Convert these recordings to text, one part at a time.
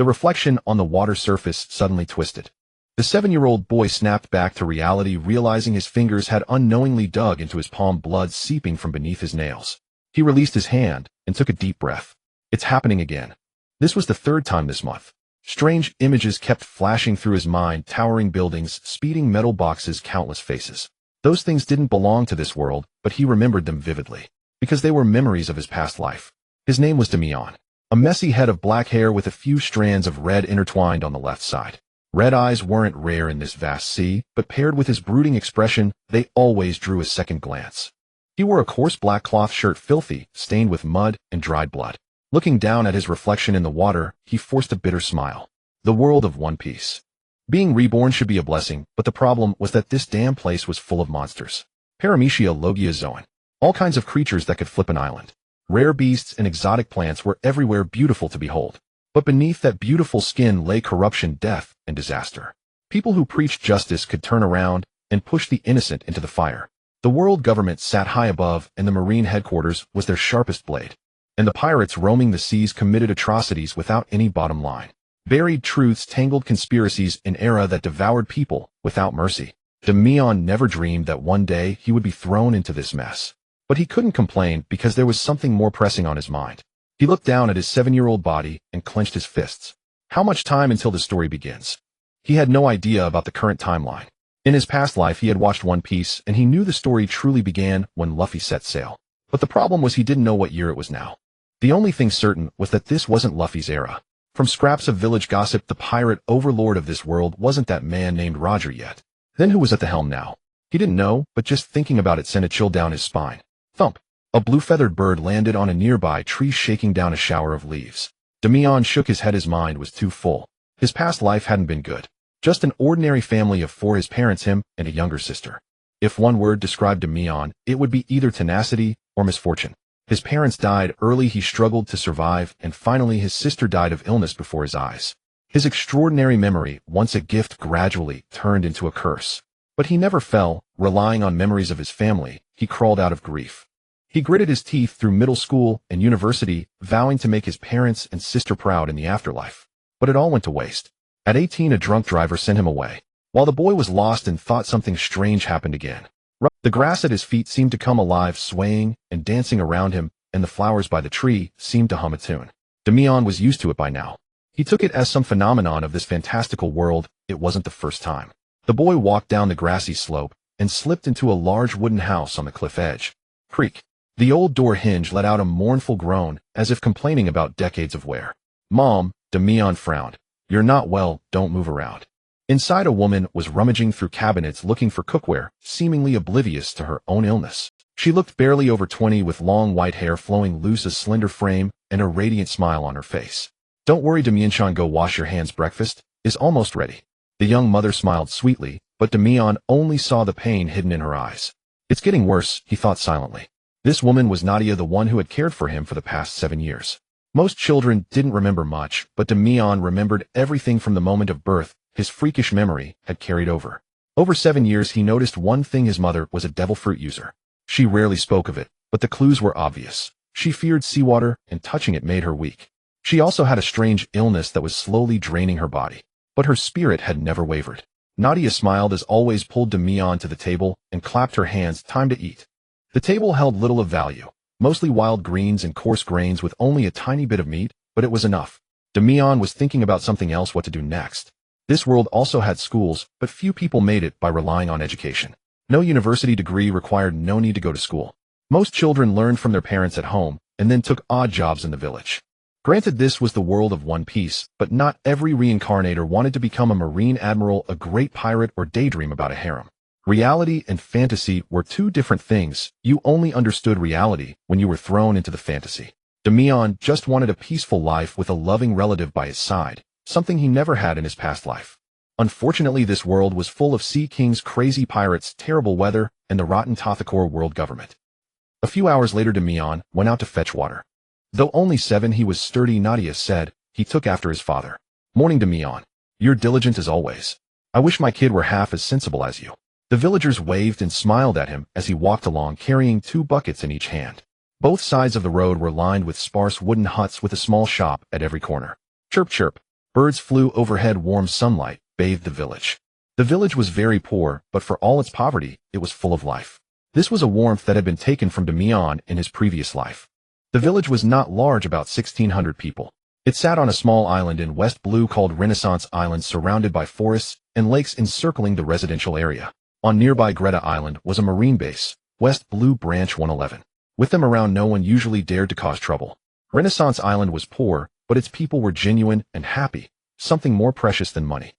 The reflection on the water surface suddenly twisted. The 7-year-old boy snapped back to reality, realizing his fingers had unknowingly dug into his palm, blood seeping from beneath his nails. He released his hand and took a deep breath. It's happening again. This was the 3rd time this month. Strange images kept flashing through his mind: towering buildings, speeding metal boxes, countless faces. Those things didn't belong to this world, but he remembered them vividly, because they were memories of his past life. His name was Damian. A messy head of black hair with a few strands of red intertwined on the left side. Red eyes weren't rare in this vast sea, but paired with his brooding expression, they always drew a second glance. He wore a coarse black cloth shirt, filthy, stained with mud and dried blood. Looking down at his reflection in the water, he forced a bitter smile. The world of One Piece. Being reborn should be a blessing, but the problem was that this damn place was full of monsters. Paramecia logiazoan. All kinds of creatures that could flip an island. Rare beasts and exotic plants were everywhere, beautiful to behold. But beneath that beautiful skin lay corruption, death, and disaster. People who preached justice could turn around and push the innocent into the fire. The world government sat high above, and the Marine headquarters was their sharpest blade. And the pirates roaming the seas committed atrocities without any bottom line. Buried truths, tangled conspiracies, an era that devoured people without mercy. Damian never dreamed that one day he would be thrown into this mess. But he couldn't complain because there was something more pressing on his mind. He looked down at his 7-year-old body and clenched his fists. How much time until the story begins? He had no idea about the current timeline. In his past life, he had watched One Piece, and he knew the story truly began when Luffy set sail. But the problem was he didn't know what year it was now. The only thing certain was that this wasn't Luffy's era. From scraps of village gossip, the pirate overlord of this world wasn't that man named Roger yet. Then who was at the helm now? He didn't know, but just thinking about it sent a chill down his spine. Thump! A blue-feathered bird landed on a nearby tree, shaking down a shower of leaves. Damian shook his head. His mind was too full. His past life hadn't been good. Just an ordinary family of 4, his parents, him, and a younger sister. If one word described Damian, it would be either tenacity or misfortune. His parents died early, he struggled to survive, and finally his sister died of illness before his eyes. His extraordinary memory, once a gift, gradually turned into a curse. But he never fell, relying on memories of his family. He crawled out of grief. He gritted his teeth through middle school and university, vowing to make his parents and sister proud in the afterlife. But it all went to waste. At 18, a drunk driver sent him away. While the boy was lost and thought something strange happened again. The grass at his feet seemed to come alive, swaying and dancing around him, and the flowers by the tree seemed to hum a tune. Damian was used to it by now. He took it as some phenomenon of this fantastical world. It wasn't the first time. The boy walked down the grassy slope and slipped into a large wooden house on the cliff edge. Creak. The old door hinge let out a mournful groan, as if complaining about decades of wear. Mom, Damian frowned. You're not well, don't move around. Inside, a woman was rummaging through cabinets looking for cookware, seemingly oblivious to her own illness. She looked barely over 20 with long white hair flowing loose, a slender frame, and a radiant smile on her face. Don't worry, Damian-chan, go wash your hands, breakfast is almost ready. The young mother smiled sweetly, but Damian only saw the pain hidden in her eyes. It's getting worse, he thought silently. This woman was Nadia, the one who had cared for him for the past 7 years. Most children didn't remember much, but Damian remembered everything from the moment of birth. His freakish memory had carried over. Over 7 years, he noticed one thing: his mother was a devil fruit user. She rarely spoke of it, but the clues were obvious. She feared seawater, and touching it made her weak. She also had a strange illness that was slowly draining her body. But her spirit had never wavered. Nadia smiled as always, pulled Damian to the table, and clapped her hands. Time to eat. The table held little of value, mostly wild greens and coarse grains with only a tiny bit of meat, but it was enough. Damian was thinking about something else: what to do next. This world also had schools, but few people made it by relying on education. No university degree required, no need to go to school. Most children learned from their parents at home, and then took odd jobs in the village. Granted, this was the world of One Piece, but not every reincarnator wanted to become a marine admiral, a great pirate, or daydream about a harem. Reality and fantasy were two different things. You only understood reality when you were thrown into the fantasy. Damian just wanted a peaceful life with a loving relative by his side, something he never had in his past life. Unfortunately, this world was full of sea kings, crazy pirates, terrible weather, and the rotten Tothakor world government. A few hours later, Damian went out to fetch water. Though only 7, he was sturdy, Nadia said. He took after his father. Morning, Damian. You're diligent as always. I wish my kid were half as sensible as you. The villagers waved and smiled at him as he walked along, carrying 2 buckets in each hand. Both sides of the road were lined with sparse wooden huts with a small shop at every corner. Chirp, chirp. Birds flew overhead, warm sunlight bathed the village. The village was very poor, but for all its poverty, it was full of life. This was a warmth that had been taken from Damian in his previous life. The village was not large, about 1,600 people. It sat on a small island in West Blue called Renaissance Island, surrounded by forests and lakes encircling the residential area. On nearby Greta Island was a marine base, West Blue Branch 111. With them around, no one usually dared to cause trouble. Renaissance Island was poor, but its people were genuine and happy, something more precious than money.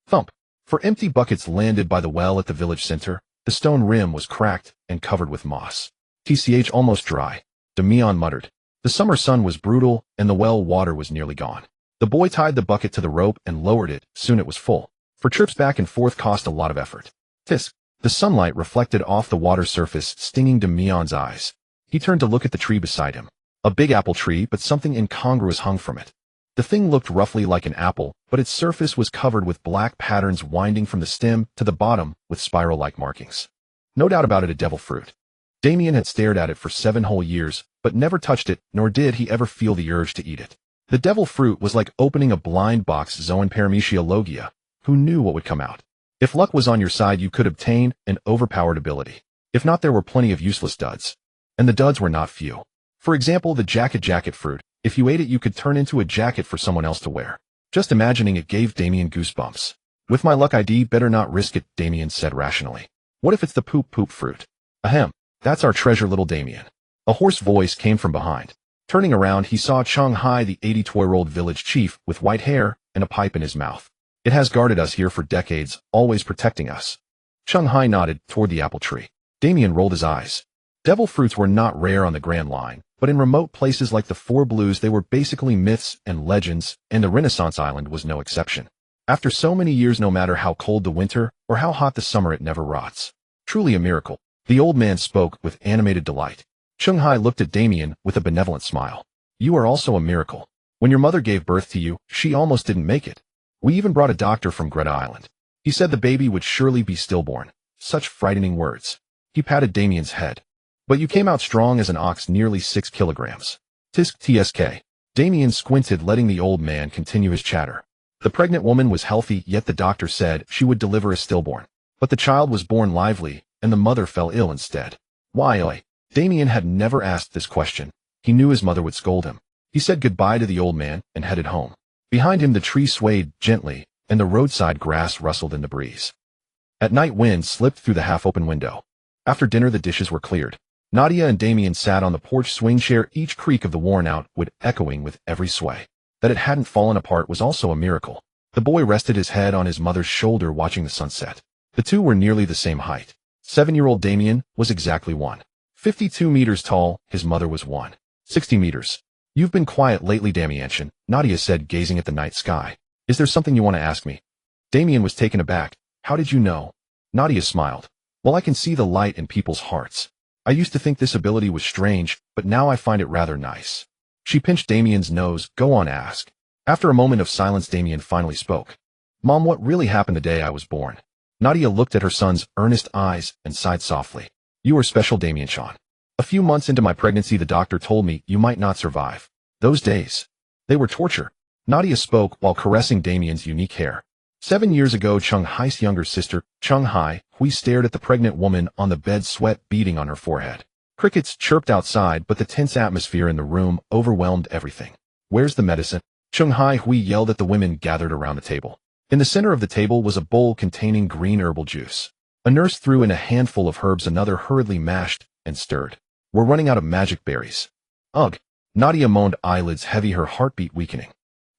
Thump. For empty buckets landed by the well at the village center. The stone rim was cracked and covered with moss. TCH almost dry, Damian muttered. The summer sun was brutal, and the well water was nearly gone. The boy tied the bucket to the rope and lowered it. Soon it was full. For trips back and forth cost a lot of effort. Tisk. The sunlight reflected off the water surface, stinging Damian's eyes. He turned to look at the tree beside him. A big apple tree, but something incongruous hung from it. The thing looked roughly like an apple, but its surface was covered with black patterns winding from the stem to the bottom with spiral-like markings. No doubt about it, a devil fruit. Damian had stared at it for 7 whole years, but never touched it, nor did he ever feel the urge to eat it. The devil fruit was like opening a blind box. Zoan Paramecia Logia. Who knew what would come out? If luck was on your side, you could obtain an overpowered ability. If not, there were plenty of useless duds. And the duds were not few. For example, the jacket fruit. If you ate it, you could turn into a jacket for someone else to wear. Just imagining it gave Damian goosebumps. With my luck, I'd better not risk it, Damian said rationally. What if it's the poop fruit? Ahem, that's our treasure, little Damian. A hoarse voice came from behind. Turning around, he saw Chung Hai, the 82-year-old village chief, with white hair and a pipe in his mouth. It has guarded us here for decades, always protecting us. Chung Hai nodded toward the apple tree. Damian rolled his eyes. Devil fruits were not rare on the Grand Line, but in remote places like the Four Blues they were basically myths and legends, and the Renaissance Island was no exception. After so many years, no matter how cold the winter or how hot the summer, it never rots. Truly a miracle. The old man spoke with animated delight. Chung Hai looked at Damian with a benevolent smile. You are also a miracle. When your mother gave birth to you, she almost didn't make it. We even brought a doctor from Greta Island. He said the baby would surely be stillborn. Such frightening words. He patted Damian's head. But you came out strong as an ox, nearly 6 kilograms. Tisk tsk. Damian squinted, letting the old man continue his chatter. The pregnant woman was healthy, yet the doctor said she would deliver a stillborn. But the child was born lively, and the mother fell ill instead. Why? Damian had never asked this question. He knew his mother would scold him. He said goodbye to the old man and headed home. Behind him the tree swayed gently, and the roadside grass rustled in the breeze. At night, wind slipped through the half-open window. After dinner, the dishes were cleared. Nadia and Damian sat on the porch swing chair, each creak of the worn-out wood echoing with every sway. That it hadn't fallen apart was also a miracle. The boy rested his head on his mother's shoulder, watching the sunset. The two were nearly the same height. 7-year-old Damian was exactly 1.52 meters tall, his mother was 1.60 meters. You've been quiet lately, Damian, Nadia said, gazing at the night sky. Is there something you want to ask me? Damian was taken aback. How did you know? Nadia smiled. Well, I can see the light in people's hearts. I used to think this ability was strange, but now I find it rather nice. She pinched Damian's nose. Go on, ask. After a moment of silence, Damian finally spoke. Mom, what really happened the day I was born? Nadia looked at her son's earnest eyes and sighed softly. You are special, Damian-chan. A few months into my pregnancy, the doctor told me you might not survive. Those days. They were torture. Nadia spoke while caressing Damian's unique hair. 7 years ago, Chung Hai's younger sister, Chung Hai, Hui, stared at the pregnant woman on the bed, sweat beading on her forehead. Crickets chirped outside, but the tense atmosphere in the room overwhelmed everything. Where's the medicine? Chung Hai Hui yelled at the women gathered around the table. In the center of the table was a bowl containing green herbal juice. A nurse threw in a handful of herbs, another hurriedly mashed and stirred. We're running out of magic berries. Ugh. Nadia moaned, eyelids heavy, her heartbeat weakening.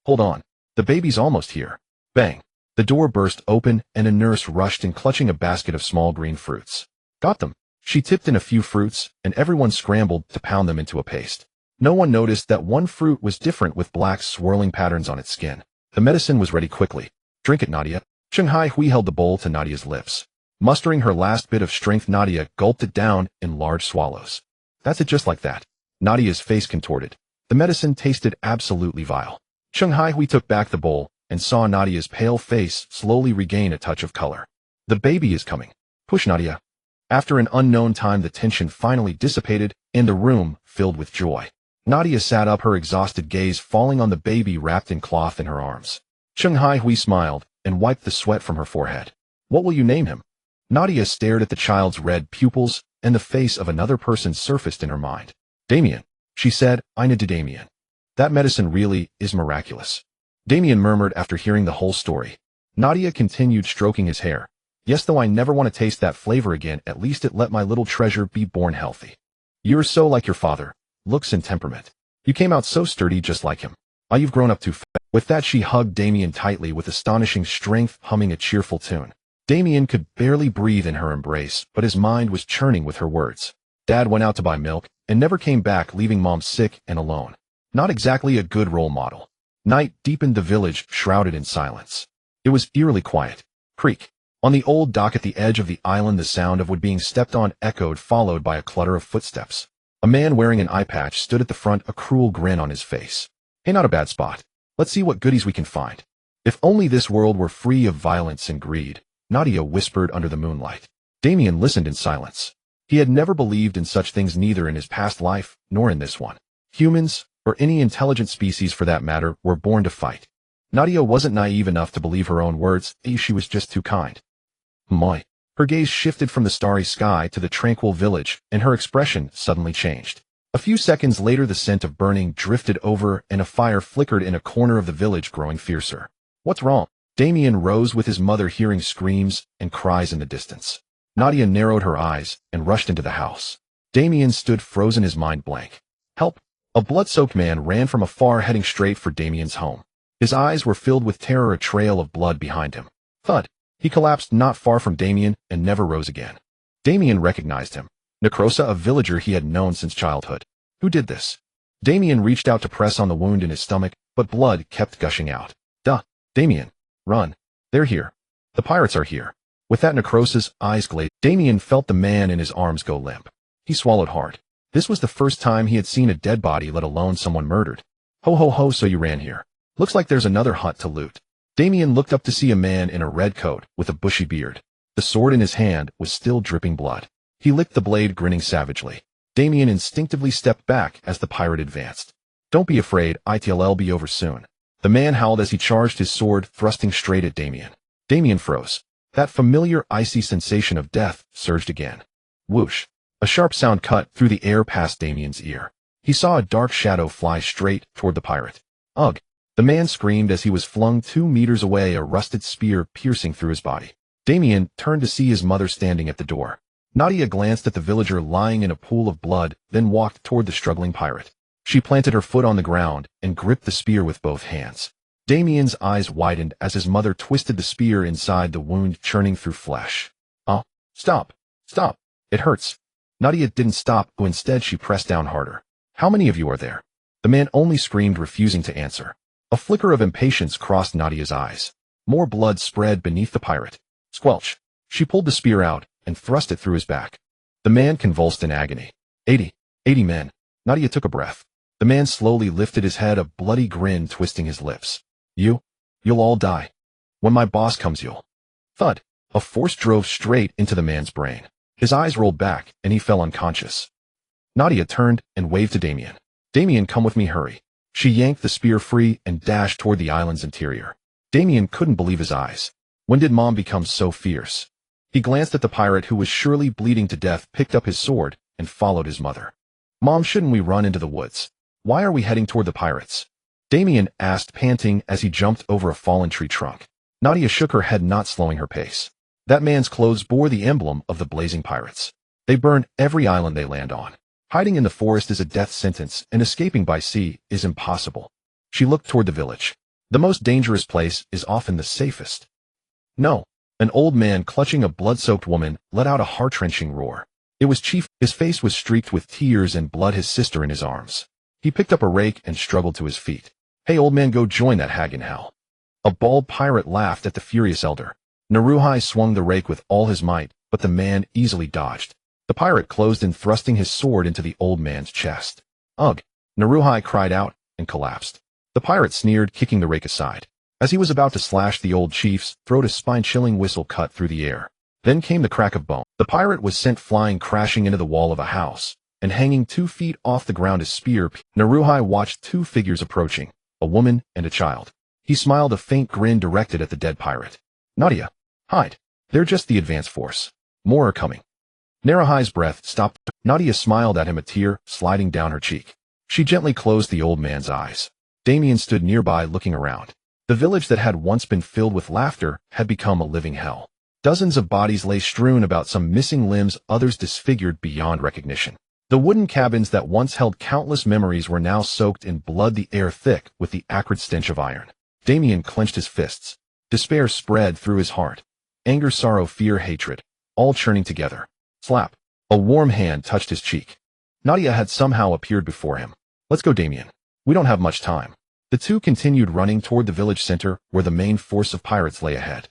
Hold on. The baby's almost here. Bang. The door burst open, and a nurse rushed in, clutching a basket of small green fruits. Got them. She tipped in a few fruits, and everyone scrambled to pound them into a paste. No one noticed that one fruit was different, with black swirling patterns on its skin. The medicine was ready quickly. Drink it, Nadia. Chung Hai Hui held the bowl to Nadia's lips. Mustering her last bit of strength, Nadia gulped it down in large swallows. That's it, just like that. Nadia's face contorted. The medicine tasted absolutely vile. Chung Hai Hui took back the bowl and saw Nadia's pale face slowly regain a touch of color. The baby is coming. Push, Nadia. After an unknown time, the tension finally dissipated, and the room filled with joy. Nadia sat up, her exhausted gaze falling on the baby wrapped in cloth in her arms. Hai Hui smiled and wiped the sweat from her forehead. What will you name him? Nadia stared at the child's red pupils, and the face of another person surfaced in her mind. Damian, she said, I need to Damian. That medicine really is miraculous. Damian murmured after hearing the whole story. Nadia continued stroking his hair. Yes, though I never want to taste that flavor again, at least it let my little treasure be born healthy. You're so like your father, looks and temperament. You came out so sturdy just like him. Ah, you've grown up too fast. With that she hugged Damian tightly with astonishing strength, humming a cheerful tune. Damian could barely breathe in her embrace, but his mind was churning with her words. Dad went out to buy milk, and never came back, leaving Mom sick and alone. Not exactly a good role model. Night deepened the village, shrouded in silence. It was eerily quiet. Creak. On the old dock at the edge of the island, the sound of wood being stepped on echoed, followed by a clutter of footsteps. A man wearing an eye patch stood at the front, a cruel grin on his face. Hey, not a bad spot. Let's see what goodies we can find. If only this world were free of violence and greed, Nadia whispered under the moonlight. Damian listened in silence. He had never believed in such things, neither in his past life, nor in this one. Humans, or any intelligent species for that matter, were born to fight. Nadia wasn't naive enough to believe her own words. She was just too kind. My. Her gaze shifted from the starry sky to the tranquil village, and her expression suddenly changed. A few seconds later, the scent of burning drifted over, and a fire flickered in a corner of the village, growing fiercer. What's wrong? Damian rose with his mother, hearing screams and cries in the distance. Nadia narrowed her eyes and rushed into the house. Damian stood frozen, his mind blank. Help! A blood-soaked man ran from afar, heading straight for Damian's home. His eyes were filled with terror, a trail of blood behind him. Thud! He collapsed not far from Damian and never rose again. Damian recognized him. Necrosa, a villager he had known since childhood. Who did this? Damian reached out to press on the wound in his stomach, but blood kept gushing out. Duh! Damian! Run! They're here! The pirates are here! With that, Necrosa's eyes glazed. Damian felt the man in his arms go limp. He swallowed hard. This was the first time he had seen a dead body, let alone someone murdered. Ho ho ho, so you ran here. Looks like there's another hut to loot. Damian looked up to see a man in a red coat with a bushy beard. The sword in his hand was still dripping blood. He licked the blade, grinning savagely. Damian instinctively stepped back as the pirate advanced. Don't be afraid, it'll be over soon. The man howled as he charged his sword, thrusting straight at Damian. Damian froze. That familiar icy sensation of death surged again. Whoosh! A sharp sound cut through the air past Damian's ear. He saw a dark shadow fly straight toward the pirate. Ugh! The man screamed as he was flung 2 meters away, a rusted spear piercing through his body. Damian turned to see his mother standing at the door. Nadia glanced at the villager lying in a pool of blood, then walked toward the struggling pirate. She planted her foot on the ground and gripped the spear with both hands. Damian's eyes widened as his mother twisted the spear inside the wound, churning through flesh. Oh, stop! Stop! It hurts! Nadia didn't stop, but instead she pressed down harder. How many of you are there? The man only screamed, refusing to answer. A flicker of impatience crossed Nadia's eyes. More blood spread beneath the pirate. Squelch! She pulled the spear out and thrust it through his back. The man convulsed in agony. 80 men. Nadia took a breath. The man slowly lifted his head, a bloody grin twisting his lips. You'll all die. When my boss comes, you'll. Thud! A force drove straight into the man's brain. His eyes rolled back, and he fell unconscious. Nadia turned and waved to Damian. Damian, come with me, hurry. She yanked the spear free and dashed toward the island's interior. Damian couldn't believe his eyes. When did Mom become so fierce? He glanced at the pirate, who was surely bleeding to death, picked up his sword, and followed his mother. Mom, shouldn't we run into the woods? Why are we heading toward the pirates? Damian asked, panting as he jumped over a fallen tree trunk. Nadia shook her head, not slowing her pace. That man's clothes bore the emblem of the blazing pirates. They burn every island they land on. Hiding in the forest is a death sentence, and escaping by sea is impossible. She looked toward the village. The most dangerous place is often the safest. No. An old man clutching a blood-soaked woman let out a heart-wrenching roar. It was Chief. His face was streaked with tears and blood, his sister in his arms. He picked up a rake and struggled to his feet. Hey, old man, go join that hag in hell. A bald pirate laughed at the furious elder. Naruhai swung the rake with all his might, but the man easily dodged. The pirate closed in, thrusting his sword into the old man's chest. Ugh! Naruhai cried out and collapsed. The pirate sneered, kicking the rake aside. As he was about to slash the old chief's throat, a spine-chilling whistle cut through the air. Then came the crack of bone. The pirate was sent flying, crashing into the wall of a house, and hanging 2 feet off the ground, his spear. Naruhai watched 2 figures approaching, a woman and a child. He smiled, a faint grin directed at the dead pirate. Nadia, hide. They're just the advance force. More are coming. Narahai's breath stopped. Nadia smiled at him, a tear sliding down her cheek. She gently closed the old man's eyes. Damian stood nearby looking around. The village that had once been filled with laughter had become a living hell. Dozens of bodies lay strewn about, some missing limbs, others disfigured beyond recognition. The wooden cabins that once held countless memories were now soaked in blood, the air thick with the acrid stench of iron. Damian clenched his fists. Despair spread through his heart. Anger, sorrow, fear, hatred, all churning together. Slap. A warm hand touched his cheek. Nadia had somehow appeared before him. Let's go, Damian. We don't have much time. The two continued running toward the village center, where the main force of pirates lay ahead.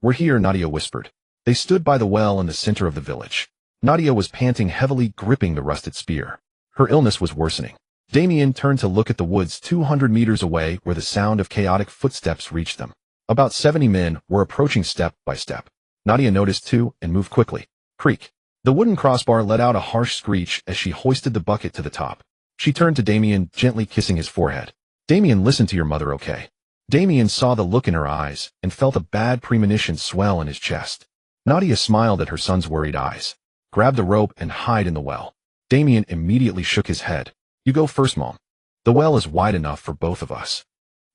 We're here, Nadia whispered. They stood by the well in the center of the village. Nadia was panting heavily, gripping the rusted spear. Her illness was worsening. Damian turned to look at the woods 200 meters away, where the sound of chaotic footsteps reached them. About 70 men were approaching step by step. Nadia noticed too and moved quickly. Creak. The wooden crossbar let out a harsh screech as she hoisted the bucket to the top. She turned to Damian, gently kissing his forehead. Damian, listen to your mother, okay? Damian saw the look in her eyes and felt a bad premonition swell in his chest. Nadia smiled at her son's worried eyes. Grab the rope and hide in the well. Damian immediately shook his head. You go first, Mom. The well is wide enough for both of us.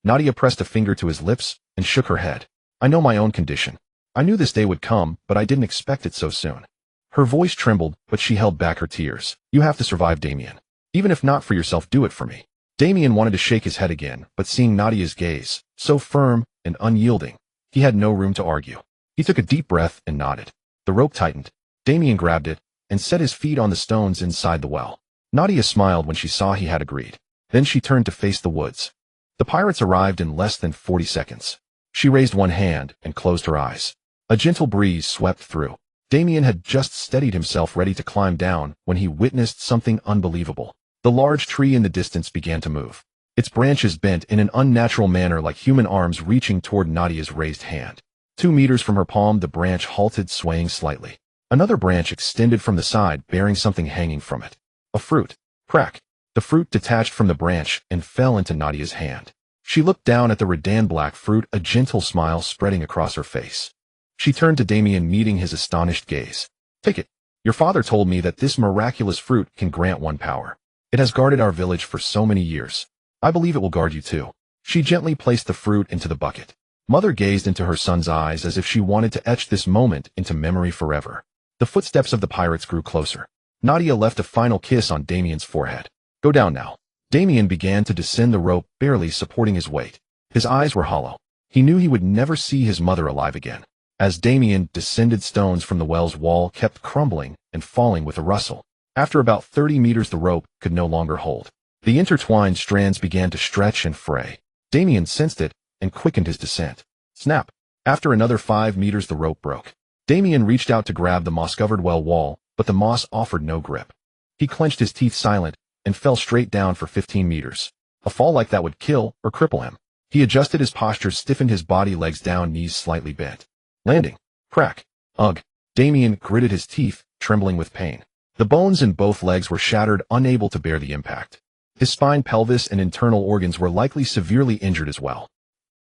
Nadia pressed a finger to his lips and shook her head. I know my own condition. I knew this day would come, but I didn't expect it so soon. Her voice trembled, but she held back her tears. You have to survive, Damian. Even if not for yourself, do it for me. Damian wanted to shake his head again, but seeing Nadia's gaze, so firm and unyielding, he had no room to argue. He took a deep breath and nodded. The rope tightened. Damian grabbed it and set his feet on the stones inside the well. Nadia smiled when she saw he had agreed. Then she turned to face the woods. The pirates arrived in less than 40 seconds. She raised one hand and closed her eyes. A gentle breeze swept through. Damian had just steadied himself, ready to climb down, when he witnessed something unbelievable. The large tree in the distance began to move. Its branches bent in an unnatural manner, like human arms reaching toward Nadia's raised hand. 2 meters from her palm, the branch halted, swaying slightly. Another branch extended from the side, bearing something hanging from it. A fruit. Crack. The fruit detached from the branch and fell into Nadia's hand. She looked down at the reddened black fruit, a gentle smile spreading across her face. She turned to Damian, meeting his astonished gaze. Take it. Your father told me that this miraculous fruit can grant one power. It has guarded our village for so many years. I believe it will guard you too. She gently placed the fruit into the bucket. Mother gazed into her son's eyes as if she wanted to etch this moment into memory forever. The footsteps of the pirates grew closer. Nadia left a final kiss on Damian's forehead. Go down now. Damian began to descend the rope, barely supporting his weight. His eyes were hollow. He knew he would never see his mother alive again. As Damian descended, stones from the well's wall kept crumbling and falling with a rustle. After about 30 meters, the rope could no longer hold. The intertwined strands began to stretch and fray. Damian sensed it and quickened his descent. Snap! After another 5 meters, the rope broke. Damian reached out to grab the moss-covered well wall, but the moss offered no grip. He clenched his teeth silent and fell straight down for 15 meters. A fall like that would kill or cripple him. He adjusted his posture, stiffened his body, legs down, knees slightly bent. Landing. Crack. Ugh. Damian gritted his teeth, trembling with pain. The bones in both legs were shattered, unable to bear the impact. His spine, pelvis, and internal organs were likely severely injured as well.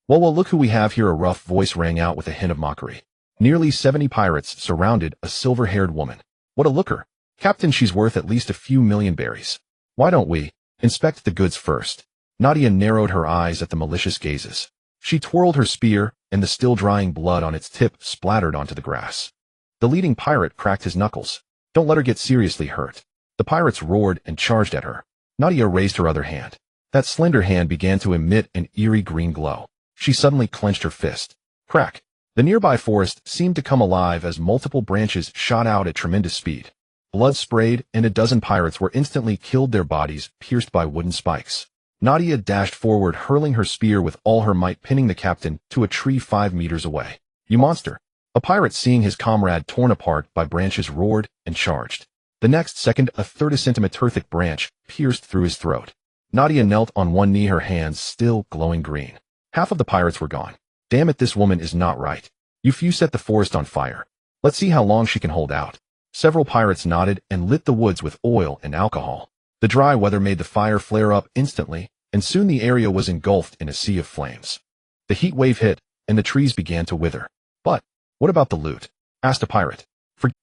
Well, look who we have here, a rough voice rang out with a hint of mockery. Nearly 70 pirates surrounded a silver-haired woman. What a looker. Captain, she's worth at least a few million berries. Why don't we inspect the goods first? Nadia narrowed her eyes at the malicious gazes. She twirled her spear, and the still-drying blood on its tip splattered onto the grass. The leading pirate cracked his knuckles. Don't let her get seriously hurt. The pirates roared and charged at her. Nadia raised her other hand. That slender hand began to emit an eerie green glow. She suddenly clenched her fist. Crack. The nearby forest seemed to come alive as multiple branches shot out at tremendous speed. Blood sprayed, and a dozen pirates were instantly killed, their bodies pierced by wooden spikes. Nadia dashed forward, hurling her spear with all her might, pinning the captain to a tree 5 meters away. You monster! A pirate, seeing his comrade torn apart by branches, roared and charged. The next second, a 30-centimeter thick branch pierced through his throat. Nadia knelt on one knee, her hands still glowing green. Half of the pirates were gone. Damn it, this woman is not right. You few set the forest on fire. Let's see how long she can hold out. Several pirates nodded and lit the woods with oil and alcohol. The dry weather made the fire flare up instantly, and soon the area was engulfed in a sea of flames. The heat wave hit, and the trees began to wither. But, what about the loot? Asked a pirate.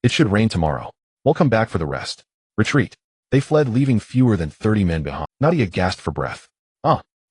It should rain tomorrow. We'll come back for the rest. Retreat. They fled, leaving fewer than 30 men behind. Nadia gasped for breath.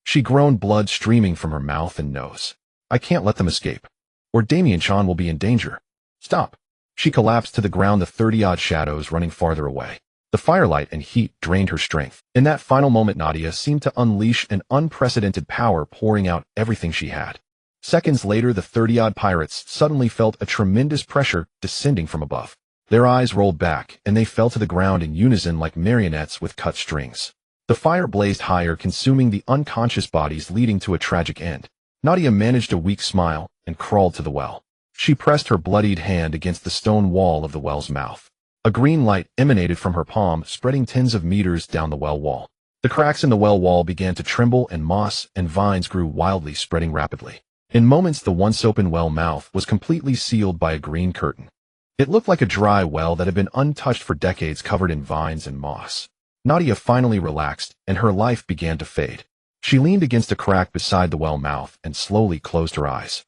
She groaned, blood streaming from her mouth and nose. I can't let them escape. Or Damian-chan will be in danger. Stop. She collapsed to the ground, the 30-odd shadows running farther away. The firelight and heat drained her strength. In that final moment, Nadia seemed to unleash an unprecedented power, pouring out everything she had. Seconds later, the 30-odd pirates suddenly felt a tremendous pressure descending from above. Their eyes rolled back, and they fell to the ground in unison like marionettes with cut strings. The fire blazed higher, consuming the unconscious bodies, leading to a tragic end. Nadia managed a weak smile and crawled to the well. She pressed her bloodied hand against the stone wall of the well's mouth. A green light emanated from her palm, spreading tens of meters down the well wall. The cracks in the well wall began to tremble, and moss and vines grew wildly, spreading rapidly. In moments, the once open well mouth was completely sealed by a green curtain. It looked like a dry well that had been untouched for decades, covered in vines and moss. Nadia finally relaxed, and her life began to fade. She leaned against a crack beside the well mouth and slowly closed her eyes.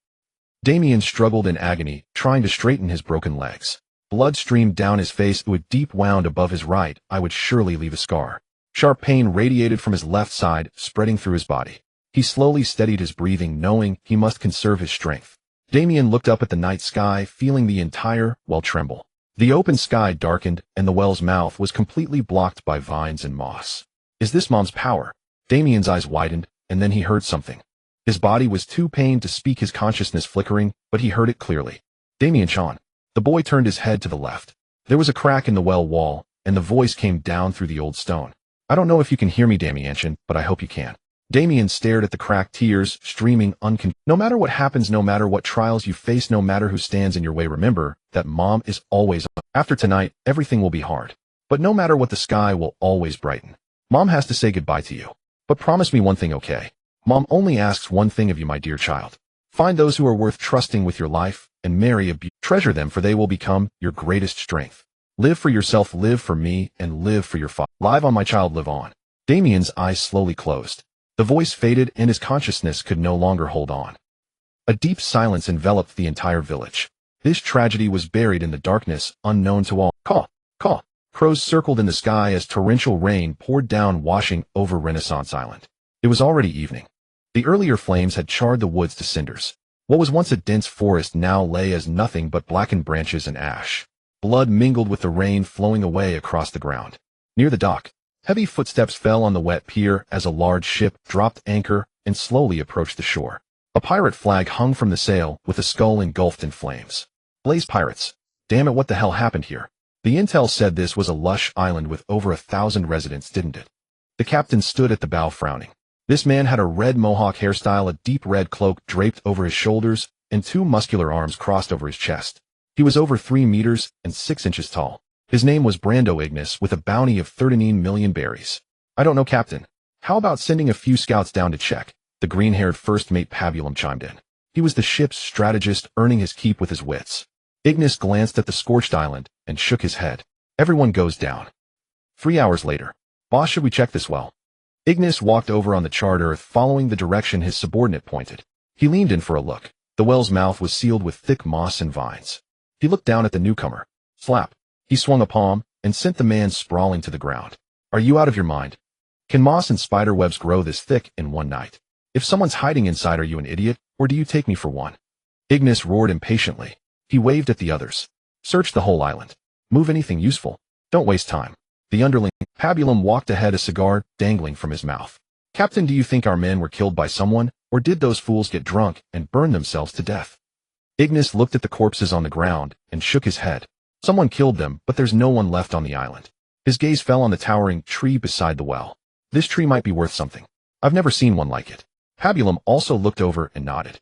Damian struggled in agony, trying to straighten his broken legs. Blood streamed down his face to a deep wound above his right eye would surely leave a scar. Sharp pain radiated from his left side, spreading through his body. He slowly steadied his breathing, knowing he must conserve his strength. Damian looked up at the night sky, feeling the entire well tremble. The open sky darkened, and the well's mouth was completely blocked by vines and moss. Is this Mom's power? Damian's eyes widened, and then he heard something. His body was too pained to speak, his consciousness flickering, but he heard it clearly. Damian-chan. The boy turned his head to the left. There was a crack in the well wall, and the voice came down through the old stone. I don't know if you can hear me, Damian-chan, but I hope you can. Damian stared at the crack, tears streaming No matter what happens, no matter what trials you face, no matter who stands in your way, remember that Mom is always. After tonight, everything will be hard. But no matter what, the sky will always brighten. Mom has to say goodbye to you. But promise me one thing, okay? Mom only asks one thing of you, my dear child. Find those who are worth trusting with your life, and marry a treasure them, for they will become your greatest strength. Live for yourself, live for me, and live for your father. Live on, my child, live on. Damian's eyes slowly closed. The voice faded, and his consciousness could no longer hold on. A deep silence enveloped the entire village. This tragedy was buried in the darkness, unknown to all. Caw, caw. Crows circled in the sky as torrential rain poured down, washing over Renaissance Island. It was already evening. The earlier flames had charred the woods to cinders. What was once a dense forest now lay as nothing but blackened branches and ash. Blood mingled with the rain flowing away across the ground. Near the dock, heavy footsteps fell on the wet pier as a large ship dropped anchor and slowly approached the shore. A pirate flag hung from the sail, with a skull engulfed in flames. Blaze pirates. Damn it, what the hell happened here? The intel said this was a lush island with over 1,000 residents, didn't it? The captain stood at the bow, frowning. This man had a red mohawk hairstyle, a deep red cloak draped over his shoulders, and two muscular arms crossed over his chest. He was over 3 meters and 6 inches tall. His name was Brando Ignis, with a bounty of 13 million berries. I don't know, Captain. How about sending a few scouts down to check? The green-haired first mate Pabulum chimed in. He was the ship's strategist, earning his keep with his wits. Ignis glanced at the scorched island and shook his head. Everyone goes down. 3 hours later. Boss, should we check this well? Ignis walked over on the charred earth, following the direction his subordinate pointed. He leaned in for a look. The well's mouth was sealed with thick moss and vines. He looked down at the newcomer. Slap. He swung a palm and sent the man sprawling to the ground. Are you out of your mind? Can moss and spider webs grow this thick in one night? If someone's hiding inside, are you an idiot, or do you take me for one? Ignis roared impatiently. He waved at the others. Search the whole island. Move anything useful. Don't waste time. The underling, Pabulum, walked ahead, a cigar dangling from his mouth. Captain, do you think our men were killed by someone, or did those fools get drunk and burn themselves to death? Ignis looked at the corpses on the ground and shook his head. Someone killed them, but there's no one left on the island. His gaze fell on the towering tree beside the well. This tree might be worth something. I've never seen one like it. Pabulum also looked over and nodded.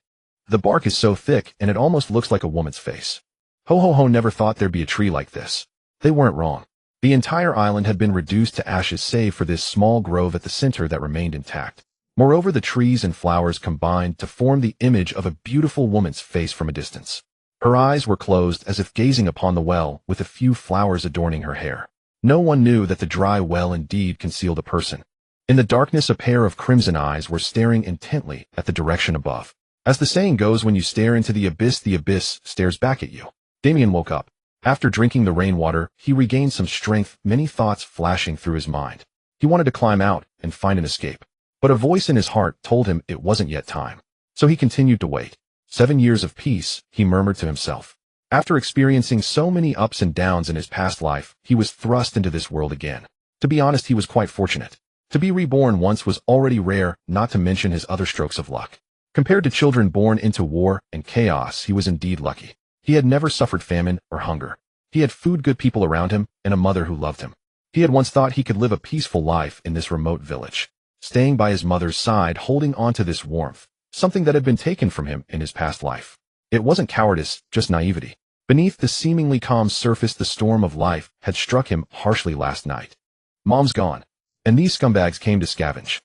The bark is so thick, and it almost looks like a woman's face. Ho ho ho, never thought there'd be a tree like this. They weren't wrong. The entire island had been reduced to ashes save for this small grove at the center that remained intact. Moreover, the trees and flowers combined to form the image of a beautiful woman's face from a distance. Her eyes were closed as if gazing upon the well, with a few flowers adorning her hair. No one knew that the dry well indeed concealed a person. In the darkness, a pair of crimson eyes were staring intently at the direction above. As the saying goes, when you stare into the abyss stares back at you. Damian woke up. After drinking the rainwater, he regained some strength, many thoughts flashing through his mind. He wanted to climb out and find an escape. But a voice in his heart told him it wasn't yet time. So he continued to wait. 7 years of peace, he murmured to himself. After experiencing so many ups and downs in his past life, he was thrust into this world again. To be honest, he was quite fortunate. To be reborn once was already rare, not to mention his other strokes of luck. Compared to children born into war and chaos, he was indeed lucky. He had never suffered famine or hunger. He had food, good people around him, and a mother who loved him. He had once thought he could live a peaceful life in this remote village, staying by his mother's side, holding on to this warmth, something that had been taken from him in his past life. It wasn't cowardice, just naivety. Beneath the seemingly calm surface, the storm of life had struck him harshly last night. Mom's gone, and these scumbags came to scavenge.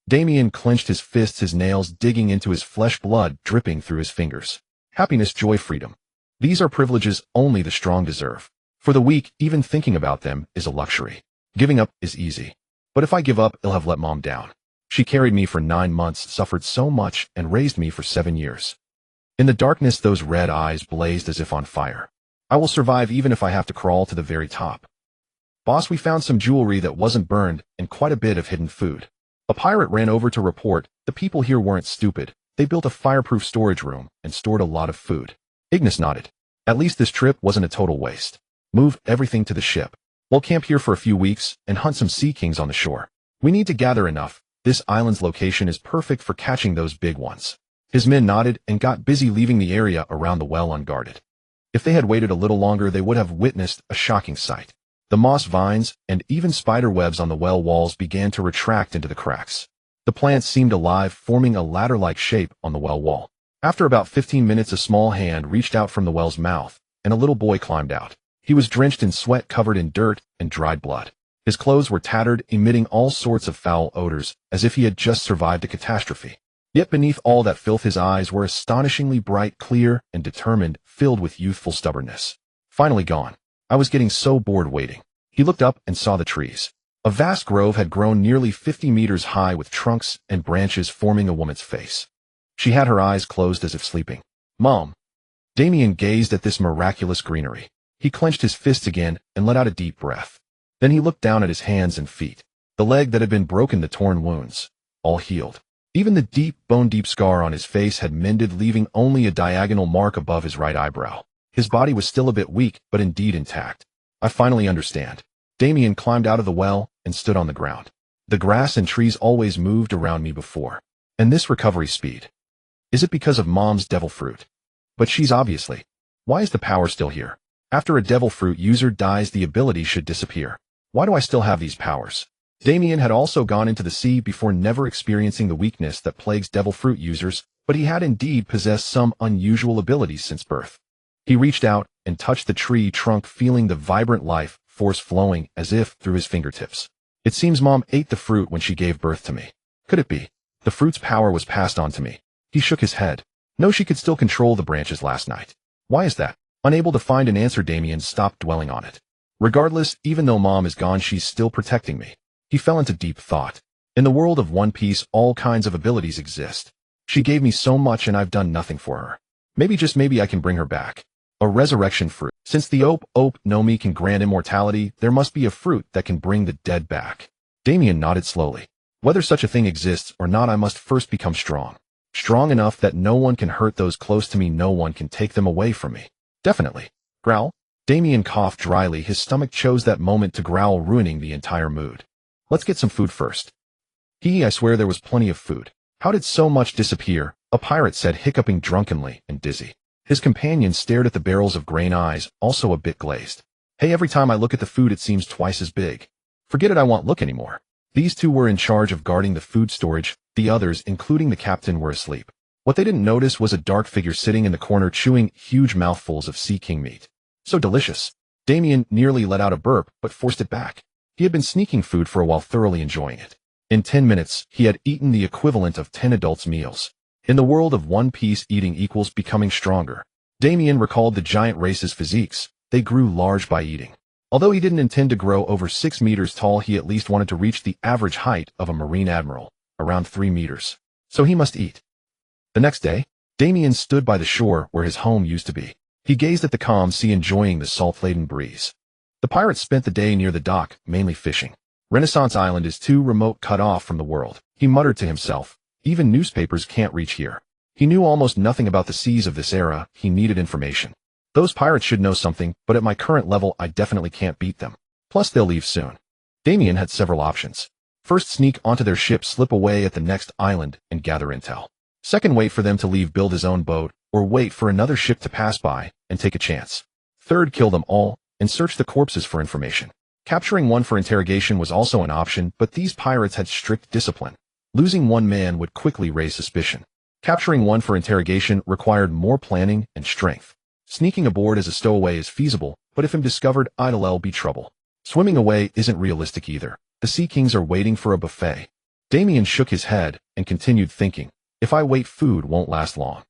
Damian clenched his fists, his nails digging into his flesh, blood dripping through his fingers. Happiness, joy, freedom. These are privileges only the strong deserve. For the weak, even thinking about them is a luxury. Giving up is easy. But if I give up, I'll have let Mom down. She carried me for 9 months, suffered so much, and raised me for 7 years. In the darkness, those red eyes blazed as if on fire. I will survive even if I have to crawl to the very top. Boss, we found some jewelry that wasn't burned and quite a bit of hidden food. A pirate ran over to report. The people here weren't stupid. They built a fireproof storage room and stored a lot of food. Ignis nodded. At least this trip wasn't a total waste. Move everything to the ship. We'll camp here for a few weeks and hunt some sea kings on the shore. We need to gather enough. This island's location is perfect for catching those big ones. His men nodded and got busy leaving the area around the well unguarded. If they had waited a little longer, they would have witnessed a shocking sight. The moss vines and even spider webs on the well walls began to retract into the cracks. The plants seemed alive, forming a ladder-like shape on the well wall. After about 15 minutes, a small hand reached out from the well's mouth, and a little boy climbed out. He was drenched in sweat, covered in dirt and dried blood. His clothes were tattered, emitting all sorts of foul odors, as if he had just survived a catastrophe. Yet beneath all that filth, his eyes were astonishingly bright, clear, and determined, filled with youthful stubbornness. Finally gone. I was getting so bored waiting. He looked up and saw the trees. A vast grove had grown nearly 50 meters high, with trunks and branches forming a woman's face. She had her eyes closed as if sleeping. Mom. Damian gazed at this miraculous greenery. He clenched his fists again and let out a deep breath. Then he looked down at his hands and feet. The leg that had been broken, the torn wounds, all healed. Even the deep, bone-deep scar on his face had mended, leaving only a diagonal mark above his right eyebrow. His body was still a bit weak, but indeed intact. I finally understand. Damian climbed out of the well and stood on the ground. The grass and trees always moved around me before. And this recovery speed. Is it because of Mom's devil fruit? But she's obviously. Why is the power still here? After a devil fruit user dies, the ability should disappear. Why do I still have these powers? Damian had also gone into the sea before, never experiencing the weakness that plagues devil fruit users, but he had indeed possessed some unusual abilities since birth. He reached out and touched the tree trunk, feeling the vibrant life force flowing as if through his fingertips. It seems Mom ate the fruit when she gave birth to me. Could it be? The fruit's power was passed on to me. He shook his head. No, she could still control the branches last night. Why is that? Unable to find an answer, Damian stopped dwelling on it. Regardless, even though Mom is gone, she's still protecting me. He fell into deep thought. In the world of One Piece, all kinds of abilities exist. She gave me so much and I've done nothing for her. Maybe, just maybe, I can bring her back. A resurrection fruit. Since the Ope no Mi can grant immortality, there must be a fruit that can bring the dead back. Damian nodded slowly. Whether such a thing exists or not, I must first become strong. Strong enough that no one can hurt those close to me, no one can take them away from me. Definitely. Growl. Damian coughed dryly. His stomach chose that moment to growl, ruining the entire mood. Let's get some food first. I swear there was plenty of food. How did so much disappear? A pirate said, hiccuping drunkenly and dizzy. His companion stared at the barrels of grain, eyes also a bit glazed. Hey, every time I look at the food it seems twice as big. Forget it, I won't look anymore. These two were in charge of guarding the food storage. The others, including the captain, were asleep. What they didn't notice was a dark figure sitting in the corner chewing huge mouthfuls of sea king meat. So delicious. Damian nearly let out a burp, but forced it back. He had been sneaking food for a while, thoroughly enjoying it. In 10 minutes, he had eaten the equivalent of 10 adults' meals. In the world of One Piece, eating equals becoming stronger. Damian recalled the giant race's physiques. They grew large by eating. Although he didn't intend to grow over 6 meters tall, he at least wanted to reach the average height of a marine admiral, around 3 meters. So he must eat. The next day, Damian stood by the shore where his home used to be. He gazed at the calm sea, enjoying the salt-laden breeze. The pirates spent the day near the dock, mainly fishing. Renaissance Island is too remote, cut off from the world, he muttered to himself. Even newspapers can't reach here. He knew almost nothing about the seas of this era. He needed information. Those pirates should know something, but at my current level I definitely can't beat them. Plus they'll leave soon. Damian had several options. First, sneak onto their ship, slip away at the next island, and gather intel. Second, wait for them to leave, build his own boat, or wait for another ship to pass by, and take a chance. Third, kill them all, and search the corpses for information. Capturing one for interrogation was also an option, but these pirates had strict discipline. Losing one man would quickly raise suspicion. Capturing one for interrogation required more planning and strength. Sneaking aboard as a stowaway is feasible, but if I'm discovered, it'll be trouble. Swimming away isn't realistic either. The Sea Kings are waiting for a buffet. Damian shook his head and continued thinking, if I wait, food won't last long.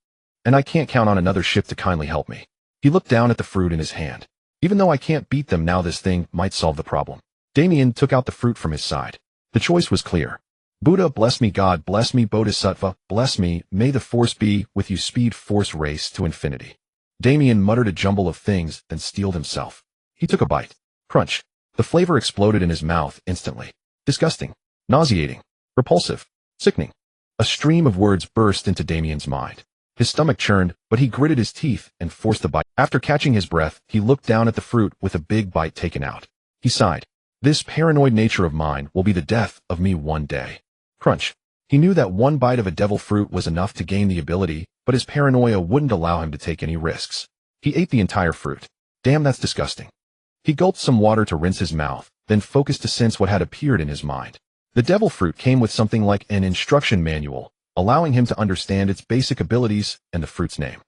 And I can't count on another ship to kindly help me. He looked down at the fruit in his hand. Even though I can't beat them now, this thing might solve the problem. Damian took out the fruit from his side. The choice was clear. Buddha bless me, God bless me, Bodhisattva bless me, may the force be with you, speed force race to infinity. Damian muttered a jumble of things, then steeled himself. He took a bite. Crunch. The flavor exploded in his mouth instantly. Disgusting. Nauseating. Repulsive. Sickening. A stream of words burst into Damian's mind. His stomach churned, but he gritted his teeth and forced the bite. After catching his breath, he looked down at the fruit with a big bite taken out. He sighed. This paranoid nature of mine will be the death of me one day. Crunch. He knew that one bite of a devil fruit was enough to gain the ability, but his paranoia wouldn't allow him to take any risks. He ate the entire fruit. Damn, that's disgusting. He gulped some water to rinse his mouth, then focused to sense what had appeared in his mind. The devil fruit came with something like an instruction manual, allowing him to understand its basic abilities and the fruit's name.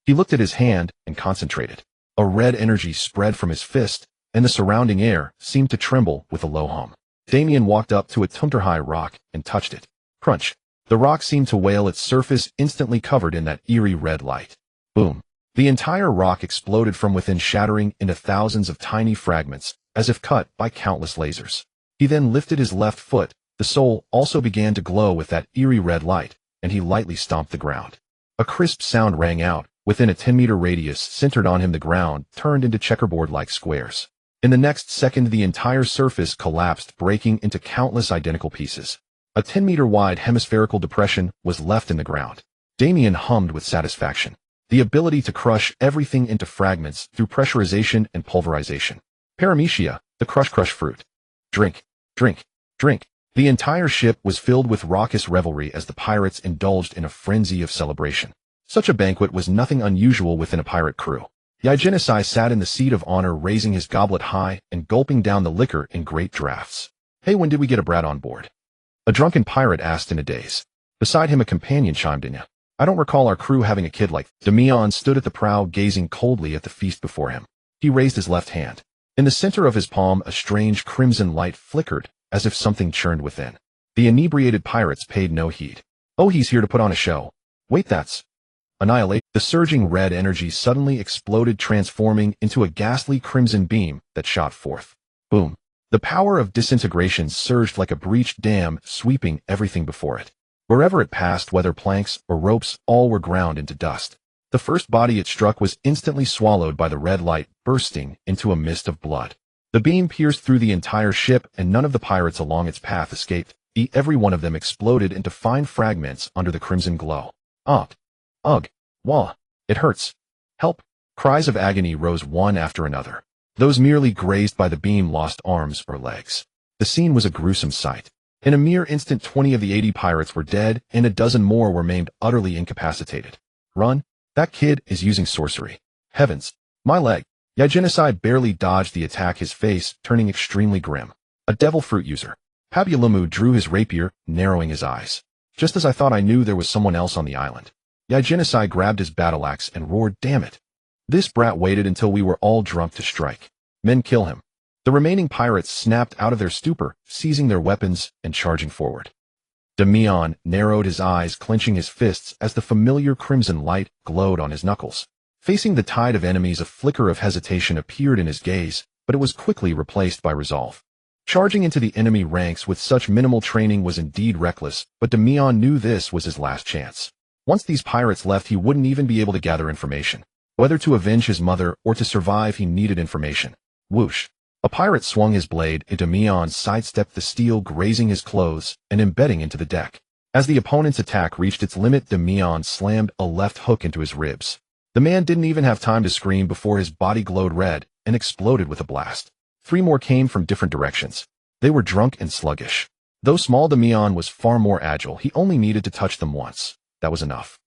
He looked at his hand and concentrated. A red energy spread from his fist, and the surrounding air seemed to tremble with a low hum. Damian walked up to a tumter-high rock and touched it. Crunch. The rock seemed to wail, its surface instantly covered in that eerie red light. Boom. The entire rock exploded from within, shattering into thousands of tiny fragments, as if cut by countless lasers. He then lifted his left foot. The sole also began to glow with that eerie red light, and he lightly stomped the ground. A crisp sound rang out. Within a 10-meter radius centered on him, the ground turned into checkerboard-like squares. In the next second, the entire surface collapsed, breaking into countless identical pieces. A 10-meter wide hemispherical depression was left in the ground. Damian hummed with satisfaction. The ability to crush everything into fragments through pressurization and pulverization. Paramecia, the crush fruit. Drink, drink, drink. The entire ship was filled with raucous revelry as the pirates indulged in a frenzy of celebration. Such a banquet was nothing unusual within a pirate crew. Yajinisai sat in the seat of honor, raising his goblet high and gulping down the liquor in great draughts. Hey, when did we get a brat on board? A drunken pirate asked in a daze. Beside him, a companion chimed in. I don't recall our crew having a kid like Damian stood at the prow, gazing coldly at the feast before him. He raised his left hand. In the center of his palm, a strange crimson light flickered, as if something churned within. The inebriated pirates paid no heed. Oh, he's here to put on a show. Wait, that's... Annihilate. The surging red energy suddenly exploded, transforming into a ghastly crimson beam that shot forth. Boom. The power of disintegration surged like a breached dam, sweeping everything before it. Wherever it passed, whether planks or ropes, all were ground into dust. The first body it struck was instantly swallowed by the red light, bursting into a mist of blood. The beam pierced through the entire ship, and none of the pirates along its path escaped. Every one of them exploded into fine fragments under the crimson glow. Ugh. Ugh. Wah. It hurts. Help. Cries of agony rose one after another. Those merely grazed by the beam lost arms or legs. The scene was a gruesome sight. In a mere instant, 20 of the 80 pirates were dead, and a dozen more were maimed, utterly incapacitated. Run. That kid is using sorcery. Heavens. My leg. Yajinisai barely dodged the attack, his face turning extremely grim. A devil fruit user. Pabialumu drew his rapier, narrowing his eyes. Just as I thought, I knew there was someone else on the island. Yajinisai grabbed his battle axe and roared, damn it. This brat waited until we were all drunk to strike. Men, kill him. The remaining pirates snapped out of their stupor, seizing their weapons and charging forward. Damian narrowed his eyes, clenching his fists as the familiar crimson light glowed on his knuckles. Facing the tide of enemies, a flicker of hesitation appeared in his gaze, but it was quickly replaced by resolve. Charging into the enemy ranks with such minimal training was indeed reckless, but Damian knew this was his last chance. Once these pirates left, he wouldn't even be able to gather information. Whether to avenge his mother or to survive, he needed information. Whoosh. A pirate swung his blade, and Damian sidestepped the steel, grazing his clothes and embedding into the deck. As the opponent's attack reached its limit, Damian slammed a left hook into his ribs. The man didn't even have time to scream before his body glowed red and exploded with a blast. 3 more came from different directions. They were drunk and sluggish. Though small, Damian was far more agile. He only needed to touch them once. That was enough.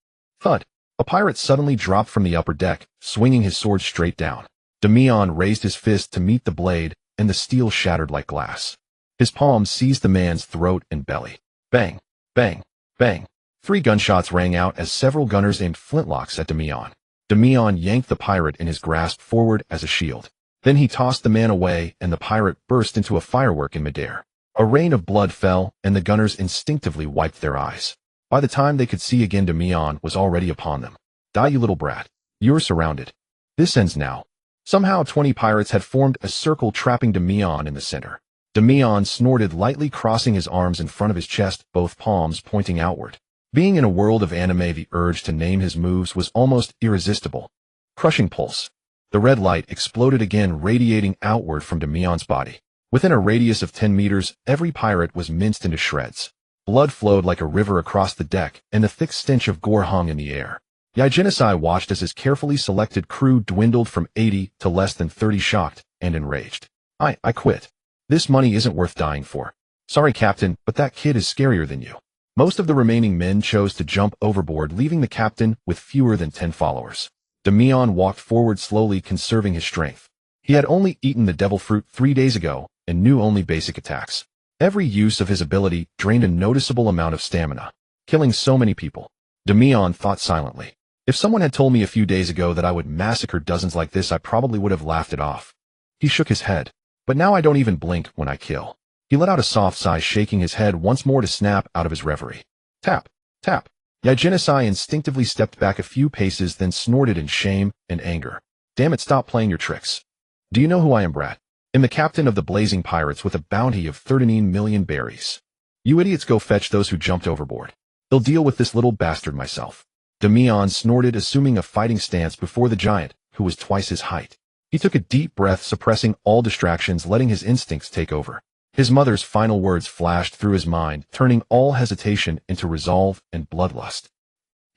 Thud. A pirate suddenly dropped from the upper deck, swinging his sword straight down. Damian raised his fist to meet the blade, and the steel shattered like glass. His palm seized the man's throat and belly. Bang, bang, bang. 3 gunshots rang out as several gunners aimed flintlocks at Damian. Damian yanked the pirate in his grasp forward as a shield. Then he tossed the man away, and the pirate burst into a firework in midair. A rain of blood fell, and the gunners instinctively wiped their eyes. By the time they could see again, Damian was already upon them. Die, you little brat. You're surrounded. This ends now. Somehow 20 pirates had formed a circle, trapping Damian in the center. Damian snorted lightly, crossing his arms in front of his chest, both palms pointing outward. Being in a world of anime, the urge to name his moves was almost irresistible. Crushing pulse. The red light exploded again, radiating outward from Damian's body. Within a radius of 10 meters, every pirate was minced into shreds. Blood flowed like a river across the deck, and the thick stench of gore hung in the air. Yajinisai watched as his carefully selected crew dwindled from 80 to less than 30, shocked and enraged. I quit. This money isn't worth dying for. Sorry, Captain, but that kid is scarier than you. Most of the remaining men chose to jump overboard, leaving the captain with fewer than 10 followers. Damian walked forward slowly, conserving his strength. He had only eaten the devil fruit 3 days ago and knew only basic attacks. Every use of his ability drained a noticeable amount of stamina. Killing so many people. Damian thought silently. If someone had told me a few days ago that I would massacre dozens like this, I probably would have laughed it off. He shook his head. But now I don't even blink when I kill. He let out a soft sigh, shaking his head once more to snap out of his reverie. Tap, tap. Yajinisai instinctively stepped back a few paces, then snorted in shame and anger. Damn it, stop playing your tricks. Do you know who I am, brat? I'm the captain of the Blazing Pirates with a bounty of 13 million berries. You idiots go fetch those who jumped overboard. I'll deal with this little bastard myself. Damian snorted, assuming a fighting stance before the giant, who was twice his height. He took a deep breath, suppressing all distractions, letting his instincts take over. His mother's final words flashed through his mind, turning all hesitation into resolve and bloodlust.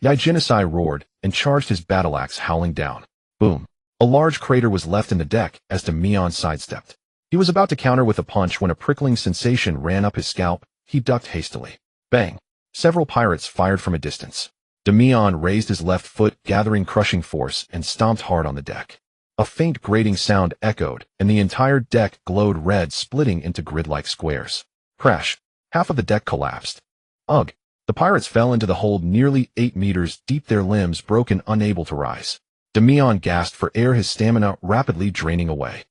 Yajinisai roared and charged his battle axe, howling down. Boom. A large crater was left in the deck as Damian sidestepped. He was about to counter with a punch when a prickling sensation ran up his scalp. He ducked hastily. Bang. Several pirates fired from a distance. Damian raised his left foot, gathering crushing force, and stomped hard on the deck. A faint grating sound echoed, and the entire deck glowed red, splitting into grid-like squares. Crash. Half of the deck collapsed. Ugh. The pirates fell into the hold nearly 8 meters deep, their limbs broken, unable to rise. Damian gasped for air, his stamina rapidly draining away.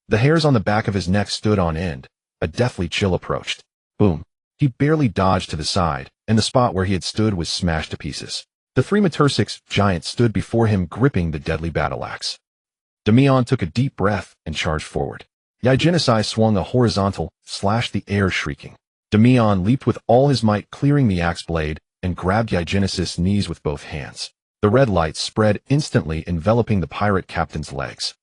The hairs on the back of his neck stood on end. A deathly chill approached. Boom. He barely dodged to the side, and the spot where he had stood was smashed to pieces. The 3 Matursix giants stood before him, gripping the deadly battle axe. Damian took a deep breath and charged forward. Yajinisai swung a horizontal, slashed the air, shrieking. Damian leaped with all his might, clearing the axe blade, and grabbed Yajinis's knees with both hands. The red light spread instantly, enveloping the pirate captain's legs.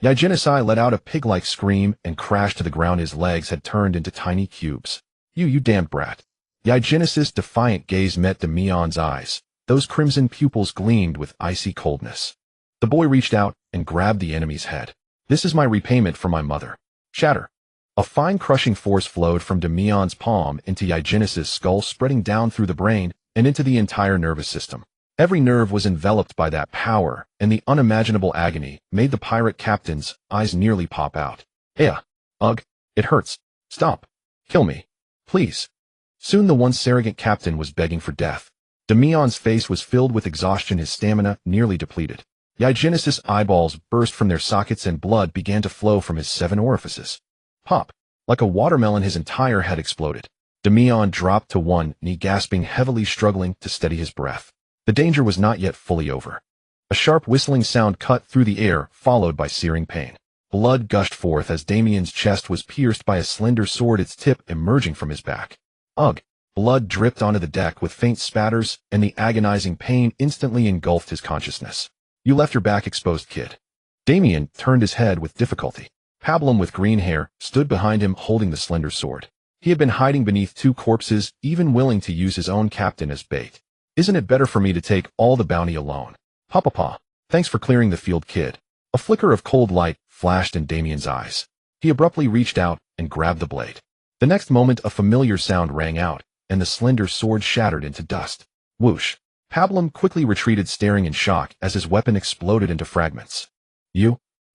Yajinisai let out a pig-like scream and crashed to the ground. His legs had turned into tiny cubes. You damned brat. Yajinis's defiant gaze met Damian's eyes. Those crimson pupils gleamed with icy coldness. The boy reached out and grabbed the enemy's head. This is my repayment for my mother. Shatter. A fine crushing force flowed from Damian's palm into Yajinis's skull, spreading down through the brain and into the entire nervous system. Every nerve was enveloped by that power, and the unimaginable agony made the pirate captain's eyes nearly pop out. Ugh. It hurts. Stop. Kill me. Please. Soon the once arrogant captain was begging for death. Damian's face was filled with exhaustion, his stamina nearly depleted. Yajinis's eyeballs burst from their sockets and blood began to flow from his 7 orifices. Pop. Like a watermelon, his entire head exploded. Damian dropped to one knee, gasping heavily, struggling to steady his breath. The danger was not yet fully over. A sharp whistling sound cut through the air, followed by searing pain. Blood gushed forth as Damian's chest was pierced by a slender sword, its tip emerging from his back. Ugh. Blood dripped onto the deck with faint spatters, and the agonizing pain instantly engulfed his consciousness. You left your back exposed, kid. Damian turned his head with difficulty. Pablum with green hair stood behind him holding the slender sword. He had been hiding beneath two corpses, even willing to use his own captain as bait. Isn't it better for me to take all the bounty alone? Papa, thanks for clearing the field, kid. A flicker of cold light flashed in Damian's eyes. He abruptly reached out and grabbed the blade. The next moment a familiar sound rang out, and the slender sword shattered into dust. Whoosh! Pablum quickly retreated, staring in shock as his weapon exploded into fragments.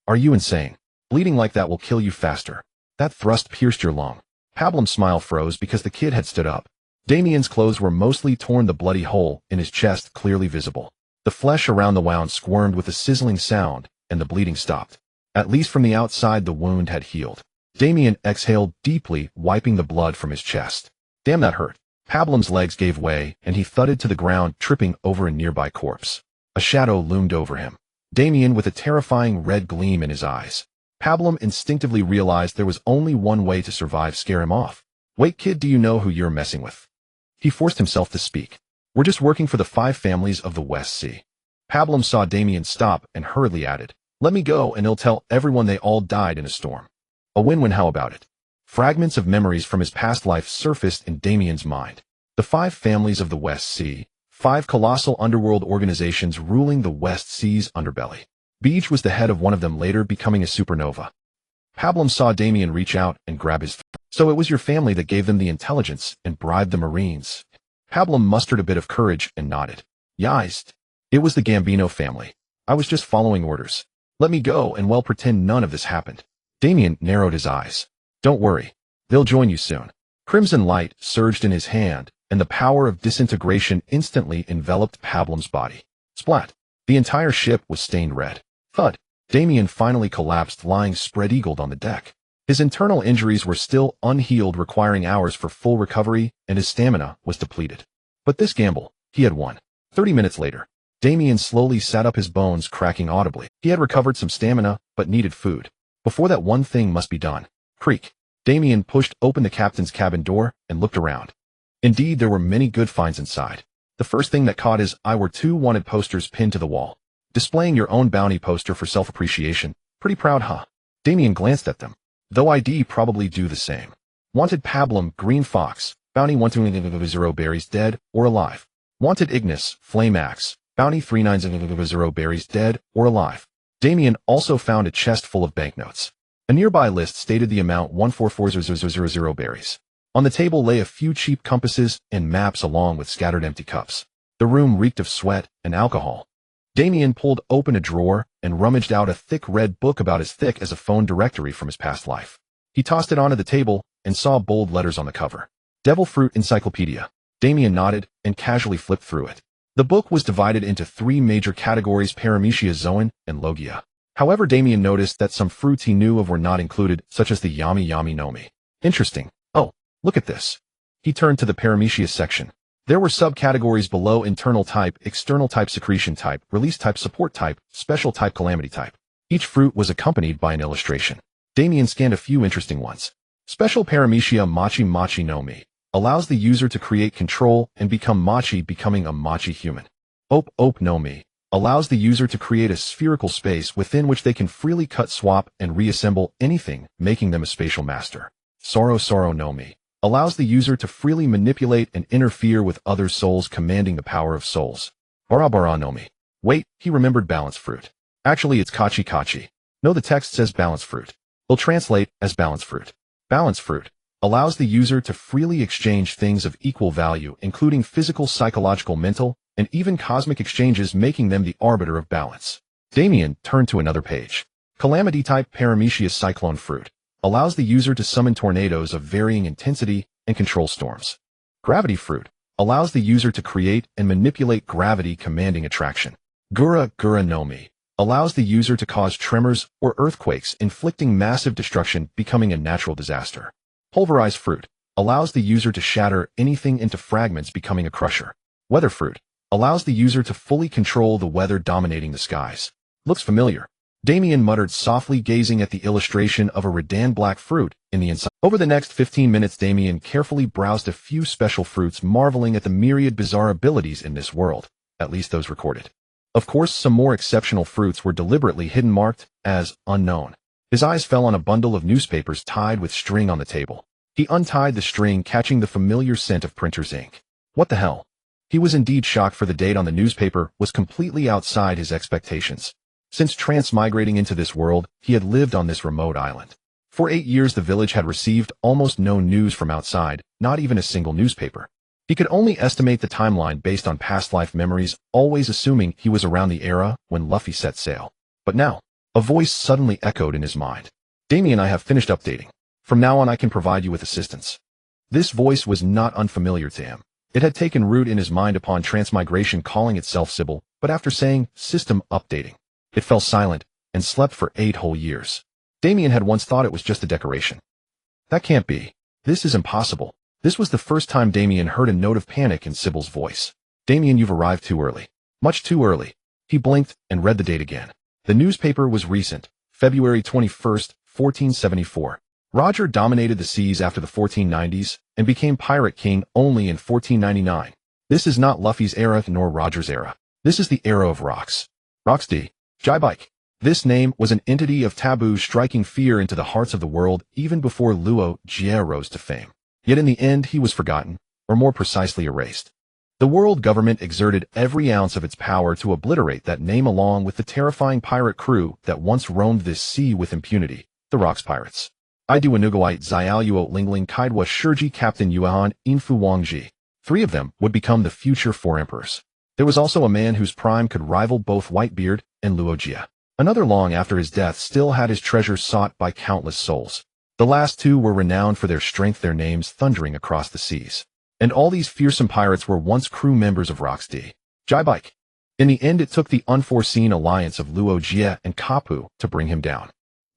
Are you insane? Bleeding like that will kill you faster. That thrust pierced your lung. Pablum's smile froze because the kid had stood up. Damian's clothes were mostly torn, the bloody hole in his chest clearly visible. The flesh around the wound squirmed with a sizzling sound, and the bleeding stopped. At least from the outside the wound had healed. Damian exhaled deeply, wiping the blood from his chest. Damn, that hurt. Pablum's legs gave way, and he thudded to the ground, tripping over a nearby corpse. A shadow loomed over him. Damian with a terrifying red gleam in his eyes. Pablum instinctively realized there was only one way to survive: scare him off. Wait, kid, do you know who you're messing with? He forced himself to speak. We're just working for the 5 families of the West Sea. Pablum saw Damian stop and hurriedly added, let me go and he'll tell everyone they all died in a storm. A win-win, how about it? Fragments of memories from his past life surfaced in Damian's mind. The 5 families of the West Sea, 5 colossal underworld organizations ruling the West Sea's underbelly. Beach was the head of one of them, later becoming a supernova. Pablum saw Damian reach out and grab his. So it was your family that gave them the intelligence and bribed the Marines. Pablum mustered a bit of courage and nodded. Yes. It was the Gambino family. I was just following orders. Let me go and pretend none of this happened. Damian narrowed his eyes. Don't worry. They'll join you soon. Crimson light surged in his hand, and the power of disintegration instantly enveloped Pablum's body. Splat. The entire ship was stained red. Thud. Damian finally collapsed, lying spread-eagled on the deck. His internal injuries were still unhealed, requiring hours for full recovery, and his stamina was depleted. But this gamble, he had won. 30 minutes later, Damian slowly sat up, his bones cracking audibly. He had recovered some stamina, but needed food. Before that, one thing must be done. Creak. Damian pushed open the captain's cabin door and looked around. Indeed, there were many good finds inside. The first thing that caught his eye were 2 wanted posters pinned to the wall. Displaying your own bounty poster for self-appreciation. Pretty proud, huh? Damian glanced at them. Though I'd probably do the same. Wanted Pablum, Green Fox, bounty 120 berries, dead or alive. Wanted Ignis, Flame Axe, bounty 3900 berries, dead or alive. Damian also found a chest full of banknotes. A nearby list stated the amount 1440000 berries. On the table lay a few cheap compasses and maps along with scattered empty cups. The room reeked of sweat and alcohol. Damian pulled open a drawer and rummaged out a thick red book about as thick as a phone directory from his past life. He tossed it onto the table and saw bold letters on the cover. Devil Fruit Encyclopedia. Damian nodded and casually flipped through it. The book was divided into 3 major categories: Paramecia, Zoan, and Logia. However, Damian noticed that some fruits he knew of were not included, such as the Yami Yami Nomi. Interesting. Oh, look at this. He turned to the Paramecia section. There were subcategories below: internal type, external type, secretion type, release type, support type, special type, calamity type. Each fruit was accompanied by an illustration. Damian scanned a few interesting ones. Special Paramecia Machi Machi no Mi allows the user to create control and become Machi, becoming a Machi human. Ope Ope no Mi allows the user to create a spherical space within which they can freely cut, swap, and reassemble anything, making them a spatial master. Soro Soro no Mi allows the user to freely manipulate and interfere with other souls, commanding the power of souls. Bara Bara no Mi. Wait, he remembered balance fruit. Actually, it's Kachi Kachi. No, the text says balance fruit. Will translate as balance fruit. Balance fruit allows the user to freely exchange things of equal value, including physical, psychological, mental, and even cosmic exchanges, making them the arbiter of balance. Damian turned to another page. Calamity type Paramecia Cyclone fruit allows the user to summon tornadoes of varying intensity and control storms. Gravity fruit allows the user to create and manipulate gravity, commanding attraction. Gura Gura no Mi allows the user to cause tremors or earthquakes, inflicting massive destruction, becoming a natural disaster. Pulverized fruit allows the user to shatter anything into fragments, becoming a crusher. Weather fruit allows the user to fully control the weather, dominating the skies. Looks familiar. Damian muttered softly, gazing at the illustration of a Redan black fruit in the inside. Over the next 15 minutes, Damian carefully browsed a few special fruits, marveling at the myriad bizarre abilities in this world, at least those recorded. Of course, some more exceptional fruits were deliberately hidden, marked as unknown. His eyes fell on a bundle of newspapers tied with string on the table. He untied the string, catching the familiar scent of printer's ink. What the hell? He was indeed shocked, for the date on the newspaper was completely outside his expectations. Since transmigrating into this world, he had lived on this remote island. For 8 years, the village had received almost no news from outside, not even a single newspaper. He could only estimate the timeline based on past life memories, always assuming he was around the era when Luffy set sail. But now, a voice suddenly echoed in his mind. Damian, I have finished updating. From now on, I can provide you with assistance. This voice was not unfamiliar to him. It had taken root in his mind upon transmigration, calling itself Sybil, but after saying system updating, it fell silent and slept for 8 whole years. Damian had once thought it was just a decoration. That can't be. This is impossible. This was the first time Damian heard a note of panic in Sybil's voice. Damian, you've arrived too early. Much too early. He blinked and read the date again. The newspaper was recent, February 21st, 1474. Roger dominated the seas after the 1490s and became pirate king only in 1499. This is not Luffy's era nor Roger's era. This is the era of rocks. Rocks D. Jibike. This name was an entity of taboo, striking fear into the hearts of the world even before Luo Jie rose to fame. Yet in the end he was forgotten, or more precisely erased. The world government exerted every ounce of its power to obliterate that name along with the terrifying pirate crew that once roamed this sea with impunity, the Rocks Pirates. Idu Anugawite Xiaoyuo Lingling Kaidwa Shurji Captain Yuan Infu Wangji. 3 of them would become the future 4 emperors. There was also a man whose prime could rival both Whitebeard and Luo Jie. Another long after his death still had his treasure sought by countless souls. The last 2 were renowned for their strength, their names thundering across the seas. And all these fearsome pirates were once crew members of Rocks D. Jibike. In the end, it took the unforeseen alliance of Luo Jie and Kapu to bring him down.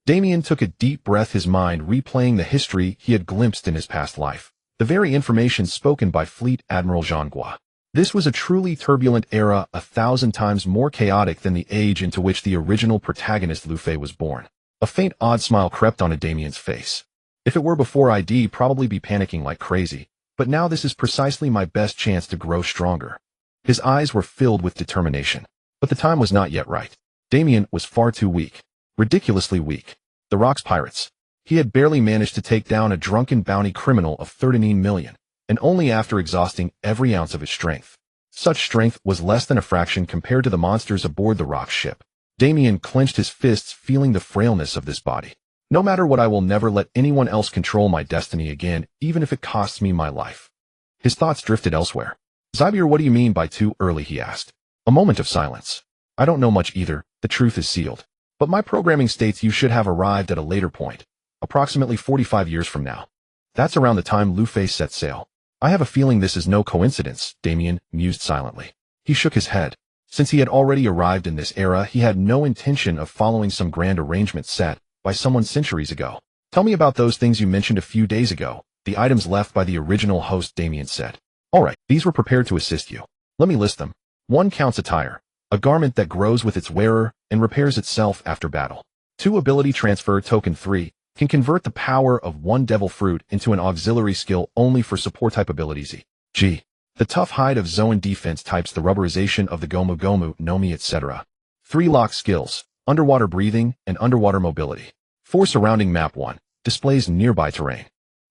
Damian took a deep breath, his mind replaying the history he had glimpsed in his past life, the very information spoken by Fleet Admiral Jean Gua. This was a truly turbulent era, 1,000 times more chaotic than the age into which the original protagonist Luffy was born. A faint odd smile crept onto Damian's face. If it were before, I'd probably be panicking like crazy, but now this is precisely my best chance to grow stronger. His eyes were filled with determination. But the time was not yet right. Damian was far too weak. Ridiculously weak. The Rocks Pirates. He had barely managed to take down a drunken bounty criminal of 13 million, and only after exhausting every ounce of his strength. Such strength was less than a fraction compared to the monsters aboard the Rocks ship. Damian clenched his fists, feeling the frailness of this body. No matter what, I will never let anyone else control my destiny again, even if it costs me my life. His thoughts drifted elsewhere. Zybier, what do you mean by too early? He asked. A moment of silence. I don't know much either, the truth is sealed. But my programming states you should have arrived at a later point, approximately 45 years from now. That's around the time Luffy set sail. I have a feeling this is no coincidence, Damian mused silently. He shook his head. Since he had already arrived in this era, he had no intention of following some grand arrangement set by someone centuries ago. Tell me about those things you mentioned a few days ago, the items left by the original host, Damian said. All right, these were prepared to assist you. Let me list them. 1 counts attire, a garment that grows with its wearer and repairs itself after battle. 2 ability transfer. Token 3 can convert the power of 1 devil fruit into an auxiliary skill only for support type abilities. E.g. the tough hide of Zoan defense types, the rubberization of the Gomu Gomu, Nomi, etc. 3 lock skills, underwater breathing and underwater mobility. 4 surrounding map. 1 displays nearby terrain.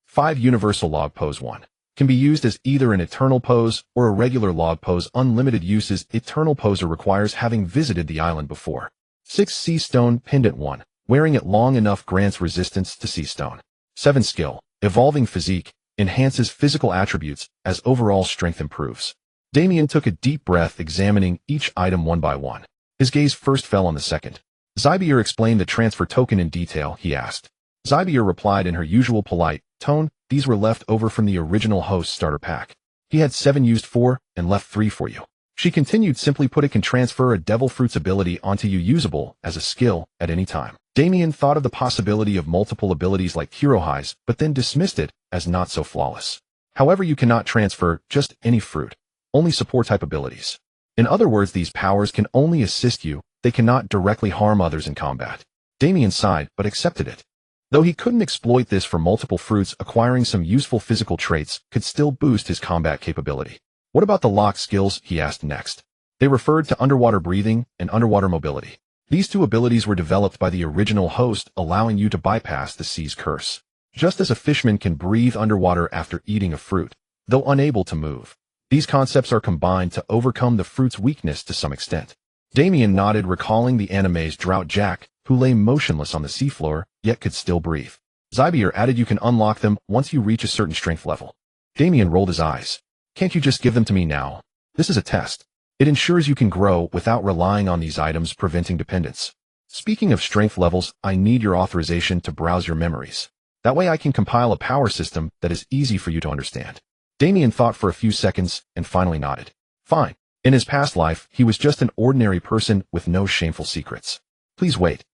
5 universal log pose. 1 can be used as either an eternal pose or a regular log pose. Unlimited uses. Eternal poser requires having visited the island before. 6 sea stone pendant. 1 wearing it long enough grants resistance to sea stone. 7 skill, evolving physique, enhances physical attributes as overall strength improves. Damian took a deep breath, examining each item one by one. His gaze first fell on the second. Zybier explained the transfer token in detail, he asked. Zybier replied in her usual polite tone, these were left over from the original host starter pack. He had 7 used 4 and left 3 for you. She continued, simply put, it can transfer a devil fruit's ability onto you, usable as a skill at any time. Damian thought of the possibility of multiple abilities like Kurohai's, but then dismissed it as not so flawless. However, you cannot transfer just any fruit, only support type abilities. In other words, these powers can only assist you, they cannot directly harm others in combat. Damian sighed, but accepted it. Though he couldn't exploit this for multiple fruits, acquiring some useful physical traits could still boost his combat capability. What about the locked skills, he asked next. They referred to underwater breathing and underwater mobility. These two abilities were developed by the original host, allowing you to bypass the sea's curse. Just as a fishman can breathe underwater after eating a fruit, though unable to move. These concepts are combined to overcome the fruit's weakness to some extent. Damian nodded, recalling the anime's Drought Jack, who lay motionless on the seafloor, yet could still breathe. Zybier added you can unlock them once you reach a certain strength level. Damian rolled his eyes. Can't you just give them to me now? This is a test. It ensures you can grow without relying on these items, preventing dependence. Speaking of strength levels, I need your authorization to browse your memories. That way I can compile a power system that is easy for you to understand. Damian thought for a few seconds and finally nodded. Fine. In his past life, he was just an ordinary person with no shameful secrets. Please wait.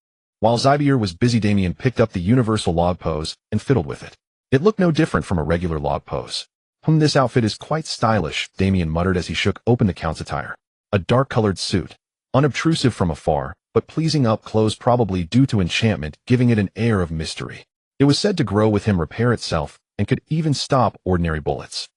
While Zybier was busy, Damian picked up the universal log pose and fiddled with it. It looked no different from a regular log pose. This outfit is quite stylish, Damian muttered as he shook open the Count's attire. A dark-colored suit. Unobtrusive from afar, but pleasing up close, probably due to enchantment, giving it an air of mystery. It was said to grow with him, repair itself, and could even stop ordinary bullets.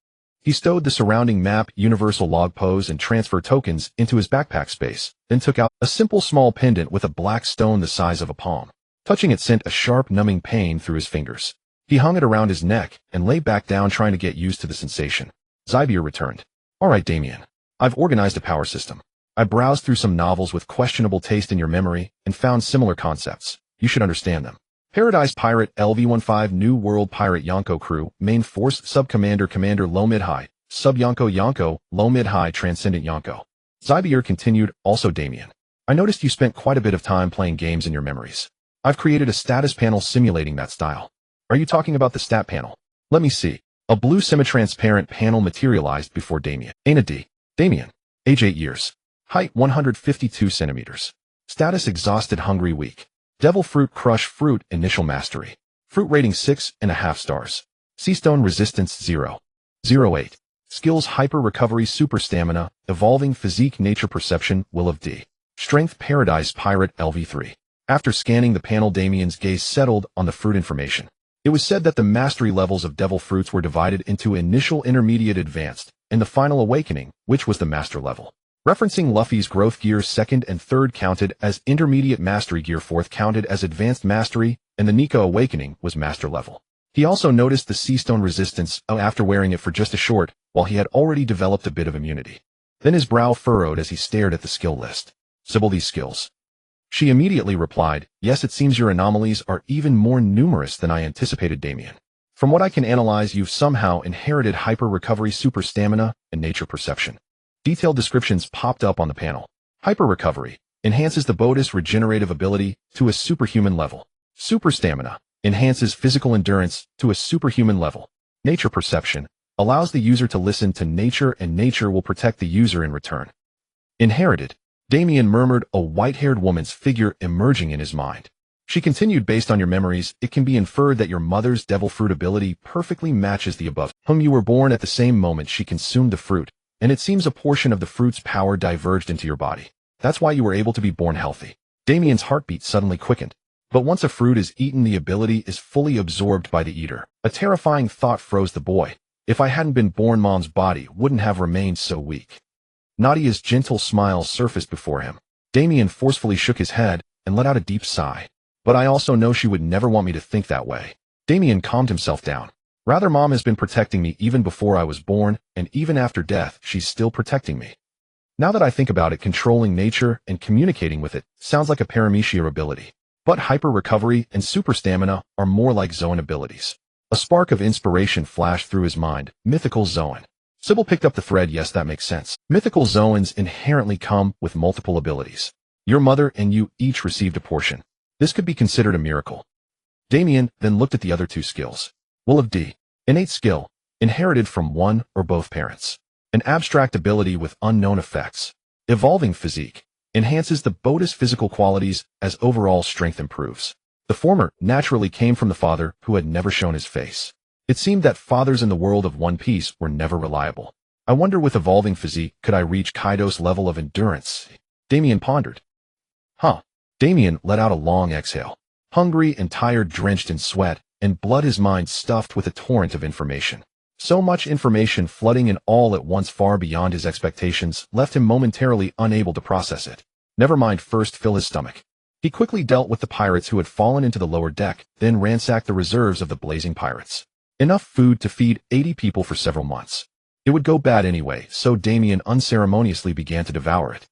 He stowed the surrounding map, universal log pose, and transfer tokens into his backpack space, then took out a simple small pendant with a black stone the size of a palm. Touching it sent a sharp, numbing pain through his fingers. He hung it around his neck and lay back down, trying to get used to the sensation. Zybier returned. All right, Damian. I've organized a power system. I browsed through some novels with questionable taste in your memory and found similar concepts. You should understand them. Paradise Pirate LV-15 New World Pirate Yonko Crew Main Force Sub-Commander Commander Low Mid High Sub Yonko Yonko Low Mid High Transcendent Yonko. Zybier continued. Also, Damian, I noticed you spent quite a bit of time playing games in your memories. I've created a status panel simulating that style. Are you talking about the stat panel? Let me see. A blue semi-transparent panel materialized before Damian. Ain't D. Damian. Age 8 years. Height 152 centimeters. Status exhausted, hungry, weak. Devil Fruit Crush Fruit Initial Mastery. Fruit rating 6.5 stars. Seastone Resistance 0. 08. Skills Hyper Recovery Super Stamina Evolving Physique Nature Perception Will of D. Strength Paradise Pirate LV3. After scanning the panel, Damian's gaze settled on the fruit information. It was said that the mastery levels of devil fruits were divided into initial, intermediate, advanced, and the final awakening, which was the master level. Referencing Luffy's growth gear, 2nd and 3rd counted as intermediate mastery gear, 4th counted as advanced mastery, and the Nika awakening was master level. He also noticed the Seastone Resistance after wearing it for just a short, while he had already developed a bit of immunity. Then his brow furrowed as he stared at the skill list. Sybil, these skills. She immediately replied, yes, it seems your anomalies are even more numerous than I anticipated, Damian. From what I can analyze, you've somehow inherited hyper recovery, super stamina, and nature perception. Detailed descriptions popped up on the panel. Hyper recovery enhances the body's regenerative ability to a superhuman level. Super stamina enhances physical endurance to a superhuman level. Nature perception allows the user to listen to nature, and nature will protect the user in return. Inherited. Damian murmured, a white-haired woman's figure emerging in his mind. She continued, based on your memories, it can be inferred that your mother's devil fruit ability perfectly matches the above. You were born at the same moment she consumed the fruit, and it seems a portion of the fruit's power diverged into your body. That's why you were able to be born healthy. Damian's heartbeat suddenly quickened. But once a fruit is eaten, the ability is fully absorbed by the eater. A terrifying thought froze the boy. If I hadn't been born, Mom's body wouldn't have remained so weak. Nadia's gentle smile surfaced before him. Damian forcefully shook his head and let out a deep sigh. But I also know she would never want me to think that way. Damian calmed himself down. Rather, Mom has been protecting me even before I was born, and even after death, she's still protecting me. Now that I think about it, controlling nature and communicating with it sounds like a paramecia ability. But hyper recovery and super stamina are more like Zoan abilities. A spark of inspiration flashed through his mind. Mythical Zoan. Sybil picked up the thread. Yes, that makes sense. Mythical Zoans inherently come with multiple abilities. Your mother and you each received a portion. This could be considered a miracle. Damian then looked at the other two skills. Will of D. Innate skill, inherited from one or both parents. An abstract ability with unknown effects. Evolving physique, enhances the body's physical qualities as overall strength improves. The former naturally came from the father who had never shown his face. It seemed that fathers in the world of One Piece were never reliable. I wonder, with evolving physique, could I reach Kaido's level of endurance? Damian pondered. Huh. Damian let out a long exhale. Hungry and tired, drenched in sweat and blood, his mind stuffed with a torrent of information. So much information flooding in all at once far beyond his expectations left him momentarily unable to process it. Never mind, first fill his stomach. He quickly dealt with the pirates who had fallen into the lower deck, then ransacked the reserves of the blazing pirates. Enough food to feed 80 people for several months. It would go bad anyway, so Damian unceremoniously began to devour it.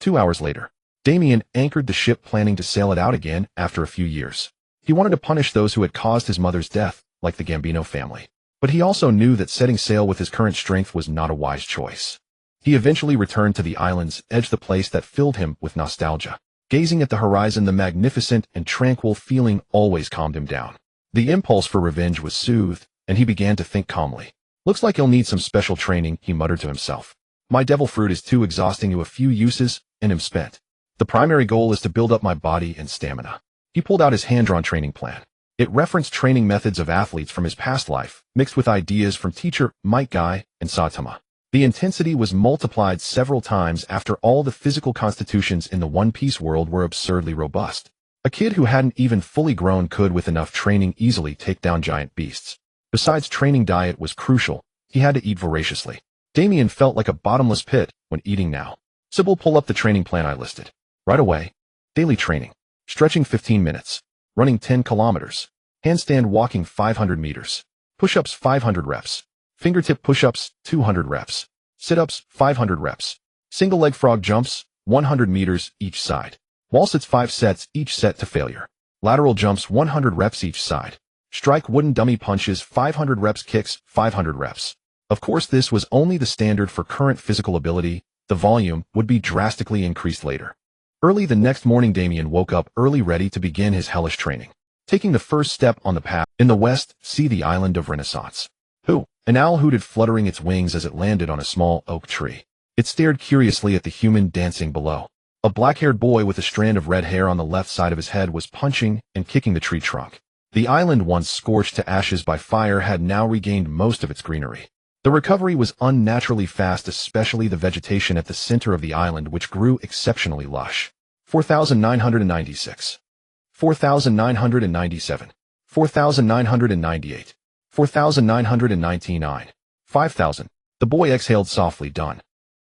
2 hours later, Damian anchored the ship, planning to sail it out again after a few years. He wanted to punish those who had caused his mother's death, like the Gambino family. But he also knew that setting sail with his current strength was not a wise choice. He eventually returned to the island's edge, the place that filled him with nostalgia. Gazing at the horizon, the magnificent and tranquil feeling always calmed him down. The impulse for revenge was soothed, and he began to think calmly. Looks like he'll need some special training, he muttered to himself. My devil fruit is too exhausting to a few uses, and am spent. The primary goal is to build up my body and stamina. He pulled out his hand-drawn training plan. It referenced training methods of athletes from his past life, mixed with ideas from teacher Mike Guy and Saitama. The intensity was multiplied several times after all the physical constitutions in the One Piece world were absurdly robust. A kid who hadn't even fully grown could, with enough training, easily take down giant beasts. Besides, training diet was crucial. He had to eat voraciously. Damian felt like a bottomless pit when eating now. Sybil, pull up the training plan I listed. Right away. Daily training. Stretching 15 minutes. Running 10 kilometers. Handstand walking 500 meters. Push-ups 500 reps. Fingertip push-ups 200 reps. Sit-ups 500 reps. Single leg frog jumps 100 meters each side. Wall sits 5 sets, each set to failure. Lateral jumps 100 reps each side. Strike wooden dummy punches 500 reps. Kicks 500 reps. Of course, this was only the standard for current physical ability. The volume would be drastically increased later. Early the next morning, Damian woke up early, ready to begin his hellish training. Taking the first step on the path, in the west, see the island of Renaissance. Who? An owl hooted, fluttering its wings as it landed on a small oak tree. It stared curiously at the human dancing below. A black-haired boy with a strand of red hair on the left side of his head was punching and kicking the tree trunk. The island, once scorched to ashes by fire, had now regained most of its greenery. The recovery was unnaturally fast, especially the vegetation at the center of the island, which grew exceptionally lush. 4,996. 4,997. 4,998. 4,999. 5,000. The boy exhaled softly. Done.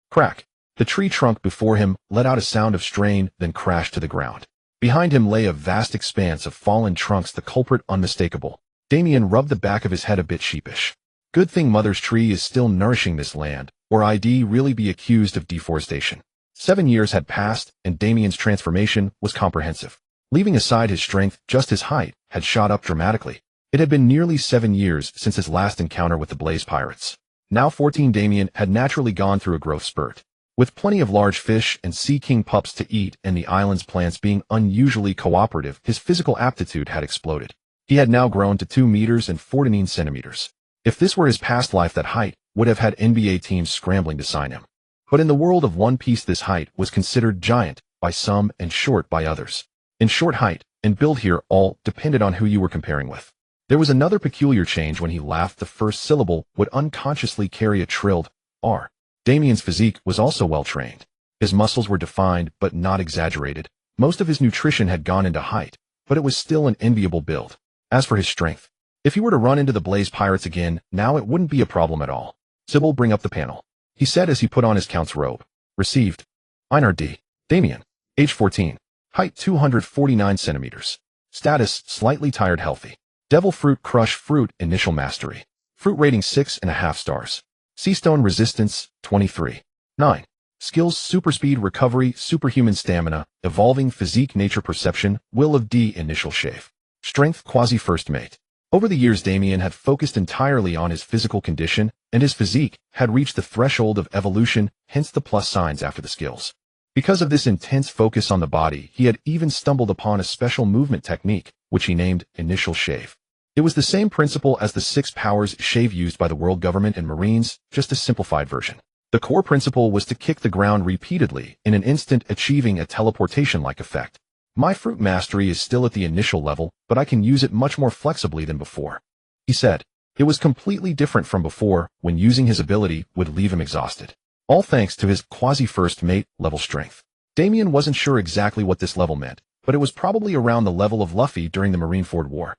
Crack. The tree trunk before him let out a sound of strain, then crashed to the ground. Behind him lay a vast expanse of fallen trunks, the culprit unmistakable. Damian rubbed the back of his head, a bit sheepish. Good thing Mother's tree is still nourishing this land, or I'd really be accused of deforestation. 7 years had passed, and Damian's transformation was comprehensive. Leaving aside his strength, just his height had shot up dramatically. It had been nearly 7 years since his last encounter with the Blaze Pirates. Now 14, Damian had naturally gone through a growth spurt. With plenty of large fish and sea king pups to eat and the island's plants being unusually cooperative, his physical aptitude had exploded. He had now grown to 2 meters and 14 centimeters. If this were his past life, that height would have had NBA teams scrambling to sign him. But in the world of One Piece, this height was considered giant by some and short by others. In short, height and build here all depended on who you were comparing with. There was another peculiar change. When he laughed, the first syllable would unconsciously carry a trilled R. Damian's physique was also well trained. His muscles were defined but not exaggerated. Most of his nutrition had gone into height, but it was still an enviable build. As for his strength, if he were to run into the Blaze Pirates again, now it wouldn't be a problem at all. Sybil, bring up the panel, he said as he put on his count's robe. Received. Einar D. Damian. Age 14. Height 249 centimeters. Status, slightly tired, healthy. Devil fruit, crush fruit, initial mastery. Fruit rating 6.5 stars. Seastone resistance, 23. 9. Skills, super speed, recovery, superhuman stamina, evolving physique, nature perception, will of D, initial shave. Strength, quasi first mate. Over the years, Damian had focused entirely on his physical condition, and his physique had reached the threshold of evolution, hence the plus signs after the skills. Because of this intense focus on the body, he had even stumbled upon a special movement technique, which he named initial shave. It was the same principle as the 6 powers shave used by the world government and Marines, just a simplified version. The core principle was to kick the ground repeatedly in an instant, achieving a teleportation-like effect. My fruit mastery is still at the initial level, but I can use it much more flexibly than before, he said. It was completely different from before, when using his ability would leave him exhausted. All thanks to his quasi-first mate level strength. Damian wasn't sure exactly what this level meant, but it was probably around the level of Luffy during the Marineford War.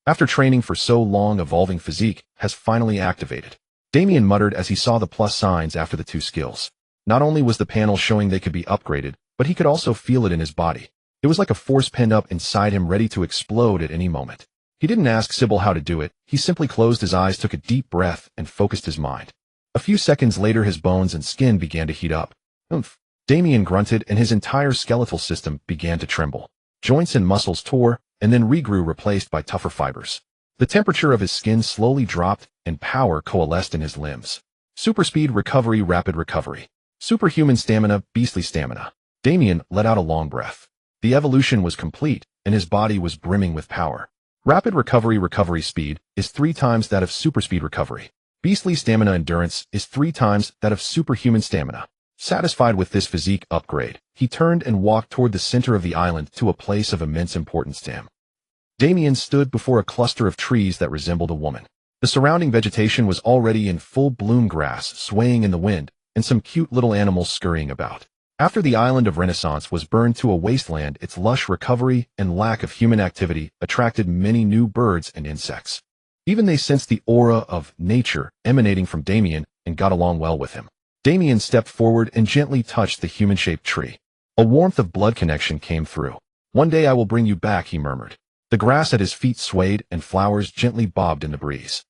After training for so long, evolving physique has finally activated. Damian muttered as he saw the plus signs after the two skills. Not only was the panel showing they could be upgraded, but he could also feel it in his body. It was like a force pinned up inside him ready to explode at any moment. He didn't ask Sybil how to do it, he simply closed his eyes, took a deep breath, and focused his mind. A few seconds later his bones and skin began to heat up. Oomph. Damian grunted and his entire skeletal system began to tremble. Joints and muscles tore, and then regrew, replaced by tougher fibers. The temperature of his skin slowly dropped, and power coalesced in his limbs. Super speed, recovery, rapid recovery. Superhuman stamina, beastly stamina. Damian let out a long breath. The evolution was complete, and his body was brimming with power. Rapid recovery, recovery speed, is 3 times that of super speed recovery. Beastly stamina, endurance, is 3 times that of superhuman stamina. Satisfied with this physique upgrade, he turned and walked toward the center of the island to a place of immense importance to him. Damian stood before a cluster of trees that resembled a woman. The surrounding vegetation was already in full bloom, grass swaying in the wind, and some cute little animals scurrying about. After the island of Renaissance was burned to a wasteland, its lush recovery and lack of human activity attracted many new birds and insects. Even they sensed the aura of nature emanating from Damian and got along well with him. Damian stepped forward and gently touched the human-shaped tree. A warmth of blood connection came through. "One day I will bring you back," he murmured. The grass at his feet swayed and flowers gently bobbed in the breeze.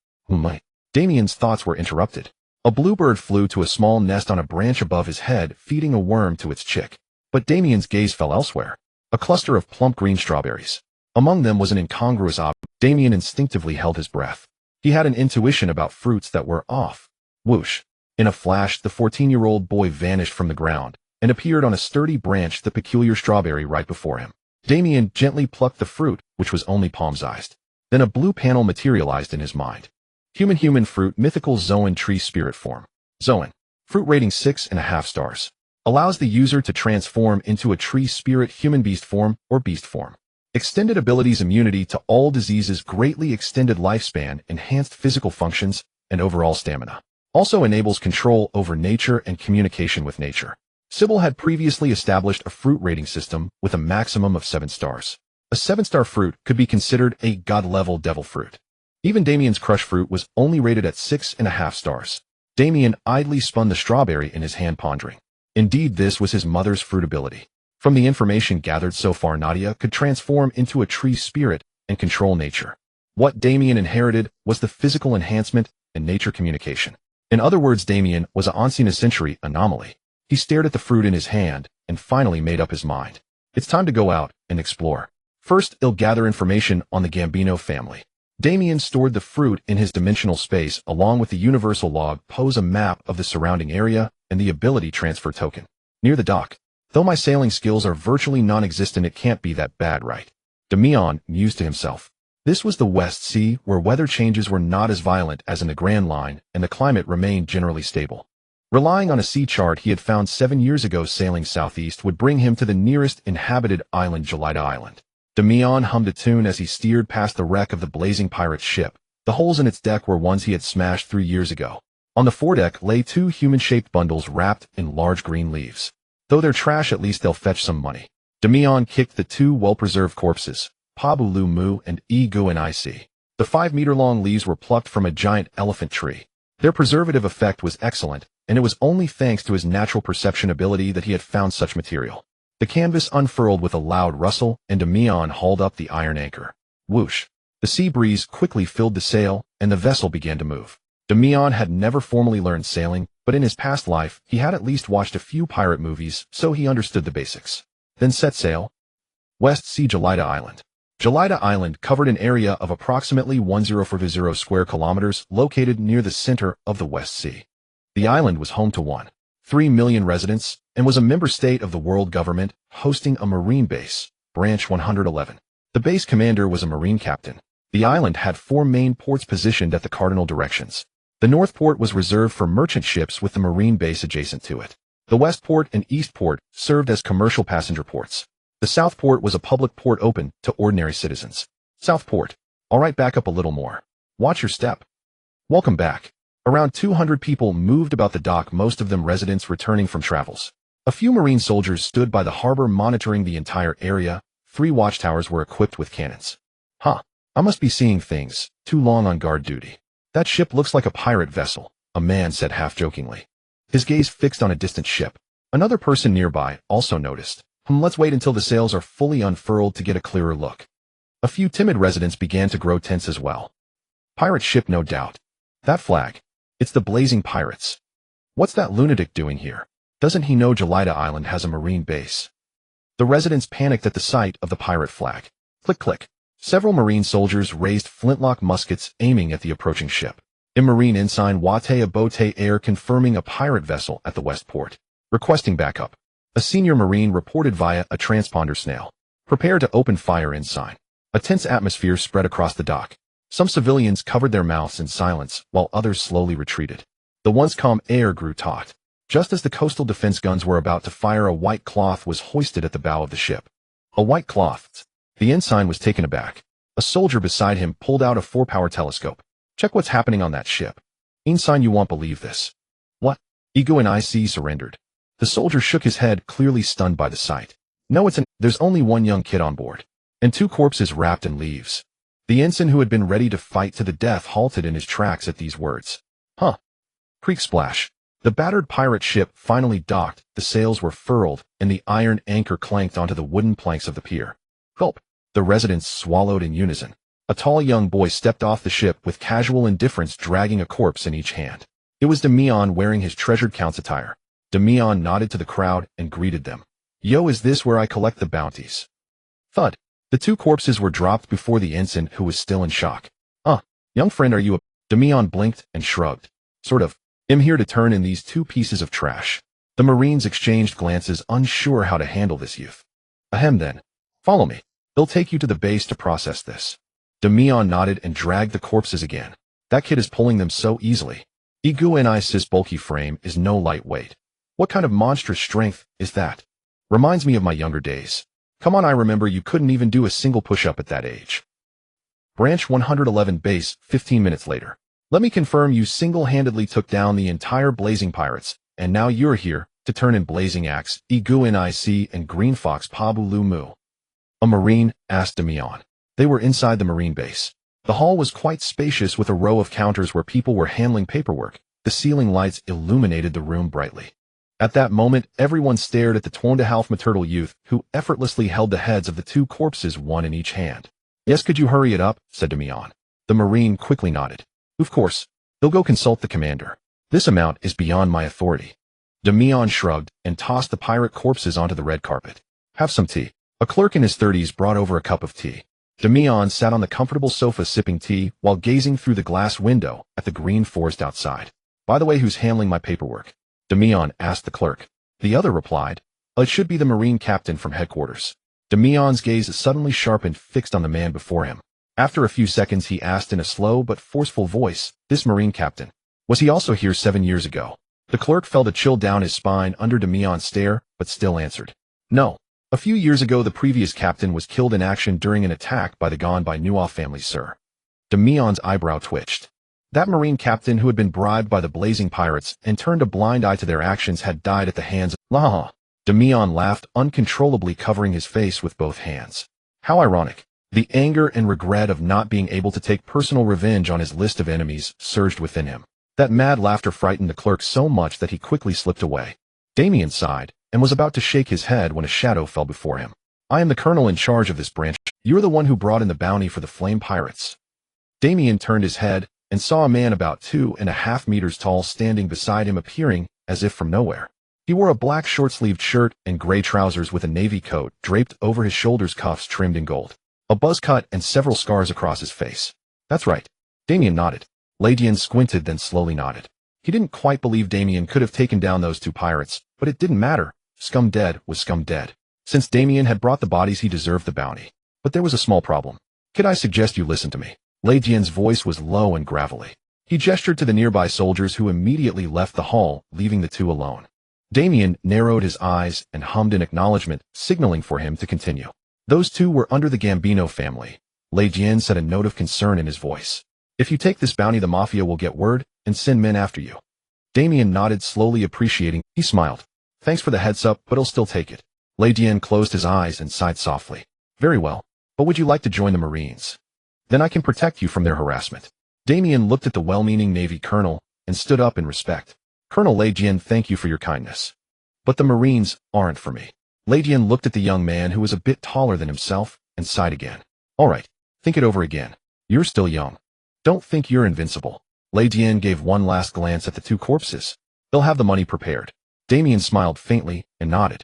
Damian's thoughts were interrupted. A bluebird flew to a small nest on a branch above his head, feeding a worm to its chick. But Damian's gaze fell elsewhere. A cluster of plump green strawberries. Among them was an incongruous object. Damian instinctively held his breath. He had an intuition about fruits that were off. Whoosh. In a flash, the 14-year-old boy vanished from the ground and appeared on a sturdy branch, the peculiar strawberry right before him. Damian gently plucked the fruit, which was only palm-sized. Then a blue panel materialized in his mind. Human fruit, mythical Zoan tree spirit form. Zoan. Fruit rating 6.5 stars. Allows the user to transform into a tree spirit, human beast form, or beast form. Extended abilities, immunity to all diseases, greatly extended lifespan, enhanced physical functions, and overall stamina. Also enables control over nature and communication with nature. Sybil had previously established a fruit rating system with a maximum of 7 stars. A 7-star fruit could be considered a god-level devil fruit. Even Damian's crush fruit was only rated at 6.5 stars. Damian idly spun the strawberry in his hand, pondering. Indeed, this was his mother's fruit ability. From the information gathered so far, Nadia could transform into a tree spirit and control nature. What Damian inherited was the physical enhancement and nature communication. In other words, Damian was a once-in-a-century anomaly. He stared at the fruit in his hand and finally made up his mind. It's time to go out and explore. First, he'll gather information on the Gambino family. Damian stored the fruit in his dimensional space along with the universal log, pose a map of the surrounding area, and the ability transfer token. Near the dock. Though my sailing skills are virtually non-existent, it can't be that bad, right? Damian mused to himself. This was the West Sea, where weather changes were not as violent as in the Grand Line, and the climate remained generally stable. Relying on a sea chart he had found 7 years ago, sailing southeast would bring him to the nearest inhabited island, Gelida Island. Damian hummed a tune as he steered past the wreck of the blazing pirate ship. The holes in its deck were ones he had smashed 3 years ago. On the foredeck lay 2 human-shaped bundles wrapped in large green leaves. Though they're trash, at least they'll fetch some money. Damian kicked the 2 well-preserved corpses, Pabulu Mu and Egu and Ic. The 5-meter-long leaves were plucked from a giant elephant tree. Their preservative effect was excellent, and it was only thanks to his natural perception ability that he had found such material. The canvas unfurled with a loud rustle, and Damian hauled up the iron anchor. Whoosh! The sea breeze quickly filled the sail, and the vessel began to move. Damian had never formally learned sailing, but in his past life, he had at least watched a few pirate movies, so he understood the basics. Then set sail. West Sea, Gelida Island. Gelida Island covered an area of approximately 1040 square kilometers, located near the center of the West Sea. The island was home to 1.3 million residents and was a member state of the world government, hosting a marine base, Branch 111. The base commander was a marine captain. The island had 4 main ports positioned at the cardinal directions. The North Port was reserved for merchant ships with the marine base adjacent to it. The West Port and East Port served as commercial passenger ports. The South Port was a public port open to ordinary citizens. South Port. All right, back up a little more. Watch your step. Welcome back. Around 200 people moved about the dock, most of them residents returning from travels. A few Marine soldiers stood by the harbor monitoring the entire area. 3 watchtowers were equipped with cannons. Huh. I must be seeing things. Too long on guard duty. That ship looks like a pirate vessel, a man said half-jokingly. His gaze fixed on a distant ship. Another person nearby also noticed. Let's wait until the sails are fully unfurled to get a clearer look. A few timid residents began to grow tense as well. Pirate ship, no doubt. That flag. It's the blazing pirates. What's that lunatic doing here? Doesn't he know Gelida Island has a marine base? The residents panicked at the sight of the pirate flag. Click, click. Several Marine soldiers raised flintlock muskets aiming at the approaching ship. A Marine ensign Wate Abote Air confirming a pirate vessel at the west port. Requesting backup. A senior Marine reported via a transponder snail. Prepare to open fire, ensign. A tense atmosphere spread across the dock. Some civilians covered their mouths in silence, while others slowly retreated. The once calm air grew taut. Just as the coastal defense guns were about to fire, a white cloth was hoisted at the bow of the ship. A white cloth. The ensign was taken aback. A soldier beside him pulled out a 4-power telescope. Check what's happening on that ship. Ensign, you won't believe this. What? Ego and IC surrendered. The soldier shook his head, clearly stunned by the sight. No, there's only one young kid on board. And 2 corpses wrapped in leaves. The ensign, who had been ready to fight to the death, halted in his tracks at these words. Huh. Creak splash. The battered pirate ship finally docked, the sails were furled, and the iron anchor clanked onto the wooden planks of the pier. Gulp. The residents swallowed in unison. A tall young boy stepped off the ship with casual indifference, dragging a corpse in each hand. It was Damian, wearing his treasured count's attire. Damian nodded to the crowd and greeted them. Yo, is this where I collect the bounties? Thud. The 2 corpses were dropped before the ensign, who was still in shock. Young friend, are you a... Damian blinked and shrugged. Sort of. I'm here to turn in these 2 pieces of trash. The Marines exchanged glances, unsure how to handle this youth. Ahem then. Follow me. They'll take you to the base to process this. Damian nodded and dragged the corpses again. That kid is pulling them so easily. Igu Ni's bulky frame is no lightweight. What kind of monstrous strength is that? Reminds me of my younger days. Come on, I remember you couldn't even do a single push-up at that age. Branch 111 base, 15 minutes later. Let me confirm, you single-handedly took down the entire blazing pirates, and now you're here to turn in blazing axe, Igu Nic and Green Fox Pabulu Mu. A Marine asked Damian. They were inside the Marine base. The hall was quite spacious, with a row of counters where people were handling paperwork. The ceiling lights illuminated the room brightly. At that moment, everyone stared at the Twondehalf maternal youth, who effortlessly held the heads of the 2 corpses, one in each hand. Yes, could you hurry it up? Said Damian. The Marine quickly nodded. Of course. They'll go consult the commander. This amount is beyond my authority. Damian shrugged and tossed the pirate corpses onto the red carpet. Have some tea. A clerk in his 30s brought over a cup of tea. Damian sat on the comfortable sofa sipping tea while gazing through the glass window at the green forest outside. By the way, who's handling my paperwork? Damian asked the clerk. The other replied, it should be the Marine captain from headquarters. Damian's gaze suddenly sharpened, fixed on the man before him. After a few seconds, he asked in a slow but forceful voice, this Marine captain, was he also here 7 years ago? The clerk felt a chill down his spine under Damian's stare, but still answered, no. A few years ago, the previous captain was killed in action during an attack by the gone by Nuoff family, sir. Damian's eyebrow twitched. That Marine captain, who had been bribed by the blazing pirates and turned a blind eye to their actions, had died at the hands of... La. Damian laughed uncontrollably, covering his face with both hands. How ironic. The anger and regret of not being able to take personal revenge on his list of enemies surged within him. That mad laughter frightened the clerk so much that he quickly slipped away. Damian sighed and was about to shake his head when a shadow fell before him. I am the colonel in charge of this branch. You're the one who brought in the bounty for the flame pirates. Damian turned his head and saw a man about 2.5 meters tall standing beside him, appearing as if from nowhere. He wore a black short-sleeved shirt and gray trousers with a navy coat draped over his shoulders, cuffs trimmed in gold, a buzz cut, and several scars across his face. That's right. Damian nodded. Ladian squinted, then slowly nodded. He didn't quite believe Damian could have taken down those 2 pirates, but it didn't matter. Scum dead was scum dead. Since Damian had brought the bodies, he deserved the bounty. But there was a small problem. Could I suggest you listen to me? Ladian's voice was low and gravelly. He gestured to the nearby soldiers, who immediately left the hall, leaving the 2 alone. Damian narrowed his eyes and hummed in acknowledgement, signaling for him to continue. Those 2 were under the Gambino family. Ladian said, a note of concern in his voice. If you take this bounty, the mafia will get word and send men after you. Damian nodded slowly, appreciating. He smiled. Thanks for the heads up, but I'll still take it. Damian closed his eyes and sighed softly. Very well. But would you like to join the Marines? Then I can protect you from their harassment. Damian looked at the well-meaning Navy colonel and stood up in respect. Colonel Damian, thank you for your kindness. But the Marines aren't for me. Damian looked at the young man who was a bit taller than himself and sighed again. All right, think it over again. You're still young. Don't think you're invincible. Damian gave one last glance at the two corpses. They'll have the money prepared. Damian smiled faintly and nodded.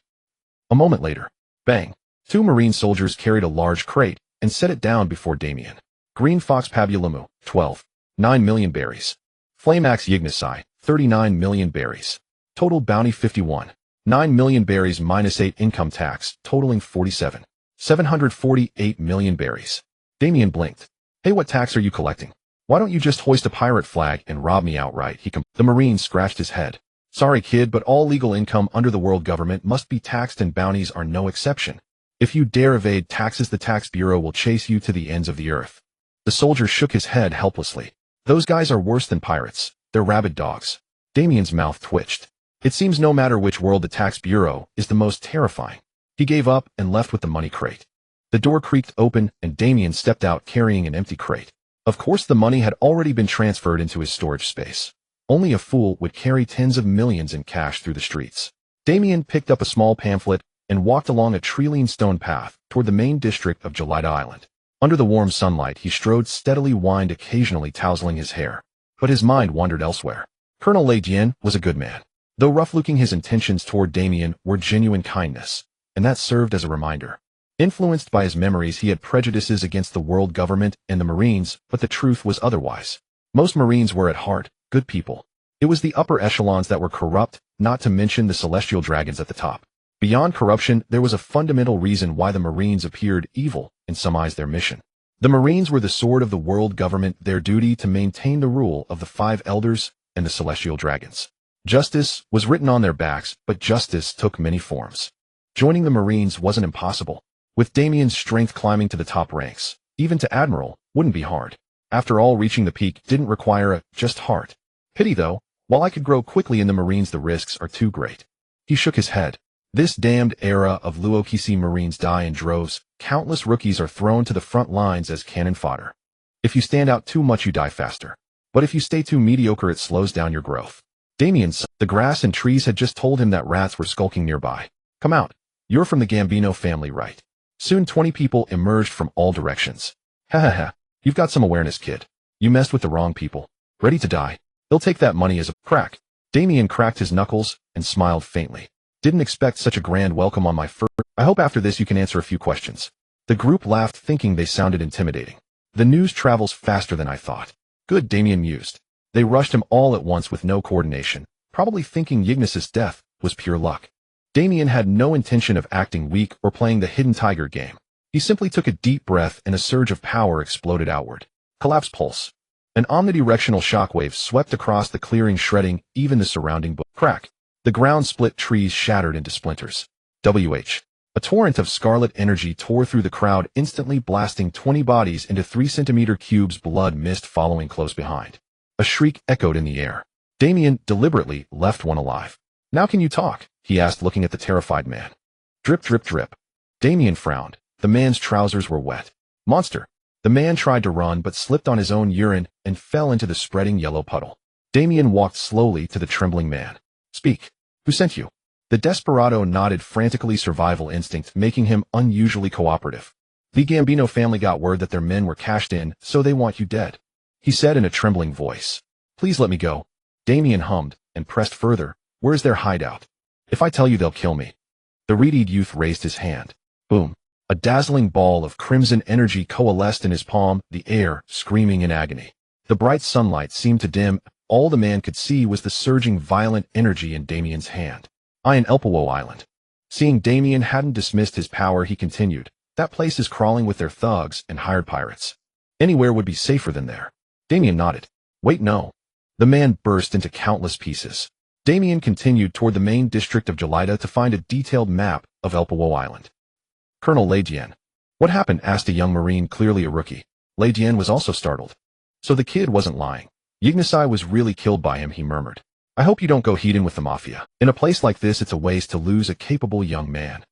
A moment later, bang, two Marine soldiers carried a large crate and set it down before Damian. Green Fox Pabulamu, 12. 9 million berries. Flamax Yignasai, 39 million berries. Total bounty 51. 9 million berries minus 8 income tax, totaling 47. 748 million berries. Damian blinked. Hey, what tax are you collecting? Why don't you just hoist a pirate flag and rob me outright? The Marine scratched his head. Sorry, kid, but all legal income under the world government must be taxed and bounties are no exception. If you dare evade taxes, the tax bureau will chase you to the ends of the earth. The soldier shook his head helplessly. Those guys are worse than pirates. They're rabid dogs. Damian's mouth twitched. It seems no matter which world, the tax bureau is the most terrifying. He gave up and left with the money crate. The door creaked open and Damian stepped out carrying an empty crate. Of course, the money had already been transferred into his storage space. Only a fool would carry tens of millions in cash through the streets. Damian picked up a small pamphlet and walked along a tree-lined stone path toward the main district of Gelida Island. Under the warm sunlight, he strode steadily, whined, occasionally tousling his hair. But his mind wandered elsewhere. Colonel Damian was a good man. Though rough-looking, his intentions toward Damian were genuine kindness, and that served as a reminder. Influenced by his memories, he had prejudices against the world government and the Marines, but the truth was otherwise. Most Marines were at heart good people. It was the upper echelons that were corrupt, not to mention the celestial dragons at the top. Beyond corruption, there was a fundamental reason why the Marines appeared evil in some eyes: their mission. The Marines were the sword of the world government, their duty to maintain the rule of the 5 elders and the celestial dragons. Justice was written on their backs, but justice took many forms. Joining the Marines wasn't impossible. With Damian's strength, climbing to the top ranks, even to admiral, wouldn't be hard. After all, reaching the peak didn't require just heart. Pity though, while I could grow quickly in the Marines, the risks are too great. He shook his head. This damned era of Luokisi Marines die in droves. Countless rookies are thrown to the front lines as cannon fodder. If you stand out too much, you die faster. But if you stay too mediocre, it slows down your growth. Damian's, the grass and trees had just told him that rats were skulking nearby. Come out. You're from the Gambino family, right? Soon 20 people emerged from all directions. Ha ha ha. You've got some awareness, kid. You messed with the wrong people. Ready to die. They'll take that money as a crack. Damian cracked his knuckles and smiled faintly. Didn't expect such a grand welcome on my first. I hope after this you can answer a few questions. The group laughed, thinking they sounded intimidating. The news travels faster than I thought. Good, Damian mused. They rushed him all at once with no coordination, probably thinking Yignas's death was pure luck. Damian had no intention of acting weak or playing the hidden tiger game. He simply took a deep breath and a surge of power exploded outward. Collapse pulse. An omnidirectional shockwave swept across the clearing, shredding even the surrounding book. Crack. The ground split, trees shattered into splinters. A torrent of scarlet energy tore through the crowd, instantly blasting 20 bodies into 3-centimeter cubes, blood mist following close behind. A shriek echoed in the air. Damian deliberately left one alive. Now can you talk? He asked, looking at the terrified man. Drip, drip, drip. Damian frowned. The man's trousers were wet. Monster. The man tried to run but slipped on his own urine and fell into the spreading yellow puddle. Damian walked slowly to the trembling man. Speak. Who sent you? The desperado nodded frantically, survival instinct making him unusually cooperative. The Gambino family got word that their men were cashed in, so they want you dead. He said in a trembling voice. Please let me go. Damian hummed and pressed further. Where's their hideout? If I tell you, they'll kill me. The reedied youth raised his hand. Boom. A dazzling ball of crimson energy coalesced in his palm, the air screaming in agony. The bright sunlight seemed to dim. All the man could see was the surging violent energy in Damian's hand. I in Elpawo Island. Seeing Damian hadn't dismissed his power, he continued. That place is crawling with their thugs and hired pirates. Anywhere would be safer than there. Damian nodded. Wait, no. The man burst into countless pieces. Damian continued toward the main district of Gelida to find a detailed map of Elpawo Island. Colonel Damian. What happened? Asked a young Marine, clearly a rookie. Damian was also startled. So the kid wasn't lying. Yignasai was really killed by him, he murmured. I hope you don't go heating with the mafia. In a place like this, it's a waste to lose a capable young man.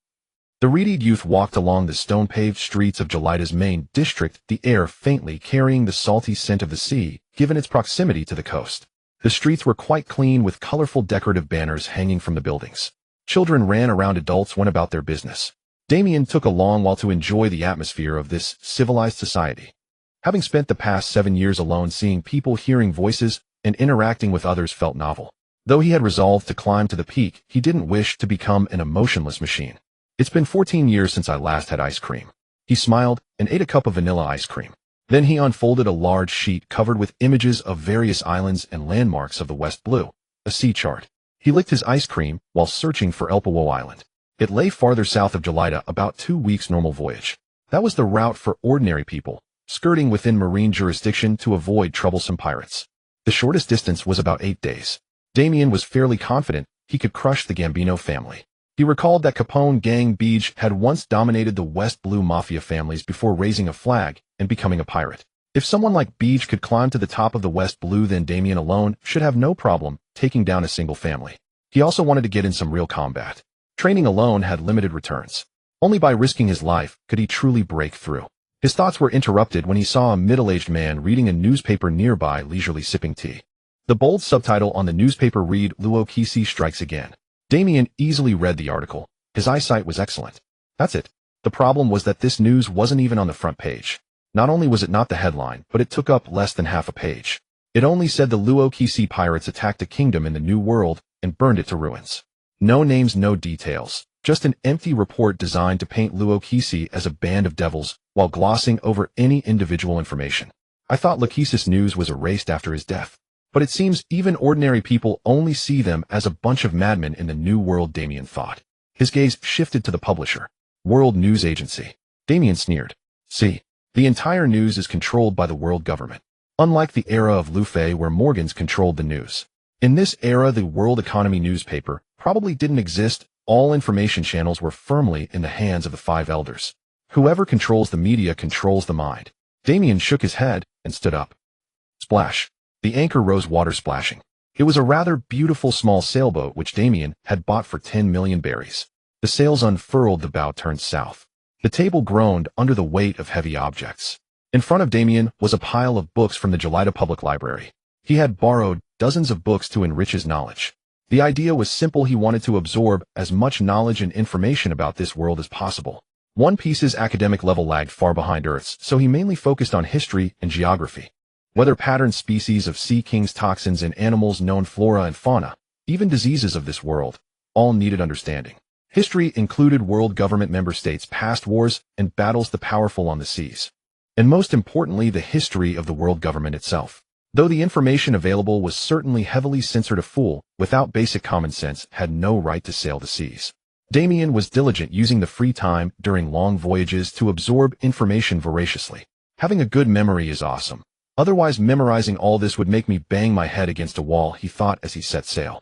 The reedied youth walked along the stone-paved streets of Gelida's main district, the air faintly carrying the salty scent of the sea, given its proximity to the coast. The streets were quite clean with colorful decorative banners hanging from the buildings. Children ran around, adults went about their business. Damian took a long while to enjoy the atmosphere of this civilized society. Having spent the past 7 years alone, seeing people, hearing voices, and interacting with others felt novel. Though he had resolved to climb to the peak, he didn't wish to become an emotionless machine. It's been 14 years since I last had ice cream. He smiled and ate a cup of vanilla ice cream. Then he unfolded a large sheet covered with images of various islands and landmarks of the West Blue, a sea chart. He licked his ice cream while searching for Elpawo Island. It lay farther south of Gelida, about 2 weeks' normal voyage. That was the route for ordinary people, skirting within marine jurisdiction to avoid troublesome pirates. The shortest distance was about 8 days. Damian was fairly confident he could crush the Gambino family. He recalled that Capone gang Beej had once dominated the West Blue Mafia families before raising a flag and becoming a pirate. If someone like Beej could climb to the top of the West Blue, then Damian alone should have no problem taking down a single family. He also wanted to get in some real combat. Training alone had limited returns. Only by risking his life could he truly break through. His thoughts were interrupted when he saw a middle-aged man reading a newspaper nearby, leisurely sipping tea. The bold subtitle on the newspaper read, "Luo Kisi strikes again." Damian easily read the article. His eyesight was excellent. That's it. The problem was that this news wasn't even on the front page. Not only was it not the headline, but it took up less than half a page. It only said the Luo Kisi pirates attacked a kingdom in the New World and burned it to ruins. No names, no details. Just an empty report designed to paint Luo Kisi as a band of devils while glossing over any individual information. I thought Lachesis news was erased after his death. But it seems even ordinary people only see them as a bunch of madmen in the New World, Damian thought. His gaze shifted to the publisher, World News Agency. Damian sneered. See, the entire news is controlled by the world government. Unlike the era of Luffy where Morgans controlled the news. In this era, the World Economy newspaper probably didn't exist. All information channels were firmly in the hands of the 5 elders. Whoever controls the media controls the mind. Damian shook his head and stood up. Splash. The anchor rose, water splashing. It was a rather beautiful small sailboat which Damian had bought for 10 million berries. The sails unfurled, the bow turned south. The table groaned under the weight of heavy objects. In front of Damian was a pile of books from the Gelida Public Library. He had borrowed dozens of books to enrich his knowledge. The idea was simple. He wanted to absorb as much knowledge and information about this world as possible. One Piece's academic level lagged far behind Earth's, so he mainly focused on history and geography. Weather patterns, species of sea kings, toxins in animals, known flora and fauna, even diseases of this world, all needed understanding. History included world government member states, past wars, and battles, the powerful on the seas. And most importantly, the history of the world government itself. Though the information available was certainly heavily censored, a fool, without basic common sense, had no right to sail the seas. Damian was diligent, using the free time during long voyages to absorb information voraciously. Having a good memory is awesome. Otherwise, memorizing all this would make me bang my head against a wall, he thought as he set sail.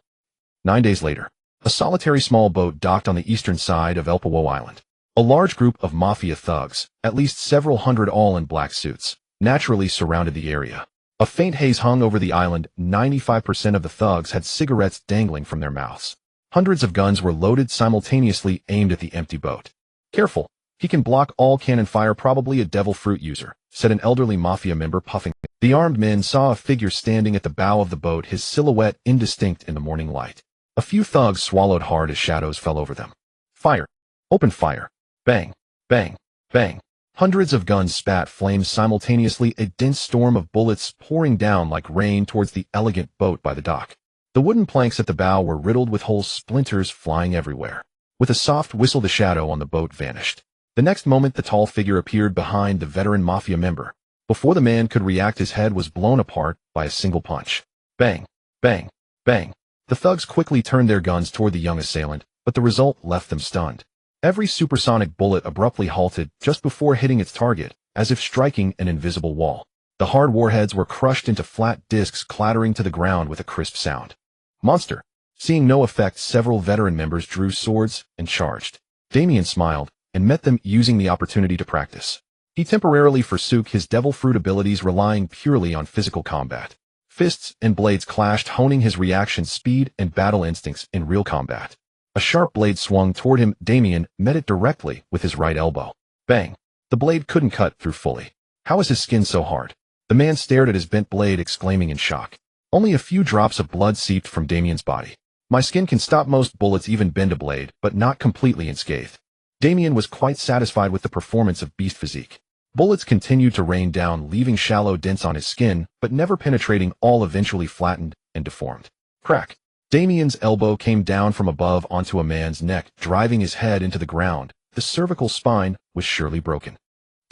9 days later, a solitary small boat docked on the eastern side of Elpawo Island. A large group of mafia thugs, at least several hundred all in black suits, naturally surrounded the area. A faint haze hung over the island. 95% of the thugs had cigarettes dangling from their mouths. Hundreds of guns were loaded simultaneously, aimed at the empty boat. Careful, he can block all cannon fire, probably a devil fruit user, said an elderly mafia member, puffing. The armed men saw a figure standing at the bow of the boat, his silhouette indistinct in the morning light. A few thugs swallowed hard as shadows fell over them. Fire! Open fire! Bang! Bang! Bang! Hundreds of guns spat flames simultaneously, a dense storm of bullets pouring down like rain towards the elegant boat by the dock. The wooden planks at the bow were riddled with holes, splinters flying everywhere. With a soft whistle, the shadow on the boat vanished. The next moment, the tall figure appeared behind the veteran mafia member. Before the man could react, his head was blown apart by a single punch. Bang! Bang! Bang! The thugs quickly turned their guns toward the young assailant, but the result left them stunned. Every supersonic bullet abruptly halted just before hitting its target, as if striking an invisible wall. The hard warheads were crushed into flat discs, clattering to the ground with a crisp sound. Monster! Seeing no effect, several veteran members drew swords and charged. Damian smiled and met them, using the opportunity to practice. He temporarily forsook his devil fruit abilities, relying purely on physical combat. Fists and blades clashed, honing his reaction speed and battle instincts in real combat. A sharp blade swung toward him. Damian met it directly with his right elbow. Bang! The blade couldn't cut through fully. How is his skin so hard? The man stared at his bent blade, exclaiming in shock. Only a few drops of blood seeped from Damian's body. My skin can stop most bullets, even bend a blade, but not completely unscathed. Damian was quite satisfied with the performance of beast physique. Bullets continued to rain down, leaving shallow dents on his skin, but never penetrating, all eventually flattened and deformed. Crack! Damian's elbow came down from above onto a man's neck, driving his head into the ground. The cervical spine was surely broken.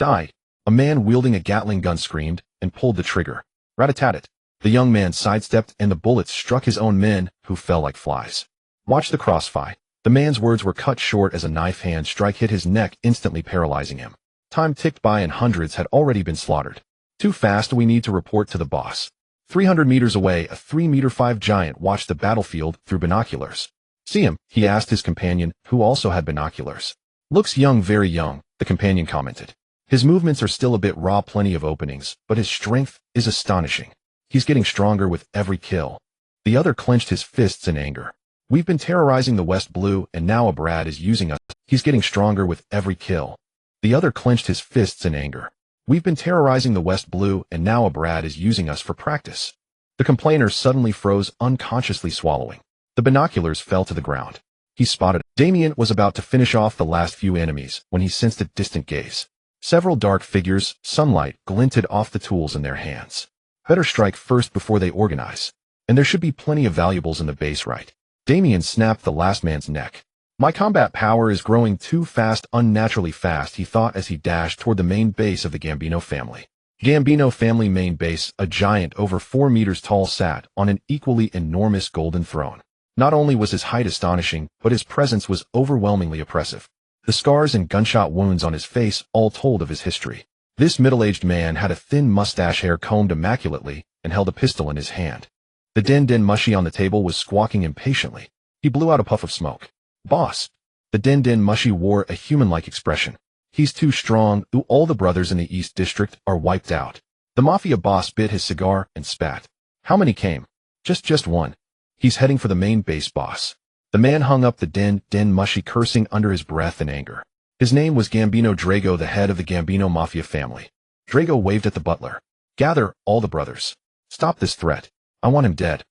Die! A man wielding a Gatling gun screamed and pulled the trigger. Rat-a-tat-tat! The young man sidestepped and the bullets struck his own men, who fell like flies. Watch the crossfire. The man's words were cut short as a knife hand strike hit his neck, instantly paralyzing him. Time ticked by and hundreds had already been slaughtered. Too fast, we need to report to the boss. 300 meters away, a 3'5" giant watched the battlefield through binoculars. See him? He asked his companion, who also had binoculars. Looks young, very young, the companion commented. His movements are still a bit raw, plenty of openings, but his strength is astonishing. He's getting stronger with every kill. The other clenched his fists in anger. We've been terrorizing the West Blue, and now a Brad is using us. He's getting stronger with every kill. The other clenched his fists in anger. We've been terrorizing the West Blue, and now a Brad is using us for practice. The complainer suddenly froze, unconsciously swallowing. The binoculars fell to the ground. He spotted. Damian was about to finish off the last few enemies when he sensed a distant gaze. Several dark figures, sunlight glinted off the tools in their hands. Better strike first before they organize. And there should be plenty of valuables in the base, right? Damian snapped the last man's neck. My combat power is growing too fast, unnaturally fast, he thought as he dashed toward the main base of the Gambino family. Gambino family main base, a giant over 4 meters tall sat on an equally enormous golden throne. Not only was his height astonishing, but his presence was overwhelmingly oppressive. The scars and gunshot wounds on his face all told of his history. This middle-aged man had a thin mustache, hair combed immaculately, and held a pistol in his hand. The Den Mushi on the table was squawking impatiently. He blew out a puff of smoke. Boss! The Den Mushi wore a human-like expression. He's too strong. All the brothers in the East District are wiped out. The mafia boss bit his cigar and spat. How many came? Just one. He's heading for the main base, boss. The man hung up the Den Mushi, cursing under his breath in anger. His name was Gambino Drago, the head of the Gambino mafia family. Drago waved at the butler. Gather, all the brothers. Stop this threat. I want him dead.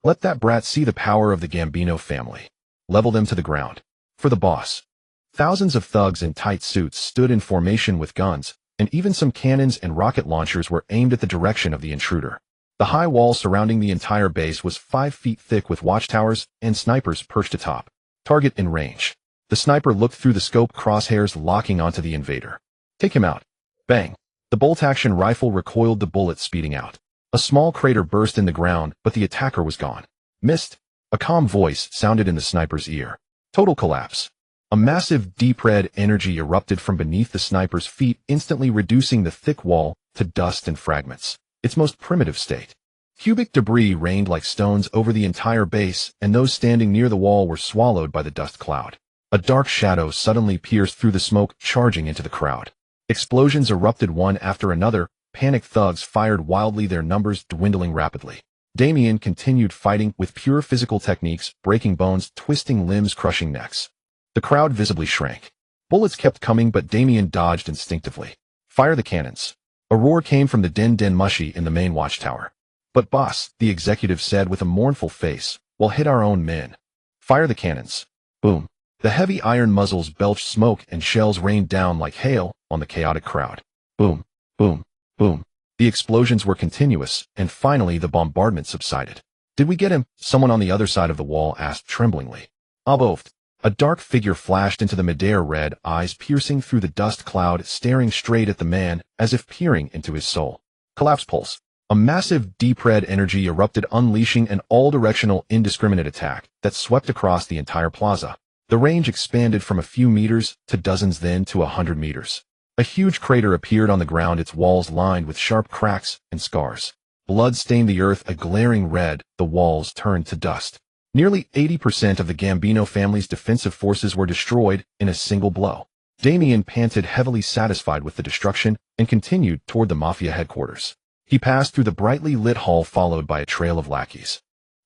Let that brat see the power of the Gambino family. Level them to the ground. For the boss. Thousands of thugs in tight suits stood in formation with guns, and even some cannons and rocket launchers were aimed at the direction of the intruder. The high wall surrounding the entire base was 5 feet thick with watchtowers and snipers perched atop. Target in range. The sniper looked through the scope, crosshairs locking onto the invader. Take him out. Bang. The bolt-action rifle recoiled, the bullet speeding out. A small crater burst in the ground, but the attacker was gone. Missed. A calm voice sounded in the sniper's ear. Total collapse. A massive deep red energy erupted from beneath the sniper's feet, instantly reducing the thick wall to dust and fragments. Its most primitive state. Cubic debris rained like stones over the entire base, and those standing near the wall were swallowed by the dust cloud. A dark shadow suddenly pierced through the smoke, charging into the crowd. Explosions erupted one after another. Panicked thugs fired wildly, their numbers dwindling rapidly. Damian continued fighting with pure physical techniques, breaking bones, twisting limbs, crushing necks. The crowd visibly shrank. Bullets kept coming, but Damian dodged instinctively. Fire the cannons. A roar came from the Den Mushi in the main watchtower. But boss, the executive said with a mournful face, we'll hit our own men. Fire the cannons. Boom. The heavy iron muzzles belched smoke and shells rained down like hail on the chaotic crowd. Boom, boom, boom. The explosions were continuous, and finally the bombardment subsided. Did we get him? Someone on the other side of the wall asked tremblingly. Aboved. A dark figure flashed into the midair, red eyes piercing through the dust cloud, staring straight at the man as if peering into his soul. Collapse pulse. A massive deep red energy erupted, unleashing an all-directional indiscriminate attack that swept across the entire plaza. The range expanded from a few meters to dozens, then to 100 meters. A huge crater appeared on the ground, its walls lined with sharp cracks and scars. Blood stained the earth a glaring red, the walls turned to dust. Nearly 80% of the Gambino family's defensive forces were destroyed in a single blow. Damian panted heavily, satisfied with the destruction, and continued toward the mafia headquarters. He passed through the brightly lit hall followed by a trail of lackeys.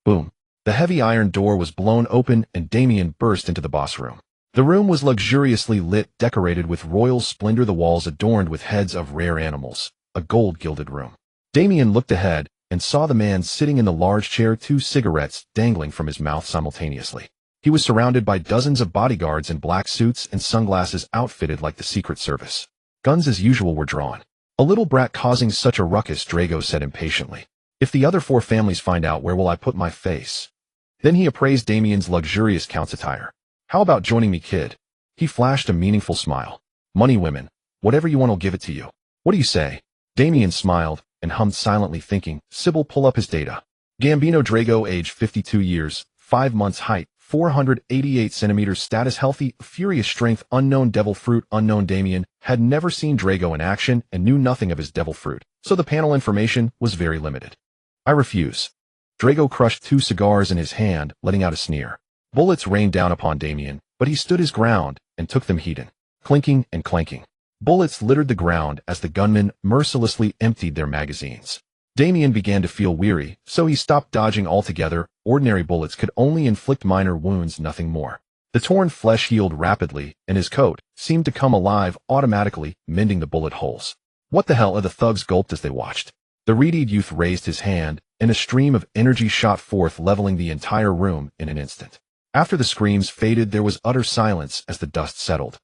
Boom. The heavy iron door was blown open and Damian burst into the boss room. The room was luxuriously lit, decorated with royal splendor, the walls adorned with heads of rare animals, a gold-gilded room. Damian looked ahead and saw the man sitting in the large chair, 2 cigarettes dangling from his mouth simultaneously. He was surrounded by dozens of bodyguards in black suits and sunglasses outfitted like the Secret Service. Guns as usual were drawn. "A little brat causing such a ruckus," Drago said impatiently. "If the other 4 families find out, where will I put my face?" Then he appraised Damian's luxurious count's attire. "How about joining me, kid?" He flashed a meaningful smile. "Money, women, whatever you want, I'll give it to you. What do you say?" Damian smiled and hummed silently, thinking, "Sybil, pull up his data." Gambino Drago, age 52 years, 5 months, height 488 centimeters, status healthy, furious strength unknown, devil fruit unknown. Damian had never seen Drago in action and knew nothing of his devil fruit, so the panel information was very limited. "I refuse." Drago crushed 2 cigars in his hand, letting out a sneer. Bullets rained down upon Damian, but he stood his ground and took them heeding. Clinking and clanking. Bullets littered the ground as the gunmen mercilessly emptied their magazines. Damian began to feel weary, so he stopped dodging altogether. Ordinary bullets could only inflict minor wounds, nothing more. The torn flesh healed rapidly, and his coat seemed to come alive automatically, mending the bullet holes. "What the hell?" the thugs gulped as they watched. The reedied youth raised his hand, and a stream of energy shot forth, leveling the entire room in an instant. After the screams faded, there was utter silence as the dust settled.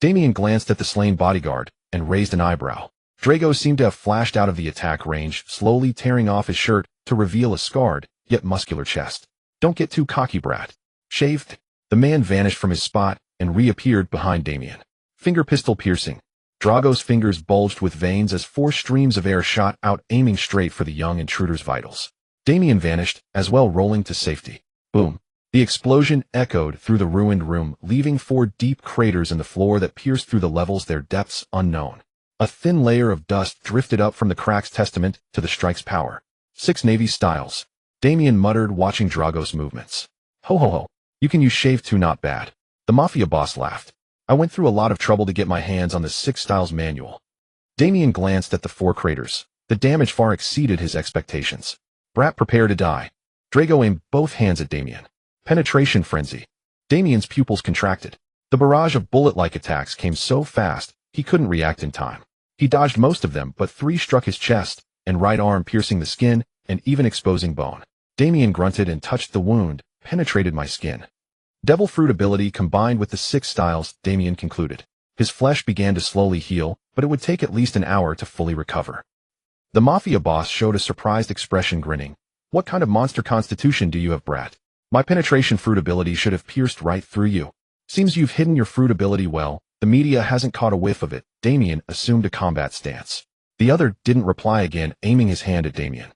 Damian glanced at the slain bodyguard and raised an eyebrow. Drago seemed to have flashed out of the attack range, slowly tearing off his shirt to reveal a scarred, yet muscular chest. "Don't get too cocky, brat." "Shaved?" The man vanished from his spot and reappeared behind Damian. Finger pistol piercing. Drago's fingers bulged with veins as 4 streams of air shot out, aiming straight for the young intruder's vitals. Damian vanished, as well, rolling to safety. Boom. The explosion echoed through the ruined room, leaving 4 deep craters in the floor that pierced through the levels, their depths unknown. A thin layer of dust drifted up from the cracks, testament to the strike's power. 6 Navy styles. Damian muttered, watching Drago's movements. "Ho ho ho. You can use shave too, not bad." The mafia boss laughed. "I went through a lot of trouble to get my hands on the 6 styles manual." Damian glanced at the 4 craters. The damage far exceeded his expectations. "Brat, prepare to die." Drago aimed both hands at Damian. Penetration frenzy. Damian's pupils contracted. The barrage of bullet-like attacks came so fast, he couldn't react in time. He dodged most of them, but 3 struck his chest and right arm, piercing the skin and even exposing bone. Damian grunted and touched the wound. "Penetrated my skin." Devil fruit ability combined with the 6 styles, Damian concluded. His flesh began to slowly heal, but it would take at least an hour to fully recover. The mafia boss showed a surprised expression, grinning. "What kind of monster constitution do you have, brat? My penetration fruit ability should have pierced right through you. Seems you've hidden your fruit ability well. The media hasn't caught a whiff of it." Damian assumed a combat stance. The other didn't reply, again aiming his hand at Damian.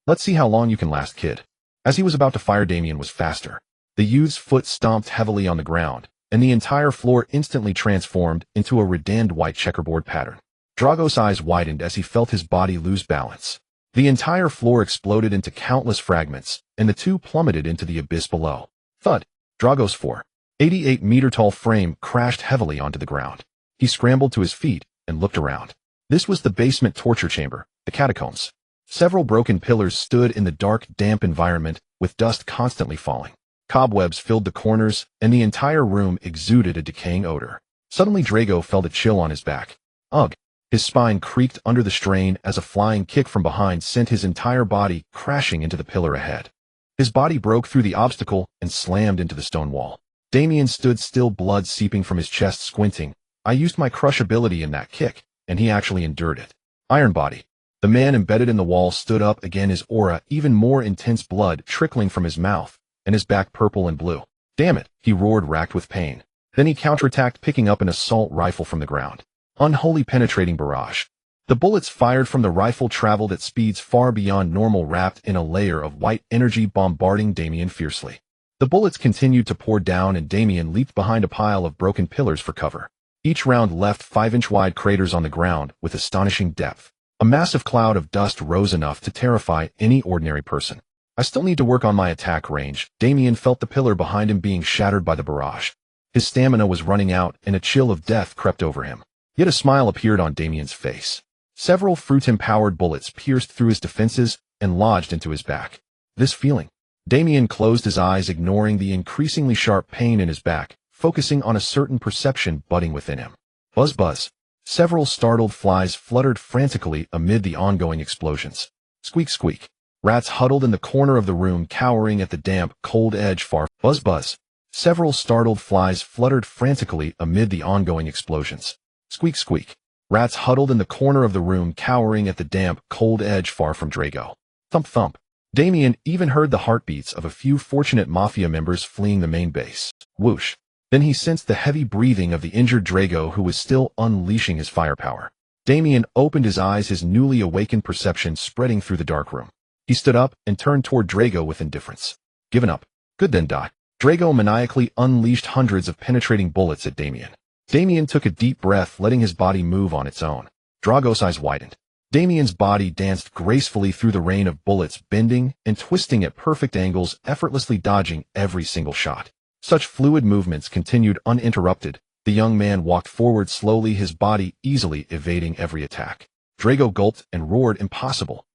"Let's see how long you can last, kid." As he was about to fire, Damian was faster. The youth's foot stomped heavily on the ground, and the entire floor instantly transformed into a reddened white checkerboard pattern. Drago's eyes widened as he felt his body lose balance. The entire floor exploded into countless fragments, and the 2 plummeted into the abyss below. Thud. Drago's 488-meter-tall frame crashed heavily onto the ground. He scrambled to his feet and looked around. This was the basement torture chamber, the catacombs. Several broken pillars stood in the dark, damp environment, with dust constantly falling. Cobwebs filled the corners, and the entire room exuded a decaying odor. Suddenly Drago felt a chill on his back. Ugh! His spine creaked under the strain as a flying kick from behind sent his entire body crashing into the pillar ahead. His body broke through the obstacle and slammed into the stone wall. Damian stood still, blood seeping from his chest, squinting. "I used my crush ability in that kick, and he actually endured it." Iron body. The man embedded in the wall stood up again, his aura even more intense, blood trickling from his mouth, and his back purple and blue. "Damn it," he roared, racked with pain. Then he counterattacked, picking up an assault rifle from the ground. Unholy penetrating barrage. The bullets fired from the rifle traveled at speeds far beyond normal, wrapped in a layer of white energy, bombarding Damian fiercely. The bullets continued to pour down, and Damian leaped behind a pile of broken pillars for cover. Each round left 5-inch-wide craters on the ground with astonishing depth. A massive cloud of dust rose, enough to terrify any ordinary person. "I still need to work on my attack range." Damian felt the pillar behind him being shattered by the barrage. His stamina was running out, and a chill of death crept over him. Yet a smile appeared on Damian's face. Several fruit-empowered bullets pierced through his defenses and lodged into his back. This feeling. Damian closed his eyes, ignoring the increasingly sharp pain in his back, focusing on a certain perception budding within him. Buzz buzz. Several startled flies fluttered frantically amid the ongoing explosions. Squeak squeak. Rats huddled in the corner of the room, cowering at the damp, cold edge far. Buzz buzz. Several startled flies fluttered frantically amid the ongoing explosions. Squeak squeak. Rats huddled in the corner of the room, cowering at the damp, cold edge far from Drago. Thump thump. Damian even heard the heartbeats of a few fortunate mafia members fleeing the main base. Whoosh. Then he sensed the heavy breathing of the injured Drago, who was still unleashing his firepower. Damian opened his eyes, his newly awakened perception spreading through the dark room. He stood up and turned toward Drago with indifference. Given up. Good then, die. Drago maniacally unleashed hundreds of penetrating bullets at Damian. Damian took a deep breath, letting his body move on its own. Drago's eyes widened. Damian's body danced gracefully through the rain of bullets, bending and twisting at perfect angles, effortlessly dodging every single shot. Such fluid movements continued uninterrupted. The young man walked forward slowly, his body easily evading every attack. Drago gulped and roared, "Impossible."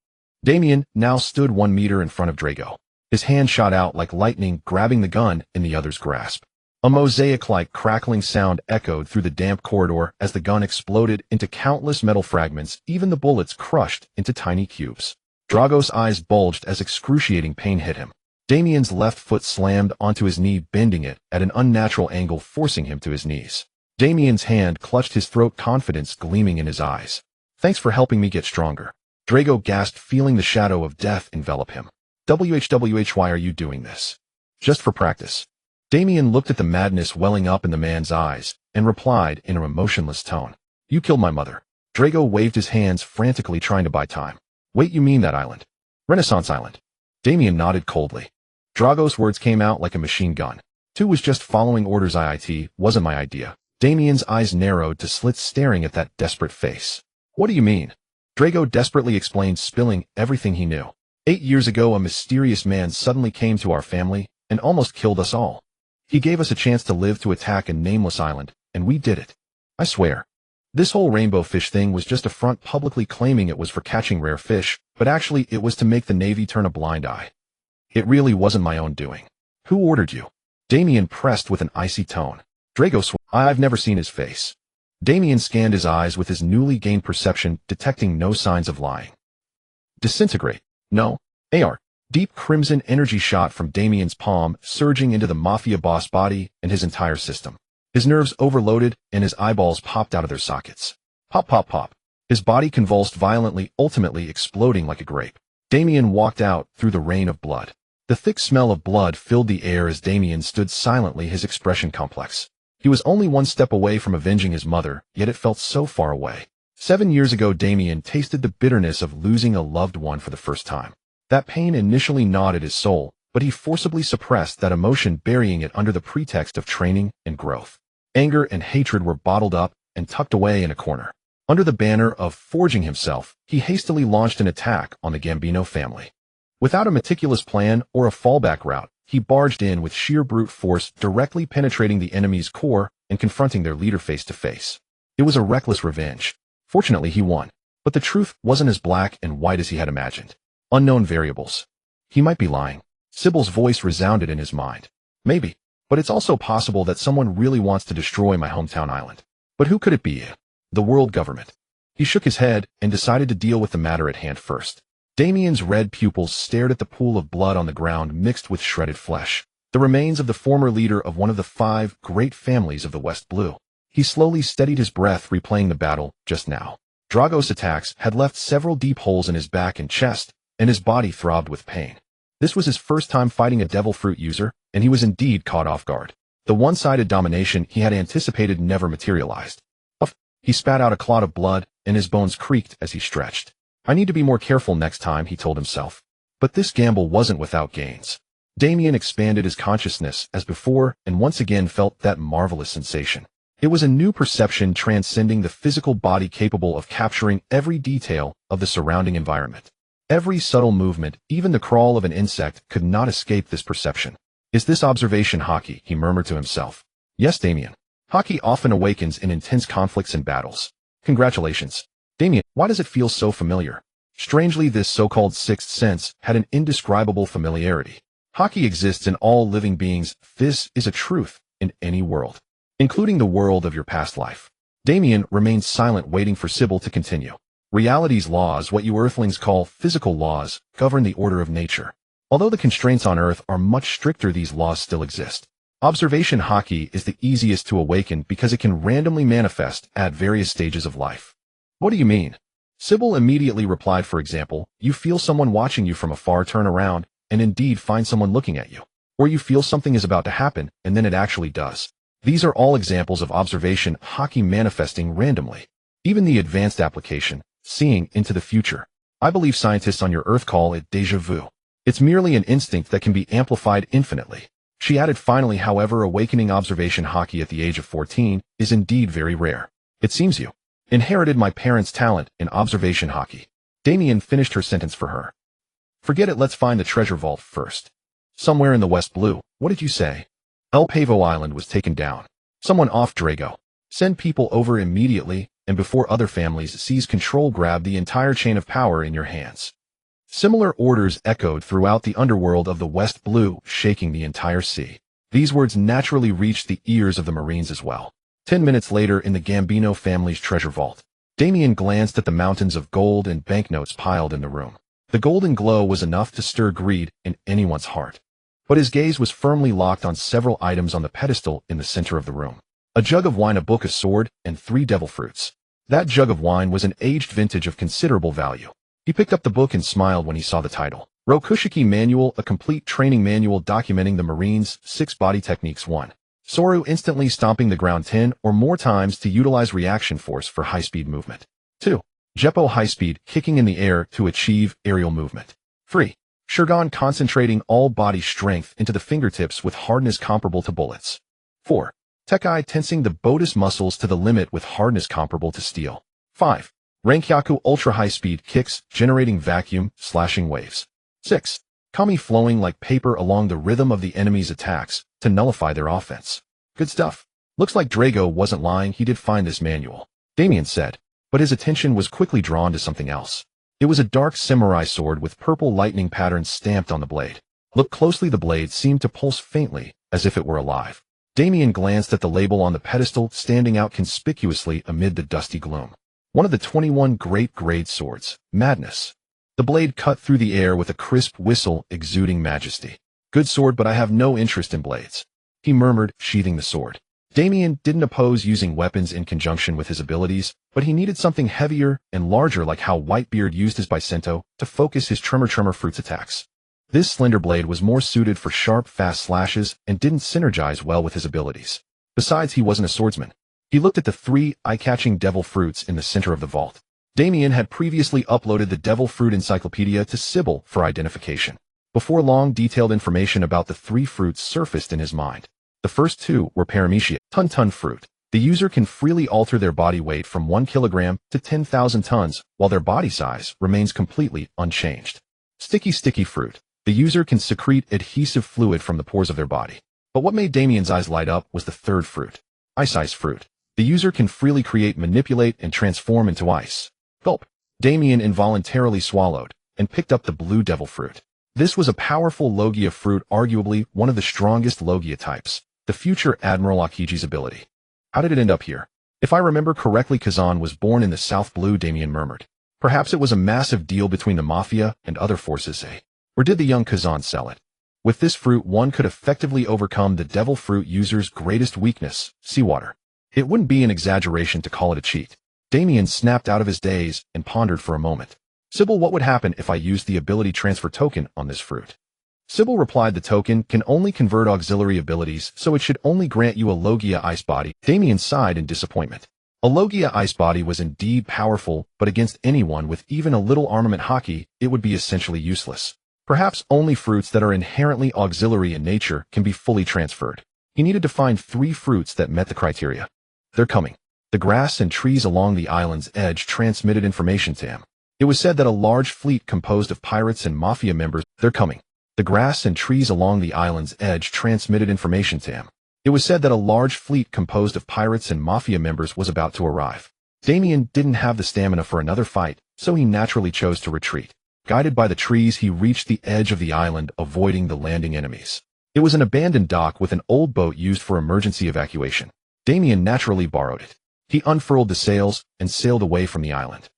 Damian now stood 1 meter in front of Drago. His hand shot out like lightning, grabbing the gun in the other's grasp. A mosaic-like crackling sound echoed through the damp corridor as the gun exploded into countless metal fragments, even the bullets crushed into tiny cubes. Drago's eyes bulged as excruciating pain hit him. Damian's left foot slammed onto his knee, bending it at an unnatural angle, forcing him to his knees. Damian's hand clutched his throat, confidence gleaming in his eyes. "Thanks for helping me get stronger." Drago gasped, feeling the shadow of death envelop him. "WHWH, why are you doing this?" "Just for practice." Damian looked at the madness welling up in the man's eyes and replied in an emotionless tone. "You killed my mother." Drago waved his hands, frantically trying to buy time. "Wait, you mean that island? Renaissance Island?" Damian nodded coldly. Drago's words came out like a machine gun. "Two was just following orders. It wasn't my idea." Damian's eyes narrowed to slits, staring at that desperate face. "What do you mean?" Drago desperately explained, spilling everything he knew. 8 years ago, a mysterious man suddenly came to our family and almost killed us all. He gave us a chance to live, to attack a nameless island, and we did it. I swear. This whole rainbow fish thing was just a front, publicly claiming it was for catching rare fish, but actually it was to make the Navy turn a blind eye. It really wasn't my own doing." "Who ordered you?" Damian pressed with an icy tone. Drago swore. "I've never seen his face." Damian scanned his eyes with his newly gained perception, detecting no signs of lying. "Disintegrate." "No. AR." Deep crimson energy shot from Damian's palm, surging into the mafia boss body and his entire system. His nerves overloaded and his eyeballs popped out of their sockets. Pop, pop, pop. His body convulsed violently, ultimately exploding like a grape. Damian walked out through the rain of blood. The thick smell of blood filled the air as Damian stood silently, his expression complex. He was only one step away from avenging his mother, yet it felt so far away. 7 years ago, Damian tasted the bitterness of losing a loved one for the first time. That pain initially gnawed at his soul, but he forcibly suppressed that emotion, burying it under the pretext of training and growth. Anger and hatred were bottled up and tucked away in a corner. Under the banner of forging himself, he hastily launched an attack on the Gambino family. Without a meticulous plan or a fallback route, he barged in with sheer brute force, directly penetrating the enemy's core and confronting their leader face to face. It was a reckless revenge. Fortunately, he won. But the truth wasn't as black and white as he had imagined. Unknown variables. He might be lying. Sybil's voice resounded in his mind. Maybe. But it's also possible that someone really wants to destroy my hometown island. But who could it be? The world government. He shook his head and decided to deal with the matter at hand first. Damian's red pupils stared at the pool of blood on the ground, mixed with shredded flesh. The remains of the former leader of one of the 5 great families of the West Blue. He slowly steadied his breath, replaying the battle just now. Drago's attacks had left several deep holes in his back and chest, and his body throbbed with pain. This was his first time fighting a devil fruit user, and he was indeed caught off guard. The one-sided domination he had anticipated never materialized. He spat out a clot of blood, and his bones creaked as he stretched. "I need to be more careful next time," he told himself. But this gamble wasn't without gains. Damian expanded his consciousness as before and once again felt that marvelous sensation. It was a new perception transcending the physical body, capable of capturing every detail of the surrounding environment. Every subtle movement, even the crawl of an insect, could not escape this perception. "Is this observation hockey?" he murmured to himself. "Yes, Damian. Hockey often awakens in intense conflicts and battles." "Congratulations." Damian, why does it feel so familiar? Strangely, this so-called sixth sense had an indescribable familiarity. Hockey exists in all living beings. This is a truth in any world, including the world of your past life. Damian remained silent, waiting for Sybil to continue. Reality's laws, what you earthlings call physical laws, govern the order of nature. Although the constraints on Earth are much stricter, these laws still exist. Observation hockey is the easiest to awaken because it can randomly manifest at various stages of life. What do you mean? Sybil immediately replied, for example, you feel someone watching you from afar, turn around, and indeed find someone looking at you. Or you feel something is about to happen, and then it actually does. These are all examples of observation hockey manifesting randomly. Even the advanced application, seeing into the future. I believe scientists on your Earth call it déjà vu. It's merely an instinct that can be amplified infinitely. She added, finally, however, awakening observation hockey at the age of 14 is indeed very rare. It seems you inherited my parents' talent in observation hockey. Damian finished her sentence for her. Forget it, let's find the treasure vault first. Somewhere in the West Blue. What did you say? El Pavo Island was taken down. Someone off Drago. Send people over immediately, and before other families seize control, grab the entire chain of power in your hands. Similar orders echoed throughout the underworld of the West Blue, shaking the entire sea. These words naturally reached the ears of the Marines as well. 10 minutes later, in the Gambino family's treasure vault, Damian glanced at the mountains of gold and banknotes piled in the room. The golden glow was enough to stir greed in anyone's heart. But his gaze was firmly locked on several items on the pedestal in the center of the room. A jug of wine, a book, a sword, and 3 devil fruits. That jug of wine was an aged vintage of considerable value. He picked up the book and smiled when he saw the title. Rokushiki Manual, a complete training manual documenting the Marines' 6 body techniques. 1. Soru, instantly stomping the ground 10 or more times to utilize reaction force for high-speed movement. 2. Jeppo, high-speed, kicking in the air to achieve aerial movement. 3. Shurgon, concentrating all body strength into the fingertips with hardness comparable to bullets. 4. Tekai, tensing the bodus muscles to the limit with hardness comparable to steel. 5. Rankyaku, ultra-high-speed kicks, generating vacuum, slashing waves. 6. Kami, flowing like paper along the rhythm of the enemy's attacks to nullify their offense. Good stuff. Looks like Drago wasn't lying, he did find this manual, Damian said, but his attention was quickly drawn to something else. It was a dark samurai sword with purple lightning patterns stamped on the blade. Look closely, the blade seemed to pulse faintly, as if it were alive. Damian glanced at the label on the pedestal, standing out conspicuously amid the dusty gloom. One of the 21 great grade swords, Madness. The blade cut through the air with a crisp whistle, exuding majesty. Good sword, but I have no interest in blades, he murmured, sheathing the sword. Damian didn't oppose using weapons in conjunction with his abilities, but he needed something heavier and larger, like how Whitebeard used his Bicento to focus his Tremor Fruits attacks. This slender blade was more suited for sharp, fast slashes and didn't synergize well with his abilities. Besides, he wasn't a swordsman. He looked at the 3 eye-catching devil fruits in the center of the vault. Damian had previously uploaded the Devil Fruit Encyclopedia to Sybil for identification. Before long, detailed information about the 3 fruits surfaced in his mind. The first 2 were Paramecia, ton fruit. The user can freely alter their body weight from 1 kilogram to 10,000 tons, while their body size remains completely unchanged. Sticky fruit. The user can secrete adhesive fluid from the pores of their body. But what made Damian's eyes light up was the third fruit, Ice fruit. The user can freely create, manipulate, and transform into ice. Gulp. Damian involuntarily swallowed and picked up the blue devil fruit. This was a powerful Logia fruit, arguably one of the strongest Logia types, the future Admiral Akiji's ability. How did it end up here? If I remember correctly, Kazan was born in the South Blue, Damian murmured. Perhaps it was a massive deal between the Mafia and other forces, eh? Or did the young Kazan sell it? With this fruit, one could effectively overcome the devil fruit user's greatest weakness, seawater. It wouldn't be an exaggeration to call it a cheat. Damian snapped out of his daze and pondered for a moment. Sybil, what would happen if I used the ability transfer token on this fruit? Sybil replied, the token can only convert auxiliary abilities, so it should only grant you a Logia Ice Body. Damian sighed in disappointment. A Logia Ice Body was indeed powerful, but against anyone with even a little armament hockey, it would be essentially useless. Perhaps only fruits that are inherently auxiliary in nature can be fully transferred. He needed to find 3 fruits that met the criteria. They're coming. The grass and trees along the island's edge transmitted information to him. It was said that a large fleet composed of pirates and mafia members, they're coming. The grass and trees along the island's edge transmitted information to him. It was said that a large fleet composed of pirates and mafia members was about to arrive. Damian didn't have the stamina for another fight, so he naturally chose to retreat. Guided by the trees, he reached the edge of the island, avoiding the landing enemies. It was an abandoned dock with an old boat used for emergency evacuation. Damian naturally borrowed it. He unfurled the sails and sailed away from the island.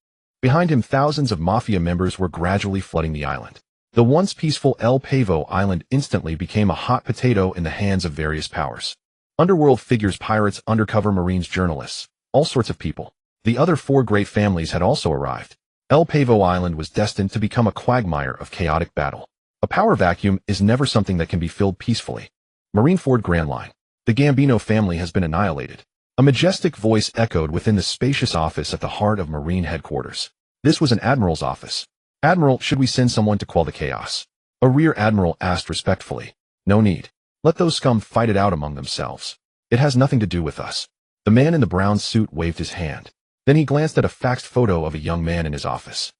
Behind him, thousands of mafia members were gradually flooding the island. The once peaceful El Pavo Island instantly became a hot potato in the hands of various powers. Underworld figures, pirates, undercover Marines, journalists, all sorts of people. The other 4 great families had also arrived. El Pavo Island was destined to become a quagmire of chaotic battle. A power vacuum is never something that can be filled peacefully. Marineford Grand Line. The Gambino family has been annihilated. A majestic voice echoed within the spacious office at the heart of Marine headquarters. This was an admiral's office. "Admiral, should we send someone to quell the chaos?" A rear admiral asked respectfully. "No need. Let those scum fight it out among themselves. It has nothing to do with us." The man in the brown suit waved his hand. Then he glanced at a faxed photo of a young man in his office.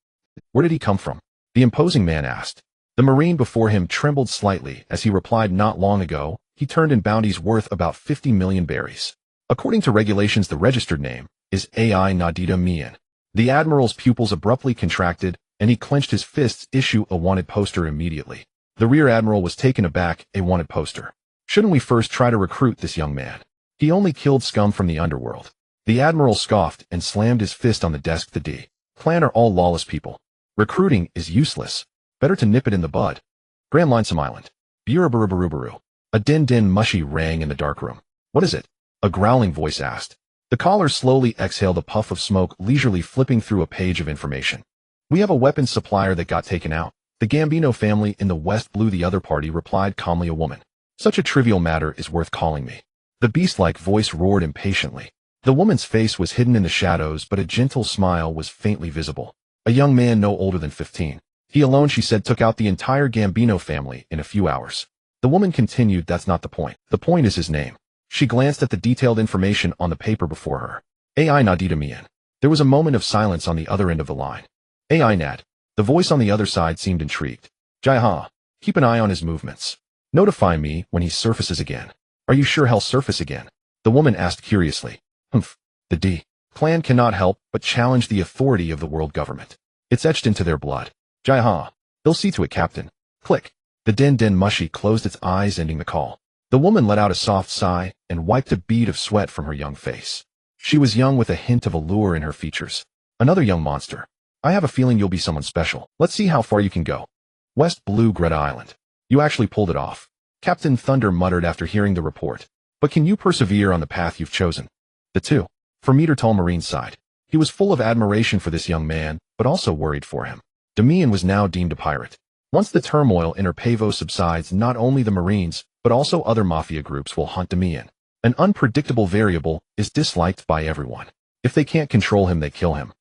"Where did he come from?" the imposing man asked. The Marine before him trembled slightly as he replied, "Not long ago, he turned in bounties worth about 50 million berries. According to regulations, the registered name is AI Damian." The admiral's pupils abruptly contracted, and he clenched his fists. "Issue a wanted poster immediately." The rear admiral was taken aback. "A wanted poster? Shouldn't we first try to recruit this young man? He only killed scum from the underworld." The admiral scoffed and slammed his fist on the desk. "The D-Clan are all lawless people. Recruiting is useless. Better to nip it in the bud." Grand Line, some island. Buruburuburubaru. A din mushy rang in the dark room. "What is it?" a growling voice asked. The caller slowly exhaled a puff of smoke, leisurely flipping through a page of information. "We have a weapons supplier that got taken out. The Gambino family in the West Blue," the other party replied calmly. "A woman. Such a trivial matter is worth calling me." The beast-like voice roared impatiently. The woman's face was hidden in the shadows, but a gentle smile was faintly visible. "A young man no older than 15. He alone," she said, "took out the entire Gambino family in a few hours." The woman continued, "That's not the point. The point is his name." She glanced at the detailed information on the paper before her. AI Damian. There was a moment of silence on the other end of the line. "AI Nad." The voice on the other side seemed intrigued. "Jai-ha. Keep an eye on his movements. Notify me when he surfaces again." "Are you sure he'll surface again?" the woman asked curiously. "Humph. The D-Clan cannot help but challenge the authority of the world government. It's etched into their blood. Jai-ha. They'll see to it, Captain." Click. The din mushy closed its eyes, ending the call. The woman let out a soft sigh and wiped a bead of sweat from her young face. She was young with a hint of allure in her features. "Another young monster. I have a feeling you'll be someone special. Let's see how far you can go." West Blue Greta Island. "You actually pulled it off," Captain Thunder muttered after hearing the report. "But can you persevere on the path you've chosen?" The 2 tall Marine sighed. He was full of admiration for this young man, but also worried for him. Damian was now deemed a pirate. Once the turmoil in El Pavo subsides, not only the Marines, but also other mafia groups will hunt Damian. An unpredictable variable is disliked by everyone. If they can't control him, they kill him.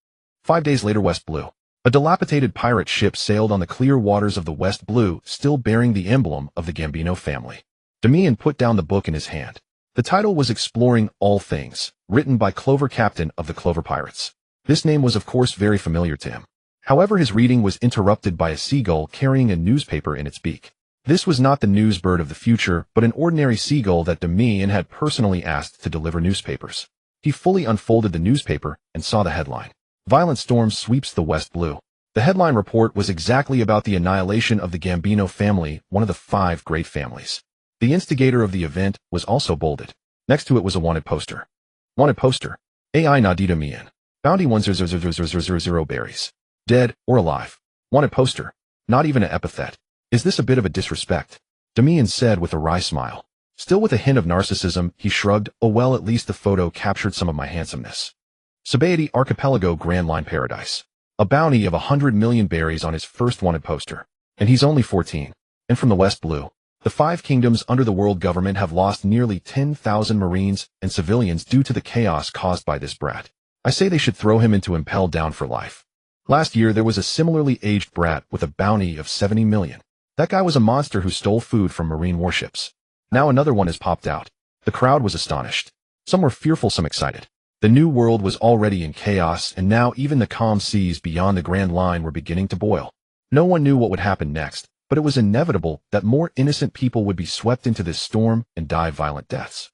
5 days later, West Blue. A dilapidated pirate ship sailed on the clear waters of the West Blue, still bearing the emblem of the Gambino family. Damian put down the book in his hand. The title was Exploring All Things, written by Clover, captain of the Clover Pirates. This name was of course very familiar to him. However, his reading was interrupted by a seagull carrying a newspaper in its beak. This was not the news bird of the future, but an ordinary seagull that Damian had personally asked to deliver newspapers. He fully unfolded the newspaper and saw the headline. "Violent storm sweeps the West Blue." The headline report was exactly about the annihilation of the Gambino family, one of the 5 great families. The instigator of the event was also bolded. Next to it was a wanted poster. Wanted poster. AI Damian. Bounty 1000000 berries. Dead or alive. Wanted poster. Not even an epithet. Is this a bit of a disrespect? Damian said with a wry smile. Still with a hint of narcissism, he shrugged. "Oh well, at least the photo captured some of my handsomeness." Sabaody Archipelago Grand Line Paradise. A bounty of 100 million berries on his first wanted poster. And he's only 14. And from the West Blue. The 5 kingdoms under the world government have lost nearly 10,000 Marines and civilians due to the chaos caused by this brat. I say they should throw him into impelled down for life. Last year there was a similarly aged brat with a bounty of 70 million. That guy was a monster who stole food from Marine warships. Now another one has popped out. The crowd was astonished. Some were fearful, some excited. The new world was already in chaos, and now even the calm seas beyond the Grand Line were beginning to boil. No one knew what would happen next, but it was inevitable that more innocent people would be swept into this storm and die violent deaths.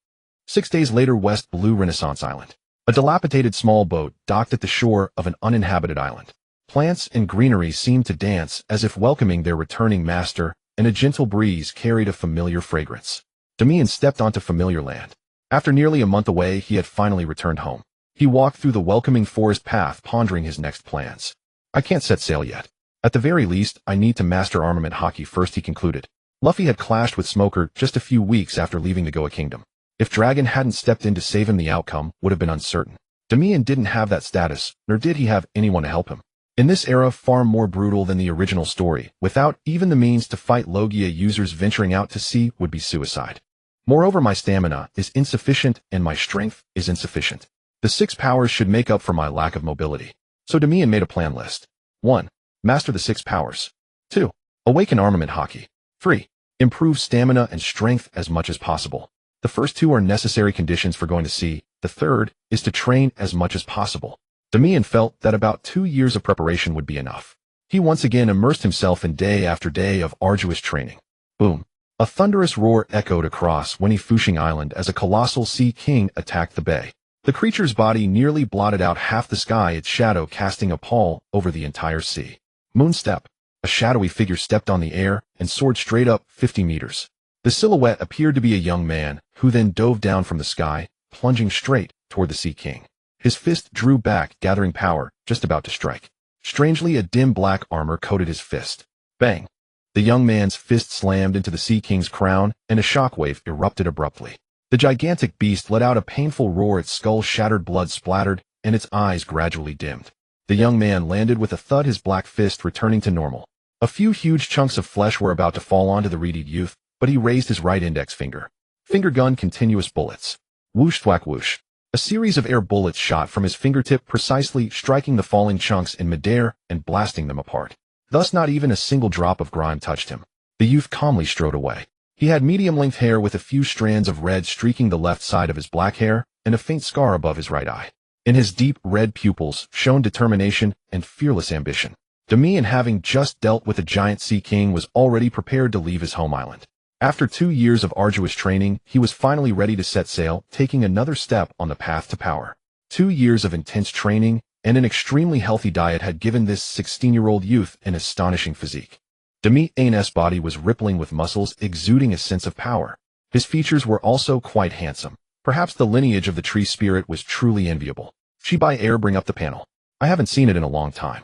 6 days later, West Blue Renaissance Island. A dilapidated small boat docked at the shore of an uninhabited island. Plants and greenery seemed to dance as if welcoming their returning master, and a gentle breeze carried a familiar fragrance. Damian stepped onto familiar land. After nearly a month away, he had finally returned home. He walked through the welcoming forest path, pondering his next plans. I can't set sail yet. At the very least, I need to master armament hockey first, he concluded. Luffy had clashed with Smoker just a few weeks after leaving the Goa Kingdom. If Dragon hadn't stepped in to save him, the outcome would have been uncertain. Damian didn't have that status, nor did he have anyone to help him. In this era, far more brutal than the original story, without even the means to fight Logia, users venturing out to sea would be suicide. Moreover, my stamina is insufficient and my strength is insufficient. The 6 powers should make up for my lack of mobility. So Damian made a plan list. 1. Master the 6 powers. 2. Awaken armament hockey. 3. Improve stamina and strength as much as possible. The first 2 are necessary conditions for going to sea. The third is to train as much as possible. Damian felt that about 2 years of preparation would be enough. He once again immersed himself in day after day of arduous training. Boom. A thunderous roar echoed across Winnie Fushing Island as a colossal sea king attacked the bay. The creature's body nearly blotted out half the sky, its shadow casting a pall over the entire sea. Moonstep. A shadowy figure stepped on the air and soared straight up 50 meters. The silhouette appeared to be a young man, who then dove down from the sky, plunging straight toward the Sea King. His fist drew back, gathering power, just about to strike. Strangely, a dim black armor coated his fist. Bang! The young man's fist slammed into the Sea King's crown, and a shockwave erupted abruptly. The gigantic beast let out a painful roar, its skull shattered, blood splattered, and its eyes gradually dimmed. The young man landed with a thud, his black fist returning to normal. A few huge chunks of flesh were about to fall onto the reedied youth, but he raised his right index finger. Finger gun, continuous bullets. Whoosh, thwack, whoosh. A series of air bullets shot from his fingertip, precisely striking the falling chunks in midair and blasting them apart. Thus not even a single drop of grime touched him. The youth calmly strode away. He had medium-length hair with a few strands of red streaking the left side of his black hair and a faint scar above his right eye. In his deep red pupils shone determination and fearless ambition. Damian, having just dealt with a giant sea king, was already prepared to leave his home island. After 2 years of arduous training, he was finally ready to set sail, taking another step on the path to power. 2 years of intense training and an extremely healthy diet had given this 16-year-old youth an astonishing physique. Damian's body was rippling with muscles, exuding a sense of power. His features were also quite handsome. Perhaps the lineage of the tree spirit was truly enviable. She by air, bring up the panel. I haven't seen it in a long time.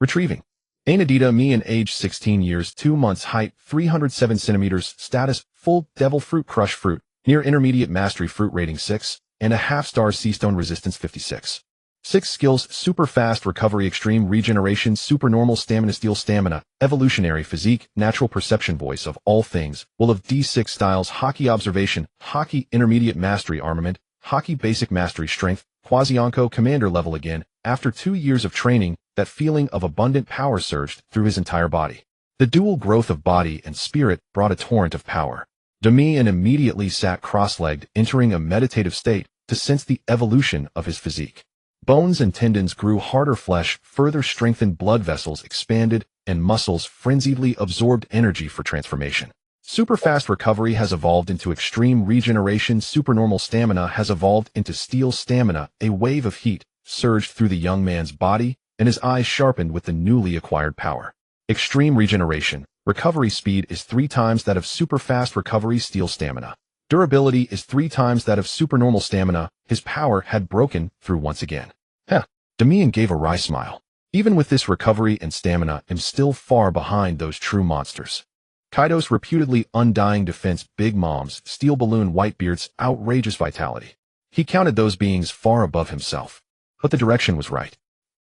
Retrieving. Anadita, Mian, age 16 years, 2 months, height 307 centimeters, status full devil fruit, crush fruit, near intermediate mastery, fruit rating 6, and a half-star seastone resistance 56. 6 skills: super fast recovery, extreme regeneration, super normal stamina, steel stamina, evolutionary physique, natural perception, voice of all things, will of D6 styles, hockey observation, hockey intermediate mastery, armament, hockey basic mastery, strength, quasi-onco commander level. Again, after 2 years of training, that feeling of abundant power surged through his entire body. The dual growth of body and spirit brought a torrent of power. Damian immediately sat cross-legged, entering a meditative state to sense the evolution of his physique. Bones and tendons grew harder, flesh further strengthened, blood vessels expanded, and muscles frenziedly absorbed energy for transformation. Super fast recovery has evolved into extreme regeneration. Supernormal stamina has evolved into steel stamina. A wave of heat surged through the young man's body, and his eyes sharpened with the newly acquired power. Extreme regeneration. Recovery speed is 3 times that of super fast recovery, steel stamina. Durability is 3 times that of supernormal stamina. His power had broken through once again. Damian gave a wry smile. Even with this recovery and stamina, I'm still far behind those true monsters. Kaido's reputedly undying defense, Big Mom's steel balloon, Whitebeard's outrageous vitality. He counted those beings far above himself. But the direction was right.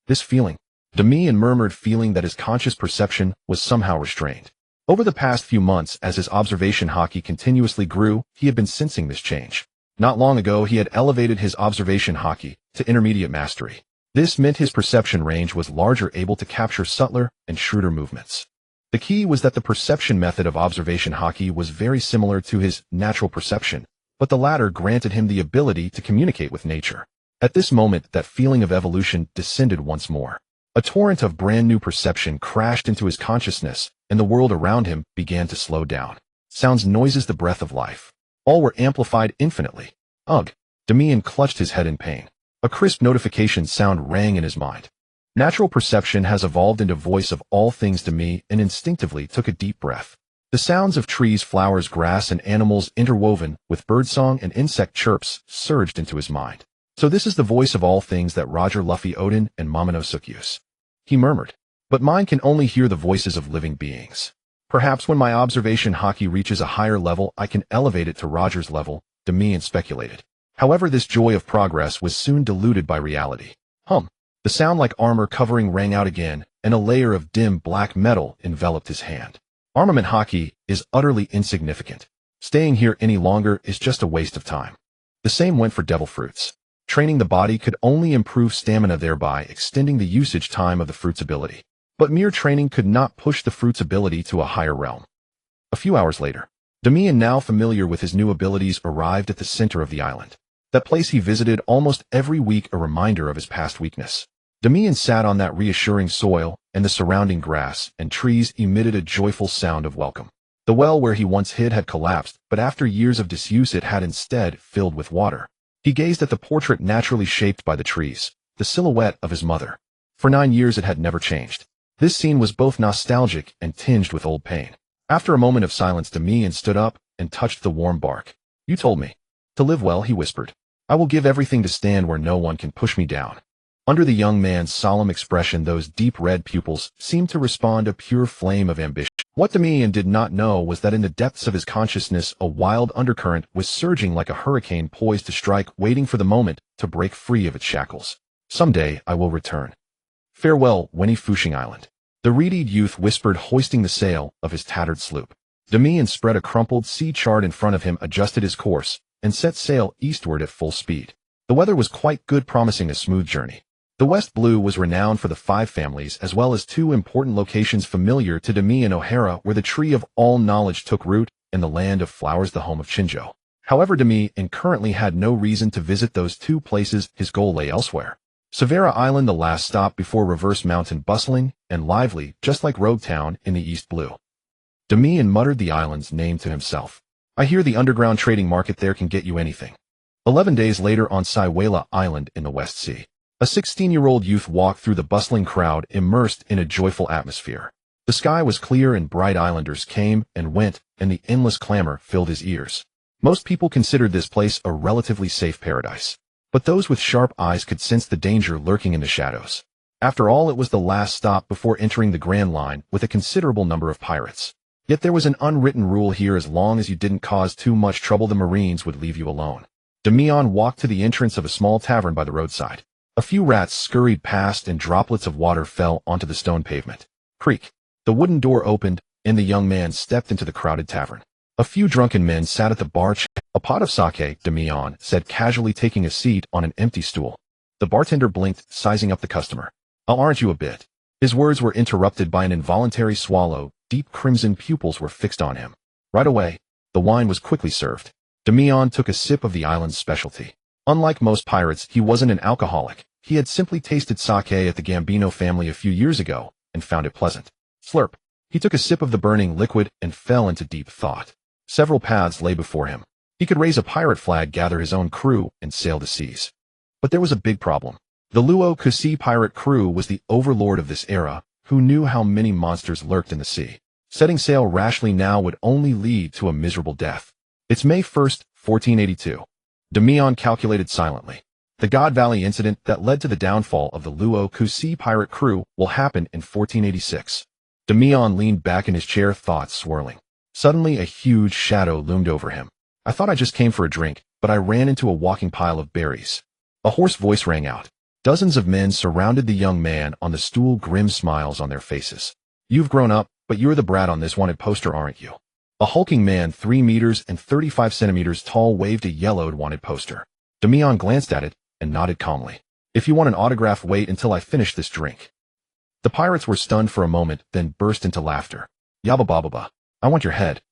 This feeling, Damian murmured, feeling that his conscious perception was somehow restrained. Over the past few months, as his observation hockey continuously grew, he had been sensing this change. Not long ago, he had elevated his observation hockey to intermediate mastery. This meant his perception range was larger, able to capture subtler and shrewder movements. The key was that the perception method of observation hockey was very similar to his natural perception, but the latter granted him the ability to communicate with nature. At this moment, that feeling of evolution descended once more. A torrent of brand new perception crashed into his consciousness, and the world around him began to slow down. Sounds, noises, the breath of life. All were amplified infinitely. Ugh! Damian clutched his head in pain. A crisp notification sound rang in his mind. Natural perception has evolved into voice of all things to me, and instinctively took a deep breath. The sounds of trees, flowers, grass, and animals interwoven with birdsong and insect chirps surged into his mind. So this is the voice of all things that Roger Luffy Odin and Momonosuke use. He murmured. But mine can only hear the voices of living beings. Perhaps when my observation haki reaches a higher level, I can elevate it to Roger's level, Damian speculated. However, this joy of progress was soon diluted by reality. The sound like armor covering rang out again, and a layer of dim black metal enveloped his hand. Armament haki is utterly insignificant. Staying here any longer is just a waste of time. The same went for devil fruits. Training the body could only improve stamina, thereby extending the usage time of the fruit's ability. But mere training could not push the fruit's ability to a higher realm. A few hours later, Damian, now familiar with his new abilities, arrived at the center of the island. That place he visited almost every week, a reminder of his past weakness. Damian sat on that reassuring soil, and the surrounding grass and trees emitted a joyful sound of welcome. The well where he once hid had collapsed, but after years of disuse it had instead filled with water. He gazed at the portrait naturally shaped by the trees, the silhouette of his mother. For 9 years it had never changed. This scene was both nostalgic and tinged with old pain. After a moment of silence, Damian stood up and touched the warm bark. "You told me to live well," he whispered. "I will give everything to stand where no one can push me down." Under the young man's solemn expression, those deep red pupils seemed to respond a pure flame of ambition. What Damian did not know was that in the depths of his consciousness a wild undercurrent was surging like a hurricane poised to strike, waiting for the moment to break free of its shackles. "Someday I will return. Farewell, Winnie Fushing Island," the reed-eyed youth whispered, hoisting the sail of his tattered sloop. Damian spread a crumpled sea chart in front of him, adjusted his course, and set sail eastward at full speed. The weather was quite good, promising a smooth journey. The West Blue was renowned for the 5 families, as well as 2 important locations familiar to Damian: O'Hara, where the tree of all knowledge took root, and the Land of Flowers, the home of Chinjo. However, Damian currently had no reason to visit those 2 places. His goal lay elsewhere. Severa Island, the last stop before Reverse Mountain, bustling and lively, just like Rogue Town in the East Blue. Damian muttered the island's name to himself. "I hear the underground trading market there can get you anything." 11 days later, on Saiwela Island in the West Sea, a 16-year-old youth walked through the bustling crowd, immersed in a joyful atmosphere. The sky was clear and bright. Islanders came and went, and the endless clamor filled his ears. Most people considered this place a relatively safe paradise, but those with sharp eyes could sense the danger lurking in the shadows. After all, it was the last stop before entering the Grand Line with a considerable number of pirates. Yet there was an unwritten rule here: as long as you didn't cause too much trouble, the Marines would leave you alone. Damian walked to the entrance of a small tavern by the roadside. A few rats scurried past, and droplets of water fell onto the stone pavement. Creak. The wooden door opened, and the young man stepped into the crowded tavern. A few drunken men sat at the bar. "A pot of sake," Damian said casually, taking a seat on an empty stool. The bartender blinked, sizing up the customer. "I'll orange you a bit." His words were interrupted by an involuntary swallow. Deep crimson pupils were fixed on him. Right away, the wine was quickly served. Damian took a sip of the island's specialty. Unlike most pirates, he wasn't an alcoholic. He had simply tasted sake at the Gambino family a few years ago and found it pleasant. Slurp. He took a sip of the burning liquid and fell into deep thought. Several paths lay before him. He could raise a pirate flag, gather his own crew, and sail the seas. But there was a big problem. The Luo Kusi pirate crew was the overlord of this era, who knew how many monsters lurked in the sea. Setting sail rashly now would only lead to a miserable death. It's May 1st, 1482. Damian calculated silently. The God Valley incident that led to the downfall of the Luo Kusi pirate crew will happen in 1486. Damian leaned back in his chair, thoughts swirling. Suddenly, a huge shadow loomed over him. "I thought I just came for a drink, but I ran into a walking pile of berries." A hoarse voice rang out. Dozens of men surrounded the young man on the stool, grim smiles on their faces. "You've grown up, but you're the brat on this wanted poster, aren't you?" A hulking man, 3 meters and 35 centimeters tall, waved a yellowed wanted poster. Damian glanced at it and nodded calmly. "If you want an autograph, wait until I finish this drink." The pirates were stunned for a moment, then burst into laughter. "Yabba bababa. I want your head."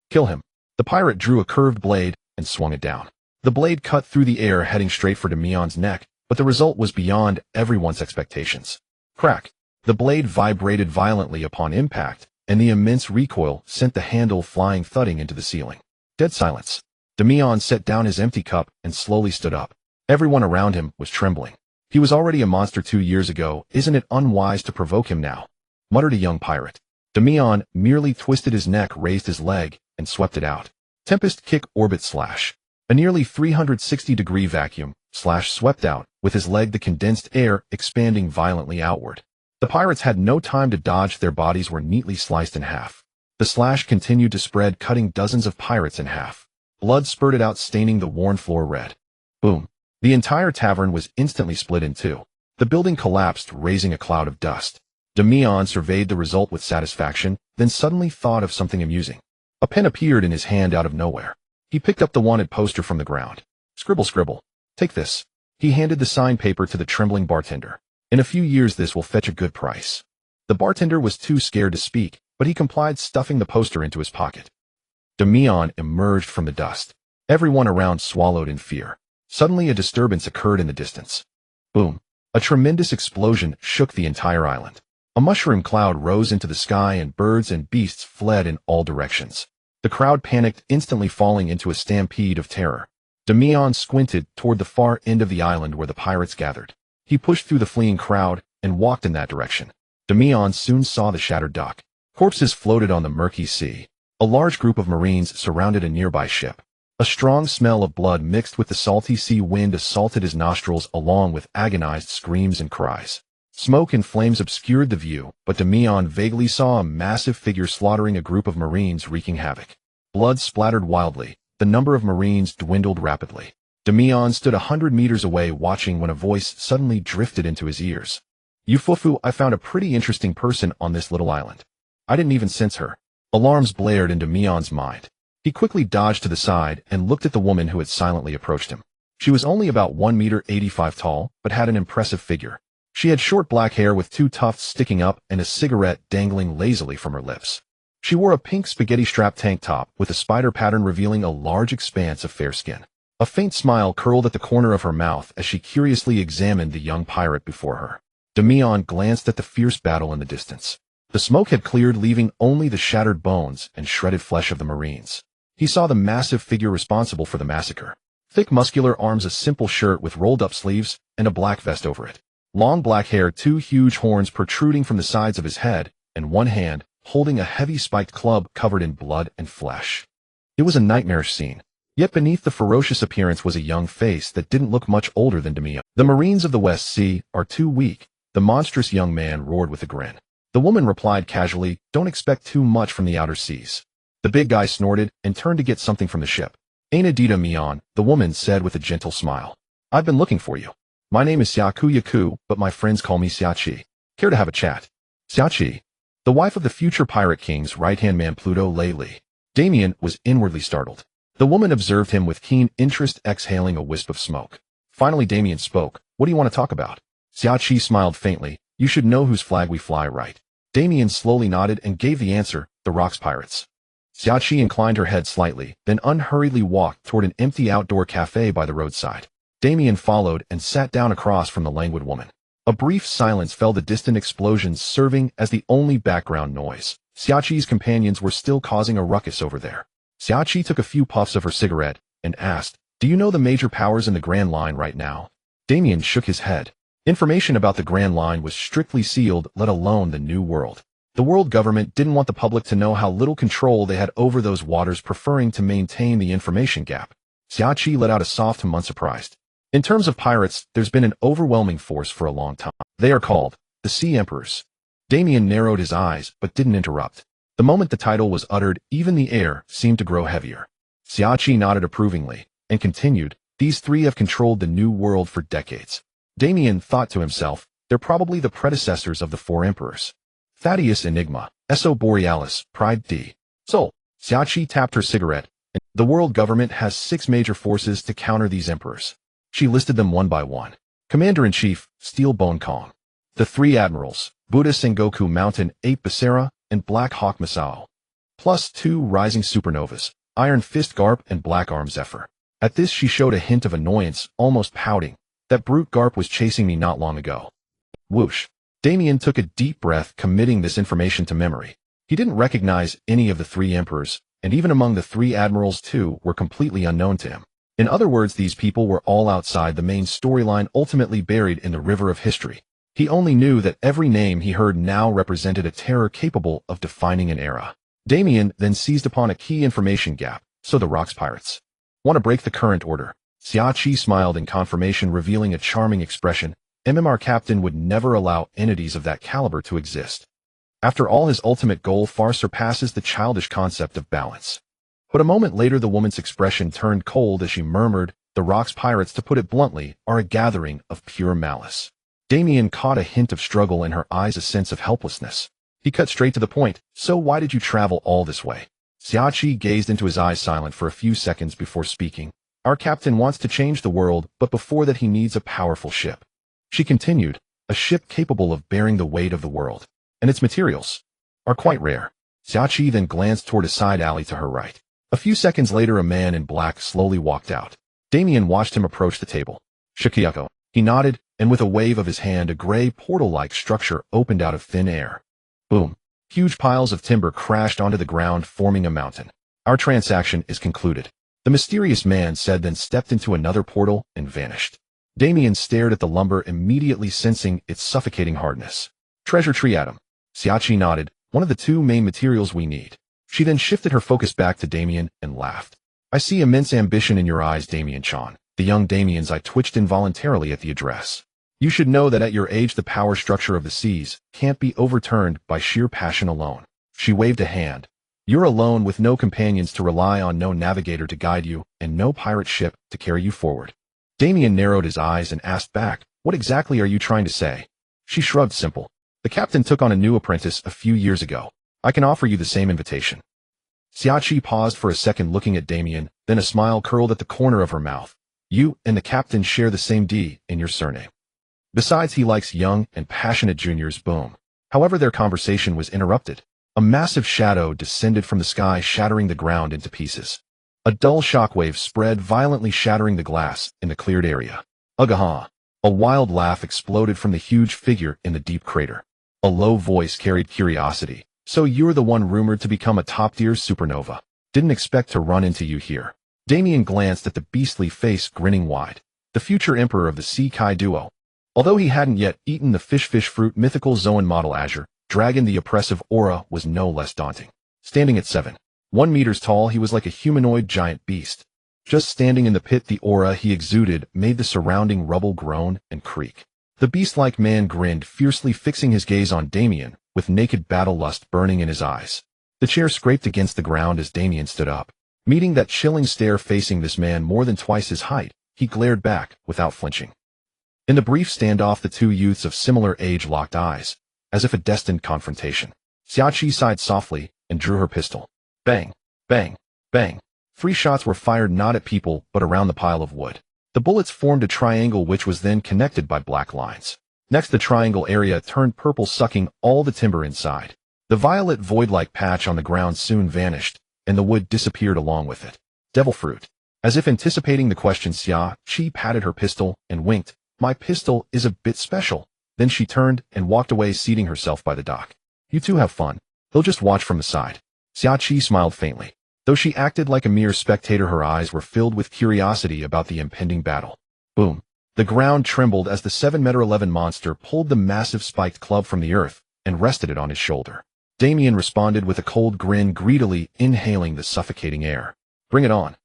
"Kill him." The pirate drew a curved blade and swung it down. The blade cut through the air, heading straight for Damian's neck, but the result was beyond everyone's expectations. Crack. The blade vibrated violently upon impact, and the immense recoil sent the handle flying thudding into the ceiling. Dead silence. Damian set down his empty cup and slowly stood up. Everyone around him was trembling. He was already a monster 2 years ago. Isn't it unwise to provoke him now? Muttered a young pirate. Damian merely twisted his neck, raised his leg, and swept it out. Tempest kick orbit slash. A nearly 360-degree vacuum slash swept out, with his leg the condensed air expanding violently outward. The pirates had no time to dodge. Their bodies were neatly sliced in half. The slash continued to spread, cutting dozens of pirates in half. Blood spurted out, staining the worn floor red. Boom. The entire tavern was instantly split in two. The building collapsed, raising a cloud of dust. Damian surveyed the result with satisfaction, then suddenly thought of something amusing. A pen appeared in his hand out of nowhere. He picked up the wanted poster from the ground. Scribble, scribble. Take this. He handed the signed paper to the trembling bartender. In a few years this will fetch a good price. The bartender was too scared to speak, but he complied, stuffing the poster into his pocket. Damian emerged from the dust. Everyone around swallowed in fear. Suddenly a disturbance occurred in the distance. Boom. A tremendous explosion shook the entire island. A mushroom cloud rose into the sky and birds and beasts fled in all directions. The crowd panicked, instantly falling into a stampede of terror. Damian squinted toward the far end of the island where the pirates gathered. He pushed through the fleeing crowd and walked in that direction. Damian soon saw the shattered dock. Corpses floated on the murky sea. A large group of Marines surrounded a nearby ship. A strong smell of blood mixed with the salty sea wind assaulted his nostrils, along with agonized screams and cries. Smoke and flames obscured the view, but Damian vaguely saw a massive figure slaughtering a group of Marines, wreaking havoc. Blood splattered wildly. The number of Marines dwindled rapidly. Damian stood 100 meters away watching when a voice suddenly drifted into his ears. "Yufufu, I found a pretty interesting person on this little island. I didn't even sense her." Alarms blared in Damian's mind. He quickly dodged to the side and looked at the woman who had silently approached him. She was only about 1.85 meters tall, but had an impressive figure. She had short black hair with two tufts sticking up and a cigarette dangling lazily from her lips. She wore a pink spaghetti-strap tank top with a spider pattern revealing a large expanse of fair skin. A faint smile curled at the corner of her mouth as she curiously examined the young pirate before her. Damian glanced at the fierce battle in the distance. The smoke had cleared, leaving only the shattered bones and shredded flesh of the Marines. He saw the massive figure responsible for the massacre. Thick muscular arms, a simple shirt with rolled-up sleeves, and a black vest over it. Long black hair, two huge horns protruding from the sides of his head, and one hand holding a heavy spiked club covered in blood and flesh. It was a nightmarish scene. Yet beneath the ferocious appearance was a young face that didn't look much older than Damian. "The Marines of the West Sea are too weak," the monstrous young man roared with a grin. The woman replied casually, "Don't expect too much from the outer seas." The big guy snorted and turned to get something from the ship. "Ain't it Damian?" the woman said with a gentle smile. "I've been looking for you. My name is Xiaku Yaku, but my friends call me Xiachi. Care to have a chat?" Xiachi, the wife of the future pirate king's right-hand man Pluto Lei Li. Damian was inwardly startled. The woman observed him with keen interest, exhaling a wisp of smoke. Finally Damian spoke. "What do you want to talk about?" Xiachi smiled faintly. "You should know whose flag we fly, right?" Damian slowly nodded and gave the answer, "The Rocks Pirates." Xiachi inclined her head slightly, then unhurriedly walked toward an empty outdoor cafe by the roadside. Damian followed and sat down across from the languid woman. A brief silence fell, the distant explosions serving as the only background noise. Xiachi's companions were still causing a ruckus over there. Xiachi took a few puffs of her cigarette and asked, "Do you know the major powers in the Grand Line right now?" Damian shook his head. Information about the Grand Line was strictly sealed, let alone the New World. The world government didn't want the public to know how little control they had over those waters, preferring to maintain the information gap. Xiachi let out a soft hum, unsurprised. "In terms of pirates, there's been an overwhelming force for a long time. They are called the Sea Emperors." Damian narrowed his eyes, but didn't interrupt. The moment the title was uttered, even the air seemed to grow heavier. Xiachi nodded approvingly and continued, "These three have controlled the New World for decades." Damian thought to himself, "They're probably the predecessors of the four emperors." Thaddeus Enigma, Eso Borealis, Pride D. Sol. Xiachi tapped her cigarette. And the world government has 6 major forces to counter these emperors. She listed them one by one. Commander-in-Chief, Steel Bone Kong. The 3 admirals, Buddha Sengoku Mountain 8 Basara, and Black Hawk Masao. Plus 2 rising supernovas, Iron Fist Garp and Black Arm Zephyr. At this she showed a hint of annoyance, almost pouting. "That brute Garp was chasing me not long ago." Whoosh. Damian took a deep breath, committing this information to memory. He didn't recognize any of the 3 emperors, and even among the 3 admirals 2 were completely unknown to him. In other words, these people were all outside the main storyline, ultimately buried in the river of history. He only knew that every name he heard now represented a terror capable of defining an era. Damian then seized upon a key information gap. So the Rocks Pirates want to break the current order. Xiaoqi smiled in confirmation, revealing a charming expression. Our captain would never allow entities of that caliber to exist. After all, his ultimate goal far surpasses the childish concept of balance. But a moment later, the woman's expression turned cold as she murmured, "The Rocks Pirates, to put it bluntly, are a gathering of pure malice." Damian caught a hint of struggle in her eyes, a sense of helplessness. He cut straight to the point. "So why did you travel all this way?" Xiaoqi gazed into his eyes, silent for a few seconds before speaking. "Our captain wants to change the world, but before that he needs a powerful ship." She continued, "A ship capable of bearing the weight of the world. And its materials are quite rare." Xiaoqi then glanced toward a side alley to her right. A few seconds later, a man in black slowly walked out. Damian watched him approach the table. "Shikiyako." He nodded, and with a wave of his hand, a gray portal-like structure opened out of thin air. Boom. Huge piles of timber crashed onto the ground, forming a mountain. "Our transaction is concluded," the mysterious man said, then stepped into another portal and vanished. Damian stared at the lumber, immediately sensing its suffocating hardness. "Treasure tree atom." Xiaoqi nodded. "One of the two main materials we need." She then shifted her focus back to Damian and laughed. "I see immense ambition in your eyes, Damian-chan." The young Damian's eye twitched involuntarily at the address. "You should know that at your age the power structure of the seas can't be overturned by sheer passion alone." She waved a hand. "You're alone, with no companions to rely on, no navigator to guide you, and no pirate ship to carry you forward." Damian narrowed his eyes and asked back, "What exactly are you trying to say?" She shrugged. "Simple. The captain took on a new apprentice a few years ago. I can offer you the same invitation." Xiaoqi paused for a second, looking at Damian, then a smile curled at the corner of her mouth. "You and the captain share the same D in your surname. Besides, he likes young and passionate juniors." Boom. However, their conversation was interrupted. A massive shadow descended from the sky, shattering the ground into pieces. A dull shockwave spread, violently shattering the glass in the cleared area. "Ugh-ha!" A wild laugh exploded from the huge figure in the deep crater. A low voice carried curiosity. "So you're the one rumored to become a top-tier supernova. Didn't expect to run into you here." Damian glanced at the beastly face, grinning wide. The future emperor of the Sea Kai duo. Although he hadn't yet eaten the fish fruit, mythical Zoan model Azure Dragon, the oppressive aura was no less daunting. Standing at 7.1 meters tall, he was like a humanoid giant beast. Just standing in the pit, the aura he exuded made the surrounding rubble groan and creak. The beast-like man grinned fiercely, fixing his gaze on Damian, with naked battle lust burning in his eyes. The chair scraped against the ground as Damian stood up. Meeting that chilling stare facing this man more than twice his height, he glared back without flinching. In the brief standoff, the two youths of similar age locked eyes, as if a destined confrontation. Xiaoqi sighed softly and drew her pistol. Bang, bang, bang. 3 shots were fired, not at people, but around the pile of wood. The bullets formed a triangle which was then connected by black lines. Next, the triangle area turned purple, sucking all the timber inside. The violet void-like patch on the ground soon vanished, and the wood disappeared along with it. Devil fruit. As if anticipating the question, Xiaoqi patted her pistol and winked. "My pistol is a bit special." Then she turned and walked away, seating herself by the dock. "You two have fun. They'll just watch from the side." Xiaoqi smiled faintly. Though she acted like a mere spectator, her eyes were filled with curiosity about the impending battle. Boom. The ground trembled as the 7'11" monster pulled the massive spiked club from the earth and rested it on his shoulder. Damian responded with a cold grin, greedily inhaling the suffocating air. "Bring it on."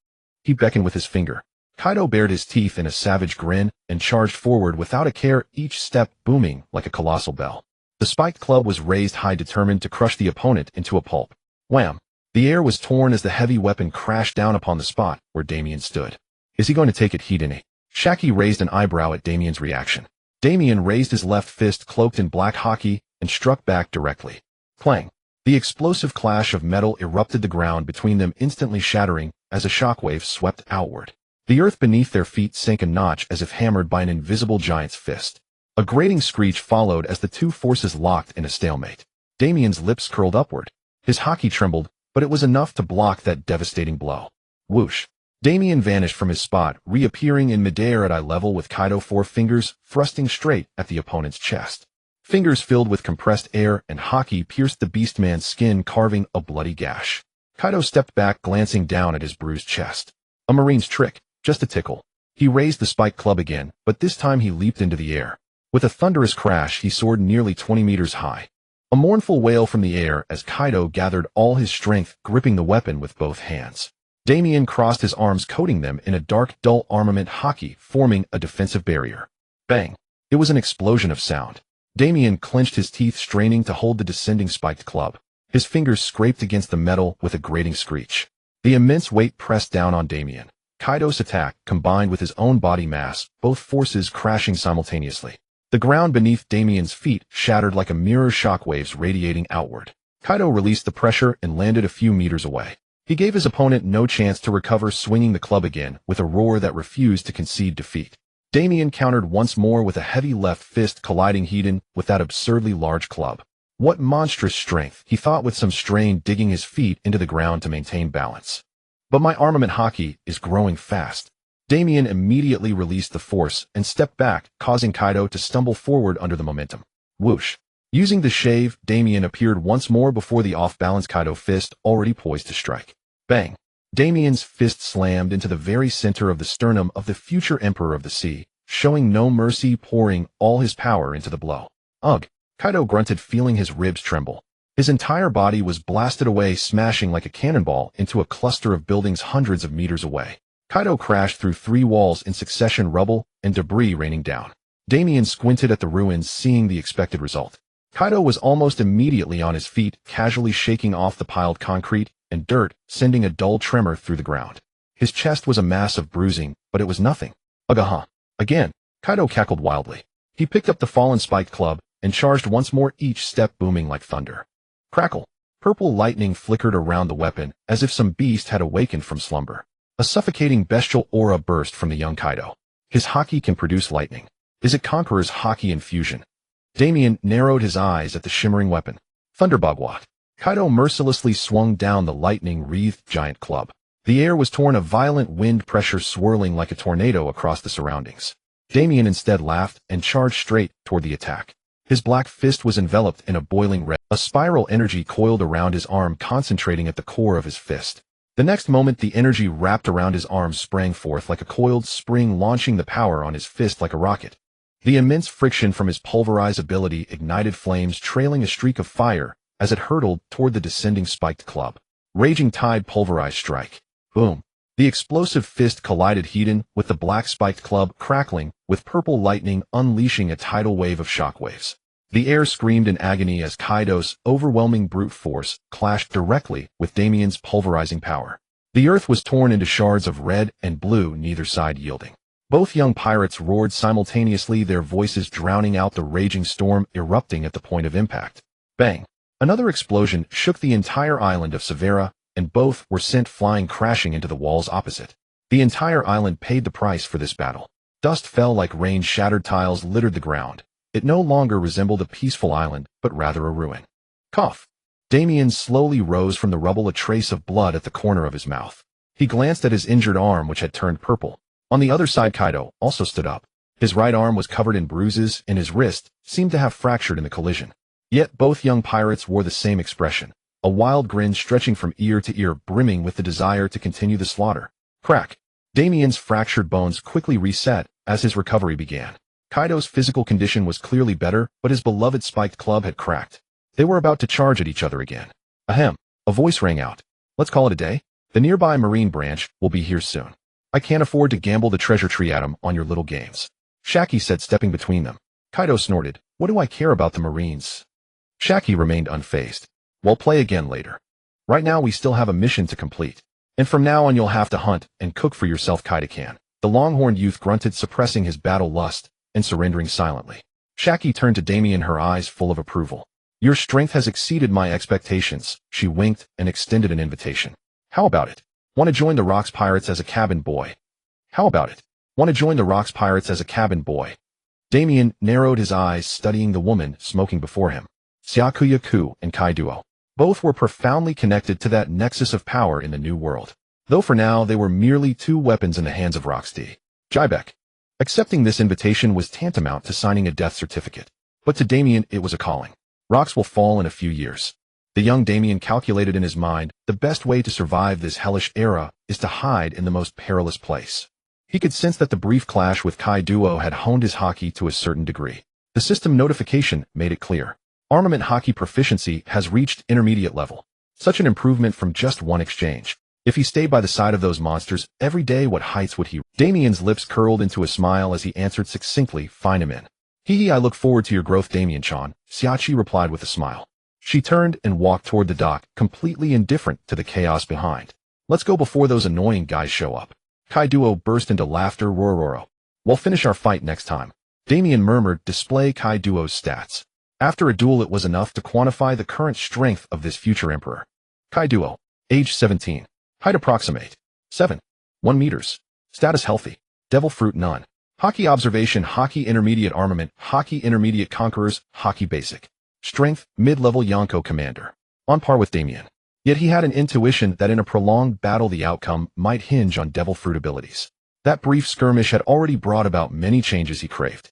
He beckoned with his finger. Kaido bared his teeth in a savage grin and charged forward without a care, each step booming like a colossal bell. The spiked club was raised high, determined to crush the opponent into a pulp. Wham! The air was torn as the heavy weapon crashed down upon the spot where Damian stood. "Is he going to take it, Hideni?" Shaki raised an eyebrow at Damian's reaction. Damian raised his left fist, cloaked in black hockey, and struck back directly. Clang! The explosive clash of metal erupted, the ground between them instantly shattering as a shockwave swept outward. The earth beneath their feet sank a notch as if hammered by an invisible giant's fist. A grating screech followed as the two forces locked in a stalemate. Damian's lips curled upward. His hockey trembled, but it was enough to block that devastating blow. Whoosh! Damian vanished from his spot, reappearing in midair at eye level with Kaido, 4 fingers thrusting straight at the opponent's chest. Fingers filled with compressed air and hockey pierced the beastman's skin, carving a bloody gash. Kaido stepped back, glancing down at his bruised chest. A marine's trick. Just a tickle. He raised the spiked club again, but this time he leaped into the air. With a thunderous crash, he soared nearly 20 meters high. A mournful wail from the air as Kaido gathered all his strength, gripping the weapon with both hands. Damian crossed his arms, coating them in a dark, dull armament haki, forming a defensive barrier. Bang! It was an explosion of sound. Damian clenched his teeth, straining to hold the descending spiked club. His fingers scraped against the metal with a grating screech. The immense weight pressed down on Damian. Kaido's attack, combined with his own body mass, both forces crashing simultaneously. The ground beneath Damian's feet shattered like a mirror, shockwaves radiating outward. Kaido released the pressure and landed a few meters away. He gave his opponent no chance to recover, swinging the club again with a roar that refused to concede defeat. Damian countered once more with a heavy left fist, colliding Hiden with that absurdly large club. What monstrous strength, he thought with some strain, digging his feet into the ground to maintain balance. But my armament haki is growing fast. Damian immediately released the force and stepped back, causing Kaido to stumble forward under the momentum. Whoosh! Using the shave, Damian appeared once more before the off-balance Kaido fist, already poised to strike. Bang! Damian's fist slammed into the very center of the sternum of the future Emperor of the Sea, showing no mercy, pouring all his power into the blow. Ugh! Kaido grunted, feeling his ribs tremble. His entire body was blasted away, smashing like a cannonball into a cluster of buildings hundreds of meters away. Kaido crashed through 3 walls in succession, rubble and debris raining down. Damian squinted at the ruins, seeing the expected result. Kaido was almost immediately on his feet, casually shaking off the piled concrete and dirt, sending a dull tremor through the ground. His chest was a mass of bruising, but it was nothing. Ugh! Again, Kaido cackled wildly. He picked up the fallen spiked club and charged once more, each step booming like thunder. Crackle! Purple lightning flickered around the weapon, as if some beast had awakened from slumber. A suffocating bestial aura burst from the young Kaido. His haki can produce lightning. Is it Conqueror's haki infusion? Damian narrowed his eyes at the shimmering weapon. Thunderbogwat! Kaido mercilessly swung down the lightning-wreathed giant club. The air was torn, a violent wind pressure swirling like a tornado across the surroundings. Damian instead laughed and charged straight toward the attack. His black fist was enveloped in a boiling red. A spiral energy coiled around his arm, concentrating at the core of his fist. The next moment, the energy wrapped around his arm sprang forth like a coiled spring, launching the power on his fist like a rocket. The immense friction from his pulverize ability ignited flames, trailing a streak of fire as it hurtled toward the descending spiked club. Raging Tide pulverized strike. Boom! The explosive fist collided Hiden with the black spiked club, crackling, with purple lightning unleashing a tidal wave of shockwaves. The air screamed in agony as Kaido's overwhelming brute force clashed directly with Damian's pulverizing power. The earth was torn into shards of red and blue, neither side yielding. Both young pirates roared simultaneously, their voices drowning out the raging storm erupting at the point of impact. Bang! Another explosion shook the entire island of Severa, and both were sent flying, crashing into the walls opposite. The entire island paid the price for this battle. Dust fell like rain, shattered tiles littered the ground. It no longer resembled a peaceful island, but rather a ruin. Cough! Damian slowly rose from the rubble, a trace of blood at the corner of his mouth. He glanced at his injured arm, which had turned purple. On the other side, Kaido also stood up. His right arm was covered in bruises, and his wrist seemed to have fractured in the collision. Yet both young pirates wore the same expression, a wild grin stretching from ear to ear, brimming with the desire to continue the slaughter. Crack! Damian's fractured bones quickly reset as his recovery began. Kaido's physical condition was clearly better, but his beloved spiked club had cracked. They were about to charge at each other again. Ahem! A voice rang out. Let's call it a day. The nearby Marine branch will be here soon. I can't afford to gamble the treasure tree atom on your little games. Shaki said, stepping between them. Kaido snorted. What do I care about the Marines? Shaki remained unfazed. We'll play again later. Right now we still have a mission to complete. And from now on you'll have to hunt and cook for yourself, Kaido-can. The long-horned youth grunted, suppressing his battle lust and surrendering silently. Shaki turned to Damian, her eyes full of approval. Your strength has exceeded my expectations. She winked and extended an invitation. How about it? Want to join the Rocks Pirates as a cabin boy? How about it? Want to join the Rocks Pirates as a cabin boy? Damian narrowed his eyes, studying the woman smoking before him. Syakuya-ku and Kaiduo. Both were profoundly connected to that nexus of power in the New World. Though for now they were merely 2 weapons in the hands of Roxy. Jibek. Accepting this invitation was tantamount to signing a death certificate. But to Damian it was a calling. Rocks will fall in a few years. The young Damian calculated in his mind, the best way to survive this hellish era is to hide in the most perilous place. He could sense that the brief clash with Kai Duo had honed his haki to a certain degree. The system notification made it clear. Armament haki proficiency has reached intermediate level. Such an improvement from just one exchange. If he stayed by the side of those monsters every day, what heights would he? Damian's lips curled into a smile as he answered succinctly, "Fine him in." "Hee, I look forward to your growth, Damian-chan," Xiachi replied with a smile. She turned and walked toward the dock, completely indifferent to the chaos behind. "Let's go before those annoying guys show up." Kai Duo burst into laughter. "Rororo. We'll finish our fight next time." Damian murmured, "Display Kai Duo's stats." After a duel, it was enough to quantify the current strength of this future emperor. Kai Duo, age 17. Height approximate 7.1 meters. Status healthy. Devil fruit none. Haki observation, Haki intermediate armament, Haki intermediate conquerors, Haki basic. Strength, mid-level Yonko commander. On par with Damian. Yet he had an intuition that in a prolonged battle the outcome might hinge on devil fruit abilities. That brief skirmish had already brought about many changes he craved.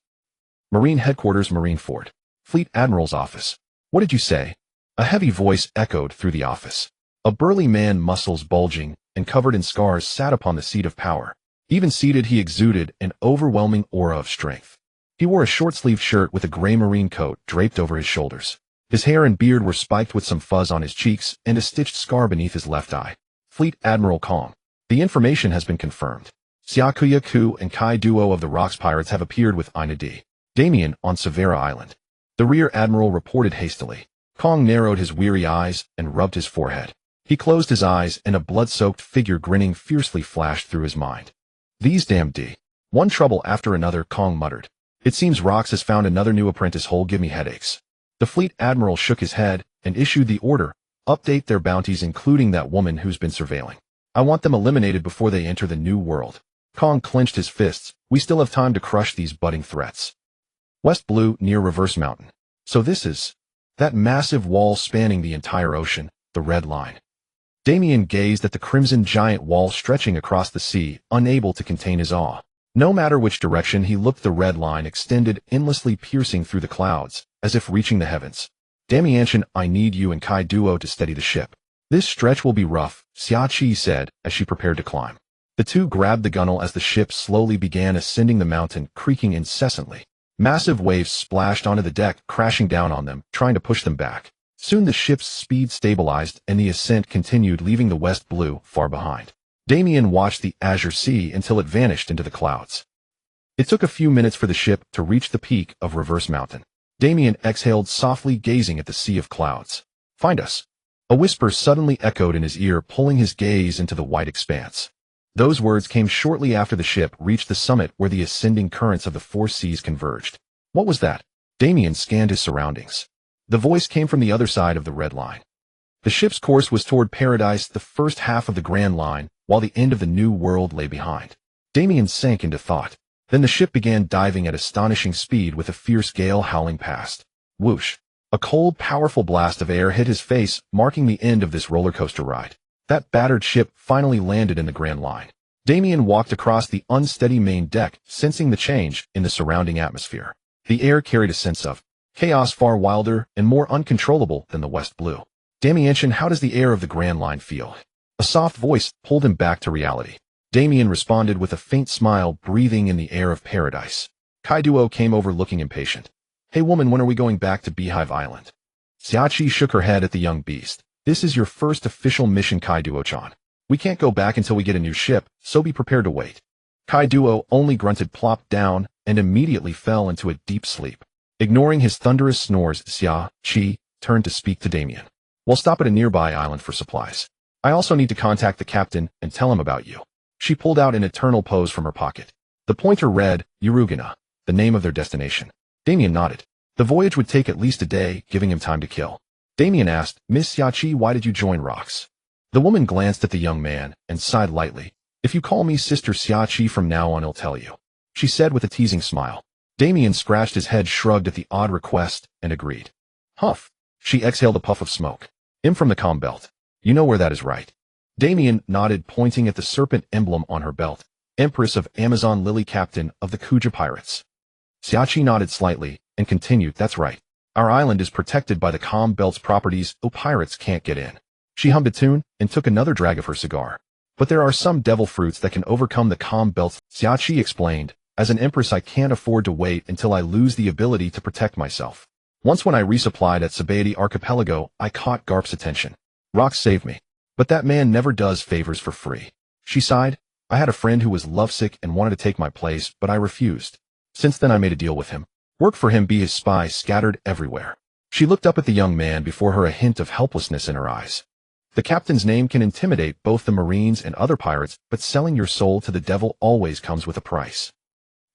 Marine Headquarters, Marine Fort. Fleet Admiral's office. "What did you say?" A heavy voice echoed through the office. A burly man, muscles bulging and covered in scars, sat upon the seat of power. Even seated, he exuded an overwhelming aura of strength. He wore a short-sleeved shirt with a gray marine coat draped over his shoulders. His hair and beard were spiked with some fuzz on his cheeks and a stitched scar beneath his left eye. Fleet Admiral Kong. "The information has been confirmed. Xiakuya Ku and Kai Duo of the Rocks Pirates have appeared with Ina D. Damian on Severa Island." The Rear Admiral reported hastily. Kong narrowed his weary eyes and rubbed his forehead. He closed his eyes and a blood-soaked figure grinning fiercely flashed through his mind. "These damn D. One trouble after another," Kong muttered. "It seems Rox has found another new apprentice hole. Give me headaches." The Fleet Admiral shook his head and issued the order, "Update their bounties, including that woman who's been surveilling. I want them eliminated before they enter the new world." Kong clenched his fists. "We still have time to crush these budding threats." West Blue, near Reverse Mountain. So this is that massive wall spanning the entire ocean, the Red Line. Damian gazed at the crimson giant wall stretching across the sea, unable to contain his awe. No matter which direction he looked, the Red Line extended, endlessly piercing through the clouds, as if reaching the heavens. "Damian, I need you and Kai Duo to steady the ship. This stretch will be rough," Xiachi said as she prepared to climb. The two grabbed the gunwale as the ship slowly began ascending the mountain, creaking incessantly. Massive waves splashed onto the deck, crashing down on them, trying to push them back. Soon the ship's speed stabilized and the ascent continued, leaving the West Blue far behind. Damian watched the azure sea until it vanished into the clouds. It took a few minutes for the ship to reach the peak of Reverse Mountain. Damian exhaled softly, gazing at the sea of clouds. "Find us." A whisper suddenly echoed in his ear, pulling his gaze into the white expanse. Those words came shortly after the ship reached the summit where the ascending currents of the four seas converged. What was that? Damian scanned his surroundings. The voice came from the other side of the Red Line. The ship's course was toward paradise, the first half of the Grand Line, while the end of the new world lay behind. Damian sank into thought. Then the ship began diving at astonishing speed with a fierce gale howling past. Whoosh! A cold, powerful blast of air hit his face, marking the end of this roller coaster ride. That battered ship finally landed in the Grand Line. Damian walked across the unsteady main deck, sensing the change in the surrounding atmosphere. The air carried a sense of chaos far wilder and more uncontrollable than the West Blue. "Damian, how does the air of the Grand Line feel?" A soft voice pulled him back to reality. Damian responded with a faint smile, breathing in the air of paradise. Kai Duo came over looking impatient. "Hey woman, when are we going back to Beehive Island?" Xiachi shook her head at the young beast. "This is your first official mission, Kai Duo-chan. We can't go back until we get a new ship, so be prepared to wait." Kai Duo only grunted, plopped down, and immediately fell into a deep sleep. Ignoring his thunderous snores, Xiachi turned to speak to Damian. "We'll stop at a nearby island for supplies. I also need to contact the captain and tell him about you." She pulled out an eternal pose from her pocket. The pointer read, Urugina, the name of their destination. Damian nodded. The voyage would take at least a day, giving him time to kill. Damian asked, "Miss Xiachi, why did you join Rox?" The woman glanced at the young man and sighed lightly. "If you call me Sister Xiachi from now on, I'll tell you," she said with a teasing smile. Damian scratched his head, shrugged at the odd request, and agreed. Huff. She exhaled a puff of smoke. "I'm from the comm belt. You know where that is, right?" Damian nodded, pointing at the serpent emblem on her belt. "Empress of Amazon Lily, captain of the Kuja pirates." Xiachi nodded slightly and continued, "That's right. Our island is protected by the comm belt's properties, so pirates can't get in." She hummed a tune and took another drag of her cigar. But there are some devil fruits that can overcome the calm belts, Xiaoqi explained. As an empress, I can't afford to wait until I lose the ability to protect myself. Once when I resupplied at Sabaody Archipelago, I caught Garp's attention. Rox saved me. But that man never does favors for free. She sighed. I had a friend who was lovesick and wanted to take my place, but I refused. Since then I made a deal with him. Work for him, be his spy scattered everywhere. She looked up at the young man, before her a hint of helplessness in her eyes. The captain's name can intimidate both the Marines and other pirates, but selling your soul to the devil always comes with a price.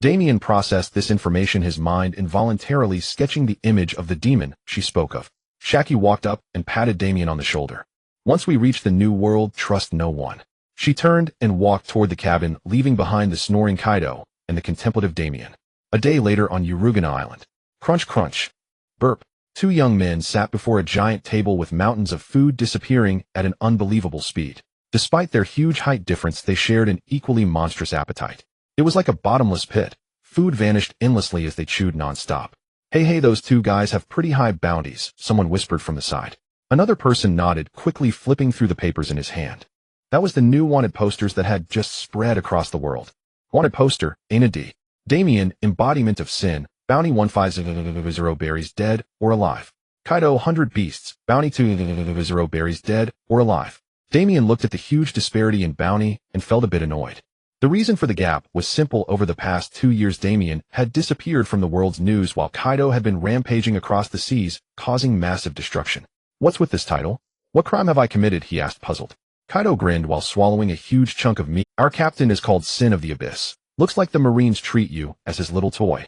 Damian processed this information, his mind involuntarily sketching the image of the demon she spoke of. Shaki walked up and patted Damian on the shoulder. Once we reach the new world, trust no one. She turned and walked toward the cabin, leaving behind the snoring Kaido and the contemplative Damian. A day later on Urugana Island. Crunch crunch. Burp. Two young men sat before a giant table with mountains of food disappearing at an unbelievable speed. Despite their huge height difference, they shared an equally monstrous appetite. It was like a bottomless pit. Food vanished endlessly as they chewed nonstop. Hey, those two guys have pretty high bounties, someone whispered from the side. Another person nodded, quickly flipping through the papers in his hand. That was the new wanted posters that had just spread across the world. Wanted poster, Ainadi. Damian, embodiment of sin, bounty 150 berries, dead or alive. Kaido, 100 beasts, bounty 200 berries, dead or alive. Damian looked at the huge disparity in bounty and felt a bit annoyed. The reason for the gap was simple. Over the past 2 years, Damian had disappeared from the world's news while Kaido had been rampaging across the seas, causing massive destruction. What's with this title? What crime have I committed? He asked, puzzled. Kaido grinned while swallowing a huge chunk of meat. Our captain is called Sin of the Abyss. Looks like the Marines treat you as his little toy.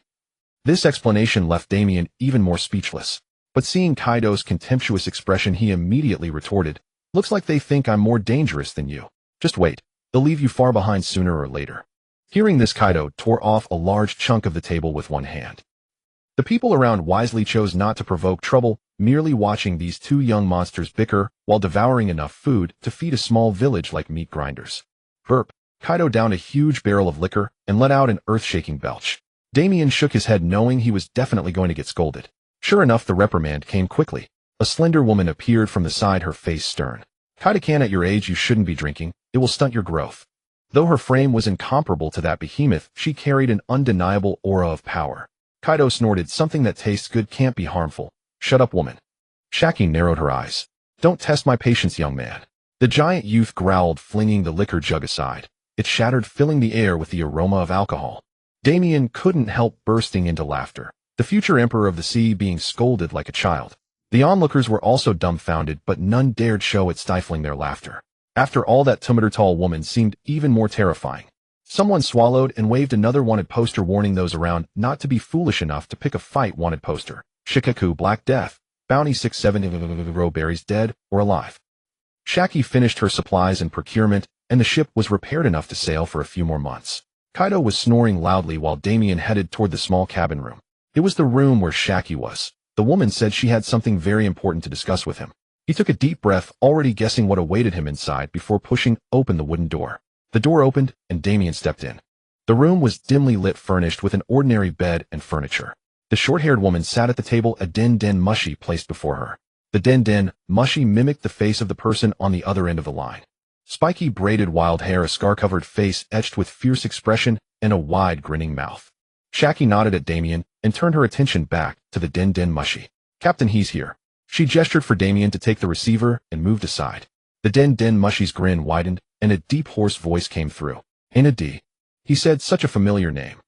This explanation left Damian even more speechless. But seeing Kaido's contemptuous expression, he immediately retorted, looks like they think I'm more dangerous than you. Just wait. They'll leave you far behind sooner or later. Hearing this, Kaido tore off a large chunk of the table with one hand. The people around wisely chose not to provoke trouble, merely watching these two young monsters bicker while devouring enough food to feed a small village like meat grinders. Burp. Kaido downed a huge barrel of liquor and let out an earth-shaking belch. Damian shook his head, knowing he was definitely going to get scolded. Sure enough, the reprimand came quickly. A slender woman appeared from the side, her face stern. Kaido-can, at your age you shouldn't be drinking. It will stunt your growth. Though her frame was incomparable to that behemoth, she carried an undeniable aura of power. Kaido snorted, something that tastes good can't be harmful. Shut up, woman. Shaki narrowed her eyes. Don't test my patience, young man. The giant youth growled, flinging the liquor jug aside. It shattered, filling the air with the aroma of alcohol. Damian couldn't help bursting into laughter. The future emperor of the sea being scolded like a child. The onlookers were also dumbfounded, but none dared show it, stifling their laughter. After all, that 2-meter-tall woman seemed even more terrifying. Someone swallowed and waved another wanted poster, warning those around not to be foolish enough to pick a fight. Wanted poster. Shikaku, Black Death. Bounty 670 berries, dead or alive. Shaki finished her supplies and procurement, and the ship was repaired enough to sail for a few more months. Kaido was snoring loudly while Damian headed toward the small cabin room. It was the room where Shaki was. The woman said she had something very important to discuss with him. He took a deep breath, already guessing what awaited him inside, before pushing open the wooden door. The door opened, and Damian stepped in. The room was dimly lit, furnished with an ordinary bed and furniture. The short-haired woman sat at the table, a den mushi placed before her. The den mushi mimicked the face of the person on the other end of the line. Spiky braided wild hair, a scar-covered face etched with fierce expression, and a wide grinning mouth. Shaki nodded at Damian and turned her attention back to the den mushi. Captain, he's here. She gestured for Damian to take the receiver and moved aside. The den mushi's grin widened, and a deep hoarse voice came through. Ainadi. He said, such a familiar name.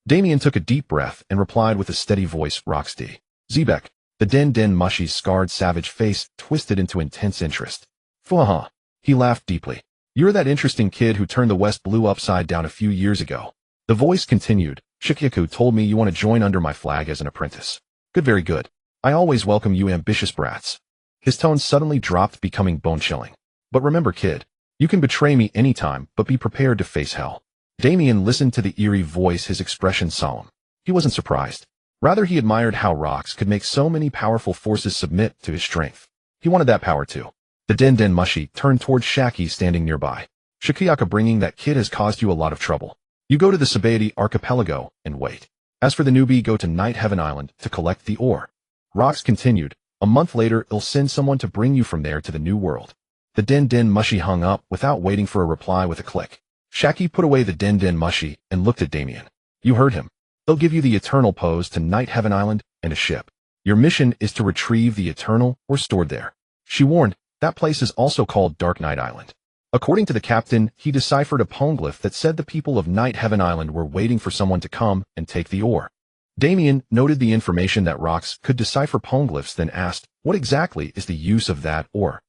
Damian took a deep breath and replied with a steady voice, Roxdy. Zebek. The den mushi's scarred savage face twisted into intense interest. Fuha. He laughed deeply. You're that interesting kid who turned the West Blue upside down a few years ago. The voice continued. Shikyaku told me you want to join under my flag as an apprentice. Good, very good. I always welcome you ambitious brats. His tone suddenly dropped, becoming bone-chilling. But remember, kid, you can betray me anytime, but be prepared to face hell. Damian listened to the eerie voice, his expression solemn. He wasn't surprised. Rather, he admired how Rox could make so many powerful forces submit to his strength. He wanted that power too. The den mushi turned toward Shaki standing nearby. Shikiyaka, bringing that kid has caused you a lot of trouble. You go to the Sabaody Archipelago and wait. As for the newbie, go to Night Heaven Island to collect the ore. Rox continued. A month later, I'll send someone to bring you from there to the new world. The din din mushy hung up without waiting for a reply with a click. Shaki put away the din din mushy and looked at Damian. You heard him. They'll give you the Eternal Pose to Night Heaven Island and a ship. Your mission is to retrieve the Eternal or stored there. She warned, that place is also called Dark Night Island. According to the captain, he deciphered a poneglyph that said the people of Night Heaven Island were waiting for someone to come and take the ore. Damian noted the information that rocks could decipher poneglyphs, then asked, what exactly is the use of that ore?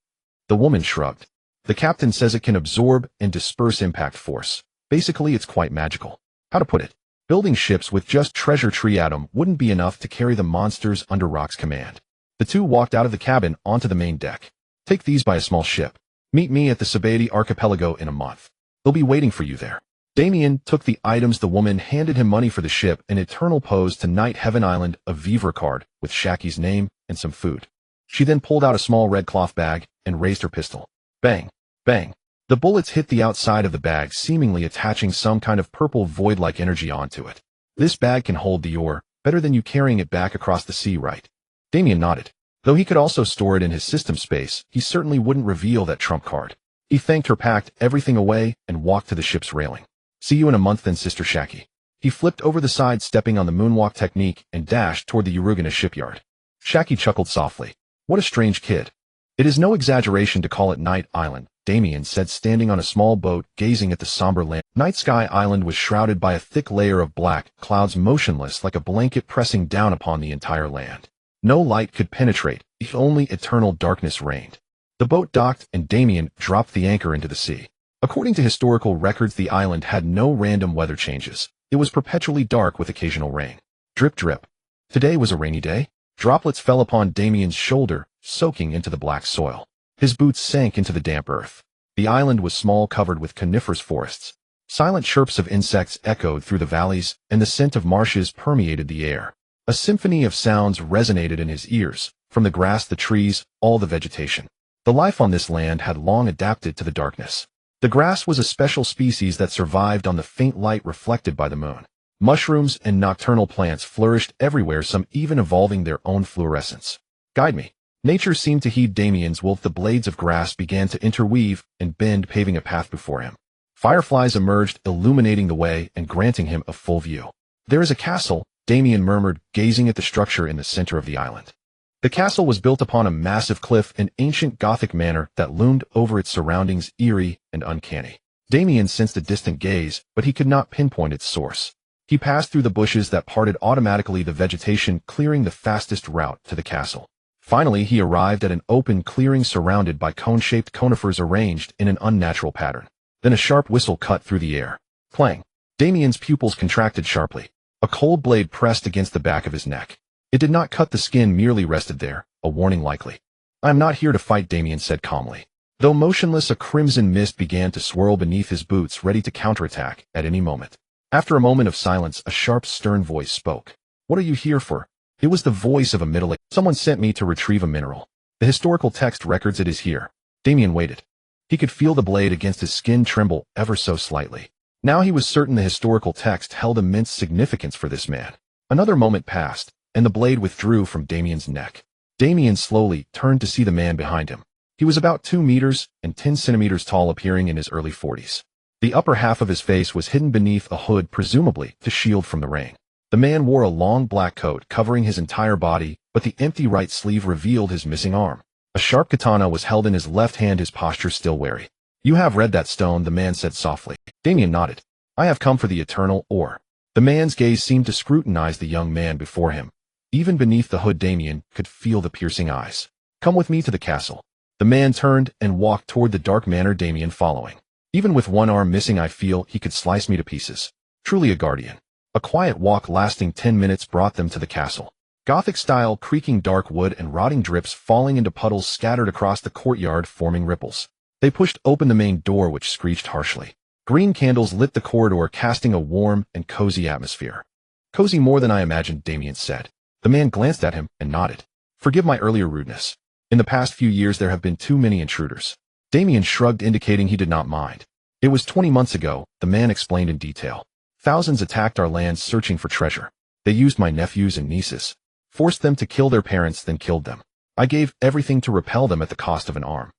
The woman shrugged. The captain says it can absorb and disperse impact force. Basically, it's quite magical. How to put it? Building ships with just treasure tree atom wouldn't be enough to carry the monsters under Rock's command. The two walked out of the cabin onto the main deck. Take these by a small ship. Meet me at the Sabati archipelago in a month. They'll be waiting for you there. Damian took the items. The woman handed him money for the ship, an Eternal Pose to Night Heaven Island, a Vivre card with Shaki's name, and some food. She then pulled out a small red cloth bag and raised her pistol. Bang! Bang! The bullets hit the outside of the bag, seemingly attaching some kind of purple void-like energy onto it. This bag can hold the ore, better than you carrying it back across the sea, right? Damian nodded. Though he could also store it in his system space, he certainly wouldn't reveal that trump card. He thanked her, packed everything away, and walked to the ship's railing. See you in a month then, Sister Shaki. He flipped over the side, stepping on the moonwalk technique, and dashed toward the Urugana shipyard. Shaki chuckled softly. What a strange kid. It is no exaggeration to call it Night Island, Damian said, standing on a small boat, gazing at the somber land. Night Sky Island was shrouded by a thick layer of black clouds, motionless like a blanket pressing down upon the entire land. No light could penetrate, if only eternal darkness reigned. The boat docked, and Damian dropped the anchor into the sea. According to historical records, the island had no random weather changes. It was perpetually dark with occasional rain. Drip drip. Today was a rainy day. Droplets fell upon Damian's shoulder, soaking into the black soil. His boots sank into the damp earth. The island was small, covered with coniferous forests. Silent chirps of insects echoed through the valleys, and the scent of marshes permeated the air. A symphony of sounds resonated in his ears, from the grass, the trees, all the vegetation. The life on this land had long adapted to the darkness. The grass was a special species that survived on the faint light reflected by the moon. Mushrooms and nocturnal plants flourished everywhere, some even evolving their own fluorescence. Guide me. Nature seemed to heed Damian's will. The blades of grass began to interweave and bend, paving a path before him. Fireflies emerged, illuminating the way and granting him a full view. There is a castle, Damian murmured, gazing at the structure in the center of the island. The castle was built upon a massive cliff, an ancient Gothic manor that loomed over its surroundings, eerie and uncanny. Damian sensed a distant gaze, but he could not pinpoint its source. He passed through the bushes that parted automatically, the vegetation clearing the fastest route to the castle. Finally, he arrived at an open clearing surrounded by cone-shaped conifers arranged in an unnatural pattern. Then a sharp whistle cut through the air. Clang! Damian's pupils contracted sharply. A cold blade pressed against the back of his neck. It did not cut the skin, merely rested there, a warning likely. I am not here to fight, Damian said calmly. Though motionless, a crimson mist began to swirl beneath his boots, ready to counterattack at any moment. After a moment of silence, a sharp, stern voice spoke. What are you here for? It was the voice of a middle-aged. Someone sent me to retrieve a mineral. The historical text records it is here. Damian waited. He could feel the blade against his skin tremble ever so slightly. Now he was certain the historical text held immense significance for this man. Another moment passed, and the blade withdrew from Damian's neck. Damian slowly turned to see the man behind him. He was about 2 meters and 10 centimeters tall, appearing in his early 40s. The upper half of his face was hidden beneath a hood, presumably to shield from the rain. The man wore a long black coat covering his entire body, but the empty right sleeve revealed his missing arm. A sharp katana was held in his left hand, his posture still wary. You have read that stone, the man said softly. Damian nodded. I have come for the eternal ore. The man's gaze seemed to scrutinize the young man before him. Even beneath the hood, Damian could feel the piercing eyes. Come with me to the castle. The man turned and walked toward the dark manor, Damian following. Even with one arm missing, I feel he could slice me to pieces. Truly a guardian. A quiet walk lasting 10 minutes brought them to the castle. Gothic-style, creaking dark wood and rotting drips falling into puddles scattered across the courtyard, forming ripples. They pushed open the main door, which screeched harshly. Green candles lit the corridor, casting a warm and cozy atmosphere. Cozy more than I imagined, Damian said. The man glanced at him and nodded. Forgive my earlier rudeness. In the past few years there have been too many intruders. Damian shrugged, indicating he did not mind. It was 20 months ago, the man explained in detail. Thousands attacked our lands searching for treasure. They used my nephews and nieces. Forced them to kill their parents, then killed them. I gave everything to repel them at the cost of an arm.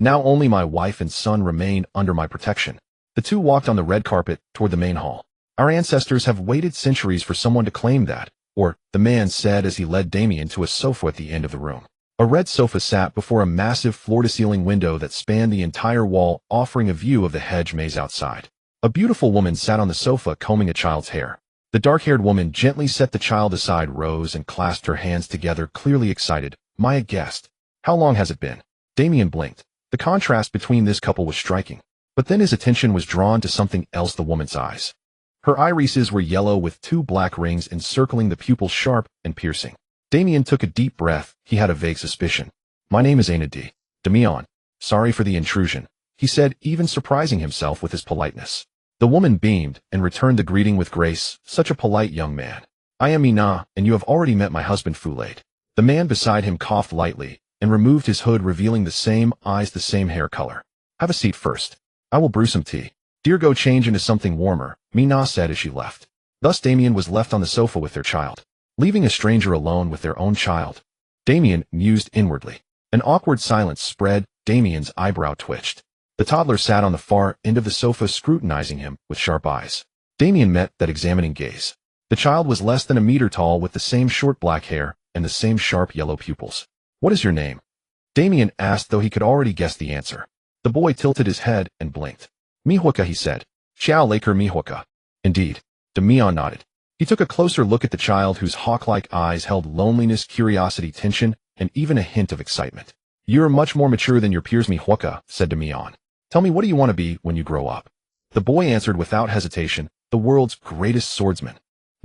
Now only my wife and son remain under my protection. The two walked on the red carpet toward the main hall. Our ancestors have waited centuries for someone to claim that, or, the man said as he led Damian to a sofa at the end of the room. A red sofa sat before a massive floor-to-ceiling window that spanned the entire wall, offering a view of the hedge maze outside. A beautiful woman sat on the sofa combing a child's hair. The dark-haired woman gently set the child aside, rose, and clasped her hands together, clearly excited. "My guest. How long has it been?" Damian blinked. The contrast between this couple was striking. But then his attention was drawn to something else: the woman's eyes. Her irises were yellow with two black rings encircling the pupils, sharp and piercing. Damian took a deep breath. He had a vague suspicion. "My name is Damian. Sorry for the intrusion," he said, even surprising himself with his politeness. The woman beamed and returned the greeting with grace. "Such a polite young man. I am Mina, and you have already met my husband Fulade." The man beside him coughed lightly and removed his hood, revealing the same eyes, the same hair color. "Have a seat first. I will brew some tea." "Dear, go change into something warmer," Mina said as she left. Thus Damian was left on the sofa with their child, leaving a stranger alone with their own child. Damian mused inwardly. An awkward silence spread. Damian's eyebrow twitched. The toddler sat on the far end of the sofa, scrutinizing him with sharp eyes. Damian met that examining gaze. The child was less than a meter tall, with the same short black hair and the same sharp yellow pupils. "What is your name?" Damian asked, though he could already guess the answer. The boy tilted his head and blinked. "Mihuka," he said. "Xiao Laker Mihuka." "Indeed." Damian nodded. He took a closer look at the child, whose hawk-like eyes held loneliness, curiosity, tension, and even a hint of excitement. "You're much more mature than your peers, Mihuka," said Damian. "Tell me, what do you want to be when you grow up?" The boy answered without hesitation, "The world's greatest swordsman."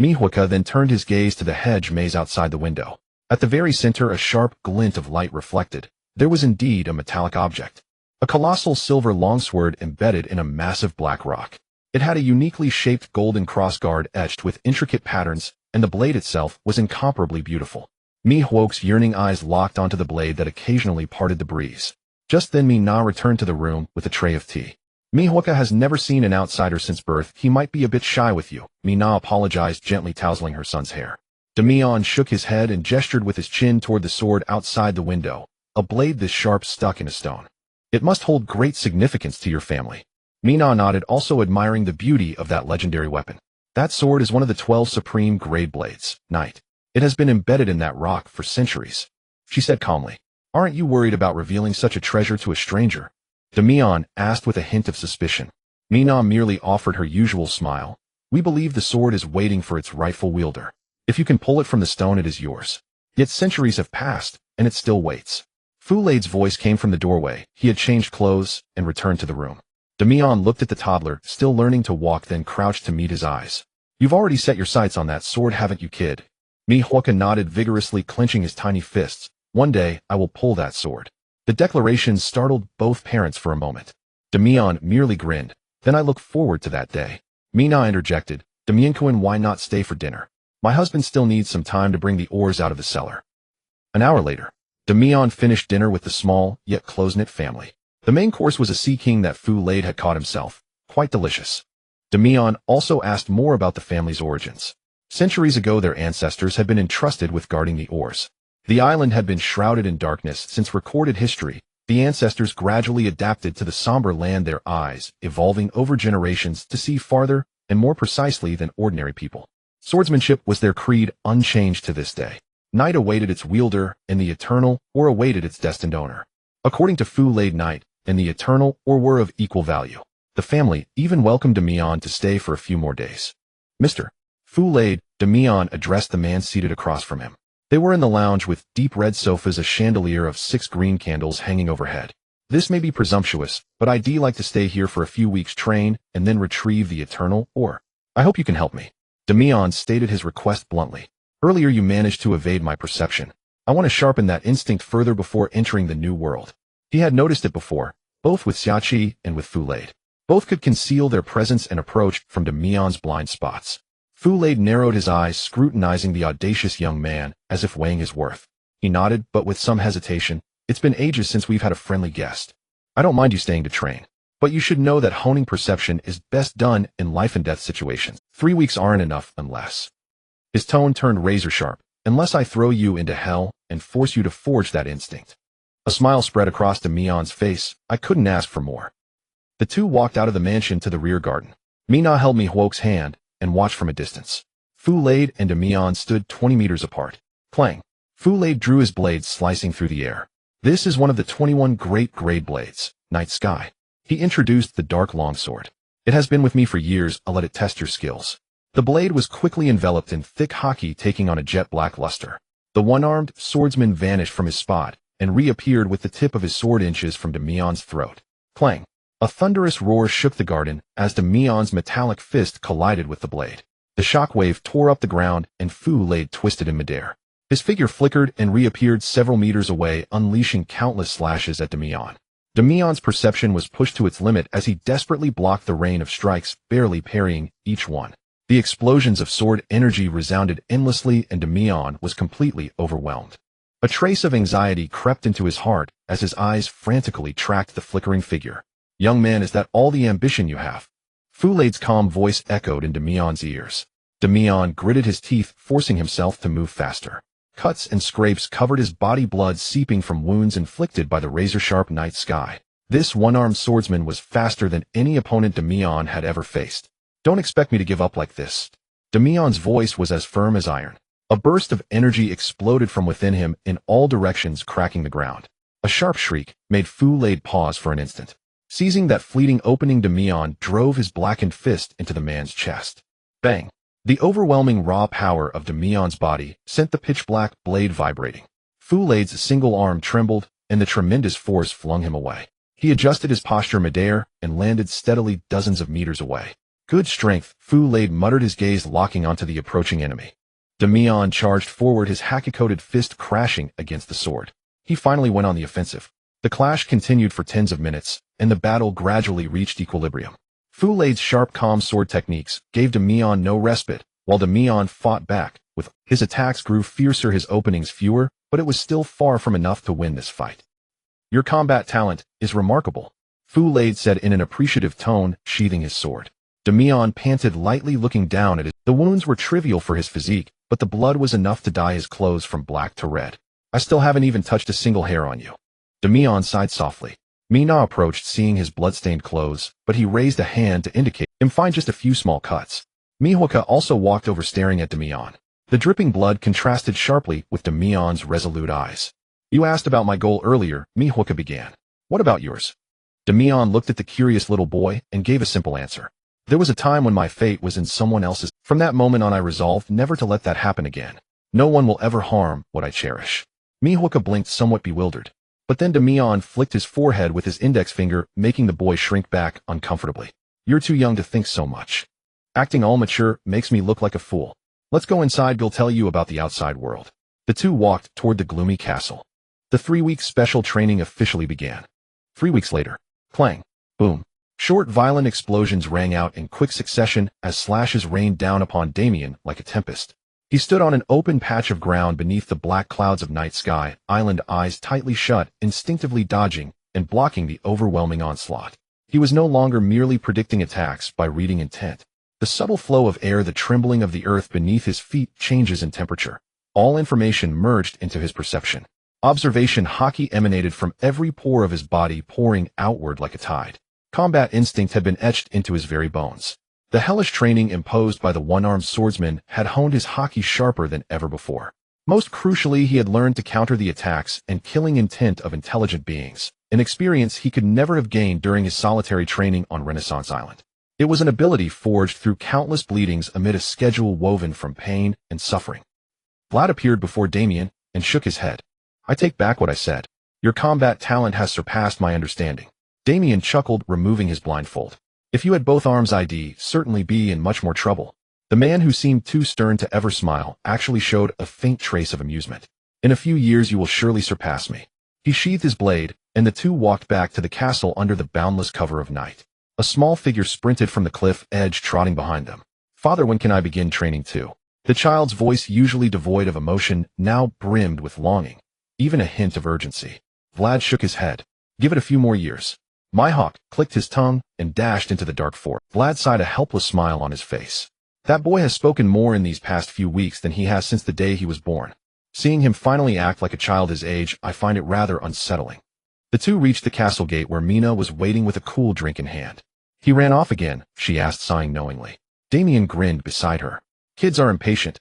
Mihuka then turned his gaze to the hedge maze outside the window. At the very center, a sharp glint of light reflected. There was indeed a metallic object. A colossal silver longsword embedded in a massive black rock. It had a uniquely shaped golden crossguard etched with intricate patterns, and the blade itself was incomparably beautiful. Mihuok's yearning eyes locked onto the blade that occasionally parted the breeze. Just then Mina returned to the room with a tray of tea. "Mihuoka has never seen an outsider since birth. He might be a bit shy with you," Mina apologized, gently tousling her son's hair. Damian shook his head and gestured with his chin toward the sword outside the window, a blade this sharp stuck in a stone. "It must hold great significance to your family." Mina nodded, also admiring the beauty of that legendary weapon. "That sword is one of the 12 supreme grade blades, Knight. It has been embedded in that rock for centuries," she said calmly. "Aren't you worried about revealing such a treasure to a stranger?" Damian asked with a hint of suspicion. Mina merely offered her usual smile. "We believe the sword is waiting for its rightful wielder. If you can pull it from the stone, it is yours." Yet centuries have passed, and it still waits. Fulade's voice came from the doorway. He had changed clothes and returned to the room. Damian looked at the toddler, still learning to walk, then crouched to meet his eyes. "You've already set your sights on that sword, haven't you, kid?" Mihuoka nodded vigorously, clenching his tiny fists. "One day, I will pull that sword." The declaration startled both parents for a moment. Damian merely grinned. "Then I look forward to that day." Mina interjected. "Damian, why not stay for dinner? My husband still needs some time to bring the ores out of the cellar." An hour later, Damian finished dinner with the small, yet close-knit family. The main course was a sea king that Fulade had caught himself. Quite delicious. Damian also asked more about the family's origins. Centuries ago, their ancestors had been entrusted with guarding the ores. The island had been shrouded in darkness since recorded history. The ancestors gradually adapted to the somber land, their eyes evolving over generations to see farther and more precisely than ordinary people. Swordsmanship was their creed, unchanged to this day. Night awaited its wielder, and the eternal or awaited its destined owner. According to Fulade, Night and the eternal or were of equal value. The family even welcomed Damian to stay for a few more days. "Mr. Fulade," Damian addressed the man seated across from him. They were in the lounge with deep red sofas, a chandelier of 6 green candles hanging overhead. "This may be presumptuous, but I'd like to stay here for a few weeks, train, and then retrieve the eternal or. I hope you can help me." Damian stated his request bluntly. "Earlier you managed to evade my perception. I want to sharpen that instinct further before entering the new world." He had noticed it before, both with Xiaoqi and with Fulade. Both could conceal their presence and approach from Damian's blind spots. Fulade narrowed his eyes, scrutinizing the audacious young man, as if weighing his worth. He nodded, but with some hesitation. "It's been ages since we've had a friendly guest. I don't mind you staying to train. But you should know that honing perception is best done in life-and-death situations. 3 weeks aren't enough unless—" His tone turned razor-sharp. "Unless I throw you into hell and force you to forge that instinct." A smile spread across Damian's face. I couldn't ask for more. The two walked out of the mansion to the rear garden. Mina held Miwoke's hand and watched from a distance. Fulade and Damian stood 20 meters apart. Clang. Fulade drew his blade slicing through the air. This is one of the 21 great grade blades, Night Sky. He introduced the dark longsword. It has been with me for years. I'll let it test your skills. The blade was quickly enveloped in thick haki, taking on a jet black luster. The one-armed swordsman vanished from his spot and reappeared with the tip of his sword inches from Damian's throat. Clang. A thunderous roar shook the garden as Damian's metallic fist collided with the blade. The shockwave tore up the ground and Fulade twisted in midair. His figure flickered and reappeared several meters away, unleashing countless slashes at Damian. Damian's perception was pushed to its limit as he desperately blocked the rain of strikes, barely parrying each one. The explosions of sword energy resounded endlessly and Damian was completely overwhelmed. A trace of anxiety crept into his heart as his eyes frantically tracked the flickering figure. Young man, is that all the ambition you have? Fulade's calm voice echoed in Damian's ears. Damian gritted his teeth, forcing himself to move faster. Cuts and scrapes covered his body, blood seeping from wounds inflicted by the razor-sharp Night Sky. This one-armed swordsman was faster than any opponent Damian had ever faced. Don't expect me to give up like this. Damian's voice was as firm as iron. A burst of energy exploded from within him in all directions, cracking the ground. A sharp shriek made Fulade pause for an instant. Seizing that fleeting opening, Damian drove his blackened fist into the man's chest. Bang! The overwhelming raw power of Damian's body sent the pitch-black blade vibrating. Fulade's single arm trembled, and the tremendous force flung him away. He adjusted his posture midair and landed steadily dozens of meters away. Good strength, Fulade muttered, his gaze locking onto the approaching enemy. Damian charged forward, his haki-coated fist crashing against the sword. He finally went on the offensive. The clash continued for tens of minutes, and the battle gradually reached equilibrium. Fulade's sharp, calm sword techniques gave Damian no respite, while Damian fought back. With his attacks grew fiercer, his openings fewer, but it was still far from enough to win this fight. Your combat talent is remarkable, Fulade said in an appreciative tone, sheathing his sword. Damian panted lightly, looking down at it. The wounds were trivial for his physique, but the blood was enough to dye his clothes from black to red. I still haven't even touched a single hair on you. Damian sighed softly. Mina approached, seeing his blood-stained clothes, but he raised a hand to indicate him find just a few small cuts. Miwoke also walked over, staring at Damian. The dripping blood contrasted sharply with Damian's resolute eyes. You asked about my goal earlier, Miwoke began. What about yours? Damian looked at the curious little boy and gave a simple answer. There was a time when my fate was in someone else's. From that moment on, I resolved never to let that happen again. No one will ever harm what I cherish. Miwoke blinked, somewhat bewildered. But then Damian flicked his forehead with his index finger, making the boy shrink back uncomfortably. You're too young to think so much. Acting all mature makes me look like a fool. Let's go inside, I'll tell you about the outside world. The two walked toward the gloomy castle. The 3-week special training officially began. 3 weeks later. Clang. Boom. Short, violent explosions rang out in quick succession as slashes rained down upon Damian like a tempest. He stood on an open patch of ground beneath the black clouds of Night Sky, island eyes tightly shut, instinctively dodging and blocking the overwhelming onslaught. He was no longer merely predicting attacks by reading intent. The subtle flow of air, the trembling of the earth beneath his feet, changes in temperature. All information merged into his perception. Observation haki emanated from every pore of his body, pouring outward like a tide. Combat instinct had been etched into his very bones. The hellish training imposed by the one-armed swordsman had honed his haki sharper than ever before. Most crucially, he had learned to counter the attacks and killing intent of intelligent beings, an experience he could never have gained during his solitary training on Renaissance Island. It was an ability forged through countless bleedings amid a schedule woven from pain and suffering. Vlad appeared before Damian and shook his head. I take back what I said. Your combat talent has surpassed my understanding. Damian chuckled, removing his blindfold. If you had both arms, I'd certainly be in much more trouble. The man, who seemed too stern to ever smile, actually showed a faint trace of amusement. In a few years you will surely surpass me. He sheathed his blade, and the two walked back to the castle under the boundless cover of night. A small figure sprinted from the cliff edge, trotting behind them. Father, when can I begin training too? The child's voice, usually devoid of emotion, now brimmed with longing, even a hint of urgency. Vlad shook his head. Give it a few more years. Mihawk clicked his tongue and dashed into the dark forest. Vlad sighed, a helpless smile on his face. That boy has spoken more in these past few weeks than he has since the day he was born. Seeing him finally act like a child his age, I find it rather unsettling. The two reached the castle gate where Mina was waiting with a cool drink in hand. He ran off again, she asked, sighing knowingly. Damian grinned beside her. Kids are impatient.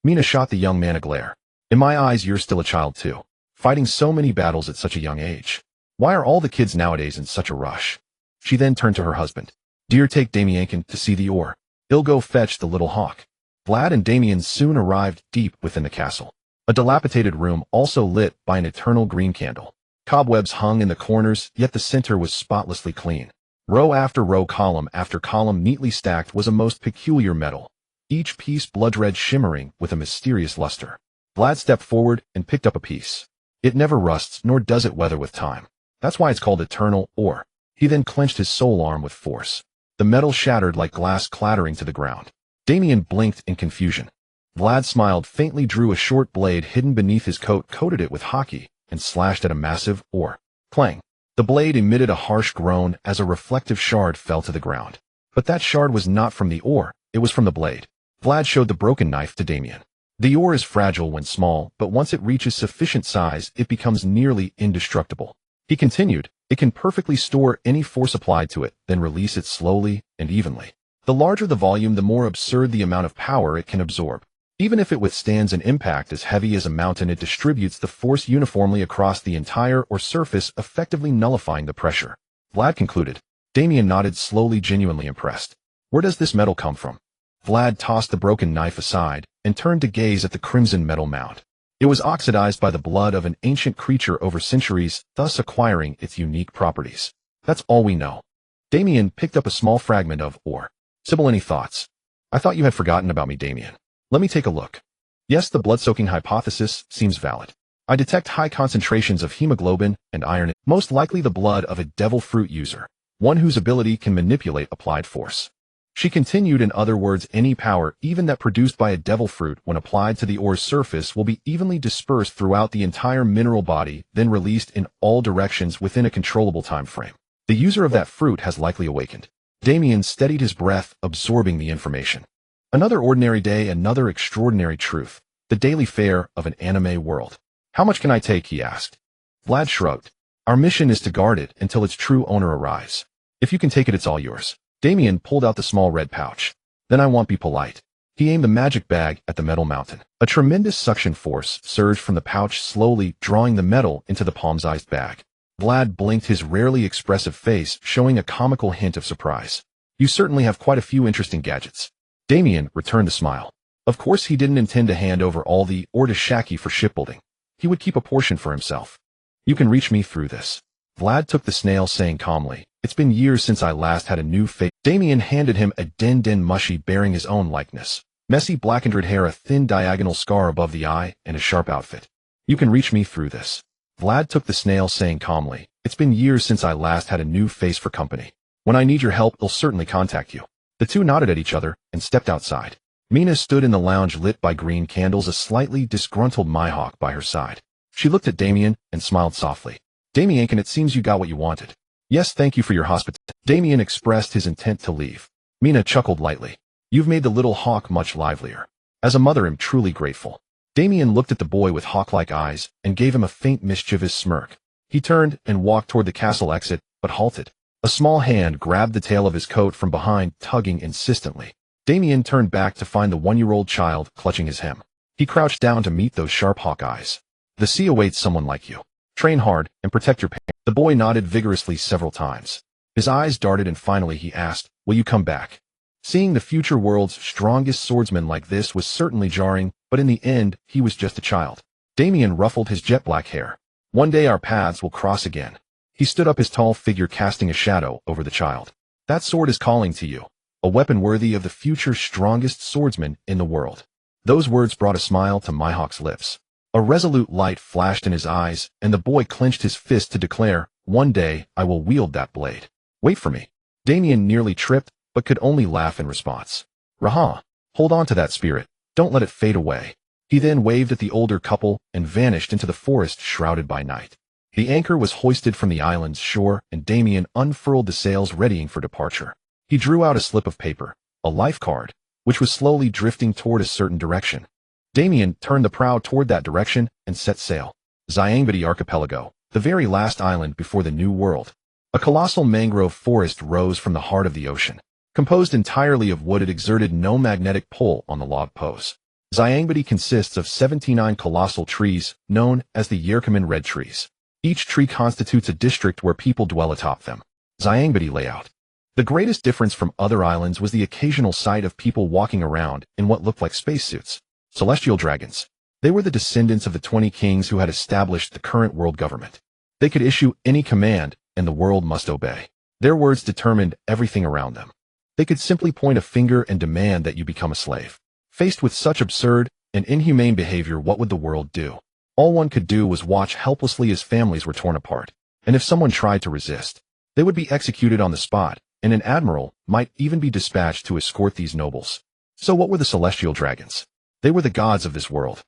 Mina shot the young man a glare. In my eyes, you're still a child too, fighting so many battles at such a young age. Why are all the kids nowadays in such a rush? She then turned to her husband. Dear, take Damian to see the ore. He'll go fetch the little hawk. Vlad and Damian soon arrived deep within the castle. A dilapidated room also lit by an eternal green candle. Cobwebs hung in the corners, yet the center was spotlessly clean. Row after row, column after column neatly stacked was a most peculiar metal, each piece blood-red shimmering with a mysterious luster. Vlad stepped forward and picked up a piece. It never rusts, nor does it weather with time. That's why it's called eternal ore. He then clenched his soul arm with force. The metal shattered like glass clattering to the ground. Damian blinked in confusion. Vlad smiled faintly, drew a short blade hidden beneath his coat, coated it with hockey, and slashed at a massive ore. Clang! The blade emitted a harsh groan as a reflective shard fell to the ground. But that shard was not from the ore, it was from the blade. Vlad showed the broken knife to Damian. The ore is fragile when small, but once it reaches sufficient size, it becomes nearly indestructible. He continued, it can perfectly store any force applied to it, then release it slowly and evenly. The larger the volume, the more absurd the amount of power it can absorb. Even if it withstands an impact as heavy as a mountain, it distributes the force uniformly across the entire or surface, effectively nullifying the pressure. Vlad concluded. Damian nodded slowly, genuinely impressed. Where does this metal come from? Vlad tossed the broken knife aside and turned to gaze at the crimson metal mound. It was oxidized by the blood of an ancient creature over centuries, thus acquiring its unique properties. That's all we know. Damian picked up a small fragment of ore. Sybil, any thoughts? I thought you had forgotten about me, Damian. Let me take a look. Yes, the blood-soaking hypothesis seems valid. I detect high concentrations of hemoglobin and iron, most likely the blood of a devil fruit user, one whose ability can manipulate applied force. She continued, in other words, any power, even that produced by a devil fruit, when applied to the ore's surface, will be evenly dispersed throughout the entire mineral body, then released in all directions within a controllable time frame. The user of that fruit has likely awakened. Damian steadied his breath, absorbing the information. Another ordinary day, another extraordinary truth. The daily fare of an anime world. How much can I take? He asked. Vlad shrugged. Our mission is to guard it until its true owner arrives. If you can take it, it's all yours. Damian pulled out the small red pouch. Then I won't be polite. He aimed the magic bag at the metal mountain. A tremendous suction force surged from the pouch, slowly drawing the metal into the palm-sized bag. Vlad blinked, his rarely expressive face showing a comical hint of surprise. You certainly have quite a few interesting gadgets. Damian returned a smile. Of course, he didn't intend to hand over all the ore to Shaki for shipbuilding. He would keep a portion for himself. You can reach me through this. Vlad took the snail, saying calmly, it's been years since I last had a new face. Damian handed him a den mushy bearing his own likeness. Messy blackened red hair, a thin diagonal scar above the eye, and a sharp outfit. You can reach me through this. Vlad took the snail, saying calmly, it's been years since I last had a new face for company. When I need your help, I'll certainly contact you. The two nodded at each other and stepped outside. Mina stood in the lounge lit by green candles, a slightly disgruntled Mihawk by her side. She looked at Damian and smiled softly. Damian, it seems you got what you wanted. Yes, thank you for your hospitality. Damian expressed his intent to leave. Mina chuckled lightly. You've made the little hawk much livelier. As a mother, I'm truly grateful. Damian looked at the boy with hawk-like eyes and gave him a faint mischievous smirk. He turned and walked toward the castle exit, but halted. A small hand grabbed the tail of his coat from behind, tugging insistently. Damian turned back to find the one-year-old child clutching his hem. He crouched down to meet those sharp hawk eyes. The sea awaits someone like you. Train hard and protect your parents. The boy nodded vigorously several times. His eyes darted, and finally he asked, will you come back? Seeing the future world's strongest swordsman like this was certainly jarring, but in the end, he was just a child. Damian ruffled his jet-black hair. One day our paths will cross again. He stood up, his tall figure casting a shadow over the child. That sword is calling to you. A weapon worthy of the future strongest swordsman in the world. Those words brought a smile to Mihawk's lips. A resolute light flashed in his eyes, and the boy clenched his fist to declare, one day I will wield that blade. Wait for me. Damian nearly tripped, but could only laugh in response. Raha, hold on to that spirit. Don't let it fade away. He then waved at the older couple and vanished into the forest shrouded by night. The anchor was hoisted from the island's shore, and Damian unfurled the sails, readying for departure. He drew out a slip of paper, a life card, which was slowly drifting toward a certain direction. Damian turned the prow toward that direction and set sail. Transmigrating Archipelago, the very last island before the New World. A colossal mangrove forest rose from the heart of the ocean. Composed entirely of wood, it exerted no magnetic pull on the log poles. Transmigrating consists of 79 colossal trees, known as the Yerkaman Red Trees. Each tree constitutes a district where people dwell atop them. Transmigrating layout. The greatest difference from other islands was the occasional sight of people walking around in what looked like spacesuits. Celestial dragons. They were the descendants of the 20 kings who had established the current world government. They could issue any command, and the world must obey. Their words determined everything around them. They could simply point a finger and demand that you become a slave. Faced with such absurd and inhumane behavior, what would the world do? All one could do was watch helplessly as families were torn apart. And if someone tried to resist, they would be executed on the spot, and an admiral might even be dispatched to escort these nobles. So what were the celestial dragons? They were the gods of this world.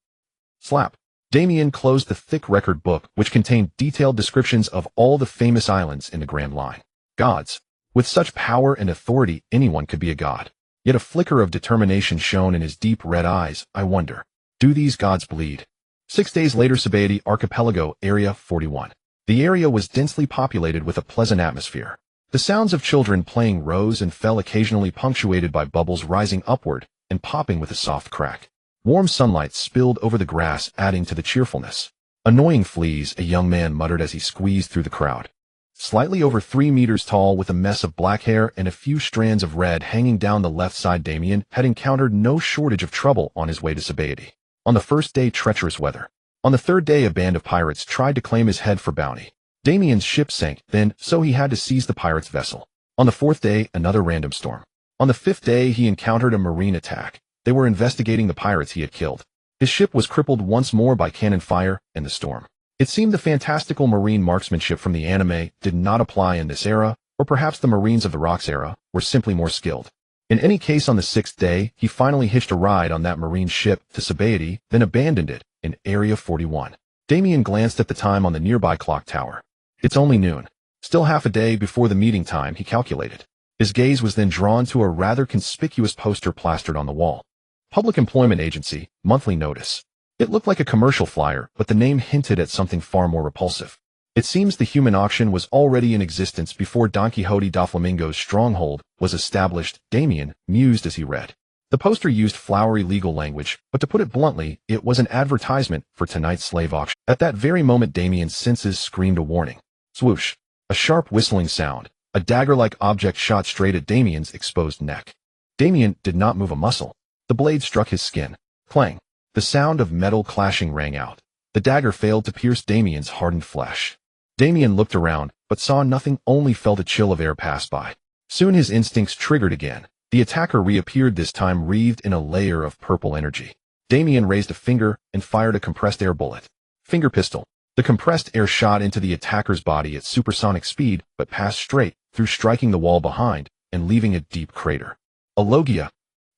Slap. Damian closed the thick record book, which contained detailed descriptions of all the famous islands in the Grand Line. Gods. With such power and authority, anyone could be a god. Yet a flicker of determination shone in his deep red eyes. I wonder, do these gods bleed? 6 days later, Transmigrating Archipelago, Area 41. The area was densely populated with a pleasant atmosphere. The sounds of children playing rose and fell, occasionally punctuated by bubbles rising upward and popping with a soft crack. Warm sunlight spilled over the grass, adding to the cheerfulness. Annoying fleas, a young man muttered as he squeezed through the crowd. Slightly over 3 meters tall, with a mess of black hair and a few strands of red hanging down the left side, Damian had encountered no shortage of trouble on his way to Transmigrating. On the first day, treacherous weather. On the third day, a band of pirates tried to claim his head for bounty. Damian's ship sank then, so he had to seize the pirates' vessel. On the fourth day, another random storm. On the fifth day, he encountered a marine attack. They were investigating the pirates he had killed. His ship was crippled once more by cannon fire and the storm. It seemed the fantastical marine marksmanship from the anime did not apply in this era, or perhaps the Marines of the Rocks era were simply more skilled. In any case, on the sixth day, he finally hitched a ride on that marine ship to Transmigrating, then abandoned it in Area 41. Damian glanced at the time on the nearby clock tower. It's only noon. Still half a day before the meeting time, he calculated. His gaze was then drawn to a rather conspicuous poster plastered on the wall. Public Employment Agency, monthly notice. It looked like a commercial flyer, but the name hinted at something far more repulsive. It seems the human auction was already in existence before Don Quixote da Flamingo's stronghold was established, Damian mused as he read. The poster used flowery legal language, but to put it bluntly, it was an advertisement for tonight's slave auction. At that very moment, Damian's senses screamed a warning. Swoosh. A sharp whistling sound. A dagger-like object shot straight at Damian's exposed neck. Damian did not move a muscle. The blade struck his skin. Clang. The sound of metal clashing rang out. The dagger failed to pierce Damian's hardened flesh. Damian looked around, but saw nothing, only felt a chill of air pass by. Soon his instincts triggered again. The attacker reappeared, this time wreathed in a layer of purple energy. Damian raised a finger and fired a compressed air bullet. Finger pistol. The compressed air shot into the attacker's body at supersonic speed, but passed straight through, striking the wall behind and leaving a deep crater. A Logia.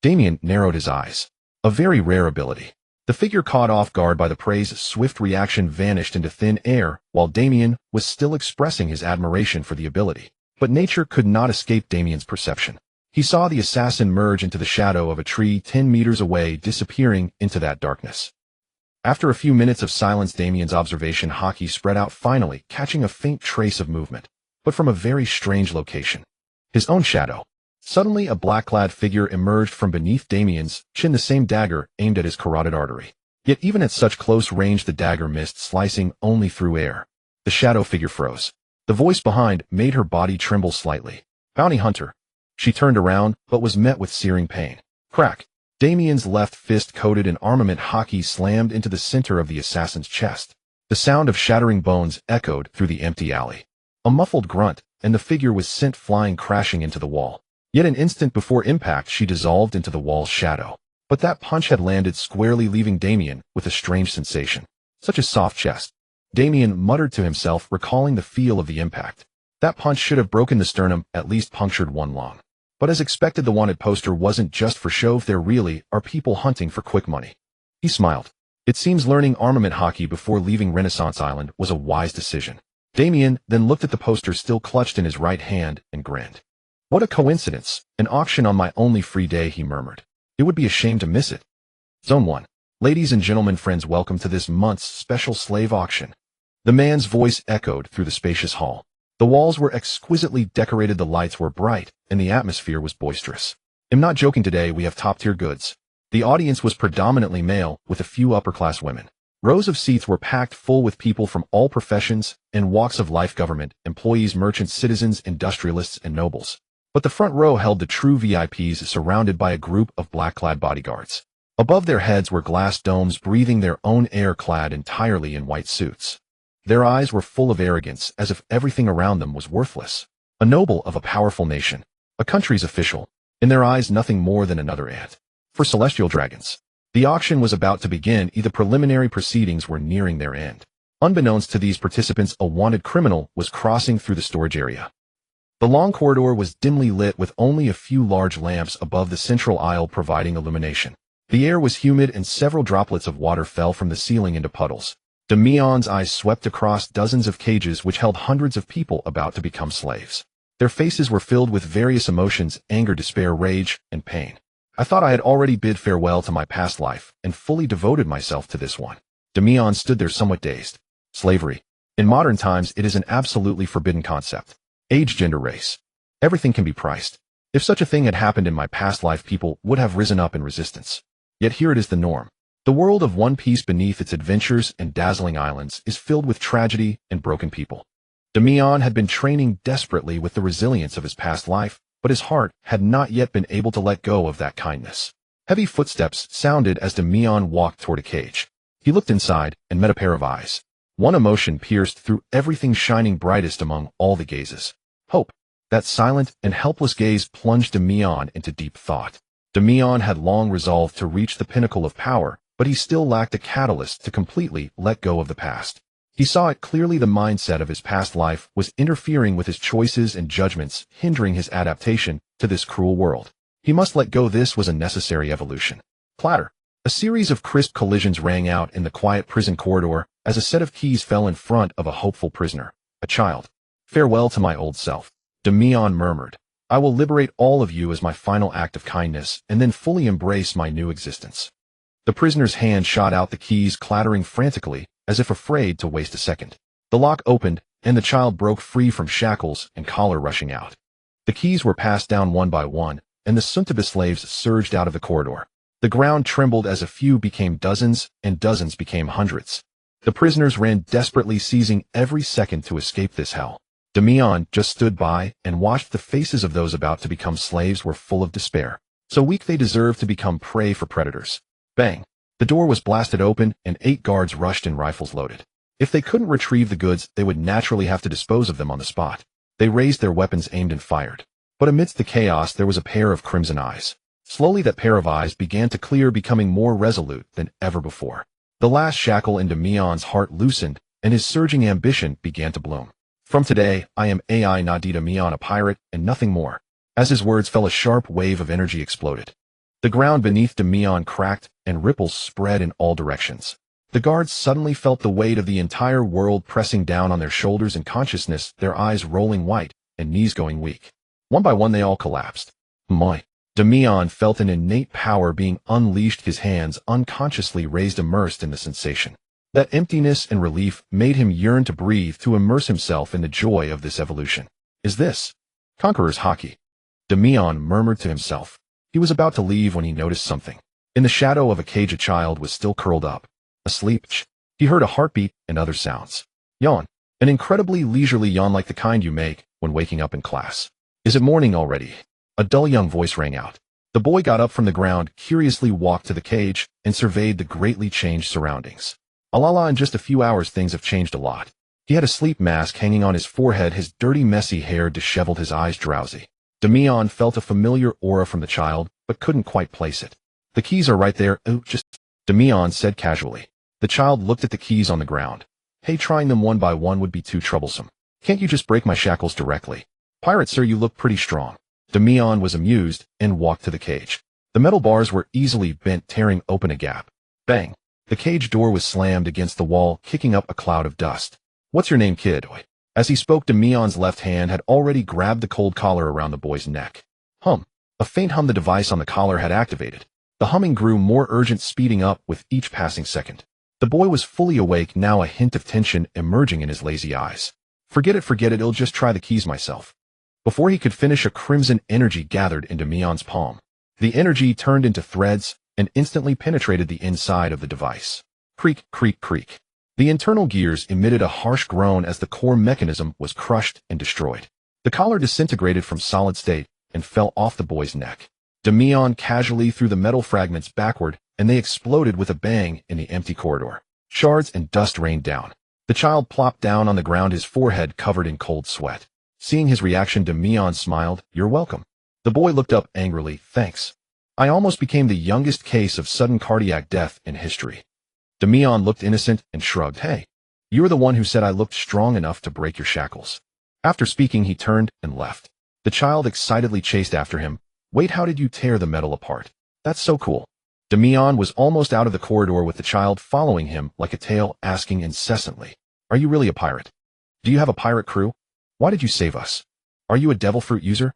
Damian narrowed his eyes. A very rare ability. The figure, caught off guard by the prey's swift reaction, vanished into thin air, while Damian was still expressing his admiration for the ability. But nature could not escape Damian's perception. He saw the assassin merge into the shadow of a tree 10 meters away, disappearing into that darkness. After a few minutes of silence, Damian's observation hockey spread out, finally catching a faint trace of movement, but from a very strange location. His own shadow. Suddenly, a black-clad figure emerged from beneath Damian's chin, the same dagger aimed at his carotid artery. Yet even at such close range, the dagger missed, slicing only through air. The shadow figure froze. The voice behind made her body tremble slightly. Bounty hunter. She turned around, but was met with searing pain. Crack. Damian's left fist, coated in armament hockey, slammed into the center of the assassin's chest. The sound of shattering bones echoed through the empty alley. A muffled grunt, and the figure was sent flying, crashing into the wall. Yet an instant before impact, she dissolved into the wall's shadow. But that punch had landed squarely, leaving Damian with a strange sensation. Such a soft chest. Damian muttered to himself, recalling the feel of the impact. That punch should have broken the sternum, at least punctured one lung. But as expected, the wanted poster wasn't just for show. There really are people hunting for quick money. He smiled. It seems learning armament hockey before leaving Renaissance Island was a wise decision. Damian then looked at the poster still clutched in his right hand and grinned. What a coincidence. An auction on my only free day, he murmured. It would be a shame to miss it. Zone 1. Ladies and gentlemen, friends, welcome to this month's special slave auction. The man's voice echoed through the spacious hall. The walls were exquisitely decorated, the lights were bright, and the atmosphere was boisterous. I'm not joking, today we have top-tier goods. The audience was predominantly male, with a few upper-class women. Rows of seats were packed full with people from all professions and walks of life: government, employees, merchants, citizens, industrialists, and nobles. But the front row held the true VIPs, surrounded by a group of black-clad bodyguards. Above their heads were glass domes breathing their own air, clad entirely in white suits. Their eyes were full of arrogance, as if everything around them was worthless. A noble of a powerful nation, a country's official, in their eyes nothing more than another ant. For celestial dragons. The auction was about to begin. The preliminary proceedings were nearing their end. Unbeknownst to these participants, a wanted criminal was crossing through the storage area. The long corridor was dimly lit, with only a few large lamps above the central aisle providing illumination. The air was humid, and several droplets of water fell from the ceiling into puddles. Damian's eyes swept across dozens of cages which held hundreds of people about to become slaves. Their faces were filled with various emotions: anger, despair, rage, and pain. I thought I had already bid farewell to my past life and fully devoted myself to this one. Damian stood there somewhat dazed. Slavery. In modern times, it is an absolutely forbidden concept. Age, gender, race. Everything can be priced. If such a thing had happened in my past life, people would have risen up in resistance. Yet here it is, the norm. The world of One Piece, beneath its adventures and dazzling islands, is filled with tragedy and broken people. Damian had been training desperately with the resilience of his past life, but his heart had not yet been able to let go of that kindness. Heavy footsteps sounded as Damian walked toward a cage. He looked inside and met a pair of eyes. One emotion pierced through everything, shining brightest among all the gazes. Hope. That silent and helpless gaze plunged Damian into deep thought. Damian had long resolved to reach the pinnacle of power, but he still lacked a catalyst to completely let go of the past. He saw it clearly: the mindset of his past life was interfering with his choices and judgments, hindering his adaptation to this cruel world. He must let go. This was a necessary evolution. Clatter. A series of crisp collisions rang out in the quiet prison corridor as a set of keys fell in front of a hopeful prisoner, a child. Farewell to my old self, Damian murmured. I will liberate all of you as my final act of kindness, and then fully embrace my new existence. The prisoner's hand shot out, the keys clattering frantically, as if afraid to waste a second. The lock opened, and the child broke free from shackles and collar, rushing out. The keys were passed down one by one, and the Suntaba slaves surged out of the corridor. The ground trembled as a few became dozens, and dozens became hundreds. The prisoners ran desperately, seizing every second to escape this hell. Damian just stood by and watched. The faces of those about to become slaves were full of despair. So weak they deserved to become prey for predators. Bang! The door was blasted open, and 8 guards rushed in, rifles loaded. If they couldn't retrieve the goods, they would naturally have to dispose of them on the spot. They raised their weapons, aimed, and fired. But amidst the chaos, there was a pair of crimson eyes. Slowly that pair of eyes began to clear, becoming more resolute than ever before. The last shackle in Damian's heart loosened, and his surging ambition began to bloom. From today, I am AI Nadi Damian, a pirate, and nothing more. As his words fell, a sharp wave of energy exploded. The ground beneath Damian cracked, and ripples spread in all directions. The guards suddenly felt the weight of the entire world pressing down on their shoulders and consciousness, their eyes rolling white and knees going weak. One by one they all collapsed. My. Damian felt an innate power being unleashed, his hands unconsciously raised, immersed in the sensation. That emptiness and relief made him yearn to breathe, to immerse himself in the joy of this evolution. Is this Conqueror's Haki? Damian murmured to himself. He was about to leave when he noticed something. In the shadow of a cage, a child was still curled up, asleep. He heard a heartbeat and other sounds. Yawn. An incredibly leisurely yawn, like the kind you make when waking up in class. Is it morning already? A dull young voice rang out. The boy got up from the ground, curiously walked to the cage, and surveyed the greatly changed surroundings. Alala, in just a few hours things have changed a lot. He had a sleep mask hanging on his forehead, his dirty messy hair disheveled, his eyes drowsy. Damian felt a familiar aura from the child, but couldn't quite place it. The keys are right there. Oh, just... Damian said casually. The child looked at the keys on the ground. Hey, trying them one by one would be too troublesome. Can't you just break my shackles directly? Pirate sir, you look pretty strong. Damian was amused and walked to the cage. The metal bars were easily bent, tearing open a gap. Bang! The cage door was slammed against the wall, kicking up a cloud of dust. What's your name, kid? As he spoke, Damian's left hand had already grabbed the cold collar around the boy's neck. Hum. A faint hum. The device on the collar had activated. The humming grew more urgent, speeding up with each passing second. The boy was fully awake now, a hint of tension emerging in his lazy eyes. Forget it, I'll just try the keys myself. Before he could finish, a crimson energy gathered into Damian's palm. The energy turned into threads and instantly penetrated the inside of the device. Creak, creak, creak. The internal gears emitted a harsh groan as the core mechanism was crushed and destroyed. The collar disintegrated from solid state and fell off the boy's neck. Damian casually threw the metal fragments backward, and they exploded with a bang in the empty corridor. Shards and dust rained down. The child plopped down on the ground, his forehead covered in cold sweat. Seeing his reaction, Damian smiled. "You're welcome." The boy looked up angrily. "Thanks. I almost became the youngest case of sudden cardiac death in history." Damian looked innocent and shrugged. "Hey, you were the one who said I looked strong enough to break your shackles." After speaking, he turned and left. The child excitedly chased after him. "Wait, how did you tear the metal apart? That's so cool." Damian was almost out of the corridor with the child following him like a tail, asking incessantly, "Are you really a pirate? Do you have a pirate crew? Why did you save us? Are you a devil fruit user?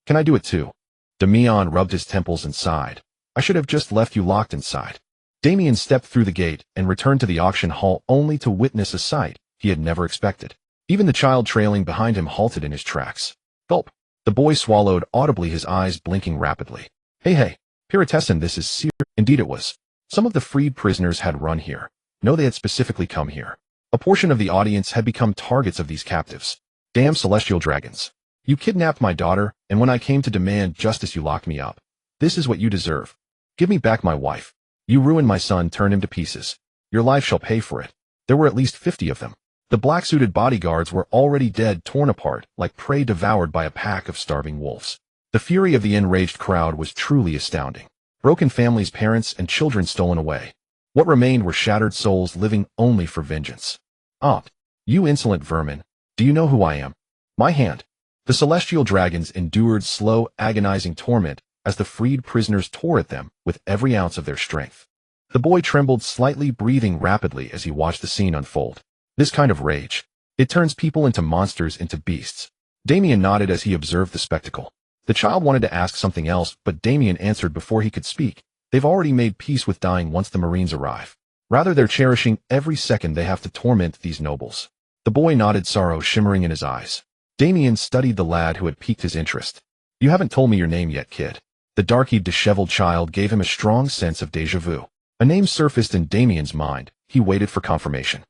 Can I do it too?" Damian rubbed his temples and sighed. "I should have just left you locked inside." Damian stepped through the gate and returned to the auction hall only to witness a sight he had never expected. Even the child trailing behind him halted in his tracks. Gulp. The boy swallowed audibly, his eyes blinking rapidly. Hey, Piratessan, this is serious." Indeed it was. Some of the freed prisoners had run here. No, they had specifically come here. A portion of the audience had become targets of these captives. "Damn celestial dragons. You kidnapped my daughter, and when I came to demand justice, you locked me up. This is what you deserve. Give me back my wife. You ruined my son, turned him to pieces. Your life shall pay for it." There were at least 50 of them. The black-suited bodyguards were already dead, torn apart, like prey devoured by a pack of starving wolves. The fury of the enraged crowd was truly astounding. Broken families, parents, and children stolen away. What remained were shattered souls living only for vengeance. "Ah, you insolent vermin. Do you know who I am? My hand." The celestial dragons endured slow, agonizing torment as the freed prisoners tore at them with every ounce of their strength. The boy trembled slightly, breathing rapidly as he watched the scene unfold. This kind of rage. It turns people into monsters, into beasts. Damian nodded as he observed the spectacle. The child wanted to ask something else, but Damian answered before he could speak. They've already made peace with dying once the Marines arrive. Rather, they're cherishing every second they have to torment these nobles. The boy nodded, sorrow shimmering in his eyes. Damian studied the lad who had piqued his interest. "You haven't told me your name yet, kid." The darky, disheveled child gave him a strong sense of déjà vu. A name surfaced in Damian's mind. He waited for confirmation.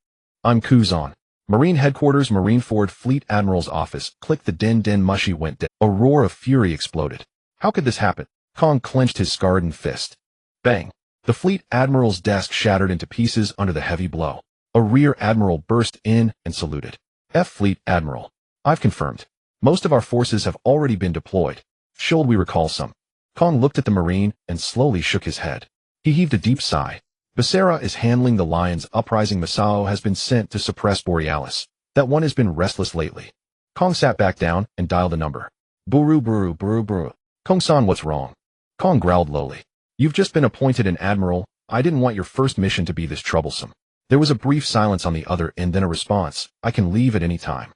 "I'm Kuzan. Marine Headquarters, Marineford Fleet Admiral's office." Click. The den mushy went dead. A roar of fury exploded. How could this happen? Kong clenched his scarred fist. Bang! The Fleet Admiral's desk shattered into pieces under the heavy blow. A rear admiral burst in and saluted. Fleet Admiral. I've confirmed. Most of our forces have already been deployed. Should we recall some? Kong looked at the Marine and slowly shook his head. He heaved a deep sigh. Becerra is handling the Lion's uprising. Masao has been sent to suppress Borealis. That one has been restless lately. Kong sat back down and dialed a number. Buru buru buru buru. Kong-san, what's wrong? Kong growled lowly. You've just been appointed an admiral. I didn't want your first mission to be this troublesome. There was a brief silence on the other end, then a response. I can leave at any time.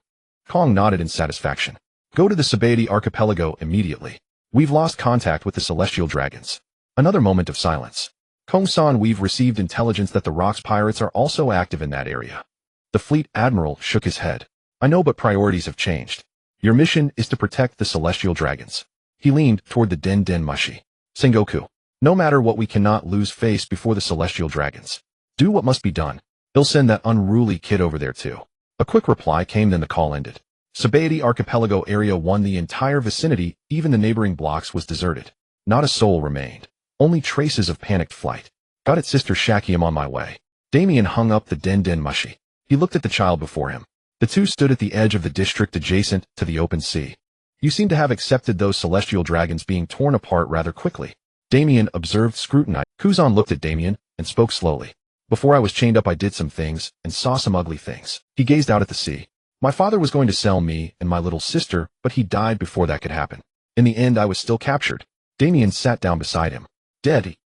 Kong nodded in satisfaction. Go to the Sabaody archipelago immediately. We've lost contact with the celestial dragons. Another moment of silence. Kong-san, we've received intelligence that the Rocks pirates are also active in that area. The Fleet Admiral shook his head. I know, but priorities have changed. Your mission is to protect the celestial dragons. He leaned toward the den mushi. Sengoku. No matter what, we cannot lose face before the celestial dragons. Do what must be done. They'll send that unruly kid over there too. A quick reply came, then the call ended. Sabaody Archipelago Area 1. The entire vicinity, even the neighboring blocks, was deserted. Not a soul remained. Only traces of panicked flight. Got it, Sister Shaki, I'm on my way. Damian hung up the den mushi. He looked at the child before him. The two stood at the edge of the district adjacent to the open sea. You seem to have accepted those celestial dragons being torn apart rather quickly. Damian observed, scrutinized. Kuzan looked at Damian and spoke slowly. Before I was chained up, I did some things and saw some ugly things. He gazed out at the sea. My father was going to sell me and my little sister, but he died before that could happen. In the end, I was still captured. Damian sat down beside him. Dead.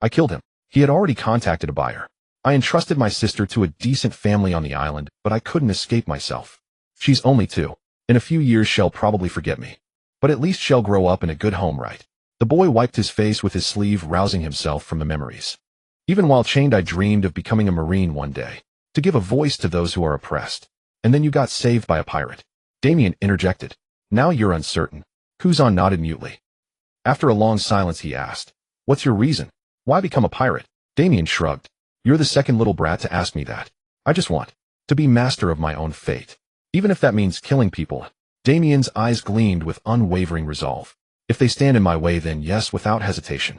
I killed him. He had already contacted a buyer. I entrusted my sister to a decent family on the island, but I couldn't escape myself. She's only 2. In a few years she'll probably forget me. But at least she'll grow up in a good home, right? The boy wiped his face with his sleeve, rousing himself from the memories. Even while chained, I dreamed of becoming a Marine one day, to give a voice to those who are oppressed. And then you got saved by a pirate. Damian interjected. Now you're uncertain. Kuzan nodded mutely. After a long silence, he asked, "What's your reason? Why become a pirate?" Damian shrugged. "You're the second little brat to ask me that. I just want to be master of my own fate. Even if that means killing people." Damian's eyes gleamed with unwavering resolve. "If they stand in my way, then yes, without hesitation."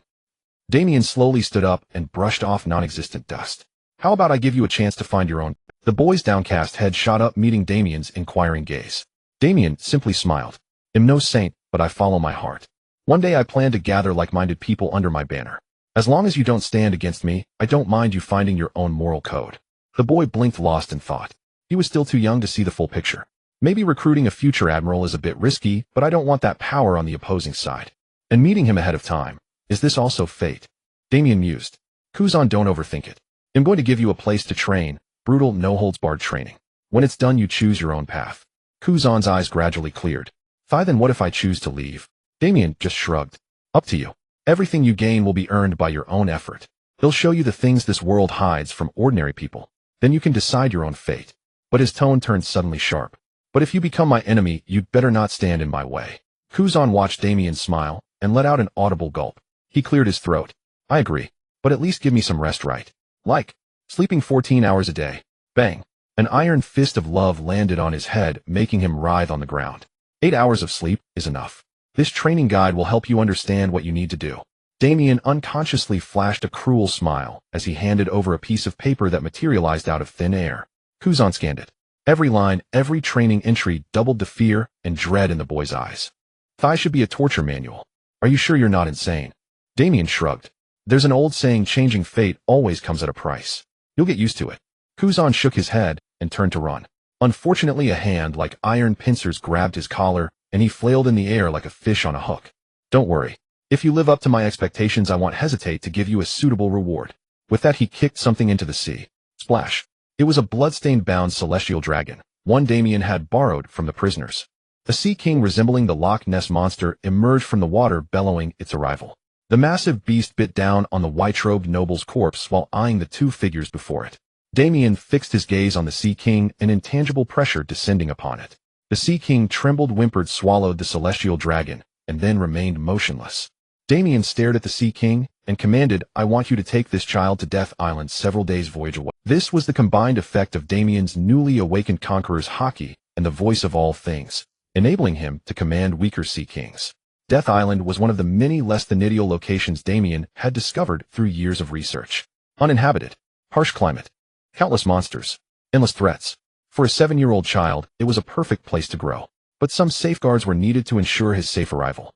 Damian slowly stood up and brushed off non-existent dust. "How about I give you a chance to find your own?" The boy's downcast head shot up, meeting Damian's inquiring gaze. Damian simply smiled. "I'm no saint, but I follow my heart. One day I plan to gather like-minded people under my banner. As long as you don't stand against me, I don't mind you finding your own moral code." The boy blinked, lost in thought. He was still too young to see the full picture. Maybe recruiting a future admiral is a bit risky, but I don't want that power on the opposing side. And meeting him ahead of time. Is this also fate? Damian mused. Kuzan, don't overthink it. I'm going to give you a place to train, brutal, no-holds-barred training. When it's done, you choose your own path. Kuzan's eyes gradually cleared. Then what if I choose to leave? Damian just shrugged. Up to you. Everything you gain will be earned by your own effort. They'll show you the things this world hides from ordinary people. Then you can decide your own fate. But his tone turned suddenly sharp. But if you become my enemy, you'd better not stand in my way. Kuzan watched Damian smile and let out an audible gulp. He cleared his throat. I agree. But at least give me some rest, right? Like sleeping 14 hours a day. Bang. An iron fist of love landed on his head, making him writhe on the ground. 8 hours of sleep is enough. This training guide will help you understand what you need to do. Damian unconsciously flashed a cruel smile as he handed over a piece of paper that materialized out of thin air. Kuzan scanned it. Every line, every training entry doubled the fear and dread in the boy's eyes. Thigh should be a torture manual. Are you sure you're not insane? Damian shrugged. There's an old saying, changing fate always comes at a price. You'll get used to it. Kuzan shook his head and turned to run. Unfortunately, a hand like iron pincers grabbed his collar, and he flailed in the air like a fish on a hook. Don't worry. If you live up to my expectations, I won't hesitate to give you a suitable reward. With that, he kicked something into the sea. Splash. It was a blood-stained bound celestial dragon, one Damian had borrowed from the prisoners. A sea king resembling the Loch Ness monster emerged from the water, bellowing its arrival. The massive beast bit down on the white-robed noble's corpse while eyeing the two figures before it. Damian fixed his gaze on the sea king, an intangible pressure descending upon it. The sea king trembled, whimpered, swallowed the celestial dragon, and then remained motionless. Damian stared at the sea king and commanded, I want you to take this child to Death Island, several days' voyage away. This was the combined effect of Damian's newly awakened conqueror's haki and the voice of all things, enabling him to command weaker sea kings. Death Island was one of the many less than ideal locations Damian had discovered through years of research. Uninhabited, harsh climate, countless monsters, endless threats. For a 7-year-old child, it was a perfect place to grow. But some safeguards were needed to ensure his safe arrival.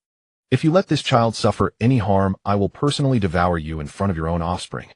If you let this child suffer any harm, I will personally devour you in front of your own offspring.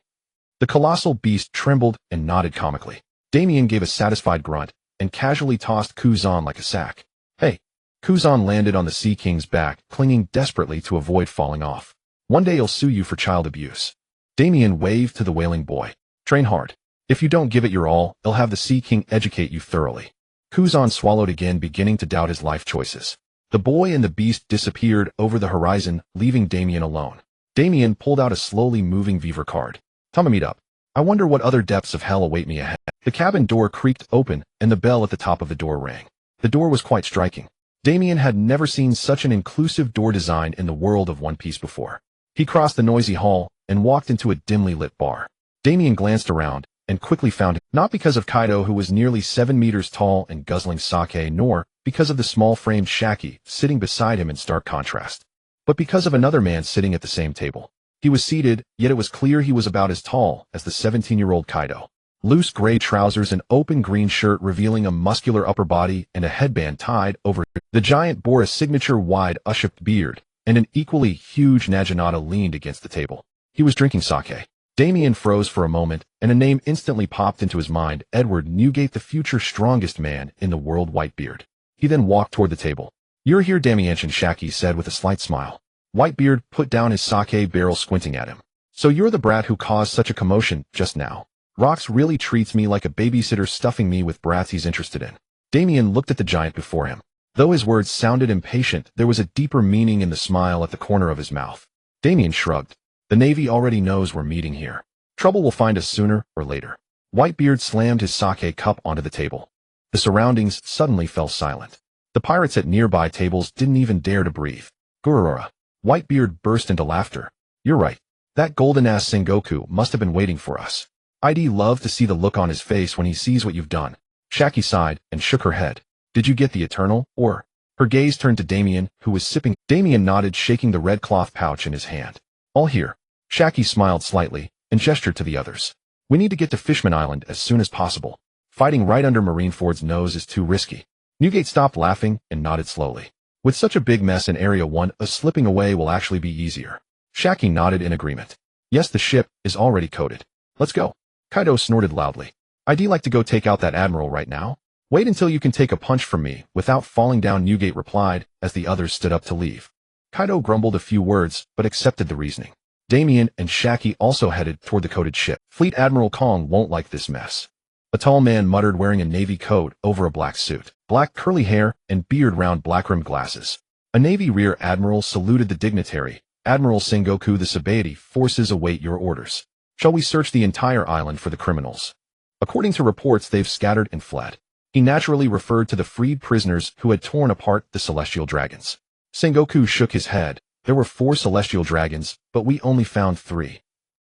The colossal beast trembled and nodded comically. Damian gave a satisfied grunt and casually tossed Kuzan like a sack. Hey! Kuzan landed on the Sea King's back, clinging desperately to avoid falling off. One day he'll sue you for child abuse. Damian waved to the wailing boy. Train hard. If you don't give it your all, he'll have the Sea King educate you thoroughly. Kuzan swallowed again, beginning to doubt his life choices. The boy and the beast disappeared over the horizon, leaving Damian alone. Damian pulled out a slowly moving Viver card. Time to meet up. I wonder what other depths of hell await me ahead. The cabin door creaked open, and the bell at the top of the door rang. The door was quite striking. Damian had never seen such an inclusive door design in the world of One Piece before. He crossed the noisy hall and walked into a dimly lit bar. Damian glanced around and quickly found him, not because of Kaido, who was nearly 7 meters tall and guzzling sake, nor because of the small-framed Shaki sitting beside him in stark contrast, but because of another man sitting at the same table. He was seated, yet it was clear he was about as tall as the 17-year-old Kaido. Loose gray trousers, an open green shirt revealing a muscular upper body, and a headband tied over. The giant bore a signature wide Usopp beard, and an equally huge Naginata leaned against the table. He was drinking sake. Damian froze for a moment, and a name instantly popped into his mind: Edward Newgate, the future strongest man in the world, Whitebeard. He then walked toward the table. You're here, Damian, Shaki said with a slight smile. Whitebeard put down his sake barrel, squinting at him. So you're the brat who caused such a commotion just now. Rox really treats me like a babysitter, stuffing me with brats he's interested in. Damian looked at the giant before him. Though his words sounded impatient, there was a deeper meaning in the smile at the corner of his mouth. Damian shrugged. The Navy already knows we're meeting here. Trouble will find us sooner or later. Whitebeard slammed his sake cup onto the table. The surroundings suddenly fell silent. The pirates at nearby tables didn't even dare to breathe. Gururora. Whitebeard burst into laughter. You're right. That golden-ass Sengoku must have been waiting for us. I'd love to see the look on his face when he sees what you've done. Shaki sighed and shook her head. Did you get the eternal, or? Her gaze turned to Damian, who was sipping. Damian nodded, shaking the red cloth pouch in his hand. All here. Shaki smiled slightly and gestured to the others. We need to get to Fishman Island as soon as possible. Fighting right under Marineford's nose is too risky. Newgate stopped laughing and nodded slowly. With such a big mess in Area 1, a slipping away will actually be easier. Shaki nodded in agreement. Yes, the ship is already coded. Let's go. Kaido snorted loudly. I'd like to go take out that admiral right now. Wait until you can take a punch from me without falling down, Newgate replied as the others stood up to leave. Kaido grumbled a few words but accepted the reasoning. Damian and Shaki also headed toward the coded ship. Fleet Admiral Kong won't like this mess. A tall man muttered, wearing a navy coat over a black suit, black curly hair, and beard round black-rimmed glasses. A Navy Rear Admiral saluted the dignitary. Admiral Sengoku, the Sabaody forces await your orders. Shall we search the entire island for the criminals? According to reports, they've scattered and fled. He naturally referred to the freed prisoners who had torn apart the celestial dragons. Sengoku shook his head. There were 4 celestial dragons, but we only found 3.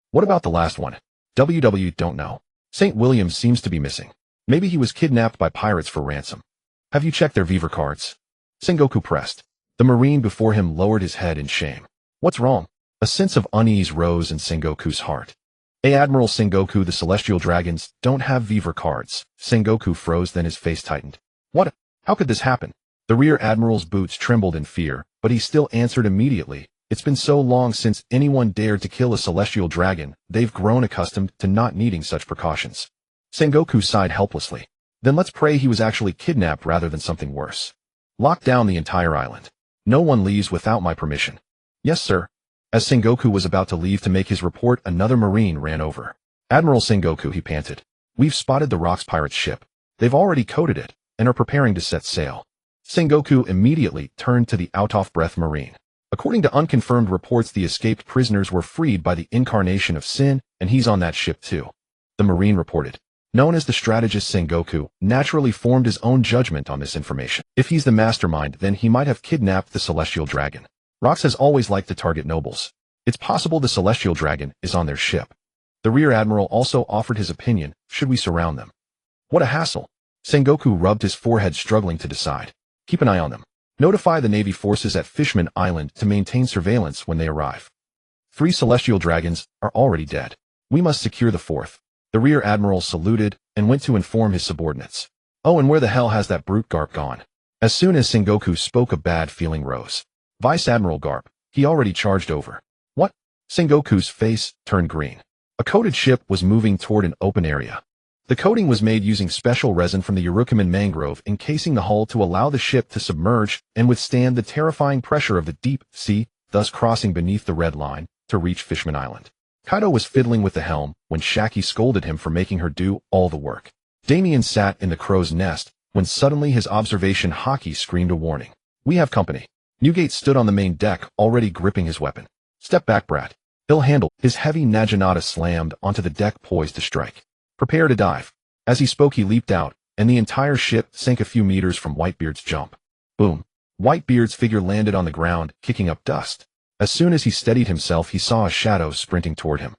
What about the last one? Don't know. St. William seems to be missing. Maybe he was kidnapped by pirates for ransom. Have you checked their Viver cards? Sengoku pressed. The Marine before him lowered his head in shame. What's wrong? A sense of unease rose in Sengoku's heart. Admiral Sengoku, the celestial dragons don't have Viver cards. Sengoku froze, then his face tightened. What? How could this happen? The Rear Admiral's boots trembled in fear, but he still answered immediately. It's been so long since anyone dared to kill a celestial dragon, they've grown accustomed to not needing such precautions. Sengoku sighed helplessly. Then let's pray he was actually kidnapped rather than something worse. Lock down the entire island. No one leaves without my permission. Yes, sir. As Sengoku was about to leave to make his report, another Marine ran over. Admiral Sengoku, he panted. We've spotted the Rocks pirates' ship. They've already coded it and are preparing to set sail. Sengoku immediately turned to the out-of-breath Marine. According to unconfirmed reports, the escaped prisoners were freed by the incarnation of Sin, and he's on that ship too. The Marine reported. Known as the strategist, Sengoku naturally formed his own judgment on this information. If he's the mastermind, then he might have kidnapped the celestial dragon. Rocks has always liked to target nobles. It's possible the celestial dragon is on their ship. The Rear Admiral also offered his opinion. Should we surround them? What a hassle. Sengoku rubbed his forehead, struggling to decide. Keep an eye on them. Notify the Navy forces at Fishman Island to maintain surveillance when they arrive. 3 celestial dragons are already dead. We must secure the 4th. The Rear Admiral saluted and went to inform his subordinates. Oh, and where the hell has that brute Garp gone? As soon as Sengoku spoke, a bad feeling rose. Vice Admiral Garp, he already charged over. What? Sengoku's face turned green. A coated ship was moving toward an open area. The coating was made using special resin from the Urukuman mangrove, encasing the hull to allow the ship to submerge and withstand the terrifying pressure of the deep sea, thus crossing beneath the red line to reach Fishman Island. Kaido was fiddling with the helm when Shaki scolded him for making her do all the work. Damian sat in the crow's nest when suddenly his observation Haki screamed a warning. We have company. Newgate stood on the main deck, already gripping his weapon. Step back, brat. He'll handle. His heavy naginata slammed onto the deck, poised to strike. Prepare to dive. As he spoke, he leaped out, and the entire ship sank a few meters from Whitebeard's jump. Boom. Whitebeard's figure landed on the ground, kicking up dust. As soon as he steadied himself, he saw a shadow sprinting toward him.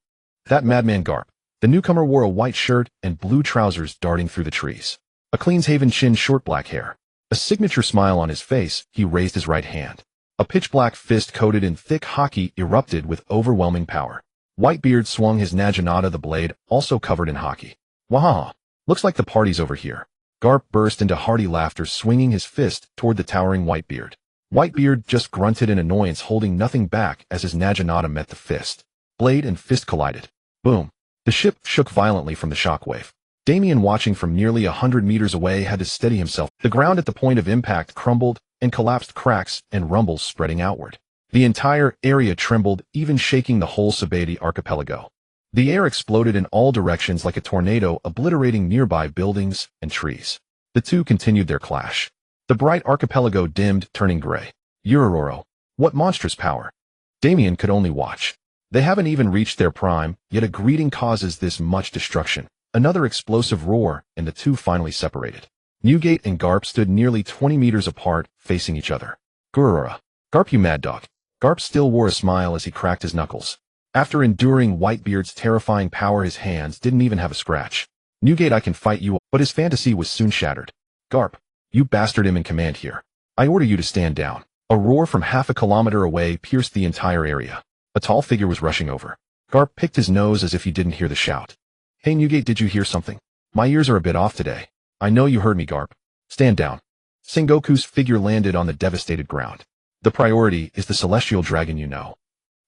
That madman Garp. The newcomer wore a white shirt and blue trousers, darting through the trees. A clean-shaven chin, short black hair. A signature smile on his face, he raised his right hand. A pitch-black fist coated in thick haki erupted with overwhelming power. Whitebeard swung his naginata, the blade also covered in haki. Wahaha! Looks like the party's over here. Garp burst into hearty laughter, swinging his fist toward the towering Whitebeard. Whitebeard just grunted in annoyance, holding nothing back as his naginata met the fist. Blade and fist collided. Boom! The ship shook violently from the shockwave. Damian, watching from nearly 100 meters away, had to steady himself. The ground at the point of impact crumbled and collapsed, cracks and rumbles spreading outward. The entire area trembled, even shaking the whole Sabaody archipelago. The air exploded in all directions like a tornado, obliterating nearby buildings and trees. The two continued their clash. The bright archipelago dimmed, turning gray. Urororo. What monstrous power. Damian could only watch. They haven't even reached their prime, yet a greeting causes this much destruction. Another explosive roar, and the two finally separated. Newgate and Garp stood nearly 20 meters apart, facing each other. Gurura. Garp, you mad dog. Garp still wore a smile as he cracked his knuckles. After enduring Whitebeard's terrifying power, his hands didn't even have a scratch. Newgate, I can fight you, but his fantasy was soon shattered. Garp, you bastard, am in command here. I order you to stand down. A roar from half a kilometer away pierced the entire area. A tall figure was rushing over. Garp picked his nose as if he didn't hear the shout. Hey Newgate, did you hear something? My ears are a bit off today. I know you heard me, Garp. Stand down. Sengoku's figure landed on the devastated ground. The priority is the celestial dragon, you know.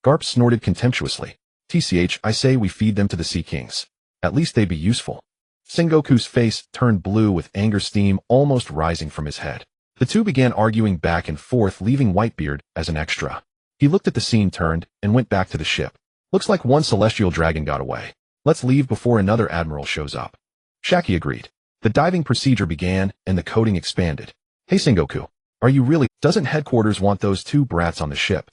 Garp snorted contemptuously. TCH, I say we feed them to the Sea Kings. At least they'd be useful. Sengoku's face turned blue with anger, steam almost rising from his head. The two began arguing back and forth, leaving Whitebeard as an extra. He looked at the scene, turned, and went back to the ship. Looks like one celestial dragon got away. Let's leave before another admiral shows up. Shaki agreed. The diving procedure began, and the coding expanded. Hey Sengoku, are you really? Doesn't headquarters want those two brats on the ship?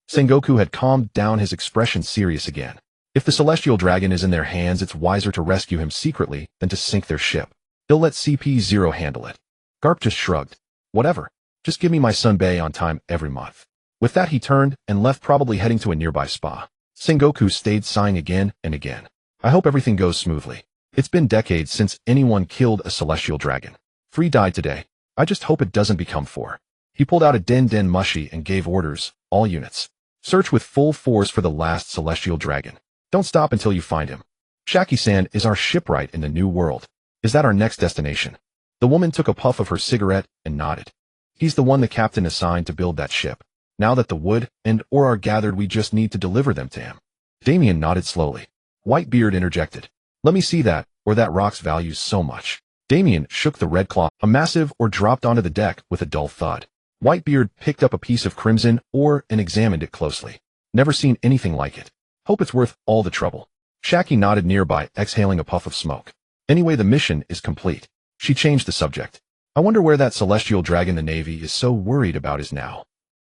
Sengoku had calmed down, his expression serious again. If the celestial dragon is in their hands, it's wiser to rescue him secretly than to sink their ship. They'll let CP0 handle it. Garp just shrugged. Whatever. Just give me my sunbae on time every month. With that he turned and left, probably heading to a nearby spa. Sengoku stayed, sighing again and again. I hope everything goes smoothly. It's been decades since anyone killed a celestial dragon. 3 died today. I just hope it doesn't become 4. He pulled out a den mushy and gave orders. All units. Search with full force for the last celestial dragon. Don't stop until you find him. Shaki-san, is our shipwright in the New World? Is that our next destination? The woman took a puff of her cigarette and nodded. He's the one the captain assigned to build that ship. Now that the wood and ore are gathered, we just need to deliver them to him. Damian nodded slowly. Whitebeard interjected. Let me see that, or that rock's values so much. Damian shook the red claw. A massive ore dropped onto the deck with a dull thud. Whitebeard picked up a piece of crimson ore and examined it closely. Never seen anything like it. Hope it's worth all the trouble. Shaki nodded nearby, exhaling a puff of smoke. Anyway, the mission is complete. She changed the subject. I wonder where that celestial dragon the Navy is so worried about is now.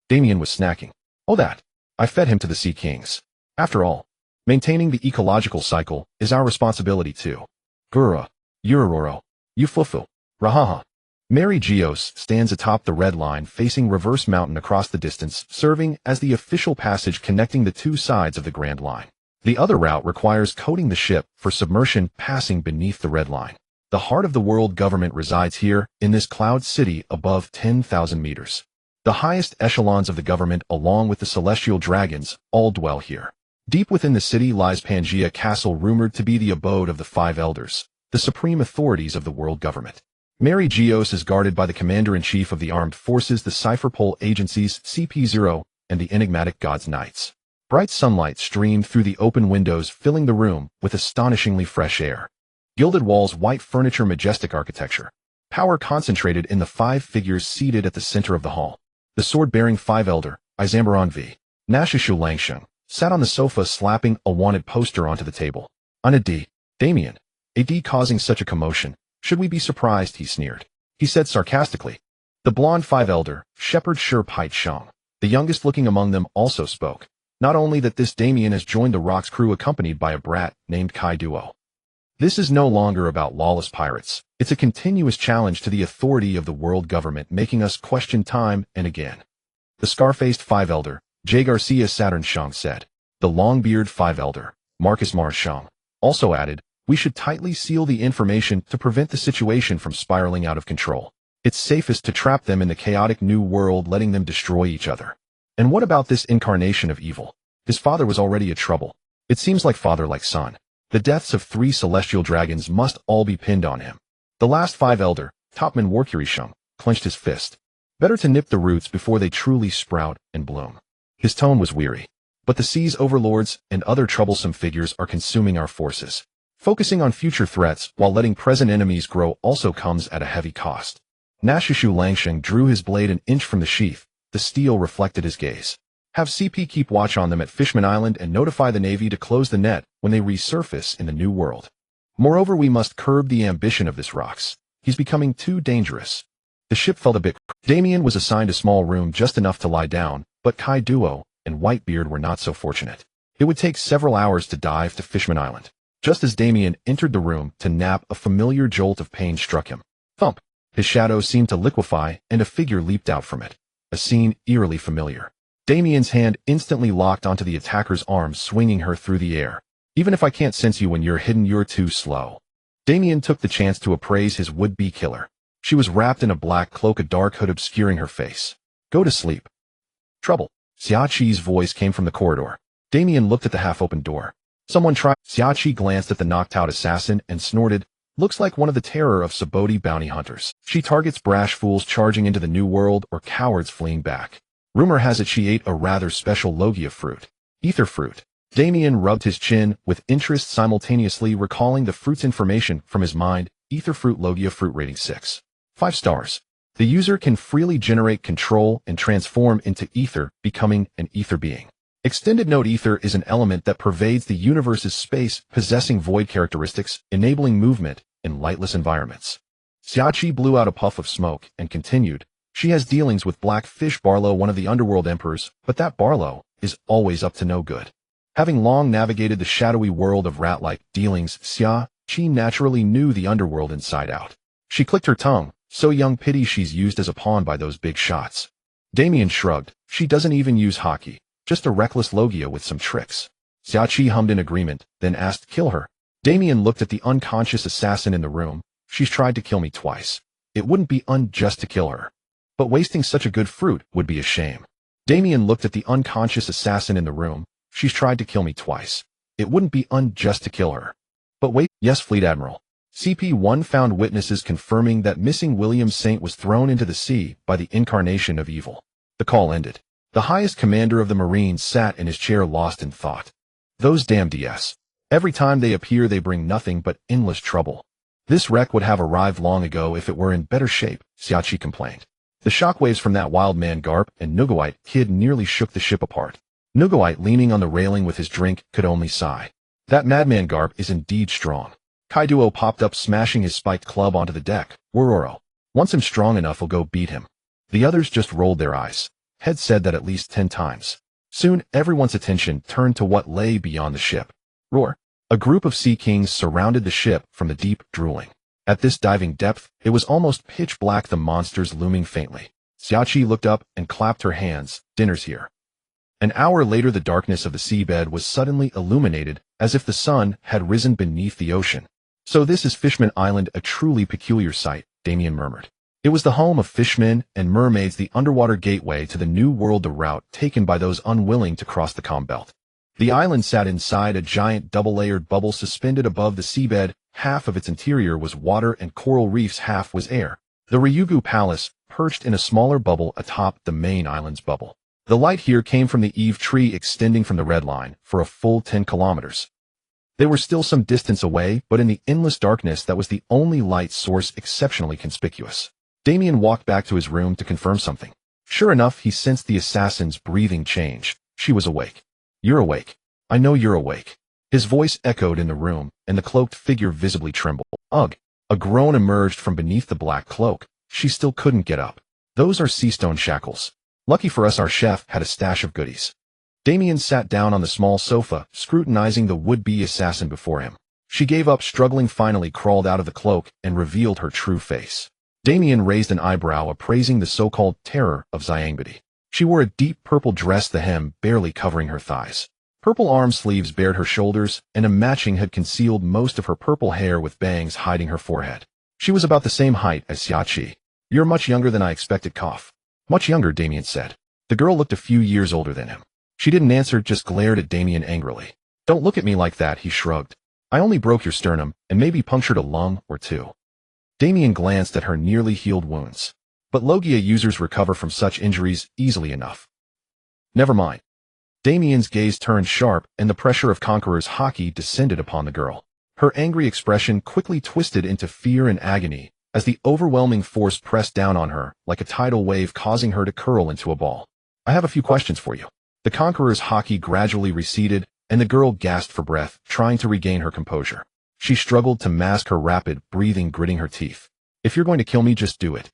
Damian was snacking. Oh, that. I fed him to the Sea Kings. After all, maintaining the ecological cycle is our responsibility too. Gura. Urororo. Ufufu. Rahaha. Mary Geos stands atop the red line, facing Reverse Mountain across the distance, serving as the official passage connecting the two sides of the Grand Line. The other route requires coating the ship for submersion, passing beneath the red line. The heart of the world government resides here, in this cloud city above 10,000 meters. The highest echelons of the government, along with the celestial dragons, all dwell here. Deep within the city lies Pangea Castle, rumored to be the abode of the 5 elders, the supreme authorities of the world government. Mary Geos is guarded by the Commander-in-Chief of the Armed Forces, the Cypherpole Agencies, CP0, and the enigmatic God's Knights. Bright sunlight streamed through the open windows, filling the room with astonishingly fresh air. Gilded walls, white furniture, majestic architecture. Power concentrated in the 5 figures seated at the center of the hall. The sword-bearing 5 elder, Izambaron V. Nashishu Langsheng, sat on the sofa, slapping a wanted poster onto the table. On a D. Damian. A D causing such a commotion. Should we be surprised? He sneered. He said sarcastically. The blonde 5 elder, Shepherd Sher Pite Shang, the youngest looking among them, also spoke. Not only that, this Damian has joined the Rock's crew accompanied by a brat named Kai Duo. This is no longer about lawless pirates. It's a continuous challenge to the authority of the world government, making us question time and again. The scar-faced 5 elder, J. Garcia Saturn Shang, said. The long-beard 5 elder, Marcus Mars Shang, also added, we should tightly seal the information to prevent the situation from spiraling out of control. It's safest to trap them in the chaotic new world, letting them destroy each other. And what about this incarnation of evil? His father was already a trouble. It seems like father like son. The deaths of 3 celestial dragons must all be pinned on him. The last 5 elder, Topman Warkurishung, clenched his fist. Better to nip the roots before they truly sprout and bloom. His tone was weary. But the sea's overlords and other troublesome figures are consuming our forces. Focusing on future threats while letting present enemies grow also comes at a heavy cost. Nashishu Langsheng drew his blade an inch from the sheath. The steel reflected his gaze. Have CP keep watch on them at Fishman Island and notify the Navy to close the net when they resurface in the New World. Moreover, we must curb the ambition of this Rox. He's becoming too dangerous. The ship felt a bit. Damian was assigned a small room just enough to lie down, but Kai Duo and Whitebeard were not so fortunate. It would take several hours to dive to Fishman Island. Just as Damian entered the room to nap, a familiar jolt of pain struck him. Thump! His shadow seemed to liquefy, and a figure leaped out from it. A scene eerily familiar. Damian's hand instantly locked onto the attacker's arm, swinging her through the air. Even if I can't sense you when you're hidden, you're too slow. Damian took the chance to appraise his would-be killer. She was wrapped in a black cloak, a dark hood obscuring her face. Go to sleep. Trouble. Xiaqi's voice came from the corridor. Damian looked at the half-open door. Someone tried. Xiaqi glanced at the knocked-out assassin and snorted. Looks like one of the terror of Saboti bounty hunters. She targets brash fools charging into the new world or cowards fleeing back. Rumor has it she ate a rather special logia fruit. Ether fruit. Damian rubbed his chin with interest, simultaneously recalling the fruit's information from his mind. Ether fruit, logia fruit, rating 6. 5 stars. The user can freely generate, control, and transform into ether, becoming an ether being. Extended note: ether is an element that pervades the universe's space, possessing void characteristics, enabling movement in lightless environments. Xiaqi blew out a puff of smoke and continued. She has dealings with Blackfish Barlow, one of the underworld emperors, but that Barlow is always up to no good. Having long navigated the shadowy world of rat-like dealings, Xiaqi naturally knew the underworld inside out. She clicked her tongue. So young, pity she's used as a pawn by those big shots. Damian shrugged. She doesn't even use hockey, just a reckless logia with some tricks. Xiaqi hummed in agreement, then asked, kill her. Damian looked at the unconscious assassin in the room. She's tried to kill me twice. It wouldn't be unjust to kill her. But wasting such a good fruit would be a shame. Damian looked at the unconscious assassin in the room. She's tried to kill me twice. It wouldn't be unjust to kill her. But wait, yes, Fleet Admiral. CP1 found witnesses confirming that missing William Saint was thrown into the sea by the incarnation of evil. The call ended. The highest commander of the Marines sat in his chair, lost in thought. Those damn DS. Every time they appear, they bring nothing but endless trouble. This wreck would have arrived long ago if it were in better shape, Xiaqi complained. The shockwaves from that wild man Garp and Nugawite kid nearly shook the ship apart. Nugawite, leaning on the railing with his drink, could only sigh. That madman Garp is indeed strong. Kaiduo popped up, smashing his spiked club onto the deck. Wororo. Once I'm strong enough, I'll go beat him. The others just rolled their eyes. Head said that at least 10 times. Soon, everyone's attention turned to what lay beyond the ship. Roar. A group of sea kings surrounded the ship from the deep, drooling. At this diving depth, it was almost pitch black, the monsters looming faintly. Xiaqi looked up and clapped her hands. Dinner's here. An hour later, the darkness of the seabed was suddenly illuminated, as if the sun had risen beneath the ocean. So this is Fishman Island, a truly peculiar sight, Damian murmured. It was the home of fishmen and mermaids, the underwater gateway to the new world, the route taken by those unwilling to cross the calm belt. The island sat inside a giant double-layered bubble suspended above the seabed. Half of its interior was water and coral reefs, half was air. The Ryugu Palace perched in a smaller bubble atop the main island's bubble. The light here came from the eave tree extending from the red line for a full 10 kilometers. They were still some distance away, but in the endless darkness, that was the only light source exceptionally conspicuous. Damian walked back to his room to confirm something. Sure enough, he sensed the assassin's breathing change. She was awake. You're awake. I know you're awake. His voice echoed in the room, and the cloaked figure visibly trembled. Ugh! A groan emerged from beneath the black cloak. She still couldn't get up. Those are sea stone shackles. Lucky for us, our chef had a stash of goodies. Damian sat down on the small sofa, scrutinizing the would-be assassin before him. She gave up struggling, finally crawled out of the cloak, and revealed her true face. Damian raised an eyebrow, appraising the so-called terror of Xiangbidi. She wore a deep purple dress, the hem barely covering her thighs. Purple arm sleeves bared her shoulders, and a matching hood concealed most of her purple hair, with bangs hiding her forehead. She was about the same height as Xiaqi. You're much younger than I expected, cough. Much younger, Damian said. The girl looked a few years older than him. She didn't answer, just glared at Damian angrily. Don't look at me like that, he shrugged. I only broke your sternum, and maybe punctured a lung or two. Damian glanced at her nearly healed wounds. But Logia users recover from such injuries easily enough. Never mind. Damian's gaze turned sharp, and the pressure of Conqueror's hockey descended upon the girl. Her angry expression quickly twisted into fear and agony, as the overwhelming force pressed down on her like a tidal wave, causing her to curl into a ball. I have a few questions for you. The Conqueror's hockey gradually receded, and the girl gasped for breath, trying to regain her composure. She struggled to mask her rapid breathing, gritting her teeth. If you're going to kill me, just do it.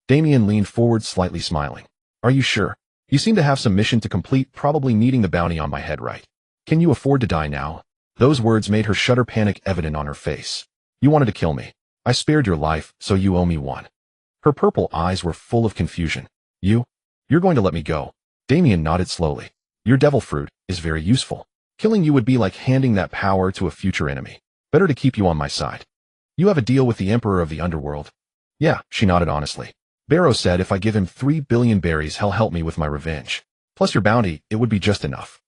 Damian leaned forward, slightly smiling. Are you sure? You seem to have some mission to complete, probably needing the bounty on my head, right? Can you afford to die now? Those words made her shudder, panic evident on her face. You wanted to kill me. I spared your life, so you owe me one. Her purple eyes were full of confusion. You're going to let me go. Damian nodded slowly. Your devil fruit is very useful. Killing you would be like handing that power to a future enemy. Better to keep you on my side. You have a deal with the Emperor of the Underworld? Yeah, she nodded honestly. Barrow said if I give him 3 billion berries, he'll help me with my revenge. Plus your bounty, it would be just enough.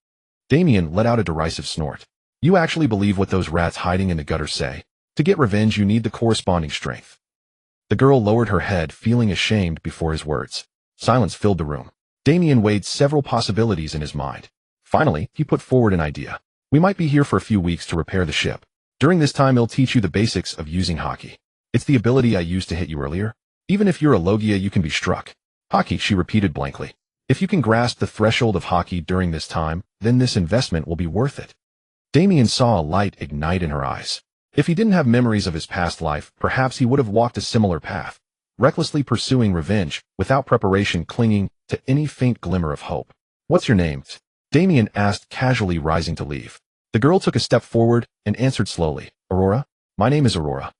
Damian let out a derisive snort. You actually believe what those rats hiding in the gutter say? To get revenge, you need the corresponding strength. The girl lowered her head, feeling ashamed before his words. Silence filled the room. Damian weighed several possibilities in his mind. Finally, he put forward an idea. We might be here for a few weeks to repair the ship. During this time, I'll teach you the basics of using hockey. It's the ability I used to hit you earlier. Even if you're a Logia, you can be struck. Hockey, she repeated blankly. If you can grasp the threshold of hockey during this time, then this investment will be worth it. Damian saw a light ignite in her eyes. If he didn't have memories of his past life, perhaps he would have walked a similar path, recklessly pursuing revenge, without preparation, clinging to any faint glimmer of hope. What's your name? Damian asked, casually, rising to leave. The girl took a step forward and answered slowly. Aurora? My name is Aurora.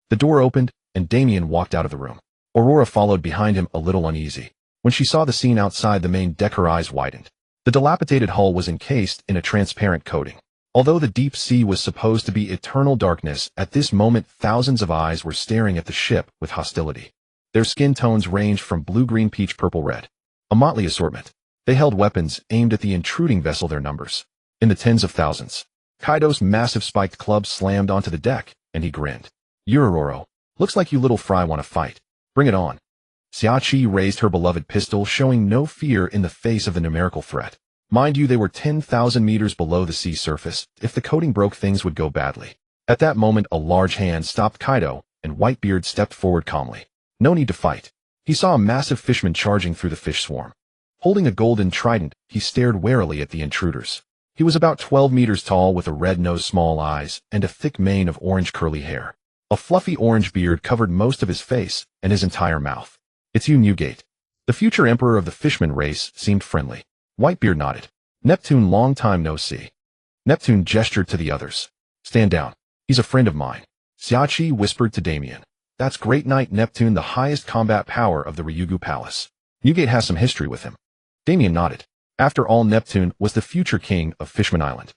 The door opened, and Damian walked out of the room. Aurora followed behind him, a little uneasy. When she saw the scene outside the main deck, her eyes widened. The dilapidated hull was encased in a transparent coating. Although the deep sea was supposed to be eternal darkness, at this moment thousands of eyes were staring at the ship with hostility. Their skin tones ranged from blue-green, peach, purple, red. A motley assortment. They held weapons aimed at the intruding vessel, their numbers in the tens of thousands. Kaido's massive spiked club slammed onto the deck, and he grinned. You're Aurora. Looks like you little fry want to fight. Bring it on. Xiaoqi raised her beloved pistol, showing no fear in the face of the numerical threat. Mind you, they were 10,000 meters below the sea surface. If the coating broke, things would go badly. At that moment, a large hand stopped Kaido, and Whitebeard stepped forward calmly. No need to fight. He saw a massive fishman charging through the fish swarm. Holding a golden trident, he stared warily at the intruders. He was about 12 meters tall, with a red nose, small eyes, and a thick mane of orange curly hair. A fluffy orange beard covered most of his face and his entire mouth. It's you, Newgate. The future emperor of the fishman race seemed friendly. Whitebeard nodded. Neptune, long time no see. Neptune gestured to the others. Stand down. He's a friend of mine. Xiaoqi whispered to Damian. That's Great Knight Neptune, the highest combat power of the Ryugu Palace. Newgate has some history with him. Damian nodded. After all, Neptune was the future king of Fishman Island.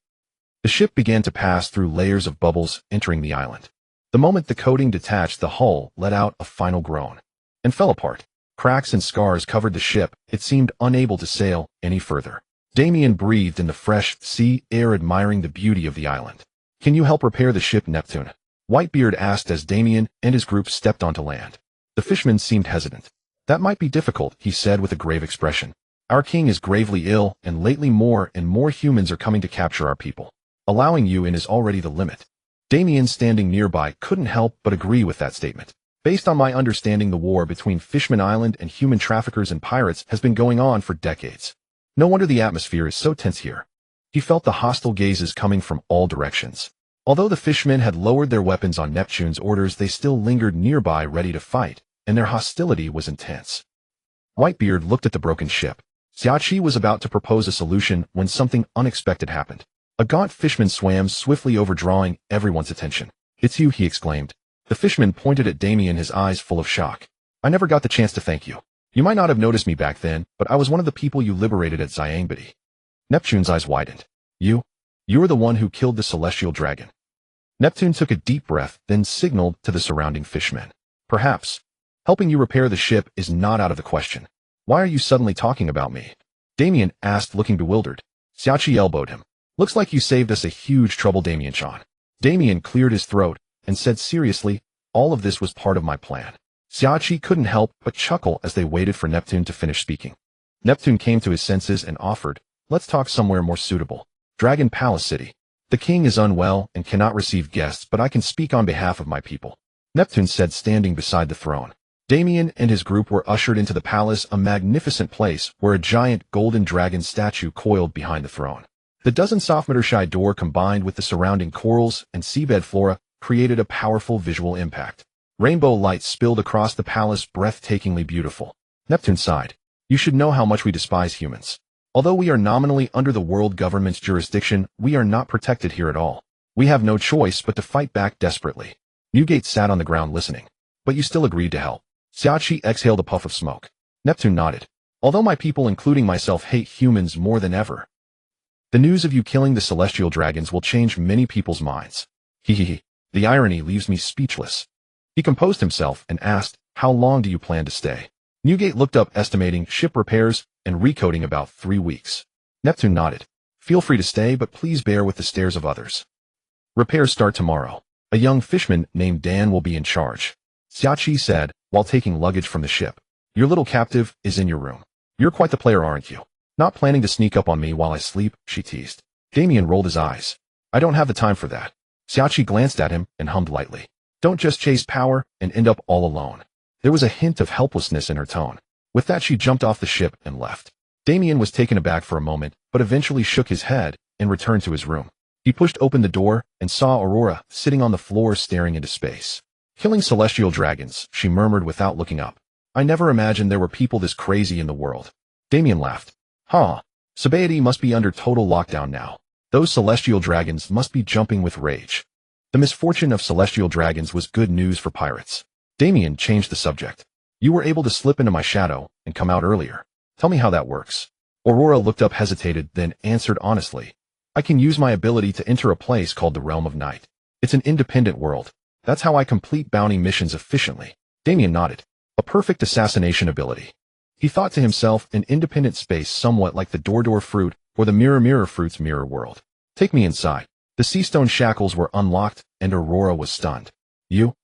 The ship began to pass through layers of bubbles, entering the island. The moment the coating detached, the hull let out a final groan and fell apart. Cracks and scars covered the ship. It seemed unable to sail any further. Damian breathed in the fresh sea air, admiring the beauty of the island. Can you help repair the ship, Neptune? Whitebeard asked as Damian and his group stepped onto land. The fishman seemed hesitant. That might be difficult, he said with a grave expression. Our king is gravely ill, and lately more and more humans are coming to capture our people. Allowing you in is already the limit. Damian, standing nearby, couldn't help but agree with that statement. Based on my understanding, the war between Fishman Island and human traffickers and pirates has been going on for decades. No wonder the atmosphere is so tense here. He felt the hostile gazes coming from all directions. Although the fishmen had lowered their weapons on Neptune's orders, they still lingered nearby, ready to fight, and their hostility was intense. Whitebeard looked at the broken ship. Xiaoqi was about to propose a solution when something unexpected happened. A gaunt fishman swam swiftly over, drawing everyone's attention. It's you, he exclaimed. The fishman pointed at Damian, his eyes full of shock. I never got the chance to thank you. You might not have noticed me back then, but I was one of the people you liberated at Xiangbedi. Neptune's eyes widened. You were the one who killed the celestial dragon. Neptune took a deep breath, then signaled to the surrounding fishmen. Perhaps helping you repair the ship is not out of the question. Why are you suddenly talking about me? Damian asked, looking bewildered. Xiaoqi elbowed him. Looks like you saved us a huge trouble, Damian-chan. Damian cleared his throat and said seriously, all of this was part of my plan. Xiaoqi couldn't help but chuckle as they waited for Neptune to finish speaking. Neptune came to his senses and offered, let's talk somewhere more suitable. Dragon Palace City. The king is unwell and cannot receive guests, but I can speak on behalf of my people. Neptune said, standing beside the throne. Damian and his group were ushered into the palace, a magnificent place where a giant golden dragon statue coiled behind the throne. The dozen soft-meter-shy door, combined with the surrounding corals and seabed flora, created a powerful visual impact. Rainbow light spilled across the palace, breathtakingly beautiful. Neptune sighed. You should know how much we despise humans. Although we are nominally under the world government's jurisdiction, we are not protected here at all. We have no choice but to fight back desperately. Newgate sat on the ground listening. But you still agreed to help. Xiaoqi exhaled a puff of smoke. Neptune nodded. Although my people, including myself, hate humans more than ever. The news of you killing the celestial dragons will change many people's minds. Hehehe. The irony leaves me speechless. He composed himself and asked, how long do you plan to stay? Newgate looked up, estimating ship repairs and recoding about 3 weeks. Neptune nodded. Feel free to stay, but please bear with the stares of others. Repairs start tomorrow. A young fishman named Dan will be in charge. Xiaoqi said, while taking luggage from the ship. Your little captive is in your room. You're quite the player, aren't you? Not planning to sneak up on me while I sleep, she teased. Damian rolled his eyes. I don't have the time for that. Xiaoqi glanced at him and hummed lightly. Don't just chase power and end up all alone. There was a hint of helplessness in her tone. With that, she jumped off the ship and left. Damian was taken aback for a moment, but eventually shook his head and returned to his room. He pushed open the door and saw Aurora sitting on the floor staring into space. Killing celestial dragons, she murmured without looking up. I never imagined there were people this crazy in the world. Damian laughed. Huh. Sabaody must be under total lockdown now. Those celestial dragons must be jumping with rage. The misfortune of celestial dragons was good news for pirates. Damian changed the subject. You were able to slip into my shadow and come out earlier. Tell me how that works. Aurora looked up, hesitated, then answered honestly. I can use my ability to enter a place called the Realm of Night. It's an independent world. That's how I complete bounty missions efficiently. Damian nodded. A perfect assassination ability. He thought to himself, an independent space somewhat like the Dordor fruit or the Mirror fruit's mirror world. Take me inside. The seastone shackles were unlocked and Aurora was stunned. You?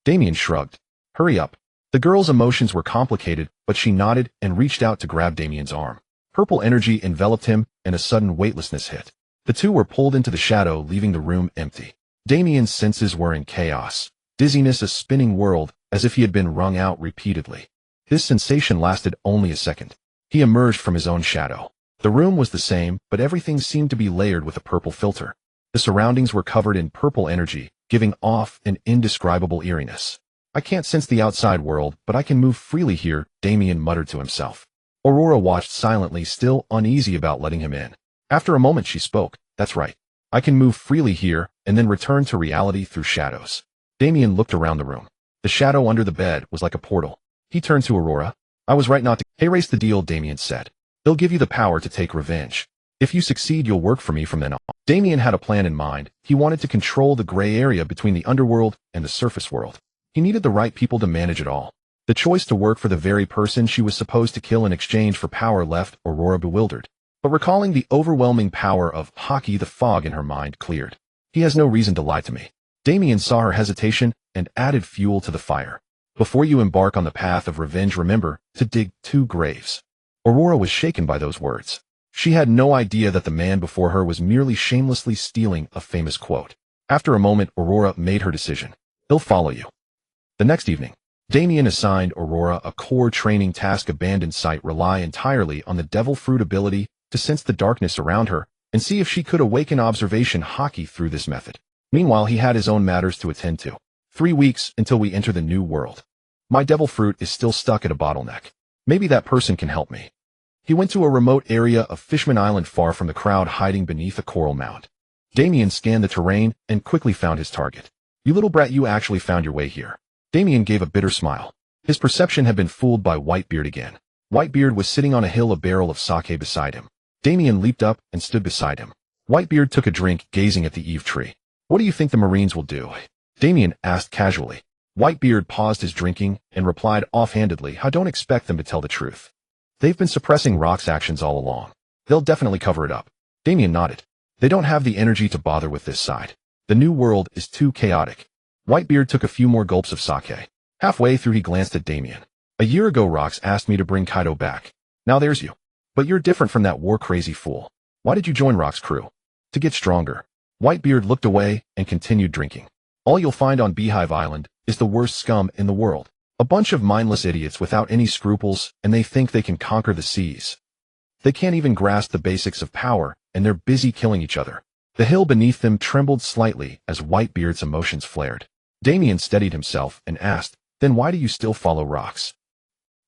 Damian shrugged. Hurry up. The girl's emotions were complicated, but she nodded and reached out to grab Damian's arm. Purple energy enveloped him and a sudden weightlessness hit. The two were pulled into the shadow, leaving the room empty. Damian's senses were in chaos. Dizziness, a spinning world, as if he had been wrung out repeatedly. This sensation lasted only a second. He emerged from his own shadow. The room was the same, but everything seemed to be layered with a purple filter. The surroundings were covered in purple energy, giving off an indescribable eeriness. I can't sense the outside world, but I can move freely here, Damian muttered to himself. Aurora watched silently, still uneasy about letting him in. After a moment she spoke. That's right. I can move freely here, and then return to reality through shadows. Damian looked around the room. The shadow under the bed was like a portal. He turned to Aurora. I was right not to erase the deal, Damian said. They'll give you the power to take revenge. If you succeed, you'll work for me from then on. Damian had a plan in mind. He wanted to control the gray area between the underworld and the surface world. He needed the right people to manage it all. The choice to work for the very person she was supposed to kill in exchange for power left Aurora bewildered. But recalling the overwhelming power of hockey, the fog in her mind cleared. He has no reason to lie to me. Damian saw her hesitation and added fuel to the fire. Before you embark on the path of revenge, remember to dig 2 graves. Aurora was shaken by those words. She had no idea that the man before her was merely shamelessly stealing a famous quote. After a moment, Aurora made her decision. He'll follow you. The next evening, Damian assigned Aurora a core training task. Abandoned sight rely entirely on the devil fruit ability to sense the darkness around her and see if she could awaken observation hockey through this method. Meanwhile, he had his own matters to attend to. 3 weeks until we enter the new world. My devil fruit is still stuck at a bottleneck. Maybe that person can help me. He went to a remote area of Fishman Island, far from the crowd, hiding beneath a coral mound. Damian scanned the terrain and quickly found his target. You little brat, you actually found your way here. Damian gave a bitter smile. His perception had been fooled by Whitebeard again. Whitebeard was sitting on a hill, a barrel of sake beside him. Damian leaped up and stood beside him. Whitebeard took a drink, gazing at the eave tree. What do you think the Marines will do? Damian asked casually. Whitebeard paused his drinking and replied offhandedly, I don't expect them to tell the truth. They've been suppressing Rock's actions all along. They'll definitely cover it up. Damian nodded. They don't have the energy to bother with this side. The new world is too chaotic. Whitebeard took a few more gulps of sake. Halfway through he glanced at Damian. A year ago Rox asked me to bring Kaido back. Now there's you. But you're different from that war-crazy fool. Why did you join Rock's crew? To get stronger. Whitebeard looked away and continued drinking. All you'll find on Beehive Island is the worst scum in the world. A bunch of mindless idiots without any scruples, and they think they can conquer the seas. They can't even grasp the basics of power, and they're busy killing each other. The hill beneath them trembled slightly as Whitebeard's emotions flared. Damian steadied himself and asked, "Then why do you still follow rocks?"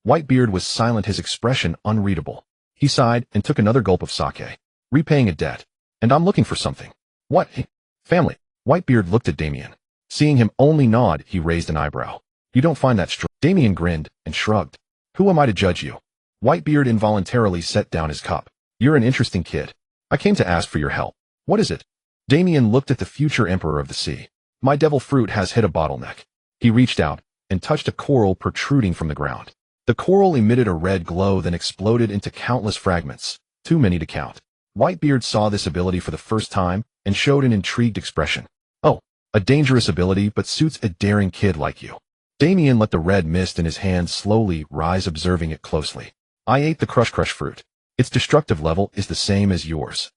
Whitebeard was silent, his expression unreadable. He sighed and took another gulp of sake. "Repaying a debt. And I'm looking for something." "What?" "Family." Whitebeard looked at Damian. Seeing him only nod, he raised an eyebrow. "You don't find that strange?" Damian grinned and shrugged. "Who am I to judge you?" Whitebeard involuntarily set down his cup. "You're an interesting kid. I came to ask for your help." "What is it?" Damian looked at the future emperor of the sea. "My devil fruit has hit a bottleneck." He reached out and touched a coral protruding from the ground. The coral emitted a red glow, then exploded into countless fragments, too many to count. Whitebeard saw this ability for the first time and showed an intrigued expression. "Oh, a dangerous ability, but suits a daring kid like you." Damian let the red mist in his hand slowly rise, observing it closely. "I ate the crush fruit. Its destructive level is the same as yours."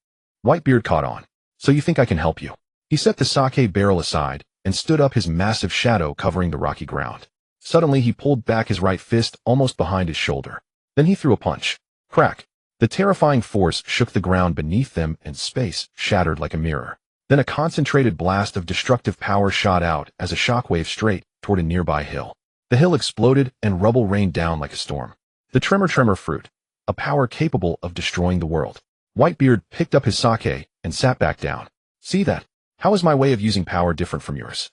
Whitebeard caught on. "So you think I can help you?" He set the sake barrel aside and stood up, his massive shadow covering the rocky ground. Suddenly he pulled back his right fist almost behind his shoulder. Then he threw a punch. Crack! The terrifying force shook the ground beneath them and space shattered like a mirror. Then a concentrated blast of destructive power shot out as a shockwave straight toward a nearby hill. The hill exploded and rubble rained down like a storm. The tremor fruit, a power capable of destroying the world. Whitebeard picked up his sake and sat back down. "See that? How is my way of using power different from yours?"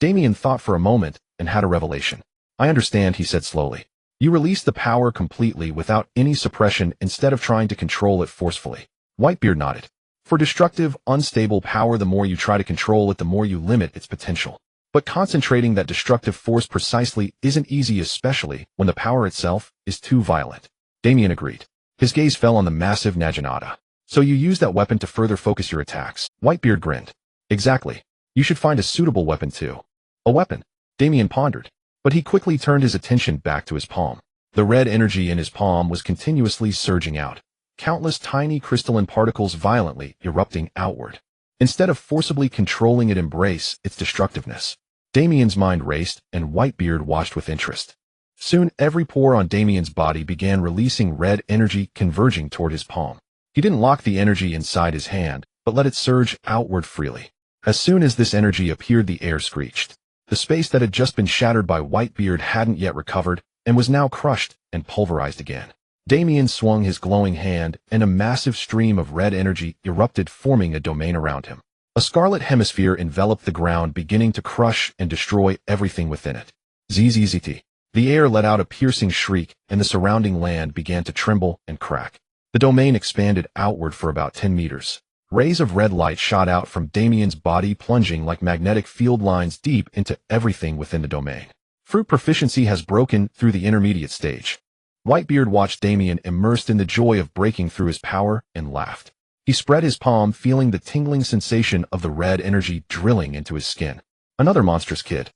Damian thought for a moment and had a revelation. "I understand," he said slowly. "You release the power completely without any suppression instead of trying to control it forcefully." Whitebeard nodded. "For destructive, unstable power, the more you try to control it, the more you limit its potential. But concentrating that destructive force precisely isn't easy, especially when the power itself is too violent." Damian agreed. His gaze fell on the massive Naginata. "So you use that weapon to further focus your attacks?" Whitebeard grinned. "Exactly. You should find a suitable weapon too." "A weapon?" Damian pondered. But he quickly turned his attention back to his palm. The red energy in his palm was continuously surging out, countless tiny crystalline particles violently erupting outward. Instead of forcibly controlling it, embrace its destructiveness. Damian's mind raced, and Whitebeard watched with interest. Soon every pore on Damian's body began releasing red energy, converging toward his palm. He didn't lock the energy inside his hand, but let it surge outward freely. As soon as this energy appeared, the air screeched. The space that had just been shattered by Whitebeard hadn't yet recovered, and was now crushed and pulverized again. Damian swung his glowing hand, and a massive stream of red energy erupted, forming a domain around him. A scarlet hemisphere enveloped the ground, beginning to crush and destroy everything within it. Zzzt. The air let out a piercing shriek, and the surrounding land began to tremble and crack. The domain expanded outward for about 10 meters. Rays of red light shot out from Damian's body, plunging like magnetic field lines deep into everything within the domain. Fruit proficiency has broken through the intermediate stage. Whitebeard watched Damian immersed in the joy of breaking through his power and laughed. He spread his palm, feeling the tingling sensation of the red energy drilling into his skin. "Another monstrous kid."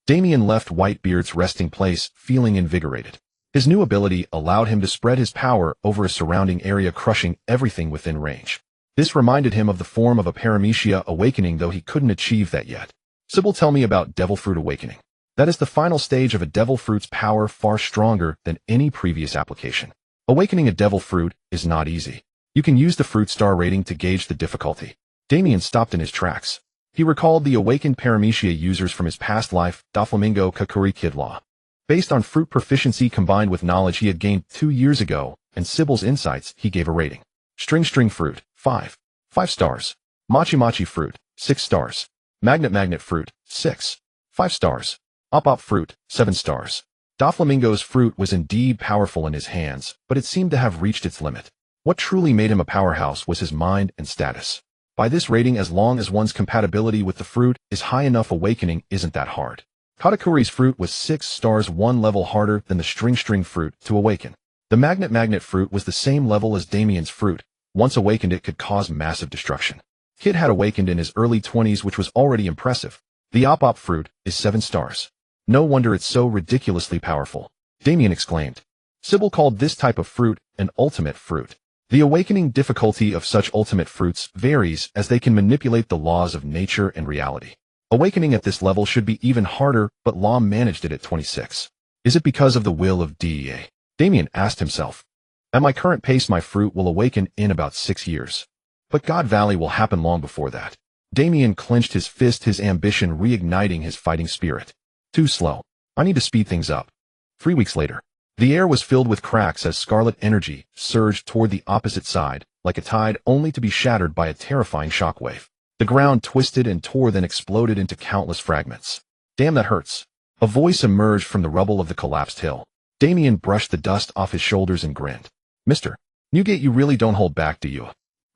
Damian left Whitebeard's resting place, feeling invigorated. His new ability allowed him to spread his power over a surrounding area, crushing everything within range. This reminded him of the form of a paramecia awakening, though he couldn't achieve that yet. "Sybil, tell me about devil fruit awakening." "That is the final stage of a devil fruit's power, far stronger than any previous application. Awakening a devil fruit is not easy. You can use the fruit star rating to gauge the difficulty." Damian stopped in his tracks. He recalled the awakened paramecia users from his past life, Doflamingo Kakuri Kid Law. Based on fruit proficiency combined with knowledge he had gained 2 years ago, and Sybil's insights, he gave a rating. String fruit, 5 stars. Machi fruit, 6 stars. Magnet fruit, 6 5 stars. Op fruit, 7 stars. Doflamingo's fruit was indeed powerful in his hands, but it seemed to have reached its limit. What truly made him a powerhouse was his mind and status. By this rating, as long as one's compatibility with the fruit is high enough, awakening isn't that hard. Katakuri's fruit was 6 stars, 1 level harder than the string fruit to awaken. The magnet fruit was the same level as Damian's fruit. Once awakened, it could cause massive destruction. Kid had awakened in his early 20s, which was already impressive. The op fruit is 7 stars. "No wonder it's so ridiculously powerful," Damian exclaimed. Sybil called this type of fruit an ultimate fruit. The awakening difficulty of such ultimate fruits varies as they can manipulate the laws of nature and reality. Awakening at this level should be even harder, but Law managed it at 26. Is it because of the will of DEA? Damian asked himself. At my current pace, my fruit will awaken in about 6 years. But God Valley will happen long before that. Damian clenched his fist, his ambition reigniting his fighting spirit. Too slow. I need to speed things up. 3 weeks later. The air was filled with cracks as scarlet energy surged toward the opposite side, like a tide only to be shattered by a terrifying shockwave. The ground twisted and tore, then exploded into countless fragments. Damn, that hurts. A voice emerged from the rubble of the collapsed hill. Damian brushed the dust off his shoulders and grinned. Mr. Newgate, you really don't hold back, do you?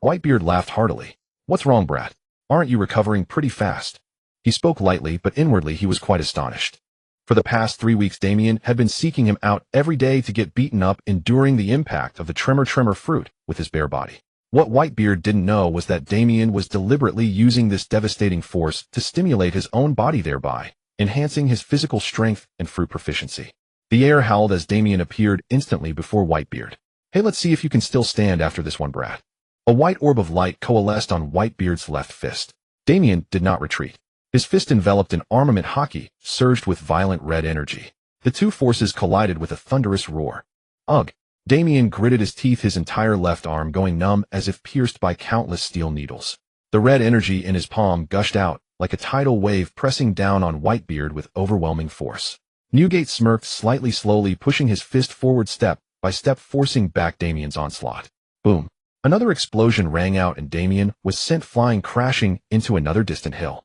Whitebeard laughed heartily. What's wrong, brat? Aren't you recovering pretty fast? He spoke lightly, but inwardly he was quite astonished. For the past 3 weeks, Damian had been seeking him out every day to get beaten up, enduring the impact of the tremor fruit with his bare body. What Whitebeard didn't know was that Damian was deliberately using this devastating force to stimulate his own body, thereby enhancing his physical strength and fruit proficiency. The air howled as Damian appeared instantly before Whitebeard. Hey, let's see if you can still stand after this one, brat. A white orb of light coalesced on Whitebeard's left fist. Damian did not retreat. His fist, enveloped in armament haki, surged with violent red energy. The two forces collided with a thunderous roar. Ugh! Damian gritted his teeth, his entire left arm going numb as if pierced by countless steel needles. The red energy in his palm gushed out, like a tidal wave pressing down on Whitebeard with overwhelming force. Newgate smirked slightly, slowly pushing his fist forward step by step, forcing back Damian's onslaught. Boom! Another explosion rang out and Damian was sent flying, crashing into another distant hill.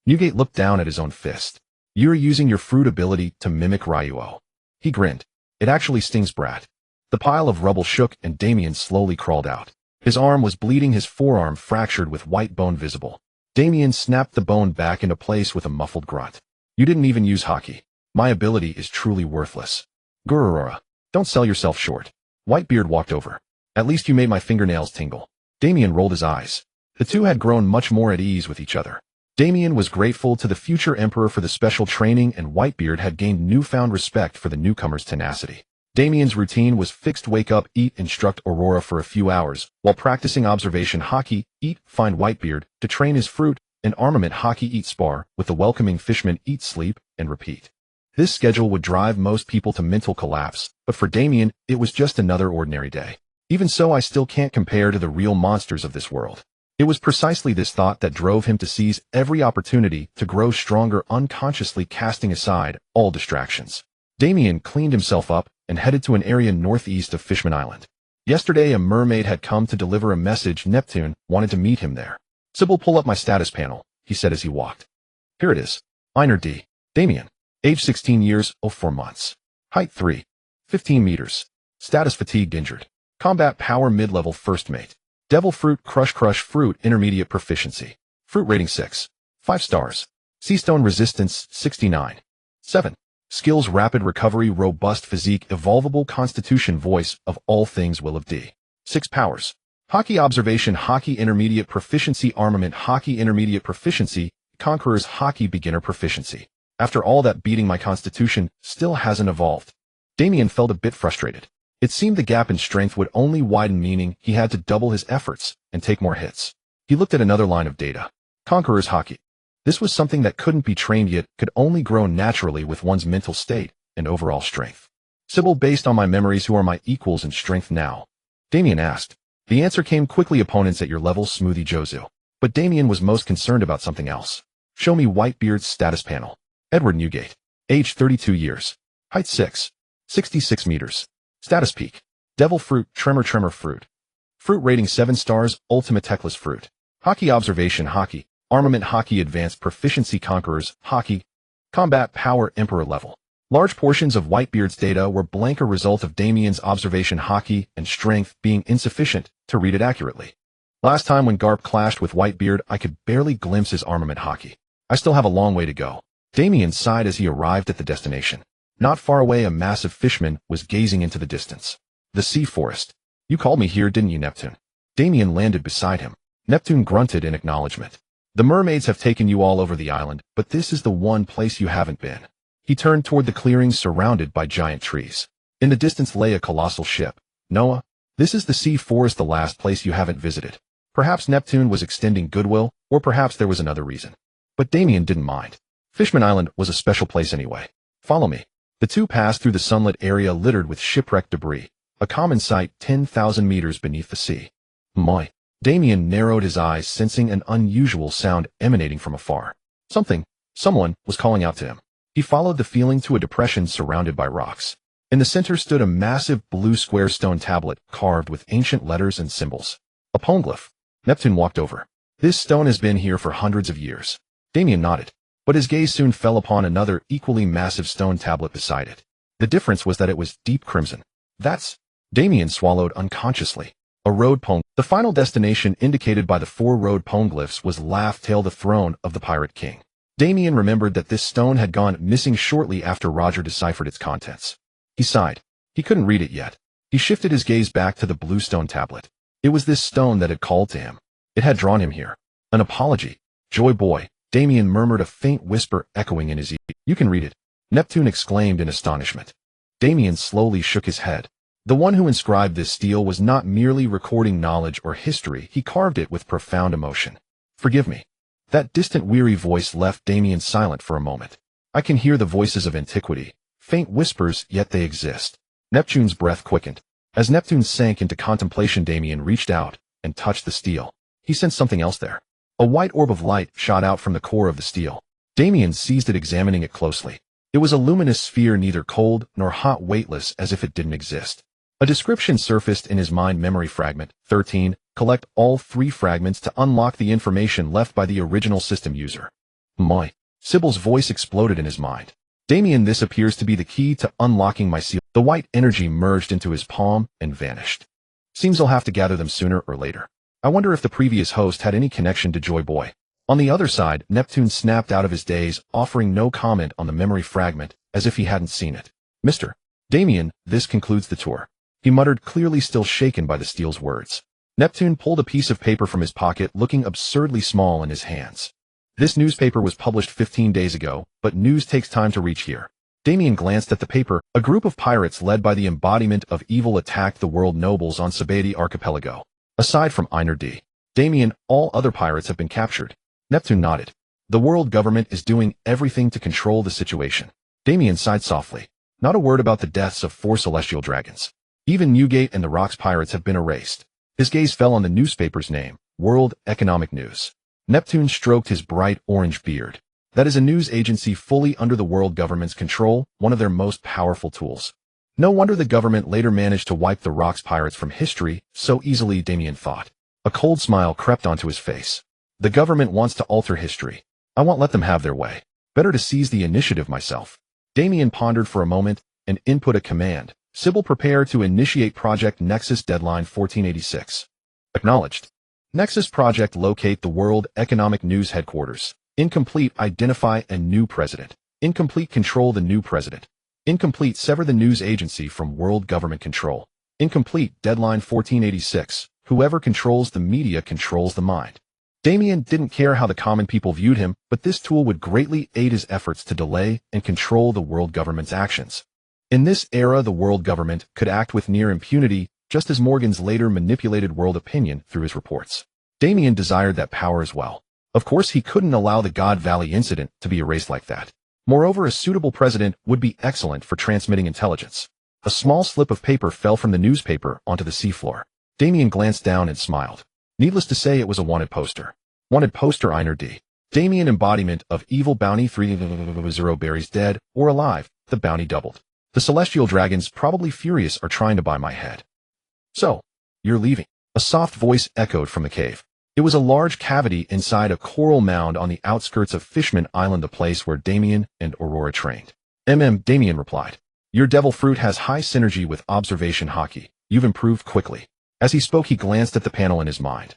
Newgate looked down at his own fist. You're using your fruit ability to mimic Ryuo. He grinned. It actually stings, brat. The pile of rubble shook and Damian slowly crawled out. His arm was bleeding, his forearm fractured with white bone visible. Damian snapped the bone back into place with a muffled grunt. You didn't even use haki. My ability is truly worthless. Gururora, don't sell yourself short. Whitebeard walked over. At least you made my fingernails tingle. Damian rolled his eyes. The two had grown much more at ease with each other. Damian was grateful to the future emperor for the special training, and Whitebeard had gained newfound respect for the newcomer's tenacity. Damian's routine was fixed: wake up, eat, instruct Aurora for a few hours, while practicing observation haki, eat, find Whitebeard, to train his fruit, and armament haki, eat, spar, with the welcoming fishman, eat, sleep, and repeat. This schedule would drive most people to mental collapse, but for Damian, it was just another ordinary day. Even so, I still can't compare to the real monsters of this world. It was precisely this thought that drove him to seize every opportunity to grow stronger, unconsciously casting aside all distractions. Damian cleaned himself up and headed to an area northeast of Fishman Island. Yesterday, a mermaid had come to deliver a message. Neptune wanted to meet him there. Sybil, pull up my status panel, he said as he walked. Here it is. Einer D. Damian. Age 16 years, 04 months. Height 3. 15 meters. Status fatigued, injured. Combat power mid-level, first mate. Devil fruit, crush fruit, intermediate proficiency. Fruit rating 6. 5 stars. Seastone resistance 69. 7. Skills, rapid recovery, robust physique, evolvable constitution, voice of all things, will of D. 6 powers. Haki observation haki, intermediate proficiency, armament haki, intermediate proficiency, conqueror's haki, beginner proficiency. After all that beating, my constitution still hasn't evolved. Damian felt a bit frustrated. It seemed the gap in strength would only widen, meaning he had to double his efforts and take more hits. He looked at another line of data. Conqueror's haki. This was something that couldn't be trained yet, could only grow naturally with one's mental state and overall strength. Sybil, based on my memories, who are my equals in strength now? Damian asked. The answer came quickly: opponents at your level, Smoothie Jozu. But Damian was most concerned about something else. Show me Whitebeard's status panel. Edward Newgate. Age 32 years. Height 6. 66 meters. Status peak. Devil fruit, tremor fruit. Fruit rating 7 stars, ultimate techless fruit. Haki observation haki, armament haki, advanced proficiency, conquerors haki. Combat power emperor level. Large portions of Whitebeard's data were blank, a result of Damian's observation haki and strength being insufficient to read it accurately. Last time when Garp clashed with Whitebeard, I could barely glimpse his armament haki. I still have a long way to go. Damian sighed as he arrived at the destination. Not far away, a massive fishman was gazing into the distance. The sea forest. You called me here, didn't you, Neptune? Damian landed beside him. Neptune grunted in acknowledgement. The mermaids have taken you all over the island, but this is the one place you haven't been. He turned toward the clearings surrounded by giant trees. In the distance lay a colossal ship. Noah, this is the sea forest, the last place you haven't visited. Perhaps Neptune was extending goodwill, or perhaps there was another reason. But Damian didn't mind. Fishman Island was a special place anyway. Follow me. The two passed through the sunlit area littered with shipwreck debris, a common sight 10,000 meters beneath the sea. My, Damian narrowed his eyes, sensing an unusual sound emanating from afar. Someone was calling out to him. He followed the feeling to a depression surrounded by rocks. In the center stood a massive blue square stone tablet carved with ancient letters and symbols. A poneglyph. Neptune walked over. This stone has been here for hundreds of years. Damian nodded, but his gaze soon fell upon another equally massive stone tablet beside it. The difference was that it was deep crimson. That's... Damian swallowed unconsciously. A road pone. The final destination indicated by the 4 road poneglyphs was Laugh Tale, the throne of the Pirate King. Damian remembered that this stone had gone missing shortly after Roger deciphered its contents. He sighed. He couldn't read it yet. He shifted his gaze back to the blue stone tablet. It was this stone that had called to him. It had drawn him here. An apology. Joy boy, Damian murmured, a faint whisper echoing in his ear. You can read it. Neptune exclaimed in astonishment. Damian slowly shook his head. The one who inscribed this stele was not merely recording knowledge or history, he carved it with profound emotion. Forgive me. That distant weary voice left Damian silent for a moment. I can hear the voices of antiquity, faint whispers, yet they exist. Neptune's breath quickened. As Neptune sank into contemplation, Damian reached out and touched the stele. He sensed something else there. A white orb of light shot out from the core of the stele. Damian seized it, examining it closely. It was a luminous sphere, neither cold nor hot, weightless, as if it didn't exist. A description surfaced in his mind. Memory fragment 13. Collect all 3 fragments to unlock the information left by the original system user. My. Sybil's voice exploded in his mind. Damian, this appears to be the key to unlocking my seal. The white energy merged into his palm and vanished. Seems I'll have to gather them sooner or later. I wonder if the previous host had any connection to Joy Boy. On the other side, Neptune snapped out of his daze, offering no comment on the memory fragment, as if he hadn't seen it. Mr. Damian, this concludes the tour. He muttered, clearly still shaken by the stele's words. Neptune pulled a piece of paper from his pocket, looking absurdly small in his hands. This newspaper was published 15 days ago, but news takes time to reach here. Damian glanced at the paper. A group of pirates led by the embodiment of evil attacked the world nobles on Sabadi Archipelago. Aside from Einar D. Damian, all other pirates have been captured. Neptune nodded. The world government is doing everything to control the situation. Damian sighed softly. Not a word about the deaths of 4 celestial dragons. Even Newgate and the Rocks pirates have been erased. His gaze fell on the newspaper's name, World Economic News. Neptune stroked his bright orange beard. That is a news agency fully under the world government's control, one of their most powerful tools. No wonder the government later managed to wipe the Rocks pirates from history so easily, Damian thought. A cold smile crept onto his face. The government wants to alter history. I won't let them have their way. Better to seize the initiative myself. Damian pondered for a moment and input a command. Sybil, prepare to initiate Project Nexus, deadline 1486. Acknowledged. Nexus Project, locate the World Economic News headquarters. Incomplete, identify a new president. Incomplete, control the new president. Incomplete, sever the news agency from world government control. Incomplete, deadline 1486. Whoever controls the media controls the mind. Damian didn't care how the common people viewed him, but this tool would greatly aid his efforts to delay and control the world government's actions. In this era, the world government could act with near impunity, just as Morgan's later manipulated world opinion through his reports. Damian desired that power as well. Of course, he couldn't allow the God Valley incident to be erased like that. Moreover, a suitable president would be excellent for transmitting intelligence. A small slip of paper fell from the newspaper onto the seafloor. Damian glanced down and smiled. Needless to say, it was a wanted poster. Wanted poster, Einar D. Damian, embodiment of evil, bounty 300 berries, dead or alive. The bounty doubled. The celestial dragons, probably furious, are trying to buy my head. So, you're leaving? A soft voice echoed from the cave. It was a large cavity inside a coral mound on the outskirts of Fishman Island, the place where Damian and Aurora trained. Damian replied. Your devil fruit has high synergy with observation hockey. You've improved quickly. As he spoke, he glanced at the panel in his mind.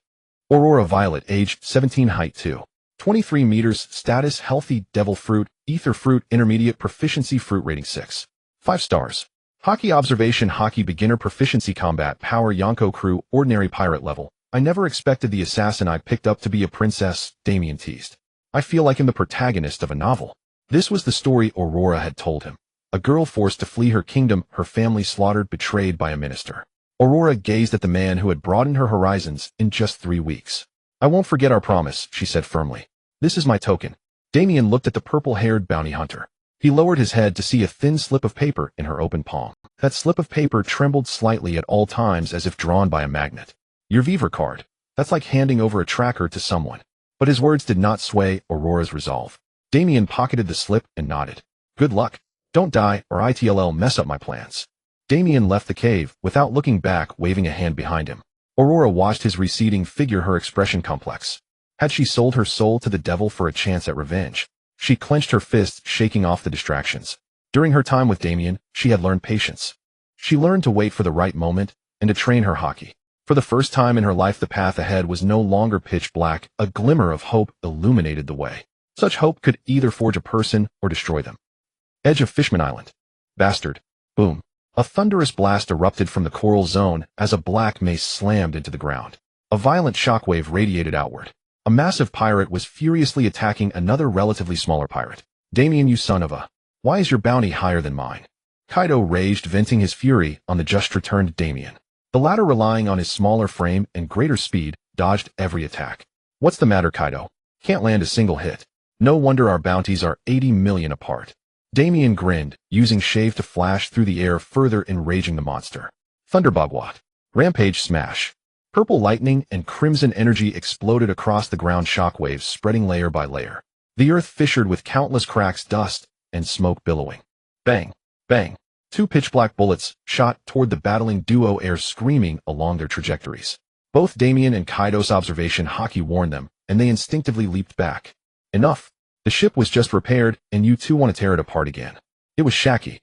Aurora Violet, age 17, height 2.23 meters, status healthy, devil fruit, ether fruit, intermediate, proficiency fruit rating 6. 5 stars. Hockey observation hockey beginner, proficiency combat power Yonko crew ordinary pirate level. I never expected the assassin I picked up to be a princess, Damian teased. I feel like I'm the protagonist of a novel. This was the story Aurora had told him. A girl forced to flee her kingdom, her family slaughtered, betrayed by a minister. Aurora gazed at the man who had broadened her horizons in just 3 weeks. I won't forget our promise, she said firmly. This is my token. Damian looked at the purple-haired bounty hunter. He lowered his head to see a thin slip of paper in her open palm. That slip of paper trembled slightly at all times as if drawn by a magnet. Your Viver card. That's like handing over a tracker to someone. But his words did not sway Aurora's resolve. Damian pocketed the slip and nodded. Good luck. Don't die or I'll mess up my plans. Damian left the cave without looking back, waving a hand behind him. Aurora watched his receding figure, her expression complex. Had she sold her soul to the devil for a chance at revenge? She clenched her fists, shaking off the distractions. During her time with Damian, she had learned patience. She learned to wait for the right moment and to train her hockey. For the first time in her life, the path ahead was no longer pitch black. A glimmer of hope illuminated the way. Such hope could either forge a person or destroy them. Edge of Fishman Island. Bastard. Boom. A thunderous blast erupted from the coral zone as a black mace slammed into the ground. A violent shockwave radiated outward. A massive pirate was furiously attacking another relatively smaller pirate. Damian, you son of a... Why is your bounty higher than mine? Kaido raged, venting his fury on the just returned Damian. The latter, relying on his smaller frame and greater speed, dodged every attack. What's the matter, Kaido? Can't land a single hit. No wonder our bounties are 80 million apart. Damian grinned, using Shave to flash through the air, further enraging the monster. Thunderbogwat. Rampage smash. Purple lightning and crimson energy exploded across the ground, shockwaves spreading layer by layer. The earth fissured with countless cracks, dust, and smoke billowing. Bang! Bang! Two pitch-black bullets shot toward the battling duo, air screaming along their trajectories. Both Damian and Kaido's observation haki warned them, and they instinctively leaped back. Enough! The ship was just repaired, and you two want to tear it apart again. It was Shaki.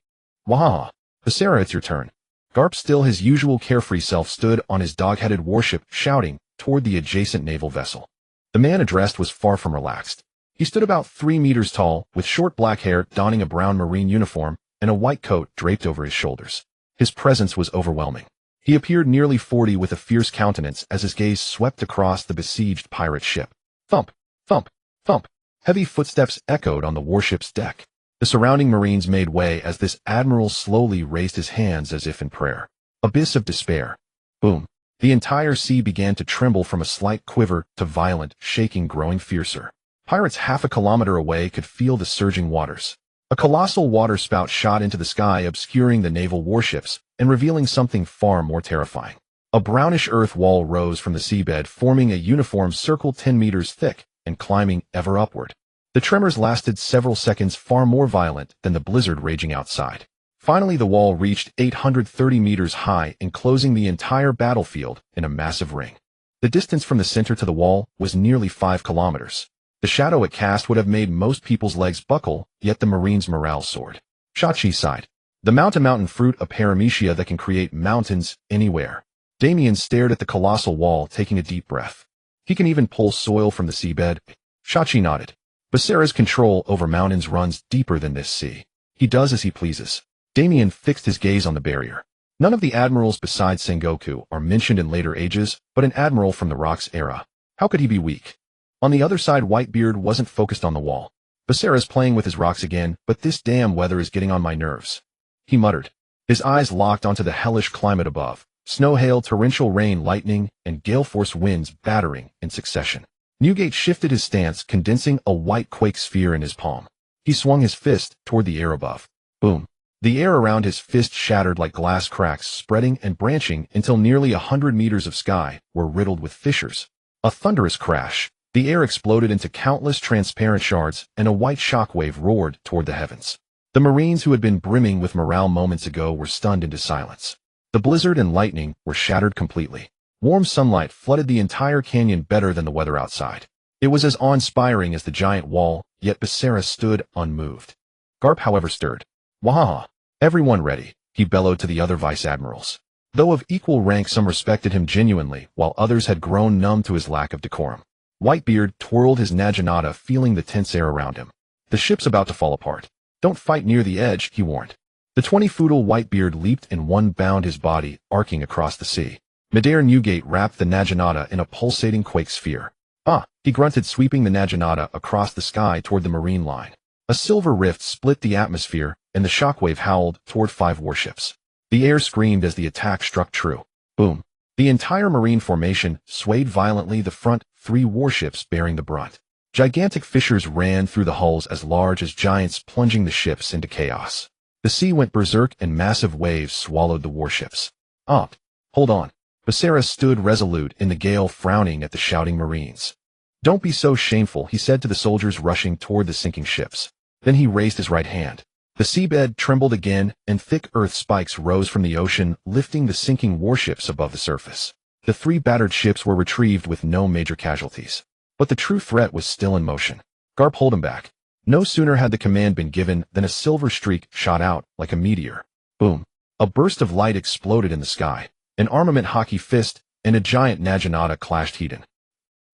Wahaha! Basara, it's your turn. Garp, still his usual carefree self, stood on his dog-headed warship, shouting toward the adjacent naval vessel. The man addressed was far from relaxed. He stood about 3 meters tall, with short black hair, donning a brown marine uniform, and a white coat draped over his shoulders. His presence was overwhelming. He appeared nearly 40, with a fierce countenance as his gaze swept across the besieged pirate ship. Thump! Thump! Thump! Heavy footsteps echoed on the warship's deck. The surrounding marines made way as this admiral slowly raised his hands as if in prayer. Abyss of despair. Boom. The entire sea began to tremble, from a slight quiver to violent, shaking, growing fiercer. Pirates half a kilometer away could feel the surging waters. A colossal water spout shot into the sky, obscuring the naval warships and revealing something far more terrifying. A brownish earth wall rose from the seabed, forming a uniform circle 10 meters thick and climbing ever upward. The tremors lasted several seconds, far more violent than the blizzard raging outside. Finally, the wall reached 830 meters high, enclosing the entire battlefield in a massive ring. The distance from the center to the wall was nearly 5 kilometers. The shadow it cast would have made most people's legs buckle, yet the Marines' morale soared. Shachi sighed. The mountain fruit, a paramecia that can create mountains anywhere. Damian stared at the colossal wall, taking a deep breath. He can even pull soil from the seabed. Shachi nodded. Basara's control over mountains runs deeper than this sea. He does as he pleases. Damian fixed his gaze on the barrier. None of the admirals besides Sengoku are mentioned in later ages, but an admiral from the Rocks era. How could he be weak? On the other side, Whitebeard wasn't focused on the wall. Basara's playing with his rocks again, but this damn weather is getting on my nerves. He muttered. His eyes locked onto the hellish climate above. Snow, hail, torrential rain, lightning, and gale-force winds battering in succession. Newgate shifted his stance, condensing a white quake sphere in his palm. He swung his fist toward the air above. Boom. The air around his fist shattered like glass cracks, spreading and branching until nearly 100 meters of sky were riddled with fissures. A thunderous crash. The air exploded into countless transparent shards, and a white shockwave roared toward the heavens. The Marines, who had been brimming with morale moments ago, were stunned into silence. The blizzard and lightning were shattered completely. Warm sunlight flooded the entire canyon, better than the weather outside. It was as awe-inspiring as the giant wall, yet Basara stood unmoved. Garp, however, stirred. Wahaha! Everyone ready, he bellowed to the other vice-admirals. Though of equal rank, some respected him genuinely, while others had grown numb to his lack of decorum. Whitebeard twirled his naginata, feeling the tense air around him. The ship's about to fall apart. Don't fight near the edge, he warned. The 20-foot-old Whitebeard leaped in one bound, his body arcing across the sea. Midair, Newgate wrapped the naginata in a pulsating quake sphere. Ah, he grunted, sweeping the naginata across the sky toward the marine line. A silver rift split the atmosphere, and the shockwave howled toward 5 warships. The air screamed as the attack struck true. Boom. The entire marine formation swayed violently, the front 3 warships bearing the brunt. Gigantic fissures ran through the hulls, as large as giants, plunging the ships into chaos. The sea went berserk, and massive waves swallowed the warships. Hold on. Viserys stood resolute in the gale, frowning at the shouting Marines. "Don't be so shameful," he said to the soldiers rushing toward the sinking ships. Then he raised his right hand. The seabed trembled again, and thick earth spikes rose from the ocean, lifting the sinking warships above the surface. The 3 battered ships were retrieved with no major casualties. But the true threat was still in motion. Garp pulled him back. No sooner had the command been given than a silver streak shot out like a meteor. Boom. A burst of light exploded in the sky. An armament hockey fist and a giant naginata clashed Hedon.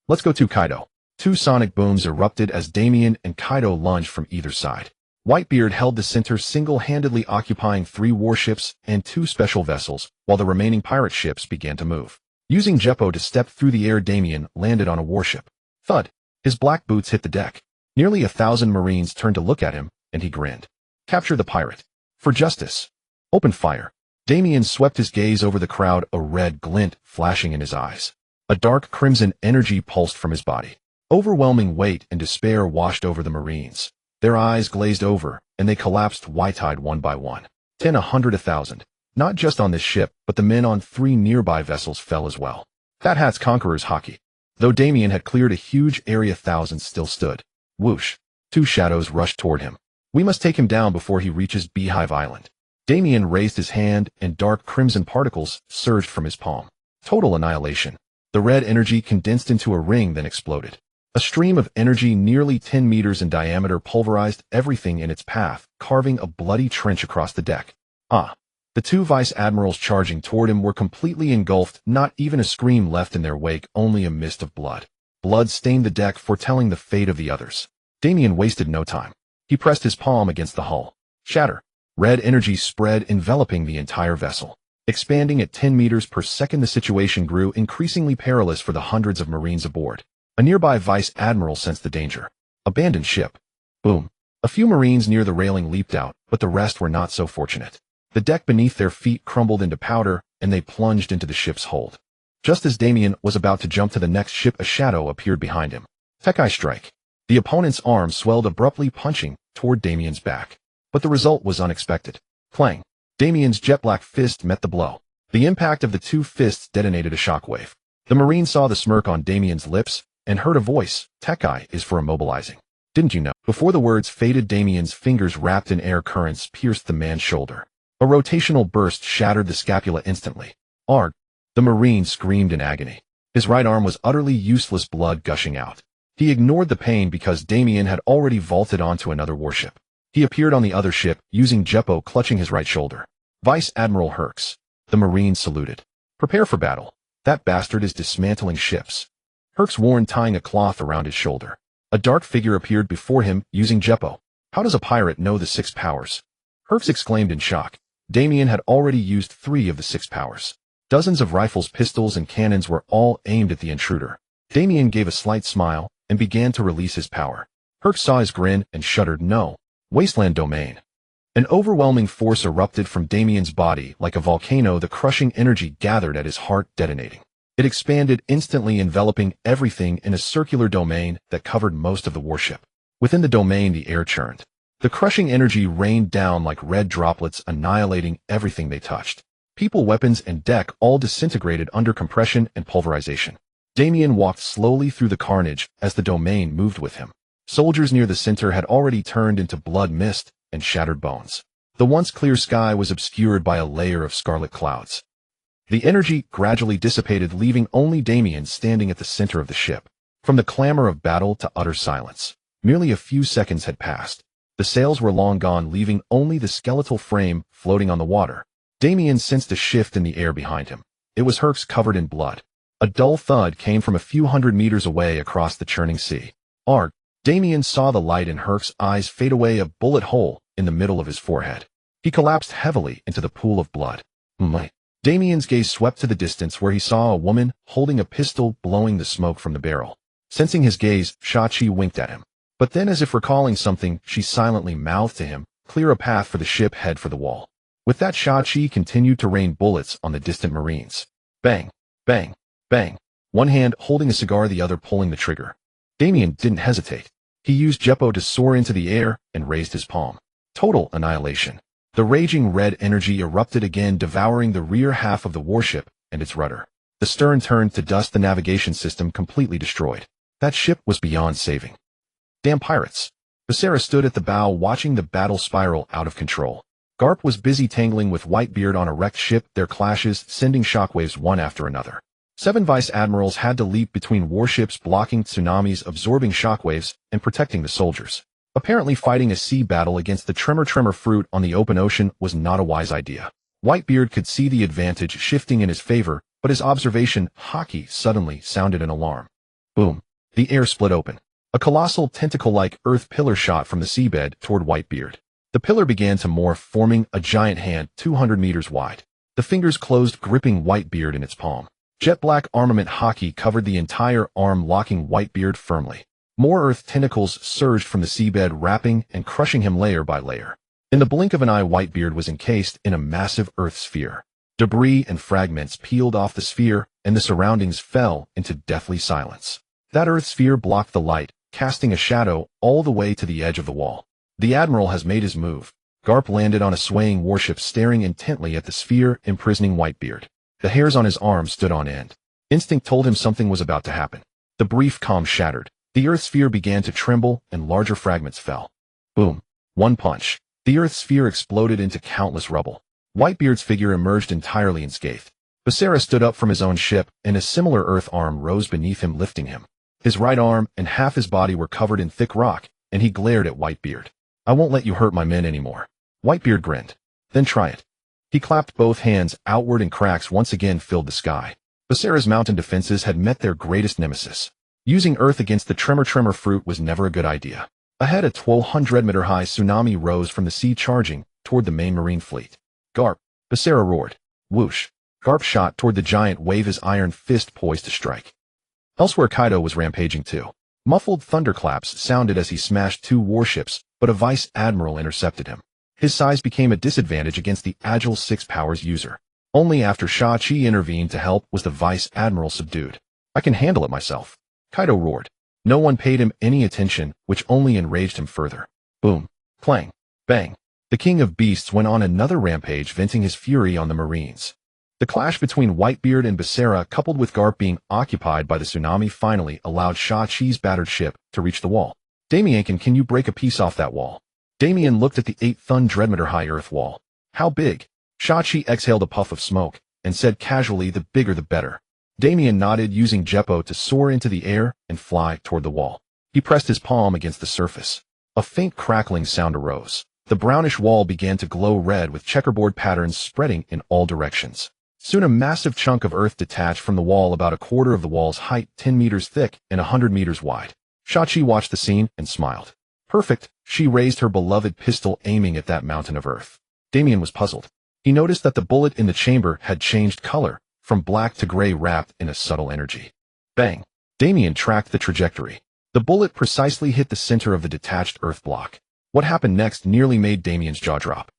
"Let's go to Kaido." 2 sonic booms erupted as Damian and Kaido lunged from either side. Whitebeard held the center, single-handedly occupying 3 warships and 2 special vessels, while the remaining pirate ships began to move. Using Jeppo to step through the air, Damian landed on a warship. Thud. His black boots hit the deck. Nearly 1,000 Marines turned to look at him, and he grinned. "Capture the pirate. For justice. Open fire." Damian swept his gaze over the crowd, a red glint flashing in his eyes. A dark crimson energy pulsed from his body. Overwhelming weight and despair washed over the Marines. Their eyes glazed over, and they collapsed white-eyed one by one. 10, 100, 1,000. Not just on this ship, but the men on 3 nearby vessels fell as well. Fat Hat's Conqueror's hockey. Though Damian had cleared a huge area, thousands still stood. Whoosh. 2 shadows rushed toward him. "We must take him down before he reaches Beehive Island." Damian raised his hand, and dark crimson particles surged from his palm. Total annihilation. The red energy condensed into a ring, then exploded. A stream of energy nearly 10 meters in diameter pulverized everything in its path, carving a bloody trench across the deck. The 2 vice admirals charging toward him were completely engulfed, not even a scream left in their wake, only a mist of blood. Blood stained the deck, foretelling the fate of the others. Damian wasted no time. He pressed his palm against the hull. Shatter. Red energy spread, enveloping the entire vessel. Expanding at 10 meters per second, the situation grew increasingly perilous for the hundreds of Marines aboard. A nearby vice admiral sensed the danger. Abandoned ship. Boom. A few Marines near the railing leaped out, but the rest were not so fortunate. The deck beneath their feet crumbled into powder, and they plunged into the ship's hold. Just as Damian was about to jump to the next ship, a shadow appeared behind him. Tekai strike. The opponent's arm swelled abruptly, punching toward Damian's back. But the result was unexpected. Clang. Damian's jet-black fist met the blow. The impact of the 2 fists detonated a shockwave. The Marine saw the smirk on Damian's lips and heard a voice. "Tekai is for immobilizing. Didn't you know?" Before the words faded, Damian's fingers wrapped in air currents pierced the man's shoulder. A rotational burst shattered the scapula instantly. "Arg!" The Marine screamed in agony. His right arm was utterly useless, blood gushing out. He ignored the pain because Damian had already vaulted onto another warship. He appeared on the other ship, using Jeppo clutching his right shoulder. "Vice Admiral Hurks." The Marine saluted. "Prepare for battle. That bastard is dismantling ships." Hurks warned, tying a cloth around his shoulder. A dark figure appeared before him, using Jeppo. "How does a pirate know the 6 powers?" Hurks exclaimed in shock. Damian had already used 3 of the 6 powers. Dozens of rifles, pistols, and cannons were all aimed at the intruder. Damian gave a slight smile and began to release his power. Hurks saw his grin and shuddered. "No. Wasteland domain." An overwhelming force erupted from Damian's body like a volcano, the crushing energy gathered at his heart, detonating. It expanded instantly, enveloping everything in a circular domain that covered most of the warship. Within the domain, the air churned. The crushing energy rained down like red droplets, annihilating everything they touched. People, weapons, and deck all disintegrated under compression and pulverization. Damian walked slowly through the carnage as the domain moved with him. Soldiers near the center had already turned into blood mist and shattered bones. The once clear sky was obscured by a layer of scarlet clouds. The energy gradually dissipated, leaving only Damian standing at the center of the ship. From the clamor of battle to utter silence, merely a few seconds had passed. The sails were long gone, leaving only the skeletal frame floating on the water. Damian sensed a shift in the air behind him. It was Hurks, covered in blood. A dull thud came from a few hundred meters away across the churning sea. "Arg!" Damian saw the light in Hurks' eyes fade away, a bullet hole in the middle of his forehead. He collapsed heavily into the pool of blood. Damian's gaze swept to the distance, where he saw a woman holding a pistol, blowing the smoke from the barrel. Sensing his gaze, Shachi winked at him. But then, as if recalling something, she silently mouthed to him, "Clear a path for the ship, head for the wall." With that, Shachi continued to rain bullets on the distant Marines. Bang, bang, bang. One hand holding a cigar, the other pulling the trigger. Damian didn't hesitate. He used Jeppo to soar into the air and raised his palm. Total annihilation. The raging red energy erupted again, devouring the rear half of the warship and its rudder. The stern turned to dust, the navigation system completely destroyed. That ship was beyond saving. Damn pirates. Basara stood at the bow watching the battle spiral out of control. Garp was busy tangling with Whitebeard on a wrecked ship, their clashes sending shockwaves one after another. 7 vice admirals had to leap between warships, blocking tsunamis, absorbing shockwaves, and protecting the soldiers. Apparently fighting a sea battle against the tremor fruit on the open ocean was not a wise idea. Whitebeard could see the advantage shifting in his favor, but his observation, hockey, suddenly sounded an alarm. Boom. The air split open. A colossal tentacle-like earth pillar shot from the seabed toward Whitebeard. The pillar began to morph, forming a giant hand 200 meters wide. The fingers closed, gripping Whitebeard in its palm. Jet black armament hockey covered the entire arm, locking Whitebeard firmly. More earth tentacles surged from the seabed, wrapping and crushing him layer by layer. In the blink of an eye, Whitebeard was encased in a massive earth sphere. Debris and fragments peeled off the sphere, and the surroundings fell into deathly silence. That earth sphere blocked the light, casting a shadow all the way to the edge of the wall. The admiral has made his move. Garp landed on a swaying warship, staring intently at the sphere imprisoning Whitebeard. The hairs on his arm stood on end. Instinct told him something was about to happen. The brief calm shattered. The earth sphere began to tremble, and larger fragments fell. Boom. One punch. The earth sphere exploded into countless rubble. Whitebeard's figure emerged entirely unscathed. Basara stood up from his own ship, and a similar earth arm rose beneath him, lifting him. His right arm and half his body were covered in thick rock, and he glared at Whitebeard. I won't let you hurt my men anymore. Whitebeard grinned. Then try it. He clapped both hands outward, and cracks once again filled the sky. Basara's mountain defenses had met their greatest nemesis. Using earth against the tremor fruit was never a good idea. Ahead, a 1,200-meter-high tsunami rose from the sea, charging toward the main marine fleet. Garp. Basara roared. Whoosh. Garp shot toward the giant wave, his iron fist poised to strike. Elsewhere, Kaido was rampaging too. Muffled thunderclaps sounded as he smashed 2 warships, but a vice admiral intercepted him. His size became a disadvantage against the agile 6 powers user. Only after Shachi intervened to help was the vice admiral subdued. I can handle it myself. Kaido roared. No one paid him any attention, which only enraged him further. Boom. Clang. Bang. The king of beasts went on another rampage, venting his fury on the marines. The clash between Whitebeard and Basara, coupled with Garp being occupied by the tsunami, finally allowed Shachi's battered ship to reach the wall. Damian, can you break a piece off that wall? Damian looked at the 8,000-meter high earth wall. How big? Shachi exhaled a puff of smoke and said casually, the bigger the better. Damian nodded, using Jeppo to soar into the air and fly toward the wall. He pressed his palm against the surface. A faint crackling sound arose. The brownish wall began to glow red, with checkerboard patterns spreading in all directions. Soon a massive chunk of earth detached from the wall, about a quarter of the wall's height, 10 meters thick and 100 meters wide. Shachi watched the scene and smiled. Perfect. She raised her beloved pistol, aiming at that mountain of earth. Damian was puzzled. He noticed that the bullet in the chamber had changed color, from black to gray, wrapped in a subtle energy. Bang. Damian tracked the trajectory. The bullet precisely hit the center of the detached earth block. What happened next nearly made Damian's jaw drop.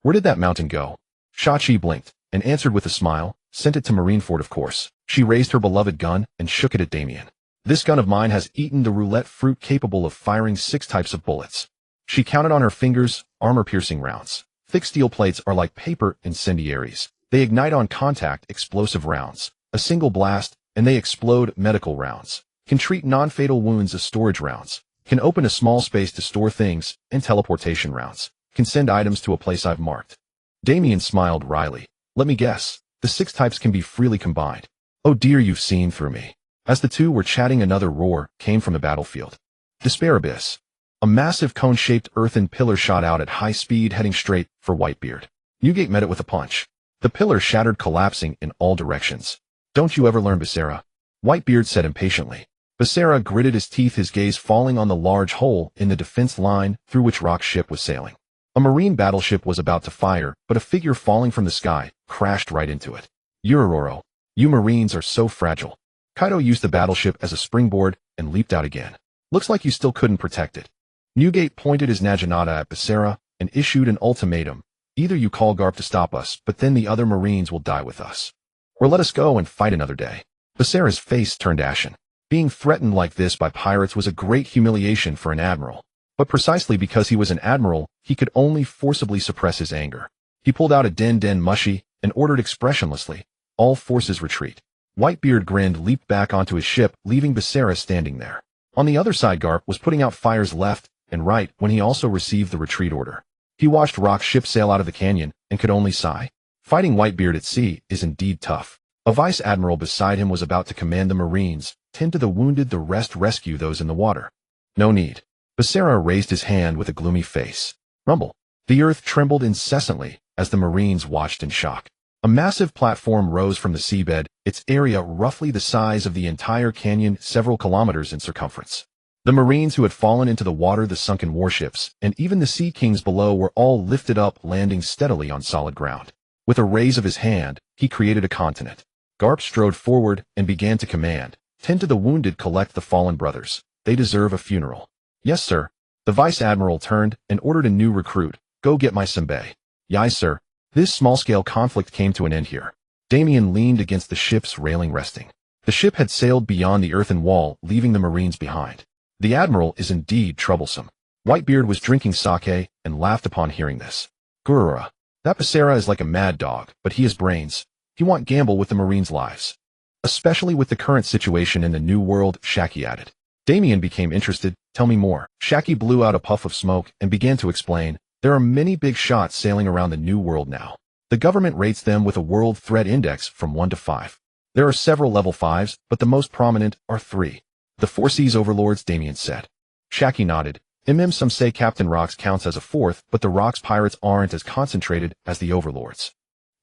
Where did that mountain go? Shachi blinked and answered with a smile. Sent it to Marineford, of course. She raised her beloved gun and shook it at Damian. This gun of mine has eaten the roulette fruit, capable of firing 6 types of bullets. She counted on her fingers. Armor-piercing rounds. Thick steel plates are like paper incendiaries. They ignite on contact. Explosive rounds. A single blast, and they explode. Medical rounds. Can treat non-fatal wounds as storage rounds. Can open a small space to store things. And teleportation rounds. Can send items to a place I've marked. Damian smiled wryly. Let me guess. The 6 types can be freely combined. Oh dear, you've seen through me. As the two were chatting, another roar came from the battlefield. Despair abyss. A massive cone-shaped earthen pillar shot out at high speed, heading straight for Whitebeard. Newgate met it with a punch. The pillar shattered, collapsing in all directions. Don't you ever learn, Basara? Whitebeard said impatiently. Basara gritted his teeth, his gaze falling on the large hole in the defense line through which Rock's ship was sailing. A marine battleship was about to fire, but a figure falling from the sky crashed right into it. Urororo. You marines are so fragile. Kaido used the battleship as a springboard and leaped out again. Looks like you still couldn't protect it. Newgate pointed his naginata at Basara and issued an ultimatum. Either you call Garp to stop us, but then the other marines will die with us. Or let us go and fight another day. Basara's face turned ashen. Being threatened like this by pirates was a great humiliation for an admiral. But precisely because he was an admiral, he could only forcibly suppress his anger. He pulled out a den mushi and ordered expressionlessly, all forces retreat. Whitebeard grinned, leaped back onto his ship, leaving Becerra standing there. On the other side, Garp was putting out fires left and right when he also received the retreat order. He watched Rock's ship sail out of the canyon and could only sigh. Fighting Whitebeard at sea is indeed tough. A vice admiral beside him was about to command the Marines, tend to the wounded, the rest rescue those in the water. No need. Becerra raised his hand with a gloomy face. Rumble. The earth trembled incessantly as the Marines watched in shock. A massive platform rose from the seabed, its area roughly the size of the entire canyon, several kilometers in circumference. The Marines who had fallen into the water, the sunken warships, and even the Sea Kings below were all lifted up, landing steadily on solid ground. With a raise of his hand, he created a continent. Garp strode forward and began to command, "Tend to the wounded, collect the fallen brothers. They deserve a funeral." "Yes, sir." The vice admiral turned and ordered a new recruit, "Go get my Senbei." "Yes, sir." This small-scale conflict came to an end here. Damian leaned against the ship's railing, resting. The ship had sailed beyond the earthen wall, leaving the Marines behind. The admiral is indeed troublesome. Whitebeard was drinking sake and laughed upon hearing this. "Gurura. That Becerra is like a mad dog, but he has brains. He won't gamble with the Marines' lives. Especially with the current situation in the New World," Shaki added. Damian became interested. "Tell me more." Shaki blew out a puff of smoke and began to explain. "There are many big shots sailing around the New World now. The government rates them with a World Threat Index from 1 to 5. There are several level 5s, but the most prominent are 3. "The Four Seas Overlords," Damian said. Shaki nodded. Some say Captain Rocks counts as a 4th, but the Rocks pirates aren't as concentrated as the Overlords.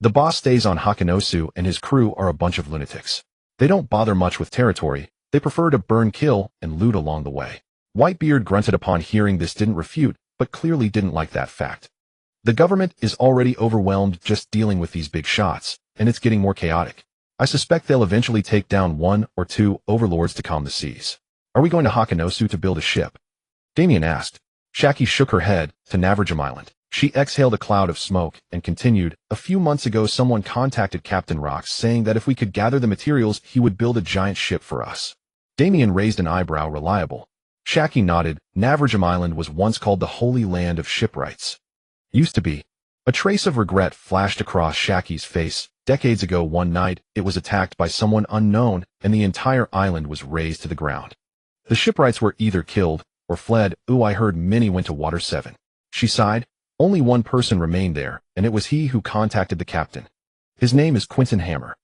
The boss stays on Hakanosu and his crew are a bunch of lunatics. They don't bother much with territory. They prefer to burn, kill, and loot along the way. Whitebeard grunted upon hearing this, didn't refute, but clearly didn't like that fact. The government is already overwhelmed just dealing with these big shots, and it's getting more chaotic. I suspect they'll eventually take down 1 or 2 overlords to calm the seas. "Are we going to Hakanosu to build a ship?" Damian asked. Shaki shook her head. "To Navrajam Island." She exhaled a cloud of smoke and continued, "A few months ago someone contacted Captain Rocks saying that if we could gather the materials he would build a giant ship for us." Damian raised an eyebrow. "Reliable?" Shaki nodded. "Navrajam Island was once called the Holy Land of Shipwrights." "Used to be." A trace of regret flashed across Shaki's face. Decades ago one night, it was attacked by someone unknown and the entire island was razed to the ground. The shipwrights were either killed or fled. I heard many went to Water 7. She sighed. "Only one person remained there, and it was he who contacted the captain. His name is Quentin Hammer."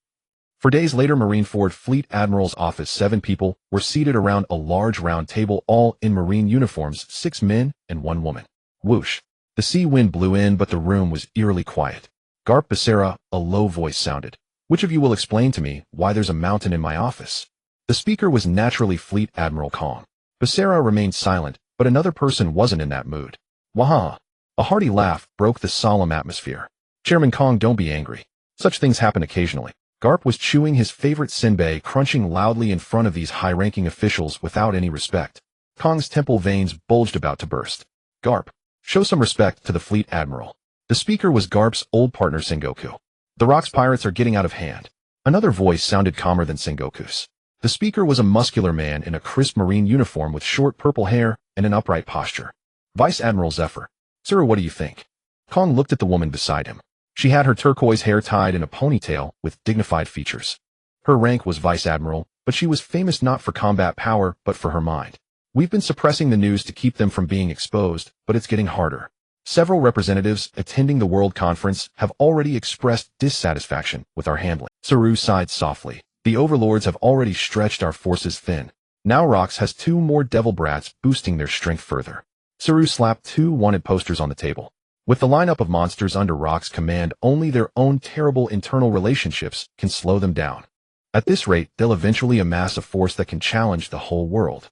For days later, Marineford Fleet Admiral's office, 7 people were seated around a large round table, all in Marine uniforms, 6 men and 1 woman. Whoosh. The sea wind blew in, but the room was eerily quiet. "Garp, Becerra," a low voice sounded. "Which of you will explain to me why there's a mountain in my office?" The speaker was naturally Fleet Admiral Kong. Becerra remained silent, but another person wasn't in that mood. "Waha!" A hearty laugh broke the solemn atmosphere. "Chairman Kong, don't be angry. Such things happen occasionally." Garp was chewing his favorite senbei, crunching loudly in front of these high-ranking officials without any respect. Kong's temple veins bulged, about to burst. "Garp, show some respect to the Fleet Admiral." The speaker was Garp's old partner Sengoku. "The Rocks pirates are getting out of hand." Another voice sounded calmer than Sengoku's. The speaker was a muscular man in a crisp Marine uniform with short purple hair and an upright posture. "Vice Admiral Zephyr. Sir, what do you think?" Kong looked at the woman beside him. She had her turquoise hair tied in a ponytail with dignified features. Her rank was Vice Admiral, but she was famous not for combat power but for her mind. "We've been suppressing the news to keep them from being exposed, but it's getting harder. Several representatives attending the World Conference have already expressed dissatisfaction with our handling." Saru sighed softly. "The overlords have already stretched our forces thin. Now Rocks has 2 more devil brats boosting their strength further." Saru slapped 2 wanted posters on the table. "With the lineup of monsters under Rock's command, only their own terrible internal relationships can slow them down. At this rate, they'll eventually amass a force that can challenge the whole world."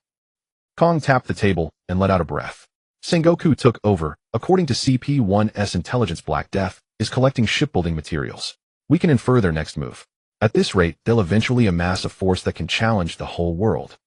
Kong tapped the table and let out a breath. Sengoku took over. "According to CP-1's intelligence, Black Death is collecting shipbuilding materials. We can infer their next move. At this rate, they'll eventually amass a force that can challenge the whole world."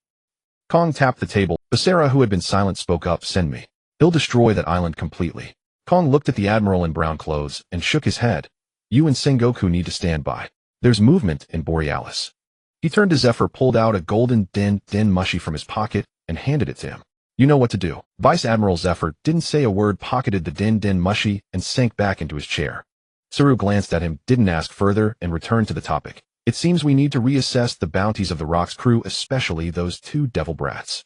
Kong tapped the table. Becerra, who had been silent, spoke up. "Send me. He'll destroy that island completely." Kong looked at the admiral in brown clothes and shook his head. "You and Sengoku need to stand by. There's movement in Borealis." He turned to Zephyr, pulled out a golden din mushi from his pocket, and handed it to him. "You know what to do." Vice Admiral Zephyr didn't say a word, pocketed the din mushi, and sank back into his chair. Saru glanced at him, didn't ask further, and returned to the topic. It seems we need to reassess the bounties of the Rock's crew, especially those two devil brats.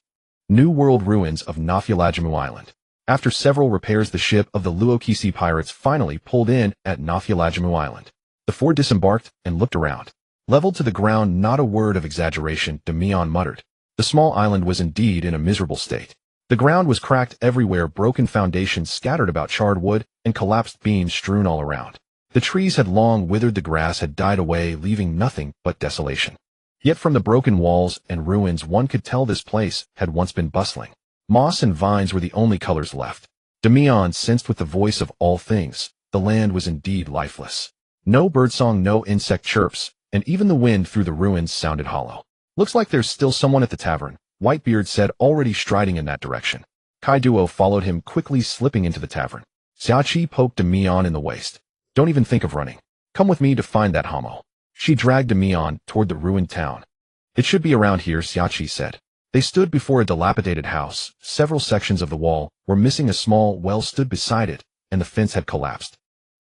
New World ruins of Nafulajamu Island. After several repairs, the ship of the Luokisi pirates finally pulled in at Nafulajamu Island. The four disembarked and looked around. Leveled to the ground, not a word of exaggeration, Damian muttered. The small island was indeed in a miserable state. The ground was cracked everywhere, broken foundations scattered about, charred wood, and collapsed beams strewn all around. The trees had long withered, the grass had died away, leaving nothing but desolation. Yet from the broken walls and ruins one could tell this place had once been bustling. Moss and vines were the only colors left. Damian sensed with the voice of all things, the land was indeed lifeless. No birdsong, no insect chirps, and even the wind through the ruins sounded hollow. Looks like there's still someone at the tavern, Whitebeard said, already striding in that direction. Kaiduo followed him, quickly slipping into the tavern. Xiaoqi poked Damian in the waist. Don't even think of running. Come with me to find that homo. She dragged Damian toward the ruined town. It should be around here, Xiaoqi said. They stood before a dilapidated house. Several sections of the wall were missing, a small well stood beside it, and the fence had collapsed.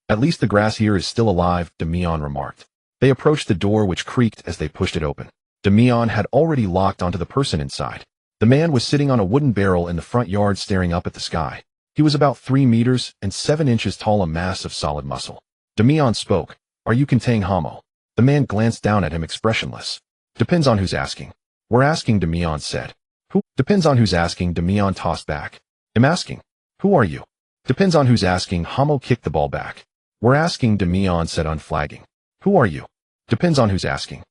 At least the grass here is still alive, Damian remarked. They approached the door, which creaked as they pushed it open. Damian had already locked onto the person inside. The man was sitting on a wooden barrel in the front yard, staring up at the sky. He was about 3 meters and 7 inches tall, a mass of solid muscle. Damian spoke. Are you contained, homo? The man glanced down at him, expressionless. Depends on who's asking. We're asking, Damian said. Who? Depends on who's asking, Damian tossed back. I'm asking. Who are you? Depends on who's asking, homo kicked the ball back. We're asking, Damian said, unflagging. Who are you? Depends on who's asking.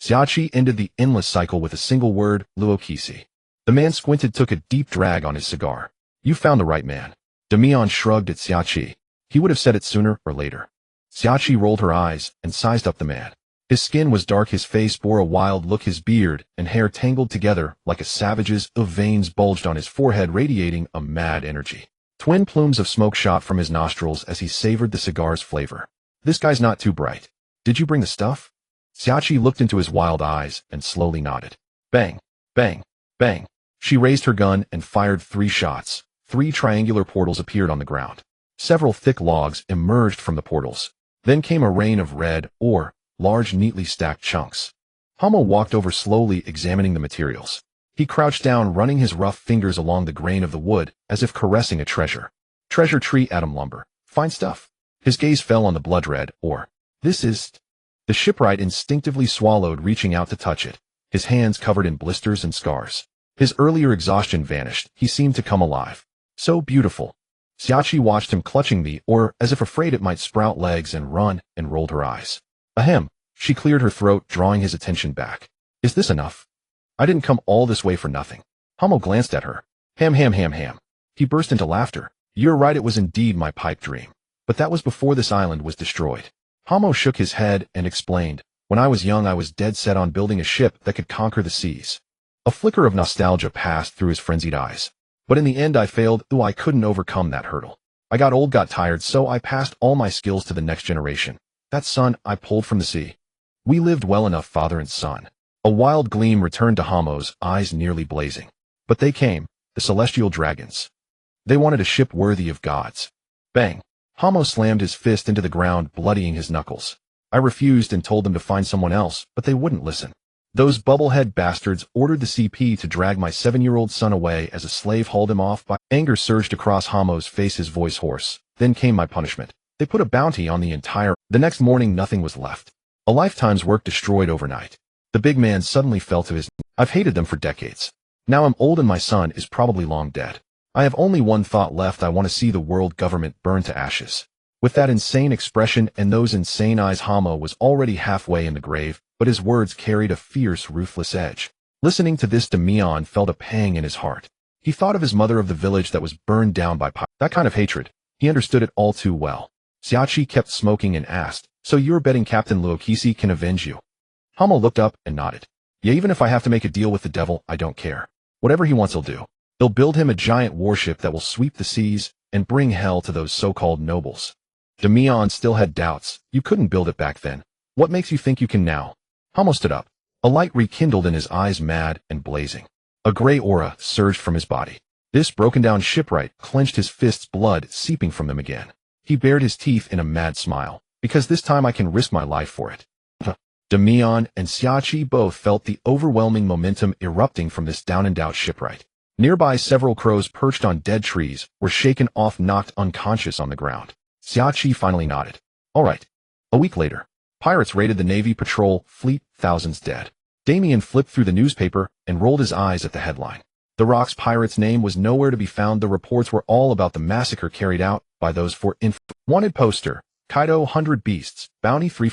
Xiaoqi ended the endless cycle with a single word, Luokisi. The man squinted, took a deep drag on his cigar. You found the right man. Damian shrugged at Xiaoqi. He would have said it sooner or later. Xiaoqi rolled her eyes and sized up the man. His skin was dark, his face bore a wild look, his beard and hair tangled together like a savage's, veins bulged on his forehead, radiating a mad energy. Twin plumes of smoke shot from his nostrils as he savored the cigar's flavor. This guy's not too bright. Did you bring the stuff? Xiaoqi looked into his wild eyes and slowly nodded. Bang, bang, bang. She raised her gun and fired 3 shots. 3 triangular portals appeared on the ground. Several thick logs emerged from the portals. Then came a rain of red ore, large, neatly stacked chunks. Homo walked over slowly, examining the materials. He crouched down, running his rough fingers along the grain of the wood, as if caressing a treasure. Treasure tree, atom lumber. Fine stuff. His gaze fell on the blood red ore. This is... The shipwright instinctively swallowed, reaching out to touch it, his hands covered in blisters and scars. His earlier exhaustion vanished. He seemed to come alive. So beautiful. Xiaoqi watched him, clutching the ore as if afraid it might sprout legs and run, and rolled her eyes. Ahem. She cleared her throat, drawing his attention back. Is this enough? I didn't come all this way for nothing. Homo glanced at her. Ham. He burst into laughter. You're right, it was indeed my pipe dream. But that was before this island was destroyed. Homo shook his head and explained. When I was young, I was dead set on building a ship that could conquer the seas. A flicker of nostalgia passed through his frenzied eyes. But in the end I failed. I couldn't overcome that hurdle. I got old, got tired, so I passed all my skills to the next generation. That son I pulled from the sea. We lived well enough, father and son. A wild gleam returned to Homo's eyes, nearly blazing. But they came, the celestial dragons. They wanted a ship worthy of gods. Bang. Homo slammed his fist into the ground, bloodying his knuckles. I refused and told them to find someone else, but they wouldn't listen. Those bubblehead bastards ordered the CP to drag my 7-year-old son away as a slave hauled him off by... Anger surged across Homo's face, his voice hoarse. Then came my punishment. They put a bounty on the entire... The next morning nothing was left. A lifetime's work destroyed overnight. The big man suddenly fell to his... I've hated them for decades. Now I'm old and my son is probably long dead. I have only one thought left. I want to see the world government burn to ashes. With that insane expression and those insane eyes, Homo was already halfway in the grave, but his words carried a fierce, ruthless edge. Listening to this, Damian felt a pang in his heart. He thought of his mother, of the village that was burned down by that kind of hatred. He understood it all too well. Xiaoqi kept smoking and asked, so you're betting Captain Luokisi can avenge you? Homo looked up and nodded. Yeah, even if I have to make a deal with the devil, I don't care. Whatever he wants, he'll do. He'll build him a giant warship that will sweep the seas and bring hell to those so-called nobles. Damian still had doubts. You couldn't build it back then. What makes you think you can now? Homo stood up. A light rekindled in his eyes, mad and blazing. A gray aura surged from his body. This broken-down shipwright clenched his fists, blood seeping from them again. He bared his teeth in a mad smile. Because this time I can risk my life for it. Damian and Xiachi both felt the overwhelming momentum erupting from this down-and-out shipwright. Nearby, several crows perched on dead trees were shaken off, knocked unconscious on the ground. Xiachi finally nodded. All right. A week later, pirates raided the Navy patrol fleet, thousands dead. Damian flipped through the newspaper and rolled his eyes at the headline. The Rock's pirate's name was nowhere to be found. The reports were all about the massacre carried out by those four wanted poster. Kaido 100 beasts, bounty 3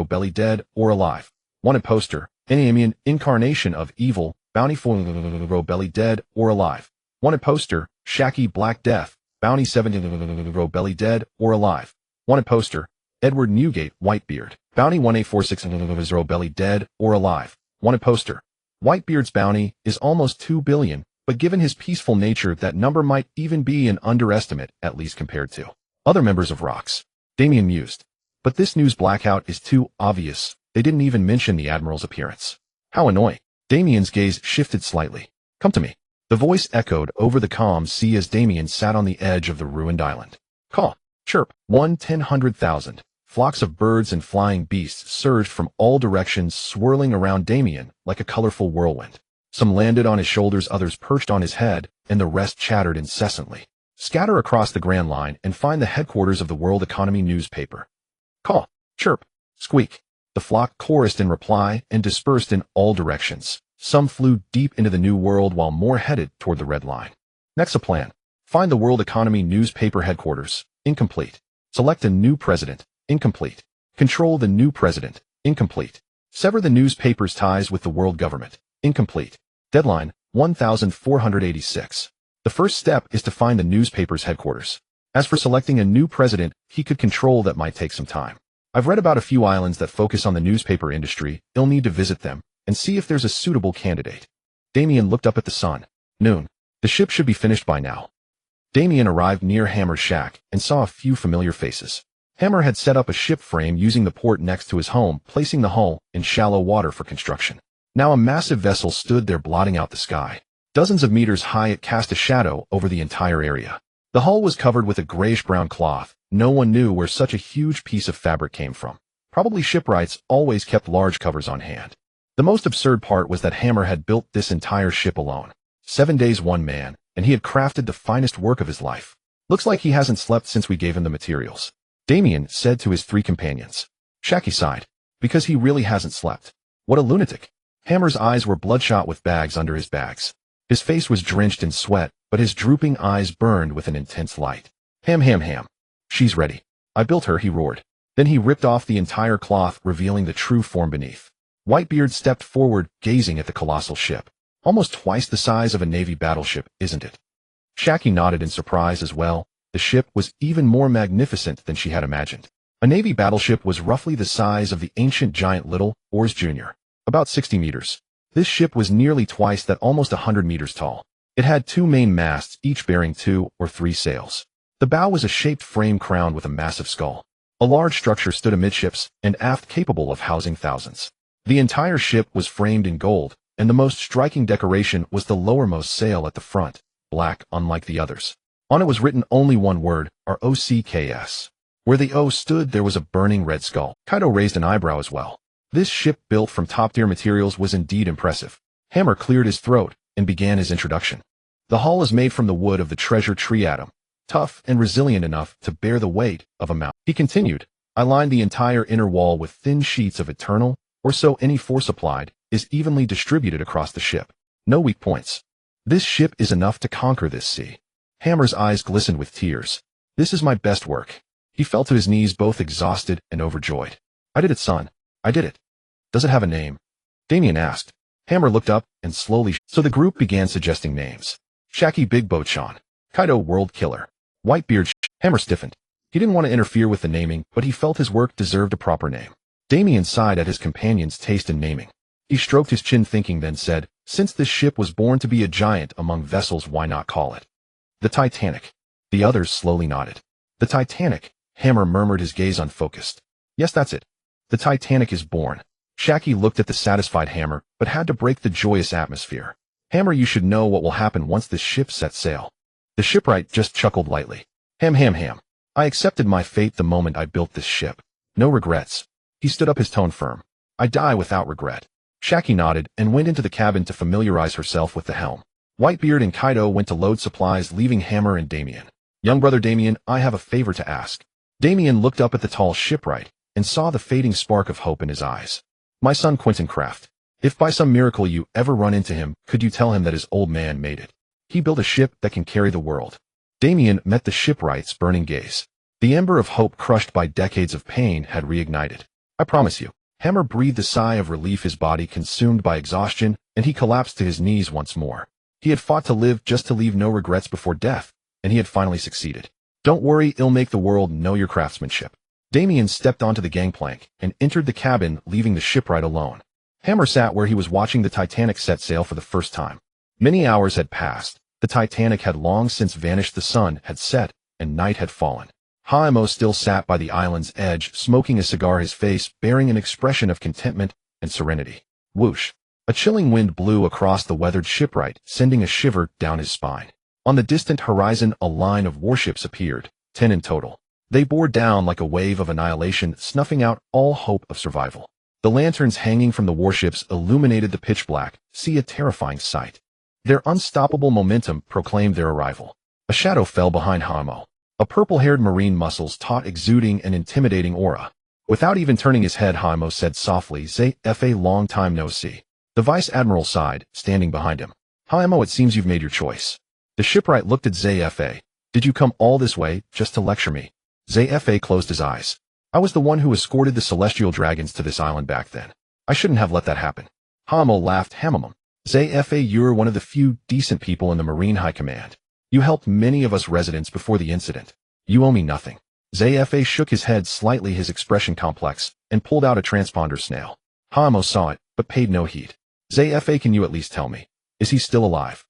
belly dead or alive. Wanted poster, Damian incarnation of evil, bounty 4 belly dead or alive. Wanted poster, Shaki Black Death, bounty 7 belly dead or alive. Wanted poster, Edward Newgate Whitebeard, bounty 1846 belly dead or alive. Wanted poster, Whitebeard's bounty is almost 2 billion, but given his peaceful nature that number might even be an underestimate, at least compared to other members of Rocks. Damian mused. But this news blackout is too obvious. They didn't even mention the Admiral's appearance. How annoying. Damian's gaze shifted slightly. Come to me. The voice echoed over the comms sea as Damian sat on the edge of the ruined island. Caw, chirp, 1/10,100,000. Flocks of birds and flying beasts surged from all directions, swirling around Damian like a colorful whirlwind. Some landed on his shoulders, others perched on his head, and the rest chattered incessantly. Scatter across the Grand Line and find the headquarters of the World Economy newspaper. Caw, chirp, squeak. The flock chorused in reply and dispersed in all directions. Some flew deep into the New World while more headed toward the Red Line. Next, a plan. Find the World Economy newspaper headquarters. Incomplete. Select a new president. Incomplete. Control the new president. Incomplete. Sever the newspaper's ties with the world government. Incomplete. Deadline, 1486. The first step is to find the newspaper's headquarters. As for selecting a new president, he could control that might take some time. I've read about a few islands that focus on the newspaper industry. You'll need to visit them and see if there's a suitable candidate. Damian looked up at the sun. Noon. The ship should be finished by now. Damian arrived near Hammer's shack and saw a few familiar faces. Hammer had set up a ship frame using the port next to his home, placing the hull in shallow water for construction. Now a massive vessel stood there, blotting out the sky. Dozens of meters high, it cast a shadow over the entire area. The hull was covered with a grayish-brown cloth. No one knew where such a huge piece of fabric came from. Probably shipwrights always kept large covers on hand. The most absurd part was that Hammer had built this entire ship alone. 7 days, one man, and he had crafted the finest work of his life. Looks like he hasn't slept since we gave him the materials. Damian said to his 3 companions. Shaki sighed. Because he really hasn't slept. What a lunatic. Hammer's eyes were bloodshot with bags under his bags. His face was drenched in sweat, but his drooping eyes burned with an intense light. Ham. She's ready. I built her, he roared. Then he ripped off the entire cloth, revealing the true form beneath. Whitebeard stepped forward, gazing at the colossal ship. Almost twice the size of a Navy battleship, isn't it? Shaki nodded in surprise as well. The ship was even more magnificent than she had imagined. A Navy battleship was roughly the size of the ancient giant Little Oars Jr., about 60 meters. This ship was nearly twice that, almost 100 meters tall. It had 2 main masts, each bearing 2 or 3 sails. The bow was a shaped frame crowned with a massive skull. A large structure stood amidships and aft, capable of housing thousands. The entire ship was framed in gold, and the most striking decoration was the lowermost sail at the front, black unlike the others. On it was written only one word, ROCKS. Where the O stood, there was a burning red skull. Kaido raised an eyebrow as well. This ship, built from top-tier materials, was indeed impressive. Hammer cleared his throat and began his introduction. The hull is made from the wood of the treasure tree atom, tough and resilient enough to bear the weight of a mountain. He continued, I lined the entire inner wall with thin sheets of eternal, or so any force applied, is evenly distributed across the ship. No weak points. This ship is enough to conquer this sea. Hammer's eyes glistened with tears. This is my best work. He fell to his knees, both exhausted and overjoyed. I did it, son. I did it. Does it have a name? Damian asked. Hammer looked up and slowly, so the group began suggesting names. Shaki Big Boat-chan. Kaido World Killer. Whitebeard. Hammer stiffened. He didn't want to interfere with the naming, but he felt his work deserved a proper name. Damian sighed at his companion's taste in naming. He stroked his chin, thinking, then said, since this ship was born to be a giant among vessels, why not call it the Titanic? The others slowly nodded. The Titanic, Hammer murmured, his gaze unfocused. Yes, that's it. The Titanic is born. Shaki looked at the satisfied Hammer, but had to break the joyous atmosphere. Hammer, you should know what will happen once this ship sets sail. The shipwright just chuckled lightly. Ham. I accepted my fate the moment I built this ship. No regrets. He stood up, his tone firm. I die without regret. Shaki nodded and went into the cabin to familiarize herself with the helm. Whitebeard and Kaido went to load supplies, leaving Hammer and Damian. Young brother Damian, I have a favor to ask. Damian looked up at the tall shipwright and saw the fading spark of hope in his eyes. My son Quentin Craft. If by some miracle you ever run into him, could you tell him that his old man made it? He built a ship that can carry the world. Damian met the shipwright's burning gaze. The ember of hope crushed by decades of pain had reignited. I promise you. Hammer breathed a sigh of relief, his body consumed by exhaustion, and he collapsed to his knees once more. He had fought to live just to leave no regrets before death, and he had finally succeeded. Don't worry, it'll make the world know your craftsmanship. Damian stepped onto the gangplank and entered the cabin, leaving the shipwright alone. Hammer sat where he was watching the Titanic set sail for the first time. Many hours had passed. The Titanic had long since vanished, the sun had set, and night had fallen. Haimo still sat by the island's edge, smoking a cigar, his face bearing an expression of contentment and serenity. Whoosh! A chilling wind blew across the weathered shipwright, sending a shiver down his spine. On the distant horizon, a line of warships appeared, 10 in total. They bore down like a wave of annihilation, snuffing out all hope of survival. The lanterns hanging from the warships illuminated the pitch black, a terrifying sight. Their unstoppable momentum proclaimed their arrival. A shadow fell behind Haimo. A purple-haired marine muscles taut, exuding an intimidating aura. Without even turning his head, Haimo said softly, "ZFA, long time no see." The vice admiral sighed, standing behind him. "Haimo, it seems you've made your choice." The shipwright looked at ZFA. "Did you come all this way just to lecture me?" ZFA closed his eyes. "I was the one who escorted the celestial dragons to this island back then. I shouldn't have let that happen." Haimo laughed. "Hamamum. ZFA, you're one of the few decent people in the Marine High Command. You helped many of us residents before the incident. You owe me nothing." ZFA shook his head slightly, his expression complex, and pulled out a transponder snail. Haimo saw it, but paid no heed. "ZFA, can you at least tell me, is he still alive?"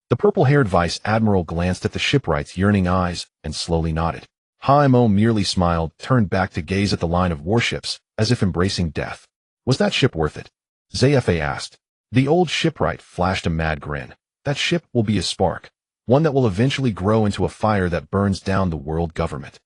The purple-haired vice admiral glanced at the shipwright's yearning eyes and slowly nodded. Haimo merely smiled, turned back to gaze at the line of warships, as if embracing death. "Was that ship worth it?" ZFA asked. The old shipwright flashed a mad grin. "That ship will be a spark, one that will eventually grow into a fire that burns down the world government."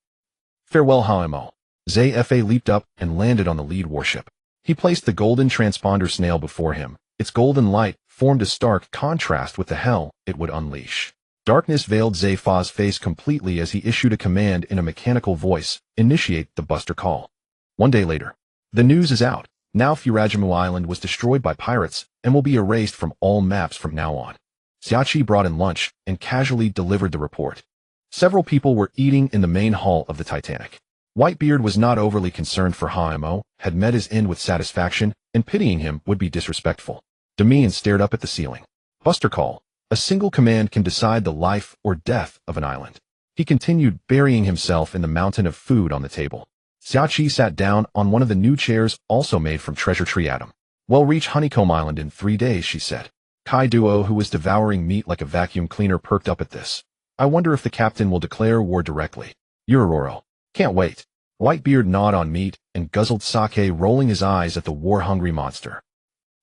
"Farewell, Haimo." ZFA leaped up and landed on the lead warship. He placed the golden transponder snail before him. Its golden light formed a stark contrast with the hell it would unleash. Darkness veiled Zefa's face completely as he issued a command in a mechanical voice: "Initiate the buster call." One day later. The news is out. Now Furajimu Island was destroyed by pirates and will be erased from all maps from now on. Xiachi brought in lunch and casually delivered the report. Several people were eating in the main hall of the Titanic. Whitebeard was not overly concerned for Haimo, had met his end with satisfaction, and pitying him would be disrespectful. Damian stared up at the ceiling. Buster call. A single command can decide the life or death of an island. He continued, burying himself in the mountain of food on the table. Xiachi sat down on one of the new chairs, also made from treasure tree atom. "We'll reach Honeycomb Island in 3 days, she said. Kai Duo, who was devouring meat like a vacuum cleaner, perked up at this. "I wonder if the captain will declare war directly." "Urororo. Can't wait." Whitebeard gnawed on meat and guzzled sake, rolling his eyes at the war-hungry monster.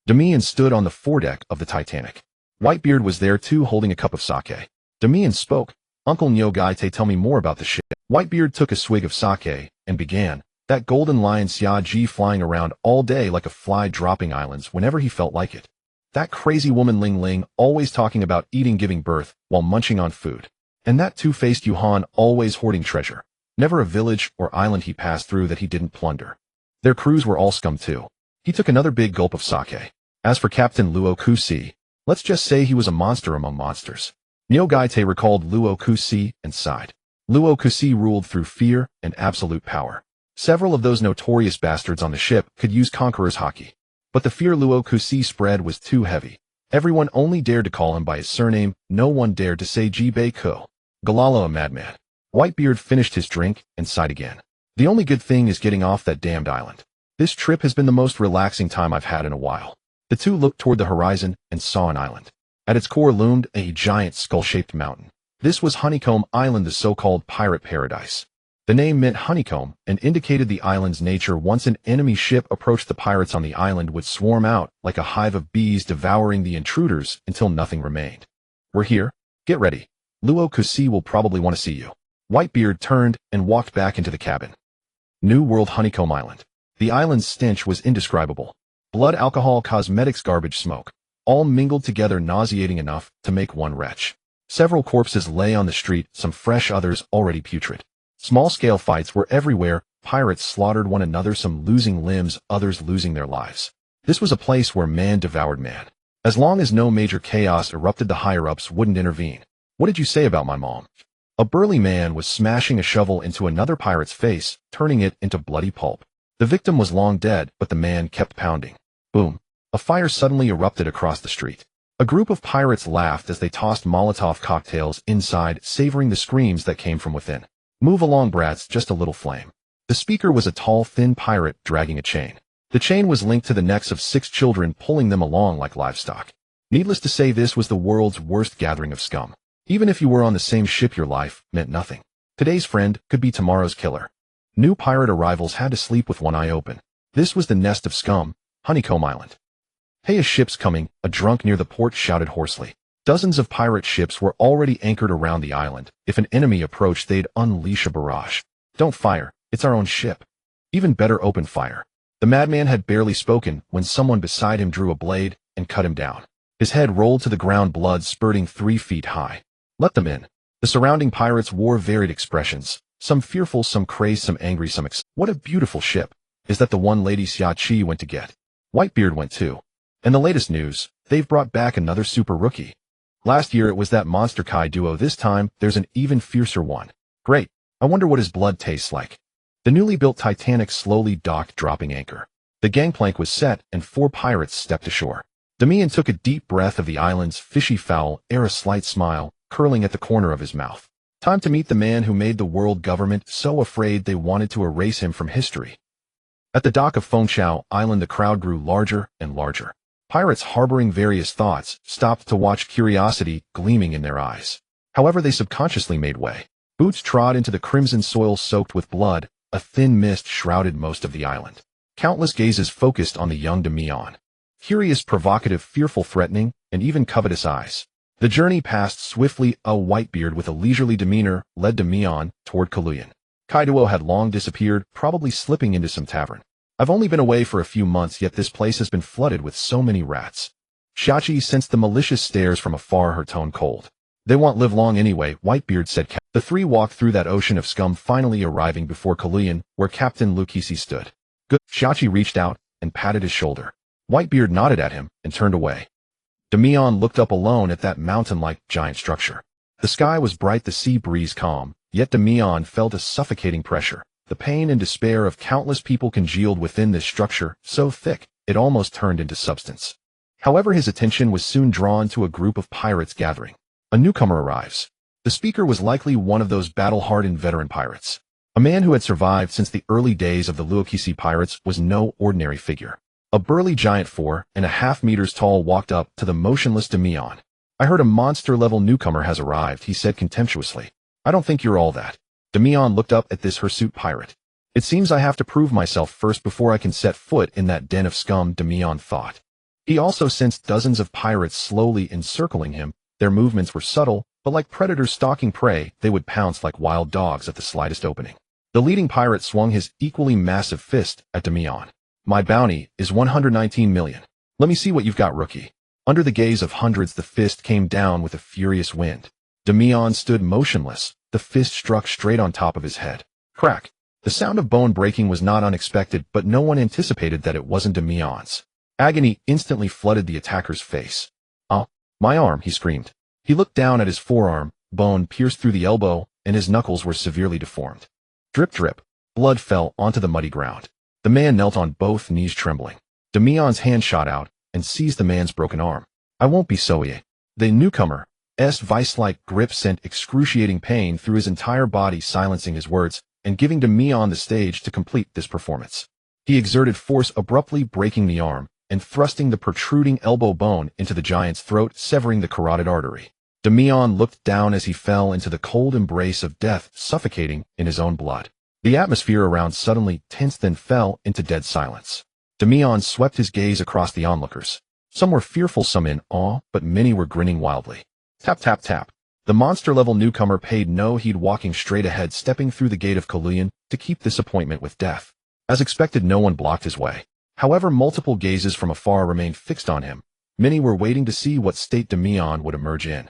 Damian stood on the foredeck of the Titanic. Whitebeard was there too, holding a cup of sake. Damian spoke. "Uncle Nyogaite, tell me more about the ship." Whitebeard took a swig of sake and began. "That golden lion Xiaji flying around all day like a fly, dropping islands whenever he felt like it. That crazy woman Ling Ling always talking about eating, giving birth while munching on food. And that two-faced Yuhan always hoarding treasure. Never a village or island he passed through that he didn't plunder. Their crews were all scum too." He took another big gulp of sake. "As for Captain Luo Kusi, let's just say he was a monster among monsters." Nyogaite recalled Luo Kusi and sighed. Luo Kusi ruled through fear and absolute power. Several of those notorious bastards on the ship could use conqueror's haki. But the fear Luo Kusi spread was too heavy. Everyone only dared to call him by his surname. No one dared to say Jibei Ko. Galala, a madman. Whitebeard finished his drink and sighed again. "The only good thing is getting off that damned island. This trip has been the most relaxing time I've had in a while." The two looked toward the horizon and saw an island. At its core loomed a giant skull-shaped mountain. This was Honeycomb Island, the so-called pirate paradise. The name meant honeycomb and indicated the island's nature. Once an enemy ship approached, the pirates on the island would swarm out like a hive of bees, devouring the intruders until nothing remained. "We're here. Get ready. Luo Kusi will probably want to see you." Whitebeard turned and walked back into the cabin. New World Honeycomb Island. The island's stench was indescribable. Blood, alcohol, cosmetics, garbage, smoke. All mingled together, nauseating enough to make one retch. Several corpses lay on the street, some fresh, others already putrid. Small-scale fights were everywhere. Pirates slaughtered one another, some losing limbs, others losing their lives. This was a place where man devoured man. As long as no major chaos erupted, the higher-ups wouldn't intervene. What did you say about my mom? A burly man was smashing a shovel into another pirate's face, turning it into bloody pulp. The victim was long dead, but the man kept pounding. Boom. A fire suddenly erupted across the street. A group of pirates laughed as they tossed Molotov cocktails inside, savoring the screams that came from within. Move along, brats, just a little flame. The speaker was a tall, thin pirate dragging a chain. The chain was linked to the necks of 6 children, pulling them along like livestock. Needless to say, this was the world's worst gathering of scum. Even if you were on the same ship, your life meant nothing. Today's friend could be tomorrow's killer. New pirate arrivals had to sleep with one eye open. This was the nest of scum, Honeycomb Island. Hey, a ship's coming, a drunk near the port shouted hoarsely. Dozens of pirate ships were already anchored around the island. If an enemy approached, they'd unleash a barrage. Don't fire, it's our own ship. Even better, open fire. The madman had barely spoken when someone beside him drew a blade and cut him down. His head rolled to the ground, blood spurting 3 feet high. Let them in. The surrounding pirates wore varied expressions, some fearful, some crazed, some angry, some What a beautiful ship. Is that the one Lady Xia went to get? Whitebeard went too. And the latest news, they've brought back another super rookie. Last year it was that monster Kai duo. This time, there's an even fiercer one. Great. I wonder what his blood tastes like. The newly built Titanic slowly docked, dropping anchor. The gangplank was set, and 4 pirates stepped ashore. Damian took a deep breath of the island's fishy fowl air, a slight smile curling at the corner of his mouth. Time to meet the man who made the world government so afraid they wanted to erase him from history. At the dock of Fengchao Island, the crowd grew larger and larger. Pirates harboring various thoughts stopped to watch, curiosity gleaming in their eyes. However, they subconsciously made way. Boots trod into the crimson soil soaked with blood. A thin mist shrouded most of the island. Countless gazes focused on the young Damian. Curious, provocative, fearful, threatening, and even covetous eyes. The journey passed swiftly. A Whitebeard with a leisurely demeanor led Damian toward Kaluyan. Kaiduo had long disappeared, probably slipping into some tavern. I've only been away for a few months, yet this place has been flooded with so many rats. Xiachi sensed the malicious stares from afar, her tone cold. They won't live long anyway, Whitebeard said. The 3 walked through that ocean of scum, finally arriving before Kaluyan, where Captain Lukisi stood. Good. Xiachi reached out and patted his shoulder. Whitebeard nodded at him and turned away. Damian looked up alone at that mountain-like giant structure. The sky was bright, the sea breeze calm, yet Damian felt a suffocating pressure. The pain and despair of countless people congealed within this structure, so thick, it almost turned into substance. However, his attention was soon drawn to a group of pirates gathering. A newcomer arrives. The speaker was likely one of those battle-hardened veteran pirates. A man who had survived since the early days of the Luokisi pirates was no ordinary figure. A burly giant 4.5 meters tall walked up to the motionless Damian. I heard a monster-level newcomer has arrived, he said contemptuously. I don't think you're all that. Damian looked up at this hirsute pirate. It seems I have to prove myself first before I can set foot in that den of scum, Damian thought. He also sensed dozens of pirates slowly encircling him. Their movements were subtle, but like predators stalking prey, they would pounce like wild dogs at the slightest opening. The leading pirate swung his equally massive fist at Damian. My bounty is 119 million. Let me see what you've got, rookie. Under the gaze of hundreds, the fist came down with a furious wind. Damian stood motionless. The fist struck straight on top of his head. Crack. The sound of bone breaking was not unexpected, but no one anticipated that it wasn't Damian's. Agony instantly flooded the attacker's face. Oh, my arm, he screamed. He looked down at his forearm, bone pierced through the elbow, and his knuckles were severely deformed. Drip, drip. Blood fell onto the muddy ground. The man knelt on both knees, trembling. Damian's hand shot out and seized the man's broken arm. I won't be sorry. The newcomer's vice-like grip sent excruciating pain through his entire body, silencing his words and giving Damian the stage to complete this performance. He exerted force, abruptly breaking the arm and thrusting the protruding elbow bone into the giant's throat, severing the carotid artery. Damian looked down as he fell into the cold embrace of death, suffocating in his own blood. The atmosphere around suddenly tensed, then fell into dead silence. Damian swept his gaze across the onlookers. Some were fearful, some in awe, but many were grinning wildly. Tap, tap, tap. The monster-level newcomer paid no heed, walking straight ahead, stepping through the gate of Kaluyan to keep this appointment with death. As expected, no one blocked his way. However, multiple gazes from afar remained fixed on him. Many were waiting to see what state Damian would emerge in.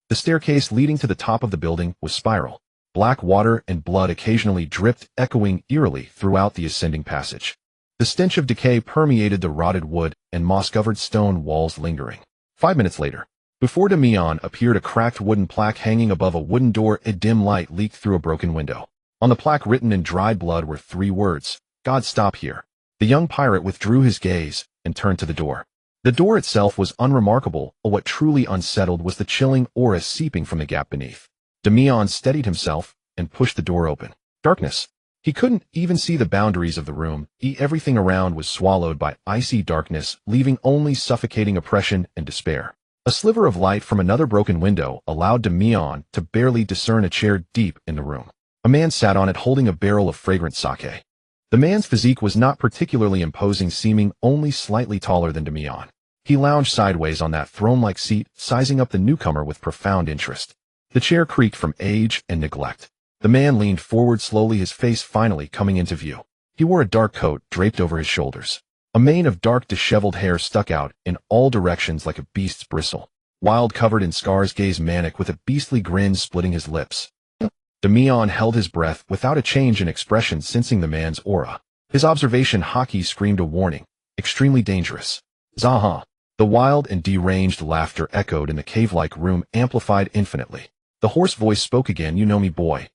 The staircase leading to the top of the building was spiral. Black water and blood occasionally dripped, echoing eerily throughout the ascending passage. The stench of decay permeated the rotted wood and moss-covered stone walls lingering. 5 minutes later, before Damian appeared a cracked wooden plaque hanging above a wooden door. A dim light leaked through a broken window. On the plaque, written in dried blood, were 3 words: "God, stop here." The young pirate withdrew his gaze and turned to the door. The door itself was unremarkable, but what truly unsettled was the chilling aura seeping from the gap beneath. Damian steadied himself and pushed the door open. Darkness. He couldn't even see the boundaries of the room. Everything around was swallowed by icy darkness, leaving only suffocating oppression and despair. A sliver of light from another broken window allowed Damian to barely discern a chair deep in the room. A man sat on it holding a barrel of fragrant sake. The man's physique was not particularly imposing, seeming only slightly taller than Damian. He lounged sideways on that throne-like seat, sizing up the newcomer with profound interest. The chair creaked from age and neglect. The man leaned forward slowly, his face finally coming into view. He wore a dark coat draped over his shoulders. A mane of dark, disheveled hair stuck out in all directions like a beast's bristle. Wild, covered in scars, gazed manic with a beastly grin splitting his lips. Damian held his breath without a change in expression, sensing the man's aura. His observation haki screamed a warning. Extremely dangerous. Zaha. The wild and deranged laughter echoed in the cave-like room, amplified infinitely. The hoarse voice spoke again. "You know me, boy."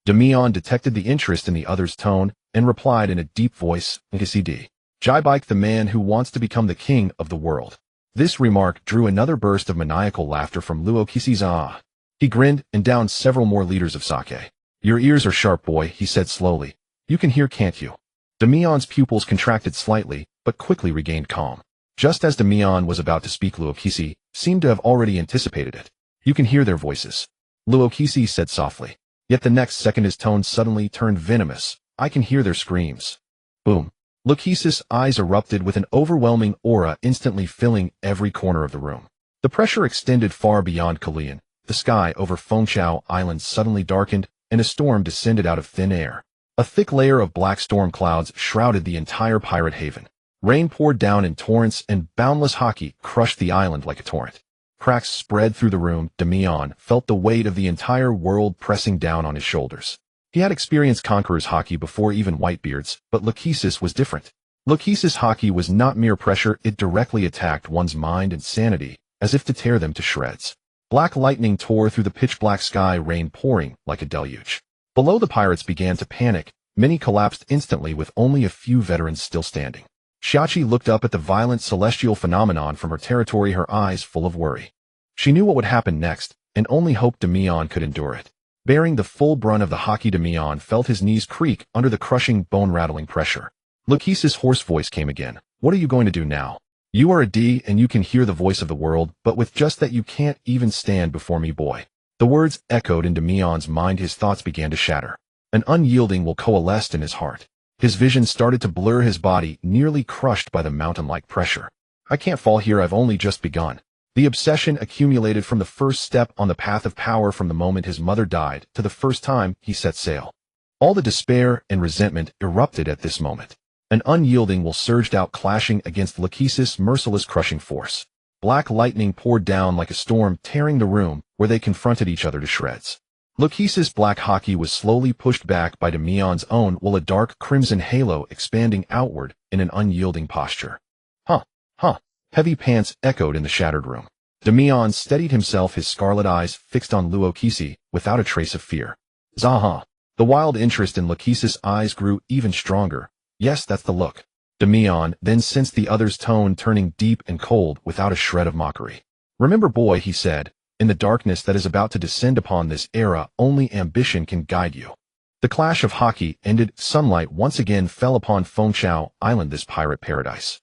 Damian detected the interest in the other's tone and replied in a deep voice, "Nkcd. Jibike, the man who wants to become the king of the world." This remark drew another burst of maniacal laughter from Luokisi's ah. He grinned and downed several more liters of sake. "Your ears are sharp, boy," he said slowly. "You can hear, can't you?" Damian's pupils contracted slightly, but quickly regained calm. Just as Damian was about to speak, Luokisi seemed to have already anticipated it. "You can hear their voices," Luokisi said softly. Yet the next second his tone suddenly turned venomous. "I can hear their screams." Boom. Luokisi's eyes erupted with an overwhelming aura, instantly filling every corner of the room. The pressure extended far beyond Kalian. The sky over Fengchao Island suddenly darkened, and a storm descended out of thin air. A thick layer of black storm clouds shrouded the entire pirate haven. Rain poured down in torrents, and boundless haki crushed the island like a torrent. Cracks spread through the room. Damian felt the weight of the entire world pressing down on his shoulders. He had experienced Conqueror's haki before, even Whitebeard's, but Luokisi's was different. Luokisi's haki was not mere pressure, it directly attacked one's mind and sanity, as if to tear them to shreds. Black lightning tore through the pitch-black sky, rain pouring like a deluge. Below, the pirates began to panic. Many collapsed instantly, with only a few veterans still standing. Xiachi looked up at the violent celestial phenomenon from her territory, her eyes full of worry. She knew what would happen next, and only hoped Damian could endure it. Bearing the full brunt of the haki, Damian felt his knees creak under the crushing, bone-rattling pressure. Luokisi's hoarse voice came again. "What are you going to do now? You are a D and you can hear the voice of the world, but with just that you can't even stand before me, boy." The words echoed in Damian's mind. His thoughts began to shatter. An unyielding will coalesced in his heart. His vision started to blur, his body nearly crushed by the mountain-like pressure. "I can't fall here, I've only just begun." The obsession accumulated from the first step on the path of power, from the moment his mother died to the first time he set sail. All the despair and resentment erupted at this moment. An unyielding will surged out, clashing against Luokisi's merciless, crushing force. Black lightning poured down like a storm, tearing the room where they confronted each other to shreds. Luokisi's black haki was slowly pushed back by Damian's own, while a dark crimson halo expanding outward in an unyielding posture. Huh. Heavy pants echoed in the shattered room. Damian steadied himself, his scarlet eyes fixed on Luokisi without a trace of fear. "Zaha." The wild interest in Luokisi's eyes grew even stronger. "Yes, that's the look." Damian then sensed the other's tone turning deep and cold without a shred of mockery. "Remember, boy," he said, "in the darkness that is about to descend upon this era, only ambition can guide you." The clash of haki ended. Sunlight once again fell upon Fengchao Island, this pirate paradise.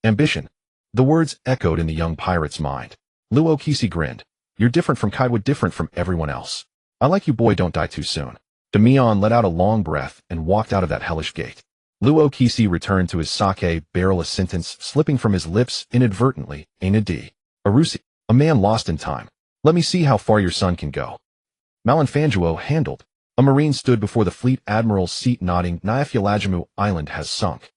Ambition. The words echoed in the young pirate's mind. Luokisi grinned. "You're different from Kaiwa, different from everyone else. I like you, boy, don't die too soon." Damian let out a long breath and walked out of that hellish gate. Luokisi returned to his sake barrel, a sentence slipping from his lips inadvertently. "Ainadi. Arusi. A man lost in time. Let me see how far your son can go." Malinfanjuo handled. A marine stood before the fleet admiral's seat, nodding. "Nyafulajamu Island has sunk."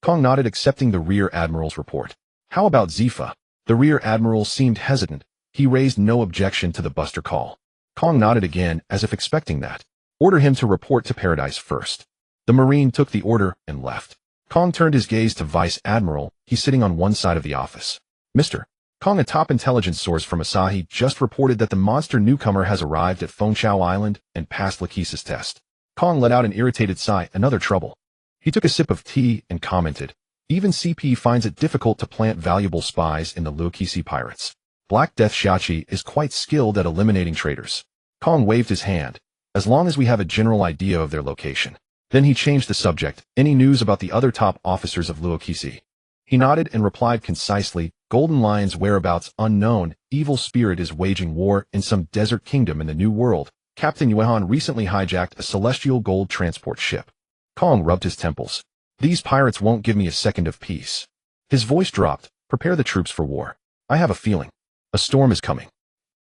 Kong nodded, accepting the Rear Admiral's report. How about Zifa? The Rear Admiral seemed hesitant. He raised no objection to the buster call. Kong nodded again, as if expecting that. Order him to report to Paradise first. The Marine took the order and left. Kong turned his gaze to Vice Admiral. He's sitting on one side of the office. Mr. Kong, a top intelligence source from Asahi, just reported that the monster newcomer has arrived at Fengchao Island and passed Lachesis test. Kong let out an irritated sigh. Another trouble. He took a sip of tea and commented, even CP finds it difficult to plant valuable spies in the Luakisi pirates. Black Death Shachi is quite skilled at eliminating traitors. Kong waved his hand. As long as we have a general idea of their location. Then he changed the subject. Any news about the other top officers of Luakisi? He nodded and replied concisely, Golden Lion's whereabouts unknown. Evil spirit is waging war in some desert kingdom in the New World. Captain Yuehan recently hijacked a celestial gold transport ship. Kong rubbed his temples. These pirates won't give me a second of peace. His voice dropped. Prepare the troops for war. I have a feeling. A storm is coming.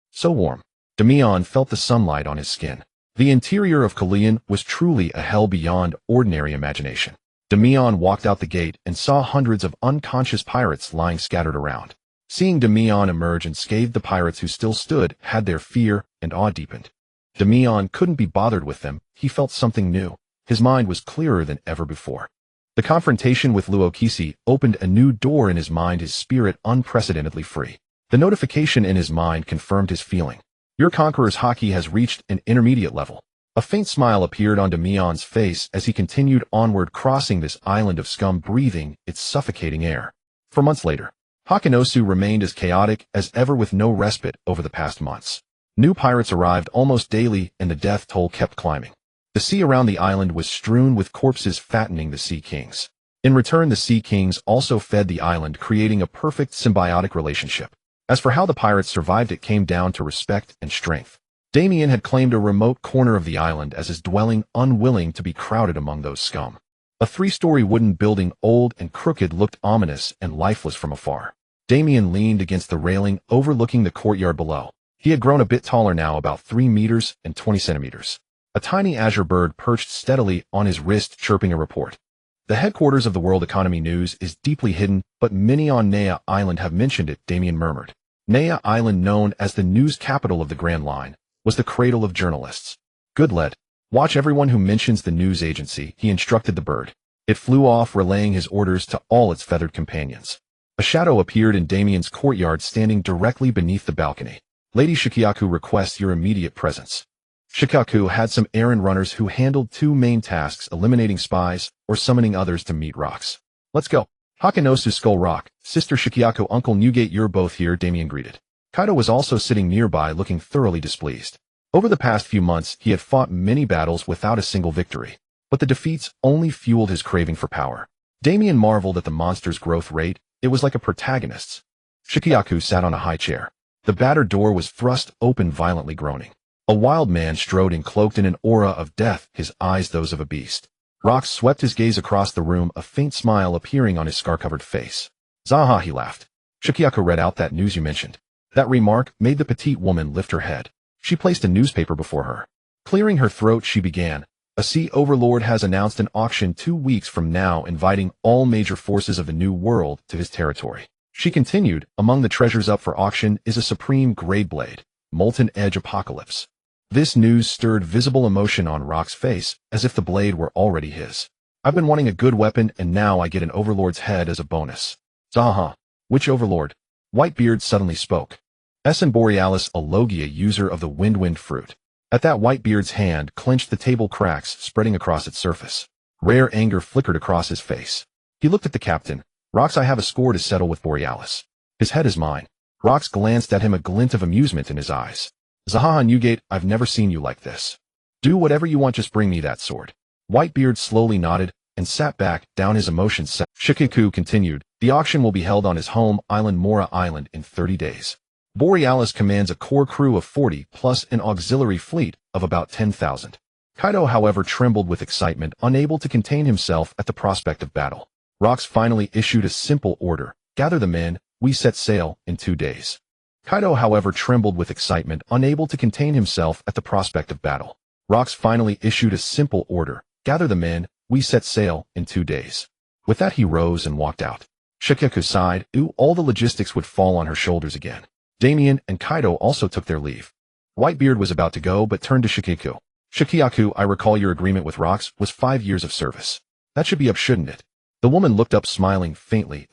So warm. Damian felt the sunlight on his skin. The interior of Kalian was truly a hell beyond ordinary imagination. Damian walked out the gate and saw hundreds of unconscious pirates lying scattered around. Seeing Damian emerge and scathe the pirates who still stood had their fear and awe deepened. Damian couldn't be bothered with them. He felt something new. His mind was clearer than ever before. The confrontation with Luakisi opened a new door in his mind, his spirit unprecedentedly free. The notification in his mind confirmed his feeling. Your Conqueror's Haki has reached an intermediate level. A faint smile appeared on Damian's face as he continued onward, crossing this island of scum, breathing its suffocating air. 4 months later, Hakanosu remained as chaotic as ever, with no respite over the past months. New pirates arrived almost daily, and the death toll kept climbing. The sea around the island was strewn with corpses, fattening the Sea Kings. In return, the Sea Kings also fed the island, creating a perfect symbiotic relationship. As for how the pirates survived, it came down to respect and strength. Damian had claimed a remote corner of the island as his dwelling, unwilling to be crowded among those scum. A 3-story wooden building, old and crooked, looked ominous and lifeless from afar. Damian leaned against the railing, overlooking the courtyard below. He had grown a bit taller now, about 3 meters and 20 centimeters. A tiny azure bird perched steadily on his wrist, chirping a report. The headquarters of the World Economy News is deeply hidden, but many on Nea Island have mentioned it, Damian murmured. Nea Island, known as the news capital of the Grand Line, was the cradle of journalists. Good lad. Watch everyone who mentions the news agency, he instructed the bird. It flew off, relaying his orders to all its feathered companions. A shadow appeared in Damian's courtyard, standing directly beneath the balcony. Lady Shikiaku requests your immediate presence. Shikaku had some errand runners who handled 2 main tasks, eliminating spies or summoning others to meet rocks. Let's go. Hakanosu Skull Rock, Sister Shikiaku, Uncle Newgate, you're both here, Damian greeted. Kaido was also sitting nearby, looking thoroughly displeased. Over the past few months, he had fought many battles without a single victory, but the defeats only fueled his craving for power. Damian marveled at the monster's growth rate. It was like a protagonist's. Shikiaku sat on a high chair. The battered door was thrust open, violently groaning. A wild man strode in, cloaked in an aura of death, his eyes those of a beast. Rox swept his gaze across the room, a faint smile appearing on his scar-covered face. Zaha, he laughed. Shikiaku read out that news you mentioned. That remark made the petite woman lift her head. She placed a newspaper before her. Clearing her throat, she began. A sea overlord has announced an auction 2 weeks from now, inviting all major forces of the New World to his territory. She continued, among the treasures up for auction is a supreme grade blade, Molten Edge Apocalypse. This news stirred visible emotion on Rock's face, as if the blade were already his. I've been wanting a good weapon, and now I get an overlord's head as a bonus. Zaha. Which overlord? Whitebeard suddenly spoke. Essen Borealis, a Logia user of the Wind fruit. At that, Whitebeard's hand clenched, the table cracks spreading across its surface. Rare anger flickered across his face. He looked at the captain. Rox, I have a score to settle with Borealis. His head is mine. Rox glanced at him, a glint of amusement in his eyes. Zaha Newgate, I've never seen you like this. Do whatever you want, just bring me that sword. Whitebeard slowly nodded and sat back down, his emotions set. Shikiku continued, the auction will be held on his home island, Mora Island, in 30 days. Borealis commands a core crew of 40 plus an auxiliary fleet of about 10,000. Kaido, however, trembled with excitement, unable to contain himself at the prospect of battle. Rox finally issued a simple order. Gather the men, we set sail in 2 days. Kaido, however, trembled with excitement, unable to contain himself at the prospect of battle. Rox finally issued a simple order. Gather the men, we set sail in 2 days. With that he rose and walked out. Shikaku sighed. All the logistics would fall on her shoulders again. Damian and Kaido also took their leave. Whitebeard was about to go but turned to Shikaku. Shikaku, I recall your agreement with Rocks was 5 years of service. That should be up, shouldn't it? The woman looked up smiling faintly.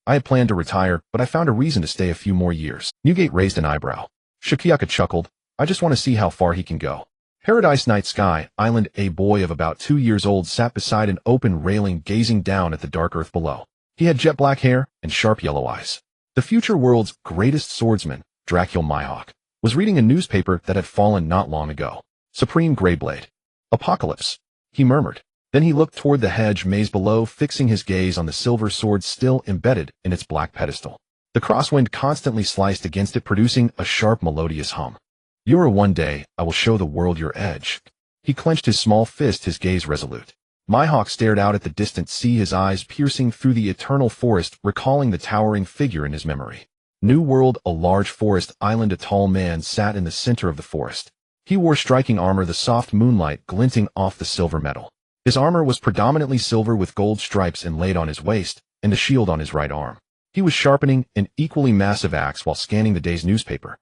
I had planned to retire, but I found a reason to stay a few more years. Newgate raised an eyebrow. Shikaku chuckled. I just want to see how far he can go. Paradise Night Sky Island. A boy of about 2 years old sat beside an open railing gazing down at the dark earth below. He had jet black hair and sharp yellow eyes. The future world's greatest swordsman, Dracul Mihawk, was reading a newspaper that had fallen not long ago. Supreme Greyblade. Apocalypse, he murmured. Then he looked toward the hedge maze below, fixing his gaze on the silver sword still embedded in its black pedestal. The crosswind constantly sliced against it, producing a sharp melodious hum. Yura, one day, I will show the world your edge. He clenched his small fist, his gaze resolute. Mihawk stared out at the distant sea, his eyes piercing through the eternal forest, recalling the towering figure in his memory. New World, a large forest island. A tall man sat in the center of the forest. He wore striking armor, the soft moonlight glinting off the silver metal. His armor was predominantly silver with gold stripes inlaid on his waist, and a shield on his right arm. He was sharpening an equally massive axe while scanning the day's newspaper.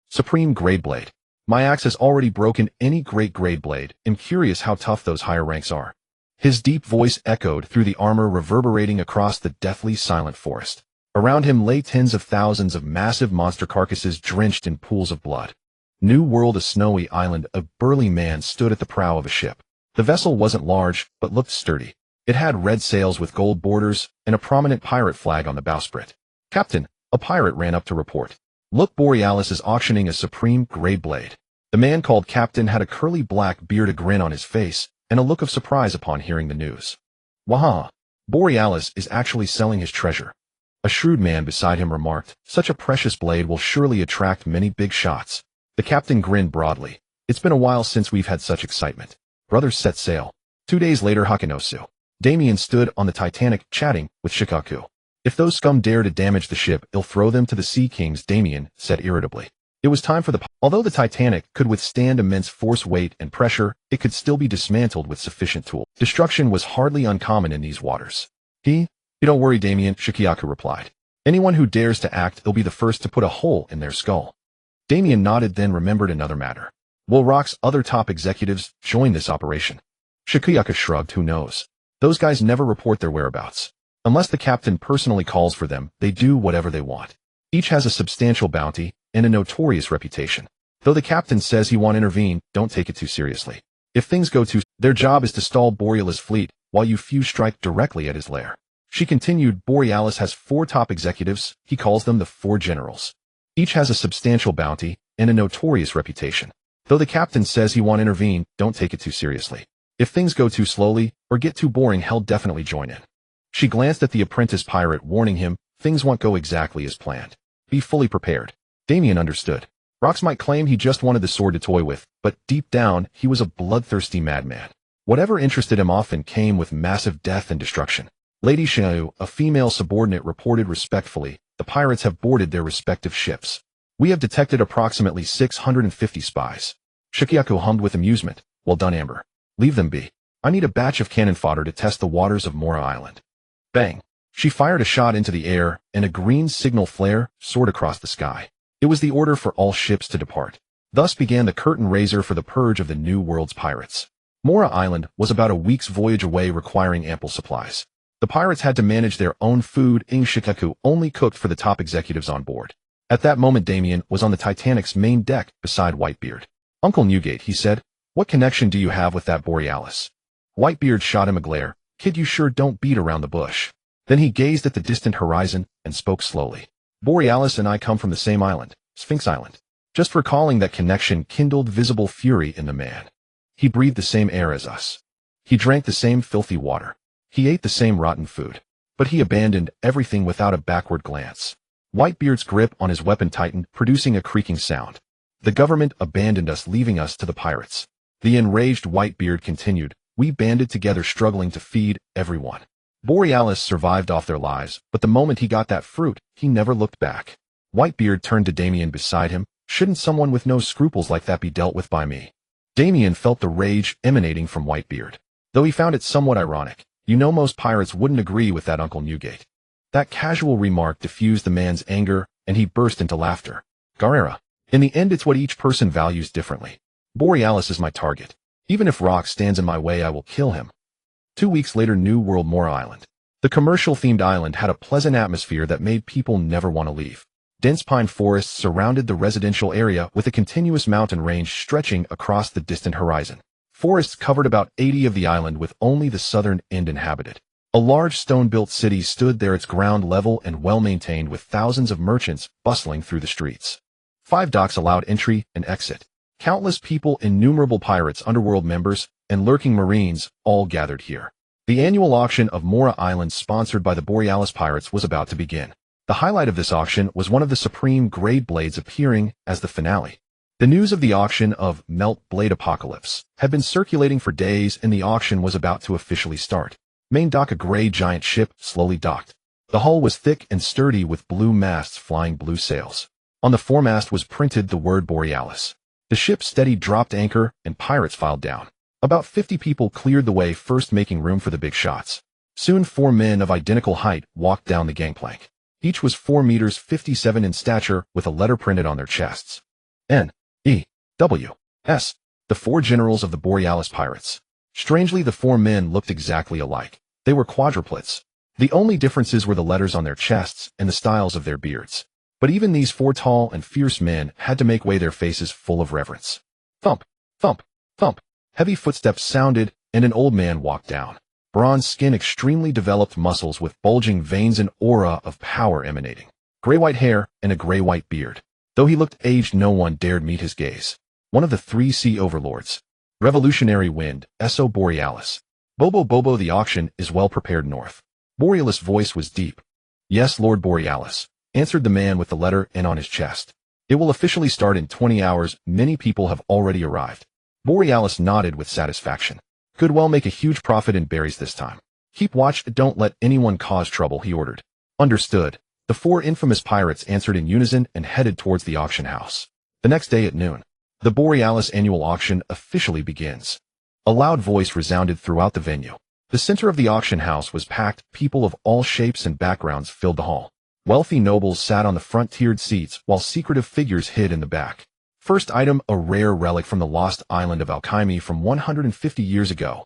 Supreme Greyblade. My axe has already broken any great grade blade. I'm curious how tough those higher ranks are. His deep voice echoed through the armor, reverberating across the deathly silent forest. Around him lay tens of thousands of massive monster carcasses drenched in pools of blood. New World, a snowy island. A burly man stood at the prow of a ship. The vessel wasn't large, but looked sturdy. It had red sails with gold borders and a prominent pirate flag on the bowsprit. Captain, a pirate ran up to report. Look, Borealis is auctioning a Supreme Greyblade. The man called Captain had a curly black beard, a grin on his face, and a look of surprise upon hearing the news. Waha! Borealis is actually selling his treasure. A shrewd man beside him remarked, such a precious blade will surely attract many big shots. The captain grinned broadly. It's been a while since we've had such excitement. Brothers set sail. 2 days later, Hakinosu. Damian stood on the Titanic, chatting with Shikaku. If those scum dare to damage the ship, he'll throw them to the Sea Kings, Damian said irritably. It was time for Although the Titanic could withstand immense force, weight, and pressure, it could still be dismantled with sufficient tools. Destruction was hardly uncommon in these waters. You don't worry, Damian, Shikaku replied. Anyone who dares to act, they'll be the first to put a hole in their skull. Damian nodded, then remembered another matter. Will Rock's other top executives join this operation? Shikaku shrugged. Who knows? Those guys never report their whereabouts. Unless the captain personally calls for them, they do whatever they want. Each has a substantial bounty and a notorious reputation. Though the captain says he won't intervene, don't take it too seriously. If things go too, their job is to stall Borealis' fleet while you few strike directly at his lair. She continued, Borealis has 4 top executives, he calls them the 4 generals. Each has a substantial bounty and a notorious reputation. Though the captain says he won't intervene, don't take it too seriously. If things go too slowly or get too boring, he'll definitely join in. She glanced at the apprentice pirate, warning him, things won't go exactly as planned. Be fully prepared. Damian understood. Rox might claim he just wanted the sword to toy with, but deep down, he was a bloodthirsty madman. Whatever interested him often came with massive death and destruction. Lady Xiao, a female subordinate, reported respectfully, the pirates have boarded their respective ships. We have detected approximately 650 spies. Shikaku hummed with amusement. Well done, Amber. Leave them be. I need a batch of cannon fodder to test the waters of Mora Island. Bang! She fired a shot into the air, and a green signal flare soared across the sky. It was the order for all ships to depart. Thus began the curtain raiser for the purge of the New World's pirates. Mora Island was about a week's voyage away, requiring ample supplies. The pirates had to manage their own food. Shikaku only cooked for the top executives on board. At that moment, Damian was on the Titanic's main deck beside Whitebeard. Uncle Newgate, he said, what connection do you have with that Borealis? Whitebeard shot him a glare. Kid, you sure don't beat around the bush. Then he gazed at the distant horizon and spoke slowly. Borealis and I come from the same island, Sphinx Island. Just recalling that connection kindled visible fury in the man. He breathed the same air as us. He drank the same filthy water. He ate the same rotten food. But he abandoned everything without a backward glance. Whitebeard's grip on his weapon tightened, producing a creaking sound. The government abandoned us, leaving us to the pirates. The enraged Whitebeard continued, we banded together, struggling to feed everyone. Borealis survived off their lives, but the moment he got that fruit, he never looked back. Whitebeard turned to Damian beside him. Shouldn't someone with no scruples like that be dealt with by me? Damian felt the rage emanating from Whitebeard. Though he found it somewhat ironic, You know most pirates wouldn't agree with that, Uncle Newgate. That casual remark diffused the man's anger, and he burst into laughter. Garera. In the end, it's what each person values differently. Borealis is my target. Even if Rock stands in my way, I will kill him. 2 weeks later, New World Moor Island. The commercial-themed island had a pleasant atmosphere that made people never want to leave. Dense pine forests surrounded the residential area with a continuous mountain range stretching across the distant horizon. Forests covered about 80 of the island, with only the southern end inhabited. A large stone-built city stood there, its ground level and well-maintained, with thousands of merchants bustling through the streets. 5 docks allowed entry and exit. Countless people, innumerable pirates, underworld members, and lurking marines all gathered here. The annual auction of Mora Island, sponsored by the Borealis Pirates, was about to begin. The highlight of this auction was one of the supreme grade blades appearing as the finale. The news of the auction of Melt Blade Apocalypse had been circulating for days, and the auction was about to officially start. Main dock, a gray giant ship slowly docked. The hull was thick and sturdy, with blue masts flying blue sails. On the foremast was printed the word Borealis. The ship steadied, dropped anchor, and pirates filed down. About 50 people cleared the way first, making room for the big shots. Soon 4 men of identical height walked down the gangplank. Each was 4 meters 57 in stature, with a letter printed on their chests. N.E.W.S. The 4 generals of the Borealis Pirates. Strangely, the 4 men looked exactly alike. They were quadruplets. The only differences were the letters on their chests and the styles of their beards. But even these 4 tall and fierce men had to make way, their faces full of reverence. Thump, thump, thump. Heavy footsteps sounded, and an old man walked down. Bronze skin, extremely developed muscles with bulging veins, an aura of power emanating. Gray-white hair and a gray-white beard. Though he looked aged, no one dared meet his gaze. One of the 3 sea overlords. Revolutionary Wind, S.O. Borealis. Bobo, the auction is well prepared north. Borealis' voice was deep. Yes, Lord Borealis, answered the man with the letter N on his chest. It will officially start in 20 hours. Many people have already arrived. Borealis nodded with satisfaction. Could well make a huge profit in berries this time. Keep watch, don't let anyone cause trouble, he ordered. Understood. The 4 infamous pirates answered in unison and headed towards the auction house. The next day at noon, the Borealis annual auction officially begins. A loud voice resounded throughout the venue. The center of the auction house was packed. People of all shapes and backgrounds filled the hall. Wealthy nobles sat on the front-tiered seats, while secretive figures hid in the back. First item, a rare relic from the lost island of alchemy from 150 years ago.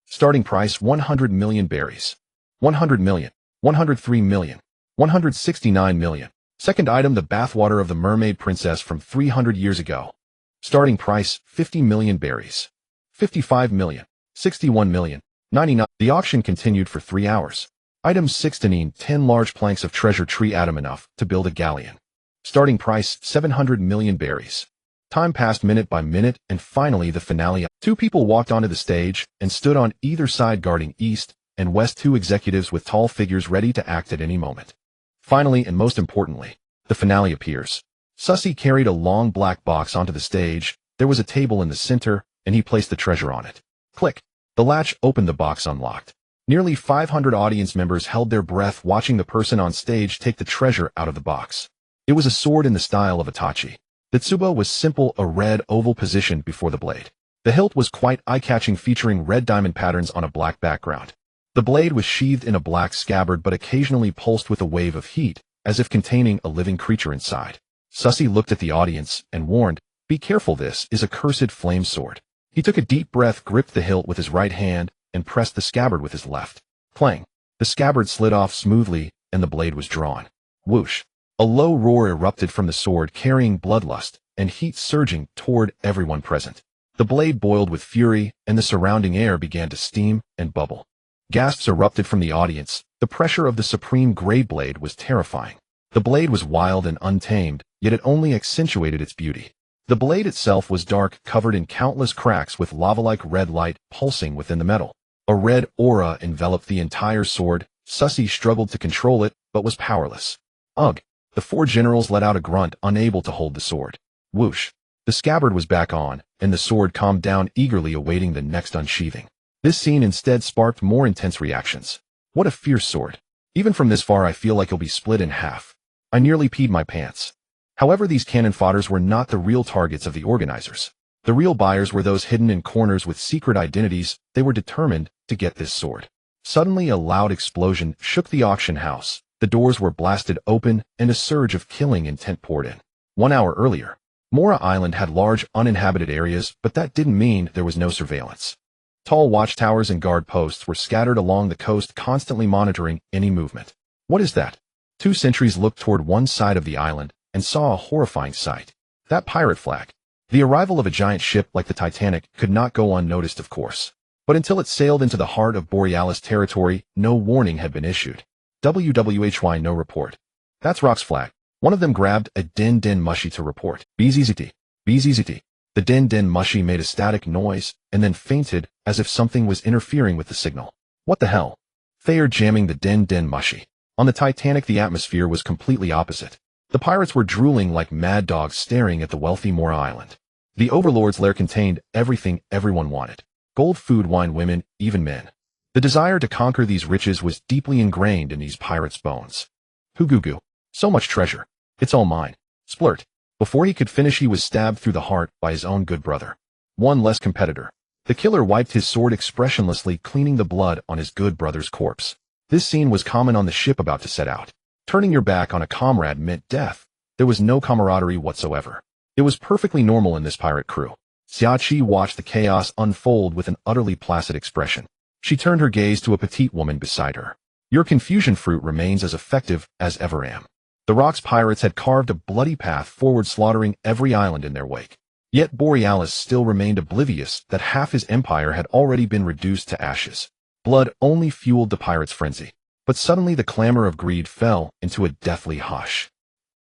Starting price, 100 million berries. 100 million. 103 million. 169 million. Second item, the bathwater of the mermaid princess from 300 years ago. Starting price, 50 million berries. 55 million. 61 million. 99. The auction continued for 3 hours. Item 16, 10 large planks of treasure tree, atom enough to build a galleon. Starting price, 700 million berries. Time passed minute by minute, and finally the finale. 2 people walked onto the stage and stood on either side, guarding east and west. 2 executives with tall figures ready to act at any moment. Finally, and most importantly, the finale appears. Sussy carried a long black box onto the stage. There was a table in the center, and he placed the treasure on it. Click. The latch opened, the box unlocked. Nearly 500 audience members held their breath, watching the person on stage take the treasure out of the box. It was a sword in the style of Itachi. The tsubo was simple, a red oval positioned before the blade. The hilt was quite eye-catching, featuring red diamond patterns on a black background. The blade was sheathed in a black scabbard, but occasionally pulsed with a wave of heat, as if containing a living creature inside. Sussy looked at the audience and warned, "Be careful, this is a cursed flame sword." He took a deep breath, gripped the hilt with his right hand, and pressed the scabbard with his left. Clang! The scabbard slid off smoothly, and the blade was drawn. Whoosh! A low roar erupted from the sword, carrying bloodlust and heat surging toward everyone present. The blade boiled with fury, and the surrounding air began to steam and bubble. Gasps erupted from the audience. The pressure of the supreme grade blade was terrifying. The blade was wild and untamed, yet it only accentuated its beauty. The blade itself was dark, covered in countless cracks, with lava-like red light pulsing within the metal. A red aura enveloped the entire sword. Sussy struggled to control it, but was powerless. Ugh! The 4 generals let out a grunt, unable to hold the sword. Whoosh! The scabbard was back on, and the sword calmed down, eagerly awaiting the next unsheathing. This scene instead sparked more intense reactions. What a fierce sword! Even from this far I feel like he'll be split in half. I nearly peed my pants. However, these cannon fodders were not the real targets of the organizers. The real buyers were those hidden in corners with secret identities. They were determined to get this sword. Suddenly a loud explosion shook the auction house. The doors were blasted open and a surge of killing intent poured in. 1 hour earlier, Mora Island had large uninhabited areas, but that didn't mean there was no surveillance. Tall watchtowers and guard posts were scattered along the coast, constantly monitoring any movement. What is that? 2 sentries looked toward one side of the island and saw a horrifying sight. That pirate flag. The arrival of a giant ship like the Titanic could not go unnoticed, of course. But until it sailed into the heart of Borealis territory, no warning had been issued. WWHY no report. That's Rock's flag. One of them grabbed a din mushy to report. BZZT. BZZT. The din mushy made a static noise and then fainted as if something was interfering with the signal. What the hell? They are jamming the din mushy. On the Titanic, the atmosphere was completely opposite. The pirates were drooling like mad dogs staring at the wealthy Mora Island. The Overlord's lair contained everything everyone wanted. Gold, food, wine, women, even men. The desire to conquer these riches was deeply ingrained in these pirates' bones. Hoo-goo-goo. So much treasure. It's all mine. Splurt. Before he could finish, he was stabbed through the heart by his own good brother. One less competitor. The killer wiped his sword expressionlessly, cleaning the blood on his good brother's corpse. This scene was common on the ship about to set out. Turning your back on a comrade meant death. There was no camaraderie whatsoever. It was perfectly normal in this pirate crew. Xiaoqi watched the chaos unfold with an utterly placid expression. She turned her gaze to a petite woman beside her. Your confusion fruit remains as effective as ever am. The Rock's pirates had carved a bloody path forward, slaughtering every island in their wake. Yet Borealis still remained oblivious that half his empire had already been reduced to ashes. Blood only fueled the pirates' frenzy. But suddenly the clamor of greed fell into a deathly hush.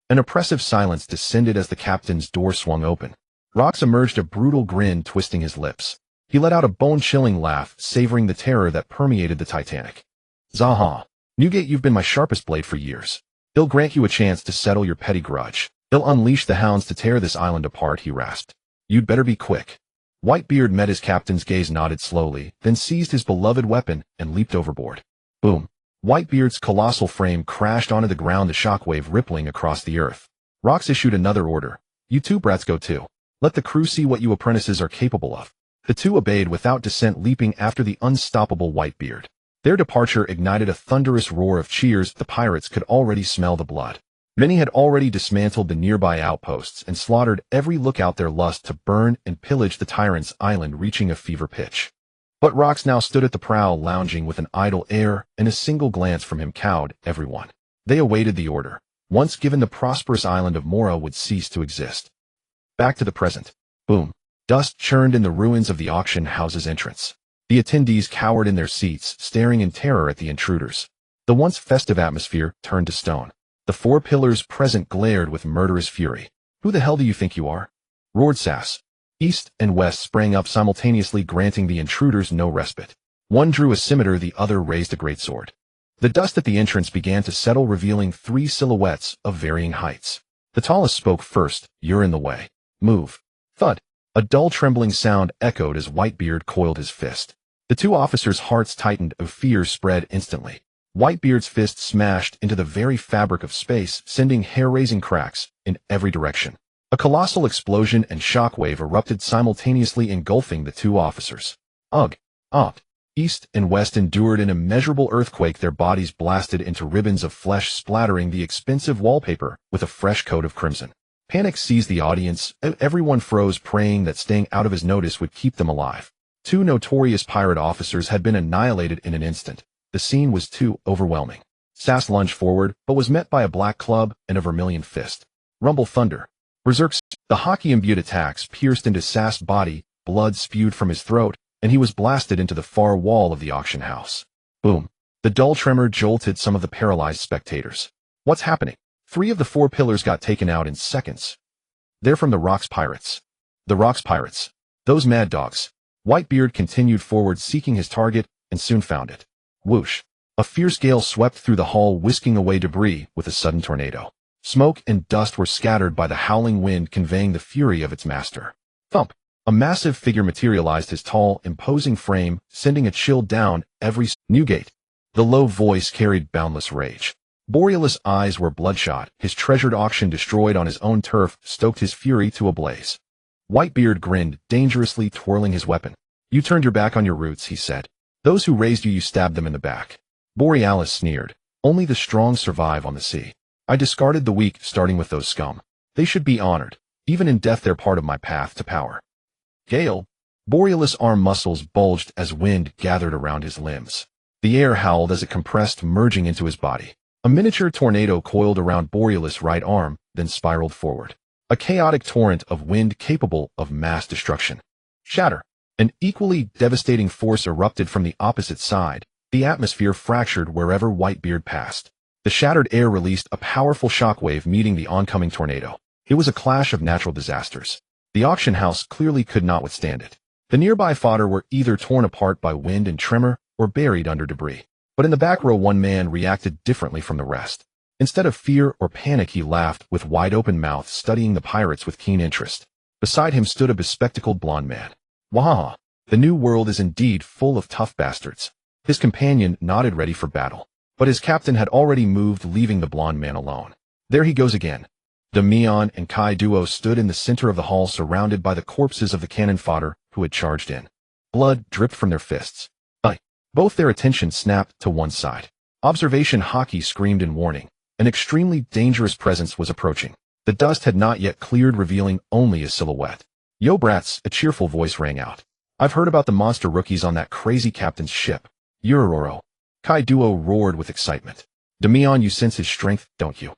An oppressive silence descended as the captain's door swung open. Rox emerged, a brutal grin twisting his lips. He let out a bone-chilling laugh, savoring the terror that permeated the Titanic. Zaha. Newgate, you've been my sharpest blade for years. He'll grant you a chance to settle your petty grudge. He'll unleash the hounds to tear this island apart, he rasped. You'd better be quick. Whitebeard met his captain's gaze, nodded slowly, then seized his beloved weapon and leaped overboard. Boom. Whitebeard's colossal frame crashed onto the ground, the shockwave rippling across the earth. Rox issued another order. You two brats go too. Let the crew see what you apprentices are capable of. The two obeyed without dissent, leaping after the unstoppable Whitebeard. Their departure ignited a thunderous roar of cheers. The pirates could already smell the blood. Many had already dismantled the nearby outposts and slaughtered every lookout, their lust to burn and pillage the tyrant's island reaching a fever pitch. But Rox now stood at the prow, lounging with an idle air, and a single glance from him cowed everyone. They awaited the order. Once given, the prosperous island of Mora would cease to exist. Back to the present. Boom. Dust churned in the ruins of the auction house's entrance. The attendees cowered in their seats, staring in terror at the intruders. The once festive atmosphere turned to stone. The four pillars present glared with murderous fury. Who the hell do you think you are? Roared Sass. East and west sprang up simultaneously, granting the intruders no respite. One drew a scimitar, the other raised a greatsword. The dust at the entrance began to settle, revealing three silhouettes of varying heights. The tallest spoke first. You're in the way. Move. Thud. A dull trembling sound echoed as Whitebeard coiled his fist. The two officers' hearts tightened, a fear spread instantly. Whitebeard's fist smashed into the very fabric of space, sending hair-raising cracks in every direction. A colossal explosion and shockwave erupted simultaneously, engulfing the two officers. Ugh. Opt. East and west endured an immeasurable earthquake, their bodies blasted into ribbons of flesh, splattering the expensive wallpaper with a fresh coat of crimson. Panic seized the audience, and everyone froze, praying that staying out of his notice would keep them alive. Two notorious pirate officers had been annihilated in an instant. The scene was too overwhelming. Sass lunged forward, but was met by a black club and a vermilion fist. Rumble thunder. Berserks. The hockey-imbued attacks pierced into Sass' body, blood spewed from his throat, and he was blasted into the far wall of the auction house. Boom. The dull tremor jolted some of the paralyzed spectators. What's happening? 3 of the 4 pillars got taken out in seconds. They're from the Rock's pirates. The Rock's pirates. Those mad dogs. Whitebeard continued forward, seeking his target, and soon found it. Whoosh. A fierce gale swept through the hall, whisking away debris with a sudden tornado. Smoke and dust were scattered by the howling wind, conveying the fury of its master. Thump. A massive figure materialized, his tall, imposing frame sending a chill down every Newgate. The low voice carried boundless rage. Borealis' eyes were bloodshot. His treasured auction destroyed on his own turf stoked his fury to a blaze. Whitebeard grinned, dangerously twirling his weapon. You turned your back on your roots, he said. Those who raised you stabbed them in the back. Borealis sneered. Only the strong survive on the sea. I discarded the weak, starting with those scum. They should be honored. Even in death they're part of my path to power. Gale. Borealis' arm muscles bulged as wind gathered around his limbs. The air howled as it compressed, merging into his body. A miniature tornado coiled around Borealis' right arm, then spiraled forward. A chaotic torrent of wind capable of mass destruction. Shatter. An equally devastating force erupted from the opposite side. The atmosphere fractured wherever Whitebeard passed. The shattered air released a powerful shockwave meeting the oncoming tornado. It was a clash of natural disasters. The auction house clearly could not withstand it. The nearby fodder were either torn apart by wind and tremor or buried under debris. But in the back row, one man reacted differently from the rest. Instead of fear or panic, he laughed with wide-open mouth, studying the pirates with keen interest. Beside him stood a bespectacled blond man. Wahaha! The new world is indeed full of tough bastards. His companion nodded, ready for battle. But his captain had already moved, leaving the blond man alone. There he goes again. Damian and Kai Duo stood in the center of the hall, surrounded by the corpses of the cannon fodder who had charged in. Blood dripped from their fists. Both their attention snapped to one side. Observation Hockey screamed in warning. An extremely dangerous presence was approaching. The dust had not yet cleared, revealing only a silhouette. Yo brats, a cheerful voice rang out. I've heard about the monster rookies on that crazy captain's ship. Urororo. Kai Duo roared with excitement. Damian, you sense his strength, don't you?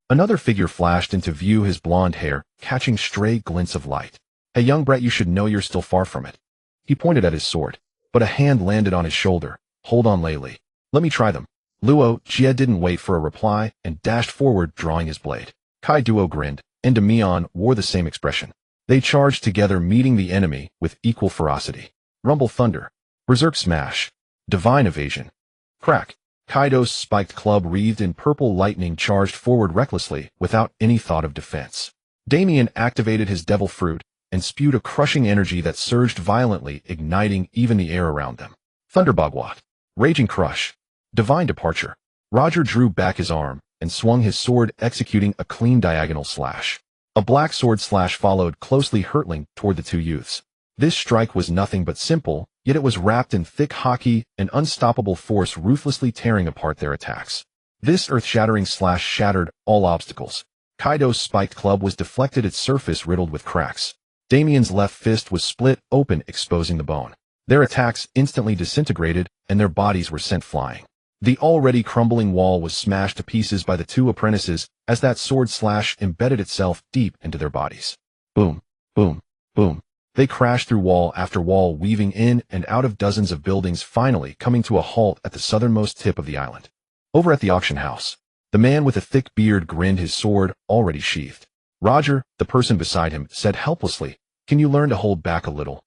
Another figure flashed into view, his blonde hair catching stray glints of light. Hey young brat, you should know you're still far from it. He pointed at his sword. But a hand landed on his shoulder. Hold on, Laylee. Let me try them. Luo Jie didn't wait for a reply and dashed forward, drawing his blade. Kai Duo grinned, and Damian wore the same expression. They charged together, meeting the enemy with equal ferocity. Rumble thunder. Berserk smash. Divine evasion. Crack. Kaido's spiked club, wreathed in purple lightning, charged forward recklessly, without any thought of defense. Damian activated his devil fruit and spewed a crushing energy that surged violently, igniting even the air around them. Thunderbogwat. Raging crush. Divine departure. Roger drew back his arm and swung his sword, executing a clean diagonal slash. A black sword slash followed closely, hurtling toward the two youths. This strike was nothing but simple, yet it was wrapped in thick hockey, an unstoppable force ruthlessly tearing apart their attacks. This earth-shattering slash shattered all obstacles. Kaido's spiked club was deflected, its surface riddled with cracks. Damian's left fist was split open, exposing the bone. Their attacks instantly disintegrated, and their bodies were sent flying. The already crumbling wall was smashed to pieces by the two apprentices as that sword slash embedded itself deep into their bodies. Boom, boom, boom. They crashed through wall after wall, weaving in and out of dozens of buildings, finally coming to a halt at the southernmost tip of the island. Over at the auction house, the man with a thick beard grinned, his sword already sheathed. Roger, the person beside him, said helplessly, "Can you learn to hold back a little?"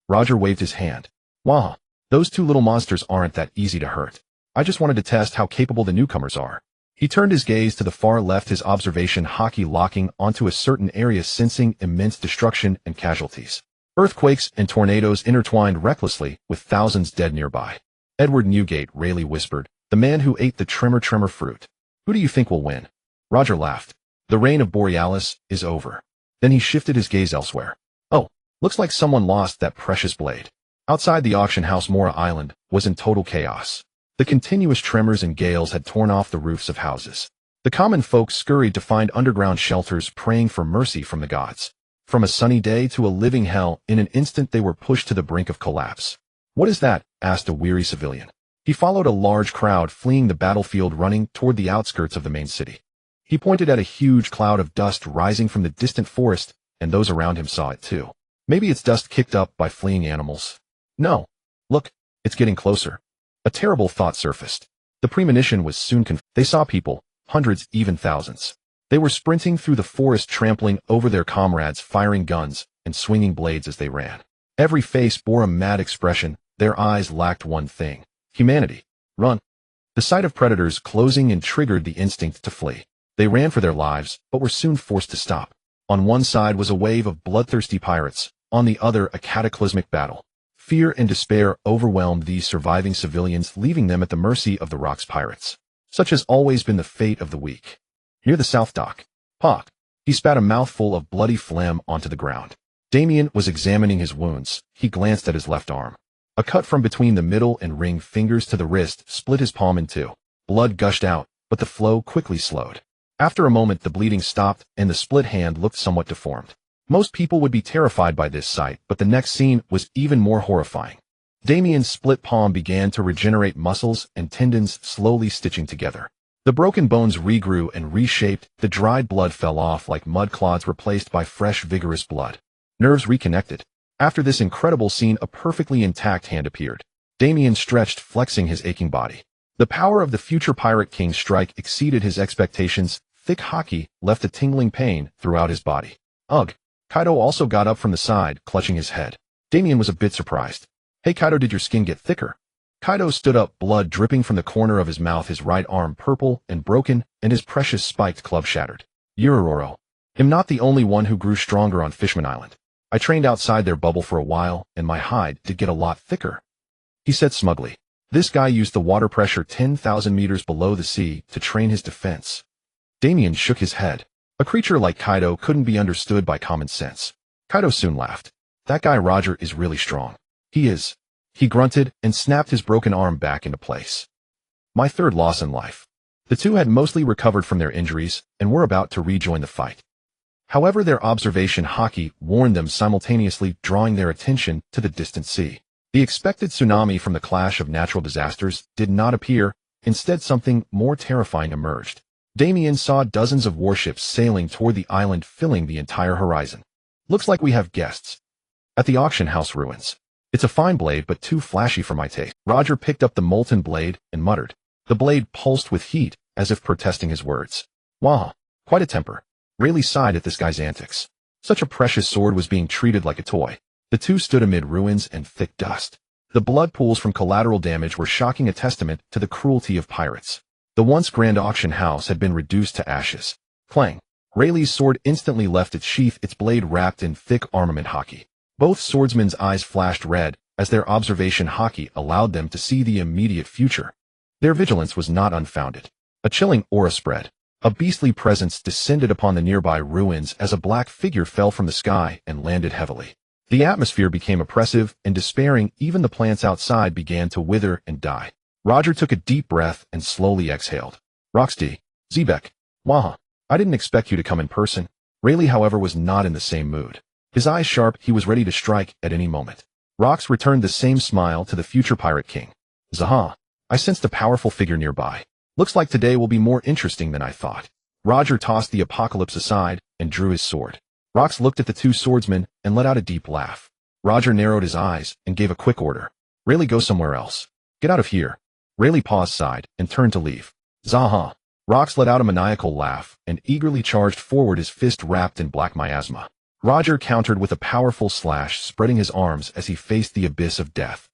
Roger waved his hand. "Wah, those two little monsters aren't that easy to hurt. I just wanted to test how capable the newcomers are." He turned his gaze to the far left, his observation hockey locking onto a certain area, sensing immense destruction and casualties. Earthquakes and tornadoes intertwined recklessly, with thousands dead nearby. Edward Newgate, Rayleigh whispered, "The man who ate the tremor fruit. Who do you think will win?" Roger laughed. "The reign of Borealis is over." Then he shifted his gaze elsewhere. "Oh, looks like someone lost that precious blade." Outside the auction house, Mora Island was in total chaos. The continuous tremors and gales had torn off the roofs of houses. The common folk scurried to find underground shelters, praying for mercy from the gods. From a sunny day to a living hell, in an instant they were pushed to the brink of collapse. "What is that?" asked a weary civilian. He followed a large crowd fleeing the battlefield, running toward the outskirts of the main city. He pointed at a huge cloud of dust rising from the distant forest, and those around him saw it too. "Maybe it's dust kicked up by fleeing animals." "No. Look, it's getting closer." A terrible thought surfaced. The premonition was soon confirmed. They saw people, hundreds, even thousands. They were sprinting through the forest, trampling over their comrades, firing guns and swinging blades as they ran. Every face bore a mad expression. Their eyes lacked one thing: humanity. Run. The sight of predators closing in triggered the instinct to flee. They ran for their lives, but were soon forced to stop. On one side was a wave of bloodthirsty pirates, on the other a cataclysmic battle. Fear and despair overwhelmed these surviving civilians, leaving them at the mercy of the Rock's pirates. Such has always been the fate of the weak. Near the south dock, Hawk. He spat a mouthful of bloody phlegm onto the ground. Damian was examining his wounds. He glanced at his left arm. A cut from between the middle and ring fingers to the wrist split his palm in two. Blood gushed out, but the flow quickly slowed. After a moment, the bleeding stopped, and the split hand looked somewhat deformed. Most people would be terrified by this sight, but the next scene was even more horrifying. Damian's split palm began to regenerate, muscles and tendons slowly stitching together. The broken bones regrew and reshaped, the dried blood fell off like mud clods replaced by fresh, vigorous blood. Nerves reconnected. After this incredible scene, a perfectly intact hand appeared. Damian stretched, flexing his aching body. The power of the future Pirate King's strike exceeded his expectations. Thick haki left a tingling pain throughout his body. Ugh! Kaido also got up from the side, clutching his head. Damian was a bit surprised. Hey Kaido, did your skin get thicker? Kaido stood up, blood dripping from the corner of his mouth, his right arm purple and broken, and his precious spiked club shattered. Yurororo. I'm not the only one who grew stronger on Fishman Island. I trained outside their bubble for a while, and my hide did get a lot thicker, he said smugly. This guy used the water pressure 10,000 meters below the sea to train his defense. Damian shook his head. A creature like Kaido couldn't be understood by common sense. Kaido soon laughed. That guy Roger is really strong. He is. He grunted and snapped his broken arm back into place. My third loss in life. The two had mostly recovered from their injuries and were about to rejoin the fight. However, their observation haki warned them simultaneously, drawing their attention to the distant sea. The expected tsunami from the clash of natural disasters did not appear. Instead, something more terrifying emerged. Damian saw dozens of warships sailing toward the island, filling the entire horizon. Looks like we have guests. At the auction house ruins. It's a fine blade, but too flashy for my taste. Roger picked up the molten blade and muttered. The blade pulsed with heat, as if protesting his words. Wow, quite a temper. Rayleigh sighed at this guy's antics. Such a precious sword was being treated like a toy. The two stood amid ruins and thick dust. The blood pools from collateral damage were shocking, a testament to the cruelty of pirates. The once grand auction house had been reduced to ashes. Clang. Rayleigh's sword instantly left its sheath, its blade wrapped in thick armament haki. Both swordsmen's eyes flashed red, as their observation haki allowed them to see the immediate future. Their vigilance was not unfounded. A chilling aura spread. A beastly presence descended upon the nearby ruins as a black figure fell from the sky and landed heavily. The atmosphere became oppressive and despairing. Even the plants outside began to wither and die. Roger took a deep breath and slowly exhaled. Roxy, Zebek, Waha, I didn't expect you to come in person. Rayleigh, however, was not in the same mood. His eyes sharp, he was ready to strike at any moment. Rox returned the same smile to the future Pirate King. Zaha, I sensed a powerful figure nearby. Looks like today will be more interesting than I thought. Roger tossed the apocalypse aside and drew his sword. Rox looked at the two swordsmen and let out a deep laugh. Roger narrowed his eyes and gave a quick order. Rayleigh, go somewhere else. Get out of here. Rayleigh paused, sighed, and turned to leave. Zaha. Rox let out a maniacal laugh and eagerly charged forward, his fist wrapped in black miasma. Roger countered with a powerful slash, spreading his arms as he faced the abyss of death.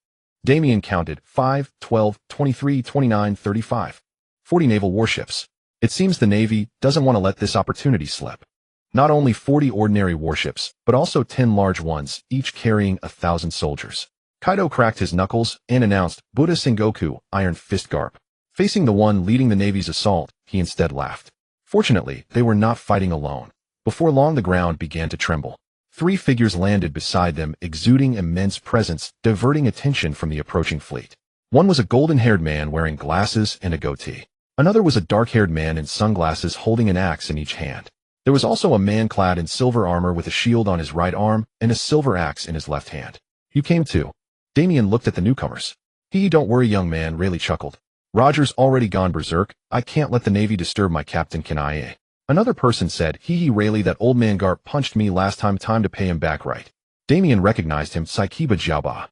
Damian counted 5, 12, 23, 29, 35. 40 naval warships. It seems the Navy doesn't want to let this opportunity slip. Not only 40 ordinary warships, but also 10 large ones, each carrying 1,000 soldiers. Kaido cracked his knuckles and announced, Buddha Sengoku, Iron Fist Garp. Facing the one leading the Navy's assault, he instead laughed. Fortunately, they were not fighting alone. Before long, the ground began to tremble. 3 figures landed beside them, exuding immense presence, diverting attention from the approaching fleet. One was a golden-haired man wearing glasses and a goatee. Another was a dark-haired man in sunglasses holding an axe in each hand. There was also a man clad in silver armor with a shield on his right arm and a silver axe in his left hand. You came too. Damian looked at the newcomers. Don't worry, young man, Rayleigh chuckled. Roger's already gone berserk. I can't let the Navy disturb my captain, can I? Another person said, Rayleigh, that old man Garp punched me last time to pay him back right. Damian recognized him, Saikiba Jiaoba.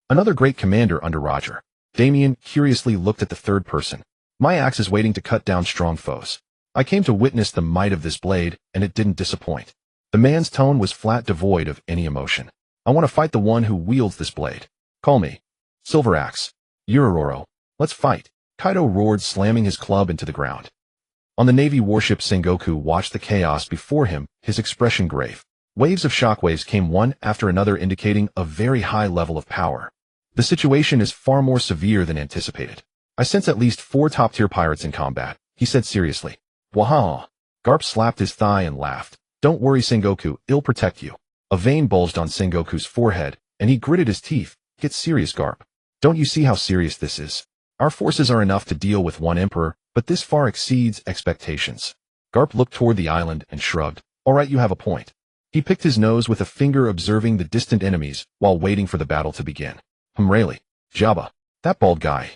Another great commander under Roger. Damian curiously looked at the third person. My axe is waiting to cut down strong foes. I came to witness the might of this blade, and it didn't disappoint. The man's tone was flat, devoid of any emotion. I want to fight the one who wields this blade. Call me Silver Axe. Yurororo. Let's fight. Kaido roared, slamming his club into the ground. On the Navy warship, Sengoku watched the chaos before him, his expression grave. Waves of shockwaves came one after another, indicating a very high level of power. The situation is far more severe than anticipated. I sense at least 4 top-tier pirates in combat, he said seriously. Waha! Garp slapped his thigh and laughed. Don't worry, Sengoku, I'll protect you. A vein bulged on Sengoku's forehead, and he gritted his teeth, Get serious, Garp. Don't you see how serious this is? Our forces are enough to deal with one emperor, but this far exceeds expectations. Garp looked toward the island and shrugged. All right, you have a point. He picked his nose with a finger, observing the distant enemies while waiting for the battle to begin. Really? Jabba. That bald guy.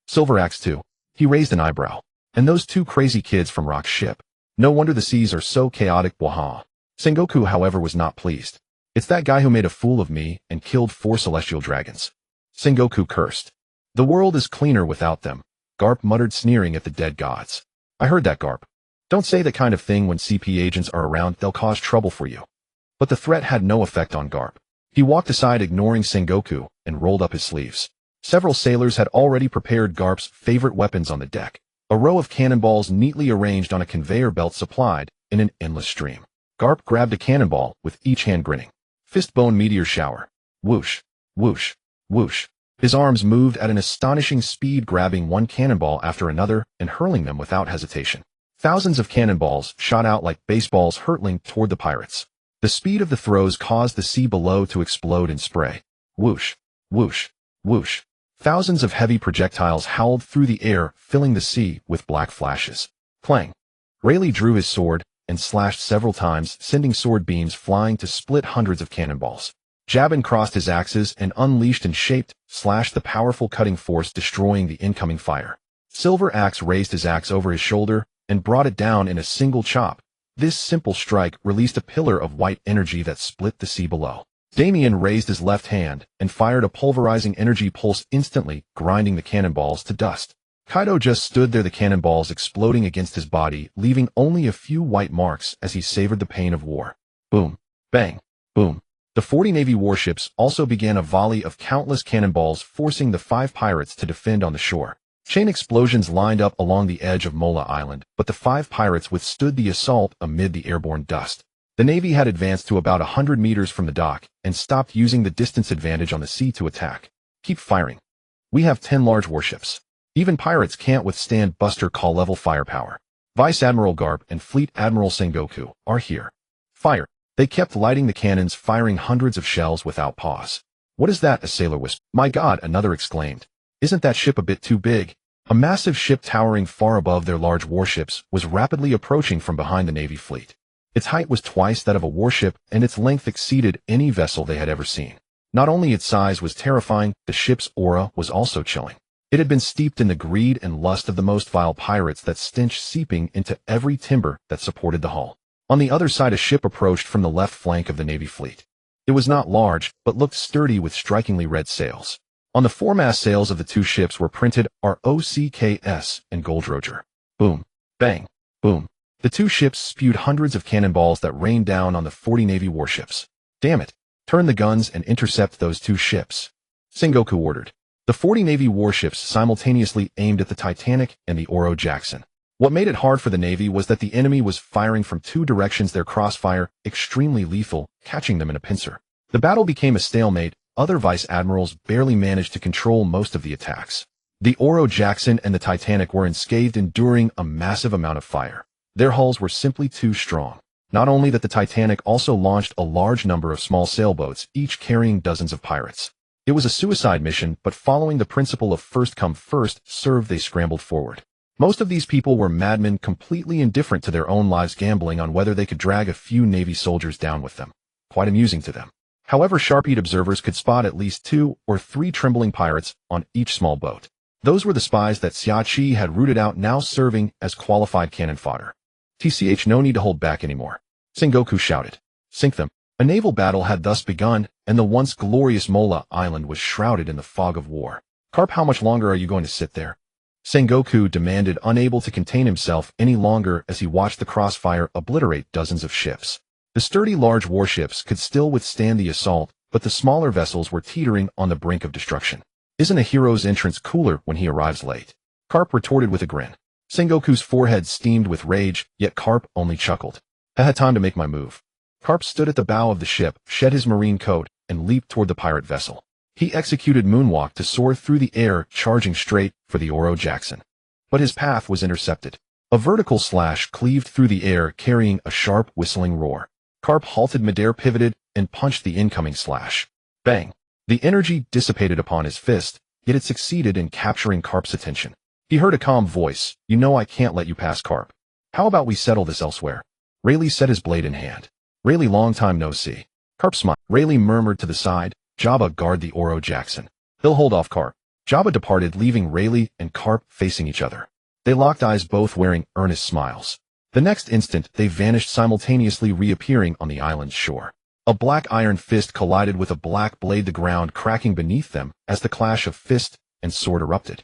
Silver Axe too. He raised an eyebrow. And those two crazy kids from Rock's ship. No wonder the seas are so chaotic, bwaha. Sengoku, however, was not pleased. It's that guy who made a fool of me and killed 4 celestial dragons. Sengoku cursed. The world is cleaner without them. Garp muttered, sneering at the dead gods. I heard that, Garp. Don't say that kind of thing when CP agents are around, they'll cause trouble for you. But the threat had no effect on Garp. He walked aside, ignoring Sengoku, and rolled up his sleeves. Several sailors had already prepared Garp's favorite weapons on the deck. A row of cannonballs neatly arranged on a conveyor belt supplied in an endless stream. Garp grabbed a cannonball, with each hand grinning. Fistbone meteor shower. Whoosh, whoosh, whoosh. His arms moved at an astonishing speed, grabbing one cannonball after another and hurling them without hesitation. Thousands of cannonballs shot out like baseballs, hurtling toward the pirates. The speed of the throws caused the sea below to explode in spray. Whoosh, whoosh, whoosh. Thousands of heavy projectiles howled through the air, filling the sea with black flashes. Clang. Rayleigh drew his sword and slashed several times, sending sword beams flying to split hundreds of cannonballs. Jabin crossed his axes and unleashed and shaped, slashed the powerful cutting force, destroying the incoming fire. Silver Axe raised his axe over his shoulder and brought it down in a single chop. This simple strike released a pillar of white energy that split the sea below. Damian raised his left hand and fired a pulverizing energy pulse, instantly grinding the cannonballs to dust. Kaido just stood there, the cannonballs exploding against his body, leaving only a few white marks as he savored the pain of war. Boom, bang, boom. The 40 Navy warships also began a volley of countless cannonballs, forcing the 5 pirates to defend on the shore. Chain explosions lined up along the edge of Mola Island, but the 5 pirates withstood the assault amid the airborne dust. The Navy had advanced to about 100 meters from the dock and stopped using the distance advantage on the sea to attack. Keep firing. We have 10 large warships. Even pirates can't withstand Buster Call-level firepower. Vice Admiral Garp and Fleet Admiral Sengoku are here. Fire. They kept lighting the cannons, firing hundreds of shells without pause. What is that? A sailor whispered. My God, another exclaimed. Isn't that ship a bit too big? A massive ship towering far above their large warships was rapidly approaching from behind the Navy fleet. Its height was twice that of a warship, and its length exceeded any vessel they had ever seen. Not only its size was terrifying, the ship's aura was also chilling. It had been steeped in the greed and lust of the most vile pirates, that stench seeping into every timber that supported the hull. On the other side, a ship approached from the left flank of the Navy fleet. It was not large, but looked sturdy, with strikingly red sails. On the foremast sails of the 2 ships were printed ROCKS and Gold Roger. Boom, bang, boom. The 2 ships spewed hundreds of cannonballs that rained down on the 40 Navy warships. Damn it, turn the guns and intercept those 2 ships. Sengoku ordered. The 40 Navy warships simultaneously aimed at the Titanic and the Oro Jackson. What made it hard for the Navy was that the enemy was firing from 2 directions, their crossfire extremely lethal, catching them in a pincer. The battle became a stalemate. Other vice admirals barely managed to control most of the attacks. The Oro Jackson and the Titanic were unscathed, enduring a massive amount of fire. Their hulls were simply too strong. Not only that, the Titanic also launched a large number of small sailboats, each carrying dozens of pirates. It was a suicide mission, but following the principle of first come first served, they scrambled forward. Most of these people were madmen, completely indifferent to their own lives, gambling on whether they could drag a few Navy soldiers down with them. Quite amusing to them. However, sharp-eyed observers could spot at least 2 or 3 trembling pirates on each small boat. Those were the spies that Xiachi had rooted out, now serving as qualified cannon fodder. TCH, no need to hold back anymore. Sengoku shouted. Sink them. A naval battle had thus begun, and the once glorious Mola Island was shrouded in the fog of war. Garp, how much longer are you going to sit there? Sengoku demanded, unable to contain himself any longer as he watched the crossfire obliterate dozens of ships. The sturdy large warships could still withstand the assault, but the smaller vessels were teetering on the brink of destruction. Isn't a hero's entrance cooler when he arrives late? Garp retorted with a grin. Sengoku's forehead steamed with rage, yet Garp only chuckled. I had time to make my move. Garp stood at the bow of the ship, shed his marine coat, and leaped toward the pirate vessel. He executed moonwalk to soar through the air, charging straight for the Oro Jackson. But his path was intercepted. A vertical slash cleaved through the air, carrying a sharp, whistling roar. Garp halted midair, pivoted, and punched the incoming slash. Bang! The energy dissipated upon his fist, yet it succeeded in capturing Carp's attention. He heard a calm voice, "You know I can't let you pass, Carp. How about we settle this elsewhere?" Rayleigh set his blade in hand. "Rayleigh, long time no see." Carp smiled. Rayleigh murmured to the side, "Jabba, guard the Oro Jackson. He'll hold off Carp." Jabba departed, leaving Rayleigh and Carp facing each other. They locked eyes, both wearing earnest smiles. The next instant, they vanished, simultaneously reappearing on the island's shore. A black iron fist collided with a black blade, the ground cracking beneath them as the clash of fist and sword erupted.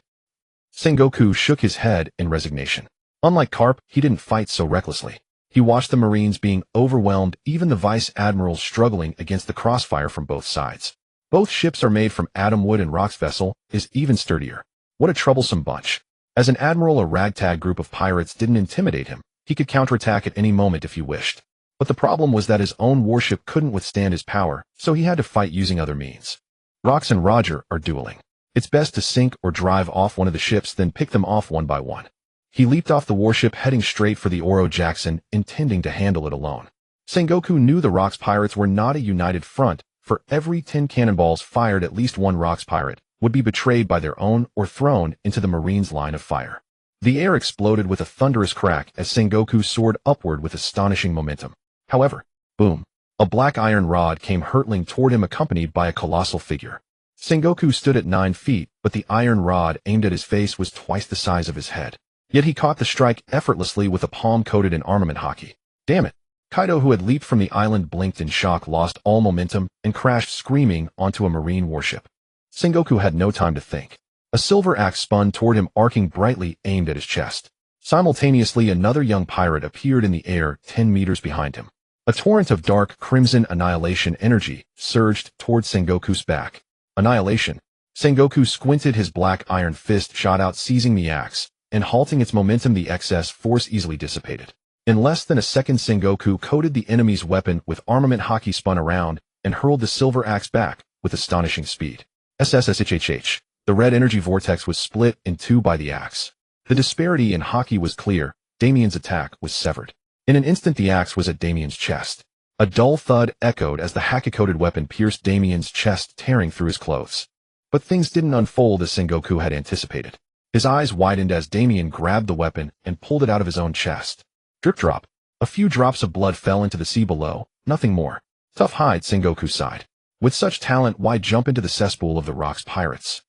Sengoku shook his head in resignation. Unlike Carp, he didn't fight so recklessly. He watched the Marines being overwhelmed, even the vice admirals struggling against the crossfire from both sides. Both ships are made from atom wood, and Rock's vessel is even sturdier. What a troublesome bunch. As an admiral, a ragtag group of pirates didn't intimidate him. He could counterattack at any moment if he wished. But the problem was that his own warship couldn't withstand his power, so he had to fight using other means. Rox and Roger are dueling. It's best to sink or drive off one of the ships, then pick them off one by one. He leaped off the warship, heading straight for the Oro Jackson, intending to handle it alone. Sengoku knew the Rox pirates were not a united front. For every 10 cannonballs fired, at least one Rox pirate would be betrayed by their own or thrown into the Marines' line of fire. The air exploded with a thunderous crack as Sengoku soared upward with astonishing momentum. However, boom, a black iron rod came hurtling toward him, accompanied by a colossal figure. Sengoku stood at 9 feet, but the iron rod aimed at his face was twice the size of his head. Yet he caught the strike effortlessly with a palm coated in armament hockey. Damn it! Kaido, who had leaped from the island, blinked in shock, lost all momentum, and crashed screaming onto a Marine warship. Sengoku had no time to think. A silver axe spun toward him, arcing brightly, aimed at his chest. Simultaneously, another young pirate appeared in the air 10 meters behind him. A torrent of dark crimson annihilation energy surged toward Sengoku's back. Annihilation. Sengoku squinted, his black iron fist shot out, seizing the axe, and halting its momentum. The excess force easily dissipated. In less than a second, Sengoku coated the enemy's weapon with armament hockey, spun around, and hurled the silver axe back with astonishing speed. SSSHHH. The red energy vortex was split in two by the axe. The disparity in hockey was clear. Damian's attack was severed. In an instant, the axe was at Damian's chest. A dull thud echoed as the hockey-coated weapon pierced Damian's chest, tearing through his clothes. But things didn't unfold as Sengoku had anticipated. His eyes widened as Damian grabbed the weapon and pulled it out of his own chest. Drip drop. A few drops of blood fell into the sea below, nothing more. Tough hide, Sengoku sighed. With such talent, why jump into the cesspool of the Rock's pirates?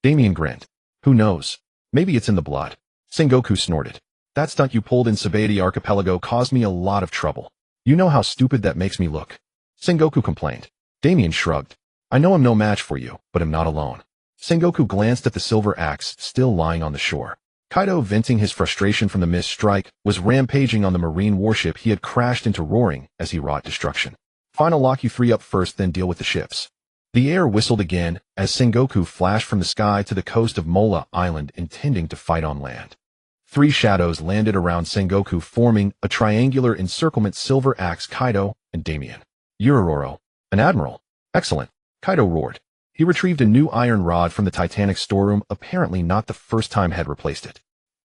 Damian grinned. Who knows? Maybe it's in the blood. Sengoku snorted. That stunt you pulled in Sabati Archipelago caused me a lot of trouble. You know how stupid that makes me look. Sengoku complained. Damian shrugged. I know I'm no match for you, but I'm not alone. Sengoku glanced at the silver axe still lying on the shore. Kaido, venting his frustration from the missed strike, was rampaging on the Marine warship he had crashed into, roaring as he wrought destruction. Fine, I'll lock you three up first, then deal with the ships. The air whistled again as Sengoku flashed from the sky to the coast of Mola Island, intending to fight on land. 3 shadows landed around Sengoku, forming a triangular encirclement: silver axe, Kaido, and Damian. Urororo, an admiral. Excellent, Kaido roared. He retrieved a new iron rod from the Titanic storeroom, apparently not the first time had replaced it.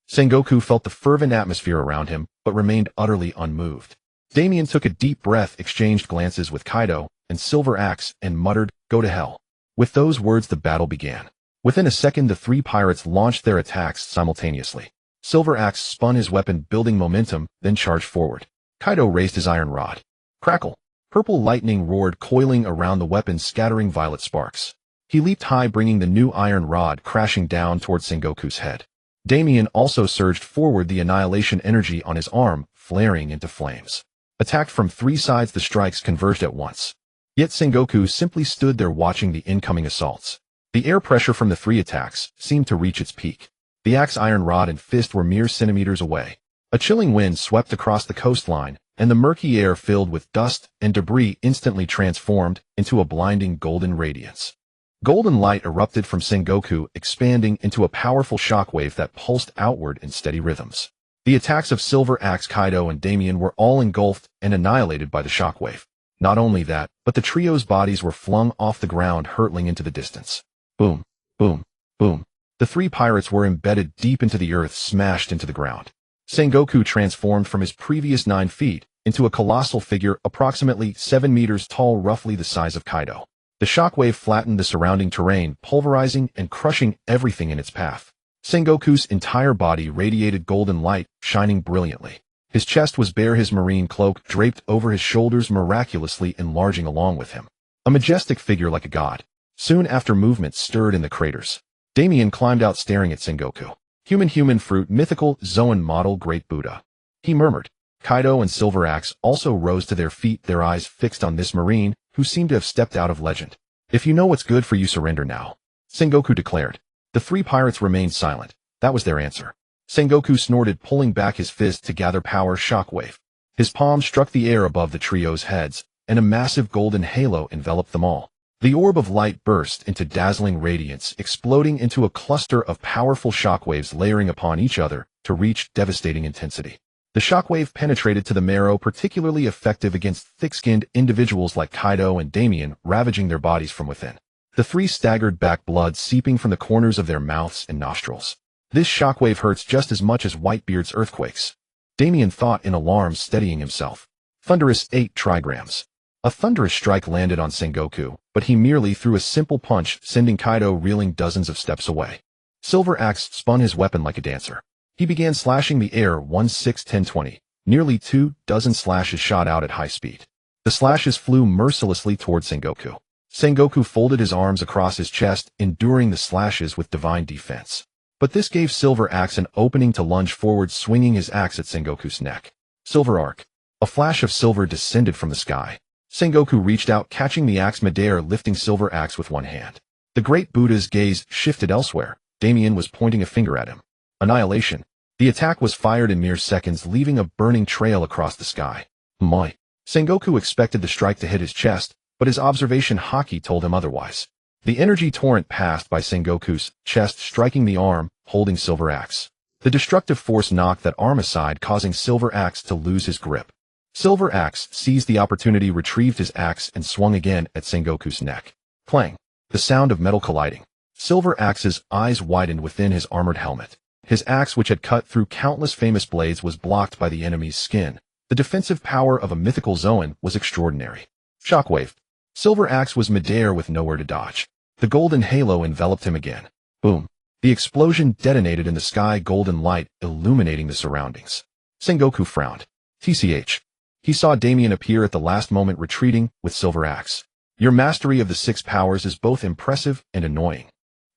Sengoku felt the fervent atmosphere around him, but remained utterly unmoved. Damian took a deep breath, exchanged glances with Kaido and Silver Axe, and muttered, "Go to hell." With those words, the battle began. Within a second, the 3 pirates launched their attacks simultaneously. Silver Axe spun his weapon, building momentum, then charged forward. Kaido raised his iron rod. Crackle! Purple lightning roared, coiling around the weapon, scattering violet sparks. He leaped high, bringing the new iron rod crashing down toward Sengoku's head. Damian also surged forward, the annihilation energy on his arm flaring into flames. Attacked from 3 sides, the strikes converged at once. Yet Sengoku simply stood there, watching the incoming assaults. The air pressure from the 3 attacks seemed to reach its peak. The axe, iron rod, and fist were mere centimeters away. A chilling wind swept across the coastline, and the murky air, filled with dust and debris, instantly transformed into a blinding golden radiance. Golden light erupted from Sengoku, expanding into a powerful shockwave that pulsed outward in steady rhythms. The attacks of Silver Axe, Kaido, and Damian were all engulfed and annihilated by the shockwave. Not only that, but the trio's bodies were flung off the ground, hurtling into the distance. Boom, boom, boom. The 3 pirates were embedded deep into the earth, smashed into the ground. Sengoku transformed from his previous 9 feet into a colossal figure, approximately 7 meters tall, roughly the size of Kaido. The shockwave flattened the surrounding terrain, pulverizing and crushing everything in its path. Sengoku's entire body radiated golden light, shining brilliantly. His chest was bare, his marine cloak draped over his shoulders, miraculously enlarging along with him. A majestic figure like a god. Soon after, movement stirred in the craters. Damian climbed out, staring at Sengoku. Human fruit, mythical, Zoan model, great Buddha. He murmured. Kaido and Silver Axe also rose to their feet, their eyes fixed on this marine, who seemed to have stepped out of legend. If you know what's good for you, surrender now, Sengoku declared. The three pirates remained silent. That was their answer. Sengoku snorted, pulling back his fist to gather power. Shockwave. His palm struck the air above the trio's heads, and a massive golden halo enveloped them all. The orb of light burst into dazzling radiance, exploding into a cluster of powerful shockwaves layering upon each other to reach devastating intensity. The shockwave penetrated to the marrow, particularly effective against thick-skinned individuals like Kaido and Damian, ravaging their bodies from within. The three staggered back, blood seeping from the corners of their mouths and nostrils. This shockwave hurts just as much as Whitebeard's earthquakes, Damian thought in alarm, steadying himself. Thunderous 8 trigrams. A thunderous strike landed on Sengoku, but he merely threw a simple punch, sending Kaido reeling dozens of steps away. Silver Axe spun his weapon like a dancer. He began slashing the air. 1, 6, 10, 20. Nearly 24 slashes shot out at high speed. The slashes flew mercilessly toward Sengoku. Sengoku folded his arms across his chest, enduring the slashes with divine defense. But this gave Silver Axe an opening to lunge forward, swinging his axe at Sengoku's neck. Silver Arc. A flash of silver descended from the sky. Sengoku reached out, catching the axe midair, lifting Silver Axe with one hand. The great Buddha's gaze shifted elsewhere. Damian was pointing a finger at him. Annihilation. The attack was fired in mere seconds, leaving a burning trail across the sky. My. Sengoku expected the strike to hit his chest, but his observation haki told him otherwise. The energy torrent passed by Sengoku's chest, striking the arm holding Silver Axe. The destructive force knocked that arm aside, causing Silver Axe to lose his grip. Silver Axe seized the opportunity, retrieved his axe, and swung again at Sengoku's neck. Clang. The sound of metal colliding. Silver Axe's eyes widened within his armored helmet. His axe, which had cut through countless famous blades, was blocked by the enemy's skin. The defensive power of a mythical Zoan was extraordinary. Shockwave. Silver Axe was midair with nowhere to dodge. The golden halo enveloped him again. Boom. The explosion detonated in the sky, golden light illuminating the surroundings. Sengoku frowned. TCH. He saw Damian appear at the last moment, retreating with Silver Axe. Your mastery of the 6 powers is both impressive and annoying.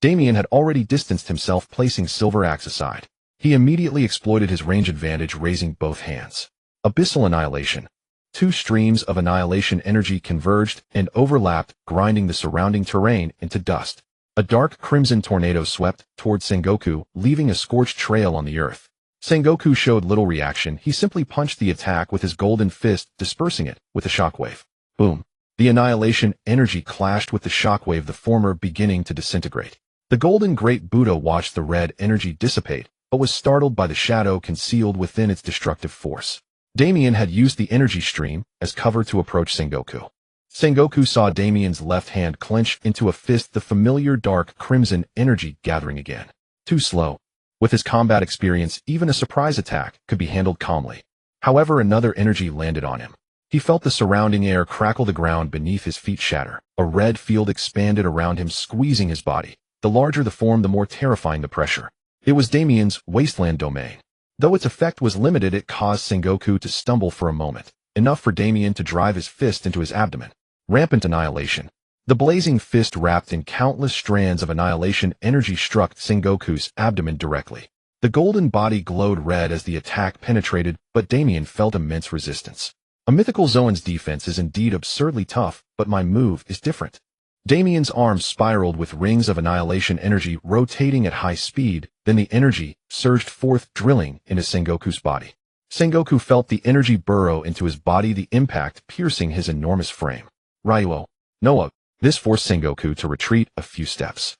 Damian had already distanced himself, placing Silver Axe aside. He immediately exploited his range advantage, raising both hands. Abyssal Annihilation. 2 streams of annihilation energy converged and overlapped, grinding the surrounding terrain into dust. A dark crimson tornado swept toward Sengoku, leaving a scorched trail on the earth. Sengoku showed little reaction. He simply punched the attack with his golden fist, dispersing it with a shockwave. Boom. The annihilation energy clashed with the shockwave, the former beginning to disintegrate. The golden great Buddha watched the red energy dissipate, but was startled by the shadow concealed within its destructive force. Damian had used the energy stream as cover to approach Sengoku. Sengoku saw Damian's left hand clench into a fist, the familiar dark crimson energy gathering again. Too slow. With his combat experience, even a surprise attack could be handled calmly. However, another energy landed on him. He felt the surrounding air crackle, the ground beneath his feet shatter. A red field expanded around him, squeezing his body. The larger the form, the more terrifying the pressure. It was Damian's wasteland domain. Though its effect was limited, it caused Sengoku to stumble for a moment, enough for Damian to drive his fist into his abdomen. Rampant annihilation. The blazing fist, wrapped in countless strands of annihilation energy, struck Sengoku's abdomen directly. The golden body glowed red as the attack penetrated, but Damian felt immense resistance. A mythical Zoan's defense is indeed absurdly tough, but my move is different. Damian's arms spiraled with rings of annihilation energy rotating at high speed, then the energy surged forth, drilling into Sengoku's body. Sengoku felt the energy burrow into his body, the impact piercing his enormous frame. Ryuo. Noah. This forced Sengoku to retreat a few steps.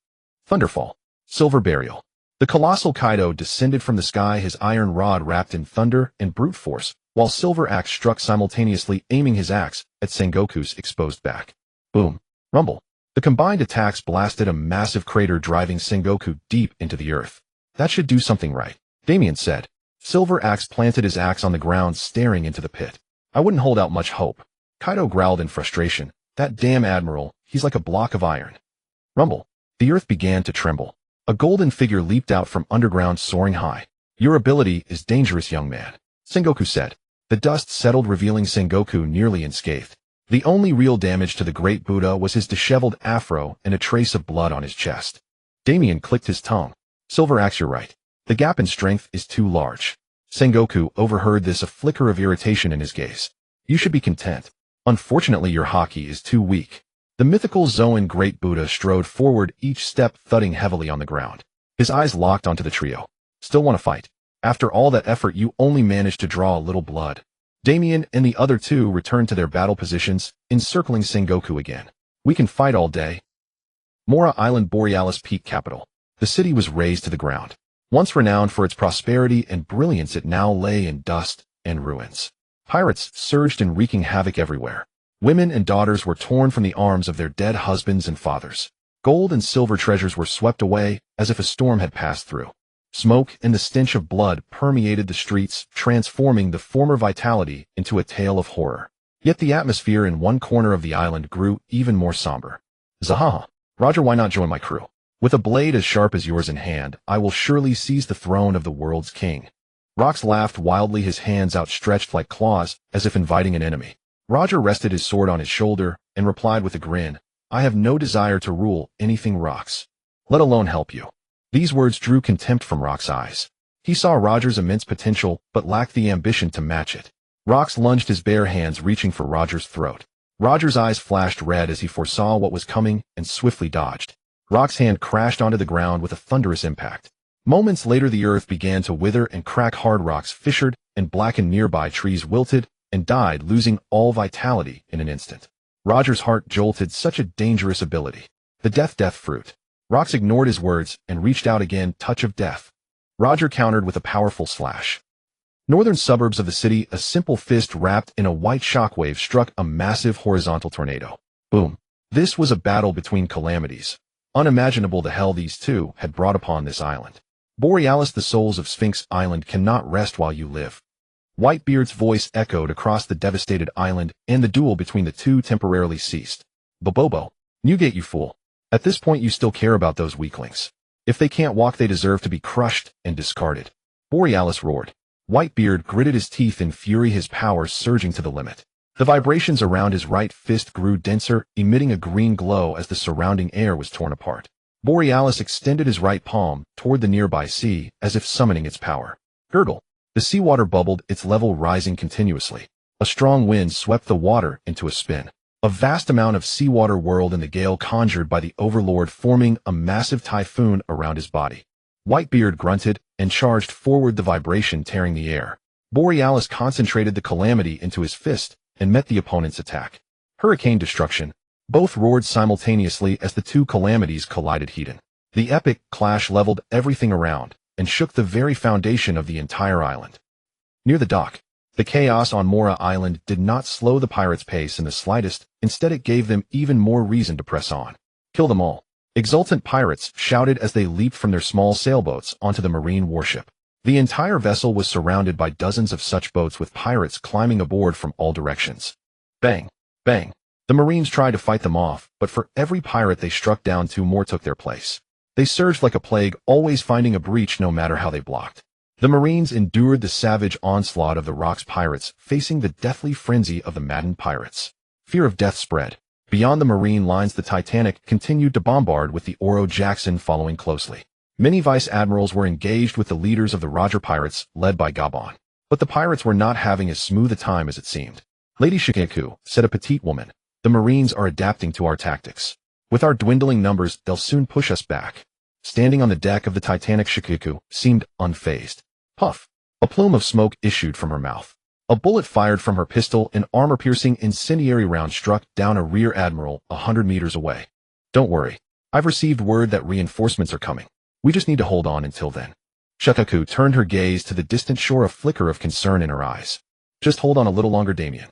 Thunderfall. Silver Burial. The colossal Kaido descended from the sky, his iron rod wrapped in thunder and brute force, while Silver Axe struck simultaneously, aiming his axe at Sengoku's exposed back. Boom. Rumble. The combined attacks blasted a massive crater, driving Sengoku deep into the earth. That should do something right, Damian said. Silver Axe planted his axe on the ground, staring into the pit. I wouldn't hold out much hope. Kaido growled in frustration. That damn admiral He's like a block of iron. Rumble. The earth began to tremble. A golden figure leaped out from underground, soaring high. Your ability is dangerous, young man, Sengoku said. The dust settled, revealing Sengoku nearly unscathed. The only real damage to the great Buddha was his disheveled afro and a trace of blood on his chest. Damian clicked his tongue. Silver Axe, you're right. The gap in strength is too large. Sengoku overheard this, a flicker of irritation in his gaze. You should be content. Unfortunately, your haki is too weak. The mythical Zoan Great Buddha strode forward, each step thudding heavily on the ground. His eyes locked onto the trio. Still want to fight? After all that effort, you only managed to draw a little blood. Damian and the other two returned to their battle positions, encircling Sengoku again. We can fight all day. Mora Island, Borealis Peak capital. The city was razed to the ground. Once renowned for its prosperity and brilliance, it now lay in dust and ruins. Pirates surged in, wreaking havoc everywhere. Women and daughters were torn from the arms of their dead husbands and fathers. Gold and silver treasures were swept away as if a storm had passed through. Smoke and the stench of blood permeated the streets, transforming the former vitality into a tale of horror. Yet the atmosphere in one corner of the island grew even more somber. Zahaha. Roger, why not join my crew? With a blade as sharp as yours in hand, I will surely seize the throne of the world's king. Rox laughed wildly, his hands outstretched like claws, as if inviting an enemy. Roger rested his sword on his shoulder and replied with a grin, I have no desire to rule anything, Rox. Let alone help you. These words drew contempt from Rox's eyes. He saw Roger's immense potential, but lacked the ambition to match it. Rox lunged, his bare hands reaching for Roger's throat. Roger's eyes flashed red as he foresaw what was coming and swiftly dodged. Rox's hand crashed onto the ground with a thunderous impact. Moments later, the earth began to wither and crack. Hard rocks fissured and blackened, nearby trees wilted and died, losing all vitality in an instant. Roger's heart jolted. Such a dangerous ability. The death fruit. Rox ignored his words and reached out again, touch of death. Roger countered with a powerful slash. Northern suburbs of the city, a simple fist wrapped in a white shockwave struck a massive horizontal tornado. Boom. This was a battle between calamities. Unimaginable the hell these two had brought upon this island. Borealis, the souls of Sphinx Island cannot rest while you live. Whitebeard's voice echoed across the devastated island, and the duel between the two temporarily ceased. Bobobo. Newgate, you fool. At this point you still care about those weaklings. If they can't walk, they deserve to be crushed and discarded. Borealis roared. Whitebeard gritted his teeth in fury, his power surging to the limit. The vibrations around his right fist grew denser, emitting a green glow as the surrounding air was torn apart. Borealis extended his right palm toward the nearby sea, as if summoning its power. Gurgle. The seawater bubbled, its level rising continuously. A strong wind swept the water into a spin. A vast amount of seawater whirled in the gale conjured by the Overlord, forming a massive typhoon around his body. Whitebeard grunted and charged forward, the vibration tearing the air. Borealis concentrated the calamity into his fist and met the opponent's attack. Hurricane destruction. Both roared simultaneously as the two calamities collided. Heaton. The epic clash leveled everything around and shook the very foundation of the entire island. Near the dock, the chaos on Mora Island did not slow the pirates' pace in the slightest. Instead, it gave them even more reason to press on. Kill them all. Exultant pirates shouted as they leaped from their small sailboats onto the marine warship. The entire vessel was surrounded by dozens of such boats, with pirates climbing aboard from all directions. Bang! Bang! The Marines tried to fight them off, but for every pirate they struck down, two more took their place. They surged like a plague, always finding a breach no matter how they blocked. The Marines endured the savage onslaught of the Rocks pirates, facing the deathly frenzy of the maddened pirates. Fear of death spread. Beyond the Marine lines, the Titanic continued to bombard, with the Oro Jackson following closely. Many vice admirals were engaged with the leaders of the Roger pirates, led by Gabon. But the pirates were not having as smooth a time as it seemed. Lady Shikeku, said a petite woman, the Marines are adapting to our tactics. With our dwindling numbers, they'll soon push us back. Standing on the deck of the Titanic, Shikeku seemed unfazed. Puff! A plume of smoke issued from her mouth. A bullet fired from her pistol, an armor-piercing incendiary round struck down a rear admiral 100 meters away. Don't worry. I've received word that reinforcements are coming. We just need to hold on until then. Shikeku turned her gaze to the distant shore, a flicker of concern in her eyes. Just hold on a little longer, Damian.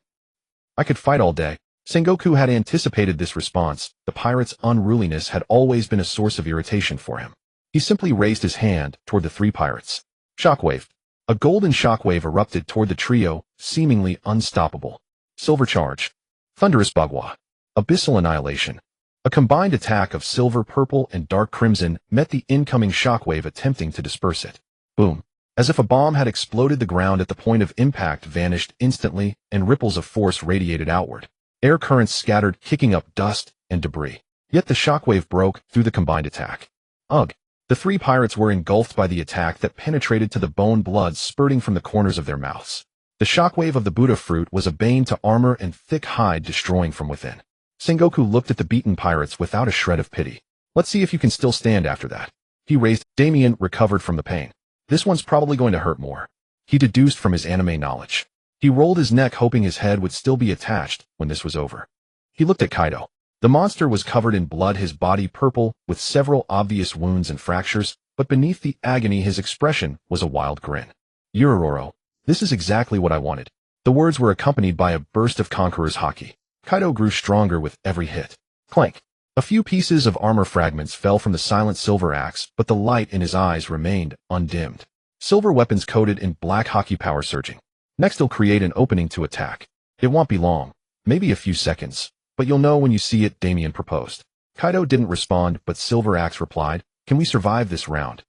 I could fight all day. Sengoku had anticipated this response. The pirate's unruliness had always been a source of irritation for him. He simply raised his hand toward the three pirates. Shockwave. A golden shockwave erupted toward the trio, seemingly unstoppable. Silver charge. Thunderous bagua. Abyssal annihilation. A combined attack of silver, purple, and dark crimson met the incoming shockwave, attempting to disperse it. Boom. As if a bomb had exploded, the ground at the point of impact vanished instantly, and ripples of force radiated outward. Air currents scattered, kicking up dust and debris. Yet the shockwave broke through the combined attack. Ugh! The three pirates were engulfed by the attack that penetrated to the bone, blood spurting from the corners of their mouths. The shockwave of the Buddha fruit was a bane to armor and thick hide, destroying from within. Sengoku looked at the beaten pirates without a shred of pity. Let's see if you can still stand after that. He raised. Damian recovered from the pain. This one's probably going to hurt more. He deduced from his anime knowledge. He rolled his neck, hoping his head would still be attached when this was over. He looked at Kaido. The monster was covered in blood, his body purple, with several obvious wounds and fractures, but beneath the agony his expression was a wild grin. Urororo, this is exactly what I wanted. The words were accompanied by a burst of conqueror's haki. Kaido grew stronger with every hit. Clank. A few pieces of armor fragments fell from the silent silver axe, but the light in his eyes remained undimmed. Silver weapons coated in black haki power surging. Next he'll create an opening to attack. It won't be long, maybe a few seconds, but you'll know when you see it, Damian proposed. Kaido didn't respond, but Silver Axe replied, can we survive this round?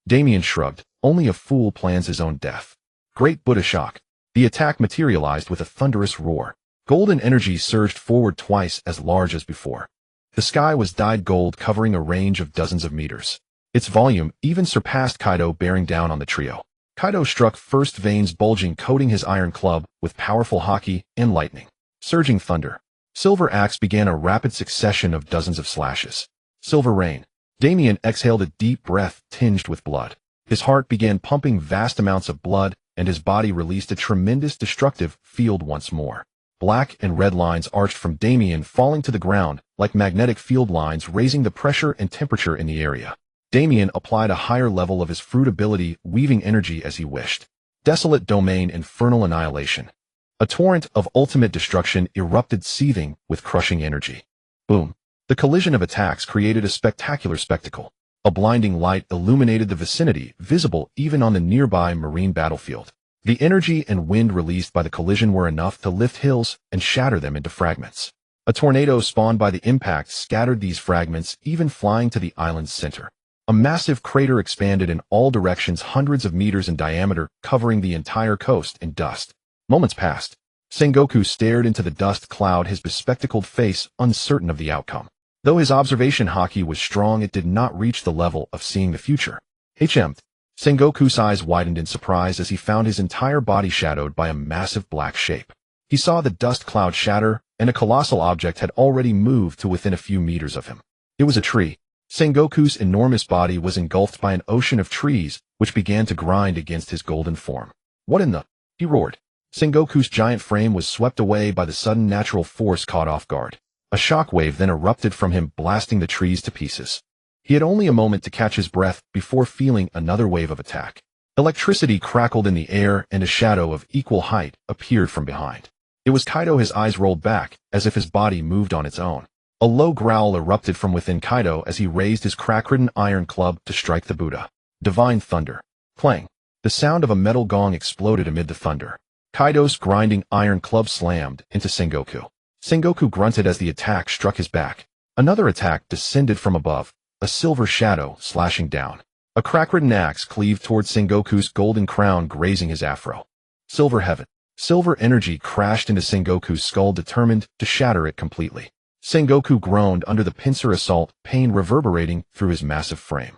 Damian shrugged, only a fool plans his own death. Great Buddha shock. The attack materialized with a thunderous roar. Golden energy surged forward twice as large as before. The sky was dyed gold, covering a range of dozens of meters. Its volume even surpassed Kaido, bearing down on the trio. Kaido struck first, veins bulging, coating his iron club with powerful haki and lightning. Surging thunder. Silver Axe began a rapid succession of dozens of slashes. Silver Rain. Damian exhaled a deep breath tinged with blood. His heart began pumping vast amounts of blood, and his body released a tremendous destructive field once more. Black and red lines arched from Damian, falling to the ground like magnetic field lines, raising the pressure and temperature in the area. Damian applied a higher level of his fruit ability, weaving energy as he wished. Desolate Domain, Infernal Annihilation. A torrent of ultimate destruction erupted, seething with crushing energy. Boom. The collision of attacks created a spectacular spectacle. A blinding light illuminated the vicinity, visible even on the nearby marine battlefield. The energy and wind released by the collision were enough to lift hills and shatter them into fragments. A tornado spawned by the impact scattered these fragments, even flying to the island's center. A massive crater expanded in all directions, hundreds of meters in diameter, covering the entire coast in dust. Moments passed. Sengoku stared into the dust cloud, his bespectacled face uncertain of the outcome. Though his observation haki was strong, it did not reach the level of seeing the future. Sengoku's eyes widened in surprise as he found his entire body shadowed by a massive black shape. He saw the dust cloud shatter, and a colossal object had already moved to within a few meters of him. It was a tree. Sengoku's enormous body was engulfed by an ocean of trees, which began to grind against his golden form. What in the? He roared. Sengoku's giant frame was swept away by the sudden natural force, caught off guard. A shockwave then erupted from him, blasting the trees to pieces. He had only a moment to catch his breath before feeling another wave of attack. Electricity crackled in the air, and a shadow of equal height appeared from behind. It was Kaido. His eyes rolled back, as if his body moved on its own. A low growl erupted from within Kaido as he raised his crack-ridden iron club to strike the Buddha. Divine thunder. Clang. The sound of a metal gong exploded amid the thunder. Kaido's grinding iron club slammed into Sengoku. Sengoku grunted as the attack struck his back. Another attack descended from above, a silver shadow slashing down. A crack-ridden axe cleaved towards Sengoku's golden crown, grazing his afro. Silver heaven. Silver energy crashed into Sengoku's skull, determined to shatter it completely. Sengoku groaned under the pincer assault, pain reverberating through his massive frame.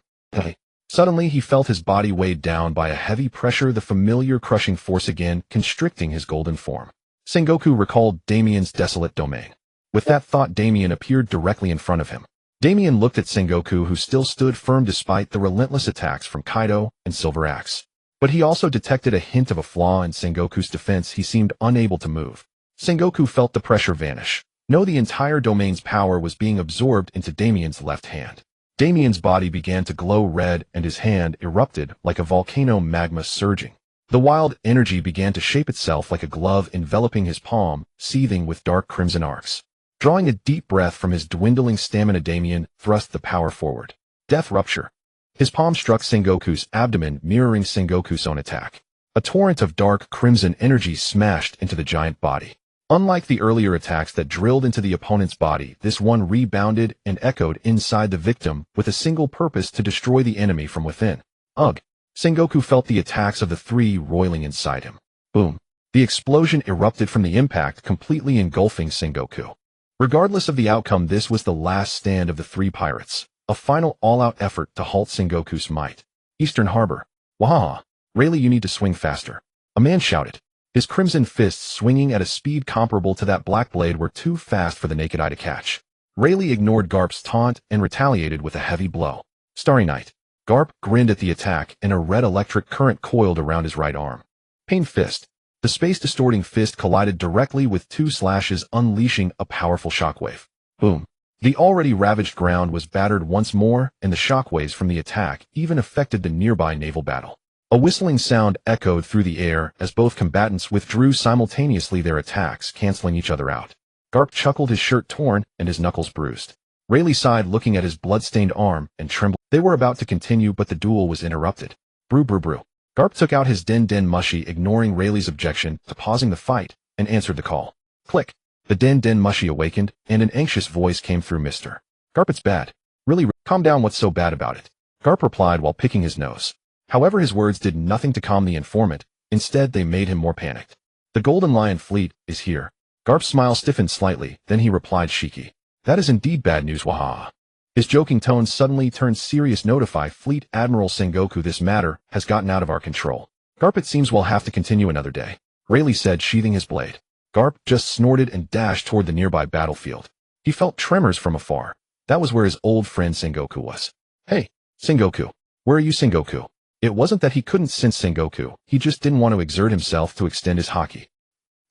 Suddenly he felt his body weighed down by a heavy pressure, the familiar crushing force again constricting his golden form. Sengoku recalled Damian's desolate domain. With that thought, Damian appeared directly in front of him. Damian looked at Sengoku, who still stood firm despite the relentless attacks from Kaido and Silver Axe. But he also detected a hint of a flaw in Sengoku's defense. He seemed unable to move. Sengoku felt the pressure vanish. No, the entire domain's power was being absorbed into Damian's left hand. Damian's body began to glow red, and his hand erupted like a volcano, magma surging. The wild energy began to shape itself like a glove, enveloping his palm, seething with dark crimson arcs. Drawing a deep breath from his dwindling stamina, Damian thrust the power forward. Death rupture. His palm struck Sengoku's abdomen, mirroring Sengoku's own attack. A torrent of dark crimson energy smashed into the giant body. Unlike the earlier attacks that drilled into the opponent's body, this one rebounded and echoed inside the victim with a single purpose: to destroy the enemy from within. Ugh! Sengoku felt the attacks of the three roiling inside him. Boom! The explosion erupted from the impact, completely engulfing Sengoku. Regardless of the outcome, this was the last stand of the three pirates, a final all-out effort to halt Sengoku's might. Eastern Harbor. Wahaha! Rayleigh, you need to swing faster. A man shouted. His crimson fists, swinging at a speed comparable to that black blade, were too fast for the naked eye to catch. Rayleigh ignored Garp's taunt and retaliated with a heavy blow. Starry Night. Garp grinned at the attack, and a red electric current coiled around his right arm. Pain Fist. The space-distorting fist collided directly with two slashes, unleashing a powerful shockwave. Boom. The already ravaged ground was battered once more, and the shockwaves from the attack even affected the nearby naval battle. A whistling sound echoed through the air as both combatants withdrew simultaneously, their attacks canceling each other out. Garp chuckled, his shirt torn and his knuckles bruised. Rayleigh sighed, looking at his blood-stained arm, and trembled. They were about to continue, but the duel was interrupted. Brew, brew, brew. Garp took out his den mushy, ignoring Rayleigh's objection to pausing the fight, and answered the call. Click. The den mushy awakened, and an anxious voice came through. Mr. Garp, it's bad. Really, calm down. What's so bad about it? Garp replied while picking his nose. However, his words did nothing to calm the informant. Instead, they made him more panicked. The Golden Lion fleet is here. Garp's smile stiffened slightly, then he replied, Shiki. That is indeed bad news, wahaha. His joking tone suddenly turned serious. Notify Fleet Admiral Sengoku, this matter has gotten out of our control. Garp, it seems we'll have to continue another day, Rayleigh said, sheathing his blade. Garp just snorted and dashed toward the nearby battlefield. He felt tremors from afar. That was where his old friend Sengoku was. Hey, Sengoku. Where are you, Sengoku? It wasn't that he couldn't sense Sengoku, he just didn't want to exert himself to extend his haki.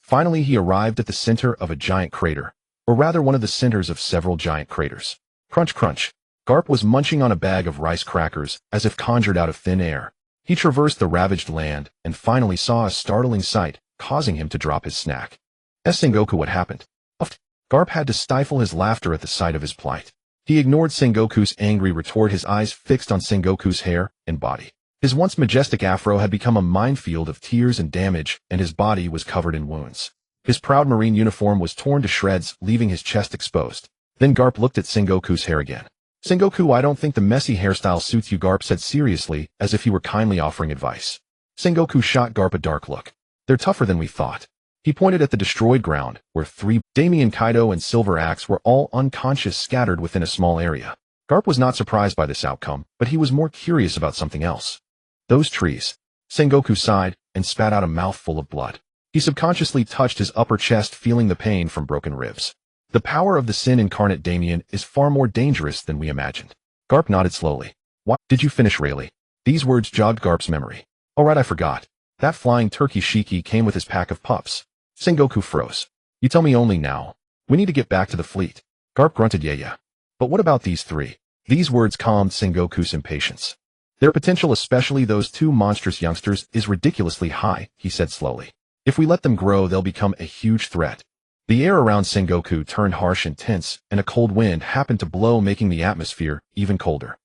Finally, he arrived at the center of a giant crater, or rather one of the centers of several giant craters. Crunch, crunch. Garp was munching on a bag of rice crackers, as if conjured out of thin air. He traversed the ravaged land, and finally saw a startling sight, causing him to drop his snack. Sengoku, what happened? Uffed. Garp had to stifle his laughter at the sight of his plight. He ignored Sengoku's angry retort, his eyes fixed on Sengoku's hair and body. His once majestic afro had become a minefield of tears and damage, and his body was covered in wounds. His proud marine uniform was torn to shreds, leaving his chest exposed. Then Garp looked at Sengoku's hair again. Sengoku, I don't think the messy hairstyle suits you, Garp said seriously, as if he were kindly offering advice. Sengoku shot Garp a dark look. They're tougher than we thought. He pointed at the destroyed ground, where three Damian, Kaido, and Silver Axe were all unconscious, scattered within a small area. Garp was not surprised by this outcome, but he was more curious about something else. Those trees. Sengoku sighed and spat out a mouthful of blood. He subconsciously touched his upper chest, feeling the pain from broken ribs. The power of the sin incarnate Damian is far more dangerous than we imagined. Garp nodded slowly. What? Did you finish, Rayleigh? These words jogged Garp's memory. Oh right, I forgot. That flying turkey Shiki came with his pack of pups. Sengoku froze. You tell me only now. We need to get back to the fleet. Garp grunted, yeah. But what about these three? These words calmed Sengoku's impatience. Their potential, especially those two monstrous youngsters, is ridiculously high, he said slowly. If we let them grow, they'll become a huge threat. The air around Sengoku turned harsh and tense, and a cold wind happened to blow, making the atmosphere even colder.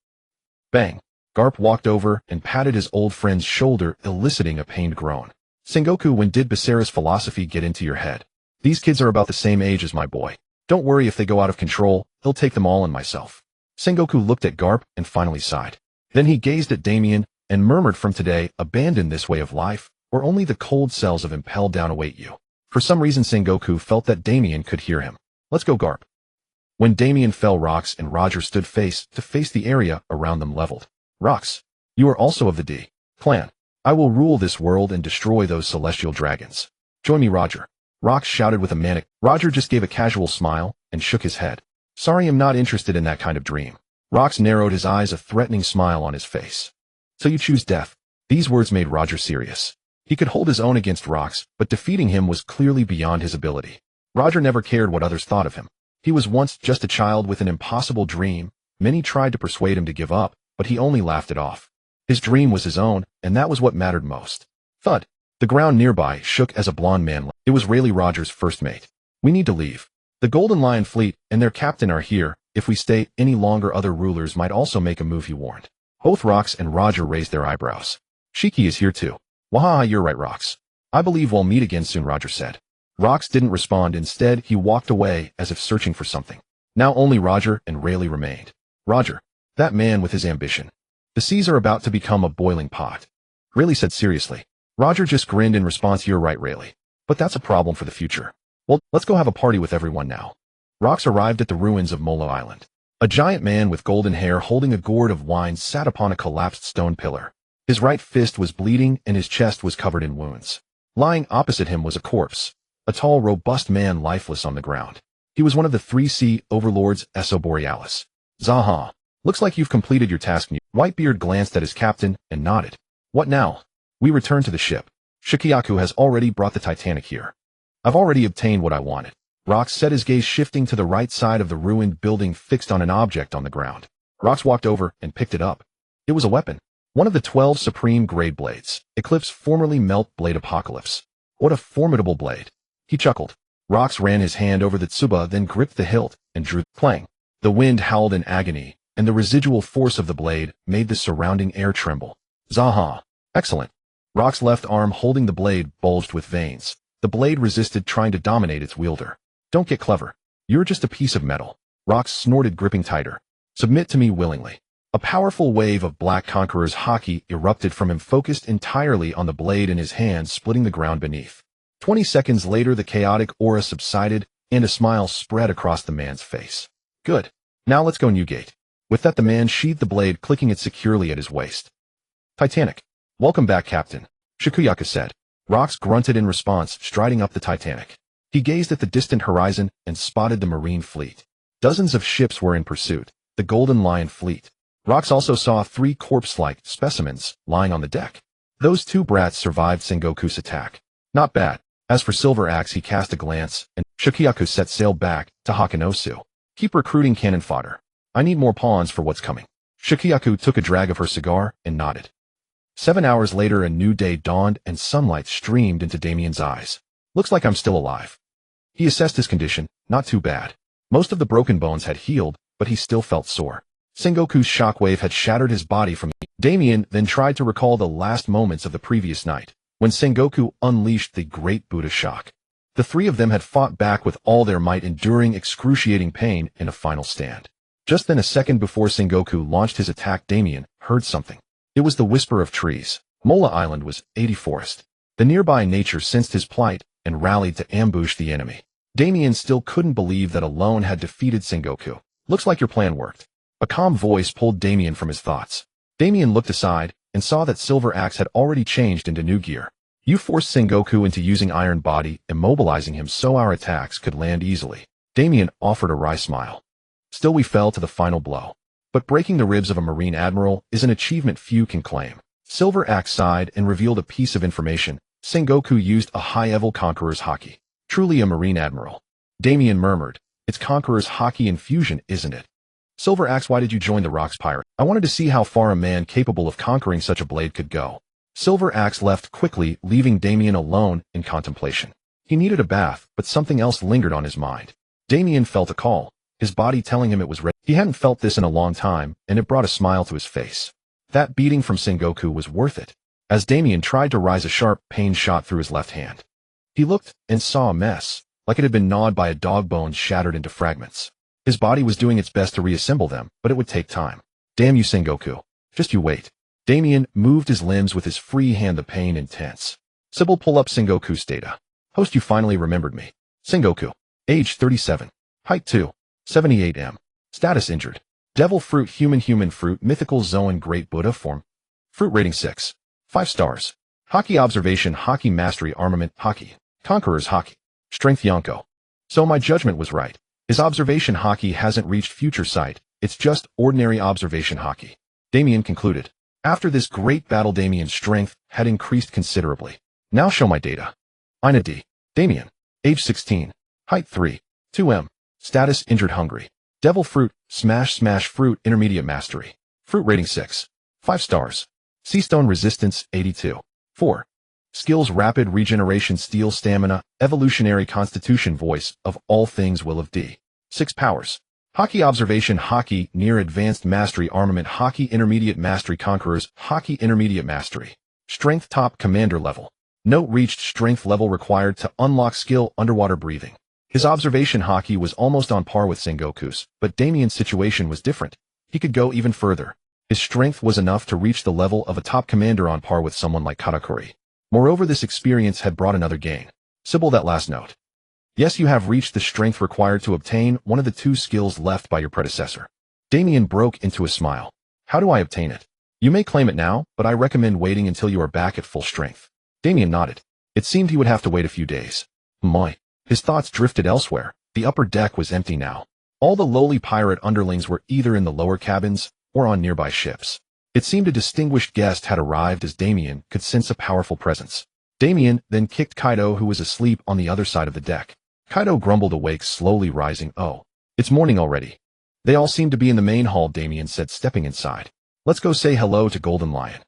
Bang! Garp walked over and patted his old friend's shoulder, eliciting a pained groan. Sengoku, when did Basara's philosophy get into your head? These kids are about the same age as my boy. Don't worry, if they go out of control, he'll take them all and myself. Sengoku looked at Garp and finally sighed. Then he gazed at Damian and murmured, from today, abandon this way of life, or only the cold cells of impelled down await you. For some reason, Sengoku felt that Damian could hear him. Let's go, Garp. When Damian fell, Rox and Roger stood face to face, the area around them leveled. Rox, you are also of the D clan. I will rule this world and destroy those celestial dragons. Join me, Roger. Rox shouted with a manic. Roger just gave a casual smile and shook his head. Sorry, I'm not interested in that kind of dream. Rox narrowed his eyes, a threatening smile on his face. So you choose death? These words made Roger serious. He could hold his own against Rox, but defeating him was clearly beyond his ability. Roger never cared what others thought of him. He was once just a child with an impossible dream. Many tried to persuade him to give up, but he only laughed it off. His dream was his own, and that was what mattered most. Thud. The ground nearby shook as a blond man left. It was Rayleigh, Roger's first mate. We need to leave. The Golden Lion fleet and their captain are here. If we stay any longer, other rulers might also make a move, he warned. Both Rox and Roger raised their eyebrows. Shiki is here too. Wahaha, you're right, Rox. I believe we'll meet again soon, Roger said. Rox didn't respond. Instead, he walked away as if searching for something. Now only Roger and Rayleigh remained. Roger. That man with his ambition. The seas are about to become a boiling pot. Rayleigh said seriously. Roger just grinned in response. You're right, Rayleigh. But that's a problem for the future. Well, let's go have a party with everyone now. Rox arrived at the ruins of Molo Island. A giant man with golden hair holding a gourd of wine sat upon a collapsed stone pillar. His right fist was bleeding and his chest was covered in wounds. Lying opposite him was a corpse. A tall, robust man lifeless on the ground. He was one of the 3 sea overlords, Eso Borealis. Zaha. Looks like you've completed your task. Whitebeard glanced at his captain and nodded. What now? We return to the ship. Shikiaku has already brought the Titanic here. I've already obtained what I wanted. Rox said, his gaze shifting to the right side of the ruined building fixed on an object on the ground. Rox walked over and picked it up. It was a weapon. One of the 12 supreme grade blades. Eclipse, formerly Melt Blade Apocalypse. What a formidable blade. He chuckled. Rox ran his hand over the tsuba, then gripped the hilt and drew. Clang. The wind howled in agony, and the residual force of the blade made the surrounding air tremble. Zaha. Excellent. Rox's left arm holding the blade bulged with veins. The blade resisted, trying to dominate its wielder. Don't get clever. You're just a piece of metal. Rox snorted, gripping tighter. Submit to me willingly. A powerful wave of Black Conqueror's haki erupted from him, focused entirely on the blade in his hand, splitting the ground beneath. 20 seconds later, the chaotic aura subsided, and a smile spread across the man's face. Good. Now let's go, Newgate. With that, the man sheathed the blade, clicking it securely at his waist. Titanic. Welcome back, Captain, Shikuyaku said. Rox grunted in response, striding up the Titanic. He gazed at the distant horizon and spotted the marine fleet. Dozens of ships were in pursuit, the Golden Lion fleet. Rox also saw 3 corpse-like specimens lying on the deck. Those 2 brats survived Sengoku's attack. Not bad. As for Silver Axe, he cast a glance, and Shikiaku set sail back to Hakanosu. Keep recruiting cannon fodder. I need more pawns for what's coming. Shikiaku took a drag of her cigar and nodded. 7 hours later, a new day dawned and sunlight streamed into Damian's eyes. Looks like I'm still alive. He assessed his condition. Not too bad. Most of the broken bones had healed, but he still felt sore. Sengoku's shockwave had shattered his body from the... Damian then tried to recall the last moments of the previous night, when Sengoku unleashed the Great Buddha Shock. The 3 of them had fought back with all their might, enduring excruciating pain in a final stand. Just then, a second before Sengoku launched his attack, Damian heard something. It was the whisper of trees. Mola Island was 80 forest. The nearby nature sensed his plight and rallied to ambush the enemy. Damian still couldn't believe that alone had defeated Sengoku. Looks like your plan worked. A calm voice pulled Damian from his thoughts. Damian looked aside and saw that Silver Axe had already changed into new gear. You forced Sengoku into using Iron Body, immobilizing him so our attacks could land easily. Damian offered a wry smile. Still, we fell to the final blow. But breaking the ribs of a Marine Admiral is an achievement few can claim. Silver Axe sighed and revealed a piece of information. Sengoku used a high-level Conqueror's haki. Truly a Marine Admiral. Damian murmured. It's Conqueror's haki infusion, isn't it? Silver Axe, why did you join the Rox Pirate? I wanted to see how far a man capable of conquering such a blade could go. Silver Axe left quickly, leaving Damian alone in contemplation. He needed a bath, but something else lingered on his mind. Damian felt a call, his body telling him it was ready. He hadn't felt this in a long time, and it brought a smile to his face. That beating from Sengoku was worth it. As Damian tried to rise, a sharp pain shot through his left hand. He looked and saw a mess, like it had been gnawed by a dog, bones shattered into fragments. His body was doing its best to reassemble them, but it would take time. Damn you, Sengoku. Just you wait. Damian moved his limbs with his free hand, the pain intense. Sybil, pull up Sengoku's data. Host, you finally remembered me. Sengoku. Age 37. Height 2. 78 m. Status injured. Devil fruit, human fruit, mythical Zoan, Great Buddha form. Fruit rating 6. 5 stars. Haki observation, haki mastery, armament, haki. Conqueror's haki. Strength Yonko. So my judgment was right. His observation haki hasn't reached future sight. It's just ordinary observation haki. Damian concluded. After this great battle, Damian's strength had increased considerably. Now show my data. Ina D. Damian. Age 16. Height 3. 2 m. Status injured, hungry. Devil fruit, smash fruit, intermediate mastery. Fruit rating 6. 5 stars. Sea stone resistance 82. 4. Skills rapid regeneration, steel stamina, evolutionary constitution, voice of all things, will of D. 6 powers. Haki observation, haki near advanced mastery, armament, haki intermediate mastery, conquerors, haki intermediate mastery. Strength top commander level. Note reached strength level required to unlock skill underwater breathing. His observation haki was almost on par with Sengoku's, but Damian's situation was different. He could go even further. His strength was enough to reach the level of a top commander on par with someone like Katakuri. Moreover, this experience had brought another gain. Sybil that last note. Yes, you have reached the strength required to obtain one of the 2 skills left by your predecessor. Damian broke into a smile. How do I obtain it? You may claim it now, but I recommend waiting until you are back at full strength. Damian nodded. It seemed he would have to wait a few days. My. His thoughts drifted elsewhere. The upper deck was empty now. All the lowly pirate underlings were either in the lower cabins or on nearby ships. It seemed a distinguished guest had arrived as Damian could sense a powerful presence. Damian then kicked Kaido, who was asleep on the other side of the deck. Kaido grumbled, awake, slowly rising. Oh, it's morning already. They all seem to be in the main hall, Damian said, stepping inside. Let's go say hello to Golden Lion.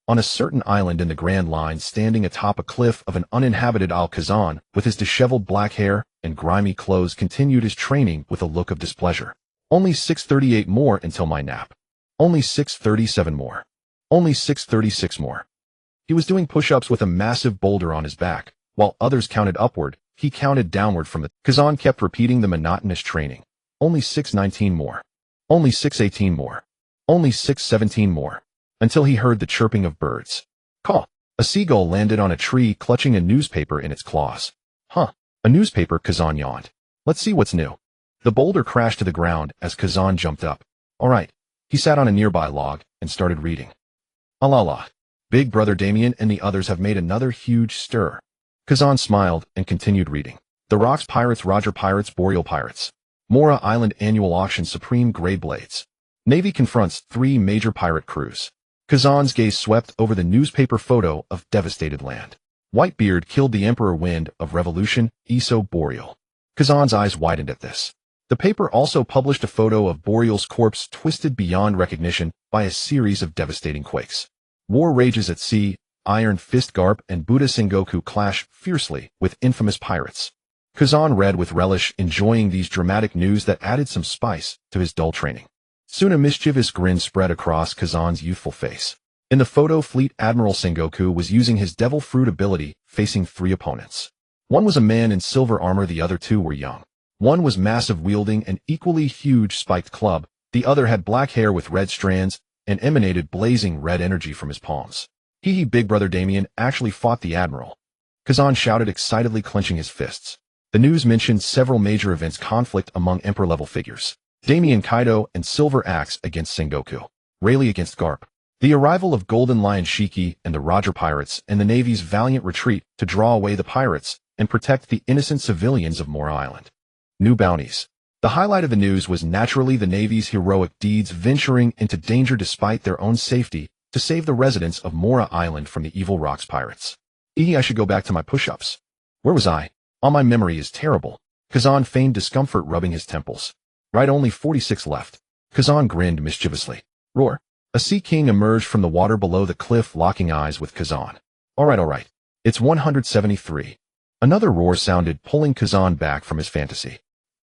On a certain island in the Grand Line, standing atop a cliff of an uninhabited Isle, Kazan, with his disheveled black hair and grimy clothes, continued his training with a look of displeasure. Only 6:38 more until my nap. Only 6:37 more. Only 6:36 more. He was doing push-ups with a massive boulder on his back. While others counted upward, he counted downward from the... Kazan kept repeating the monotonous training. Only 6:19 more. Only 6:18 more. Only 6:17 more. Until he heard the chirping of birds. Caw. A seagull landed on a tree, clutching a newspaper in its claws. Huh. A newspaper, Kazan yawned. Let's see what's new. The boulder crashed to the ground as Kazan jumped up. All right. He sat on a nearby log and started reading. La. Big Brother Damian and the others have made another huge stir. Kazan smiled and continued reading. The Rocks Pirates, Roger Pirates, Boreal Pirates. Mora Island Annual Auction, Supreme Grey Blades. Navy confronts 3 major pirate crews. Kazan's gaze swept over the newspaper photo of devastated land. Whitebeard killed the Emperor, Wind of Revolution, Iso Boreal. Kazan's eyes widened at this. The paper also published a photo of Boreal's corpse, twisted beyond recognition by a series of devastating quakes. War rages at sea. Iron Fist Garp and Buddha Sengoku clash fiercely with infamous pirates. Kazan read with relish, enjoying these dramatic news that added some spice to his dull training. Soon a mischievous grin spread across Kazan's youthful face. In the photo, Fleet Admiral Sengoku was using his Devil Fruit ability, facing 3 opponents. One was a man in silver armor, the other 2 were young. One was massive, wielding an equally huge spiked club. The other had black hair with red strands and emanated blazing red energy from his palms. He, Big Brother Damian, actually fought the Admiral. Kazan shouted excitedly, clenching his fists. The news mentioned several major events, conflict among Emperor-level figures. Damian, Kaido, and Silver Axe against Sengoku. Rayleigh against Garp. The arrival of Golden Lion Shiki and the Roger Pirates, and the Navy's valiant retreat to draw away the pirates and protect the innocent civilians of Mora Island. New bounties. The highlight of the news was naturally the Navy's heroic deeds, venturing into danger despite their own safety to save the residents of Mora Island from the evil Rocks Pirates. I should go back to my push-ups. Where was I? All my memory is terrible. Kazan feigned discomfort, rubbing his temples. Right, only 46 left. Kazan grinned mischievously. Roar. A sea king emerged from the water below the cliff, locking eyes with Kazan. All right. It's 173. Another roar sounded, pulling Kazan back from his fantasy.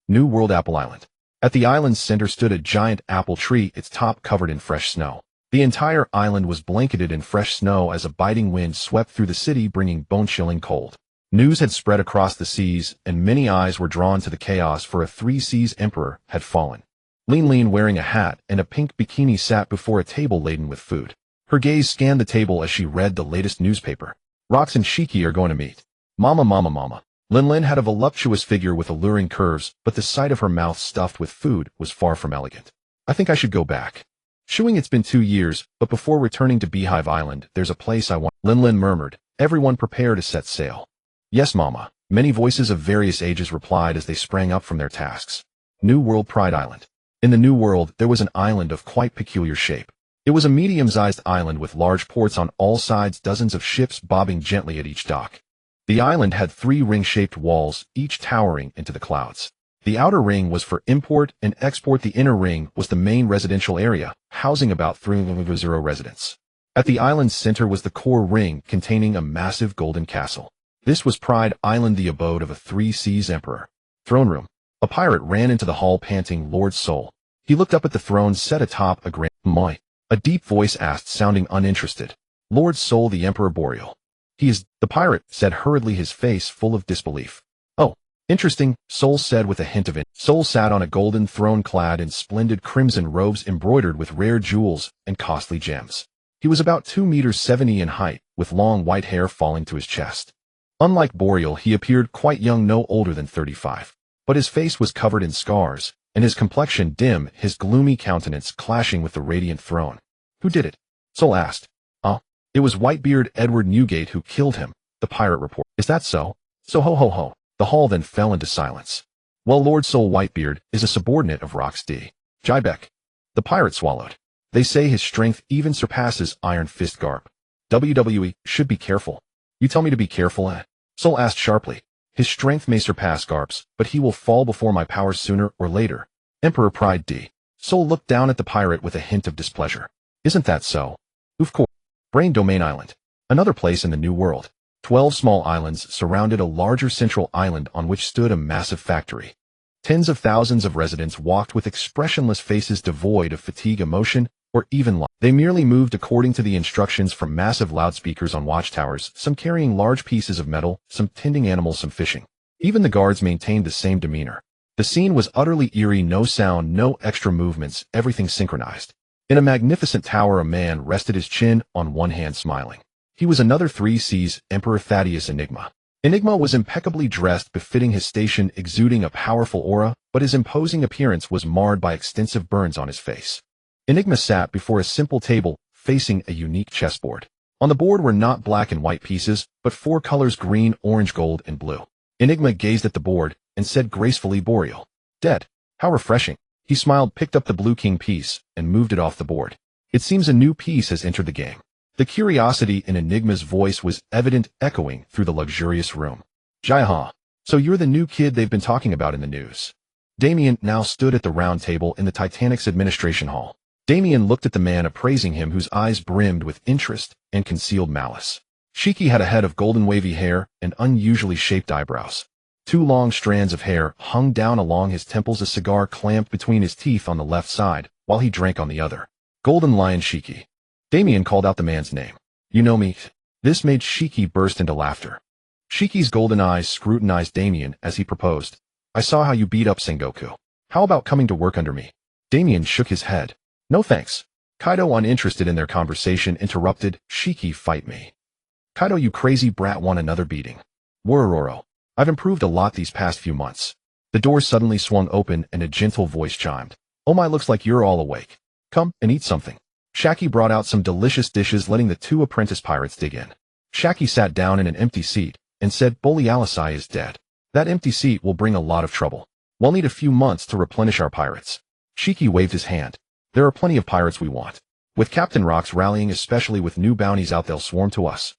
New World Apple Island. At the island's center stood a giant apple tree, its top covered in fresh snow. The entire island was blanketed in fresh snow as a biting wind swept through the city, bringing bone-chilling cold. News had spread across the seas, and many eyes were drawn to the chaos, for a 3 seas emperor had fallen. Lean, wearing a hat and a pink bikini, sat before a table laden with food. Her gaze scanned the table as she read the latest newspaper. Rocks and Shiki are going to meet. Mama. Lin had a voluptuous figure with alluring curves, but the sight of her mouth stuffed with food was far from elegant. I think I should go back. Chewing, it's been 2 years, but before returning to Beehive Island, there's a place I want. Lin murmured. Everyone prepare to set sail. Yes, Mama. Many voices of various ages replied as they sprang up from their tasks. New World Pride Island. In the New World, there was an island of quite peculiar shape. It was a medium-sized island with large ports on all sides, dozens of ships bobbing gently at each dock. The island had 3 ring-shaped walls, each towering into the clouds. The outer ring was for import and export. The inner ring was the main residential area, housing about 300 residents. At the island's center was the core ring, containing a massive golden castle. This was Pride Island, the abode of a 3 seas emperor. Throne room. A pirate ran into the hall, panting, Lord Soul. He looked up at the throne set atop a grand... A deep voice asked, sounding uninterested. Lord Soul, the Emperor Boreal. He is, the pirate said hurriedly, his face full of disbelief. Oh, interesting, Sol said with a hint of it. Sol sat on a golden throne clad in splendid crimson robes embroidered with rare jewels and costly gems. He was about 2 meters 70 in height, with long white hair falling to his chest. Unlike Boreal, he appeared quite young, no older than 35. But his face was covered in scars, and his complexion dim, his gloomy countenance clashing with the radiant throne. Who did it? Sol asked. It was Whitebeard Edward Newgate who killed him, the pirate reported. Is that so? So ho ho ho. The hall then fell into silence. Well, Lord Sol Whitebeard is a subordinate of Rox D. Jybeck. The pirate swallowed. They say his strength even surpasses Iron Fist Garp. WWE should be careful. You tell me to be careful, eh? Sol asked sharply. His strength may surpass Garp's, but he will fall before my powers sooner or later. Emperor Pride D. Sol looked down at the pirate with a hint of displeasure. Isn't that so? Of course. Brain Domain Island. Another place in the New World. 12 small islands surrounded a larger central island on which stood a massive factory. Tens of thousands of residents walked with expressionless faces devoid of fatigue, emotion, or even life. They merely moved according to the instructions from massive loudspeakers on watchtowers, some carrying large pieces of metal, some tending animals, some fishing. Even the guards maintained the same demeanor. The scene was utterly eerie, no sound, no extra movements, everything synchronized. In a magnificent tower, a man rested his chin on one hand, smiling. He was another 3C's Emperor Thaddeus Enigma. Enigma was impeccably dressed, befitting his station, exuding a powerful aura, but his imposing appearance was marred by extensive burns on his face. Enigma sat before a simple table, facing a unique chessboard. On the board were not black and white pieces, but 4 colors: green, orange, gold, and blue. Enigma gazed at the board and said gracefully, Boreal. Dead. How refreshing. He smiled, picked up the blue king piece, and moved it off the board. It seems a new piece has entered the game. The curiosity in Enigma's voice was evident, echoing through the luxurious room. Jaiha. So you're the new kid they've been talking about in the news. Damian now stood at the round table in the Titanic's administration hall. Damian looked at the man, appraising him, whose eyes brimmed with interest and concealed malice. Shiki had a head of golden wavy hair and unusually shaped eyebrows. 2 long strands of hair hung down along his temples, a cigar clamped between his teeth on the left side, while he drank on the other. Golden Lion Shiki. Damian called out the man's name. You know me? This made Shiki burst into laughter. Shiki's golden eyes scrutinized Damian as he proposed. I saw how you beat up Sengoku. How about coming to work under me? Damian shook his head. No thanks. Kaido, uninterested in their conversation, interrupted. Shiki, fight me. Kaido, you crazy brat, want another beating. Worororo. I've improved a lot these past few months. The door suddenly swung open and a gentle voice chimed. Oh my, looks like you're all awake. Come and eat something. Shaki brought out some delicious dishes, letting the 2 apprentice pirates dig in. Shaki sat down in an empty seat and said, Bolealisai is dead. That empty seat will bring a lot of trouble. We'll need a few months to replenish our pirates. Shiki waved his hand. There are plenty of pirates we want. With Captain Rox rallying, especially with new bounties out, they'll swarm to us.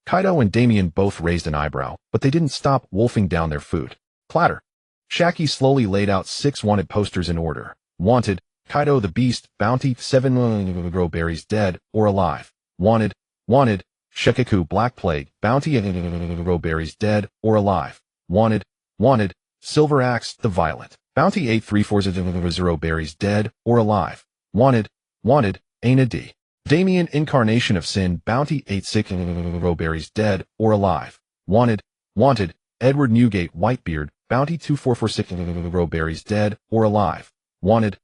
Kaido and Damian both raised an eyebrow, but they didn't stop wolfing down their food. Clatter. Shaki slowly laid out 6 wanted posters in order. Wanted, Kaido the Beast, bounty, 7 grow berries, dead or alive. Wanted, Shekaku Black Plague, bounty, grow berries, dead or alive. Wanted, Silver Axe, the Violent, bounty, 834 berries, dead or alive. Wanted, Aina D. Damian Incarnation of Sin, bounty, 86 berries, dead or alive. Wanted, Edward Newgate Whitebeard, bounty, 2446 berries, dead or alive. Wanted,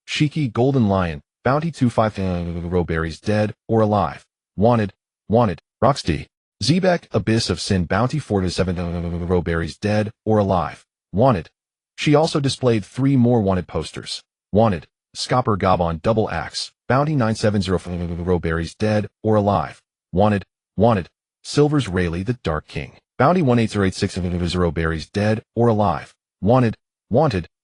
Shiki Golden Lion, bounty, 25 berries, dead or alive. Wanted, Rox D. Zebek Abyss of Sin, bounty, 47 berries, dead or alive. Wanted. She also displayed 3 more wanted posters. Wanted, Scopper Gabon Double Axe, bounty, 970 berries, dead or alive. Wanted, Silver's Rayleigh the Dark King, bounty, 18086 berries, dead or alive. Wanted,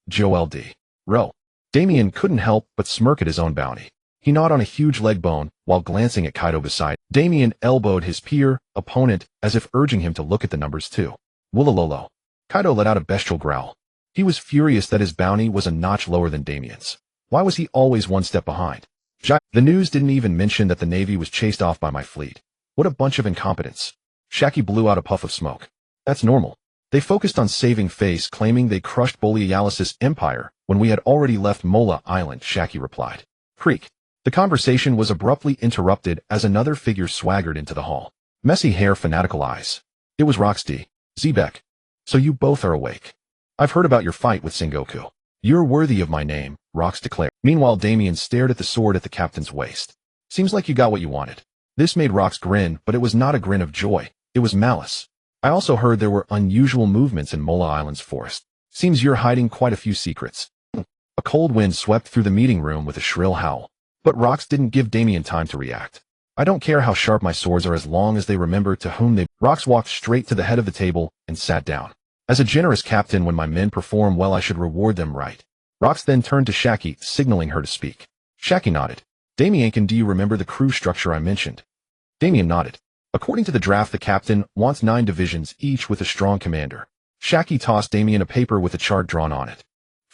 Joel D. Rowe. Damian couldn't help but smirk at his own bounty. He gnawed on a huge leg bone while glancing at Kaido beside. Damian elbowed his opponent, as if urging him to look at the numbers too. Woolololo. Kaido let out a bestial growl. He was furious that his bounty was a notch lower than Damian's. Why was he always one step behind? The news didn't even mention that the Navy was chased off by my fleet. What a bunch of incompetence. Shaki blew out a puff of smoke. That's normal. They focused on saving face, claiming they crushed Borealis' empire when we had already left Mola Island, Shaki replied. Creak. The conversation was abruptly interrupted as another figure swaggered into the hall. Messy hair, fanatical eyes. It was Roxy. Zebek. So you both are awake. I've heard about your fight with Sengoku. You're worthy of my name, Rox declared. Meanwhile, Damian stared at the sword at the captain's waist. Seems like you got what you wanted. This made Rox grin, but it was not a grin of joy. It was malice. I also heard there were unusual movements in Mola Island's forest. Seems you're hiding quite a few secrets. A cold wind swept through the meeting room with a shrill howl. But Rox didn't give Damian time to react. I don't care how sharp my swords are as long as they remember to whom they... Rox walked straight to the head of the table and sat down. As a generous captain, when my men perform well, I should reward them right. Rox then turned to Shaki, signaling her to speak. Shaki nodded. Damian, do you remember the crew structure I mentioned? Damian nodded. According to the draft, the captain wants 9 divisions, each with a strong commander. Shaki tossed Damian a paper with a chart drawn on it.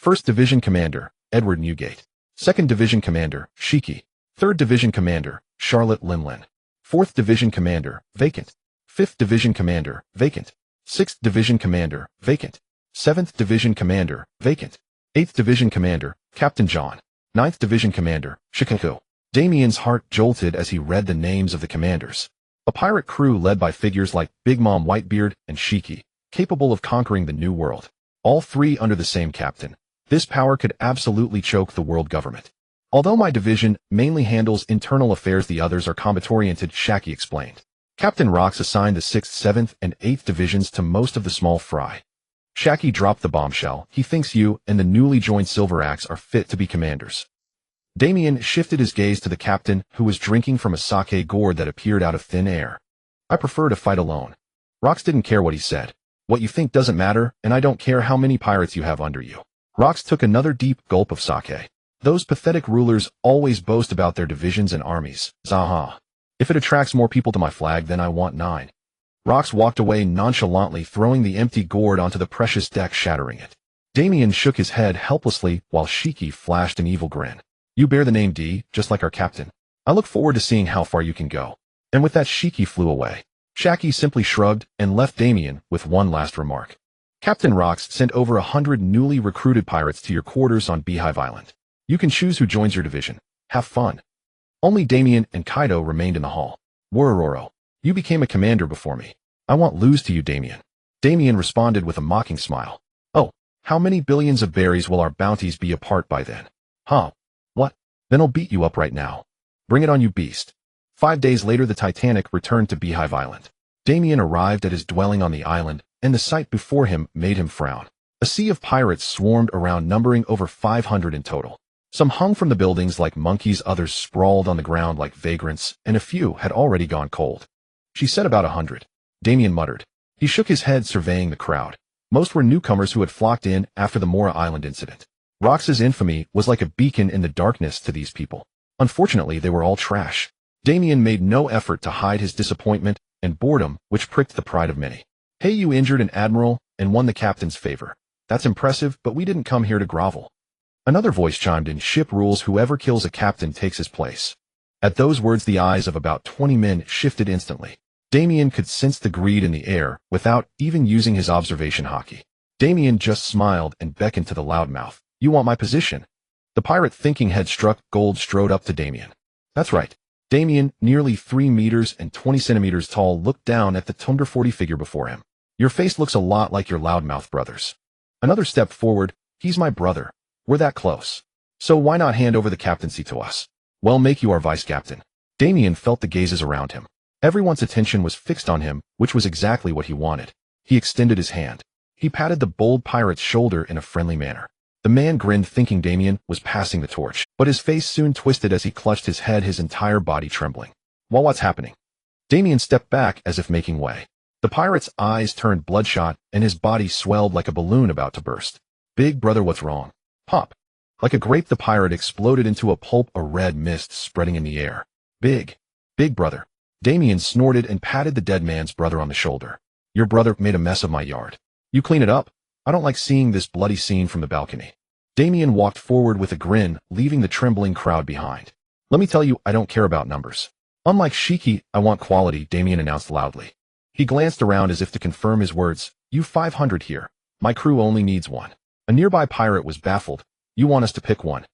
1st Division Commander, Edward Newgate. 2nd Division Commander, Shiki. 3rd Division Commander, Charlotte Limlin. 4th Division Commander, vacant. 5th Division Commander, vacant. 6th Division Commander, vacant. 7th Division Commander, vacant. 8th Division Commander, Captain John. 9th Division Commander, Shikaku. Damian's heart jolted as he read the names of the commanders. A pirate crew led by figures like Big Mom Whitebeard and Shiki, capable of conquering the New World. All 3 under the same captain. This power could absolutely choke the world government. Although my division mainly handles internal affairs, the others are combat-oriented, Shaki explained. Captain Rox assigned the 6th, 7th, and 8th divisions to most of the small fry. Shaki dropped the bombshell. He thinks you and the newly joined Silver Axe are fit to be commanders. Damian shifted his gaze to the captain, who was drinking from a sake gourd that appeared out of thin air. I prefer to fight alone. Rox didn't care what he said. What you think doesn't matter, and I don't care how many pirates you have under you. Rox took another deep gulp of sake. Those pathetic rulers always boast about their divisions and armies. Zaha. If it attracts more people to my flag, then I want 9. Rox walked away nonchalantly, throwing the empty gourd onto the precious deck, shattering it. Damian shook his head helplessly, while Shiki flashed an evil grin. You bear the name D, just like our captain. I look forward to seeing how far you can go. And with that, Shiki flew away. Shaki simply shrugged and left Damian with one last remark. Captain Rox sent over 100 newly recruited pirates to your quarters on Beehive Island. You can choose who joins your division. Have fun. Only Damian and Kaido remained in the hall. Worororo, you became a commander before me. I won't lose to you, Damian. Damian responded with a mocking smile. Oh, how many billions of berries will our bounties be apart by then? Huh? What? Then I'll beat you up right now. Bring it on, you beast. 5 days later, the Titanic returned to Beehive Island. Damian arrived at his dwelling on the island, and the sight before him made him frown. A sea of pirates swarmed around, numbering over 500 in total. Some hung from the buildings like monkeys, others sprawled on the ground like vagrants, and a few had already gone cold. She said about 100. Damian muttered. He shook his head, surveying the crowd. Most were newcomers who had flocked in after the Mora Island incident. Rox's infamy was like a beacon in the darkness to these people. Unfortunately, they were all trash. Damian made no effort to hide his disappointment and boredom, which pricked the pride of many. Hey, you injured an admiral and won the captain's favor. That's impressive, but we didn't come here to grovel. Another voice chimed in. Ship rules, whoever kills a captain takes his place. At those words, the eyes of about 20 men shifted instantly. Damian could sense the greed in the air without even using his observation hockey. Damian just smiled and beckoned to the loudmouth. You want my position? The pirate thinking head struck gold strode up to Damian. That's right. Damian, nearly 3 meters and 20 centimeters tall, looked down at the Thunder 40 figure before him. Your face looks a lot like your loudmouth brothers. Another step forward. He's my brother. We're that close. So why not hand over the captaincy to us? Well, make you our vice captain. Damian felt the gazes around him. Everyone's attention was fixed on him, which was exactly what he wanted. He extended his hand. He patted the bold pirate's shoulder in a friendly manner. The man grinned, thinking Damian was passing the torch, but his face soon twisted as he clutched his head, his entire body trembling. Well, what's happening? Damian stepped back as if making way. The pirate's eyes turned bloodshot, and his body swelled like a balloon about to burst. Big brother, what's wrong? Pop. Like a grape, the pirate exploded into a pulp, a red mist spreading in the air. Big brother. Damian snorted and patted the dead man's brother on the shoulder. Your brother made a mess of my yard. You clean it up. I don't like seeing this bloody scene from the balcony. Damian walked forward with a grin, leaving the trembling crowd behind. Let me tell you, I don't care about numbers. Unlike Shiki, I want quality, Damian announced loudly. He glanced around as if to confirm his words. You 500 here. My crew only needs 1. A nearby pirate was baffled. You want us to pick 1?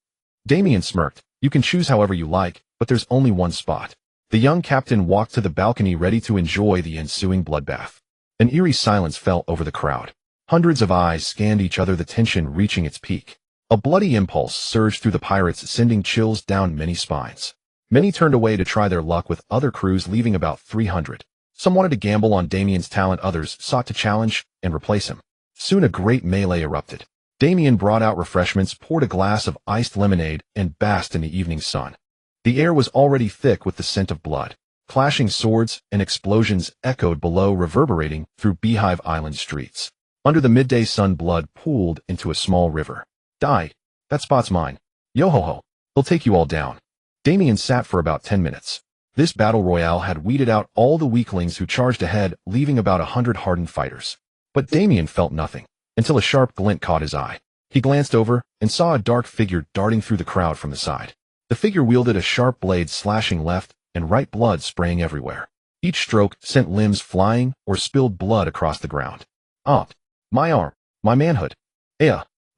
Damian smirked. You can choose however you like, but there's only 1 spot. The young captain walked to the balcony ready to enjoy the ensuing bloodbath. An eerie silence fell over the crowd. Hundreds of eyes scanned each other, the tension reaching its peak. A bloody impulse surged through the pirates, sending chills down many spines. Many turned away to try their luck with other crews, leaving about 300. Some wanted to gamble on Damian's talent, others sought to challenge and replace him. Soon a great melee erupted. Damian brought out refreshments, poured a glass of iced lemonade, and basked in the evening sun. The air was already thick with the scent of blood. Clashing swords and explosions echoed below, reverberating through Beehive Island streets. Under the midday sun, blood pooled into a small river. Die. That spot's mine. Yo-ho-ho. He'll take you all down. Damian sat for about 10 minutes. This battle royale had weeded out all the weaklings who charged ahead, leaving about 100 hardened fighters. But Damian felt nothing, until a sharp glint caught his eye. He glanced over and saw a dark figure darting through the crowd from the side. The figure wielded a sharp blade, slashing left and right, blood spraying everywhere. Each stroke sent limbs flying or spilled blood across the ground. Ah, my arm, my manhood.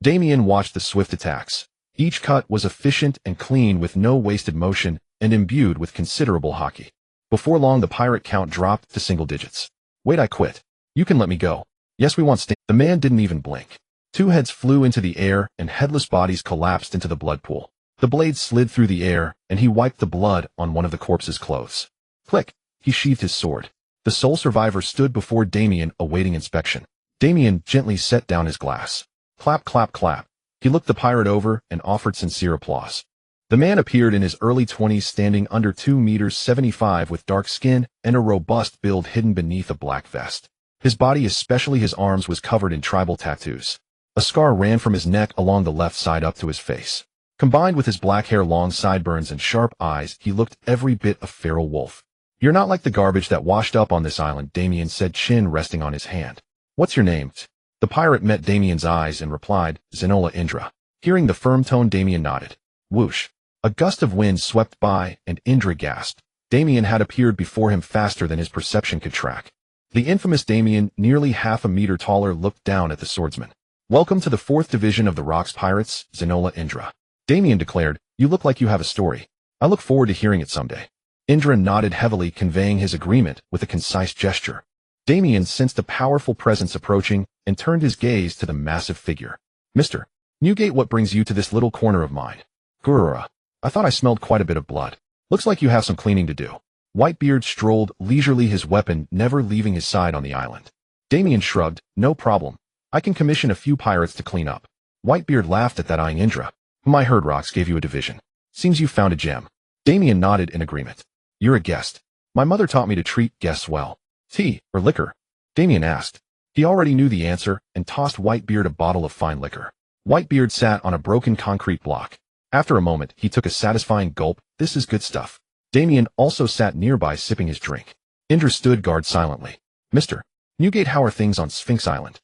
Damian watched the swift attacks. Each cut was efficient and clean, with no wasted motion, and imbued with considerable hockey. Before long, the pirate count dropped to single digits. Wait, I quit. You can let me go. Yes, we want The man didn't even blink. Two heads flew into the air, and headless bodies collapsed into the blood pool. The blade slid through the air, and he wiped the blood on one of the corpse's clothes. Click! He sheathed his sword. The sole survivor stood before Damian, awaiting inspection. Damian gently set down his glass. Clap, clap, clap. He looked the pirate over and offered sincere applause. The man appeared in his early 20s, standing under 2 meters 75, with dark skin and a robust build hidden beneath a black vest. His body, especially his arms, was covered in tribal tattoos. A scar ran from his neck along the left side up to his face. Combined with his black hair, long sideburns, and sharp eyes, he looked every bit a feral wolf. You're not like the garbage that washed up on this island, Damian said, chin resting on his hand. What's your name? The pirate met Damian's eyes and replied, Zenola Indra. Hearing the firm tone, Damian nodded. Whoosh! A gust of wind swept by, and Indra gasped. Damian had appeared before him faster than his perception could track. The infamous Damian, nearly half a meter taller, looked down at the swordsman. Welcome to the 4th Division of the Rocks Pirates, Zenola Indra. Damian declared, You look like you have a story. I look forward to hearing it someday. Indra nodded heavily, conveying his agreement with a concise gesture. Damian sensed a powerful presence approaching and turned his gaze to the massive figure. Mr. Newgate, what brings you to this little corner of mine? Gurura. I thought I smelled quite a bit of blood. Looks like you have some cleaning to do. Whitebeard strolled leisurely, his weapon never leaving his side on the island. Damian shrugged. No problem. I can commission a few pirates to clean up. Whitebeard laughed at that, eyeing Indra, whom I heard Rocks gave you a division. Seems you found a gem. Damian nodded in agreement. You're a guest. My mother taught me to treat guests well. Tea or liquor? Damian asked. He already knew the answer and tossed Whitebeard a bottle of fine liquor. Whitebeard sat on a broken concrete block. After a moment, he took a satisfying gulp. This is good stuff. Damian also sat nearby, sipping his drink. Indra stood guard silently. Mr. Newgate, how are things on Sphinx Island?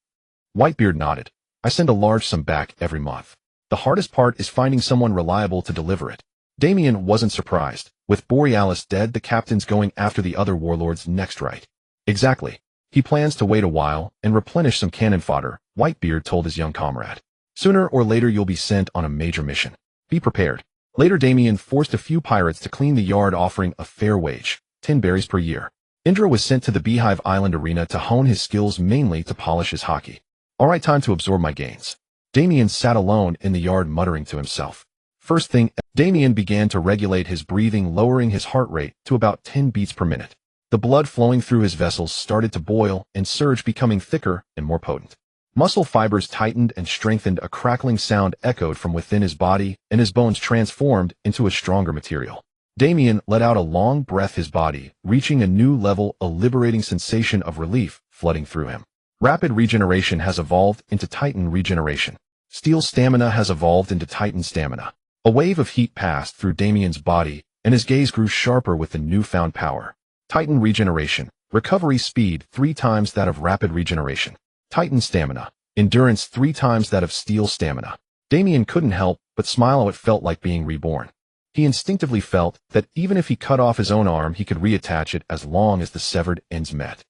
Whitebeard nodded. I send a large sum back every month. The hardest part is finding someone reliable to deliver it. Damian wasn't surprised. With Borealis dead, the captain's going after the other warlords next, right? Exactly. He plans to wait a while and replenish some cannon fodder, Whitebeard told his young comrade. Sooner or later you'll be sent on a major mission. Be prepared. Later, Damian forced a few pirates to clean the yard, offering a fair wage, 10 berries per year. Indra was sent to the Beehive Island arena to hone his skills, mainly to polish his hockey. All right, time to absorb my gains. Damian sat alone in the yard, muttering to himself. First thing, Damian began to regulate his breathing, lowering his heart rate to about 10 beats per minute. The blood flowing through his vessels started to boil and surge, becoming thicker and more potent. Muscle fibers tightened and strengthened, a crackling sound echoed from within his body, and his bones transformed into a stronger material. Damian let out a long breath, his body reaching a new level, a liberating sensation of relief flooding through him. Rapid regeneration has evolved into Titan regeneration. Steel stamina has evolved into Titan stamina. A wave of heat passed through Damian's body, and his gaze grew sharper with the newfound power. Titan regeneration. Recovery speed 3 times that of rapid regeneration. Titan stamina. Endurance 3 times that of steel stamina. Damian couldn't help but smile. It felt like being reborn. He instinctively felt that even if he cut off his own arm, he could reattach it as long as the severed ends met.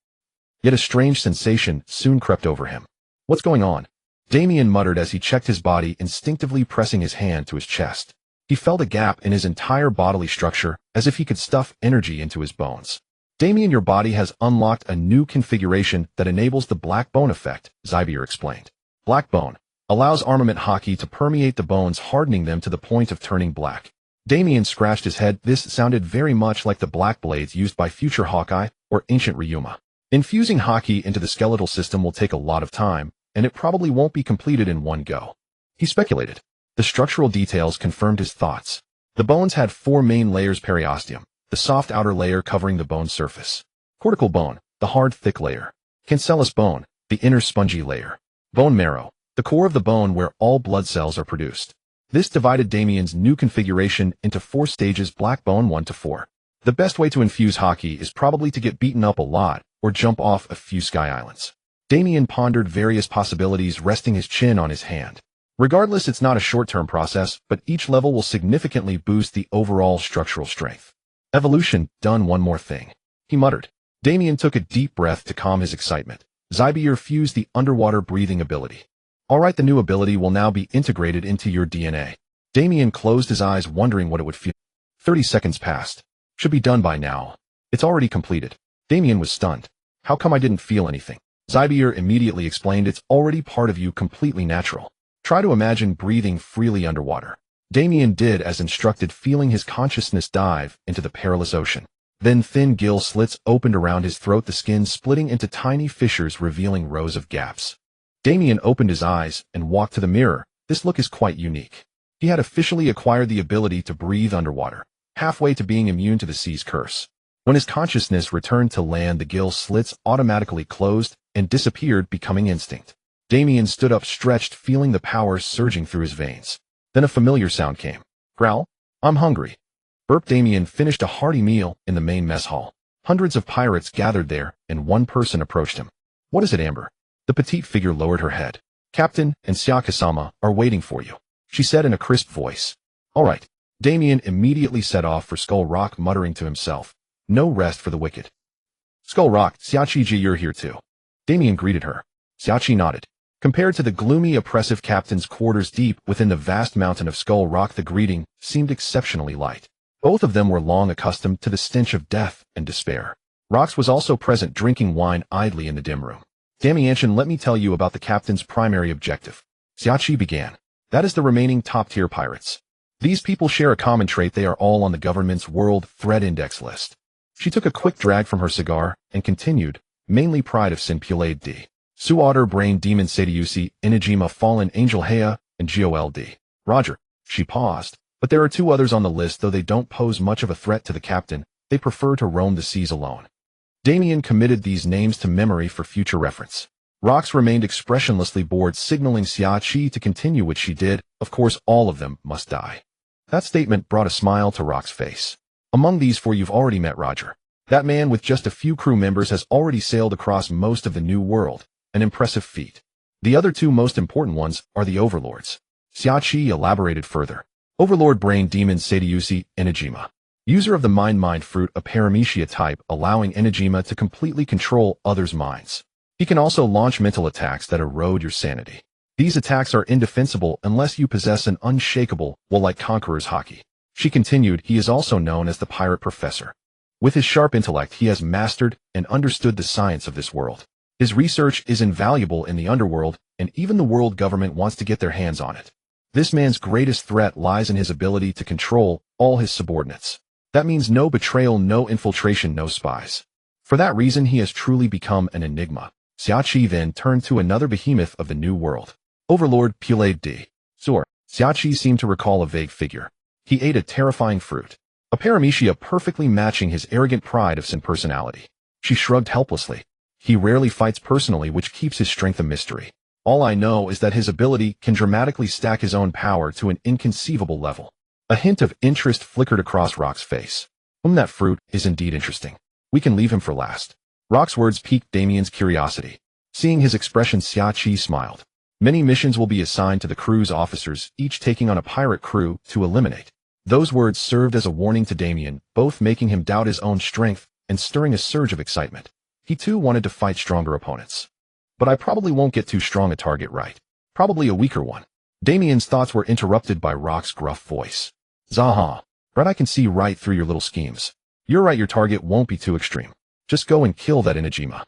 Yet a strange sensation soon crept over him. What's going on? Damian muttered as he checked his body, instinctively pressing his hand to his chest. He felt a gap in his entire bodily structure, as if he could stuff energy into his bones. Damian, your body has unlocked a new configuration that enables the black bone effect, Zybier explained. Black bone allows armament hockey to permeate the bones, hardening them to the point of turning black. Damian scratched his head. This sounded very much like the black blades used by future Hawkeye or ancient Ryuma. Infusing hockey into the skeletal system will take a lot of time, and it probably won't be completed in one go. He speculated. The structural details confirmed his thoughts. The bones had 4 main layers: periosteum, the soft outer layer covering the bone surface; cortical bone, the hard, thick layer; cancellous bone, the inner, spongy layer; bone marrow, the core of the bone where all blood cells are produced. This divided Damian's new configuration into 4 stages: black bone 1 to 4. The best way to infuse hockey is probably to get beaten up a lot or jump off a few sky islands. Damian pondered various possibilities, resting his chin on his hand. Regardless, it's not a short-term process, but each level will significantly boost the overall structural strength. Evolution, done one more thing, he muttered. Damian took a deep breath to calm his excitement. Zybier fused the underwater breathing ability. Alright, the new ability will now be integrated into your DNA. Damian closed his eyes, wondering what it would feel. 30 seconds passed. Should be done by now. It's already completed. Damian was stunned. How come I didn't feel anything? Zybier immediately explained, it's already part of you, completely natural. Try to imagine breathing freely underwater. Damian did as instructed, feeling his consciousness dive into the perilous ocean. Then thin gill slits opened around his throat, the skin splitting into tiny fissures, revealing rows of gaps. Damian opened his eyes and walked to the mirror. This look is quite unique. He had officially acquired the ability to breathe underwater, halfway to being immune to the sea's curse. When his consciousness returned to land, the gill slits automatically closed and disappeared, becoming instinct. Damian stood up, stretched, feeling the power surging through his veins. Then a familiar sound came. Growl? I'm hungry. Burp. Damian finished a hearty meal in the main mess hall. Hundreds of pirates gathered there, and one person approached him. What is it, Amber? The petite figure lowered her head. Captain and Sayaka-sama are waiting for you, she said in a crisp voice. All right. Damian immediately set off for Skull Rock, muttering to himself. No rest for the wicked. Skull Rock, Xiachi-ji, you're here too. Damian greeted her. Xiachi nodded. Compared to the gloomy, oppressive captain's quarters deep within the vast mountain of Skull Rock, the greeting seemed exceptionally light. Both of them were long accustomed to the stench of death and despair. Rox was also present, drinking wine idly in the dim room. Damian, let me tell you about the captain's primary objective. Xiachi began. That is the remaining top-tier pirates. These people share a common trait: they are all on the government's World Threat Index list. She took a quick drag from her cigar and continued, mainly pride of Sin Pulade D. Suwater Brain Demon Sadeusi, Inajima Fallen Angel Heya, and Gold. Roger. She paused. But there are 2 others on the list, though they don't pose much of a threat to the captain. They prefer to roam the seas alone. Damian committed these names to memory for future reference. Rox remained expressionlessly bored, signaling Xiachi to continue, which she did. Of course, all of them must die. That statement brought a smile to Rox's face. Among these 4 you've already met Roger. That man with just a few crew members has already sailed across most of the New World, an impressive feat. The other 2 most important ones are the overlords. Xiachi elaborated further. Overlord Brain Demon Sadeusi, Inajima. User of the Mind Fruit, a paramecia type, allowing Inajima to completely control others' minds. He can also launch mental attacks that erode your sanity. These attacks are indefensible unless you possess an unshakable will like Conqueror's Haki. She continued, he is also known as the Pirate Professor. With his sharp intellect, he has mastered and understood the science of this world. His research is invaluable in the underworld, and even the world government wants to get their hands on it. This man's greatest threat lies in his ability to control all his subordinates. That means no betrayal, no infiltration, no spies. For that reason, he has truly become an enigma. Xiachi then turned to another behemoth of the New World. Overlord Pulade D. Zor. Xiachi seemed to recall a vague figure. He ate a terrifying fruit. A paramecia perfectly matching his arrogant pride of sin personality. She shrugged helplessly. He rarely fights personally, which keeps his strength a mystery. All I know is that his ability can dramatically stack his own power to an inconceivable level. A hint of interest flickered across Rox's face. That fruit is indeed interesting. We can leave him for last. Rox's words piqued Damian's curiosity. Seeing his expression, Xiachi smiled. Many missions will be assigned to the crew's officers, each taking on a pirate crew to eliminate. Those words served as a warning to Damian, both making him doubt his own strength and stirring a surge of excitement. He too wanted to fight stronger opponents. But I probably won't get too strong a target, right? Probably a weaker one. Damian's thoughts were interrupted by Rox's gruff voice. Zaha. But I can see right through your little schemes. You're right, your target won't be too extreme. Just go and kill that Inajima.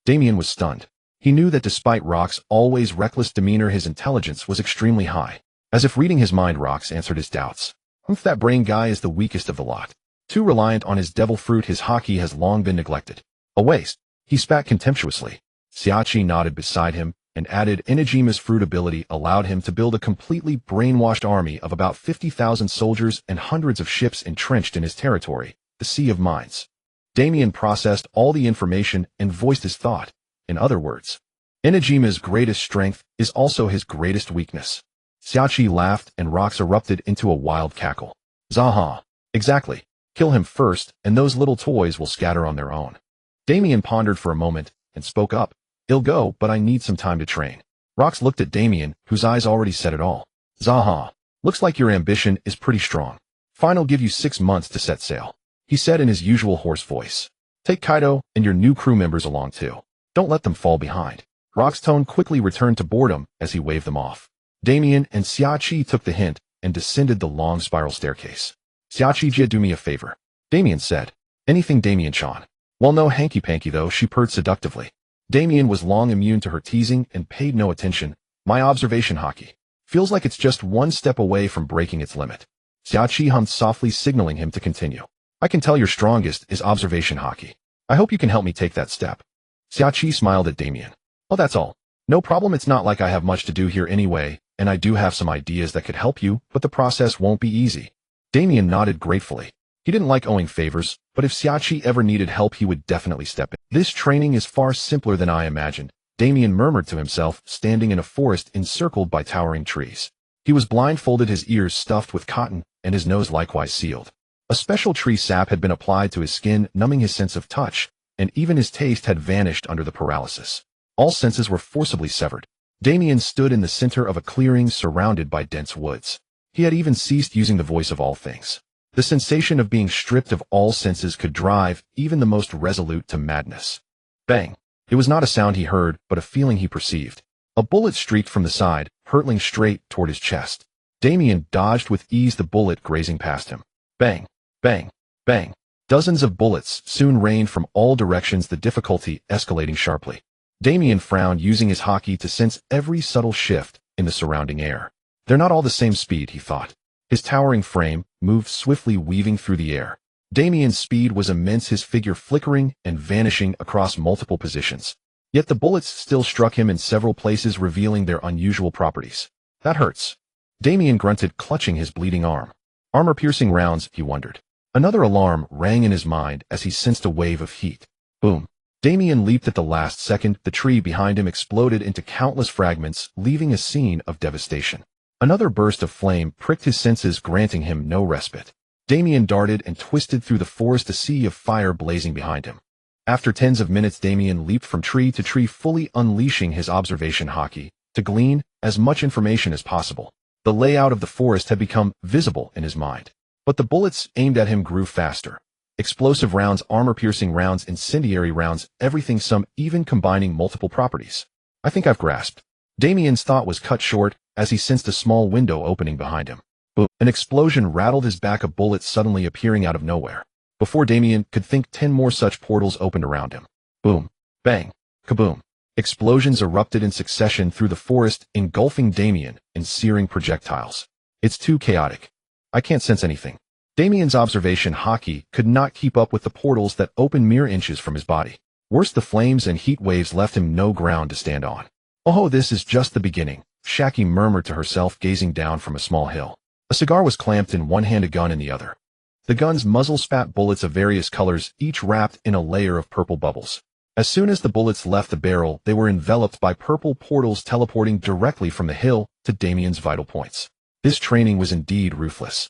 Damian was stunned. He knew that despite Rock's always reckless demeanor, his intelligence was extremely high. As if reading his mind, Rox answered his doubts. That brain guy is the weakest of the lot. Too reliant on his devil fruit, his haki has long been neglected. A waste. He spat contemptuously. Xiachi nodded beside him and added, Inajima's fruit ability allowed him to build a completely brainwashed army of about 50,000 soldiers and hundreds of ships entrenched in his territory, the Sea of Mines. Damian processed all the information and voiced his thought. In other words, Inajima's greatest strength is also his greatest weakness. Xiachi laughed and Rox erupted into a wild cackle. Zaha. Exactly. Kill him first, and those little toys will scatter on their own. Damian pondered for a moment and spoke up. I'll go, but I need some time to train. Rox looked at Damian, whose eyes already said it all. Zaha. Looks like your ambition is pretty strong. Fine, I'll give you 6 months to set sail, he said in his usual hoarse voice. Take Kaido and your new crew members along too. Don't let them fall behind. Rock's tone quickly returned to boredom as he waved them off. Damian and Xiachi took the hint and descended the long spiral staircase. Xiachi, do me a favor, Damian said. Anything, Damian-chan. Well, no hanky-panky though, she purred seductively. Damian was long immune to her teasing and paid no attention. My observation haki. Feels like it's just one step away from breaking its limit. Xiachi hummed softly, signaling him to continue. I can tell your strongest is observation haki. I hope you can help me take that step. Xiachi smiled at Damian. Oh, that's all. No problem, it's not like I have much to do here anyway, and I do have some ideas that could help you, but the process won't be easy. Damian nodded gratefully. He didn't like owing favors, but if Xiachi ever needed help, he would definitely step in. This training is far simpler than I imagined, Damian murmured to himself, standing in a forest encircled by towering trees. He was blindfolded, his ears stuffed with cotton, and his nose likewise sealed. A special tree sap had been applied to his skin, numbing his sense of touch, and even his taste had vanished under the paralysis. All senses were forcibly severed. Damian stood in the center of a clearing surrounded by dense woods. He had even ceased using the voice of all things. The sensation of being stripped of all senses could drive even the most resolute to madness. Bang! It was not a sound he heard, but a feeling he perceived. A bullet streaked from the side, hurtling straight toward his chest. Damian dodged with ease, the bullet grazing past him. Bang! Bang! Bang! Dozens of bullets soon rained from all directions, the difficulty escalating sharply. Damian frowned, using his haki to sense every subtle shift in the surrounding air. They're not all the same speed, he thought. His towering frame moved swiftly, weaving through the air. Damian's speed was immense, his figure flickering and vanishing across multiple positions. Yet the bullets still struck him in several places, revealing their unusual properties. That hurts. Damian grunted, clutching his bleeding arm. Armor-piercing rounds, he wondered. Another alarm rang in his mind as he sensed a wave of heat. Boom. Damian leaped at the last second. The tree behind him exploded into countless fragments, leaving a scene of devastation. Another burst of flame pricked his senses, granting him no respite. Damian darted and twisted through the forest, a sea of fire blazing behind him. After tens of minutes, Damian leaped from tree to tree, fully unleashing his observation haki to glean as much information as possible. The layout of the forest had become visible in his mind. But the bullets aimed at him grew faster. Explosive rounds, armor-piercing rounds, incendiary rounds, everything, some even combining multiple properties. I think I've grasped. Damian's thought was cut short as he sensed a small window opening behind him. Boom! An explosion rattled his back, a bullet suddenly appearing out of nowhere. Before Damian could think, 10 more such portals opened around him. Boom! Bang! Kaboom! Explosions erupted in succession through the forest, engulfing Damian in searing projectiles. It's too chaotic. I can't sense anything. Damian's observation haki could not keep up with the portals that opened mere inches from his body. Worse, the flames and heat waves left him no ground to stand on. Oh, this is just the beginning, Shaki murmured to herself, gazing down from a small hill. A cigar was clamped in one hand, a gun in the other. The gun's muzzle spat bullets of various colors, each wrapped in a layer of purple bubbles. As soon as the bullets left the barrel, they were enveloped by purple portals, teleporting directly from the hill to Damian's vital points. This training was indeed ruthless.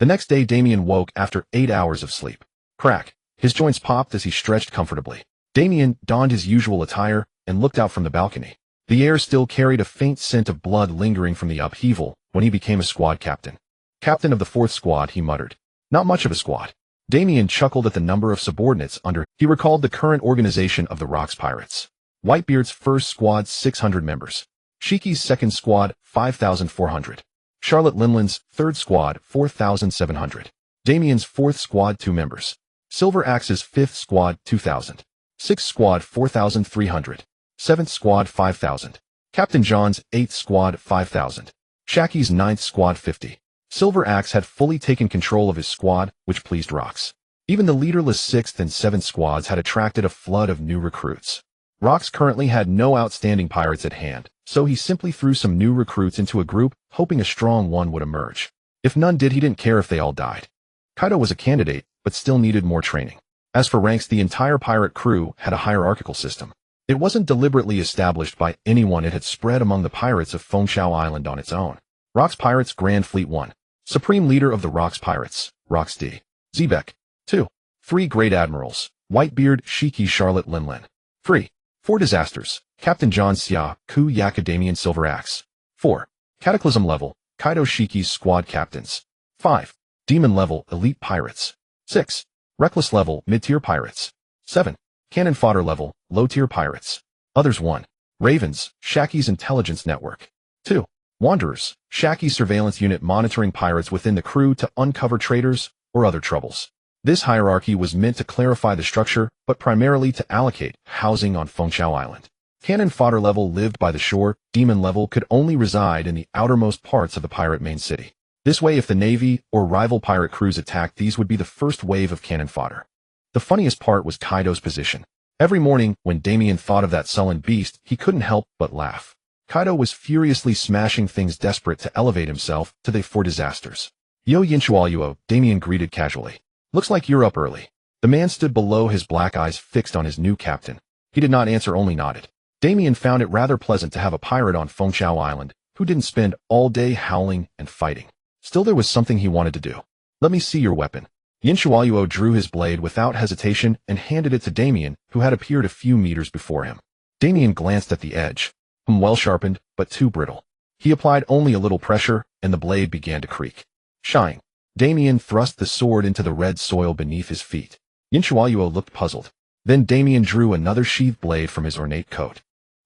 The next day, Damian woke after 8 hours of sleep. Crack! His joints popped as he stretched comfortably. Damian donned his usual attire and looked out from the balcony. The air still carried a faint scent of blood lingering from the upheaval when he became a squad captain. Captain of the 4th squad, he muttered. Not much of a squad. Damian chuckled at the number of subordinates under. He recalled the current organization of the Rocks Pirates. Whitebeard's 1st squad, 600 members. Shiki's 2nd squad, 5,400. Charlotte Linland's 3rd Squad, 4,700. Damian's 4th Squad, 2 members. Silver Axe's 5th Squad, 2,000. 6th Squad, 4,300. 7th Squad, 5,000. Captain John's 8th Squad, 5,000. Shacky's 9th Squad, 50. Silver Axe had fully taken control of his squad, which pleased Rox. Even the leaderless 6th and 7th squads had attracted a flood of new recruits. Rox currently had no outstanding pirates at hand, so he simply threw some new recruits into a group, hoping a strong one would emerge. If none did, he didn't care if they all died. Kaido was a candidate, but still needed more training. As for ranks, the entire pirate crew had a hierarchical system. It wasn't deliberately established by anyone, it had spread among the pirates of Fengshao Island on its own. Rox Pirates Grand Fleet 1. Supreme Leader of the Rox Pirates, Rox D. Zebek. 2. 3 Great Admirals, Whitebeard, Shiki, Charlotte Linland. 3. 4 Disasters, Captain John Xia, Ku Yaka, Damian, Silver Axe. 4. Cataclysm Level, Kaido, Shiki's Squad Captains. 5. Demon Level, Elite Pirates. 6. Reckless Level, Mid-Tier Pirates. 7. Cannon Fodder Level, Low-Tier Pirates. Others 1. Ravens, Shacky's Intelligence Network. 2. Wanderers, Shacky's Surveillance Unit monitoring pirates within the crew to uncover traitors or other troubles. This hierarchy was meant to clarify the structure, but primarily to allocate housing on Fengshao Island. Cannon Fodder Level lived by the shore, Demon Level could only reside in the outermost parts of the pirate main city. This way, if the Navy or rival pirate crews attacked, these would be the first wave of cannon fodder. The funniest part was Kaido's position. Every morning, when Damian thought of that sullen beast, he couldn't help but laugh. Kaido was furiously smashing things, desperate to elevate himself to the 4 disasters. Yo Yinchualuo, Damian greeted casually. Looks like you're up early. The man stood below, his black eyes fixed on his new captain. He did not answer, only nodded. Damian found it rather pleasant to have a pirate on Fengshao Island who didn't spend all day howling and fighting. Still, there was something he wanted to do. Let me see your weapon. Yinchualuo drew his blade without hesitation and handed it to Damian, who had appeared a few meters before him. Damian glanced at the edge. Well sharpened, but too brittle. He applied only a little pressure, and the blade began to creak. Shine. Damian thrust the sword into the red soil beneath his feet. Yinchualuo looked puzzled. Then Damian drew another sheathed blade from his ornate coat.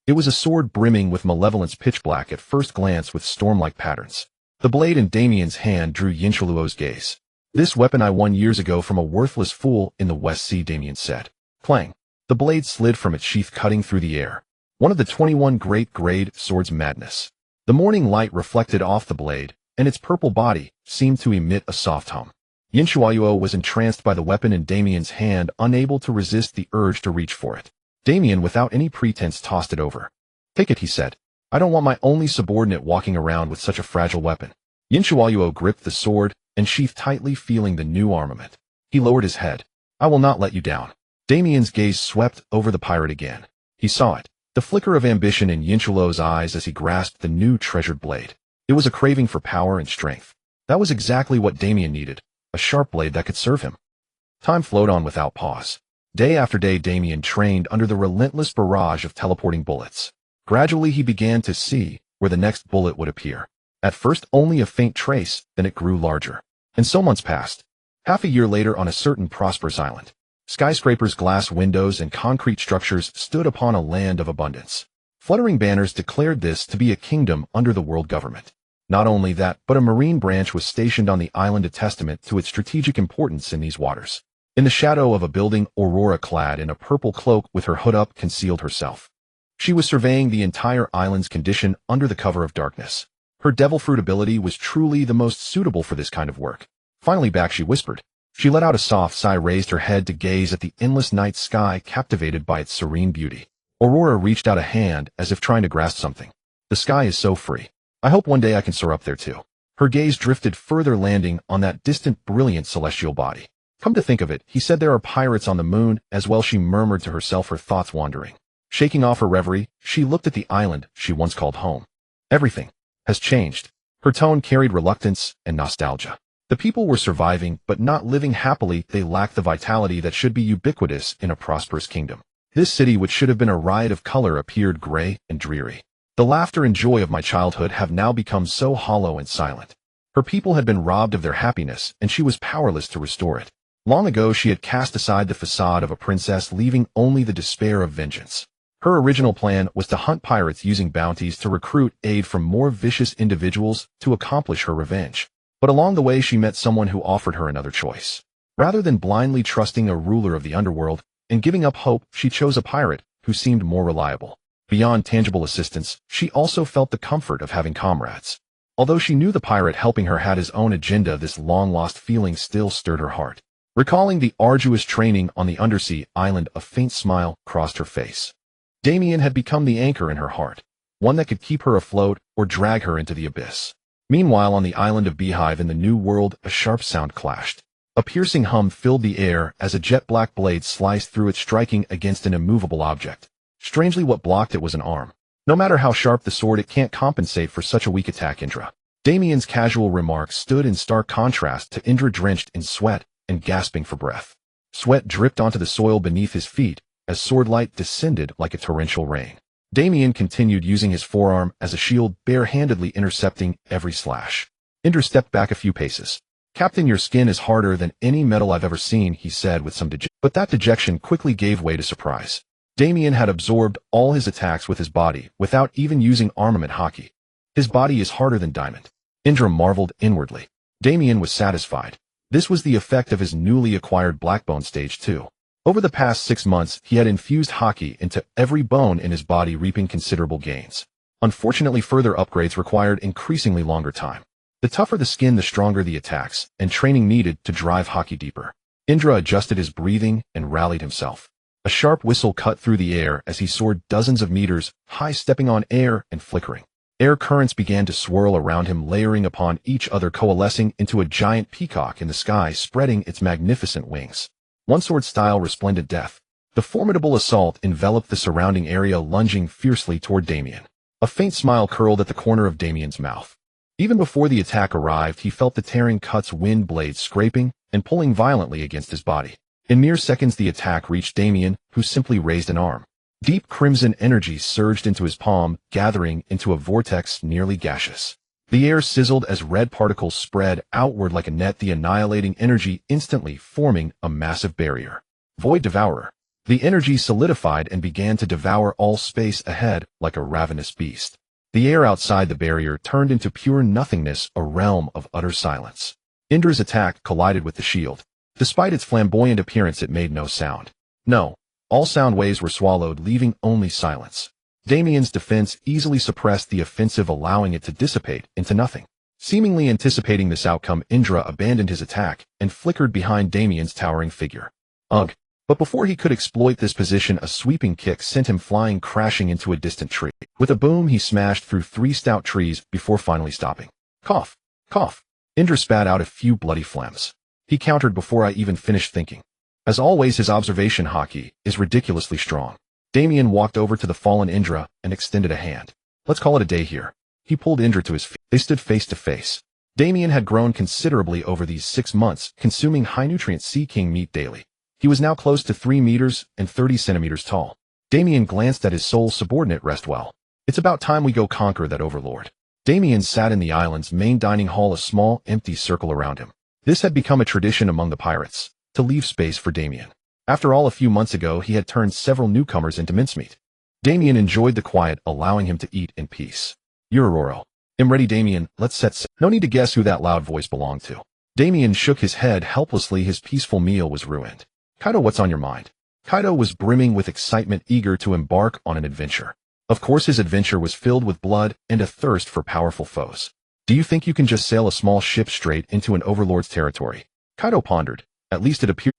It was a sword brimming with malevolence, pitch black at first glance with storm-like patterns. The blade in Damian's hand drew Yinchualuo's gaze. This weapon I won years ago from a worthless fool in the West Sea, Damian said. Clang. The blade slid from its sheath, cutting through the air. One of the 21 great grade swords, madness. The morning light reflected off the blade, and its purple body seemed to emit a soft hum. Yinchualuo was entranced by the weapon in Damian's hand, unable to resist the urge to reach for it. Damian, without any pretense, tossed it over. Take it, he said. I don't want my only subordinate walking around with such a fragile weapon. Yinchualuo gripped the sword and sheathed tightly, feeling the new armament. He lowered his head. I will not let you down. Damian's gaze swept over the pirate again. He saw it. The flicker of ambition in Yinchualuo's eyes as he grasped the new treasured blade. It was a craving for power and strength. That was exactly what Damian needed, a sharp blade that could serve him. Time flowed on without pause. Day after day, Damian trained under the relentless barrage of teleporting bullets. Gradually, he began to see where the next bullet would appear. At first, only a faint trace, then it grew larger. And so months passed. Half a year later, on a certain prosperous island, skyscrapers, glass windows, and concrete structures stood upon a land of abundance. Fluttering banners declared this to be a kingdom under the world government. Not only that, but a marine branch was stationed on the island, a testament to its strategic importance in these waters. In the shadow of a building, Aurora, clad in a purple cloak with her hood up, concealed herself. She was surveying the entire island's condition under the cover of darkness. Her devil fruit ability was truly the most suitable for this kind of work. Finally back, she whispered. She let out a soft sigh, raised her head to gaze at the endless night sky, captivated by its serene beauty. Aurora reached out a hand as if trying to grasp something. The sky is so free. I hope one day I can soar up there too. Her gaze drifted further, landing on that distant, brilliant celestial body. Come to think of it, he said, there are pirates on the moon as well, she murmured to herself, her thoughts wandering. Shaking off her reverie, she looked at the island she once called home. Everything has changed. Her tone carried reluctance and nostalgia. The people were surviving, but not living happily. They lacked the vitality that should be ubiquitous in a prosperous kingdom. This city, which should have been a riot of color, appeared gray and dreary. The laughter and joy of my childhood have now become so hollow and silent. Her people had been robbed of their happiness, and she was powerless to restore it. Long ago, she had cast aside the facade of a princess, leaving only the despair of vengeance. Her original plan was to hunt pirates using bounties to recruit aid from more vicious individuals to accomplish her revenge. But along the way she met someone who offered her another choice. Rather than blindly trusting a ruler of the underworld and giving up hope, she chose a pirate who seemed more reliable. Beyond tangible assistance, she also felt the comfort of having comrades. Although she knew the pirate helping her had his own agenda, this long-lost feeling still stirred her heart. Recalling the arduous training on the undersea island, a faint smile crossed her face. Damian had become the anchor in her heart, one that could keep her afloat or drag her into the abyss. Meanwhile, on the island of Beehive in the New World, a sharp sound clashed. A piercing hum filled the air as a jet-black blade sliced through it, striking against an immovable object. Strangely, what blocked it was an arm. No matter how sharp the sword, it can't compensate for such a weak attack, Indra. Damian's casual remarks stood in stark contrast to Indra, drenched in sweat and gasping for breath. Sweat dripped onto the soil beneath his feet as swordlight descended like a torrential rain. Damian continued, using his forearm as a shield, bare-handedly intercepting every slash. Indra stepped back a few paces. "Captain, your skin is harder than any metal I've ever seen," he said with some dejection. But that dejection quickly gave way to surprise. Damian had absorbed all his attacks with his body without even using armament hockey. His body is harder than diamond. Indra marveled inwardly. Damian was satisfied. This was the effect of his newly acquired Blackbone Stage 2. Over the past 6 months, he had infused hockey into every bone in his body, reaping considerable gains. Unfortunately, further upgrades required increasingly longer time. The tougher the skin, the stronger the attacks, and training needed to drive hockey deeper. Indra adjusted his breathing and rallied himself. A sharp whistle cut through the air as he soared dozens of meters high, stepping on air and flickering. Air currents began to swirl around him, layering upon each other, coalescing into a giant peacock in the sky, spreading its magnificent wings. One sword style resplendent death. The formidable assault enveloped the surrounding area, lunging fiercely toward Damian. A faint smile curled at the corner of Damian's mouth. Even before the attack arrived, he felt the tearing cuts, wind blades scraping and pulling violently against his body. In mere seconds, the attack reached Damian, who simply raised an arm. Deep crimson energy surged into his palm, gathering into a vortex nearly gaseous. The air sizzled as red particles spread outward like a net, the annihilating energy instantly forming a massive barrier. Void Devourer. The energy solidified and began to devour all space ahead like a ravenous beast. The air outside the barrier turned into pure nothingness, a realm of utter silence. Indra's attack collided with the shield. Despite its flamboyant appearance, it made no sound. No, all sound waves were swallowed, leaving only silence. Damian's defense easily suppressed the offensive, allowing it to dissipate into nothing. Seemingly anticipating this outcome, Indra abandoned his attack and flickered behind Damian's towering figure. Ugh! But before he could exploit this position, a sweeping kick sent him flying, crashing into a distant tree. With a boom, he smashed through 3 stout trees before finally stopping. Cough! Cough! Indra spat out a few bloody phlegms. He countered before I even finished thinking. As always, his observation hockey is ridiculously strong. Damian walked over to the fallen Indra and extended a hand. "Let's call it a day here." He pulled Indra to his feet. They stood face to face. Damian had grown considerably over these 6 months, consuming high-nutrient sea king meat daily. He was now close to 3 meters and 30 centimeters tall. Damian glanced at his sole subordinate, Restwell. "It's about time we go conquer that overlord." Damian sat in the island's main dining hall, a small, empty circle around him. This had become a tradition among the pirates, to leave space for Damian. After all, a few months ago, he had turned several newcomers into mincemeat. Damian enjoyed the quiet, allowing him to eat in peace. "You're Aurora. I'm ready, Damian. Let's set sail." No need to guess who that loud voice belonged to. Damian shook his head helplessly. His peaceful meal was ruined. "Kaido, what's on your mind?" Kaido was brimming with excitement, eager to embark on an adventure. Of course, his adventure was filled with blood and a thirst for powerful foes. "Do you think you can just sail a small ship straight into an overlord's territory?" Kaido pondered. At least it appeared.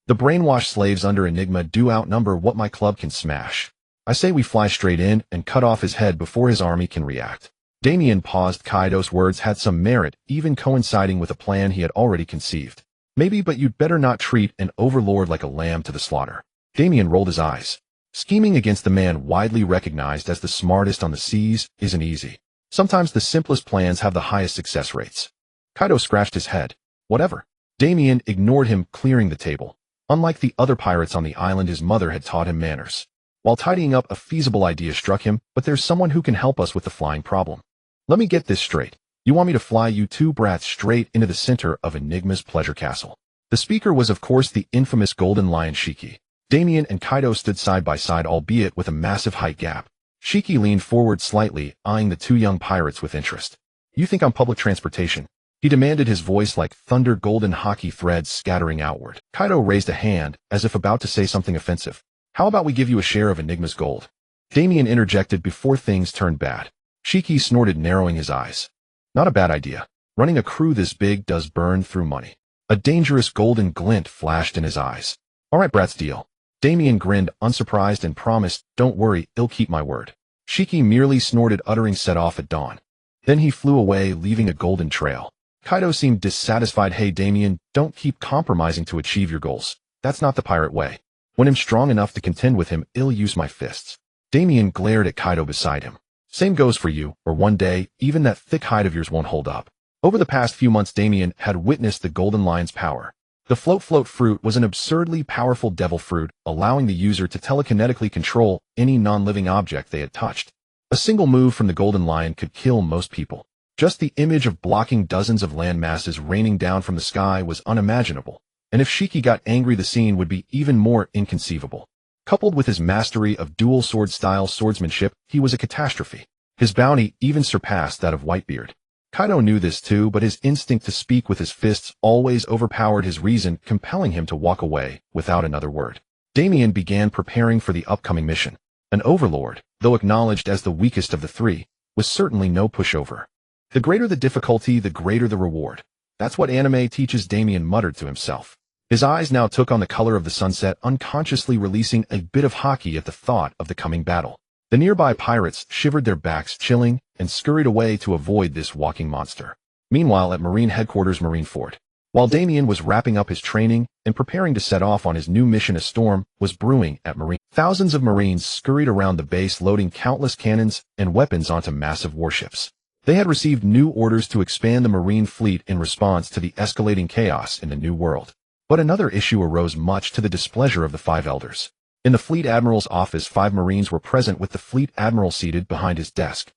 The brainwashed slaves under Enigma do outnumber what my club can smash. I say we fly straight in and cut off his head before his army can react. Damian paused. Kaido's words had some merit, even coinciding with a plan he had already conceived. "Maybe, but you'd better not treat an overlord like a lamb to the slaughter." Damian rolled his eyes. Scheming against the man widely recognized as the smartest on the seas isn't easy. Sometimes the simplest plans have the highest success rates. Kaido scratched his head. "Whatever." Damian ignored him, clearing the table. Unlike the other pirates on the island, his mother had taught him manners. While tidying up, a feasible idea struck him, "But there's someone who can help us with the flying problem." "Let me get this straight. You want me to fly you 2 brats straight into the center of Enigma's pleasure castle?" The speaker was, of course, the infamous Golden Lion Shiki. Damian and Kaido stood side by side, albeit with a massive height gap. Shiki leaned forward slightly, eyeing the two young pirates with interest. "You think I'm public transportation?" he demanded, his voice like thunder, golden hockey threads scattering outward. Kaido raised a hand, as if about to say something offensive. "How about we give you a share of Enigma's gold?" Damian interjected before things turned bad. Shiki snorted, narrowing his eyes. "Not a bad idea. Running a crew this big does burn through money." A dangerous golden glint flashed in his eyes. "All right, brats, deal." Damian grinned, unsurprised, and promised, "Don't worry, I'll keep my word." Shiki merely snorted, uttering "set off at dawn." Then he flew away, leaving a golden trail. Kaido seemed dissatisfied. "Hey, Damian, don't keep compromising to achieve your goals. That's not the pirate way. When I'm strong enough to contend with him, I'll use my fists." Damian glared at Kaido beside him. "Same goes for you, or one day, even that thick hide of yours won't hold up." Over the past few months, Damian had witnessed the Golden Lion's power. The float fruit was an absurdly powerful devil fruit, allowing the user to telekinetically control any non-living object they had touched. A single move from the Golden Lion could kill most people. Just the image of blocking dozens of land masses raining down from the sky was unimaginable, and if Shiki got angry, the scene would be even more inconceivable. Coupled with his mastery of dual sword-style swordsmanship, he was a catastrophe. His bounty even surpassed that of Whitebeard. Kaido knew this too, but his instinct to speak with his fists always overpowered his reason, compelling him to walk away without another word. Damian began preparing for the upcoming mission. An overlord, though acknowledged as the weakest of the three, was certainly no pushover. The greater the difficulty, the greater the reward. That's what anime teaches, Damian muttered to himself. His eyes now took on the color of the sunset, unconsciously releasing a bit of haki at the thought of the coming battle. The nearby pirates shivered, their backs chilling, and scurried away to avoid this walking monster. Meanwhile, at Marine Headquarters Marineford, while Damian was wrapping up his training and preparing to set off on his new mission, a storm was brewing at Marine. Thousands of Marines scurried around the base, loading countless cannons and weapons onto massive warships. They had received new orders to expand the Marine fleet in response to the escalating chaos in the New World. But another issue arose, much to the displeasure of the five elders. In the Fleet Admiral's office, 5 Marines were present, with the Fleet Admiral seated behind his desk.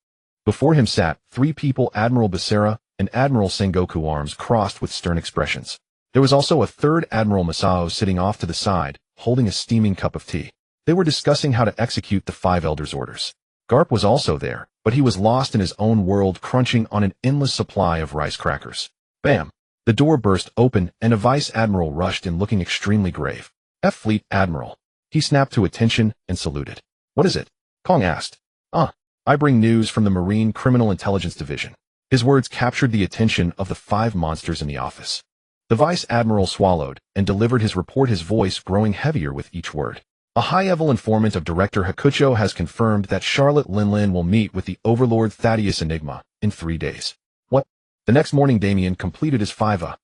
Before him sat 3 people, Admiral Becerra and Admiral Sengoku, arms crossed with stern expressions. There was also a third, Admiral Masao, sitting off to the side, holding a steaming cup of tea. They were discussing how to execute the 5 elders' orders. Garp was also there, but he was lost in his own world, crunching on an endless supply of rice crackers. Bam! The door burst open, and a Vice Admiral rushed in, looking extremely grave. Fleet Admiral. He snapped to attention and saluted. "What is it?" Kong asked. I bring news from the Marine Criminal Intelligence Division." His words captured the attention of the 5 monsters in the office. The Vice Admiral swallowed and delivered his report, his voice growing heavier with each word. "A high-level informant of Director Hakucho has confirmed that Charlotte Linlin will meet with the Overlord Thaddeus Enigma in 3 days." What? The next morning, Damian completed his 5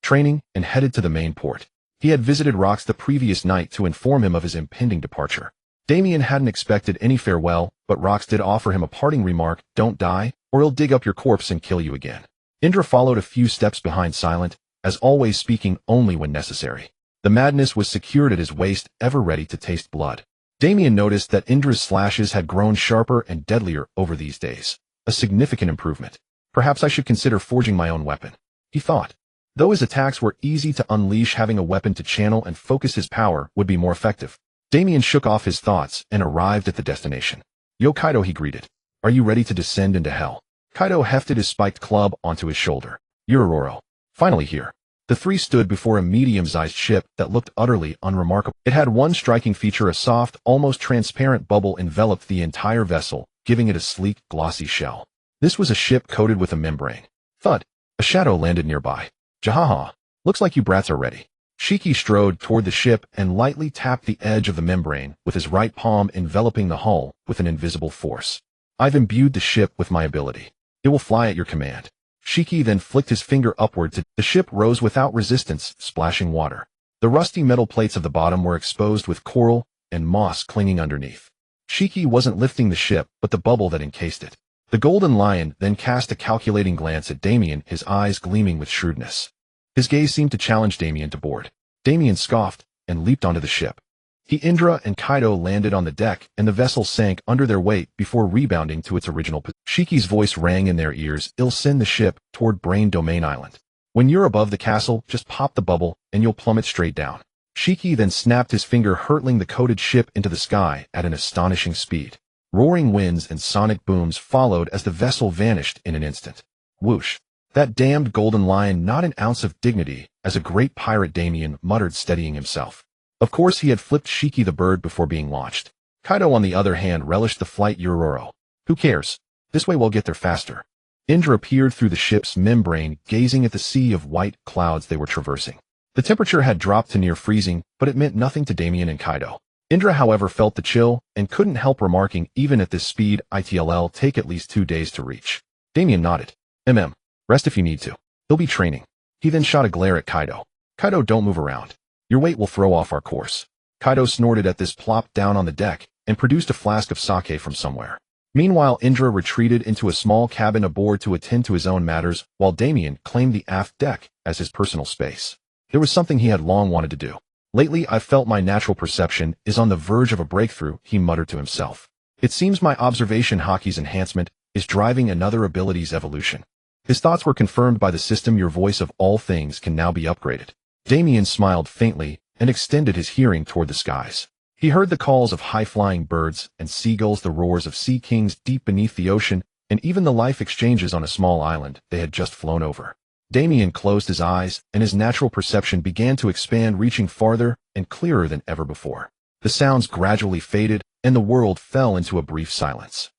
training and headed to the main port. He had visited Rox the previous night to inform him of his impending departure. Damian hadn't expected any farewell, but Rox did offer him a parting remark: "Don't die, or he'll dig up your corpse and kill you again." Indra followed a few steps behind, silent, as always, speaking only when necessary. The madness was secured at his waist, ever ready to taste blood. Damian noticed that Indra's slashes had grown sharper and deadlier over these days. A significant improvement. Perhaps I should consider forging my own weapon, he thought. Though his attacks were easy to unleash, having a weapon to channel and focus his power would be more effective. Damian shook off his thoughts and arrived at the destination. "Yo, Kaido," he greeted. "Are you ready to descend into hell?" Kaido hefted his spiked club onto his shoulder. "Yororo. Finally here." The 3 stood before a medium-sized ship that looked utterly unremarkable. It had one striking feature: a soft, almost transparent bubble enveloped the entire vessel, giving it a sleek, glossy shell. This was a ship coated with a membrane. Thud! A shadow landed nearby. "Jahaha. Looks like you brats are ready." Shiki strode toward the ship and lightly tapped the edge of the membrane with his right palm, enveloping the hull with an invisible force. "I've imbued the ship with my ability. It will fly at your command." Shiki then flicked his finger upward. The ship rose without resistance, splashing water. The rusty metal plates of the bottom were exposed, with coral and moss clinging underneath. Shiki wasn't lifting the ship, but the bubble that encased it. The Golden Lion then cast a calculating glance at Damian, his eyes gleaming with shrewdness. His gaze seemed to challenge Damian to board. Damian scoffed and leaped onto the ship. Indra and Kaido landed on the deck, and the vessel sank under their weight before rebounding to its original position. Shiki's voice rang in their ears: "I'll send the ship toward Brain Domain Island. When you're above the castle, just pop the bubble and you'll plummet straight down." Shiki then snapped his finger, hurtling the coated ship into the sky at an astonishing speed. Roaring winds and sonic booms followed as the vessel vanished in an instant. Whoosh! That damned golden lion, not an ounce of dignity, as a great pirate, Damian muttered, steadying himself. Of course he had flipped Shiki the bird before being launched. Kaido, on the other hand, relished the flight. Yororo. Who cares? This way we'll get there faster. Indra peered through the ship's membrane, gazing at the sea of white clouds they were traversing. The temperature had dropped to near freezing, but it meant nothing to Damian and Kaido. Indra, however, felt the chill, and couldn't help remarking, even at this speed, it'll take at least 2 days to reach. Damian nodded. Rest if you need to. He'll be training. He then shot a glare at Kaido. Kaido, don't move around. Your weight will throw off our course. Kaido snorted at this, plopped down on the deck, and produced a flask of sake from somewhere. Meanwhile, Indra retreated into a small cabin aboard to attend to his own matters, while Damian claimed the aft deck as his personal space. There was something he had long wanted to do. Lately, I've felt my natural perception is on the verge of a breakthrough, he muttered to himself. It seems my observation hockey's enhancement is driving another ability's evolution. His thoughts were confirmed by the system. Your voice of all things can now be upgraded. Damian smiled faintly and extended his hearing toward the skies. He heard the calls of high-flying birds and seagulls, the roars of sea kings deep beneath the ocean, and even the life exchanges on a small island they had just flown over. Damian closed his eyes, and his natural perception began to expand, reaching farther and clearer than ever before. The sounds gradually faded, and the world fell into a brief silence.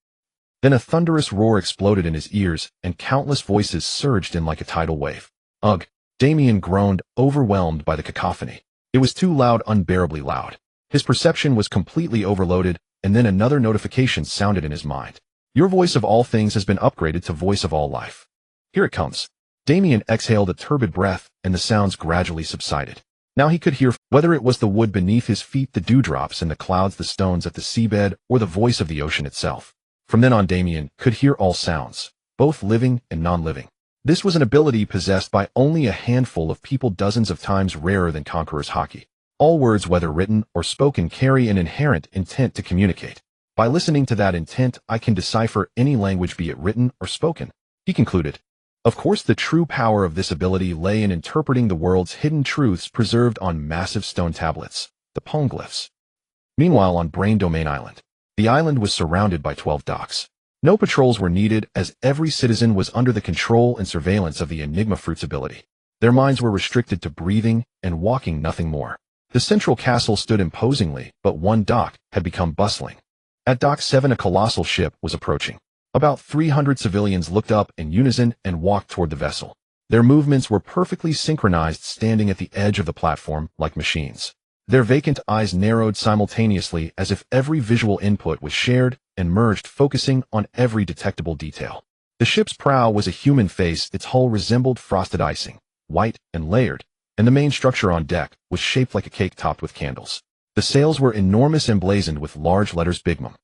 Then a thunderous roar exploded in his ears, and countless voices surged in like a tidal wave. Ugh! Damian groaned, overwhelmed by the cacophony. It was too loud, unbearably loud. His perception was completely overloaded, and then another notification sounded in his mind. Your voice of all things has been upgraded to voice of all life. Here it comes. Damian exhaled a turbid breath, and the sounds gradually subsided. Now he could hear, whether it was the wood beneath his feet, the dewdrops in the clouds, the stones at the seabed, or the voice of the ocean itself. From then on, Damian could hear all sounds, both living and non-living. This was an ability possessed by only a handful of people, dozens of times rarer than Conqueror's Haki. All words, whether written or spoken, carry an inherent intent to communicate. By listening to that intent, I can decipher any language, be it written or spoken, he concluded. Of course, the true power of this ability lay in interpreting the world's hidden truths preserved on massive stone tablets, the poneglyphs. Meanwhile, on Brain Domain Island, the island was surrounded by 12 docks. No patrols were needed, as every citizen was under the control and surveillance of the Enigma Fruit's ability. Their minds were restricted to breathing and walking, nothing more. The central castle stood imposingly, but one dock had become bustling. At Dock 7, a colossal ship was approaching. About 300 civilians looked up in unison and walked toward the vessel. Their movements were perfectly synchronized, standing at the edge of the platform like machines. Their vacant eyes narrowed simultaneously, as if every visual input was shared and merged, focusing on every detectable detail. The ship's prow was a human face. Its hull resembled frosted icing, white and layered, and the main structure on deck was shaped like a cake topped with candles. The sails were enormous, emblazoned with large letters, Big Mom.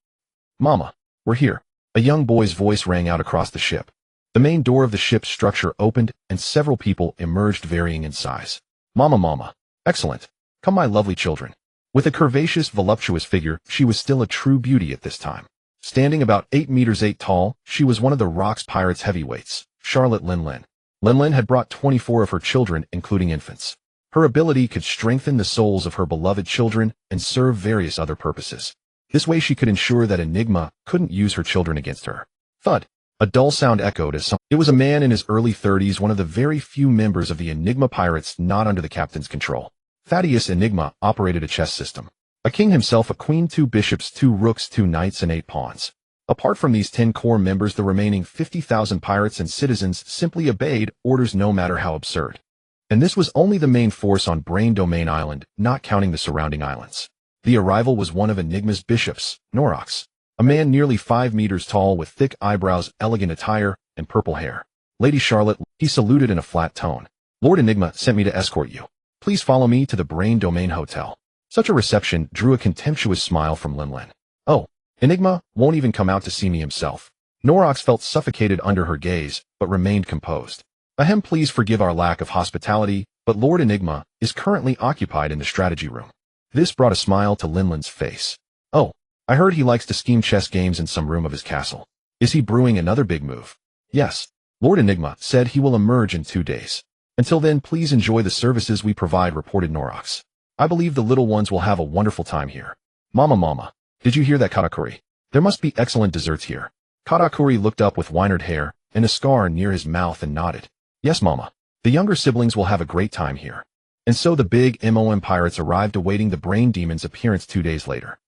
Mama, we're here. A young boy's voice rang out across the ship. The main door of the ship's structure opened, and several people emerged, varying in size. Mama. Excellent. Come, my lovely children. With a curvaceous, voluptuous figure, she was still a true beauty at this time. Standing about 8 meters 8 tall, she was one of the Rock's pirates' heavyweights, Charlotte Linlin. Linlin had brought 24 of her children, including infants. Her ability could strengthen the souls of her beloved children and serve various other purposes. This way she could ensure that Enigma couldn't use her children against her. Thud. A dull sound echoed as it was a man in his early 30s, one of the very few members of the Enigma pirates not under the captain's control. Thaddeus Enigma operated a chess system. A king himself, a queen, 2 bishops, 2 rooks, 2 knights, and 8 pawns. Apart from these 10 core members, the remaining 50,000 pirates and citizens simply obeyed orders, no matter how absurd. And this was only the main force on Brain Domain Island, not counting the surrounding islands. The arrival was one of Enigma's bishops, Norox, a man nearly 5 meters tall with thick eyebrows, elegant attire, and purple hair. Lady Charlotte, he saluted in a flat tone. Lord Enigma sent me to escort you. Please follow me to the Brain Domain Hotel. Such a reception drew a contemptuous smile from Linlin. Oh, Enigma won't even come out to see me himself. Norox felt suffocated under her gaze, but remained composed. Ahem, please forgive our lack of hospitality, but Lord Enigma is currently occupied in the strategy room. This brought a smile to Linlin's face. Oh, I heard he likes to scheme chess games in some room of his castle. Is he brewing another big move? Yes. Lord Enigma said he will emerge in 2 days. Until then, please enjoy the services we provide, reported Norox. I believe the little ones will have a wonderful time here. Mama, did you hear that, Katakuri? There must be excellent desserts here. Katakuri looked up with winered hair and a scar near his mouth and nodded. Yes, Mama. The younger siblings will have a great time here. And so the big MOM pirates arrived awaiting the brain demon's appearance 2 days later.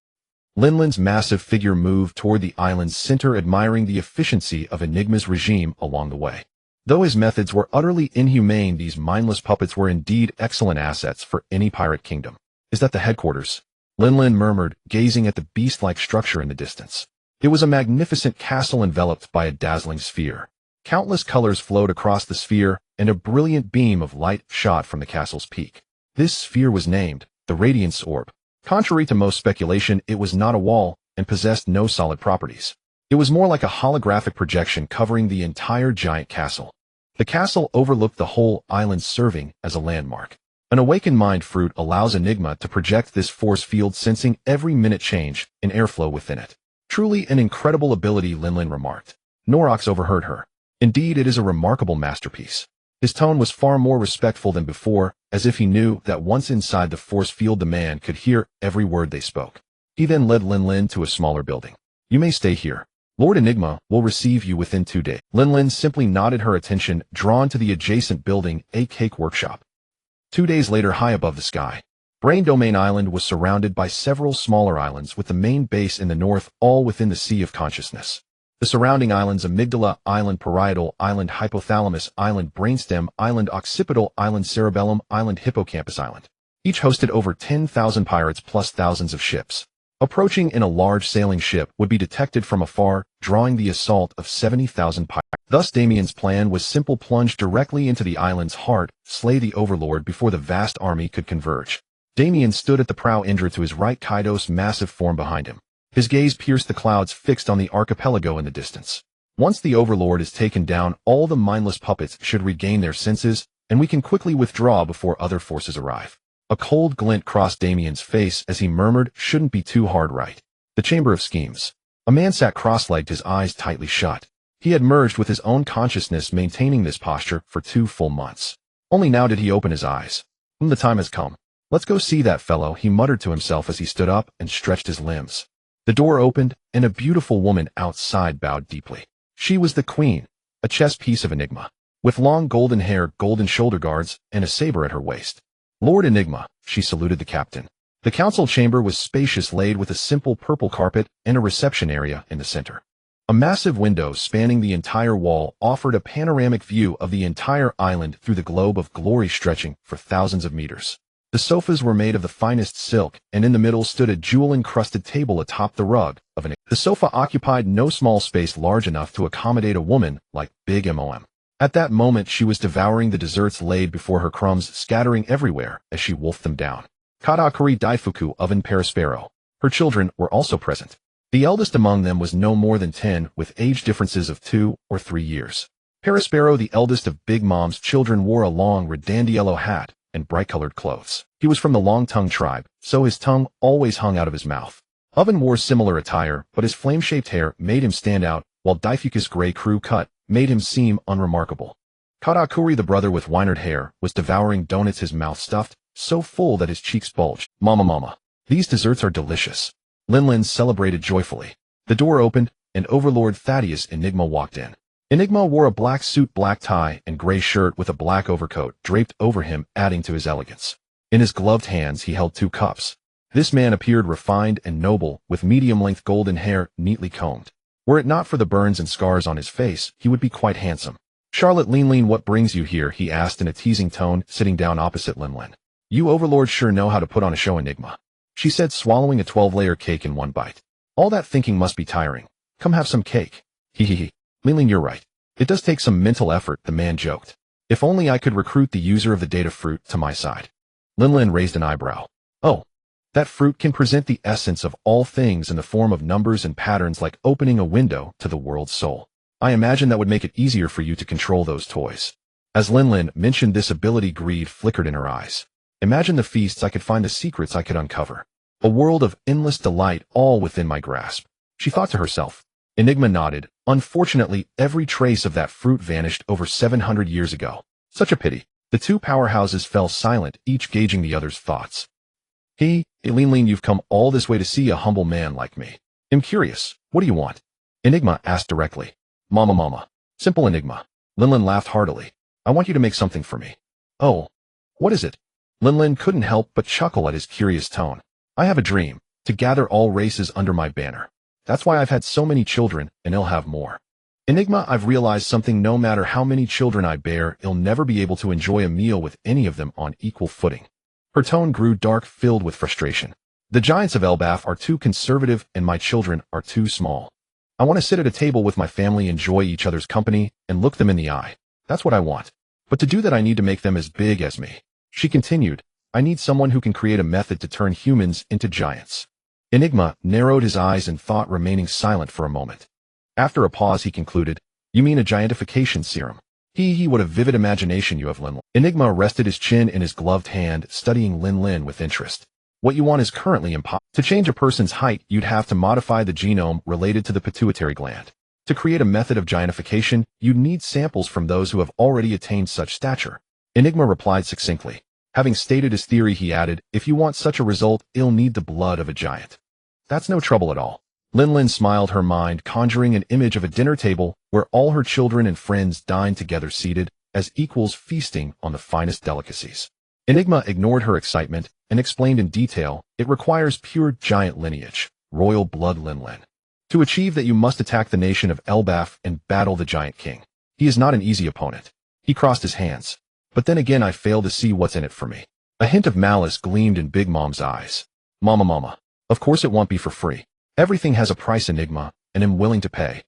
Linlin's massive figure moved toward the island's center, admiring the efficiency of Enigma's regime along the way. Though his methods were utterly inhumane, these mindless puppets were indeed excellent assets for any pirate kingdom. Is that the headquarters? Linlin murmured, gazing at the beast-like structure in the distance. It was a magnificent castle enveloped by a dazzling sphere. Countless colors flowed across the sphere, and a brilliant beam of light shot from the castle's peak. This sphere was named the Radiance Orb. Contrary to most speculation, it was not a wall and possessed no solid properties. It was more like a holographic projection covering the entire giant castle. The castle overlooked the whole island, serving as a landmark. An awakened mind fruit allows Enigma to project this force field, sensing every minute change in airflow within it. Truly an incredible ability, Linlin remarked. Norox overheard her. Indeed, it is a remarkable masterpiece. His tone was far more respectful than before, as if he knew that once inside the force field the man could hear every word they spoke. He then led Linlin to a smaller building. You may stay here. Lord Enigma will receive you within 2 days. Linlin simply nodded, her attention drawn to the adjacent building, a cake workshop. 2 days later, high above the sky, Brain Domain Island was surrounded by several smaller islands, with the main base in the north, all within the Sea of Consciousness. The surrounding islands: Amygdala Island, Parietal Island, Hypothalamus Island, Brainstem Island, Occipital Island, Cerebellum Island, Hippocampus Island. Each hosted over 10,000 pirates plus thousands of ships. Approaching in a large sailing ship would be detected from afar, drawing the assault of 70,000 pirates. Thus Damian's plan was simple: plunge directly into the island's heart, slay the overlord before the vast army could converge. Damian stood at the prow, Indra to his right, Kaido's massive form behind him. His gaze pierced the clouds, fixed on the archipelago in the distance. Once the overlord is taken down, all the mindless puppets should regain their senses, and we can quickly withdraw before other forces arrive. A cold glint crossed Damian's face as he murmured, shouldn't be too hard, right? The Chamber of Schemes. A man sat cross-legged, his eyes tightly shut. He had merged with his own consciousness, maintaining this posture for 2 full months. Only now did he open his eyes. The time has come. Let's go see that fellow, he muttered to himself as he stood up and stretched his limbs. The door opened, and a beautiful woman outside bowed deeply. She was the queen, a chess piece of Enigma, with long golden hair, golden shoulder guards, and a saber at her waist. Lord Enigma, she saluted the captain. The council chamber was spacious, laid with a simple purple carpet and a reception area in the center. A massive window spanning the entire wall offered a panoramic view of the entire island through the globe of glory stretching for thousands of meters. The sofas were made of the finest silk, and in the middle stood a jewel-encrusted table atop the rug of an. The sofa occupied no small space large enough to accommodate a woman like Big Mom. At that moment she was devouring the desserts laid before her, crumbs scattering everywhere as she wolfed them down. Katakuri, Daifuku, Oven, Perispero. Her children were also present. The eldest among them was no more than 10, with age differences of 2 or 3 years. Perispero, the eldest of Big Mom's children, wore a long redanded yellow hat and bright-colored clothes. He was from the long-tongued tribe, so his tongue always hung out of his mouth. Oven wore similar attire, but his flame-shaped hair made him stand out, while Daifuku's gray crew cut made him seem unremarkable. Katakuri, the brother with winered hair, was devouring donuts, his mouth stuffed, so full that his cheeks bulged. Mama, these desserts are delicious. Linlin celebrated joyfully. The door opened, and Overlord Thaddeus Enigma walked in. Enigma wore a black suit, black tie, and gray shirt with a black overcoat draped over him, adding to his elegance. In his gloved hands he held 2 cups. This man appeared refined and noble, with medium-length golden hair neatly combed. Were it not for the burns and scars on his face, he would be quite handsome. Charlotte Linlin, what brings you here? He asked in a teasing tone, sitting down opposite Linlin. You overlords sure know how to put on a show, Enigma, she said, swallowing a 12-layer cake in one bite. All that thinking must be tiring. Come have some cake. Hee. Linlin, you're right. It does take some mental effort, the man joked. If only I could recruit the user of the data fruit to my side. Linlin raised an eyebrow. Oh, that fruit can present the essence of all things in the form of numbers and patterns, like opening a window to the world's soul. I imagine that would make it easier for you to control those toys. As Linlin mentioned this ability, greed flickered in her eyes. Imagine the feasts I could find, the secrets I could uncover. A world of endless delight, all within my grasp, she thought to herself. Enigma nodded. Unfortunately, every trace of that fruit vanished over 700 years ago. Such a pity. The 2 powerhouses fell silent, each gauging the other's thoughts. Linlin, you've come all this way to see a humble man like me. I'm curious, what do you want? Enigma asked directly. Mama. Simple Enigma. Linlin laughed heartily. I want you to make something for me. Oh, what is it? Linlin couldn't help but chuckle at his curious tone. I have a dream, to gather all races under my banner. That's why I've had so many children, and I'll have more. Enigma, I've realized something: no matter how many children I bear, I'll never be able to enjoy a meal with any of them on equal footing. Her tone grew dark, filled with frustration. The giants of Elbaf are too conservative, and my children are too small. I want to sit at a table with my family, enjoy each other's company, and look them in the eye. That's what I want. But to do that, I need to make them as big as me. She continued, I need someone who can create a method to turn humans into giants. Enigma narrowed his eyes in thought, remaining silent for a moment. After a pause, he concluded, You mean a giantification serum? What a vivid imagination you have, Linlin. Enigma rested his chin in his gloved hand, studying Linlin with interest. What you want is currently impossible. To change a person's height, you'd have to modify the genome related to the pituitary gland. To create a method of giantification, you'd need samples from those who have already attained such stature. Enigma replied succinctly. Having stated his theory, he added, If you want such a result, you'll need the blood of a giant. That's no trouble at all. Linlin smiled, her mind conjuring an image of a dinner table where all her children and friends dined together, seated as equals, feasting on the finest delicacies. Enigma ignored her excitement and explained in detail, It requires pure giant lineage, royal blood, Linlin. To achieve that, you must attack the nation of Elbaf and battle the giant king. He is not an easy opponent. He crossed his hands. But then again, I fail to see what's in it for me. A hint of malice gleamed in Big Mom's eyes. Mama. Of course it won't be for free. Everything has a price, Enigma, and I'm willing to pay.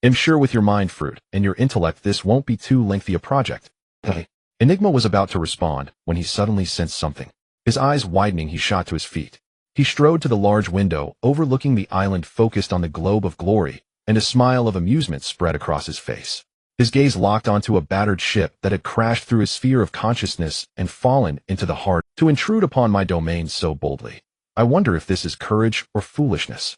I'm sure with your mind fruit and your intellect this won't be too lengthy a project. Enigma was about to respond when he suddenly sensed something. His eyes widening, he shot to his feet. He strode to the large window overlooking the island, focused on the globe of glory, and a smile of amusement spread across his face. His gaze locked onto a battered ship that had crashed through his sphere of consciousness and fallen into the heart. To intrude upon my domain so boldly. I wonder if this is courage or foolishness.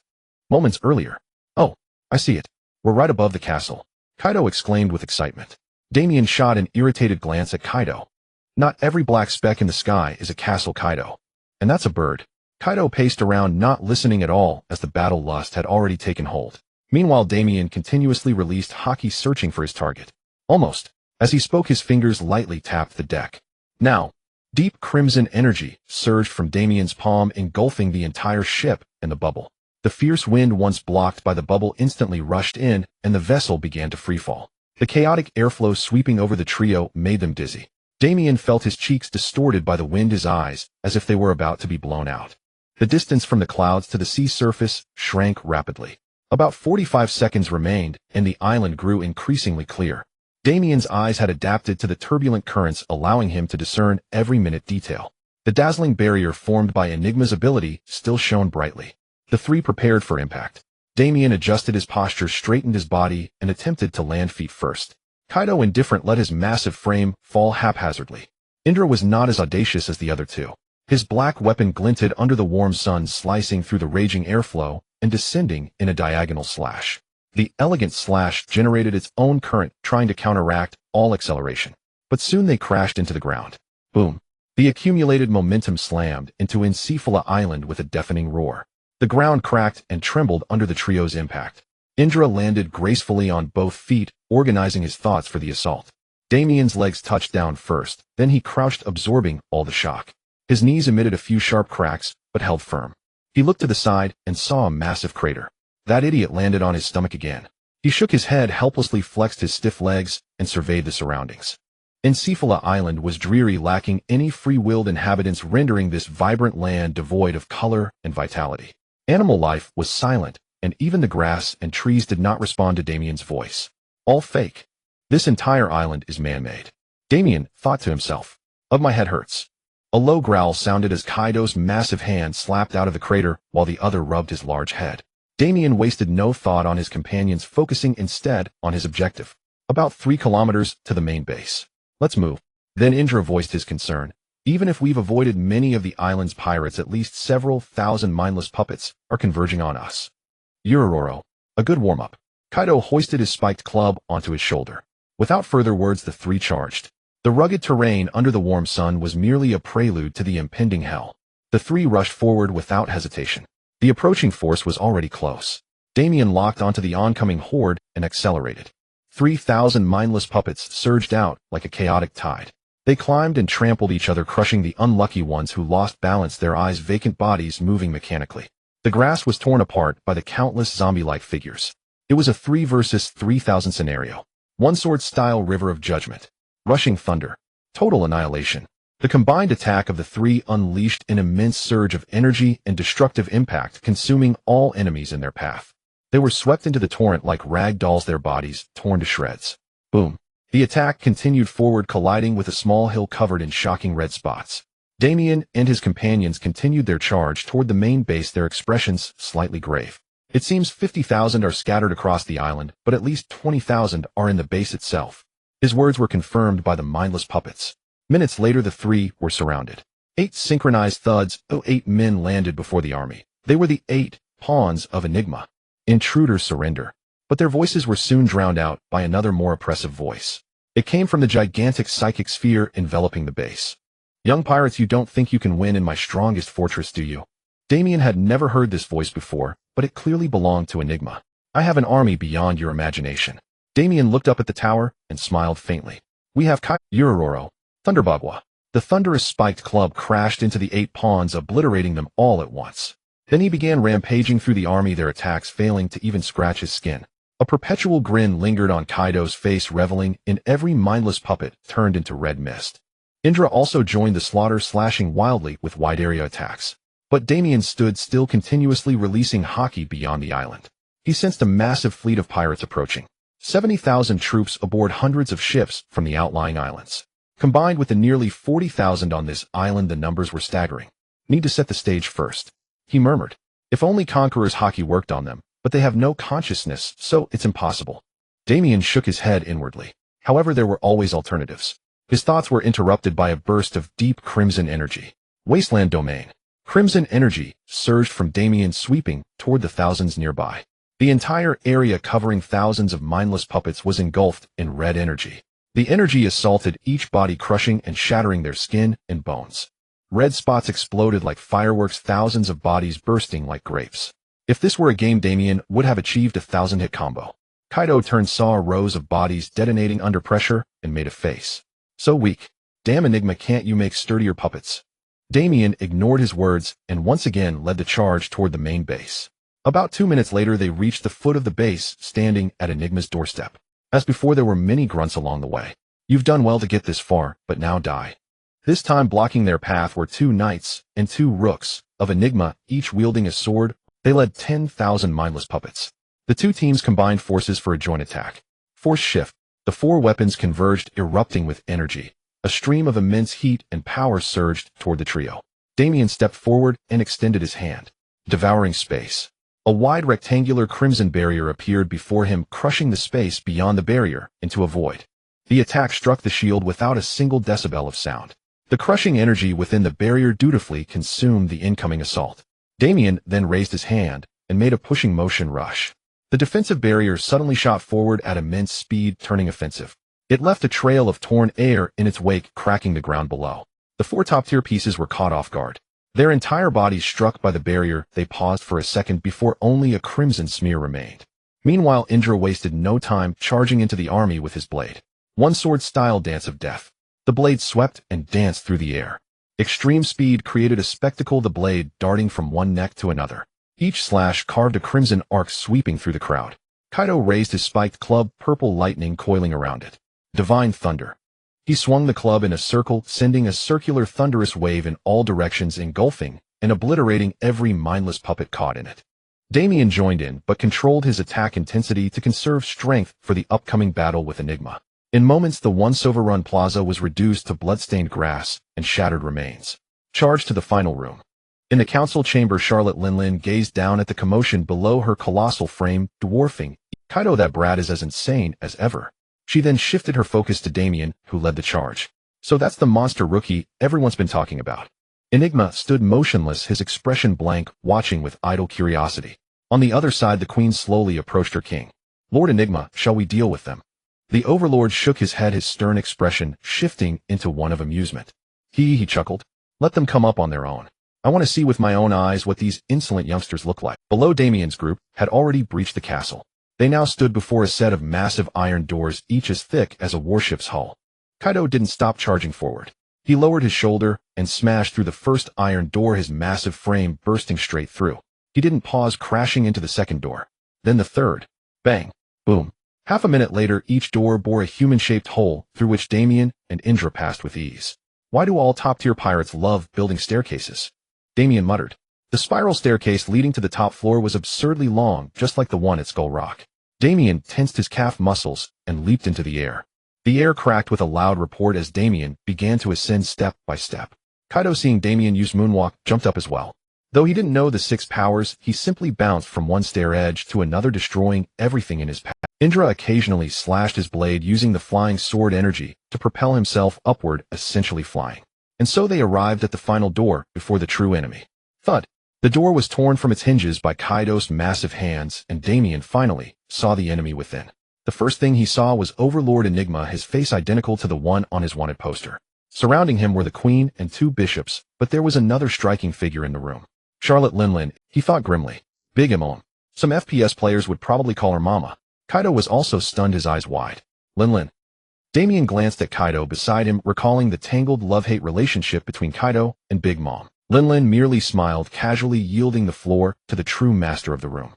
Moments earlier. Oh, I see it. We're right above the castle. Kaido exclaimed with excitement. Damian shot an irritated glance at Kaido. Not every black speck in the sky is a castle, Kaido. And that's a bird. Kaido paced around, not listening at all, as the battle lust had already taken hold. Meanwhile, Damian continuously released haki, searching for his target. Almost. As he spoke, his fingers lightly tapped the deck. Now, deep crimson energy surged from Damian's palm, engulfing the entire ship and the bubble. The fierce wind, once blocked by the bubble, instantly rushed in, and the vessel began to freefall. The chaotic airflow sweeping over the trio made them dizzy. Damian felt his cheeks distorted by the wind, his eyes as if they were about to be blown out. The distance from the clouds to the sea surface shrank rapidly. About 45 seconds remained, and the island grew increasingly clear. Damian's eyes had adapted to the turbulent currents, allowing him to discern every minute detail. The dazzling barrier formed by Enigma's ability still shone brightly. The three prepared for impact. Damian adjusted his posture, straightened his body, and attempted to land feet first. Kaido, indifferent, let his massive frame fall haphazardly. Indra was not as audacious as the other two. His black weapon glinted under the warm sun, slicing through the raging airflow and descending in a diagonal slash. The elegant slash generated its own current, trying to counteract all acceleration. But soon they crashed into the ground. Boom. The accumulated momentum slammed into Encephala Island with a deafening roar. The ground cracked and trembled under the trio's impact. Indra landed gracefully on both feet, organizing his thoughts for the assault. Damian's legs touched down first, then he crouched, absorbing all the shock. His knees emitted a few sharp cracks, but held firm. He looked to the side and saw a massive crater. That idiot landed on his stomach again. He shook his head, helplessly flexed his stiff legs, and surveyed the surroundings. Encephala Island was dreary, lacking any free-willed inhabitants, rendering this vibrant land devoid of color and vitality. Animal life was silent, and even the grass and trees did not respond to Damian's voice. All fake. This entire island is man-made. Damian thought to himself. Of my head hurts. A low growl sounded as Kaido's massive hand slapped out of the crater while the other rubbed his large head. Damian wasted no thought on his companions, focusing instead on his objective. About 3 kilometers to the main base. Let's move. Then Indra voiced his concern. Even if we've avoided many of the island's pirates, at least several thousand mindless puppets are converging on us. Urororo. A good warm-up. Kaido hoisted his spiked club onto his shoulder. Without further words, the three charged. The rugged terrain under the warm sun was merely a prelude to the impending hell. The three rushed forward without hesitation. The approaching force was already close. Damian locked onto the oncoming horde and accelerated. 3,000 mindless puppets surged out like a chaotic tide. They climbed and trampled each other, crushing the unlucky ones who lost balance, their eyes vacant, bodies moving mechanically. The grass was torn apart by the countless zombie-like figures. It was a 3 versus 3,000 scenario. One sword-style river of judgment. Rushing thunder. Total annihilation. The combined attack of the three unleashed an immense surge of energy and destructive impact, consuming all enemies in their path. They were swept into the torrent like rag dolls, their bodies torn to shreds. Boom. The attack continued forward, colliding with a small hill covered in shocking red spots. Damian and his companions continued their charge toward the main base, their expressions slightly grave. It seems 50,000 are scattered across the island, but at least 20,000 are in the base itself. His words were confirmed by the mindless puppets. Minutes later, the three were surrounded. 8 synchronized thuds, 8 men landed before the army. They were the 8 pawns of Enigma. Intruders surrender. But their voices were soon drowned out by another more oppressive voice. It came from the gigantic psychic sphere enveloping the base. Young pirates, you don't think you can win in my strongest fortress, do you? Damian had never heard this voice before, but it clearly belonged to Enigma. I have an army beyond your imagination. Damian looked up at the tower and smiled faintly. We have Urororo, Thunderbagua. The thunderous spiked club crashed into the 8 pawns, obliterating them all at once. Then he began rampaging through the army, their attacks failing to even scratch his skin. A perpetual grin lingered on Kaido's face, reveling in every mindless puppet turned into red mist. Indra also joined the slaughter, slashing wildly with wide-area attacks. But Damian stood still, continuously releasing haki beyond the island. He sensed a massive fleet of pirates approaching. 70,000 troops aboard hundreds of ships from the outlying islands. Combined with the nearly 40,000 on this island, the numbers were staggering. Need to set the stage first, he murmured. If only Conqueror's haki worked on them, but they have no consciousness, so it's impossible. Damian shook his head inwardly. However, there were always alternatives. His thoughts were interrupted by a burst of deep crimson energy. Wasteland domain. Crimson energy surged from Damian, sweeping toward the thousands nearby. The entire area, covering thousands of mindless puppets, was engulfed in red energy. The energy assaulted each body, crushing and shattering their skin and bones. Red spots exploded like fireworks, thousands of bodies bursting like grapes. If this were a game, Damian would have achieved a 1,000-hit combo. Kaido turned, saw rows of bodies detonating under pressure, and made a face. So weak. Damn, Enigma, can't you make sturdier puppets? Damian ignored his words and once again led the charge toward the main base. About 2 minutes later, they reached the foot of the base, standing at Enigma's doorstep. As before, there were many grunts along the way. You've done well to get this far, but now die. This time, blocking their path were 2 knights and 2 rooks of Enigma, each wielding a sword. They led 10,000 mindless puppets. The 2 teams combined forces for a joint attack. Force shift. The 4 weapons converged, erupting with energy. A stream of immense heat and power surged toward the trio. Damian stepped forward and extended his hand. Devouring space. A wide rectangular crimson barrier appeared before him, crushing the space beyond the barrier into a void. The attack struck the shield without a single decibel of sound. The crushing energy within the barrier dutifully consumed the incoming assault. Damian then raised his hand and made a pushing motion rush. The defensive barrier suddenly shot forward at immense speed, turning offensive. It left a trail of torn air in its wake, cracking the ground below. The 4 top-tier pieces were caught off guard. Their entire bodies struck by the barrier. They paused for a second before only a crimson smear remained. Meanwhile, Indra wasted no time, charging into the army with his blade. One sword-style dance of death. The blade swept and danced through the air. Extreme speed created a spectacle, the blade darting from one neck to another. Each slash carved a crimson arc, sweeping through the crowd. Kaido raised his spiked club, purple lightning coiling around it. Divine thunder. He swung the club in a circle, sending a circular thunderous wave in all directions, engulfing and obliterating every mindless puppet caught in it. Damian joined in, but controlled his attack intensity to conserve strength for the upcoming battle with Enigma. In moments, the once overrun plaza was reduced to blood-stained grass and shattered remains. Charged to the final room. In the council chamber, Charlotte Linlin gazed down at the commotion below her colossal frame, dwarfing Kaido. That brat is as insane as ever. She then shifted her focus to Damian, who led the charge. So that's the monster rookie everyone's been talking about. Enigma stood motionless, his expression blank, watching with idle curiosity. On the other side, the queen slowly approached her king. Lord Enigma, shall we deal with them? The overlord shook his head, his stern expression shifting into one of amusement. He chuckled. Let them come up on their own. I want to see with my own eyes what these insolent youngsters look like. Below, Damian's group had already breached the castle. They now stood before a set of massive iron doors, each as thick as a warship's hull. Kaido didn't stop charging forward. He lowered his shoulder and smashed through the first iron door, his massive frame bursting straight through. He didn't pause, crashing into the second door. Then the third. Bang. Boom. Half a minute later, each door bore a human-shaped hole through which Damian and Indra passed with ease. Why do all top-tier pirates love building staircases? Damian muttered. The spiral staircase leading to the top floor was absurdly long, just like the one at Skull Rock. Damian tensed his calf muscles and leaped into the air. The air cracked with a loud report as Damian began to ascend step by step. Kaido, seeing Damian use moonwalk, jumped up as well. Though he didn't know the 6 powers, he simply bounced from one stair edge to another, destroying everything in his path. Indra occasionally slashed his blade using the flying sword energy to propel himself upward, essentially flying. And so they arrived at the final door before the true enemy. Thud! The door was torn from its hinges by Kaido's massive hands, and Damian finally saw the enemy within. The first thing he saw was Overlord Enigma, his face identical to the one on his wanted poster. Surrounding him were the Queen and 2 bishops, but there was another striking figure in the room. Charlotte Linlin, he thought grimly. Big Mom. Some FPS players would probably call her Mama. Kaido was also stunned, his eyes wide. Linlin. Damian glanced at Kaido beside him, recalling the tangled love-hate relationship between Kaido and Big Mom. Linlin merely smiled, casually yielding the floor to the true master of the room.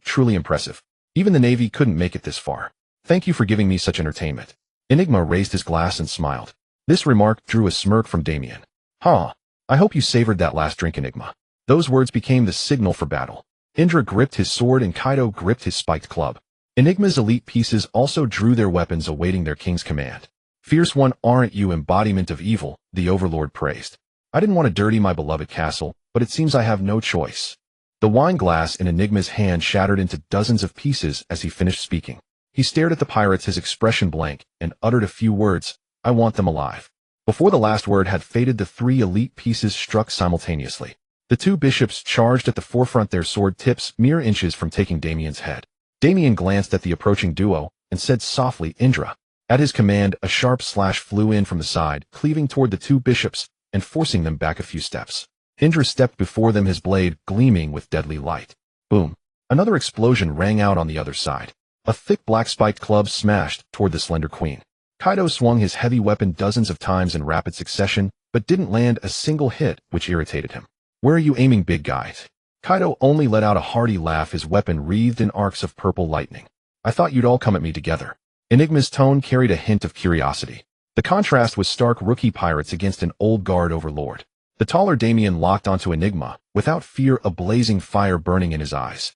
Truly impressive. Even the Navy couldn't make it this far. Thank you for giving me such entertainment. Enigma raised his glass and smiled. This remark drew a smirk from Damian. I hope you savored that last drink, Enigma. Those words became the signal for battle. Indra gripped his sword and Kaido gripped his spiked club. Enigma's elite pieces also drew their weapons, awaiting their king's command. Fierce one, aren't you, embodiment of evil, the Overlord praised. I didn't want to dirty my beloved castle, but it seems I have no choice. The wine glass in Enigma's hand shattered into dozens of pieces as he finished speaking. He stared at the pirates, his expression blank, and uttered a few words. I want them alive. Before the last word had faded, the 3 elite pieces struck simultaneously. The 2 bishops charged at the forefront, their sword tips mere inches from taking Damian's head. Damian glanced at the approaching duo and said softly, Indra. At his command, a sharp slash flew in from the side, cleaving toward the 2 bishops and forcing them back a few steps. Indra stepped before them, his blade gleaming with deadly light. Boom. Another explosion rang out on the other side. A thick black spiked club smashed toward the slender queen. Kaido swung his heavy weapon dozens of times in rapid succession, but didn't land a single hit, which irritated him. Where are you aiming, big guys? Kaido only let out a hearty laugh, his weapon wreathed in arcs of purple lightning. I thought you'd all come at me together. Enigma's tone carried a hint of curiosity. The contrast was stark, rookie pirates against an old guard overlord. The taller Damian locked onto Enigma, without fear, a blazing fire burning in his eyes.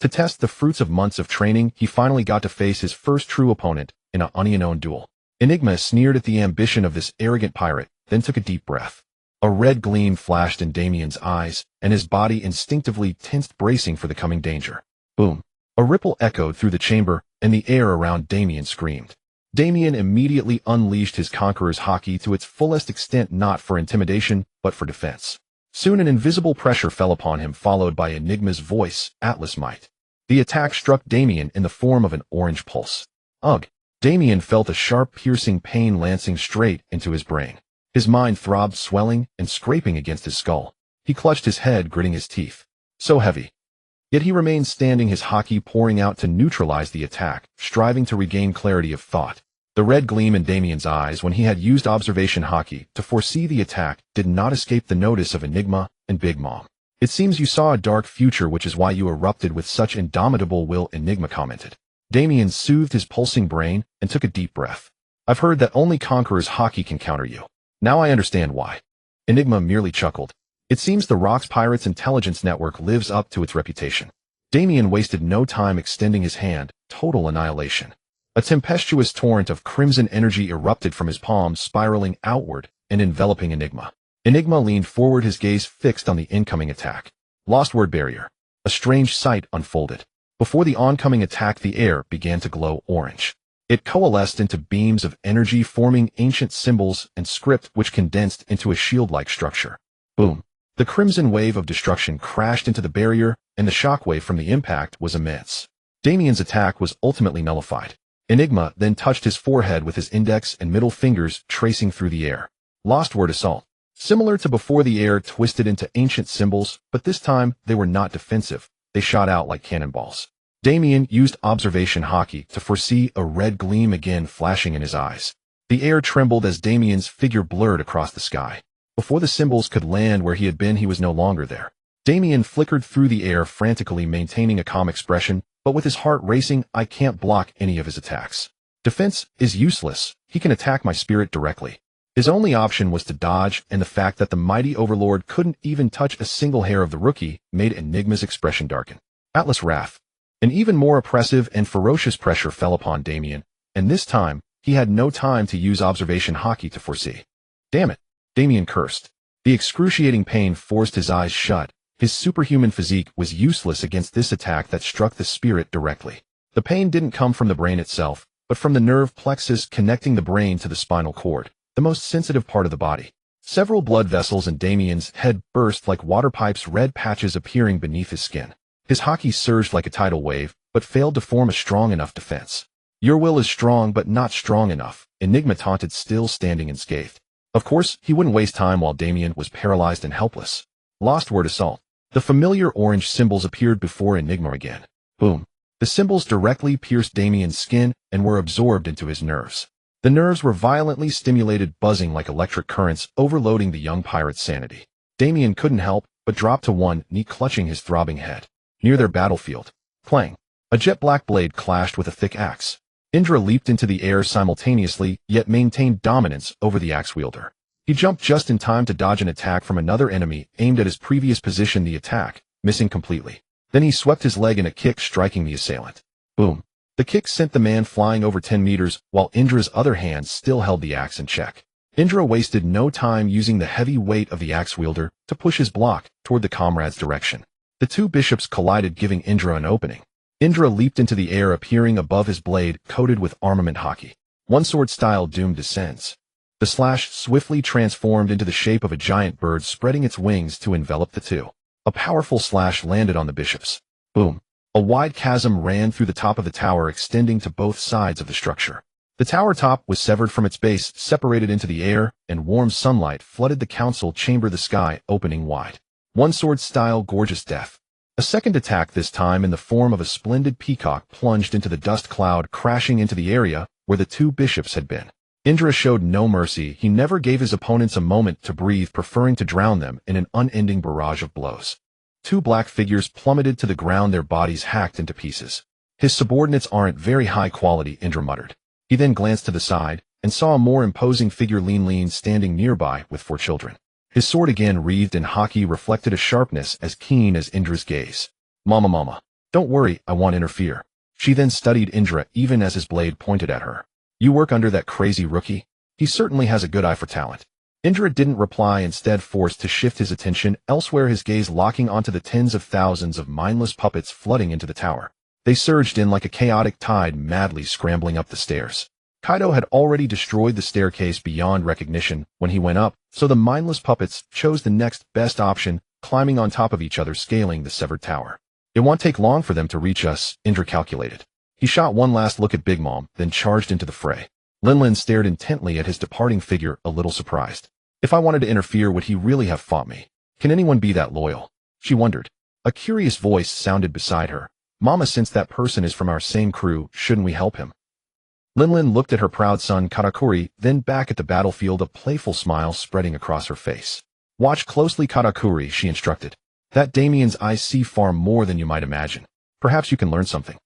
To test the fruits of months of training, he finally got to face his first true opponent in an unknown duel. Enigma sneered at the ambition of this arrogant pirate, then took a deep breath. A red gleam flashed in Damian's eyes, and his body instinctively tensed, bracing for the coming danger. Boom. A ripple echoed through the chamber, and the air around Damian screamed. Damian immediately unleashed his Conqueror's Haki to its fullest extent, not for intimidation, but for defense. Soon an invisible pressure fell upon him, followed by Enigma's voice, Atlas Might. The attack struck Damian in the form of an orange pulse. Ugh! Damian felt a sharp, piercing pain lancing straight into his brain. His mind throbbed, swelling and scraping against his skull. He clutched his head, gritting his teeth. So heavy. Yet he remained standing, his Haki pouring out to neutralize the attack, striving to regain clarity of thought. The red gleam in Damian's eyes when he had used observation Haki to foresee the attack did not escape the notice of Enigma and Big Mom. It seems you saw a dark future, which is why you erupted with such indomitable will, Enigma commented. Damian soothed his pulsing brain and took a deep breath. I've heard that only Conqueror's Haki can counter you. Now I understand why. Enigma merely chuckled. It seems the Rock's Pirates Intelligence Network lives up to its reputation. Damian wasted no time extending his hand. Total annihilation. A tempestuous torrent of crimson energy erupted from his palm, spiraling outward and enveloping Enigma. Enigma leaned forward, his gaze fixed on the incoming attack. Lost word barrier. A strange sight unfolded. Before the oncoming attack, the air began to glow orange. It coalesced into beams of energy, forming ancient symbols and script which condensed into a shield-like structure. Boom. The crimson wave of destruction crashed into the barrier, and the shockwave from the impact was immense. Damian's attack was ultimately nullified. Enigma then touched his forehead with his index and middle fingers, tracing through the air. Lost word assault. Similar to before, the air twisted into ancient symbols, but this time they were not defensive. They shot out like cannonballs. Damian used observation hockey to foresee a red gleam again flashing in his eyes. The air trembled as Damian's figure blurred across the sky. Before the symbols could land where he had been, he was no longer there. Damian flickered through the air frantically, maintaining a calm expression, but with his heart racing. I can't block any of his attacks. Defense is useless. He can attack my spirit directly. His only option was to dodge, and the fact that the mighty overlord couldn't even touch a single hair of the rookie made Enigma's expression darken. Atlas' wrath. An even more oppressive and ferocious pressure fell upon Damian, and this time, he had no time to use observation hockey to foresee. Damn it! Damian cursed. The excruciating pain forced his eyes shut. His superhuman physique was useless against this attack that struck the spirit directly. The pain didn't come from the brain itself, but from the nerve plexus connecting the brain to the spinal cord, the most sensitive part of the body. Several blood vessels in Damian's head burst like water pipes, red patches appearing beneath his skin. His hockey surged like a tidal wave, but failed to form a strong enough defense. Your will is strong, but not strong enough, Enigma taunted, still standing unscathed. Of course, he wouldn't waste time while Damian was paralyzed and helpless. Lost word assault. The familiar orange symbols appeared before Enigma again. Boom. The symbols directly pierced Damian's skin and were absorbed into his nerves. The nerves were violently stimulated, buzzing like electric currents, overloading the young pirate's sanity. Damian couldn't help but drop to one knee, clutching his throbbing head. Near their battlefield. Clang. A jet-black blade clashed with a thick axe. Indra leaped into the air simultaneously, yet maintained dominance over the axe wielder. He jumped just in time to dodge an attack from another enemy aimed at his previous position, the attack missing completely. Then he swept his leg in a kick, striking the assailant. Boom. The kick sent the man flying over 10 meters, while Indra's other hand still held the axe in check. Indra wasted no time using the heavy weight of the axe wielder to push his block toward the comrade's direction. The two bishops collided, giving Indra an opening. Indra leaped into the air, appearing above his blade, coated with armament hockey. One sword style doom descends. The slash swiftly transformed into the shape of a giant bird, spreading its wings to envelop the two. A powerful slash landed on the bishops. Boom. A wide chasm ran through the top of the tower, extending to both sides of the structure. The tower top was severed from its base, separated into the air, and warm sunlight flooded the council chamber, the sky opening wide. One sword style gorgeous death. A second attack, this time in the form of a splendid peacock, plunged into the dust cloud, crashing into the area where the two bishops had been. Indra showed no mercy. He never gave his opponents a moment to breathe, preferring to drown them in an unending barrage of blows. Two black figures plummeted to the ground, their bodies hacked into pieces. His subordinates aren't very high quality, Indra muttered. He then glanced to the side and saw a more imposing figure, lean standing nearby with 4 children. His sword, again wreathed in hockey, reflected a sharpness as keen as Indra's gaze. Mama, don't worry, I won't interfere. She then studied Indra even as his blade pointed at her. You work under that crazy rookie? He certainly has a good eye for talent. Indra didn't reply, instead forced to shift his attention elsewhere, his gaze locking onto the tens of thousands of mindless puppets flooding into the tower. They surged in like a chaotic tide, madly scrambling up the stairs. Kaido had already destroyed the staircase beyond recognition when he went up, so the mindless puppets chose the next best option, climbing on top of each other, scaling the severed tower. It won't take long for them to reach us, Indra calculated. He shot one last look at Big Mom, then charged into the fray. Lin stared intently at his departing figure, a little surprised. If I wanted to interfere, would he really have fought me? Can anyone be that loyal? She wondered. A curious voice sounded beside her. Mama, since that person is from our same crew, shouldn't we help him? Lin looked at her proud son Katakuri, then back at the battlefield, a playful smile spreading across her face. Watch closely, Katakuri, she instructed. That Damian's eyes see far more than you might imagine. Perhaps you can learn something.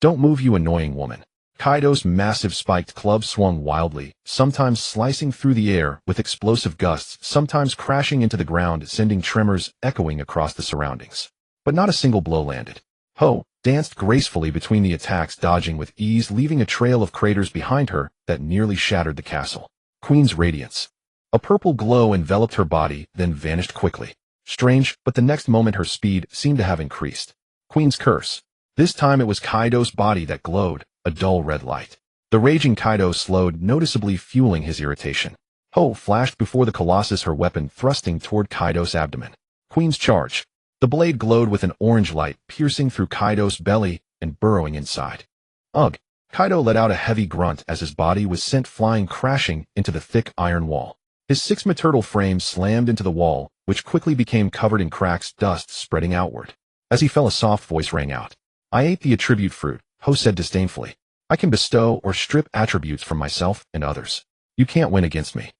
Don't move, you annoying woman. Kaido's massive spiked club swung wildly, sometimes slicing through the air with explosive gusts, sometimes crashing into the ground, sending tremors echoing across the surroundings. But not a single blow landed. Ho danced gracefully between the attacks, dodging with ease, leaving a trail of craters behind her that nearly shattered the castle. Queen's radiance. A purple glow enveloped her body, then vanished quickly. Strange, but the next moment her speed seemed to have increased. Queen's curse. This time it was Kaido's body that glowed, a dull red light. The raging Kaido slowed noticeably, fueling his irritation. Ho flashed before the Colossus, her weapon thrusting toward Kaido's abdomen. Queen's charge. The blade glowed with an orange light, piercing through Kaido's belly and burrowing inside. Ugh! Kaido let out a heavy grunt as his body was sent flying, crashing into the thick iron wall. His 6 turtle frame slammed into the wall, which quickly became covered in cracks, dust spreading outward. As he fell, a soft voice rang out. "I ate the attribute fruit," Ho said disdainfully. "I can bestow or strip attributes from myself and others. You can't win against me."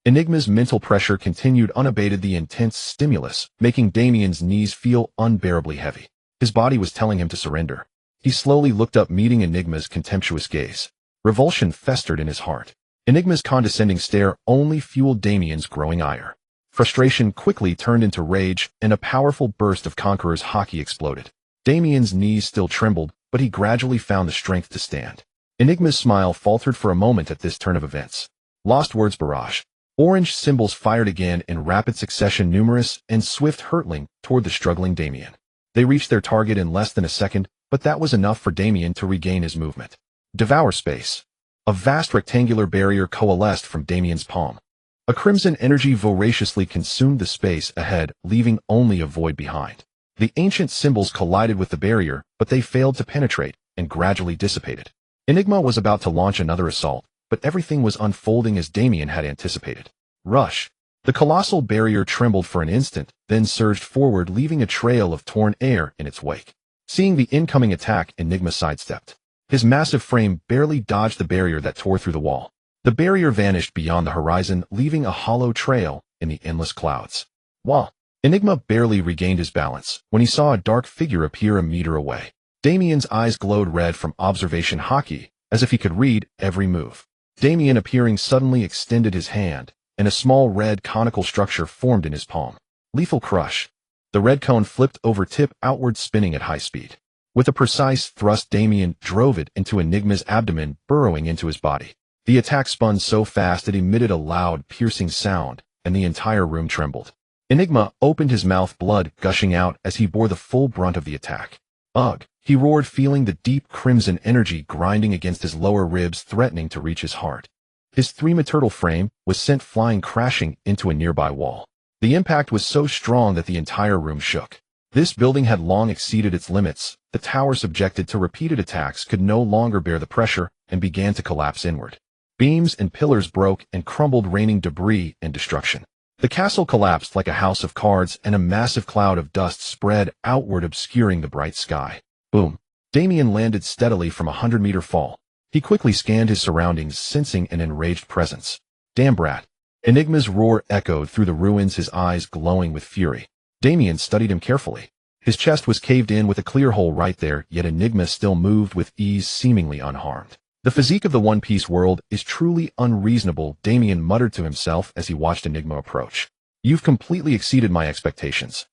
Enigma's mental pressure continued unabated, the intense stimulus, making Damian's knees feel unbearably heavy. His body was telling him to surrender. He slowly looked up, meeting Enigma's contemptuous gaze. Revulsion festered in his heart. Enigma's condescending stare only fueled Damian's growing ire. Frustration quickly turned into rage, and a powerful burst of Conqueror's haki exploded. Damian's knees still trembled, but he gradually found the strength to stand. Enigma's smile faltered for a moment at this turn of events. Lost words barrage. Orange symbols fired again in rapid succession, numerous and swift, hurtling toward the struggling Damian. They reached their target in less than a second, but that was enough for Damian to regain his movement. Devour space. A vast rectangular barrier coalesced from Damian's palm. A crimson energy voraciously consumed the space ahead, leaving only a void behind. The ancient symbols collided with the barrier, but they failed to penetrate and gradually dissipated. Enigma was about to launch another assault, but everything was unfolding as Damian had anticipated. Rush. The colossal barrier trembled for an instant, then surged forward, leaving a trail of torn air in its wake. Seeing the incoming attack, Enigma sidestepped. His massive frame barely dodged the barrier that tore through the wall. The barrier vanished beyond the horizon, leaving a hollow trail in the endless clouds. Wow! Enigma barely regained his balance when he saw a dark figure appear a meter away. Damian's eyes glowed red from observation haki, as if he could read every move. Damian, appearing suddenly, extended his hand, and a small red conical structure formed in his palm. Lethal crush. The red cone flipped over, tip outward, spinning at high speed. With a precise thrust, Damian drove it into Enigma's abdomen, burrowing into his body. The attack spun so fast it emitted a loud, piercing sound, and the entire room trembled. Enigma opened his mouth, blood gushing out as he bore the full brunt of the attack. "Ugh!" he roared, feeling the deep crimson energy grinding against his lower ribs, threatening to reach his heart. His 3-turtle frame was sent flying, crashing into a nearby wall. The impact was so strong that the entire room shook. This building had long exceeded its limits. The tower, subjected to repeated attacks, could no longer bear the pressure and began to collapse inward. Beams and pillars broke and crumbled, raining debris and destruction. The castle collapsed like a house of cards, and a massive cloud of dust spread outward, obscuring the bright sky. Boom! Damian landed steadily from a 100-meter fall. He quickly scanned his surroundings, sensing an enraged presence. "Damn brat!" Enigma's roar echoed through the ruins, his eyes glowing with fury. Damian studied him carefully. His chest was caved in with a clear hole right there, yet Enigma still moved with ease, seemingly unharmed. "The physique of the One Piece world is truly unreasonable," Damian muttered to himself as he watched Enigma approach. "You've completely exceeded my expectations."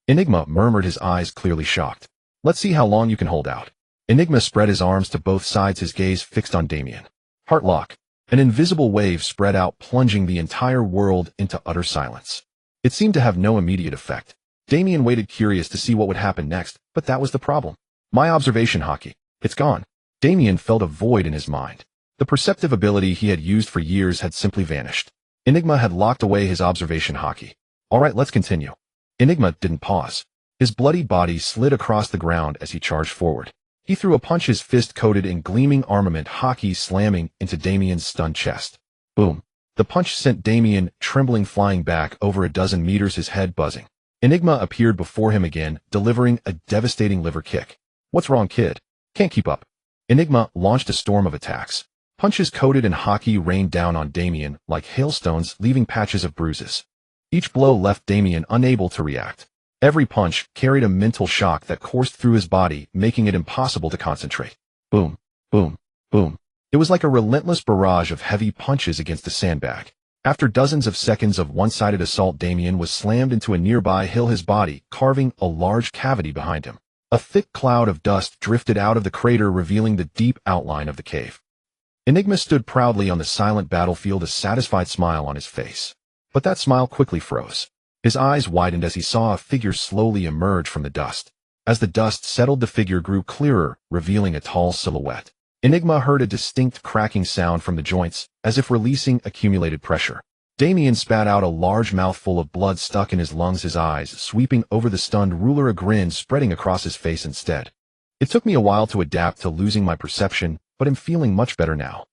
Enigma murmured, his eyes clearly shocked. "Let's see how long you can hold out." Enigma spread his arms to both sides, his gaze fixed on Damian. Heartlock. An invisible wave spread out, plunging the entire world into utter silence. It seemed to have no immediate effect. Damian waited, curious to see what would happen next, but that was the problem. "My observation haki. It's gone." Damian felt a void in his mind. The perceptive ability he had used for years had simply vanished. Enigma had locked away his observation haki. "All right, let's continue." Enigma didn't pause. His bloody body slid across the ground as he charged forward. He threw a punch, his fist coated in gleaming armament haki slamming into Damian's stunned chest. Boom! The punch sent Damian trembling, flying back over a dozen meters, his head buzzing. Enigma appeared before him again, delivering a devastating liver kick. "What's wrong, kid? Can't keep up." Enigma launched a storm of attacks. Punches coated in haki rained down on Damian like hailstones, leaving patches of bruises. Each blow left Damian unable to react. Every punch carried a mental shock that coursed through his body, making it impossible to concentrate. Boom, boom, boom. It was like a relentless barrage of heavy punches against a sandbag. After dozens of seconds of one-sided assault, Damian was slammed into a nearby hill, his body carving a large cavity behind him. A thick cloud of dust drifted out of the crater, revealing the deep outline of the cave. Enigma stood proudly on the silent battlefield, a satisfied smile on his face. But that smile quickly froze. His eyes widened as he saw a figure slowly emerge from the dust. As the dust settled, the figure grew clearer, revealing a tall silhouette. Enigma heard a distinct cracking sound from the joints, as if releasing accumulated pressure. Damian spat out a large mouthful of blood stuck in his lungs, his eyes sweeping over the stunned ruler, a grin spreading across his face instead. "It took me a while to adapt to losing my perception, but I'm feeling much better now."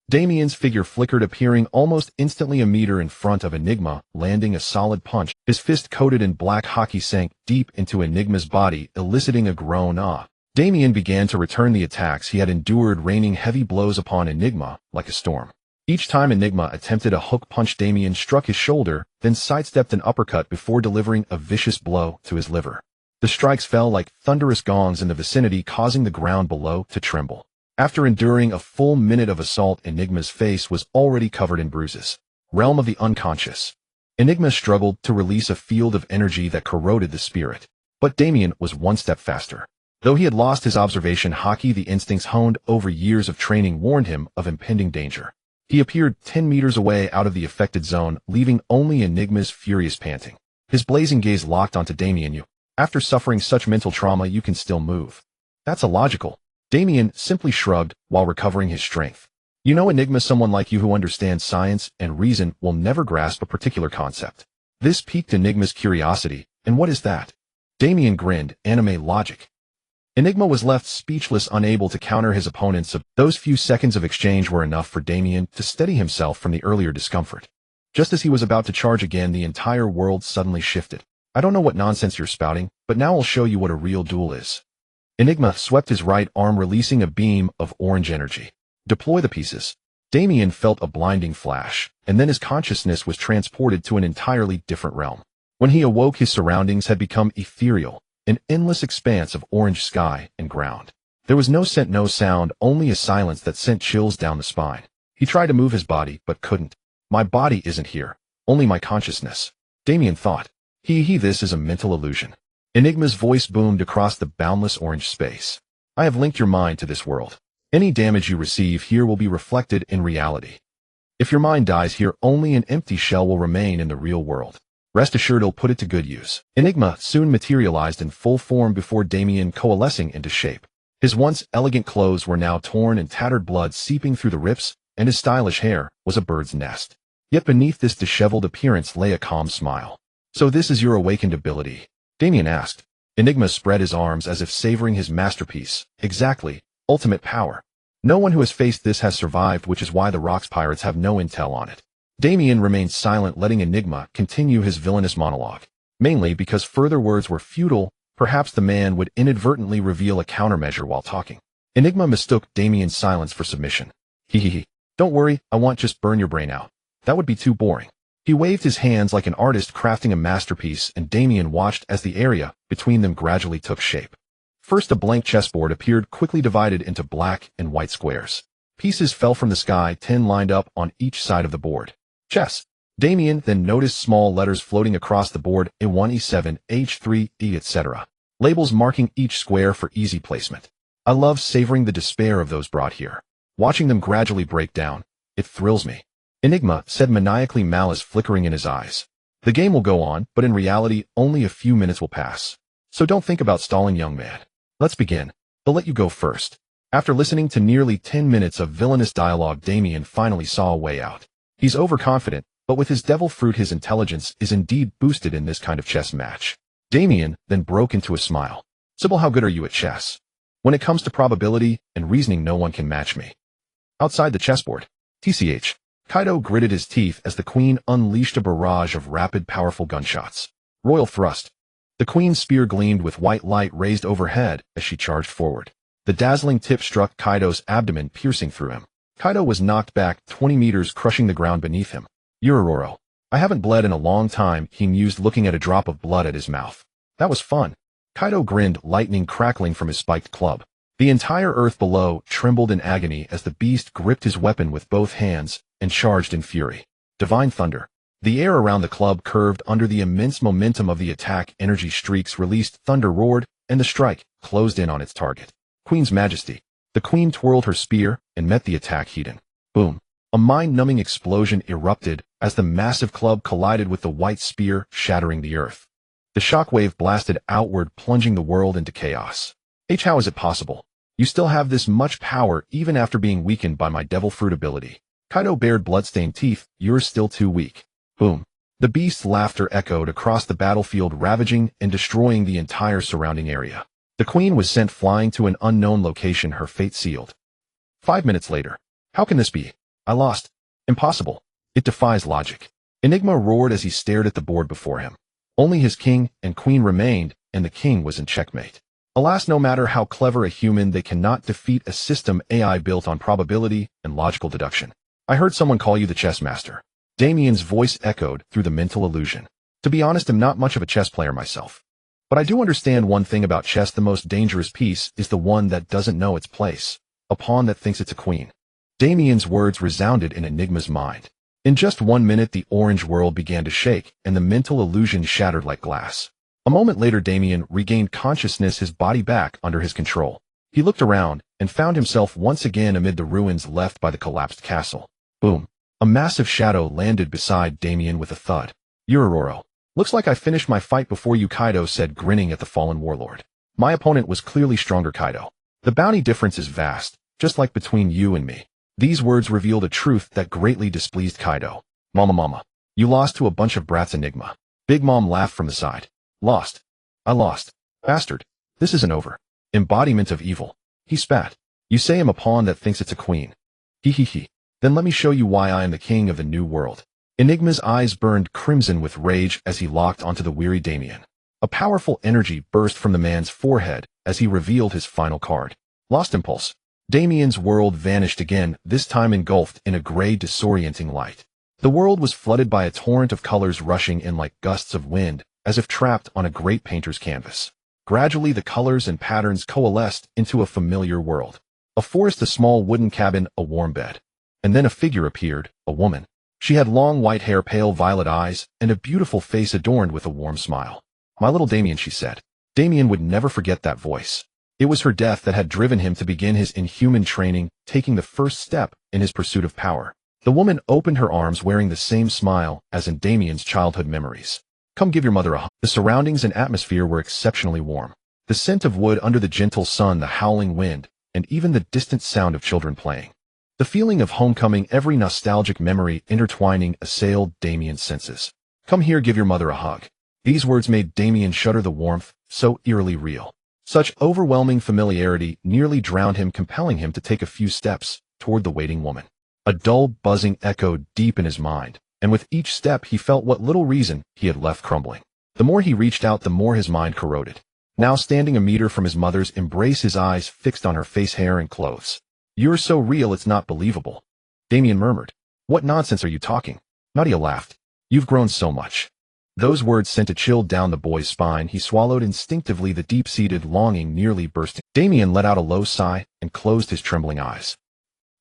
Damian's figure flickered, appearing almost instantly a meter in front of Enigma, landing a solid punch. His fist coated in black hockey sank deep into Enigma's body, eliciting a groan. Damian began to return the attacks he had endured, raining heavy blows upon Enigma like a storm. Each time Enigma attempted a hook punch, Damian struck his shoulder, then sidestepped an uppercut before delivering a vicious blow to his liver. The strikes fell like thunderous gongs in the vicinity, causing the ground below to tremble. After enduring a full minute of assault, Enigma's face was already covered in bruises. Realm of the unconscious. Enigma struggled to release a field of energy that corroded the spirit. But Damian was one step faster. Though he had lost his observation hockey, the instincts honed over years of training warned him of impending danger. He appeared 10 meters away out of the affected zone, leaving only Enigma's furious panting. His blazing gaze locked onto Damian. "You, after suffering such mental trauma, you can still move. That's illogical." Damian simply shrugged while recovering his strength. "You know, Enigma, someone like you who understands science and reason will never grasp a particular concept." This piqued Enigma's curiosity. "And what is that?" Damian grinned. "Anime logic." Enigma was left speechless, unable to counter his opponents. Those few seconds of exchange were enough for Damian to steady himself from the earlier discomfort. Just as he was about to charge again, the entire world suddenly shifted. "I don't know what nonsense you're spouting, but now I'll show you what a real duel is." Enigma swept his right arm, releasing a beam of orange energy. "Deploy the pieces." Damian felt a blinding flash, and then his consciousness was transported to an entirely different realm. When he awoke, his surroundings had become ethereal, an endless expanse of orange sky and ground. There was no scent, no sound, only a silence that sent chills down the spine. He tried to move his body, but couldn't. "My body isn't here, only my consciousness," Damian thought. This is a mental illusion." Enigma's voice boomed across the boundless orange space. "I have linked your mind to this world. Any damage you receive here will be reflected in reality. If your mind dies here, only an empty shell will remain in the real world. Rest assured, I'll put it to good use." Enigma soon materialized in full form before Damian, coalescing into shape. His once elegant clothes were now torn and tattered, blood seeping through the rips, and his stylish hair was a bird's nest. Yet beneath this disheveled appearance lay a calm smile. "So this is your awakened ability?" Damian asked. Enigma spread his arms as if savoring his masterpiece. "Exactly. Ultimate power. No one who has faced this has survived, which is why the Rocks pirates have no intel on it." Damian remained silent, letting Enigma continue his villainous monologue. Mainly because further words were futile, perhaps the man would inadvertently reveal a countermeasure while talking. Enigma mistook Damian's silence for submission. "Don't worry, I won't just burn your brain out. That would be too boring." He waved his hands like an artist crafting a masterpiece, and Damian watched as the area between them gradually took shape. First, a blank chessboard appeared, quickly divided into black and white squares. Pieces fell from the sky, 10 lined up on each side of the board. "Chess." Damian then noticed small letters floating across the board: E1, E7, H3, E, etc. Labels marking each square for easy placement. "I love savoring the despair of those brought here. Watching them gradually break down, it thrills me." Enigma said, maniacally, malice flickering in his eyes. "The game will go on, but in reality, only a few minutes will pass. So don't think about stalling, young man. Let's begin. I'll let you go first." After listening to nearly 10 minutes of villainous dialogue, Damian finally saw a way out. He's overconfident, but with his devil fruit, his intelligence is indeed boosted in this kind of chess match. Damian then broke into a smile. "Sybil, how good are you at chess? When it comes to probability and reasoning, no one can match me." Outside the chessboard, TCH. Kaido gritted his teeth as the queen unleashed a barrage of rapid, powerful gunshots. Royal thrust. The queen's spear gleamed with white light raised overhead as she charged forward. The dazzling tip struck Kaido's abdomen, piercing through him. Kaido was knocked back 20 meters, crushing the ground beneath him. "Urororo. I haven't bled in a long time," he mused, looking at a drop of blood at his mouth. "That was fun." Kaido grinned, lightning crackling from his spiked club. The entire earth below trembled in agony as the beast gripped his weapon with both hands and charged in fury. Divine thunder. The air around the club curved under the immense momentum of the attack. Energy streaks released, thunder roared, and the strike closed in on its target. Queen's Majesty. The queen twirled her spear and met the attack heat-in. Boom. A mind-numbing explosion erupted as the massive club collided with the white spear, shattering the earth. The shockwave blasted outward, plunging the world into chaos. How is it possible? You still have this much power even after being weakened by my devil fruit ability." Kaido bared bloodstained teeth. "You're still too weak." Boom. The beast's laughter echoed across the battlefield, ravaging and destroying the entire surrounding area. The queen was sent flying to an unknown location, her fate sealed. 5 minutes later. "How can this be?" I lost. Impossible. It defies logic. Enigma roared as he stared at the board before him. Only his king and queen remained, and the king was in checkmate. Alas, no matter how clever a human, they cannot defeat a system AI built on probability and logical deduction. I heard someone call you the chess master. Damian's voice echoed through the mental illusion. To be honest, I'm not much of a chess player myself. But I do understand one thing about chess: the most dangerous piece is the one that doesn't know its place. A pawn that thinks it's a queen. Damian's words resounded in Enigma's mind. In just 1 minute, the orange world began to shake, and the mental illusion shattered like glass. A moment later, Damian regained consciousness, his body back under his control. He looked around and found himself once again amid the ruins left by the collapsed castle. Boom. A massive shadow landed beside Damian with a thud. Urororo. Looks like I finished my fight before you, Kaido said, grinning at the fallen warlord. My opponent was clearly stronger, Kaido. The bounty difference is vast, just like between you and me. These words revealed a truth that greatly displeased Kaido. Mama. You lost to a bunch of brats, Enigma. Big Mom laughed from the side. Lost. I lost. Bastard. This isn't over. Embodiment of evil. He spat. You say I'm a pawn that thinks it's a queen. He. Then let me show you why I am the king of the new world. Enigma's eyes burned crimson with rage as he locked onto the weary Damian. A powerful energy burst from the man's forehead as he revealed his final card. Lost Impulse. Damian's world vanished again, this time engulfed in a gray, disorienting light. The world was flooded by a torrent of colors rushing in like gusts of wind, as if trapped on a great painter's canvas. Gradually, the colors and patterns coalesced into a familiar world. A forest, a small wooden cabin, a warm bed. And then a figure appeared, a woman. She had long white hair, pale violet eyes, and a beautiful face adorned with a warm smile. My little Damian, she said. Damian would never forget that voice. It was her death that had driven him to begin his inhuman training, taking the first step in his pursuit of power. The woman opened her arms, wearing the same smile as in Damian's childhood memories. Come give your mother a hug. The surroundings and atmosphere were exceptionally warm. The scent of wood under the gentle sun, the howling wind, and even the distant sound of children playing. The feeling of homecoming, every nostalgic memory intertwining, assailed Damian's senses. Come here, give your mother a hug. These words made Damian shudder, the warmth, so eerily real. Such overwhelming familiarity nearly drowned him, compelling him to take a few steps toward the waiting woman. A dull buzzing echoed deep in his mind, and with each step he felt what little reason he had left crumbling. The more he reached out, the more his mind corroded. Now standing a meter from his mother's embrace, his eyes fixed on her face, hair, and clothes. You're so real, it's not believable. Damian murmured. What nonsense are you talking? Nadia laughed. You've grown so much. Those words sent a chill down the boy's spine. He swallowed instinctively, the deep-seated longing nearly bursting. Damian let out a low sigh and closed his trembling eyes.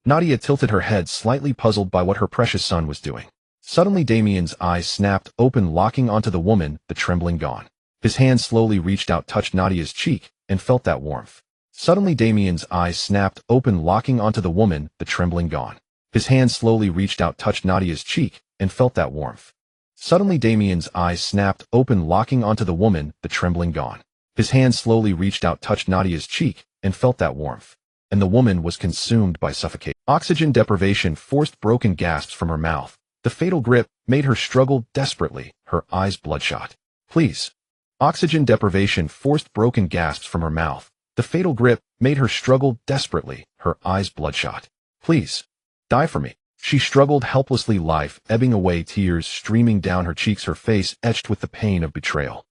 Nadia tilted her head, slightly puzzled by what her precious son was doing. Suddenly Damian's eyes snapped open, locking onto the woman, the trembling gone. His hand slowly reached out, touched Nadia's cheek, and felt that warmth. Suddenly Damian's eyes snapped open, locking onto the woman, the trembling gone. His hand slowly reached out, touched Nadia's cheek, and felt that warmth. Suddenly Damian's eyes snapped open, locking onto the woman, the trembling gone. His hand slowly reached out, touched Nadia's cheek, and felt that warmth. And the woman was consumed by suffocation. Oxygen deprivation forced broken gasps from her mouth. The fatal grip made her struggle desperately, her eyes bloodshot. Please. Oxygen deprivation forced broken gasps from her mouth. The fatal grip made her struggle desperately, her eyes bloodshot. Please. Die for me. She struggled helplessly, life ebbing away, tears streaming down her cheeks, her face etched with the pain of betrayal.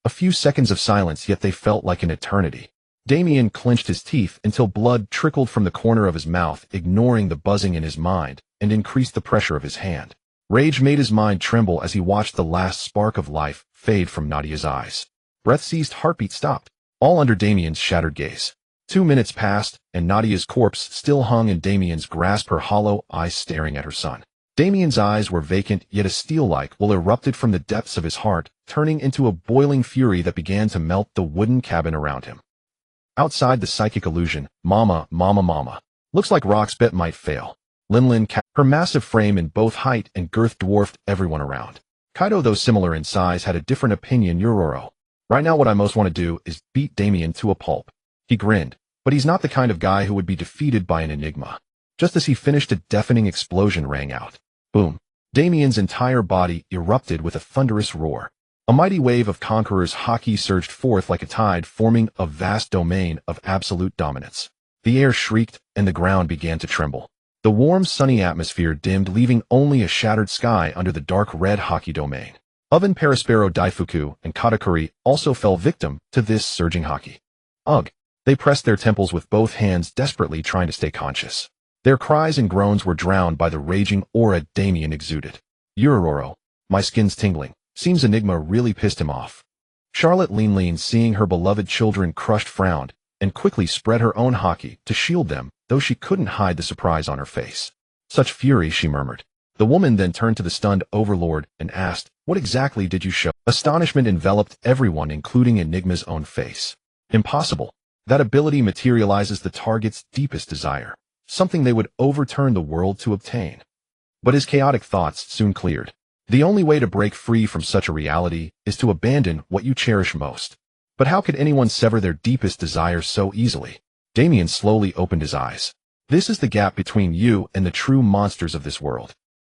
A few seconds of silence, yet they felt like an eternity. Damian clenched his teeth until blood trickled from the corner of his mouth, ignoring the buzzing in his mind, and increased the pressure of his hand. Rage made his mind tremble as he watched the last spark of life fade from Nadia's eyes. Breath ceased, heartbeat stopped, all under Damian's shattered gaze. 2 minutes passed, and Nadia's corpse still hung in Damian's grasp, her hollow eyes staring at her son. Damian's eyes were vacant, yet a steel-like will erupted from the depths of his heart, turning into a boiling fury that began to melt the wooden cabin around him. Outside the psychic illusion, Mama. Looks like Rock's bet might fail. Linlin, her massive frame in both height and girth dwarfed everyone around. Kaido, though similar in size, had a different opinion. Uroro. Right now what I most want to do is beat Damian to a pulp. He grinned, but he's not the kind of guy who would be defeated by an enigma. Just as he finished, a deafening explosion rang out. Boom. Damian's entire body erupted with a thunderous roar. A mighty wave of Conqueror's haki surged forth like a tide, forming a vast domain of absolute dominance. The air shrieked, and the ground began to tremble. The warm, sunny atmosphere dimmed, leaving only a shattered sky under the dark red Haki domain. Oven Perispero Daifuku and Katakuri also fell victim to this surging Haki. Ugh! They pressed their temples with both hands, desperately trying to stay conscious. Their cries and groans were drowned by the raging aura Damian exuded. Urororo, my skin's tingling. Seems Enigma really pissed him off. Charlotte Lean, seeing her beloved children crushed, frowned, and quickly spread her own Haki to shield them, though she couldn't hide the surprise on her face. Such fury, she murmured. The woman then turned to the stunned overlord and asked, what exactly did you show? Astonishment enveloped everyone, including Enigma's own face. Impossible. That ability materializes the target's deepest desire, something they would overturn the world to obtain. But his chaotic thoughts soon cleared. The only way to break free from such a reality is to abandon what you cherish most. But how could anyone sever their deepest desire so easily? Damian slowly opened his eyes. This is the gap between you and the true monsters of this world.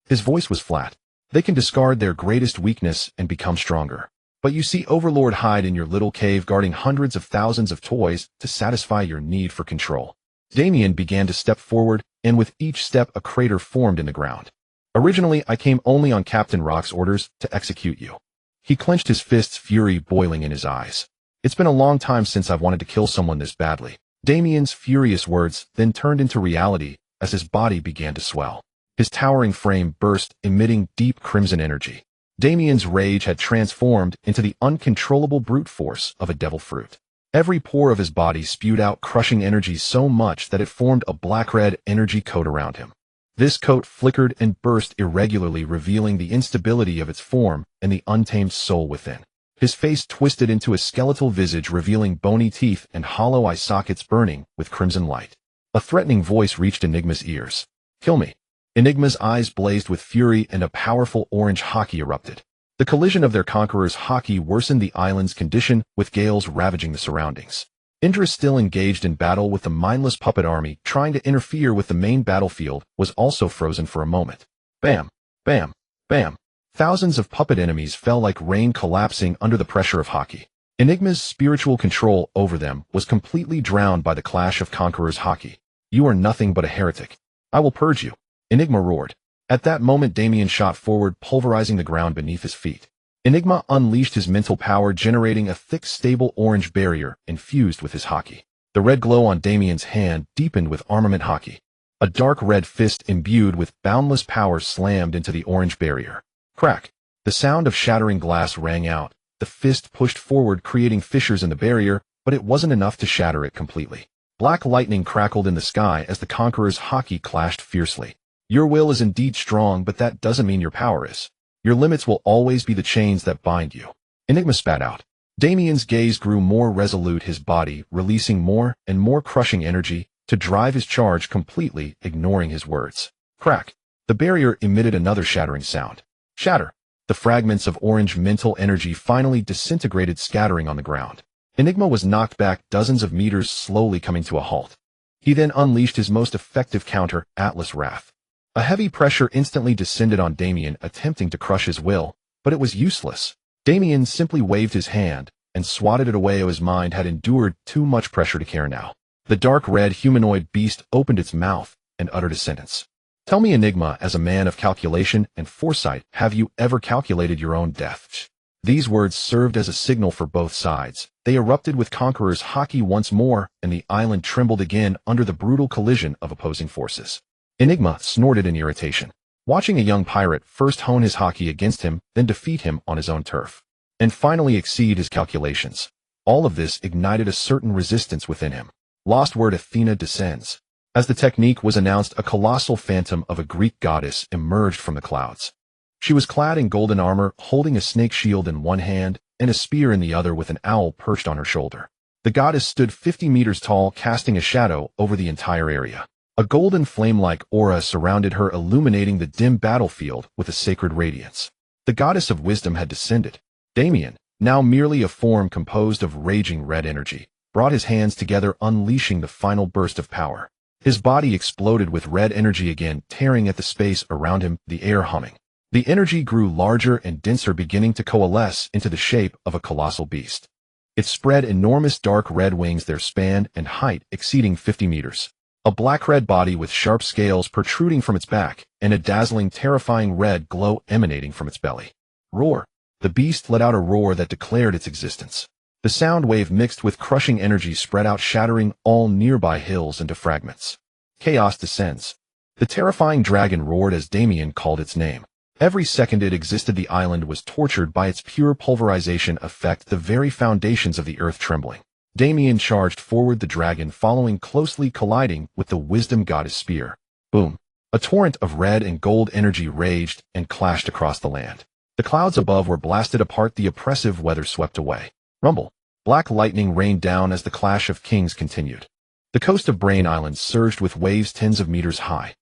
His voice was flat. They can discard their greatest weakness and become stronger. But you see Overlord hide in your little cave, guarding hundreds of thousands of toys to satisfy your need for control. Damian began to step forward, and with each step a crater formed in the ground. Originally, I came only on Captain Rock's orders to execute you. He clenched his fists, fury boiling in his eyes. It's been a long time since I've wanted to kill someone this badly. Damian's furious words then turned into reality as his body began to swell. His towering frame burst, emitting deep crimson energy. Damian's rage had transformed into the uncontrollable brute force of a devil fruit. Every pore of his body spewed out crushing energy so much that it formed a black-red energy coat around him. This coat flickered and burst irregularly, revealing the instability of its form and the untamed soul within. His face twisted into a skeletal visage, revealing bony teeth and hollow eye sockets burning with crimson light. A threatening voice reached Enigma's ears. Kill me. Enigma's eyes blazed with fury, and a powerful orange Haki erupted. The collision of their conqueror's Haki worsened the island's condition, with gales ravaging the surroundings. Indra, still engaged in battle with the mindless puppet army trying to interfere with the main battlefield, was also frozen for a moment. Bam! Bam! Bam! Thousands of puppet enemies fell like rain, collapsing under the pressure of Haki. Enigma's spiritual control over them was completely drowned by the clash of Conqueror's Haki. You are nothing but a heretic. I will purge you. Enigma roared. At that moment, Damian shot forward, pulverizing the ground beneath his feet. Enigma unleashed his mental power, generating a thick, stable orange barrier infused with his Haki. The red glow on Damian's hand deepened with armament Haki. A dark red fist imbued with boundless power slammed into the orange barrier. Crack! The sound of shattering glass rang out. The fist pushed forward, creating fissures in the barrier, but it wasn't enough to shatter it completely. Black lightning crackled in the sky as the Conqueror's Haki clashed fiercely. Your will is indeed strong, but that doesn't mean your power is. Your limits will always be the chains that bind you. Enigma spat out. Damian's gaze grew more resolute, his body releasing more and more crushing energy to drive his charge, completely ignoring his words. Crack! The barrier emitted another shattering sound. Shatter! The fragments of orange mental energy finally disintegrated, scattering on the ground. Enigma was knocked back dozens of meters, slowly coming to a halt. He then unleashed his most effective counter, Atlas Wrath. A heavy pressure instantly descended on Damian, attempting to crush his will, but it was useless. Damian simply waved his hand and swatted it away. His mind had endured too much pressure to care now. The dark red humanoid beast opened its mouth and uttered a sentence. Tell me, Enigma, as a man of calculation and foresight, have you ever calculated your own death? These words served as a signal for both sides. They erupted with Conqueror's Haki once more, and the island trembled again under the brutal collision of opposing forces. Enigma snorted in irritation, watching a young pirate first hone his Haki against him, then defeat him on his own turf, and finally exceed his calculations. All of this ignited a certain resistance within him. Lost word: Athena descends. As the technique was announced, a colossal phantom of a Greek goddess emerged from the clouds. She was clad in golden armor, holding a snake shield in one hand and a spear in the other, with an owl perched on her shoulder. The goddess stood 50 meters tall, casting a shadow over the entire area. A golden flame-like aura surrounded her, illuminating the dim battlefield with a sacred radiance. The goddess of wisdom had descended. Damian, now merely a form composed of raging red energy, brought his hands together, unleashing the final burst of power. His body exploded with red energy again, tearing at the space around him, the air humming. The energy grew larger and denser, beginning to coalesce into the shape of a colossal beast. It spread enormous dark red wings, their span and height exceeding 50 meters. A black-red body with sharp scales protruding from its back, and a dazzling, terrifying red glow emanating from its belly. Roar! The beast let out a roar that declared its existence. The sound wave mixed with crushing energy spread out, shattering all nearby hills into fragments. Chaos descends. The terrifying dragon roared as Damian called its name. Every second it existed, the island was tortured by its pure pulverization effect, the very foundations of the earth trembling. Damian charged forward, the dragon following closely, colliding with the wisdom goddess spear. Boom! A torrent of red and gold energy raged and clashed across the land. The clouds above were blasted apart, the oppressive weather swept away. Rumble! Black lightning rained down as the clash of kings continued. The coast of Brain Island surged with waves tens of meters high.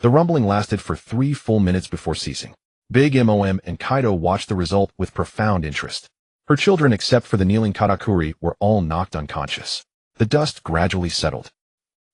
The rumbling lasted for 3 full minutes before ceasing. Big Mom and Kaido watched the result with profound interest. Her children, except for the kneeling Katakuri, were all knocked unconscious. The dust gradually settled.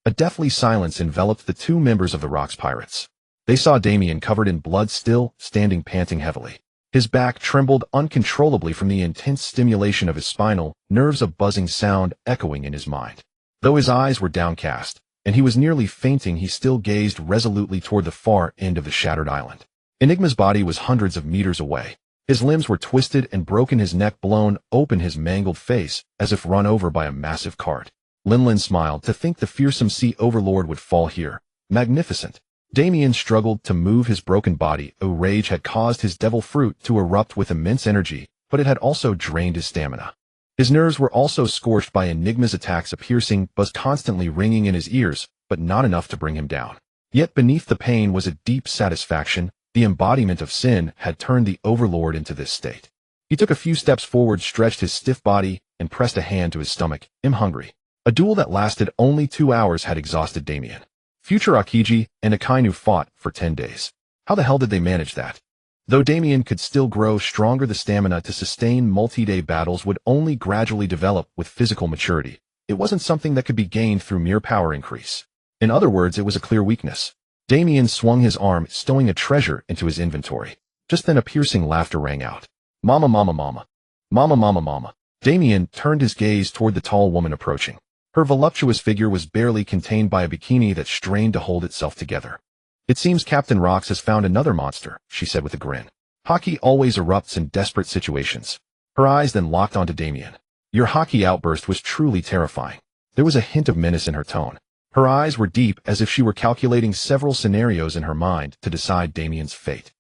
A deathly silence enveloped the 2 members of the Rocks Pirates. They saw Damian covered in blood, still standing, panting heavily. His back trembled uncontrollably from the intense stimulation of his spinal nerves, a buzzing sound echoing in his mind. Though his eyes were downcast, and he was nearly fainting, he still gazed resolutely toward the far end of the shattered island. Enigma's body was hundreds of meters away. His limbs were twisted and broken, his neck blown open, his mangled face as if run over by a massive cart. Linlin smiled. To think the fearsome sea overlord would fall here. Magnificent. Damian struggled to move his broken body. Rage had caused his devil fruit to erupt with immense energy, but it had also drained his stamina. His nerves were also scorched by Enigma's attacks, a piercing buzz constantly ringing in his ears, but not enough to bring him down. Yet beneath the pain was a deep satisfaction. The embodiment of sin had turned the overlord into this state. He took a few steps forward, stretched his stiff body, and pressed a hand to his stomach. I'm hungry. A duel that lasted only 2 hours had exhausted Damian. Future Akiji and Akainu fought for 10 days. How the hell did they manage that? Though Damian could still grow stronger, the stamina to sustain multi-day battles would only gradually develop with physical maturity. It wasn't something that could be gained through mere power increase. In other words, it was a clear weakness. Damian swung his arm, stowing a treasure into his inventory. Just then a piercing laughter rang out. Mama, mama, mama. Mama, mama, mama. Damian turned his gaze toward the tall woman approaching. Her voluptuous figure was barely contained by a bikini that strained to hold itself together. It seems Captain Rocks has found another monster, she said with a grin. Haki always erupts in desperate situations. Her eyes then locked onto Damian. Your Haki outburst was truly terrifying. There was a hint of menace in her tone. Her eyes were deep, as if she were calculating several scenarios in her mind to decide Damian's fate.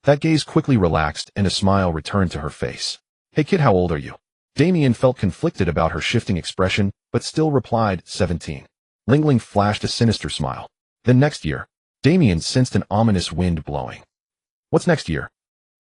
That gaze quickly relaxed and a smile returned to her face. Hey kid, how old are you? Damian felt conflicted about her shifting expression, but still replied, 17. Lingling flashed a sinister smile. Then next year. Damian sensed an ominous wind blowing. What's next year?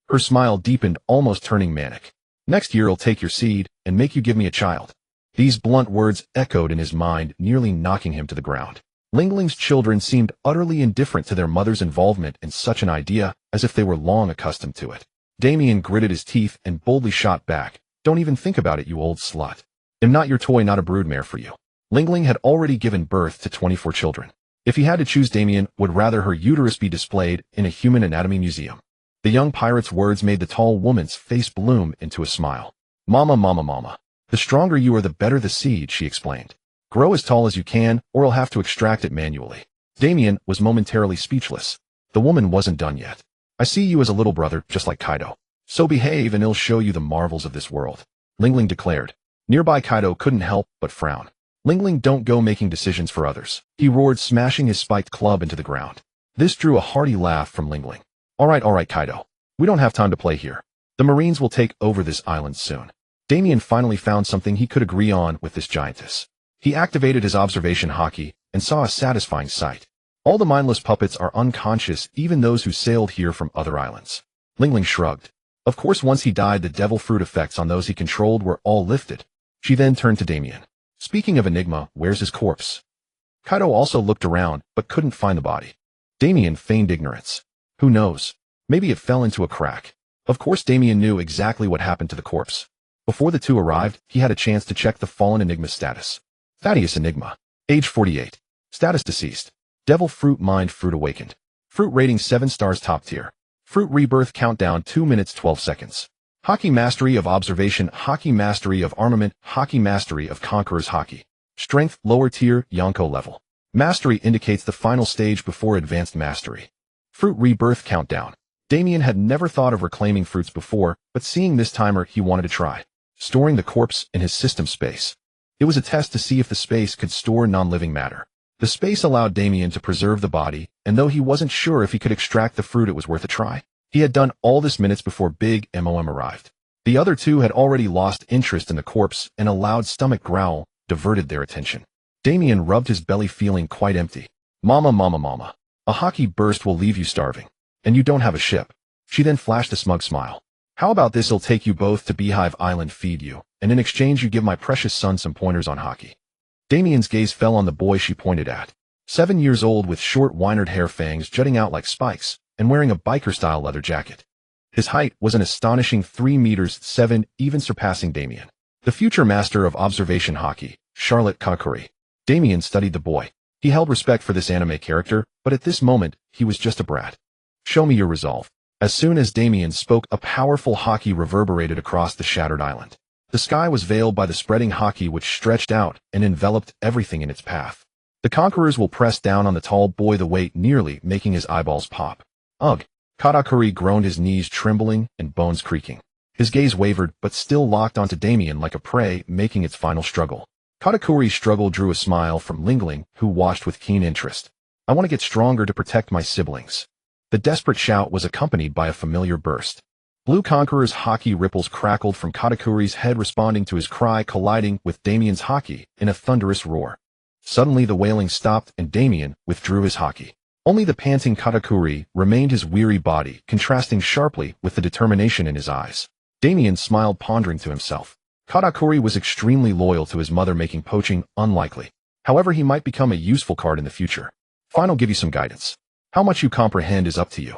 Her smile deepened, almost turning manic. Next year I'll take your seed and make you give me a child. These blunt words echoed in his mind, nearly knocking him to the ground. Lingling's children seemed utterly indifferent to their mother's involvement in such an idea, as if they were long accustomed to it. Damian gritted his teeth and boldly shot back. Don't even think about it, you old slut. I'm not your toy, not a broodmare for you. Lingling had already given birth to 24 children. If he had to choose, Damian would rather her uterus be displayed in a human anatomy museum. The young pirate's words made the tall woman's face bloom into a smile. Mama, mama, mama. The stronger you are, the better the seed, she explained. Grow as tall as you can, or I'll have to extract it manually. Damian was momentarily speechless. The woman wasn't done yet. I see you as a little brother, just like Kaido. So behave and he'll show you the marvels of this world, Lingling declared. Nearby Kaido couldn't help but frown. Lingling, don't go making decisions for others, he roared, smashing his spiked club into the ground. This drew a hearty laugh from Lingling. All right, Kaido. We don't have time to play here. The Marines will take over this island soon. Damian finally found something he could agree on with this giantess. He activated his observation haki and saw a satisfying sight. All the mindless puppets are unconscious, even those who sailed here from other islands. Lingling shrugged. Of course, once he died, the devil fruit effects on those he controlled were all lifted. She then turned to Damian. Speaking of Enigma, where's his corpse? Kaido also looked around, but couldn't find the body. Damian feigned ignorance. Who knows? Maybe it fell into a crack. Of course, Damian knew exactly what happened to the corpse. Before the two arrived, he had a chance to check the fallen Enigma's status. Thaddeus Enigma. Age 48. Status deceased. Devil fruit mind, fruit awakened. Fruit rating 7 stars, top tier. Fruit rebirth countdown 2 minutes 12 seconds. Haki mastery of observation, Haki mastery of armament, Haki mastery of conqueror's Haki. Strength lower tier, Yonko level. Mastery indicates the final stage before advanced mastery. Fruit rebirth countdown. Damian had never thought of reclaiming fruits before, but seeing this timer, he wanted to try. Storing the corpse in his system space. It was a test to see if the space could store non-living matter. The space allowed Damian to preserve the body, and though he wasn't sure if he could extract the fruit, it was worth a try. He had done all this minutes before Big Mom arrived. The other two had already lost interest in the corpse, and a loud stomach growl diverted their attention. Damian rubbed his belly, feeling quite empty. Mama, mama, mama. A hockey burst will leave you starving. And you don't have a ship. She then flashed a smug smile. How about this? I'll take you both to Beehive Island, feed you, and in exchange you give my precious son some pointers on hockey. Damian's gaze fell on the boy she pointed at. 7 years old with short wienered hair, fangs jutting out like spikes, and wearing a biker-style leather jacket. His height was an astonishing 3 meters 7, even surpassing Damian. The future master of observation hockey, Charlotte Kakuri. Damian studied the boy. He held respect for this anime character, but at this moment, he was just a brat. Show me your resolve. As soon as Damian spoke, a powerful hockey reverberated across the shattered island. The sky was veiled by the spreading hockey which stretched out and enveloped everything in its path. The conquerors will press down on the tall boy, the weight nearly making his eyeballs pop. Ugh! Katakuri groaned, his knees trembling and bones creaking. His gaze wavered, but still locked onto Damian like a prey making its final struggle. Katakuri's struggle drew a smile from Lingling, who watched with keen interest. I want to get stronger to protect my siblings. The desperate shout was accompanied by a familiar burst. Blue Conqueror's hockey ripples crackled from Katakuri's head, responding to his cry, colliding with Damian's hockey in a thunderous roar. Suddenly the wailing stopped and Damian withdrew his hockey. Only the panting Katakuri remained, his weary body contrasting sharply with the determination in his eyes. Damian smiled, pondering to himself. Katakuri was extremely loyal to his mother, making poaching unlikely. However, he might become a useful card in the future. Fine, I'll give you some guidance. How much you comprehend is up to you.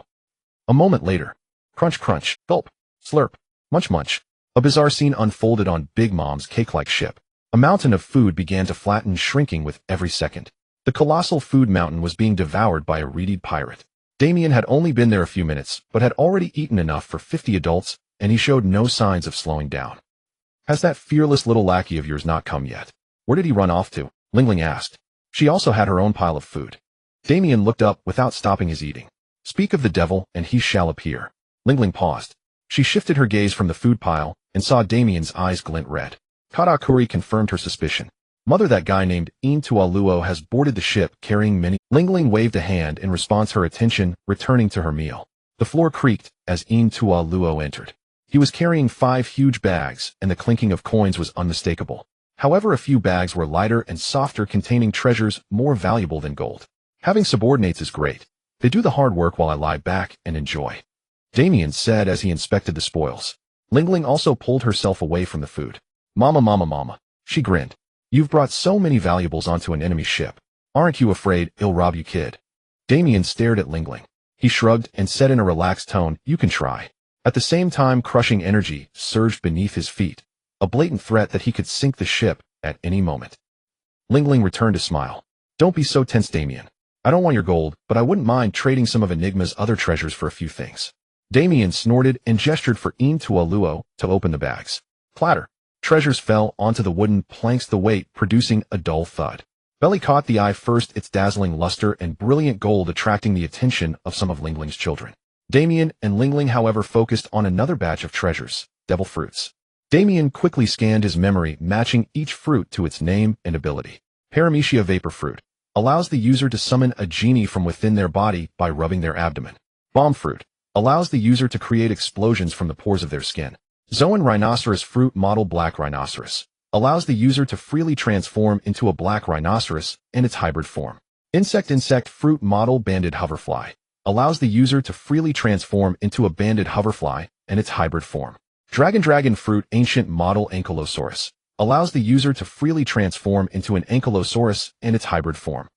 A moment later. Crunch, crunch, gulp, slurp, munch, munch. A bizarre scene unfolded on Big Mom's cake-like ship. A mountain of food began to flatten, shrinking with every second. The colossal food mountain was being devoured by a reedy pirate. Damian had only been there a few minutes, but had already eaten enough for 50 adults, and he showed no signs of slowing down. Has that fearless little lackey of yours not come yet? Where did he run off to? Lingling asked. She also had her own pile of food. Damian looked up without stopping his eating. Speak of the devil, and he shall appear. Lingling paused. She shifted her gaze from the food pile and saw Damian's eyes glint red. Katakuri confirmed her suspicion. Mother, that guy named Tualuo has boarded the ship carrying many. Lingling waved a hand in response, her attention returning to her meal. The floor creaked as Tualuo entered. He was carrying 5 huge bags, and the clinking of coins was unmistakable. However, a few bags were lighter and softer, containing treasures more valuable than gold. Having subordinates is great. They do the hard work while I lie back and enjoy. Damian said as he inspected the spoils. Lingling also pulled herself away from the food. Mama, mama, mama. She grinned. You've brought so many valuables onto an enemy ship. Aren't you afraid it'll rob you, kid? Damian stared at Lingling. He shrugged and said in a relaxed tone, you can try. At the same time, crushing energy surged beneath his feet, a blatant threat that he could sink the ship at any moment. Lingling returned a smile. Don't be so tense, Damian. I don't want your gold, but I wouldn't mind trading some of Enigma's other treasures for a few things. Damian snorted and gestured for Tualuo to open the bags. Clatter. Treasures fell onto the wooden planks, the weight producing a dull thud. Belly caught the eye first, its dazzling luster and brilliant gold attracting the attention of some of Lingling's children. Damian and Lingling, however, focused on another batch of treasures, devil fruits. Damian quickly scanned his memory, matching each fruit to its name and ability. Paramecia vapor fruit. Allows the user to summon a genie from within their body by rubbing their abdomen. Bomb fruit. Allows the user to create explosions from the pores of their skin. Zoan rhinoceros fruit model black rhinoceros. Allows the user to freely transform into a black rhinoceros in its hybrid form. Insect fruit model banded hoverfly. Allows the user to freely transform into a banded hoverfly in its hybrid form. Dragon fruit ancient model ankylosaurus. Allows the user to freely transform into an ankylosaurus in its hybrid form.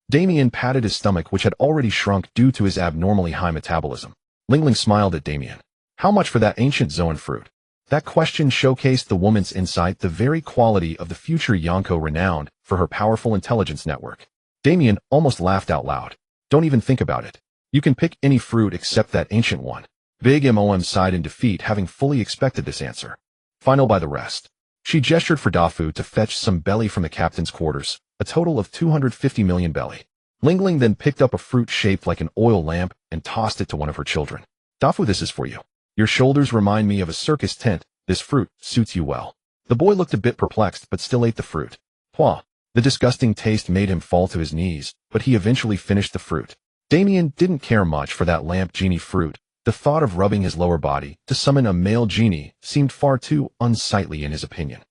Damian patted his stomach, which had already shrunk due to his abnormally high metabolism. Lingling smiled at Damian. How much for that ancient Zoan fruit? That question showcased the woman's insight, the very quality of the future Yonko, renowned for her powerful intelligence network. Damian almost laughed out loud. Don't even think about it. You can pick any fruit except that ancient one. Big Mom sighed in defeat, having fully expected this answer. Final by the rest. She gestured for Dafu to fetch some belly from the captain's quarters, a total of 250 million belly. Lingling then picked up a fruit shaped like an oil lamp and tossed it to one of her children. Dafu, this is for you. Your shoulders remind me of a circus tent. This fruit suits you well. The boy looked a bit perplexed but still ate the fruit. Pwah! The disgusting taste made him fall to his knees, but he eventually finished the fruit. Damian didn't care much for that lamp genie fruit. The thought of rubbing his lower body to summon a male genie seemed far too unsightly in his opinion.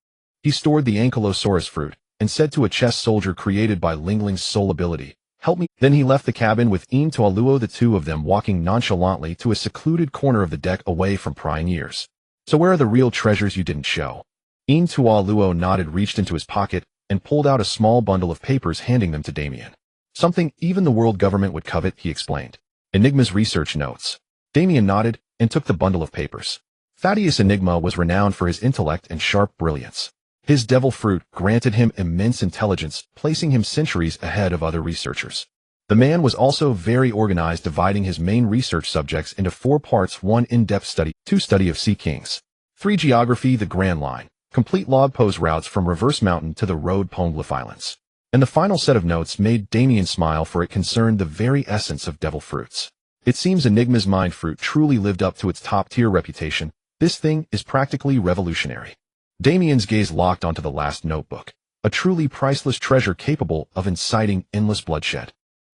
He stored the ankylosaurus fruit and said to a chess soldier created by Lingling's soul ability, "Help me." Then he left the cabin with Tualuo, the two of them walking nonchalantly to a secluded corner of the deck away from prying ears. So where are the real treasures you didn't show? Tualuo nodded, reached into his pocket, and pulled out a small bundle of papers, handing them to Damian. Something even the world government would covet, he explained. Enigma's research notes. Damian nodded and took the bundle of papers. Thaddeus Enigma was renowned for his intellect and sharp brilliance. His devil fruit granted him immense intelligence, placing him centuries ahead of other researchers. The man was also very organized, dividing his main research subjects into 4 parts: 1 in-depth study, 2 study of sea kings, 3 geography, the Grand Line, complete log pose routes from Reverse Mountain to the Road Poneglyph Islands. And the final set of notes made Damian smile, for it concerned the very essence of devil fruits. It seems Enigma's mind fruit truly lived up to its top-tier reputation. This thing is practically revolutionary. Damian's gaze locked onto the last notebook, a truly priceless treasure capable of inciting endless bloodshed.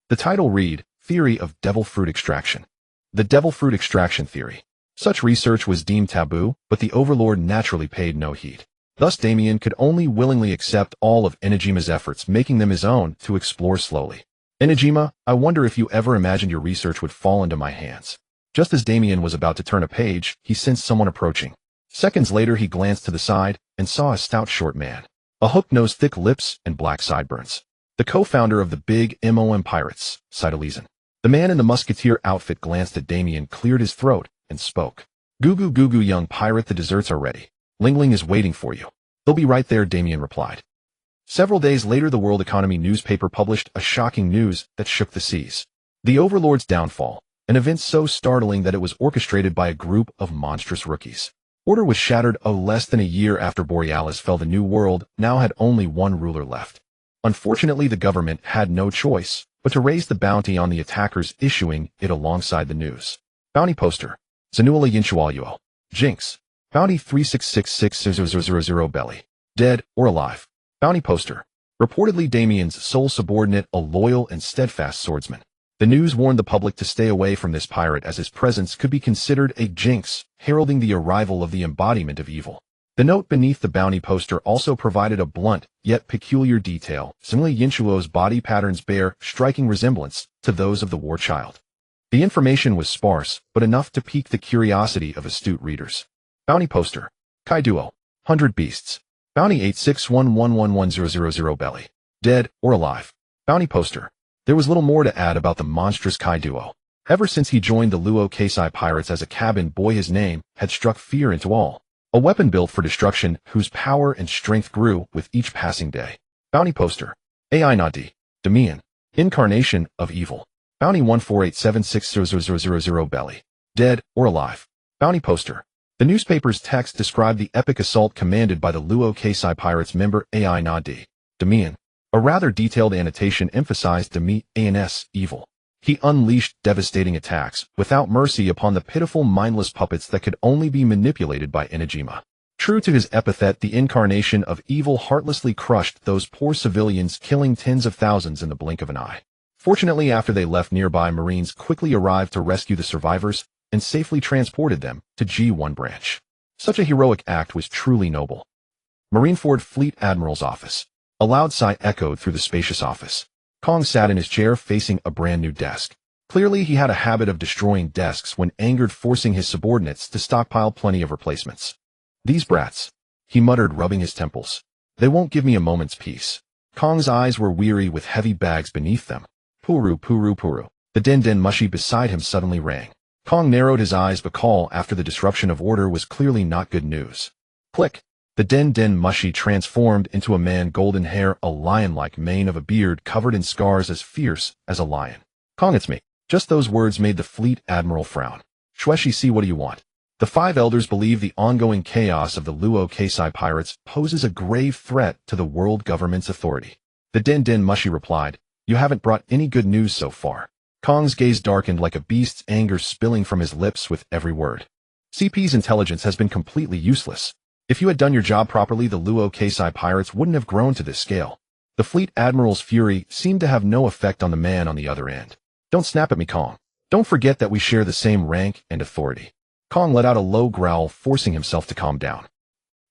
The title read, Theory of Devil Fruit Extraction. The Devil Fruit Extraction Theory. Such research was deemed taboo, but the Overlord naturally paid no heed. Thus Damian could only willingly accept all of Enijima's efforts, making them his own, to explore slowly. Enijima, I wonder if you ever imagined your research would fall into my hands. Just as Damian was about to turn a page, he sensed someone approaching. Seconds later he glanced to the side and saw a stout short man. A hooked nose, thick lips, and black sideburns. The co-founder of the Big MOM Pirates, Cytalezen. The man in the musketeer outfit glanced at Damian, cleared his throat, and spoke. Goo goo goo goo, young pirate, the desserts are ready. Lingling is waiting for you. They'll be right there, Damian replied. Several days later, the World Economy newspaper published a shocking news that shook the seas. The Overlord's downfall, an event so startling that it was orchestrated by a group of monstrous rookies. Order was shattered. Less than a year after Borealis fell, the New World now had only one ruler left. Unfortunately, the government had no choice but to raise the bounty on the attackers, issuing it alongside the news. Bounty poster. Zanuela Yinchualuo. Jinx. Bounty 3666000 belly. Dead or alive. Bounty poster. Reportedly Damian's sole subordinate, a loyal and steadfast swordsman. The news warned the public to stay away from this pirate, as his presence could be considered a jinx, heralding the arrival of the embodiment of evil. The note beneath the bounty poster also provided a blunt, yet peculiar detail. Similarly, Yinchuo's body patterns bear striking resemblance to those of the war child. The information was sparse, but enough to pique the curiosity of astute readers. Bounty poster. Kaiduo. 100 beasts. Bounty 861111000 belly. Dead or alive. Bounty poster. There was little more to add about the monstrous Kaiduo. Ever since he joined the Luo Keisai pirates as a cabin boy, his name had struck fear into all. A weapon built for destruction, whose power and strength grew with each passing day. Bounty poster. AI Nadi. Damian. Incarnation of evil. Bounty 148760000 belly. Dead or alive. Bounty poster. The newspaper's text described the epic assault commanded by the Luo Keisai pirates member AI Nadi. Damian. A rather detailed annotation emphasized Damian's evil. He unleashed devastating attacks without mercy upon the pitiful, mindless puppets that could only be manipulated by Enijima. True to his epithet, the incarnation of evil heartlessly crushed those poor civilians, killing tens of thousands in the blink of an eye. Fortunately, after they left, nearby Marines quickly arrived to rescue the survivors and safely transported them to G1 branch. Such a heroic act was truly noble. Marineford Fleet Admiral's office. A loud sigh echoed through the spacious office. Kong sat in his chair facing a brand new desk. Clearly, he had a habit of destroying desks when angered, forcing his subordinates to stockpile plenty of replacements. These brats, he muttered, rubbing his temples. They won't give me a moment's peace. Kong's eyes were weary with heavy bags beneath them. Puru, puru, puru. The den mushy beside him suddenly rang. Kong narrowed his eyes. The call after the disruption of order was clearly not good news. Click. The den mushy transformed into a man, golden hair, a lion-like mane of a beard covered in scars as fierce as a lion. Kong, it's me. Just those words made the fleet admiral frown. Shweshi, see, what do you want? The five elders believe the ongoing chaos of the Luo Keisai pirates poses a grave threat to the world government's authority. The Den Den Mushi replied, "You haven't brought any good news so far." Kong's gaze darkened like a beast's, anger spilling from his lips with every word. CP's intelligence has been completely useless. If you had done your job properly, the Luo Keisai pirates wouldn't have grown to this scale. The fleet admiral's fury seemed to have no effect on the man on the other end. "Don't snap at me, Kong. Don't forget that we share the same rank and authority." Kong let out a low growl, forcing himself to calm down.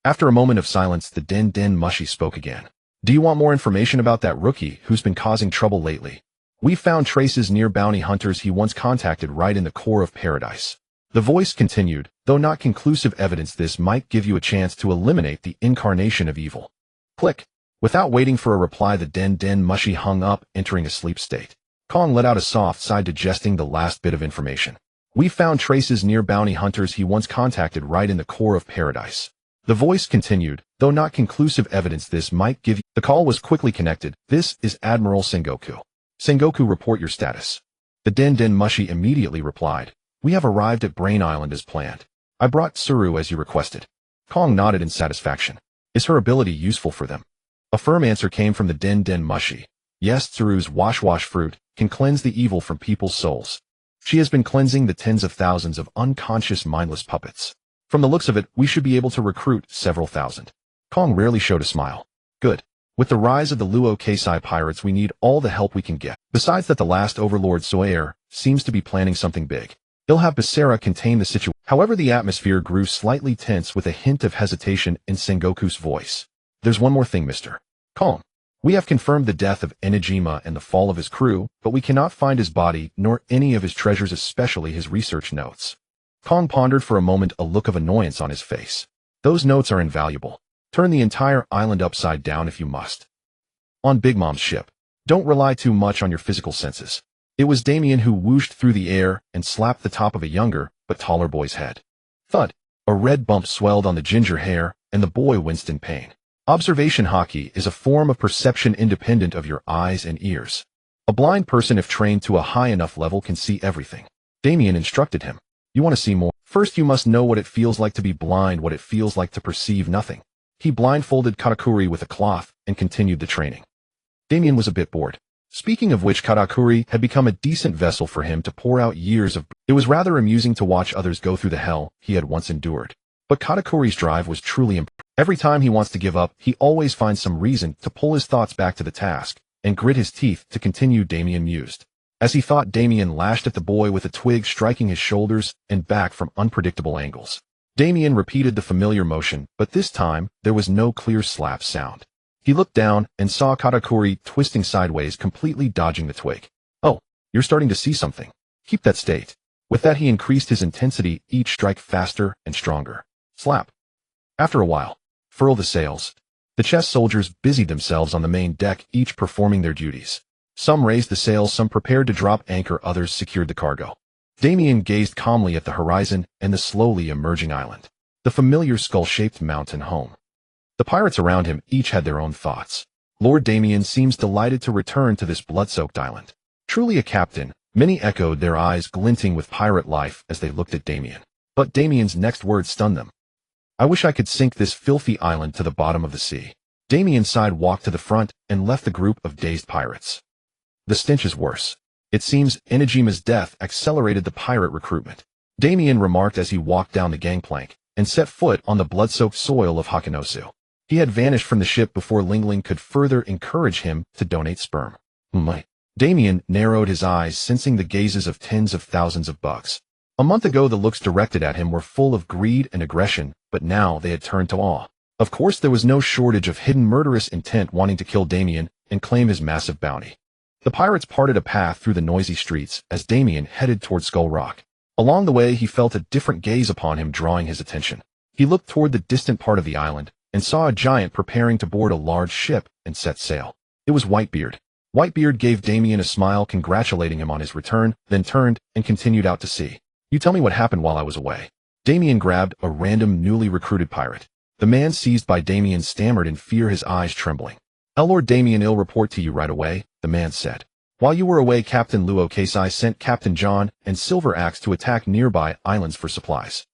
After a moment of silence, the Den Den Mushi spoke again. "Do you want more information about that rookie who's been causing trouble lately? We found traces near bounty hunters he once contacted right in the core of paradise." The voice continued, "Though not conclusive evidence, this might give you a chance to eliminate the incarnation of evil." Click. Without waiting for a reply, the Den Den Mushi hung up, entering a sleep state. Kong let out a soft sigh, digesting the last bit of information. "We found traces near bounty hunters he once contacted right in the core of paradise." The voice continued, "Though not conclusive evidence, this might give you—" The call was quickly connected. "This is Admiral Sengoku. Sengoku, report your status." The Den Den Mushi immediately replied, "We have arrived at Brain Island as planned. I brought Tsuru as you requested." Kong nodded in satisfaction. "Is her ability useful for them?" A firm answer came from the Den Den Mushi. "Yes, Tsuru's wash fruit can cleanse the evil from people's souls. She has been cleansing the tens of thousands of unconscious, mindless puppets. From the looks of it, we should be able to recruit several thousand." Kong rarely showed a smile. "Good. With the rise of the Luo Keisai pirates, we need all the help we can get. Besides that, the last overlord Soyer seems to be planning something big. He'll have Becerra contain the situation." However, the atmosphere grew slightly tense with a hint of hesitation in Sengoku's voice. "There's one more thing, Mr. Kong. We have confirmed the death of Enijima and the fall of his crew, but we cannot find his body nor any of his treasures, especially his research notes." Kong pondered for a moment, a look of annoyance on his face. "Those notes are invaluable. Turn the entire island upside down if you must. On Big Mom's ship. Don't rely too much on your physical senses." It was Damian who whooshed through the air and slapped the top of a younger, but taller boy's head. Thud! A red bump swelled on the ginger hair, and the boy winced in pain. Observation haki is a form of perception independent of your eyes and ears. A blind person, if trained to a high enough level, can see everything. Damian instructed him. "You want to see more? First you must know what it feels like to be blind, what it feels like to perceive nothing." He blindfolded Katakuri with a cloth and continued the training. Damian was a bit bored. Speaking of which, Katakuri had become a decent vessel for him to pour out years of... It was rather amusing to watch others go through the hell he had once endured. But Katakuri's drive was truly impressive. Every time he wants to give up, he always finds some reason to pull his thoughts back to the task and grit his teeth to continue, Damian mused. As he thought, Damian lashed at the boy with a twig, striking his shoulders and back from unpredictable angles. Damian repeated the familiar motion, but this time there was no clear slap sound. He looked down and saw Katakuri twisting sideways, completely dodging the twig. "Oh, you're starting to see something. Keep that state." With that, he increased his intensity, each strike faster and stronger. Slap. After a while, "Furl the sails." The chess soldiers busied themselves on the main deck, each performing their duties. Some raised the sails, some prepared to drop anchor, others secured the cargo. Damian gazed calmly at the horizon and the slowly emerging island. The familiar skull-shaped mountain home. The pirates around him each had their own thoughts. Lord Damian seems delighted to return to this blood-soaked island. Truly a captain, many echoed, their eyes glinting with pirate life as they looked at Damian. But Damian's next words stunned them. "I wish I could sink this filthy island to the bottom of the sea." Damian sighed, walked to the front, and left the group of dazed pirates. "The stench is worse. It seems Enijima's death accelerated the pirate recruitment," Damian remarked as he walked down the gangplank and set foot on the blood-soaked soil of Hakanosu. He had vanished from the ship before Lingling could further encourage him to donate sperm. Damian narrowed his eyes, sensing the gazes of tens of thousands of bugs. A month ago, the looks directed at him were full of greed and aggression, but now they had turned to awe. Of course, there was no shortage of hidden murderous intent wanting to kill Damian and claim his massive bounty. The pirates parted a path through the noisy streets as Damian headed toward Skull Rock. Along the way, he felt a different gaze upon him, drawing his attention. He looked toward the distant part of the island and saw a giant preparing to board a large ship and set sail. It was Whitebeard. Whitebeard gave Damian a smile, congratulating him on his return, then turned and continued out to sea. "You tell me what happened while I was away." Damian grabbed a random newly recruited pirate. The man seized by Damian stammered in fear, his eyes trembling. "Lord Damian, I'll report to you right away," the man said. "While you were away, Captain Luo Keisai sent Captain John and Silver Axe to attack nearby islands for supplies."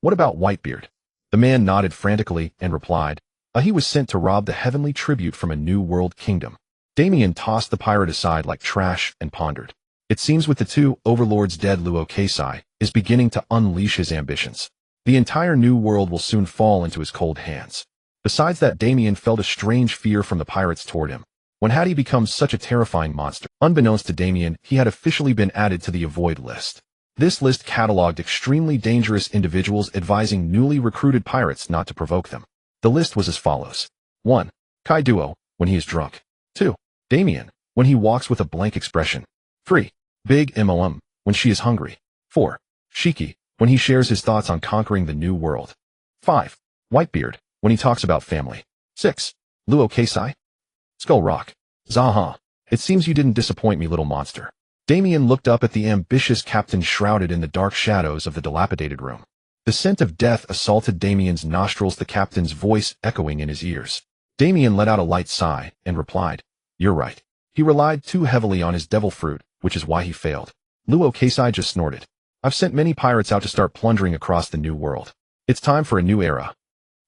What about Whitebeard? The man nodded frantically and replied, he was sent to rob the heavenly tribute from a new world kingdom. Damian tossed the pirate aside like trash and pondered. It seems with the two overlords dead, Luo Keisai is beginning to unleash his ambitions. The entire new world will soon fall into his cold hands. Besides that, Damian felt a strange fear from the pirates toward him. When had he become such a terrifying monster? Unbeknownst to Damian, he had officially been added to the avoid list. This list cataloged extremely dangerous individuals, advising newly recruited pirates not to provoke them. The list was as follows. 1. Kai Duo, when he is drunk. 2. Damian, when he walks with a blank expression. 3. Big Mom, when she is hungry. 4. Shiki, when he shares his thoughts on conquering the new world. 5. Whitebeard, when he talks about family. 6. Luo Keisai. Skull Rock. Zaha. It seems you didn't disappoint me, little monster. Damian looked up at the ambitious captain shrouded in the dark shadows of the dilapidated room. The scent of death assaulted Damian's nostrils, the captain's voice echoing in his ears. Damian let out a light sigh and replied, "You're right. He relied too heavily on his devil fruit, which is why he failed." Luo Keisai just snorted. "I've sent many pirates out to start plundering across the new world. It's time for a new era.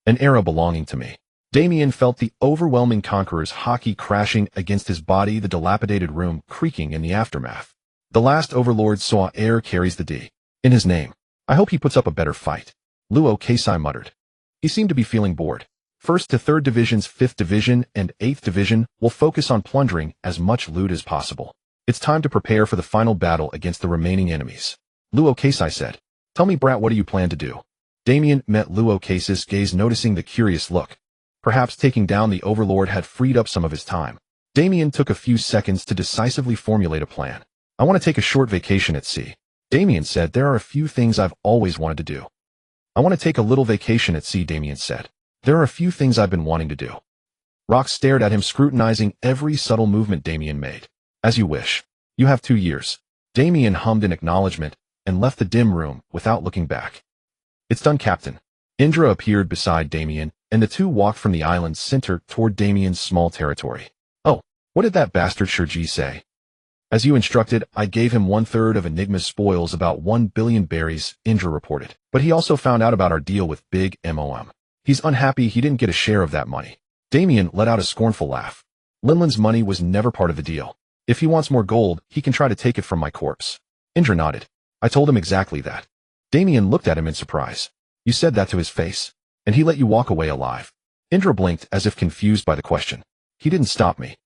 An era belonging to me." Damian felt the overwhelming conqueror's hockey crashing against his body, the dilapidated room creaking in the aftermath. The last overlord saw air carries the D in his name. "I hope he puts up a better fight," Luo Keisai muttered. He seemed to be feeling bored. 1st to 3rd Division's 5th Division and 8th Division will focus on plundering as much loot as possible. It's time to prepare for the final battle against the remaining enemies. Luo Keisai said, "Tell me, brat, what do you plan to do?" Damian met Luo Keisai's gaze, noticing the curious look. Perhaps taking down the overlord had freed up some of his time. Damian took a few seconds to decisively formulate a plan. "I want to take a short vacation at sea." Damian said, "There are a few things I've always wanted to do." "I want to take a little vacation at sea," Damian said. "There are a few things I've been wanting to do." Rock stared at him, scrutinizing every subtle movement Damian made. "As you wish. You have 2 years." Damian hummed in acknowledgement and left the dim room without looking back. "It's done, Captain." Indra appeared beside Damian, and the two walked from the island's center toward Damian's small territory. "Oh, what did that bastard Shurji say?" "As you instructed, I gave him 1/3 of Enigma's spoils, about 1 billion berries," Indra reported. "But he also found out about our deal with Big Mom. He's unhappy he didn't get a share of that money." Damian let out a scornful laugh. "Linland's money was never part of the deal. If he wants more gold, he can try to take it from my corpse." Indra nodded. "I told him exactly that." Damian looked at him in surprise. "You said that to his face? And he let you walk away alive?" Indra blinked as if confused by the question. "He didn't stop me."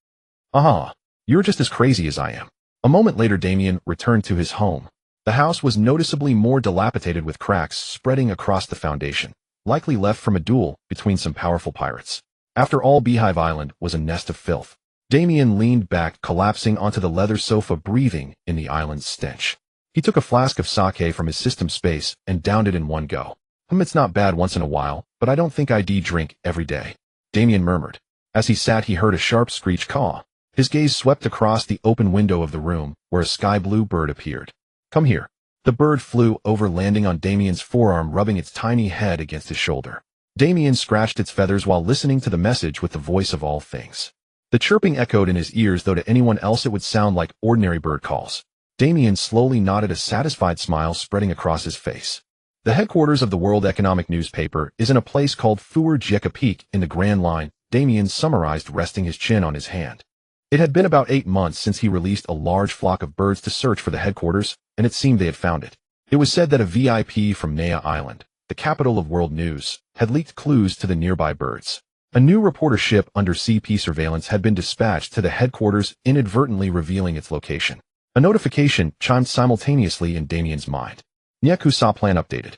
"Aha, you're just as crazy as I am." A moment later, Damian returned to his home. The house was noticeably more dilapidated, with cracks spreading across the foundation, likely left from a duel between some powerful pirates. After all, Beehive Island was a nest of filth. Damian leaned back, collapsing onto the leather sofa, breathing in the island's stench. He took a flask of sake from his system space and downed it in one go. It's not bad once in a while, but I don't think I'd drink every day," Damian murmured. As he sat, he heard a sharp screech caw. His gaze swept across the open window of the room, where a sky-blue bird appeared. "Come here." The bird flew over, landing on Damian's forearm, rubbing its tiny head against his shoulder. Damian scratched its feathers while listening to the message with the voice of all things. The chirping echoed in his ears, though to anyone else it would sound like ordinary bird calls. Damian slowly nodded, a satisfied smile spreading across his face. The headquarters of the World Economic Newspaper is in a place called Fuer Jeka Peak in the Grand Line, Damian summarized, resting his chin on his hand. It had been about 8 months since he released a large flock of birds to search for the headquarters, and it seemed they had found it. It was said that a VIP from Nea Island, the capital of world news, had leaked clues to the nearby birds. A new reporter ship under CP surveillance had been dispatched to the headquarters, inadvertently revealing its location. A notification chimed simultaneously in Damian's mind. Nyakusa plan updated.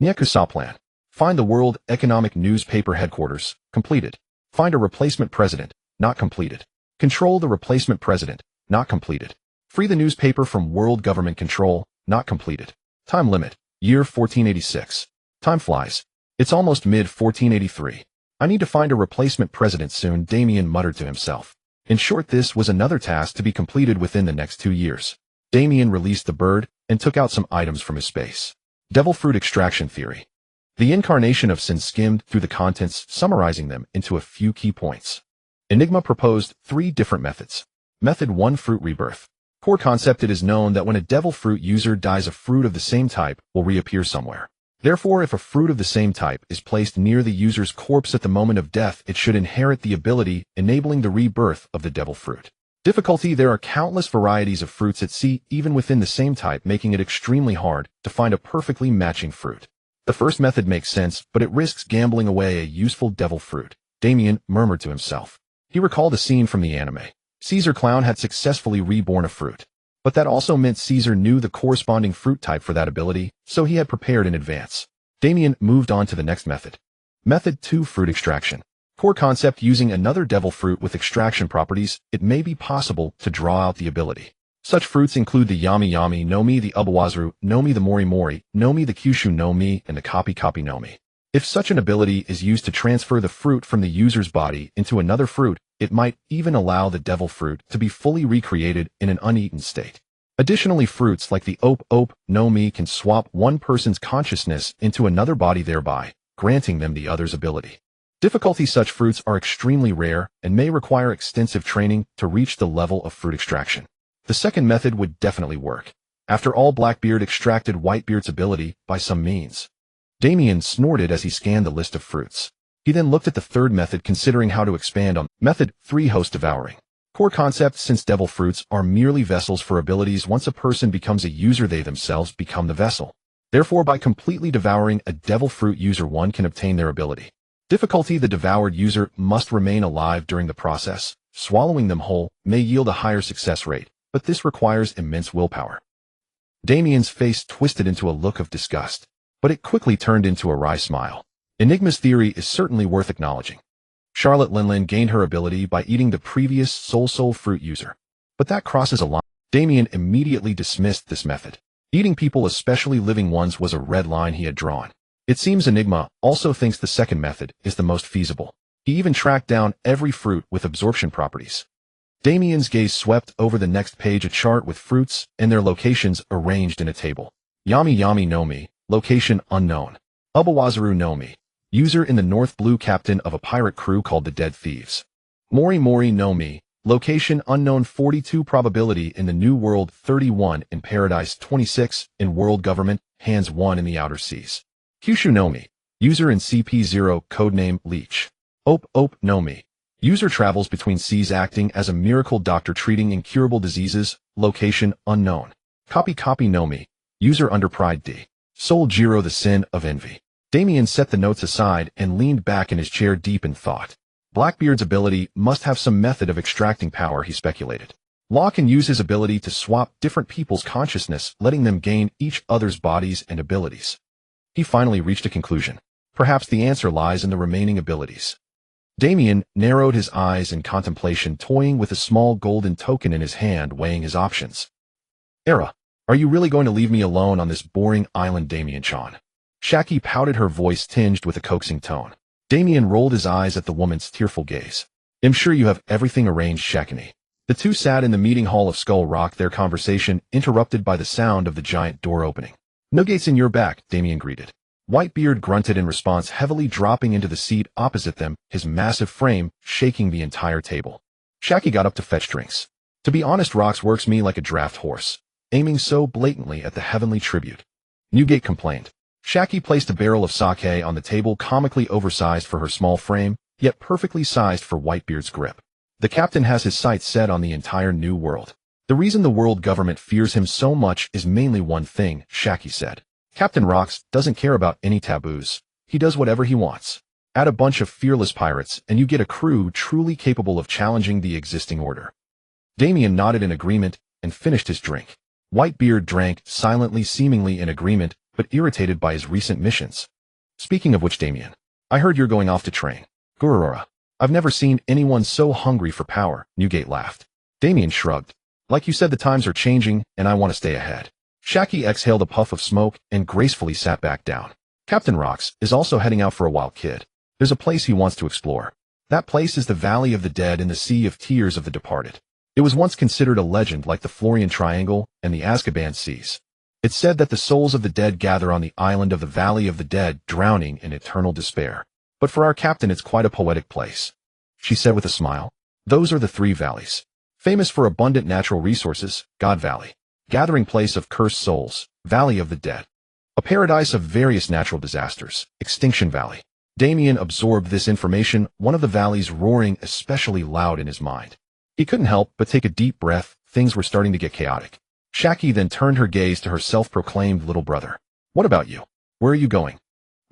Nyakusa plan. Find the World Economic Newspaper headquarters. Completed. Find a replacement president. Not completed. Control the replacement president. Not completed. Free the newspaper from world government control. Not completed. Time limit. Year 1486. Time flies. It's almost mid-1483. I need to find a replacement president soon, Damian muttered to himself. In short, this was another task to be completed within the next 2 years. Damian released the bird and took out some items from his space. Devil fruit extraction theory. The incarnation of sin skimmed through the contents, summarizing them into a few key points. Enigma proposed 3 different methods. Method 1, fruit rebirth. Core concept: it is known that when a devil fruit user dies, a fruit of the same type will reappear somewhere. Therefore, if a fruit of the same type is placed near the user's corpse at the moment of death, it should inherit the ability, enabling the rebirth of the devil fruit. Difficulty: there are countless varieties of fruits at sea, even within the same type, making it extremely hard to find a perfectly matching fruit. The first method makes sense, but it risks gambling away a useful devil fruit, Damian murmured to himself. He recalled a scene from the anime. Caesar Clown had successfully reborn a fruit. But that also meant Caesar knew the corresponding fruit type for that ability, so he had prepared in advance. Damian moved on to the next method. Method 2: Fruit Extraction. Core concept: using another devil fruit with extraction properties, it may be possible to draw out the ability. Such fruits include the Yami Yami no Mi, the Ubawazaru no Mi, the Mori Mori no Mi, the Kyushu no Mi, and the Kapi Kapi no Mi. If such an ability is used to transfer the fruit from the user's body into another fruit, it might even allow the devil fruit to be fully recreated in an uneaten state. Additionally, fruits like the Ope no Mi can swap one person's consciousness into another body, thereby granting them the other's ability. Difficulty: such fruits are extremely rare and may require extensive training to reach the level of fruit extraction. The second method would definitely work. After all, Blackbeard extracted Whitebeard's ability by some means. Damian snorted as he scanned the list of fruits. He then looked at the third method, considering how to expand on. Method 3: Host Devouring. Core concept: since devil fruits are merely vessels for abilities, once a person becomes a user, they themselves become the vessel. Therefore, by completely devouring a devil fruit, user 1 can obtain their ability. Difficulty: the devoured user must remain alive during the process. Swallowing them whole may yield a higher success rate, but this requires immense willpower. Damian's face twisted into a look of disgust, but it quickly turned into a wry smile. Enigma's theory is certainly worth acknowledging. Charlotte Linlin gained her ability by eating the previous soul fruit user. But that crosses a line. Damian immediately dismissed this method. Eating people, especially living ones, was a red line he had drawn. It seems Enigma also thinks the second method is the most feasible. He even tracked down every fruit with absorption properties. Damian's gaze swept over the next page, a chart with fruits and their locations arranged in a table. Yami Yami no Mi, location unknown. Ubawazaru no Mi, user in the North Blue, captain of a pirate crew called the Dead Thieves. Mori Mori no Mi, location unknown, 42 probability in the New World, 31 in Paradise, 26 in World Government, hands 1 in the Outer Seas. Kyushu no Mi, user in CP0, codename Leech. Ope no Mi, user travels between seas acting as a miracle doctor treating incurable diseases, location unknown. Kapi Kapi no Mi, user under Pride D. Soul Jiro, the sin of envy. Damian set the notes aside and leaned back in his chair, deep in thought. Blackbeard's ability must have some method of extracting power, he speculated. Law can use his ability to swap different people's consciousness, letting them gain each other's bodies and abilities. He finally reached a conclusion. Perhaps the answer lies in the remaining abilities. Damian narrowed his eyes in contemplation, toying with a small golden token in his hand, weighing his options. Era, are you really going to leave me alone on this boring island, Damian-chan? Shaki pouted, her voice tinged with a coaxing tone. Damian rolled his eyes at the woman's tearful gaze. I'm sure you have everything arranged, Shakini. The two sat in the meeting hall of Skull Rock, their conversation interrupted by the sound of the giant door opening. No gates in your back, Damian greeted. Whitebeard grunted in response, heavily dropping into the seat opposite them, his massive frame shaking the entire table. Shaki got up to fetch drinks. To be honest, Rox works me like a draft horse, aiming so blatantly at the heavenly tribute. Newgate complained. Shaki placed a barrel of sake on the table, comically oversized for her small frame, yet perfectly sized for Whitebeard's grip. The captain has his sights set on the entire New World. The reason the world government fears him so much is mainly one thing, Shaki said. Captain Rox doesn't care about any taboos. He does whatever he wants. Add a bunch of fearless pirates and you get a crew truly capable of challenging the existing order. Damian nodded in agreement and finished his drink. Whitebeard drank silently, seemingly in agreement, but irritated by his recent missions. Speaking of which, Damian, I heard you're going off to train. Gururora. I've never seen anyone so hungry for power, Newgate laughed. Damian shrugged. Like you said, the times are changing, and I want to stay ahead. Shaki exhaled a puff of smoke and gracefully sat back down. Captain Rox is also heading out for a while, kid. There's a place he wants to explore. That place is the Valley of the Dead in the Sea of Tears of the Departed. It was once considered a legend like the Florian Triangle and the Azkaban Seas. It's said that the souls of the dead gather on the island of the Valley of the Dead, drowning in eternal despair. But for our captain, it's quite a poetic place. She said with a smile. Those are the 3 valleys. Famous for abundant natural resources, God Valley. Gathering place of cursed souls, Valley of the Dead. A paradise of various natural disasters. Extinction Valley. Damian absorbed this information, one of the valleys roaring especially loud in his mind. He couldn't help but take a deep breath. Things were starting to get chaotic. Shaki then turned her gaze to her self-proclaimed little brother. What about you? Where are you going?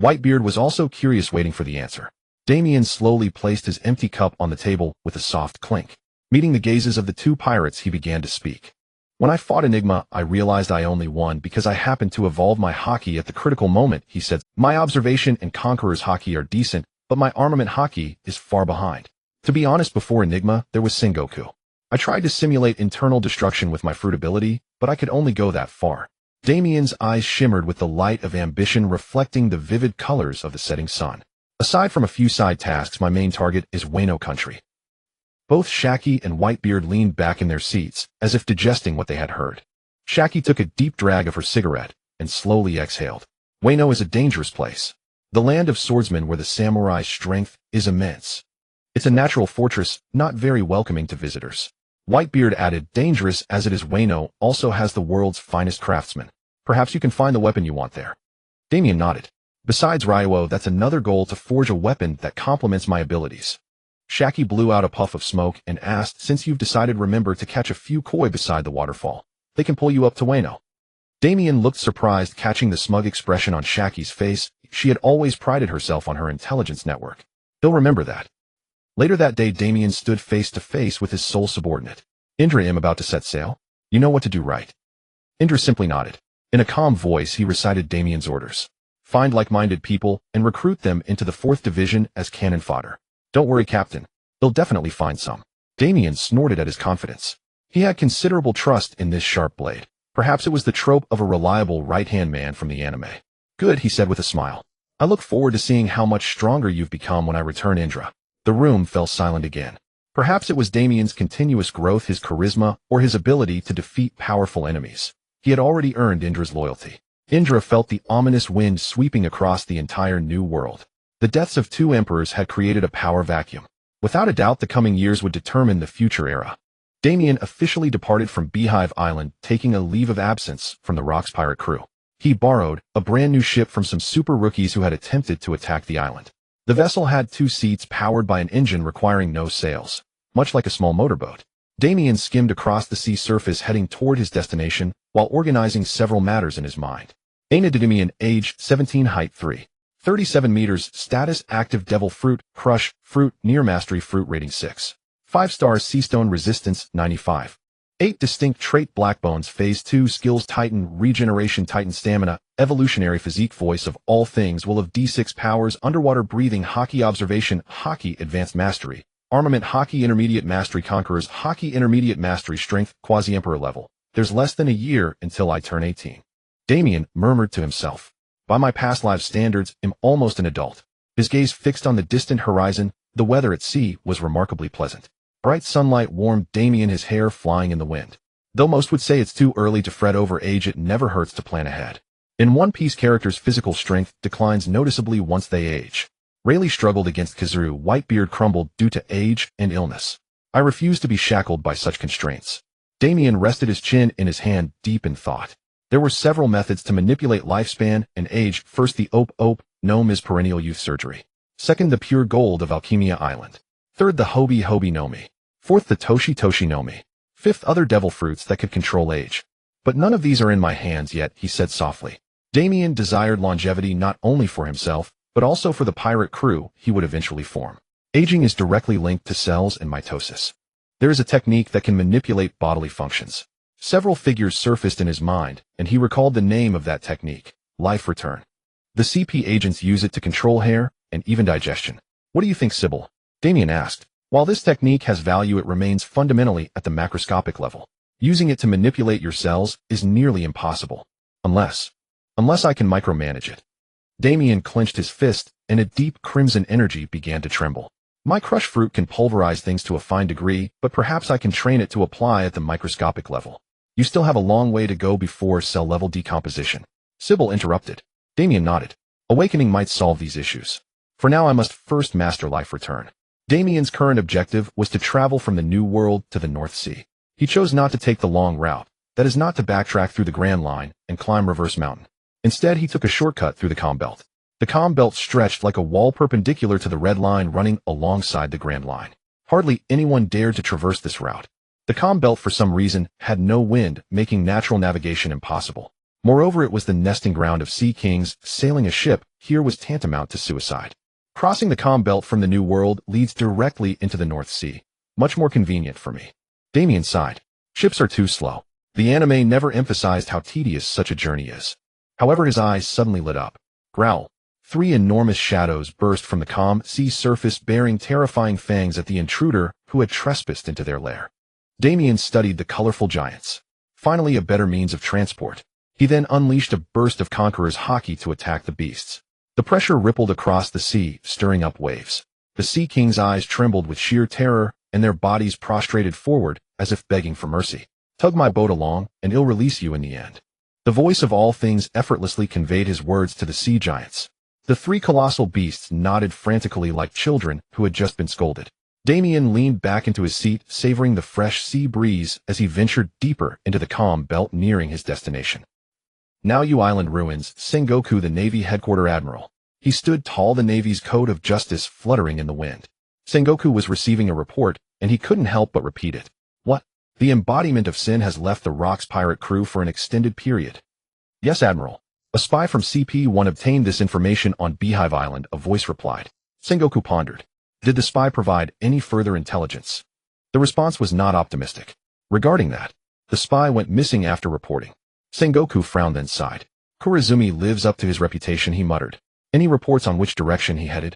Whitebeard was also curious, waiting for the answer. Damian slowly placed his empty cup on the table with a soft clink. Meeting the gazes of the two pirates, he began to speak. When I fought Enigma, I realized I only won because I happened to evolve my haki at the critical moment, he said. My observation and Conqueror's haki are decent, but my armament haki is far behind. To be honest, before Enigma, there was Sengoku. I tried to simulate internal destruction with my fruit ability, but I could only go that far. Damian's eyes shimmered with the light of ambition, reflecting the vivid colors of the setting sun. Aside from a few side tasks, my main target is Wano country. Both Shaki and Whitebeard leaned back in their seats, as if digesting what they had heard. Shaki took a deep drag of her cigarette, and slowly exhaled. Wano is a dangerous place. The land of swordsmen where the samurai's strength is immense. It's a natural fortress, not very welcoming to visitors. Whitebeard added, dangerous as it is, Wano also has the world's finest craftsmen. Perhaps you can find the weapon you want there. Damian nodded. Besides Ryuo, that's another goal, to forge a weapon that complements my abilities. Shaki blew out a puff of smoke and asked, since you've decided, remember to catch a few koi beside the waterfall. They can pull you up to Wano. Damian looked surprised, catching the smug expression on Shaki's face. She had always prided herself on her intelligence network. He'll remember that. Later that day, Damian stood face to face with his sole subordinate. Indra, am about to set sail. You know what to do, right? Indra simply nodded. In a calm voice, he recited Damian's orders. Find like-minded people and recruit them into the 4th Division as cannon fodder. Don't worry, Captain. They'll definitely find some. Damian snorted at his confidence. He had considerable trust in this sharp blade. Perhaps it was the trope of a reliable right-hand man from the anime. Good, he said with a smile. I look forward to seeing how much stronger you've become when I return, Indra. The room fell silent again. Perhaps it was Damian's continuous growth, his charisma, or his ability to defeat powerful enemies. He had already earned Indra's loyalty. Indra felt the ominous wind sweeping across the entire new world. The deaths of 2 emperors had created a power vacuum. Without a doubt, the coming years would determine the future era. Damian officially departed from Beehive Island, taking a leave of absence from the Rock's pirate crew. He borrowed a brand new ship from some super rookies who had attempted to attack the island. The vessel had 2 seats powered by an engine requiring no sails, much like a small motorboat. Damian skimmed across the sea surface, heading toward his destination, while organizing several matters in his mind. Aina Damian, age 17, height 3. 37 meters, status active, devil fruit, crush, fruit, near mastery, fruit rating 6. 5 stars, seastone resistance 95. 8 distinct trait, black bones, phase 2, skills, titan, regeneration, titan, stamina, evolutionary physique, voice of all things, will of D6 powers, underwater breathing, haki, observation, haki, advanced mastery, armament, haki, intermediate mastery, conquerors, haki, intermediate mastery, strength, quasi-emperor level. There's less than a year until I turn 18. Damian murmured to himself. By my past life standards, I'm almost an adult. His gaze fixed on the distant horizon. The weather at sea was remarkably pleasant. Bright sunlight warmed Damian, his hair flying in the wind. Though most would say it's too early to fret over age, it never hurts to plan ahead. In One Piece, characters' physical strength declines noticeably once they age. Rayleigh struggled against Kazuru. Whitebeard crumbled due to age and illness. I refuse to be shackled by such constraints. Damian rested his chin in his hand, deep in thought. There were several methods to manipulate lifespan and age. First, the Ope Gnome is perennial youth surgery. Second, the pure gold of Alchemia Island. Third, the Hobi Nomi. Fourth, the Toshi Nomi. Fifth, other devil fruits that could control age. But none of these are in my hands yet, he said softly. Damian desired longevity not only for himself, but also for the pirate crew he would eventually form. Aging is directly linked to cells and mitosis. There is a technique that can manipulate bodily functions. Several figures surfaced in his mind, and he recalled the name of that technique, life return. The CP agents use it to control hair and even digestion. What do you think, Sybil? Damian asked. While this technique has value, it remains fundamentally at the macroscopic level. Using it to manipulate your cells is nearly impossible. Unless I can micromanage it. Damian clenched his fist, and a deep crimson energy began to tremble. My crush fruit can pulverize things to a fine degree, but perhaps I can train it to apply at the microscopic level. You still have a long way to go before cell-level decomposition. Sybil interrupted. Damian nodded. Awakening might solve these issues. For now, I must first master life return. Damian's current objective was to travel from the New World to the North Sea. He chose not to take the long route, that is, not to backtrack through the Grand Line and climb Reverse Mountain. Instead, he took a shortcut through the calm belt. The calm belt stretched like a wall perpendicular to the red line running alongside the Grand Line. Hardly anyone dared to traverse this route. The calm belt, for some reason, had no wind, making natural navigation impossible. Moreover, it was the nesting ground of sea kings. Sailing a ship here was tantamount to suicide. Crossing the calm belt from the New World leads directly into the North Sea. Much more convenient for me. Damian sighed. Ships are too slow. The anime never emphasized how tedious such a journey is. However, his eyes suddenly lit up. Growl. 3 enormous shadows burst from the calm sea surface, bearing terrifying fangs at the intruder who had trespassed into their lair. Damian studied the colorful giants. Finally, a better means of transport. He then unleashed a burst of conqueror's haki to attack the beasts. The pressure rippled across the sea, stirring up waves. The Sea King's eyes trembled with sheer terror, and their bodies prostrated forward, as if begging for mercy. Tug my boat along, and it'll release you in the end. The voice of all things effortlessly conveyed his words to the sea giants. The 3 colossal beasts nodded frantically like children who had just been scolded. Damian leaned back into his seat, savoring the fresh sea breeze as he ventured deeper into the calm belt, nearing his destination. Now you island ruins, Sengoku, the Navy headquarters admiral. He stood tall, the Navy's code of justice fluttering in the wind. Sengoku was receiving a report, and he couldn't help but repeat it. What? The embodiment of sin has left the Rock's pirate crew for an extended period. Yes, Admiral. A spy from CP-1 obtained this information on Beehive Island, a voice replied. Sengoku pondered. Did the spy provide any further intelligence? The response was not optimistic. Regarding that, the spy went missing after reporting. Sengoku frowned, then sighed. Kurizumi lives up to his reputation, he muttered. Any reports on which direction he headed?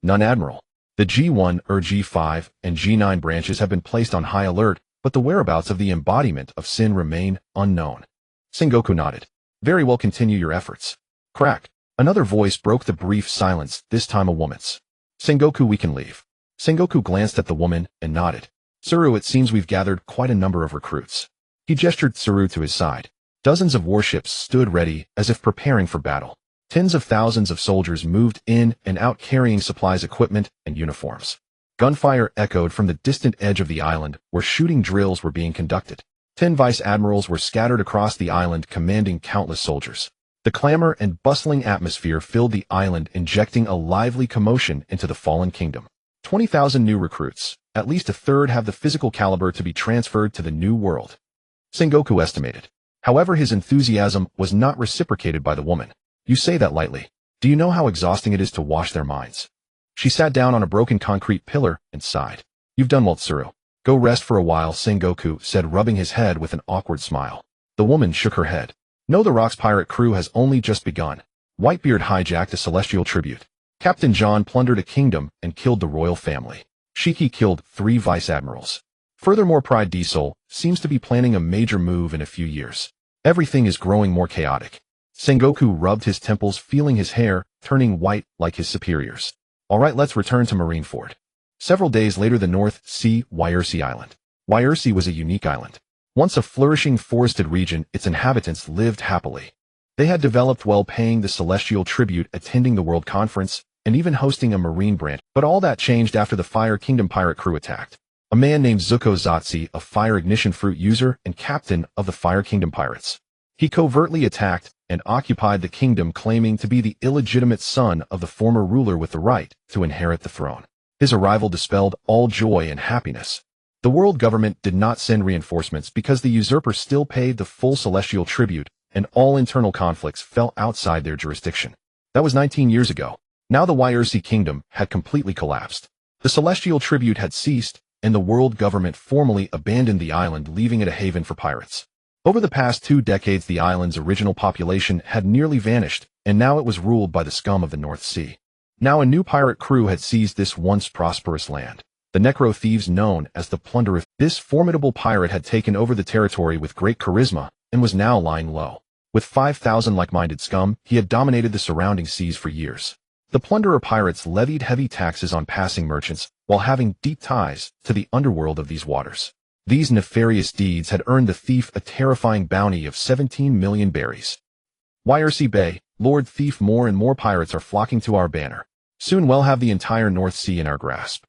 None, Admiral. The G1, G5, and G9 branches have been placed on high alert, but the whereabouts of the embodiment of sin remain unknown. Sengoku nodded. Very well, continue your efforts. Crack. Another voice broke the brief silence, this time a woman's. Sengoku, we can leave. Sengoku glanced at the woman and nodded. Tsuru, it seems we've gathered quite a number of recruits. He gestured Tsuru to his side. Dozens of warships stood ready as if preparing for battle. Tens of thousands of soldiers moved in and out carrying supplies, equipment, and uniforms. Gunfire echoed from the distant edge of the island where shooting drills were being conducted. 10 vice admirals were scattered across the island commanding countless soldiers. The clamor and bustling atmosphere filled the island, injecting a lively commotion into the fallen kingdom. 20,000 new recruits. At least a third have the physical caliber to be transferred to the new world. Sengoku estimated. However, his enthusiasm was not reciprocated by the woman. You say that lightly. Do you know how exhausting it is to wash their minds? She sat down on a broken concrete pillar and sighed. You've done well, Tsuru. Go rest for a while, Sengoku said, rubbing his head with an awkward smile. The woman shook her head. No, the Rock's pirate crew has only just begun. Whitebeard hijacked a celestial tribute. Captain John plundered a kingdom and killed the royal family. Shiki killed 3 vice admirals. Furthermore, Pride Diesel seems to be planning a major move in a few years. Everything is growing more chaotic. Sengoku rubbed his temples, feeling his hair turning white like his superiors. All right, let's return to Marineford. Several days later, the North Sea, Wyrsi Island. Wyrsi was a unique island. Once a flourishing forested region, its inhabitants lived happily. They had developed well, paying the celestial tribute, attending the World Conference, and even hosting a marine branch. But all that changed after the Fire Kingdom pirate crew attacked. A man named Zuko Zatsi, a fire ignition fruit user and captain of the Fire Kingdom pirates. He covertly attacked and occupied the kingdom, claiming to be the illegitimate son of the former ruler with the right to inherit the throne. His arrival dispelled all joy and happiness. The world government did not send reinforcements because the usurper still paid the full celestial tribute, and all internal conflicts fell outside their jurisdiction. That was 19 years ago. Now the Wyrsi kingdom had completely collapsed. The celestial tribute had ceased, and the world government formally abandoned the island, leaving it a haven for pirates. Over the past 2 decades, the island's original population had nearly vanished, and now it was ruled by the scum of the North Sea. Now a new pirate crew had seized this once prosperous land. The necro thieves known as the Plunderer. This formidable pirate had taken over the territory with great charisma and was now lying low. With 5,000 like-minded scum, he had dominated the surrounding seas for years. The Plunderer pirates levied heavy taxes on passing merchants while having deep ties to the underworld of these waters. These nefarious deeds had earned the thief a terrifying bounty of 17 million berries. Wyrsi Bay, Lord Thief, more and more pirates are flocking to our banner. Soon we'll have the entire North Sea in our grasp.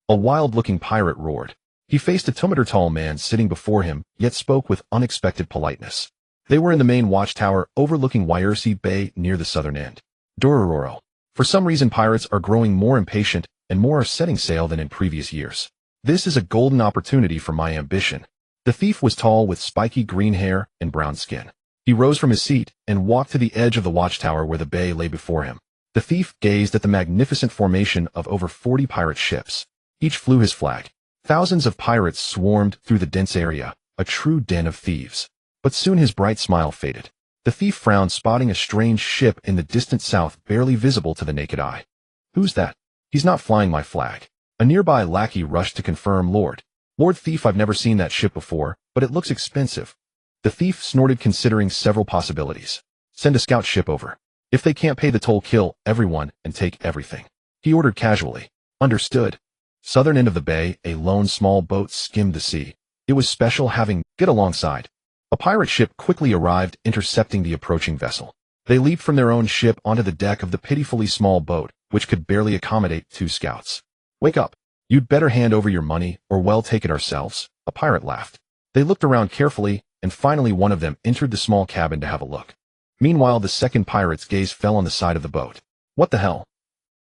A wild-looking pirate roared. He faced a 2-meter-tall man sitting before him, yet spoke with unexpected politeness. They were in the main watchtower overlooking Wyrsi Bay near the southern end. Dororo. For some reason pirates are growing more impatient and more are setting sail than in previous years. This is a golden opportunity for my ambition. The thief was tall with spiky green hair and brown skin. He rose from his seat and walked to the edge of the watchtower where the bay lay before him. The thief gazed at the magnificent formation of over 40 pirate ships. Each flew his flag. Thousands of pirates swarmed through the dense area, a true den of thieves. But soon his bright smile faded. The thief frowned, spotting a strange ship in the distant south barely visible to the naked eye. Who's that? He's not flying my flag. A nearby lackey rushed to confirm. Lord Thief, I've never seen that ship before, but it looks expensive. The thief snorted, considering several possibilities. Send a scout ship over. If they can't pay the toll, kill everyone and take everything. He ordered casually. Understood. Southern end of the bay, a lone small boat skimmed the sea. It was special, having get alongside. A pirate ship quickly arrived, intercepting the approaching vessel. They leaped from their own ship onto the deck of the pitifully small boat, which could barely accommodate 2 scouts. Wake up. You'd better hand over your money, or we'll take it ourselves, a pirate laughed. They looked around carefully, and finally one of them entered the small cabin to have a look. Meanwhile, the second pirate's gaze fell on the side of the boat. What the hell?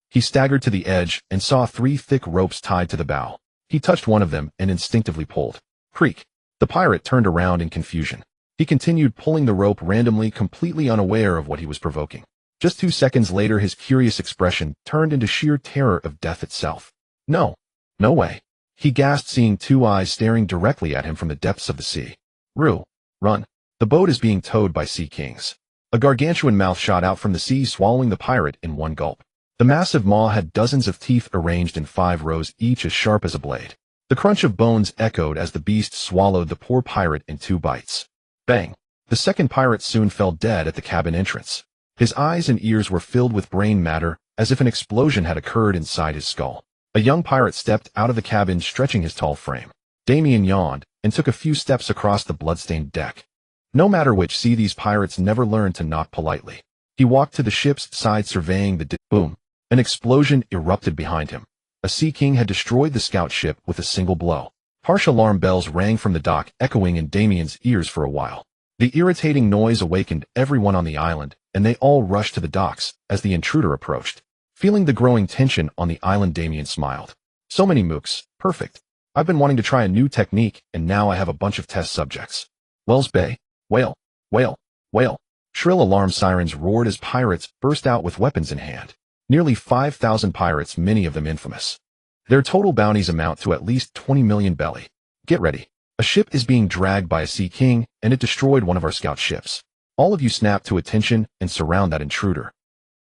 He staggered to the edge and saw 3 thick ropes tied to the bow. He touched one of them and instinctively pulled. Creak. The pirate turned around in confusion. He continued pulling the rope randomly, completely unaware of what he was provoking. Just 2 seconds later, his curious expression turned into sheer terror of death itself. No. No way. He gasped, seeing 2 eyes staring directly at him from the depths of the sea. Run. The boat is being towed by sea kings. A gargantuan mouth shot out from the sea, swallowing the pirate in one gulp. The massive maw had dozens of teeth arranged in 5 rows, each as sharp as a blade. The crunch of bones echoed as the beast swallowed the poor pirate in 2 bites. Bang! The second pirate soon fell dead at the cabin entrance. His eyes and ears were filled with brain matter, as if an explosion had occurred inside his skull. A young pirate stepped out of the cabin, stretching his tall frame. Damian yawned and took a few steps across the bloodstained deck. No matter which sea, these pirates never learned to knock politely. He walked to the ship's side, surveying the boom. An explosion erupted behind him. A sea king had destroyed the scout ship with a single blow. Harsh alarm bells rang from the dock, echoing in Damian's ears for a while. The irritating noise awakened everyone on the island, and they all rushed to the docks as the intruder approached. Feeling the growing tension on the island, Damian smiled. So many mooks, perfect. I've been wanting to try a new technique, and now I have a bunch of test subjects. Wells Bay. Whale. Whale. Whale. Shrill alarm sirens roared as pirates burst out with weapons in hand. Nearly 5,000 pirates, many of them infamous. Their total bounties amount to at least 20 million belly. Get ready. A ship is being dragged by a sea king, and it destroyed one of our scout ships. All of you snap to attention and surround that intruder.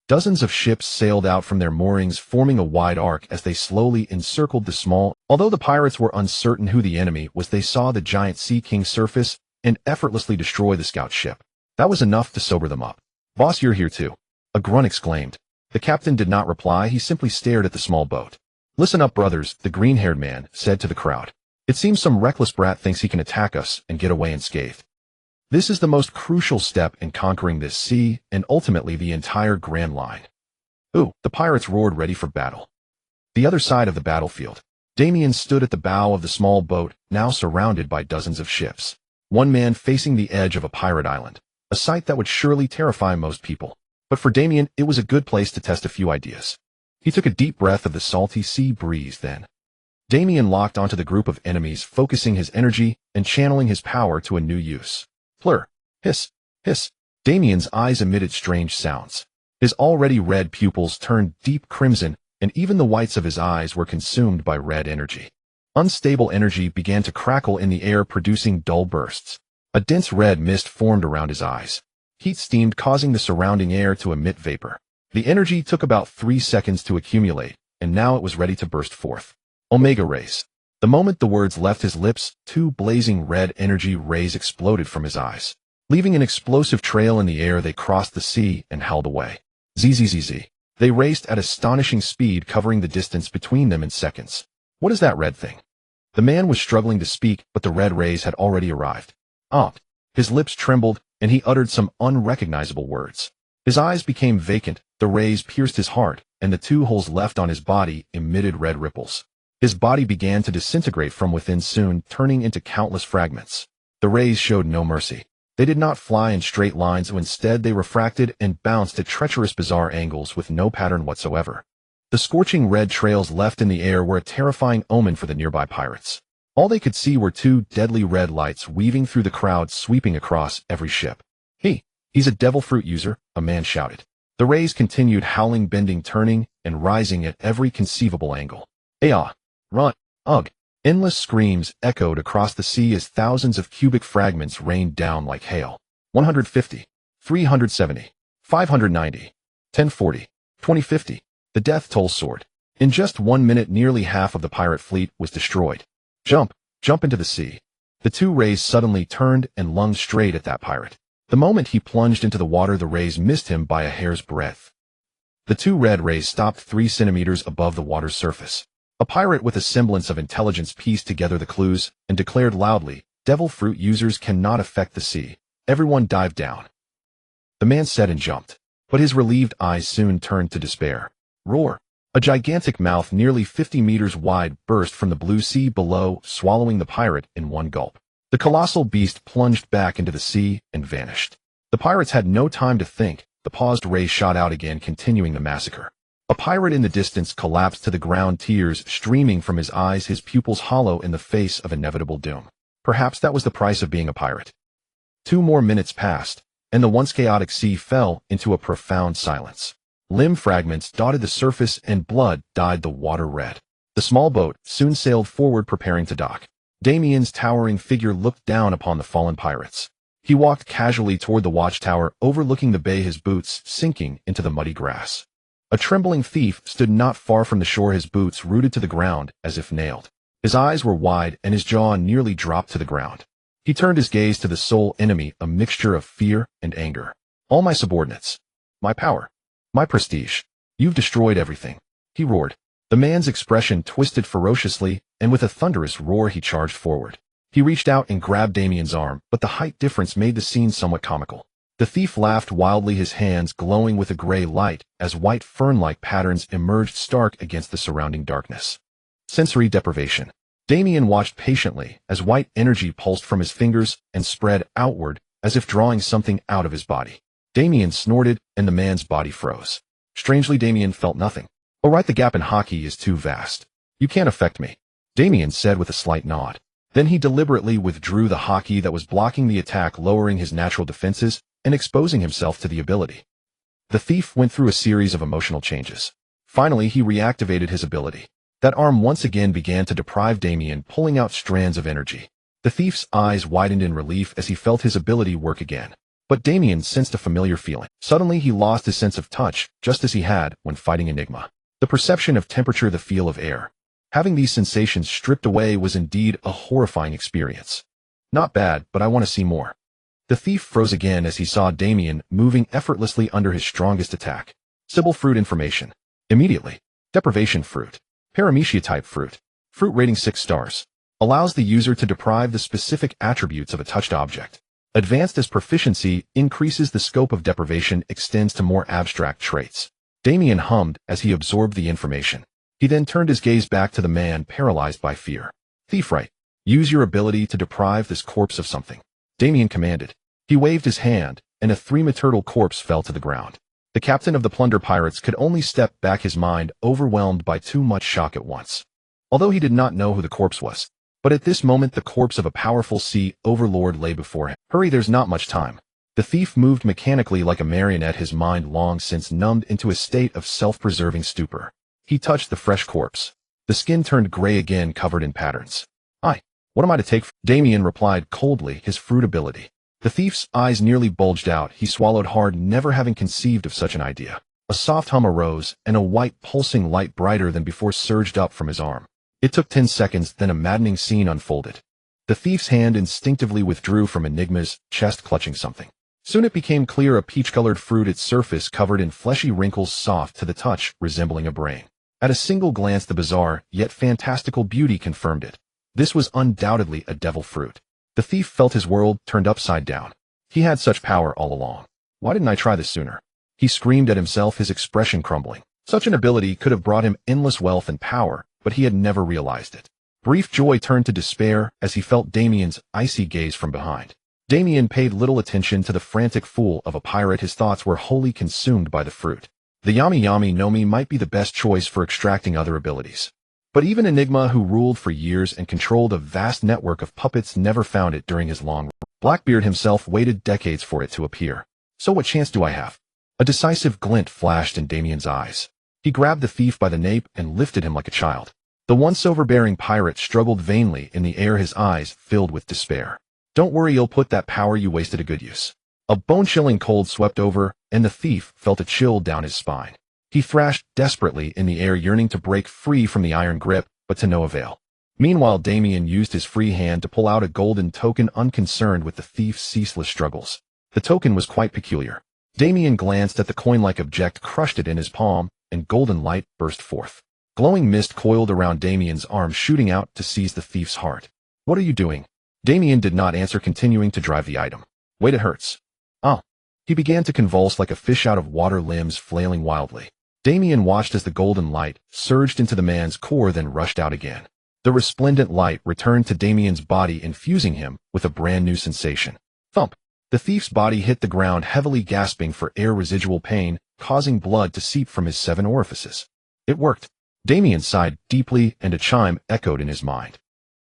Dozens of ships sailed out from their moorings, forming a wide arc as they slowly encircled the small. Although the pirates were uncertain who the enemy was, they saw the giant sea king surface and effortlessly destroy the scout ship. That was enough to sober them up. Boss, you're here too. A grunt exclaimed. The captain did not reply. He simply stared at the small boat. Listen up, brothers, the green-haired man said to the crowd. It seems some reckless brat thinks he can attack us and get away unscathed. This is the most crucial step in conquering this sea and ultimately the entire Grand Line. Ooh, the pirates roared, ready for battle. The other side of the battlefield. Damian stood at the bow of the small boat, now surrounded by dozens of ships. One man facing the edge of a pirate island, a sight that would surely terrify most people. But for Damian, it was a good place to test a few ideas. He took a deep breath of the salty sea breeze. Then Damian locked onto the group of enemies, focusing his energy and channeling his power to a new use. Plur. Hiss. Hiss. Damian's eyes emitted strange sounds. His already red pupils turned deep crimson, and even the whites of his eyes were consumed by red energy. Unstable energy began to crackle in the air, producing dull bursts. A dense red mist formed around his eyes. Heat steamed, causing the surrounding air to emit vapor. The energy took about 3 seconds to accumulate, and now it was ready to burst forth. Omega rays. The moment the words left his lips, 2 blazing red energy rays exploded from his eyes. Leaving an explosive trail in the air, they crossed the sea and howled away. Zzz. They raced at astonishing speed, covering the distance between them in seconds. What is that red thing? The man was struggling to speak, but the red rays had already arrived. His lips trembled, and he uttered some unrecognizable words. His eyes became vacant, the rays pierced his heart, and the 2 holes left on his body emitted red ripples. His body began to disintegrate from within, soon turning into countless fragments. The rays showed no mercy. They did not fly in straight lines, instead they refracted and bounced at treacherous bizarre angles with no pattern whatsoever. The scorching red trails left in the air were a terrifying omen for the nearby pirates. All they could see were two deadly red lights weaving through the crowd, sweeping across every ship. He's a devil fruit user, a man shouted. The rays continued howling, bending, turning, and rising at every conceivable angle. Run! Ugh! Endless screams echoed across the sea as thousands of cubic fragments rained down like hail. 150, 370, 590, 1040, 2050. The death toll soared. In just 1 minute, nearly half of the pirate fleet was destroyed. Jump into the sea. The two rays suddenly turned and lunged straight at that pirate. The moment he plunged into the water, the rays missed him by a hair's breadth. The two red rays stopped 3 centimeters above the water's surface. A pirate with a semblance of intelligence pieced together the clues and declared loudly, "Devil fruit users cannot affect the sea. Everyone dive down." The man said and jumped, but his relieved eyes soon turned to despair. Roar! A gigantic mouth nearly 50 meters wide burst from the blue sea below, swallowing the pirate in one gulp. The colossal beast plunged back into the sea and vanished. The pirates had no time to think. The paused ray shot out again, continuing the massacre. A pirate in the distance collapsed to the ground, tears streaming from his eyes, his pupils hollow in the face of inevitable doom. Perhaps that was the price of being a pirate. 2 more minutes passed, and the once chaotic sea fell into a profound silence. Limb fragments dotted the surface and blood dyed the water red. The small boat soon sailed forward, preparing to dock. Damian's towering figure looked down upon the fallen pirates. He walked casually toward the watchtower overlooking the bay, his boots sinking into the muddy grass. A trembling thief stood not far from the shore, his boots rooted to the ground as if nailed. His eyes were wide and his jaw nearly dropped to the ground. He turned his gaze to the sole enemy, a mixture of fear and anger. "All my subordinates. My power. My prestige. You've destroyed everything," he roared. The man's expression twisted ferociously, and with a thunderous roar he charged forward. He reached out and grabbed Damian's arm, but the height difference made the scene somewhat comical. The thief laughed wildly, his hands glowing with a gray light as white fern-like patterns emerged stark against the surrounding darkness. Sensory deprivation. Damian watched patiently as white energy pulsed from his fingers and spread outward as if drawing something out of his body. Damian snorted, and the man's body froze. Strangely, Damian felt nothing. "All right, the gap in hockey is too vast. You can't affect me," Damian said with a slight nod. Then he deliberately withdrew the hockey that was blocking the attack, lowering his natural defenses and exposing himself to the ability. The thief went through a series of emotional changes. Finally, he reactivated his ability. That arm once again began to deprive Damian, pulling out strands of energy. The thief's eyes widened in relief as he felt his ability work again. But Damian sensed a familiar feeling. Suddenly he lost his sense of touch, just as he had when fighting Enigma. The perception of temperature, the feel of air. Having these sensations stripped away was indeed a horrifying experience. "Not bad, but I want to see more." The thief froze again as he saw Damian moving effortlessly under his strongest attack. Sybil fruit information. Immediately. Deprivation fruit. Paramecia type fruit. Fruit rating 6 stars. Allows the user to deprive the specific attributes of a touched object. Advanced as proficiency, increases the scope of deprivation, extends to more abstract traits. Damian hummed as he absorbed the information. He then turned his gaze back to the man paralyzed by fear. "Thief right. Use your ability to deprive this corpse of something," Damian commanded. He waved his hand, and a 3-metal corpse fell to the ground. The captain of the plunder pirates could only step back, his mind overwhelmed by too much shock at once. Although he did not know who the corpse was, but at this moment the corpse of a powerful sea overlord lay before him. "Hurry, there's not much time." The thief moved mechanically like a marionette, his mind long since numbed into a state of self-preserving stupor. He touched the fresh corpse. The skin turned gray again, covered in patterns. What am I to take?" Damian replied coldly, his fruit ability. The thief's eyes nearly bulged out. He swallowed hard, never having conceived of such an idea. A soft hum arose, and a white pulsing light brighter than before surged up from his arm. It took 10 seconds, then a maddening scene unfolded. The thief's hand instinctively withdrew from Enigma's chest, clutching something. Soon it became clear, a peach-colored fruit, its surface covered in fleshy wrinkles, soft to the touch, resembling a brain. At a single glance, the bizarre, yet fantastical beauty confirmed it. This was undoubtedly a devil fruit. The thief felt his world turned upside down. He had such power all along. Why didn't I try this sooner? He screamed at himself, his expression crumbling. Such an ability could have brought him endless wealth and power, but he had never realized it. Brief joy turned to despair as he felt Damian's icy gaze from behind. Damian paid little attention to the frantic fool of a pirate. His thoughts were wholly consumed by the fruit. The Yami Yami no Mi might be the best choice for extracting other abilities. But even Enigma, who ruled for years and controlled a vast network of puppets, never found it during his long rule. Blackbeard himself waited decades for it to appear. So what chance do I have? A decisive glint flashed in Damian's eyes. He grabbed the thief by the nape and lifted him like a child. The once overbearing pirate struggled vainly in the air, his eyes filled with despair. Don't worry, you'll put that power you wasted to good use. A bone-chilling cold swept over, and the thief felt a chill down his spine. He thrashed desperately in the air, yearning to break free from the iron grip, but to no avail. Meanwhile, Damian used his free hand to pull out a golden token, unconcerned with the thief's ceaseless struggles. The token was quite peculiar. Damian glanced at the coin-like object, crushed it in his palm, and golden light burst forth. Glowing mist coiled around Damian's arm, shooting out to seize the thief's heart. What are you doing? Damian did not answer, continuing to drive the item. Wait, it hurts. Oh. He began to convulse like a fish out of water, limbs flailing wildly. Damian watched as the golden light surged into the man's core, then rushed out again. The resplendent light returned to Damian's body, infusing him with a brand new sensation. Thump! The thief's body hit the ground heavily, gasping for air, residual pain causing blood to seep from his 7 orifices. It worked. Damian sighed deeply, and a chime echoed in his mind.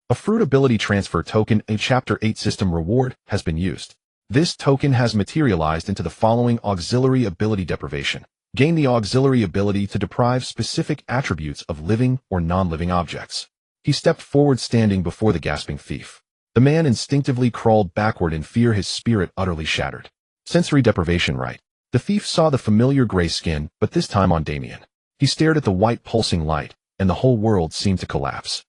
A fruit ability transfer token, a Chapter 8 system reward, has been used. This token has materialized into the following auxiliary ability: deprivation. Gain the auxiliary ability to deprive specific attributes of living or non-living objects. He stepped forward, standing before the gasping thief. The man instinctively crawled backward in fear, his spirit utterly shattered. Sensory deprivation right. The thief saw the familiar gray skin, but this time on Damian. He stared at the white pulsing light, and the whole world seemed to collapse.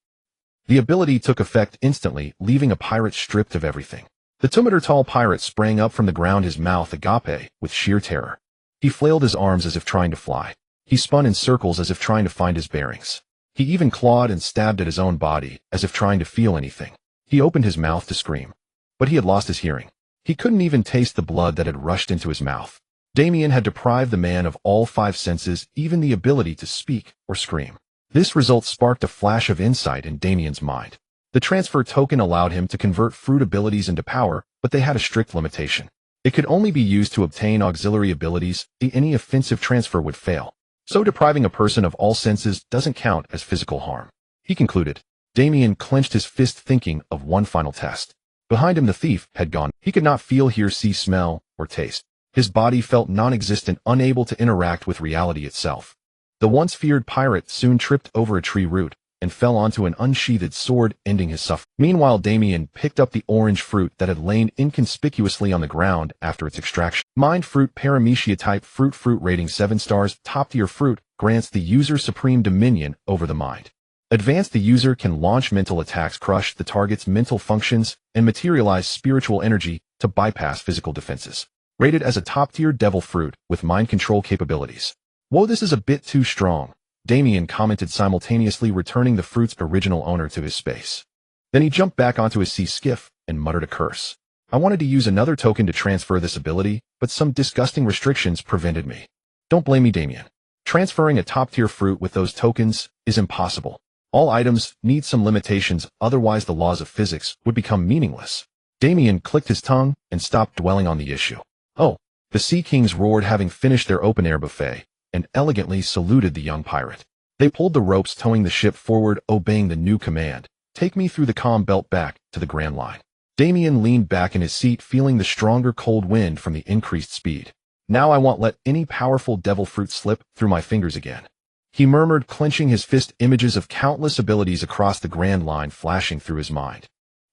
The ability took effect instantly, leaving a pirate stripped of everything. The 2-meter tall pirate sprang up from the ground, his mouth agape with sheer terror. He flailed his arms as if trying to fly. He spun in circles as if trying to find his bearings. He even clawed and stabbed at his own body, as if trying to feel anything. He opened his mouth to scream. But he had lost his hearing. He couldn't even taste the blood that had rushed into his mouth. Damian had deprived the man of all 5 senses, even the ability to speak or scream. This result sparked a flash of insight in Damian's mind. The transfer token allowed him to convert fruit abilities into power, but they had a strict limitation. It could only be used to obtain auxiliary abilities. Any offensive transfer would fail. So depriving a person of all senses doesn't count as physical harm. He concluded. Damian clenched his fist, thinking of one final test. Behind him, the thief had gone. He could not feel, hear, see, smell, or taste. His body felt non-existent, unable to interact with reality itself. The once feared pirate soon tripped over a tree root and fell onto an unsheathed sword, ending his suffering. Meanwhile, Damian picked up the orange fruit that had lain inconspicuously on the ground after its extraction. Mind fruit, paramecia type fruit rating 7 stars, top tier fruit, grants the user supreme dominion over the mind. Advanced, the user can launch mental attacks, crush the target's mental functions, and materialize spiritual energy to bypass physical defenses. Rated as a top-tier devil fruit with mind control capabilities. Whoa, this is a bit too strong, Damian commented, simultaneously returning the fruit's original owner to his space. Then he jumped back onto his sea skiff and muttered a curse. I wanted to use another token to transfer this ability, but some disgusting restrictions prevented me. Don't blame me, Damian. Transferring a top-tier fruit with those tokens is impossible. All items need some limitations, otherwise the laws of physics would become meaningless. Damian clicked his tongue and stopped dwelling on the issue. Oh, the Sea Kings roared, having finished their open-air buffet, and elegantly saluted the young pirate. They pulled the ropes, towing the ship forward, obeying the new command. Take me through the calm belt back to the Grand Line. Damian leaned back in his seat, feeling the stronger cold wind from the increased speed. Now I won't let any powerful devil fruit slip through my fingers again. He murmured, clenching his fist, images of countless abilities across the Grand Line flashing through his mind.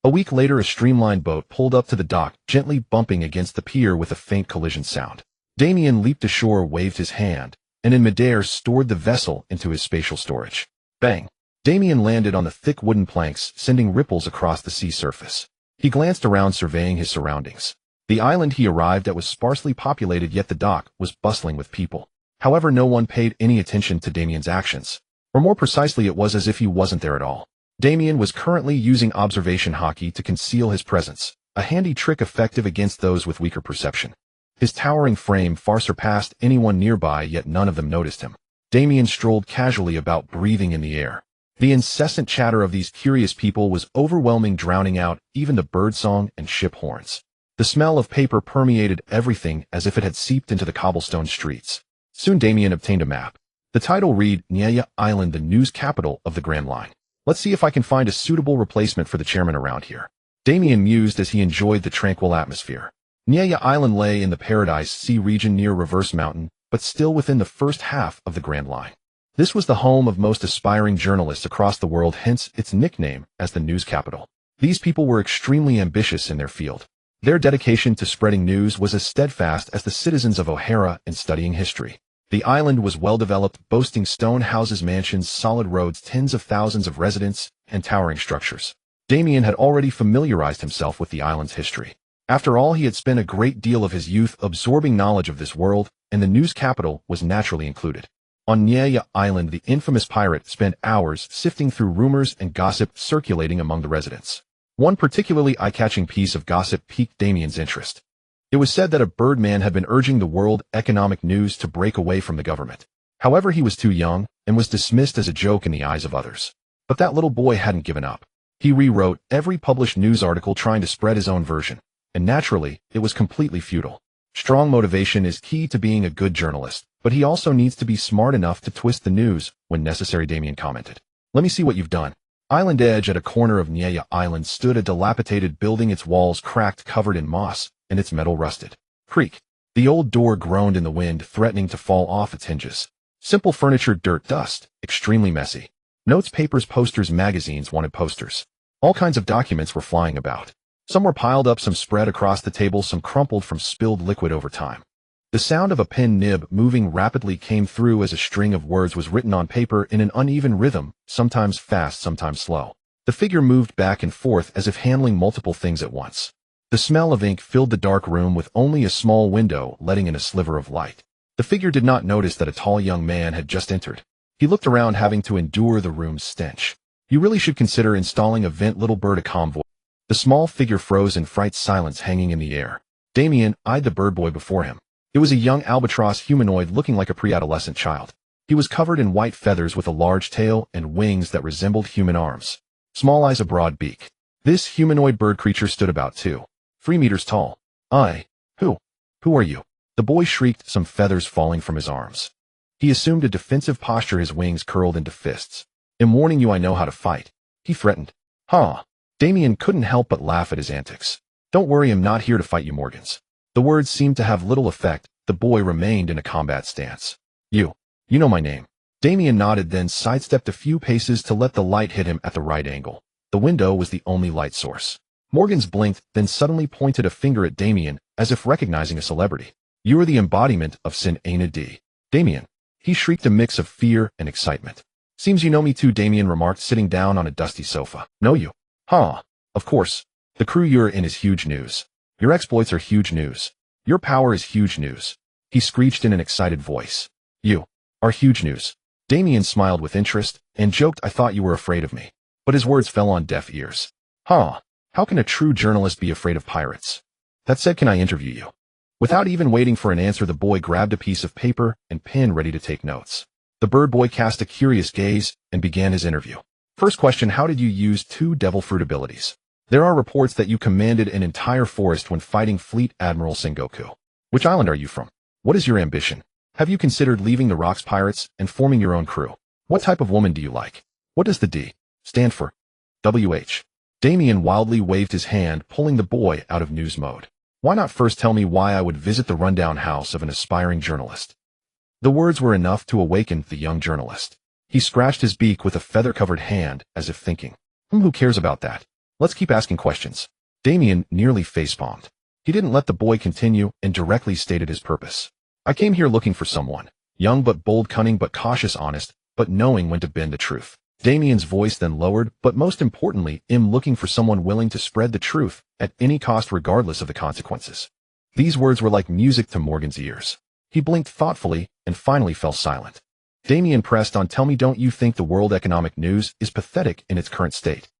A week later, a streamlined boat pulled up to the dock, gently bumping against the pier with a faint collision sound. Damian leaped ashore, waved his hand, and in midair stored the vessel into his spatial storage. Bang! Damian landed on the thick wooden planks, sending ripples across the sea surface. He glanced around, surveying his surroundings. The island he arrived at was sparsely populated, yet the dock was bustling with people. However, no one paid any attention to Damian's actions. Or more precisely, it was as if he wasn't there at all. Damian was currently using observation hockey to conceal his presence, a handy trick effective against those with weaker perception. His towering frame far surpassed anyone nearby, yet none of them noticed him. Damian strolled casually about, breathing in the air. The incessant chatter of these curious people was overwhelming, drowning out even the birdsong and ship horns. The smell of paper permeated everything as if it had seeped into the cobblestone streets. Soon Damian obtained a map. The title read, Nyaya Island, the news capital of the Grand Line. Let's see if I can find a suitable replacement for the chairman around here. Damian mused as he enjoyed the tranquil atmosphere. Nyaya Island lay in the Paradise Sea region near Reverse Mountain, but still within the first half of the Grand Line. This was the home of most aspiring journalists across the world, hence its nickname as the news capital. These people were extremely ambitious in their field. Their dedication to spreading news was as steadfast as the citizens of O'Hara in studying history. The island was well-developed, boasting stone houses, mansions, solid roads, tens of thousands of residents, and towering structures. Damian had already familiarized himself with the island's history. After all, he had spent a great deal of his youth absorbing knowledge of this world, and the news capital was naturally included. On Nyaya Island, the infamous pirate spent hours sifting through rumors and gossip circulating among the residents. One particularly eye-catching piece of gossip piqued Damian's interest. It was said that a birdman had been urging the world economic news to break away from the government. However, he was too young and was dismissed as a joke in the eyes of others. But that little boy hadn't given up. He rewrote every published news article trying to spread his own version, and naturally, it was completely futile. Strong motivation is key to being a good journalist, but he also needs to be smart enough to twist the news when necessary, Damian commented. Let me see what you've done. Island edge at a corner of Nyaya Island stood a dilapidated building, its walls cracked, covered in moss, and its metal rusted. Creak. The old door groaned in the wind, threatening to fall off its hinges. Simple furniture, dirt, dust, extremely messy. Notes, papers, posters, magazines wanted posters. All kinds of documents were flying about. Some were piled up, some spread across the table, some crumpled from spilled liquid over time. The sound of a pen nib moving rapidly came through as a string of words was written on paper in an uneven rhythm, sometimes fast, sometimes slow. The figure moved back and forth as if handling multiple things at once. The smell of ink filled the dark room with only a small window letting in a sliver of light. The figure did not notice that a tall young man had just entered. He looked around, having to endure the room's stench. You really should consider installing a vent, little bird, a calm voice. The small figure froze in fright, silence hanging in the air. Damian eyed the bird boy before him. It was a young albatross humanoid looking like a pre-adolescent child. He was covered in white feathers with a large tail and wings that resembled human arms. Small eyes, a broad beak. This humanoid bird creature stood about 2-3 meters tall. Who are you? The boy shrieked, some feathers falling from his arms. He assumed a defensive posture, his wings curled into fists. I'm warning you, I know how to fight, he threatened. Huh? Damian couldn't help but laugh at his antics. Don't worry, I'm not here to fight you, Morgans. The words seemed to have little effect. The boy remained in a combat stance. You know my name. Damian nodded, then sidestepped a few paces to let the light hit him at the right angle. The window was the only light source. Morgans blinked, then suddenly pointed a finger at Damian, as if recognizing a celebrity. You are the embodiment of Sin Ana D. Damian. He shrieked, a mix of fear and excitement. Seems you know me too, Damian remarked, sitting down on a dusty sofa. Know you? Huh. Of course. The crew you're in is huge news. Your exploits are huge news. Your power is huge news. He screeched in an excited voice. You are huge news. Damian smiled with interest and joked, I thought you were afraid of me. But his words fell on deaf ears. Huh. How can a true journalist be afraid of pirates? That said, can I interview you? Without even waiting for an answer, the boy grabbed a piece of paper and pen, ready to take notes. The bird boy cast a curious gaze and began his interview. First question, how did you use 2 devil fruit abilities? There are reports that you commanded an entire forest when fighting Fleet Admiral Sengoku. Which island are you from? What is your ambition? Have you considered leaving the Rocks Pirates and forming your own crew? What type of woman do you like? What does the D stand for? WH. Damian wildly waved his hand, pulling the boy out of news mode. Why not first tell me why I would visit the rundown house of an aspiring journalist? The words were enough to awaken the young journalist. He scratched his beak with a feather-covered hand, as if thinking, who cares about that? Let's keep asking questions. Damian nearly facepalmed. He didn't let the boy continue and directly stated his purpose. I came here looking for someone, young but bold, cunning but cautious, honest, but knowing when to bend the truth. Damian's voice then lowered, but most importantly, I'm looking for someone willing to spread the truth at any cost, regardless of the consequences. These words were like music to Morgan's ears. He blinked thoughtfully and finally fell silent. Damian pressed on, tell me, don't you think the world economic news is pathetic in its current state?